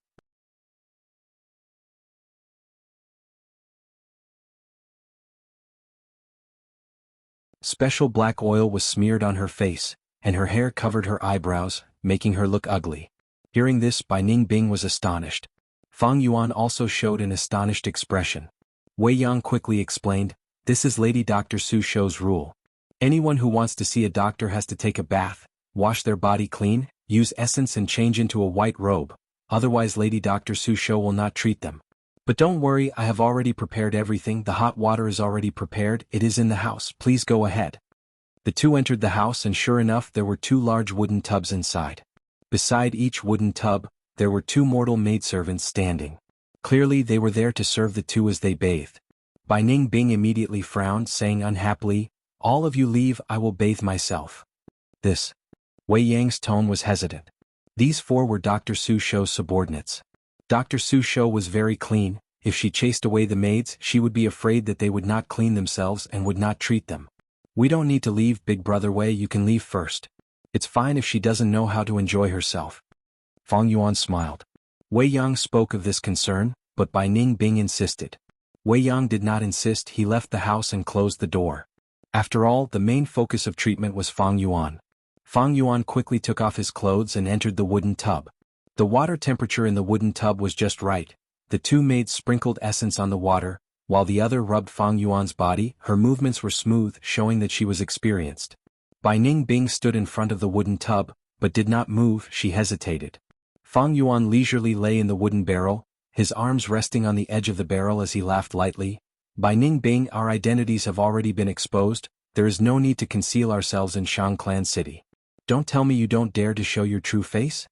Special black oil was smeared on her face, and her hair covered her eyebrows, making her look ugly. Hearing this, Bai Ning Bing was astonished. Fang Yuan also showed an astonished expression. Wei Yang quickly explained, this is Lady Dr. Su Shou's rule. Anyone who wants to see a doctor has to take a bath, wash their body clean, use essence and change into a white robe, otherwise Lady Dr. Su Shou will not treat them. But don't worry, I have already prepared everything. The hot water is already prepared, it is in the house, please go ahead. The two entered the house and sure enough there were 2 large wooden tubs inside. Beside each wooden tub, there were two mortal maidservants standing. Clearly they were there to serve the two as they bathed. Bai Ningbing immediately frowned, saying unhappily, "All of you leave, I will bathe myself." This. Wei Yang's tone was hesitant. These four were Dr. Su Shou's subordinates. Dr. Su Shou was very clean. If she chased away the maids, she would be afraid that they would not clean themselves and would not treat them. "We don't need to leave, Big Brother Wei, you can leave first. It's fine if she doesn't know how to enjoy herself." Fang Yuan smiled. Wei Yang spoke of this concern, but Bai Ningbing insisted. Wei Yang did not insist, he left the house and closed the door. After all, the main focus of treatment was Fang Yuan. Fang Yuan quickly took off his clothes and entered the wooden tub. The water temperature in the wooden tub was just right. The two maids sprinkled essence on the water, while the other rubbed Fang Yuan's body. Her movements were smooth, showing that she was experienced. Bai Ningbing stood in front of the wooden tub, but did not move. She hesitated. Fang Yuan leisurely lay in the wooden barrel, his arms resting on the edge of the barrel as he laughed lightly. "Bai Ningbing, our identities have already been exposed, there is no need to conceal ourselves in Shang Clan City. Don't tell me you don't dare to show your true face?"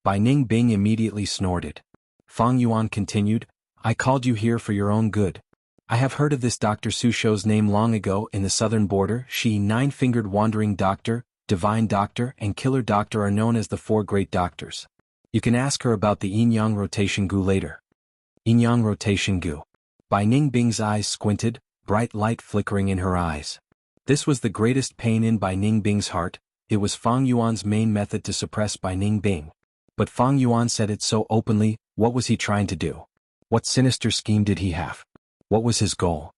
Bai Ningbing immediately snorted. Fang Yuan continued, "I called you here for your own good. I have heard of this Dr. Su Shou's name long ago in the southern border. She, nine-fingered wandering doctor, divine doctor, and killer doctor are known as the four great doctors. You can ask her about the yin-yang rotation gu later." Yin-yang rotation gu. Bai Ningbing's eyes squinted, bright light flickering in her eyes. This was the greatest pain in Bai Ningbing's heart. It was Fang Yuan's main method to suppress Bai Ningbing. But Fang Yuan said it so openly. What was he trying to do? What sinister scheme did he have? What was his goal?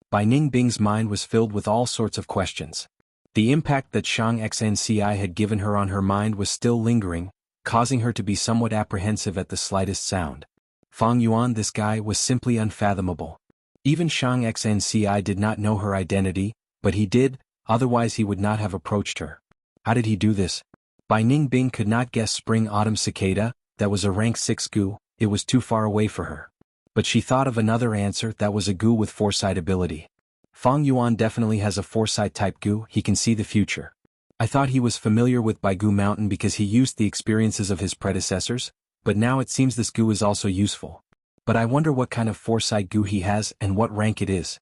Bai Ningbing's mind was filled with all sorts of questions. The impact that Shang Xnci had given her on her mind was still lingering, causing her to be somewhat apprehensive at the slightest sound. Fang Yuan, this guy, was simply unfathomable. Even Shang Xnci did not know her identity, but he did, otherwise he would not have approached her. How did he do this? Bai Ningbing could not guess spring-autumn cicada, that was a rank 6 gu, it was too far away for her. But she thought of another answer, that was a gu with foresight ability. Fang Yuan definitely has a foresight type gu, he can see the future. I thought he was familiar with Baigu Mountain because he used the experiences of his predecessors, but now it seems this gu is also useful. But I wonder what kind of foresight gu he has and what rank it is.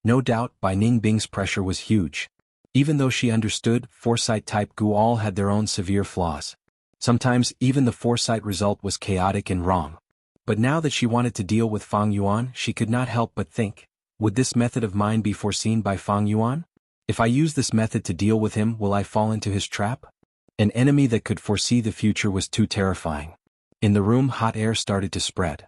No doubt, Bai Ningbing's pressure was huge. Even though she understood, foresight-type gu all had their own severe flaws. Sometimes even the foresight result was chaotic and wrong. But now that she wanted to deal with Fang Yuan, she could not help but think, would this method of mine be foreseen by Fang Yuan? If I use this method to deal with him, will I fall into his trap? An enemy that could foresee the future was too terrifying. In the room, hot air started to spread.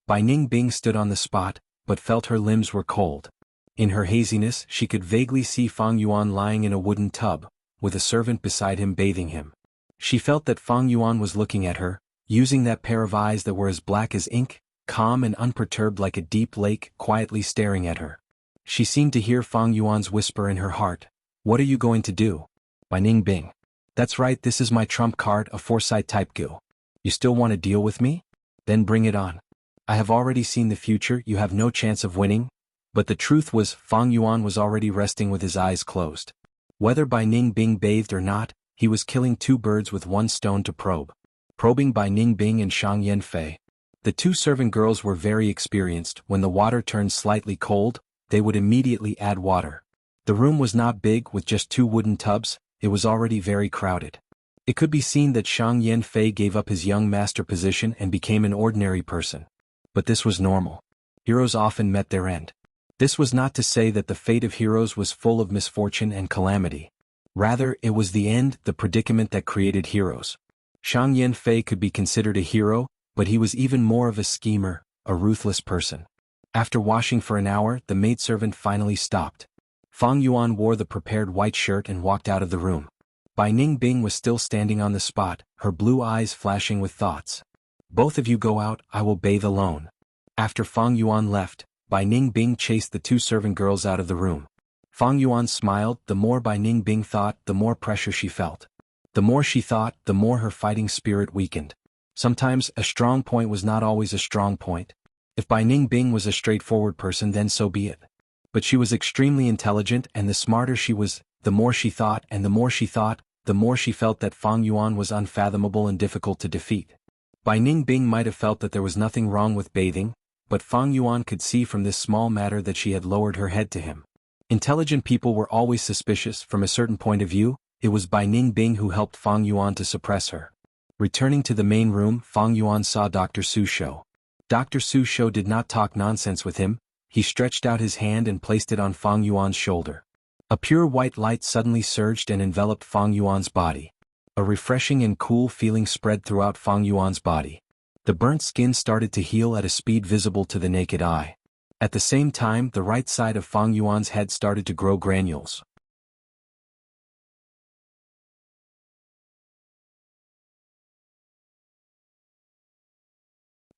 Bai Ningbing stood on the spot, but felt her limbs were cold. In her haziness, she could vaguely see Fang Yuan lying in a wooden tub, with a servant beside him bathing him. She felt that Fang Yuan was looking at her, using that pair of eyes that were as black as ink, calm and unperturbed like a deep lake, quietly staring at her. She seemed to hear Fang Yuan's whisper in her heart, "What are you going to do?" Bai Ningbing. "That's right, this is my trump card, a foresight type gu. You still want to deal with me? Then bring it on. I have already seen the future, you have no chance of winning." But the truth was, Fang Yuan was already resting with his eyes closed. Whether Bai Ningbing bathed or not, he was killing two birds with one stone to probe. Probing Bai Ningbing and Shang Yanfei. The two servant girls were very experienced. When the water turned slightly cold, they would immediately add water. The room was not big, with just two wooden tubs, it was already very crowded. It could be seen that Shang Yanfei gave up his young master position and became an ordinary person. But this was normal. Heroes often met their end. This was not to say that the fate of heroes was full of misfortune and calamity. Rather, it was the end, the predicament that created heroes. Shang Yanfei could be considered a hero, but he was even more of a schemer, a ruthless person. After washing for an hour, the maidservant finally stopped. Fang Yuan wore the prepared white shirt and walked out of the room. Bai Ningbing was still standing on the spot, her blue eyes flashing with thoughts. "Both of you go out, I will bathe alone." After Fang Yuan left, Bai Ningbing chased the two servant girls out of the room. Fang Yuan smiled. The more Bai Ningbing thought, the more pressure she felt. The more she thought, the more her fighting spirit weakened. Sometimes, a strong point was not always a strong point. If Bai Ningbing was a straightforward person, then so be it. But she was extremely intelligent, and the smarter she was, the more she thought, and the more she thought, the more she felt that Fang Yuan was unfathomable and difficult to defeat. Bai Ningbing might have felt that there was nothing wrong with bathing, but Fang Yuan could see from this small matter that she had lowered her head to him. Intelligent people were always suspicious. From a certain point of view, it was Bai Ningbing who helped Fang Yuan to suppress her. Returning to the main room, Fang Yuan saw Dr. Su Shou. Dr. Su Shou did not talk nonsense with him. He stretched out his hand and placed it on Fang Yuan's shoulder. A pure white light suddenly surged and enveloped Fang Yuan's body. A refreshing and cool feeling spread throughout Fang Yuan's body. The burnt skin started to heal at a speed visible to the naked eye. At the same time, the right side of Fang Yuan's head started to grow granules.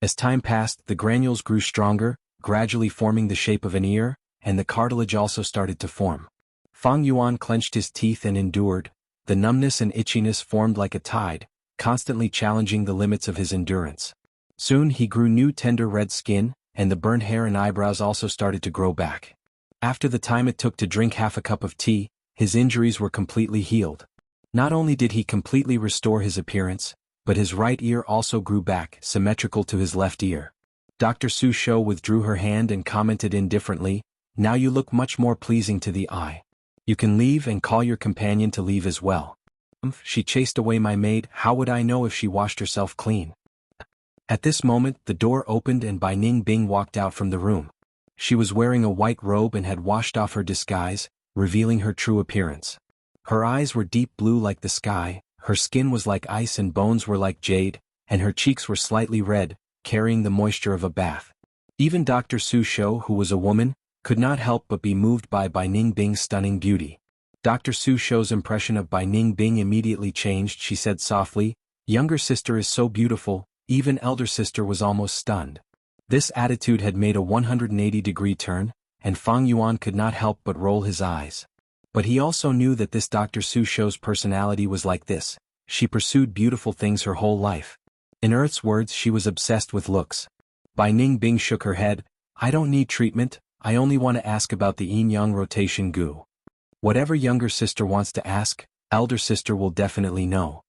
As time passed, the granules grew stronger, gradually forming the shape of an ear, and the cartilage also started to form. Fang Yuan clenched his teeth and endured. The numbness and itchiness formed like a tide, constantly challenging the limits of his endurance. Soon he grew new tender red skin, and the burnt hair and eyebrows also started to grow back. After the time it took to drink half a cup of tea, his injuries were completely healed. Not only did he completely restore his appearance, but his right ear also grew back, symmetrical to his left ear. Dr. Su Shou withdrew her hand and commented indifferently, "Now you look much more pleasing to the eye. You can leave and call your companion to leave as well." She chased away my maid. How would I know if she washed herself clean? At this moment, the door opened and Bai Ningbing walked out from the room. She was wearing a white robe and had washed off her disguise, revealing her true appearance. Her eyes were deep blue like the sky, her skin was like ice and bones were like jade, and her cheeks were slightly red, carrying the moisture of a bath. Even Dr. Su Shou, who was a woman, could not help but be moved by Bai Ningbing's stunning beauty. Dr. Su Shou's impression of Bai Ningbing immediately changed. She said softly, "Younger sister is so beautiful." Even elder sister was almost stunned. This attitude had made a 180-degree turn, and Fang Yuan could not help but roll his eyes. But he also knew that this Dr. Su Shou's personality was like this. She pursued beautiful things her whole life. In Earth's words, she was obsessed with looks. Bai Ningbing shook her head. "I don't need treatment, I only want to ask about the yin-yang rotation gu. Whatever younger sister wants to ask, elder sister will definitely know."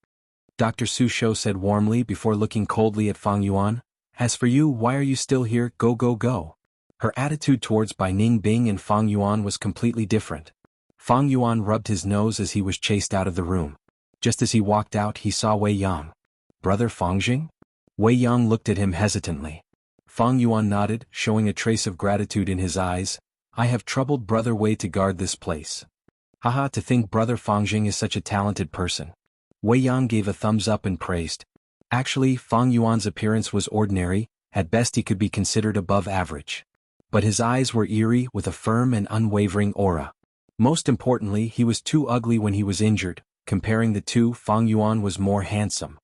Dr. Su Shou said warmly before looking coldly at Fang Yuan. "As for you, why are you still here? Go go go." Her attitude towards Bai Ningbing and Fang Yuan was completely different. Fang Yuan rubbed his nose as he was chased out of the room. Just as he walked out, he saw Wei Yang. "Brother Fangjing?" Wei Yang looked at him hesitantly. Fang Yuan nodded, showing a trace of gratitude in his eyes. "I have troubled Brother Wei to guard this place." "Haha, to think Brother Fangjing is such a talented person." Wei Yang gave a thumbs up and praised. Actually, Fang Yuan's appearance was ordinary, at best he could be considered above average. But his eyes were eerie with a firm and unwavering aura. Most importantly, he was too ugly when he was injured. Comparing the two, Fang Yuan was more handsome.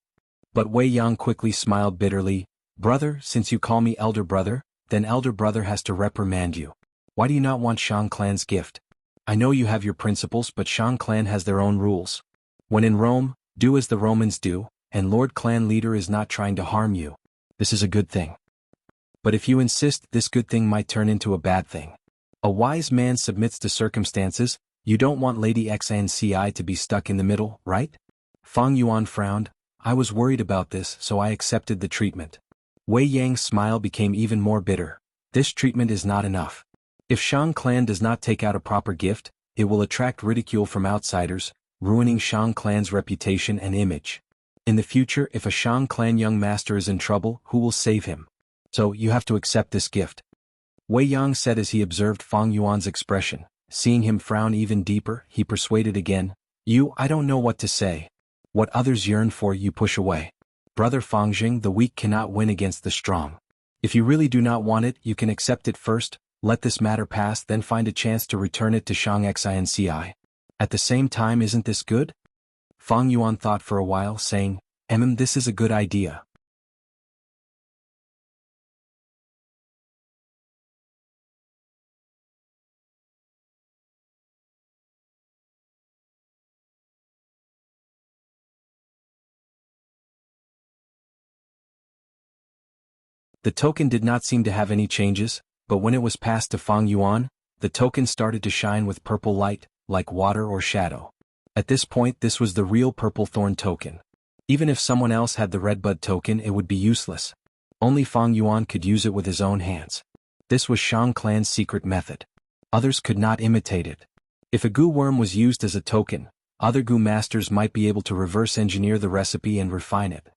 But Wei Yang quickly smiled bitterly. "Brother, since you call me elder brother, then elder brother has to reprimand you. Why do you not want Shang Clan's gift? I know you have your principles, but Shang Clan has their own rules. When in Rome, do as the Romans do, and Lord Clan leader is not trying to harm you. This is a good thing. But if you insist, this good thing might turn into a bad thing. A wise man submits to circumstances. You don't want Lady XNCI to be stuck in the middle, right?" Fang Yuan frowned. "I was worried about this, so I accepted the treatment." Wei Yang's smile became even more bitter. "This treatment is not enough. If Shang Clan does not take out a proper gift, it will attract ridicule from outsiders, ruining Shang Clan's reputation and image. In the future, if a Shang Clan young master is in trouble, who will save him? So, you have to accept this gift." Wei Yang said as he observed Fang Yuan's expression. Seeing him frown even deeper, he persuaded again. I don't know what to say. What others yearn for, you push away. Brother Fangjing, the weak cannot win against the strong. If you really do not want it, you can accept it first, let this matter pass, then find a chance to return it to Shang Xinci. At the same time, isn't this good?" Fang Yuan thought for a while, saying, This is a good idea." The token did not seem to have any changes, but when it was passed to Fang Yuan, the token started to shine with purple light, like water or shadow. At this point this was the real purple thorn token. Even if someone else had the red bud token it would be useless. Only Fang Yuan could use it with his own hands. This was Shang clan's secret method. Others could not imitate it. If a goo worm was used as a token, other goo masters might be able to reverse engineer the recipe and refine it.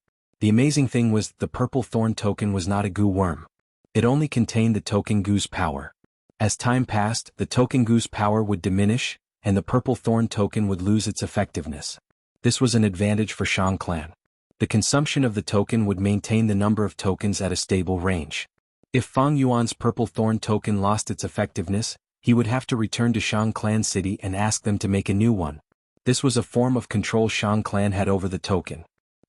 The amazing thing was the purple thorn token was not a goo worm. It only contained the token goo's power. As time passed, the token goo's power would diminish, and the purple thorn token would lose its effectiveness. This was an advantage for Shang clan. The consumption of the token would maintain the number of tokens at a stable range. If Fang Yuan's purple thorn token lost its effectiveness, he would have to return to Shang clan city and ask them to make a new one. This was a form of control Shang clan had over the token.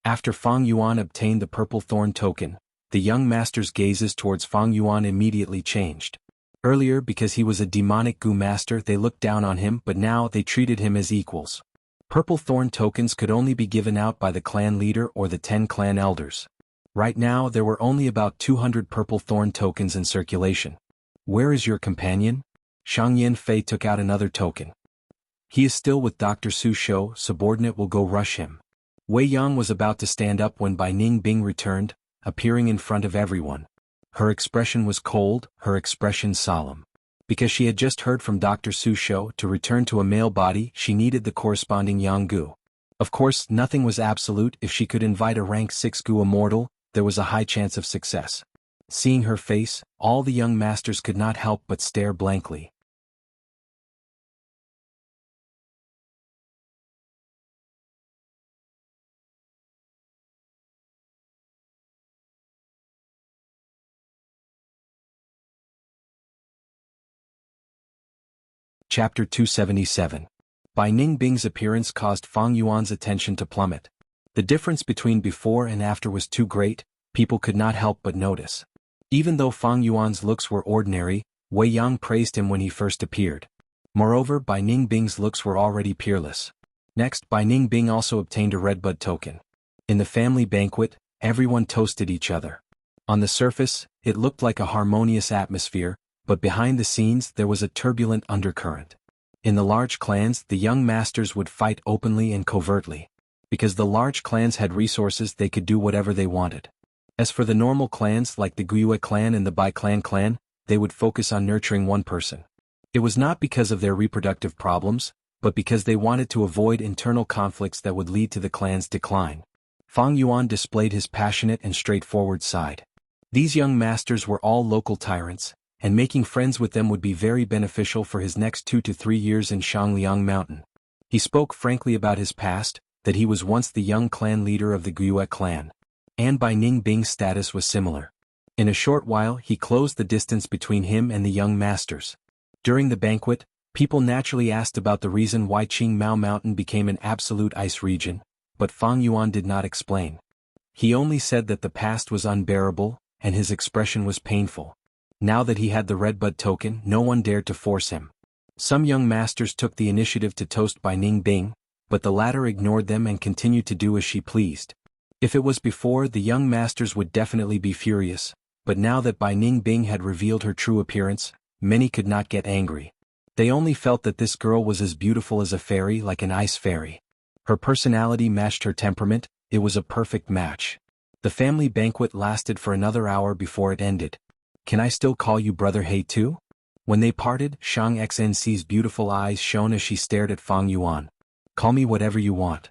After Fang Yuan obtained the purple thorn token, the young master's gazes towards Fang Yuan immediately changed. Earlier, because he was a demonic goo master, they looked down on him, but now they treated him as equals. Purple thorn tokens could only be given out by the clan leader or the 10 clan elders. Right now there were only about 200 purple thorn tokens in circulation. Where is your companion? Shang Yanfei took out another token. He is still with Dr. Su Shou, subordinate will go rush him. Wei Yang was about to stand up when Bai Ning Bing returned, appearing in front of everyone. Her expression was cold, her expression solemn. Because she had just heard from Dr. Su Shou to return to a male body, she needed the corresponding Yang Gu. Of course, nothing was absolute. If she could invite a rank 6 Gu immortal, there was a high chance of success. Seeing her face, all the young masters could not help but stare blankly. Chapter 277. Bai Ning Bing's appearance caused Fang Yuan's attention to plummet. The difference between before and after was too great, people could not help but notice. Even though Fang Yuan's looks were ordinary, Wei Yang praised him when he first appeared. Moreover, Bai Ning Bing's looks were already peerless. Next, Bai Ning Bing also obtained a redbud token. In the family banquet, everyone toasted each other. On the surface, it looked like a harmonious atmosphere, but behind the scenes there was a turbulent undercurrent. In the large clans, the young masters would fight openly and covertly. Because the large clans had resources, they could do whatever they wanted. As for the normal clans like the Guiyue clan and the Bai clan, they would focus on nurturing one person. It was not because of their reproductive problems, but because they wanted to avoid internal conflicts that would lead to the clan's decline. Fang Yuan displayed his passionate and straightforward side. These young masters were all local tyrants, and making friends with them would be very beneficial for his next 2 to 3 years in Shangliang Mountain. He spoke frankly about his past, that he was once the young clan leader of the Guiyue clan. And Bai Ning Bing's status was similar. In a short while he closed the distance between him and the young masters. During the banquet, people naturally asked about the reason why Qingmao Mountain became an absolute ice region, but Fang Yuan did not explain. He only said that the past was unbearable, and his expression was painful. Now that he had the redbud token, no one dared to force him. Some young masters took the initiative to toast Bai Ning Bing, but the latter ignored them and continued to do as she pleased. If it was before, the young masters would definitely be furious, but now that Bai Ning Bing had revealed her true appearance, many could not get angry. They only felt that this girl was as beautiful as a fairy, like an ice fairy. Her personality matched her temperament, it was a perfect match. The family banquet lasted for another hour before it ended. Can I still call you Brother He too? When they parted, Shang Xnc's beautiful eyes shone as she stared at Fang Yuan. Call me whatever you want.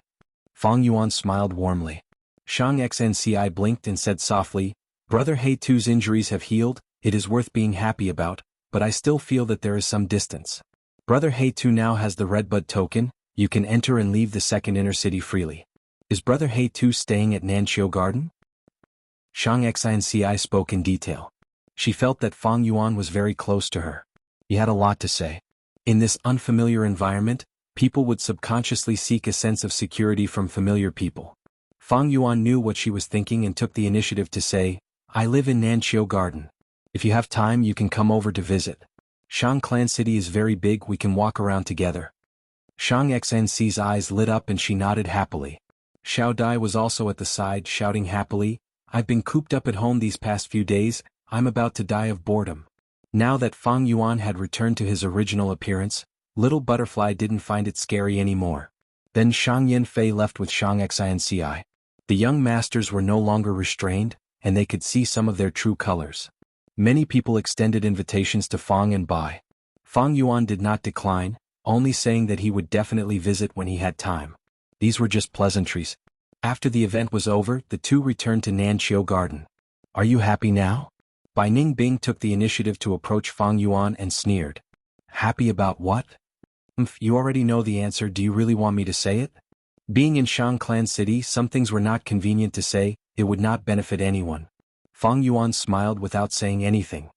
Fang Yuan smiled warmly. Shang Xnci blinked and said softly, Brother He Tu's injuries have healed, it is worth being happy about, but I still feel that there is some distance. Brother He Tu now has the redbud token, you can enter and leave the second inner city freely. Is Brother He Tu staying at Nanxiu Garden? Shang Xnci spoke in detail. She felt that Fang Yuan was very close to her. He had a lot to say. In this unfamiliar environment, people would subconsciously seek a sense of security from familiar people. Fang Yuan knew what she was thinking and took the initiative to say, I live in Nanxiu Garden. If you have time you can come over to visit. Shang Clan City is very big, we can walk around together. Shang Xnc's eyes lit up and she nodded happily. Xiao Dai was also at the side shouting happily, I've been cooped up at home these past few days, I'm about to die of boredom. Now that Fang Yuan had returned to his original appearance, Little Butterfly didn't find it scary anymore. Then Shang Yanfei left with Shang Xinci. The young masters were no longer restrained, and they could see some of their true colors. Many people extended invitations to Fang and Bai. Fang Yuan did not decline, only saying that he would definitely visit when he had time. These were just pleasantries. After the event was over, the two returned to Nanqiu Garden. "Are you happy now?" Bai Ningbing took the initiative to approach Fang Yuan and sneered. "Happy about what?" You already know the answer, do you really want me to say it?" Being in Shang Clan City, some things were not convenient to say, it would not benefit anyone. Fang Yuan smiled without saying anything.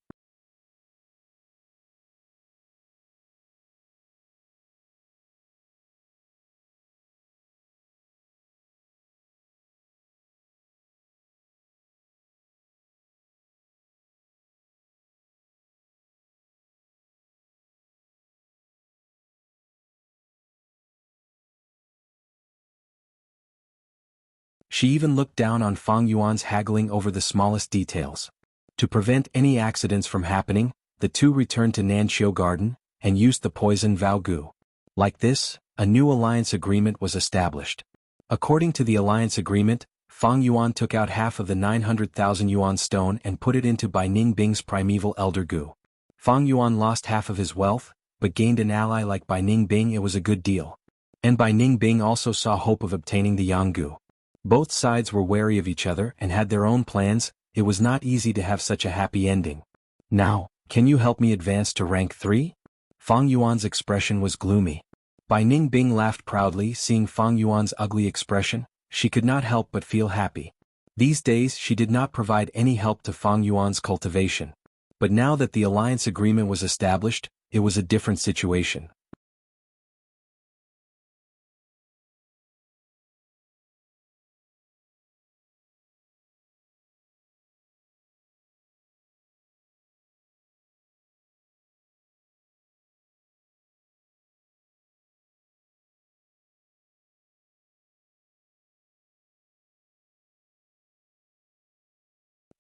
She even looked down on Fang Yuan's haggling over the smallest details. To prevent any accidents from happening, the two returned to Nanqiu Garden, and used the poison Vao Gu. Like this, a new alliance agreement was established. According to the alliance agreement, Fang Yuan took out half of the 900,000 yuan stone and put it into Bai Ningbing's primeval elder Gu. Fang Yuan lost half of his wealth, but gained an ally like Bai Ningbing. It was a good deal. And Bai Ningbing also saw hope of obtaining the Yang Gu. Both sides were wary of each other and had their own plans. It was not easy to have such a happy ending. "Now, can you help me advance to rank 3? Fang Yuan's expression was gloomy. Bai Ningbing laughed proudly, seeing Fang Yuan's ugly expression. She could not help but feel happy. These days she did not provide any help to Fang Yuan's cultivation. But now that the alliance agreement was established, it was a different situation.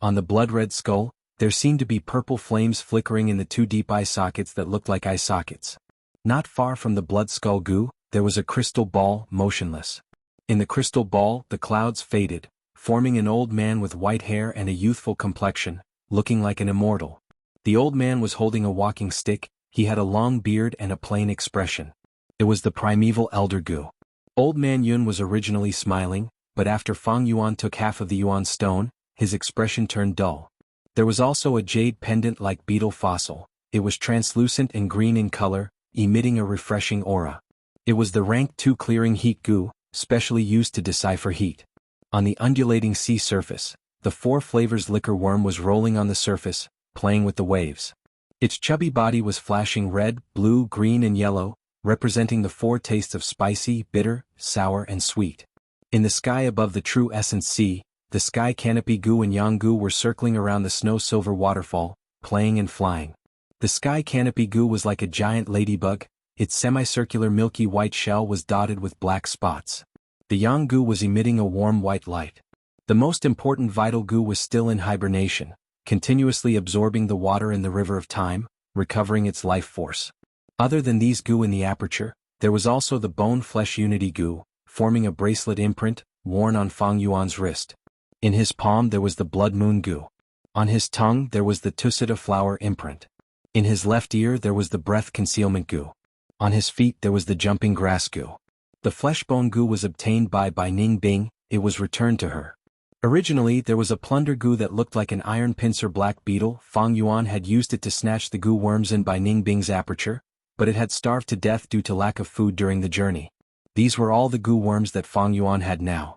On the blood-red skull, there seemed to be purple flames flickering in the two deep eye sockets that looked like eye sockets. Not far from the blood skull Gu, there was a crystal ball, motionless. In the crystal ball, the clouds faded, forming an old man with white hair and a youthful complexion, looking like an immortal. The old man was holding a walking stick. He had a long beard and a plain expression. It was the primeval elder Gu. Old man Yuan was originally smiling, but after Fang Yuan took half of the Yuan stone, his expression turned dull. There was also a jade pendant-like beetle fossil. It was translucent and green in color, emitting a refreshing aura. It was the rank 2 clearing heat Gu, specially used to decipher heat. On the undulating sea surface, the 4 flavors liquor worm was rolling on the surface, playing with the waves. Its chubby body was flashing red, blue, green and yellow, representing the 4 tastes of spicy, bitter, sour and sweet. In the sky above the true essence sea, the sky canopy Gu and Yang Gu were circling around the snow-silver waterfall, playing and flying. The sky canopy Gu was like a giant ladybug. Its semicircular milky white shell was dotted with black spots. The Yang Gu was emitting a warm white light. The most important vital Gu was still in hibernation, continuously absorbing the water in the river of time, recovering its life force. Other than these Gu in the aperture, there was also the bone-flesh unity Gu, forming a bracelet imprint, worn on Fang Yuan's wrist. In his palm there was the blood moon Gu. On his tongue there was the Tusita flower imprint. In his left ear there was the breath concealment Gu. On his feet there was the jumping grass Gu. The fleshbone Gu was obtained by Ningbing. It was returned to her. Originally there was a plunder Gu that looked like an iron pincer black beetle. Fang Yuan had used it to snatch the Gu worms in Bai Ningbing's aperture, but it had starved to death due to lack of food during the journey. These were all the Gu worms that Fang Yuan had now.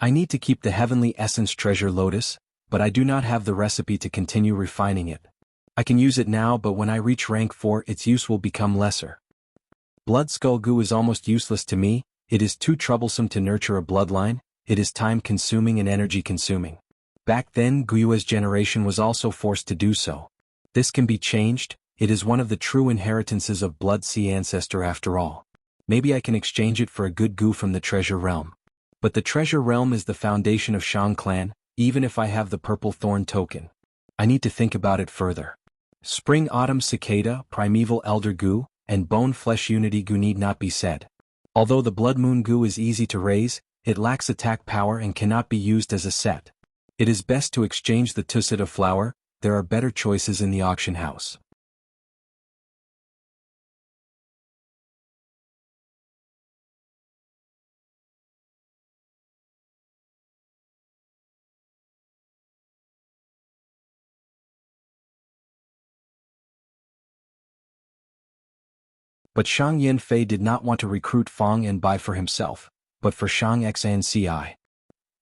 I need to keep the heavenly essence treasure lotus, but I do not have the recipe to continue refining it. I can use it now, but when I reach rank 4 its use will become lesser. Blood skull Gu is almost useless to me. It is too troublesome to nurture a bloodline. It is time-consuming and energy-consuming. Back then Guyue's generation was also forced to do so. This can be changed. It is one of the true inheritances of Blood Sea Ancestor after all. Maybe I can exchange it for a good Gu from the treasure realm. But the treasure realm is the foundation of Shang Clan, even if I have the purple thorn token. I need to think about it further. Spring-autumn cicada, primeval elder goo, and bone-flesh unity goo need not be said. Although the blood moon goo is easy to raise, it lacks attack power and cannot be used as a set. It is best to exchange the tusita flower. There are better choices in the auction house. But Shang Yanfei did not want to recruit Fang and buy for himself, but for Shang Xanci.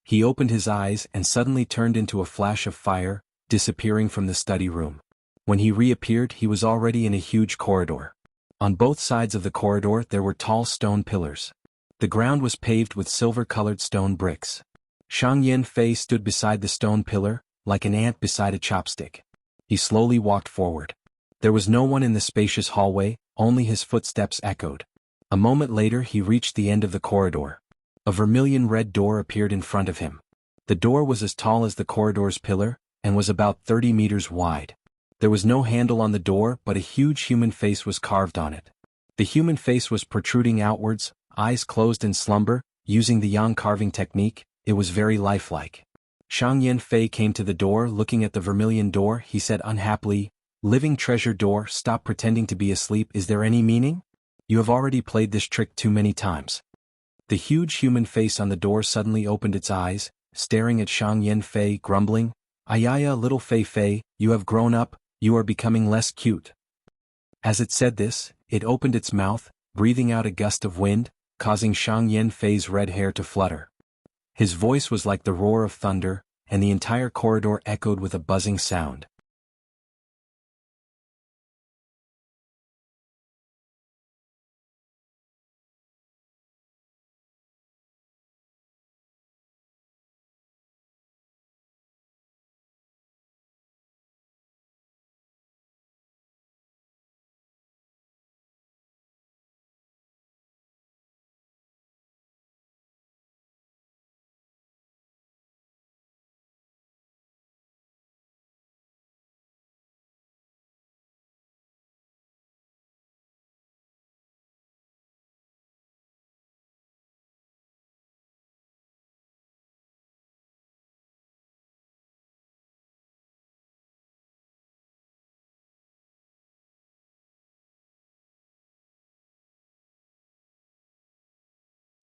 He opened his eyes and suddenly turned into a flash of fire, disappearing from the study room. When he reappeared, he was already in a huge corridor. On both sides of the corridor there were tall stone pillars. The ground was paved with silver-colored stone bricks. Shang Yanfei stood beside the stone pillar, like an ant beside a chopstick. He slowly walked forward. There was no one in the spacious hallway, only his footsteps echoed. A moment later he reached the end of the corridor. A vermilion-red door appeared in front of him. The door was as tall as the corridor's pillar, and was about 30 meters wide. There was no handle on the door, but a huge human face was carved on it. The human face was protruding outwards, eyes closed in slumber. Using the yang carving technique, it was very lifelike. Shang Yanfei came to the door. Looking at the vermilion door, he said unhappily, "Living treasure door, stop pretending to be asleep. Is there any meaning? You have already played this trick too many times." The huge human face on the door suddenly opened its eyes, staring at Shang Yanfei, grumbling, "Ayaya, little Fei Fei, you have grown up, you are becoming less cute." As it said this, it opened its mouth, breathing out a gust of wind, causing Shang Yanfei's red hair to flutter. His voice was like the roar of thunder, and the entire corridor echoed with a buzzing sound.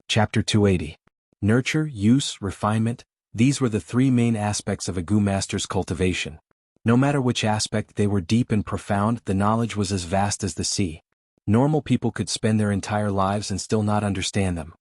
Chapter 280. Nurture, use, refinement. These were the three main aspects of a Gu master's cultivation. No matter which aspect they were deep and profound, the knowledge was as vast as the sea. Normal people could spend their entire lives and still not understand them.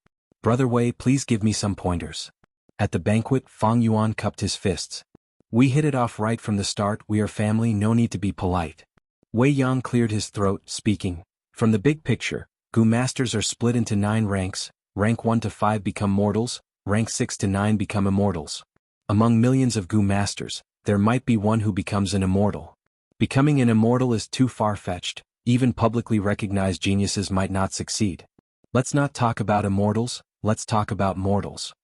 "Brother Wei, please give me some pointers." At the banquet, Fang Yuan cupped his fists. "We hit it off right from the start. We are family, no need to be polite." Wei Yang cleared his throat, speaking, "From the big picture, Gu masters are split into 9 ranks. Rank 1 to 5 become mortals, rank 6 to 9 become immortals. Among millions of Gu masters, there might be one who becomes an immortal. Becoming an immortal is too far-fetched, even publicly recognized geniuses might not succeed. Let's not talk about immortals, let's talk about mortals.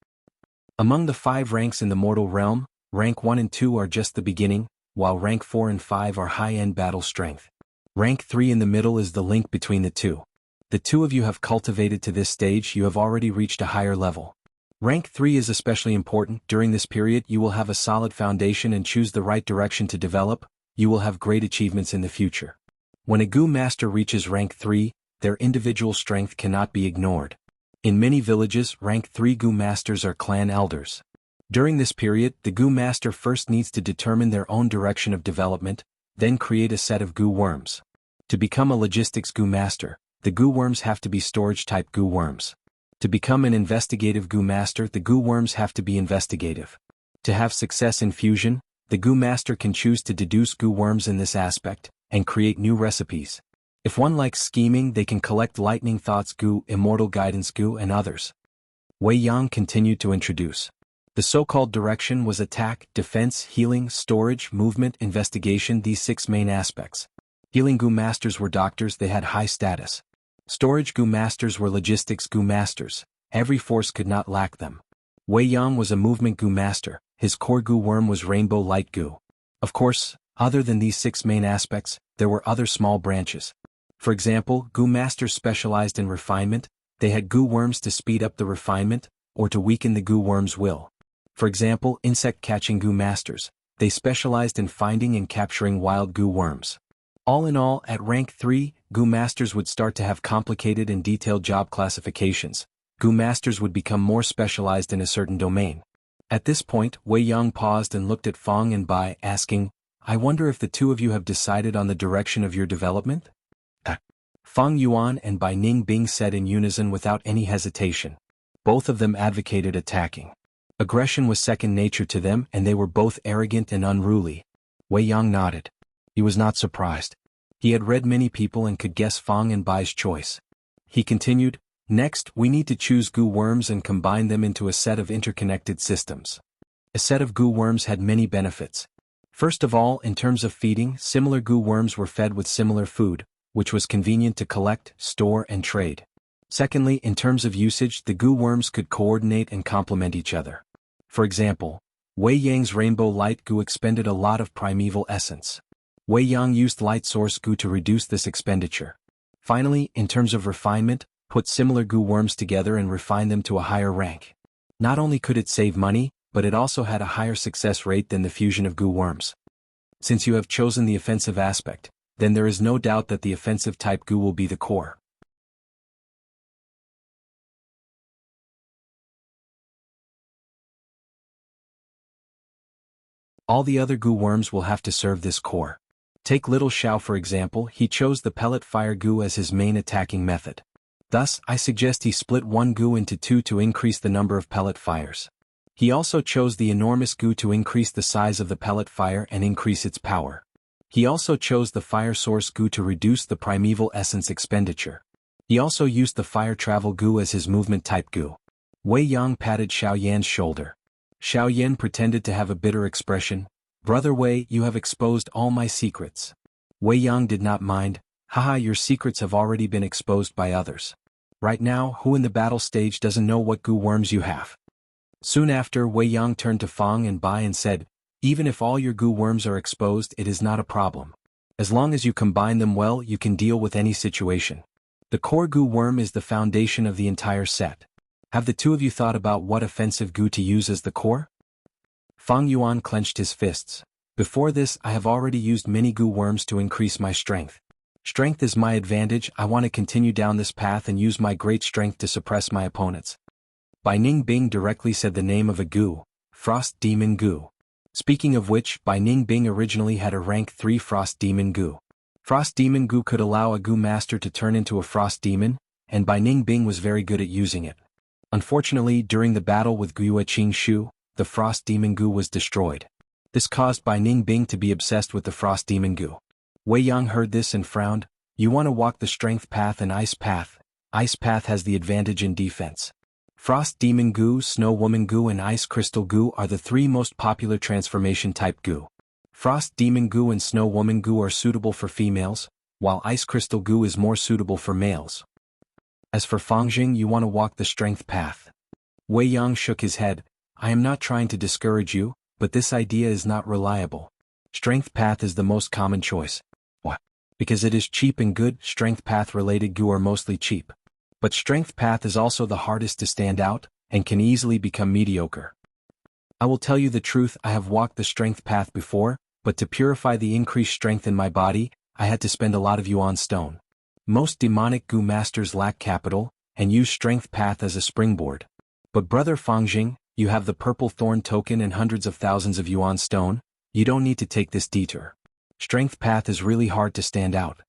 Among the 5 ranks in the mortal realm, rank 1 and 2 are just the beginning, while rank 4 and 5 are high-end battle strength. Rank 3 in the middle is the link between the two. The two of you have cultivated to this stage, you have already reached a higher level. Rank 3 is especially important. During this period you will have a solid foundation and choose the right direction to develop, you will have great achievements in the future. When a Gu master reaches rank 3, their individual strength cannot be ignored. In many villages, rank 3 Gu masters are clan elders. During this period, the Gu master first needs to determine their own direction of development, then create a set of Gu worms. To become a logistics Gu master, the Gu worms have to be storage-type Gu worms. To become an investigative Gu master, the Gu worms have to be investigative. To have success in fusion, the Gu master can choose to deduce Gu worms in this aspect, and create new recipes. If one likes scheming, they can collect lightning thoughts Gu, immortal guidance Gu, and others. Wei Yang continued to introduce. The so-called direction was attack, defense, healing, storage, movement, investigation, these 6 main aspects. Healing Gu masters were doctors, they had high status. Storage Gu masters were logistics Gu masters, every force could not lack them. Wei Yang was a movement Gu master, his core Gu worm was rainbow light Gu. Of course, Other than these 6 main aspects, there were other small branches. For example, Gu masters specialized in refinement. They had Gu worms to speed up the refinement, or to weaken the Gu worm's will. For example, insect-catching Gu masters. They specialized in finding and capturing wild Gu worms. All in all, at rank 3, Gu masters would start to have complicated and detailed job classifications. Gu masters would become more specialized in a certain domain. At this point, Wei Yang paused and looked at Fang and Bai, asking, "I wonder if the two of you have decided on the direction of your development?" Fang Yuan and Bai Ningbing said in unison without any hesitation. Both of them advocated attacking. Aggression was second nature to them, and they were both arrogant and unruly. Wei Yang nodded. He was not surprised. He had read many people and could guess Fang and Bai's choice. He continued, "Next, we need to choose Gu worms and combine them into a set of interconnected systems." A set of Gu worms had many benefits. First of all, in terms of feeding, similar Gu worms were fed with similar food, which was convenient to collect, store, and trade. Secondly, in terms of usage, the Gu worms could coordinate and complement each other. For example, Wei Yang's rainbow light Gu expended a lot of primeval essence. Wei Yang used light source Gu to reduce this expenditure. Finally, in terms of refinement, put similar Gu worms together and refine them to a higher rank. Not only could it save money, but it also had a higher success rate than the fusion of Gu worms. Since you have chosen the offensive aspect, then there is no doubt that the offensive type Gu will be the core. All the other Gu worms will have to serve this core. Take Little Xiao for example. He chose the pellet fire Gu as his main attacking method. Thus, I suggest he split one Gu into 2 to increase the number of pellet fires. He also chose the enormous Gu to increase the size of the pellet fire and increase its power. He also chose the fire source Gu to reduce the primeval essence expenditure. He also used the fire travel Gu as his movement type Gu. Wei Yang patted Xiao Yan's shoulder. Xiao Yan pretended to have a bitter expression. "Brother Wei, you have exposed all my secrets." Wei Yang did not mind. "Haha, your secrets have already been exposed by others. Right now, who in the battle stage doesn't know what Gu worms you have?" Soon after, Wei Yang turned to Fang and Bai and said, "Even if all your Gu worms are exposed, it is not a problem. As long as you combine them well, you can deal with any situation. The core Gu worm is the foundation of the entire set. Have the two of you thought about what offensive Gu to use as the core?" Fang Yuan clenched his fists. "Before this, I have already used many Gu worms to increase my strength. Strength is my advantage. I want to continue down this path and use my great strength to suppress my opponents." Bai Ningbing directly said the name of a Gu, Frost Demon Gu. Speaking of which, Bai Ningbing originally had a rank 3 Frost Demon Gu. Frost Demon Gu could allow a Gu master to turn into a Frost Demon, and Bai Ningbing was very good at using it. Unfortunately, during the battle with Guo Qingshu, the Frost Demon Gu was destroyed. This caused Bai Ningbing to be obsessed with the Frost Demon Gu. Wei Yang heard this and frowned. "You want to walk the Strength Path and Ice Path. Ice Path has the advantage in defense. Frost Demon Gu, Snow Woman Gu and Ice Crystal Gu are the 3 most popular transformation type Gu. Frost Demon Gu and Snow Woman Gu are suitable for females, while Ice Crystal Gu is more suitable for males. As for Fangjing, you want to walk the Strength Path." Wei Yang shook his head. "I am not trying to discourage you, but this idea is not reliable. Strength Path is the most common choice." "What?" "Because it is cheap and good. Strength Path related Gu are mostly cheap. But Strength Path is also the hardest to stand out, and can easily become mediocre. I will tell you the truth, I have walked the Strength Path before, but to purify the increased strength in my body, I had to spend a lot of Yuan stone. Most demonic Gu masters lack capital, and use Strength Path as a springboard. But brother Fangjing, you have the purple thorn token and hundreds of thousands of Yuan stone, you don't need to take this detour. Strength Path is really hard to stand out."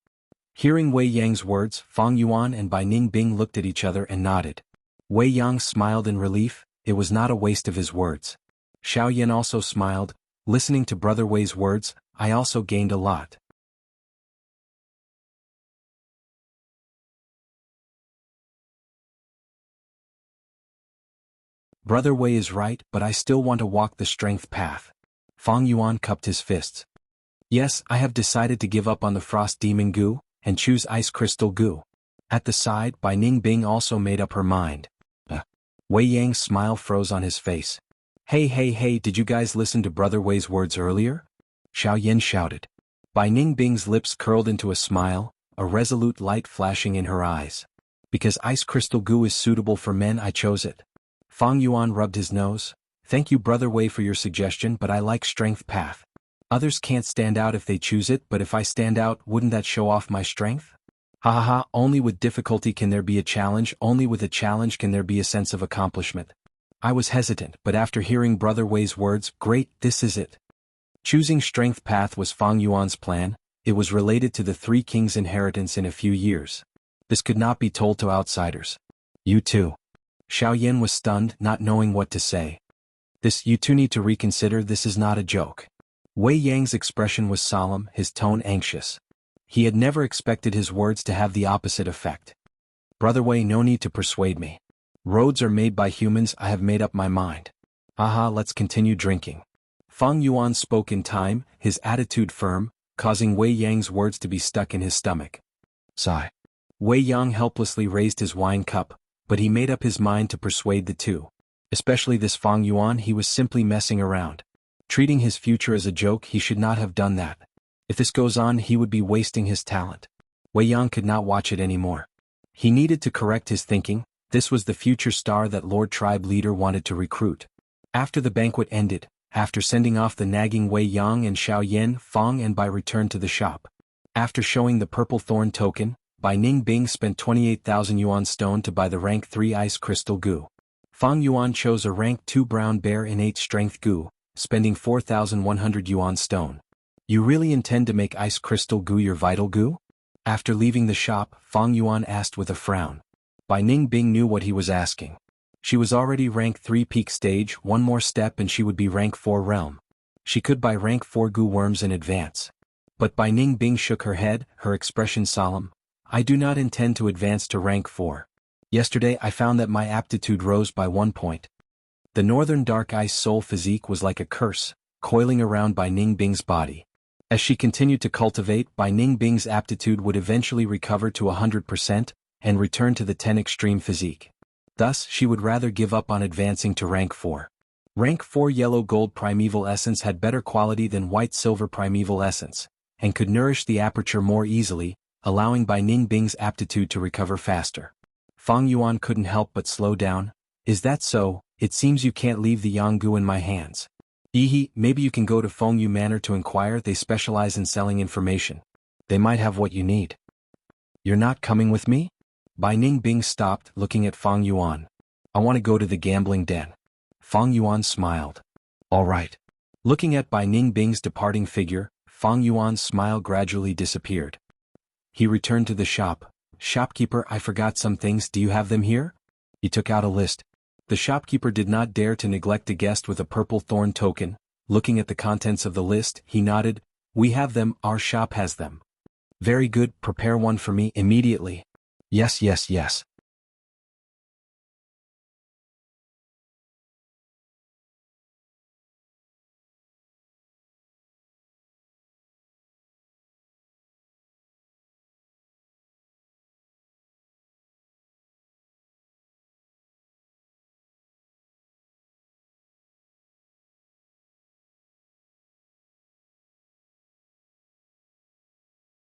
Hearing Wei Yang's words, Fang Yuan and Bai Ningbing looked at each other and nodded. Wei Yang smiled in relief. It was not a waste of his words. Xiao Yan also smiled. Listening to Brother Wei's words, I also gained a lot. Brother Wei is right, but I still want to walk the Strength Path. Fang Yuan cupped his fists. Yes, I have decided to give up on the Frost Demon Gu, and choose Ice Crystal Gu. At the side, Bai Ningbing also made up her mind. Wei Yang's smile froze on his face. Hey, did you guys listen to Brother Wei's words earlier? Xiao Yin shouted. Bai Ningbing's lips curled into a smile, a resolute light flashing in her eyes. Because ice crystal goo is suitable for men, I chose it. Fang Yuan rubbed his nose. Thank you, Brother Wei, for your suggestion, but I like strength path. Others can't stand out if they choose it, but if I stand out, wouldn't that show off my strength? Ha ha ha, only with difficulty can there be a challenge, only with a challenge can there be a sense of accomplishment. I was hesitant, but after hearing Brother Wei's words, great, this is it. Choosing strength path was Fang Yuan's plan. It was related to the Three Kings' inheritance in a few years. This could not be told to outsiders. You too. Xiao Yin was stunned, not knowing what to say. You two need to reconsider, this is not a joke. Wei Yang's expression was solemn, his tone anxious. He had never expected his words to have the opposite effect. Brother Wei, no need to persuade me. Roads are made by humans, I have made up my mind. Aha, let's continue drinking. Fang Yuan spoke in time, his attitude firm, causing Wei Yang's words to be stuck in his stomach. Sigh. Wei Yang helplessly raised his wine cup, but he made up his mind to persuade the two. Especially this Fang Yuan, he was simply messing around. Treating his future as a joke, he should not have done that. If this goes on, he would be wasting his talent. Wei Yang could not watch it anymore. He needed to correct his thinking. This was the future star that Lord Tribe Leader wanted to recruit. After the banquet ended, after sending off the nagging Wei Yang and Xiao Yin, Fang and Bai returned to the shop. After showing the purple thorn token, Bai Ningbing spent 28,000 Yuan stone to buy the rank 3 ice crystal goo. Fang Yuan chose a rank 2 brown bear innate strength goo, spending 4,100 Yuan stone. You really intend to make ice crystal goo your vital goo? After leaving the shop, Fang Yuan asked with a frown. Bai Ningbing knew what he was asking. She was already rank 3 peak stage, one more step and she would be rank 4 realm. She could buy rank 4 goo worms in advance. But Bai Ningbing shook her head, her expression solemn. I do not intend to advance to rank 4. Yesterday I found that my aptitude rose by 1 point. The northern dark ice soul physique was like a curse, coiling around Bai Ningbing's body. As she continued to cultivate, Bai Ningbing's aptitude would eventually recover to 100% and return to the 10 extreme physique. Thus, she would rather give up on advancing to rank 4. Rank 4 yellow gold primeval essence had better quality than white silver primeval essence, and could nourish the aperture more easily, allowing Bai Ningbing's aptitude to recover faster. Fang Yuan couldn't help but slow down. Is that so? It seems you can't leave the Yanggu in my hands. Maybe you can go to Fengyu Manor to inquire, they specialize in selling information. They might have what you need. You're not coming with me? Bai Ningbing stopped, looking at Fang Yuan. I want to go to the gambling den. Fang Yuan smiled. All right. Looking at Bai Ningbing's departing figure, Fang Yuan's smile gradually disappeared. He returned to the shop. Shopkeeper, I forgot some things, do you have them here? He took out a list. The shopkeeper did not dare to neglect a guest with a purple thorn token. Looking at the contents of the list, he nodded. We have them, our shop has them. Very good, prepare one for me immediately. Yes.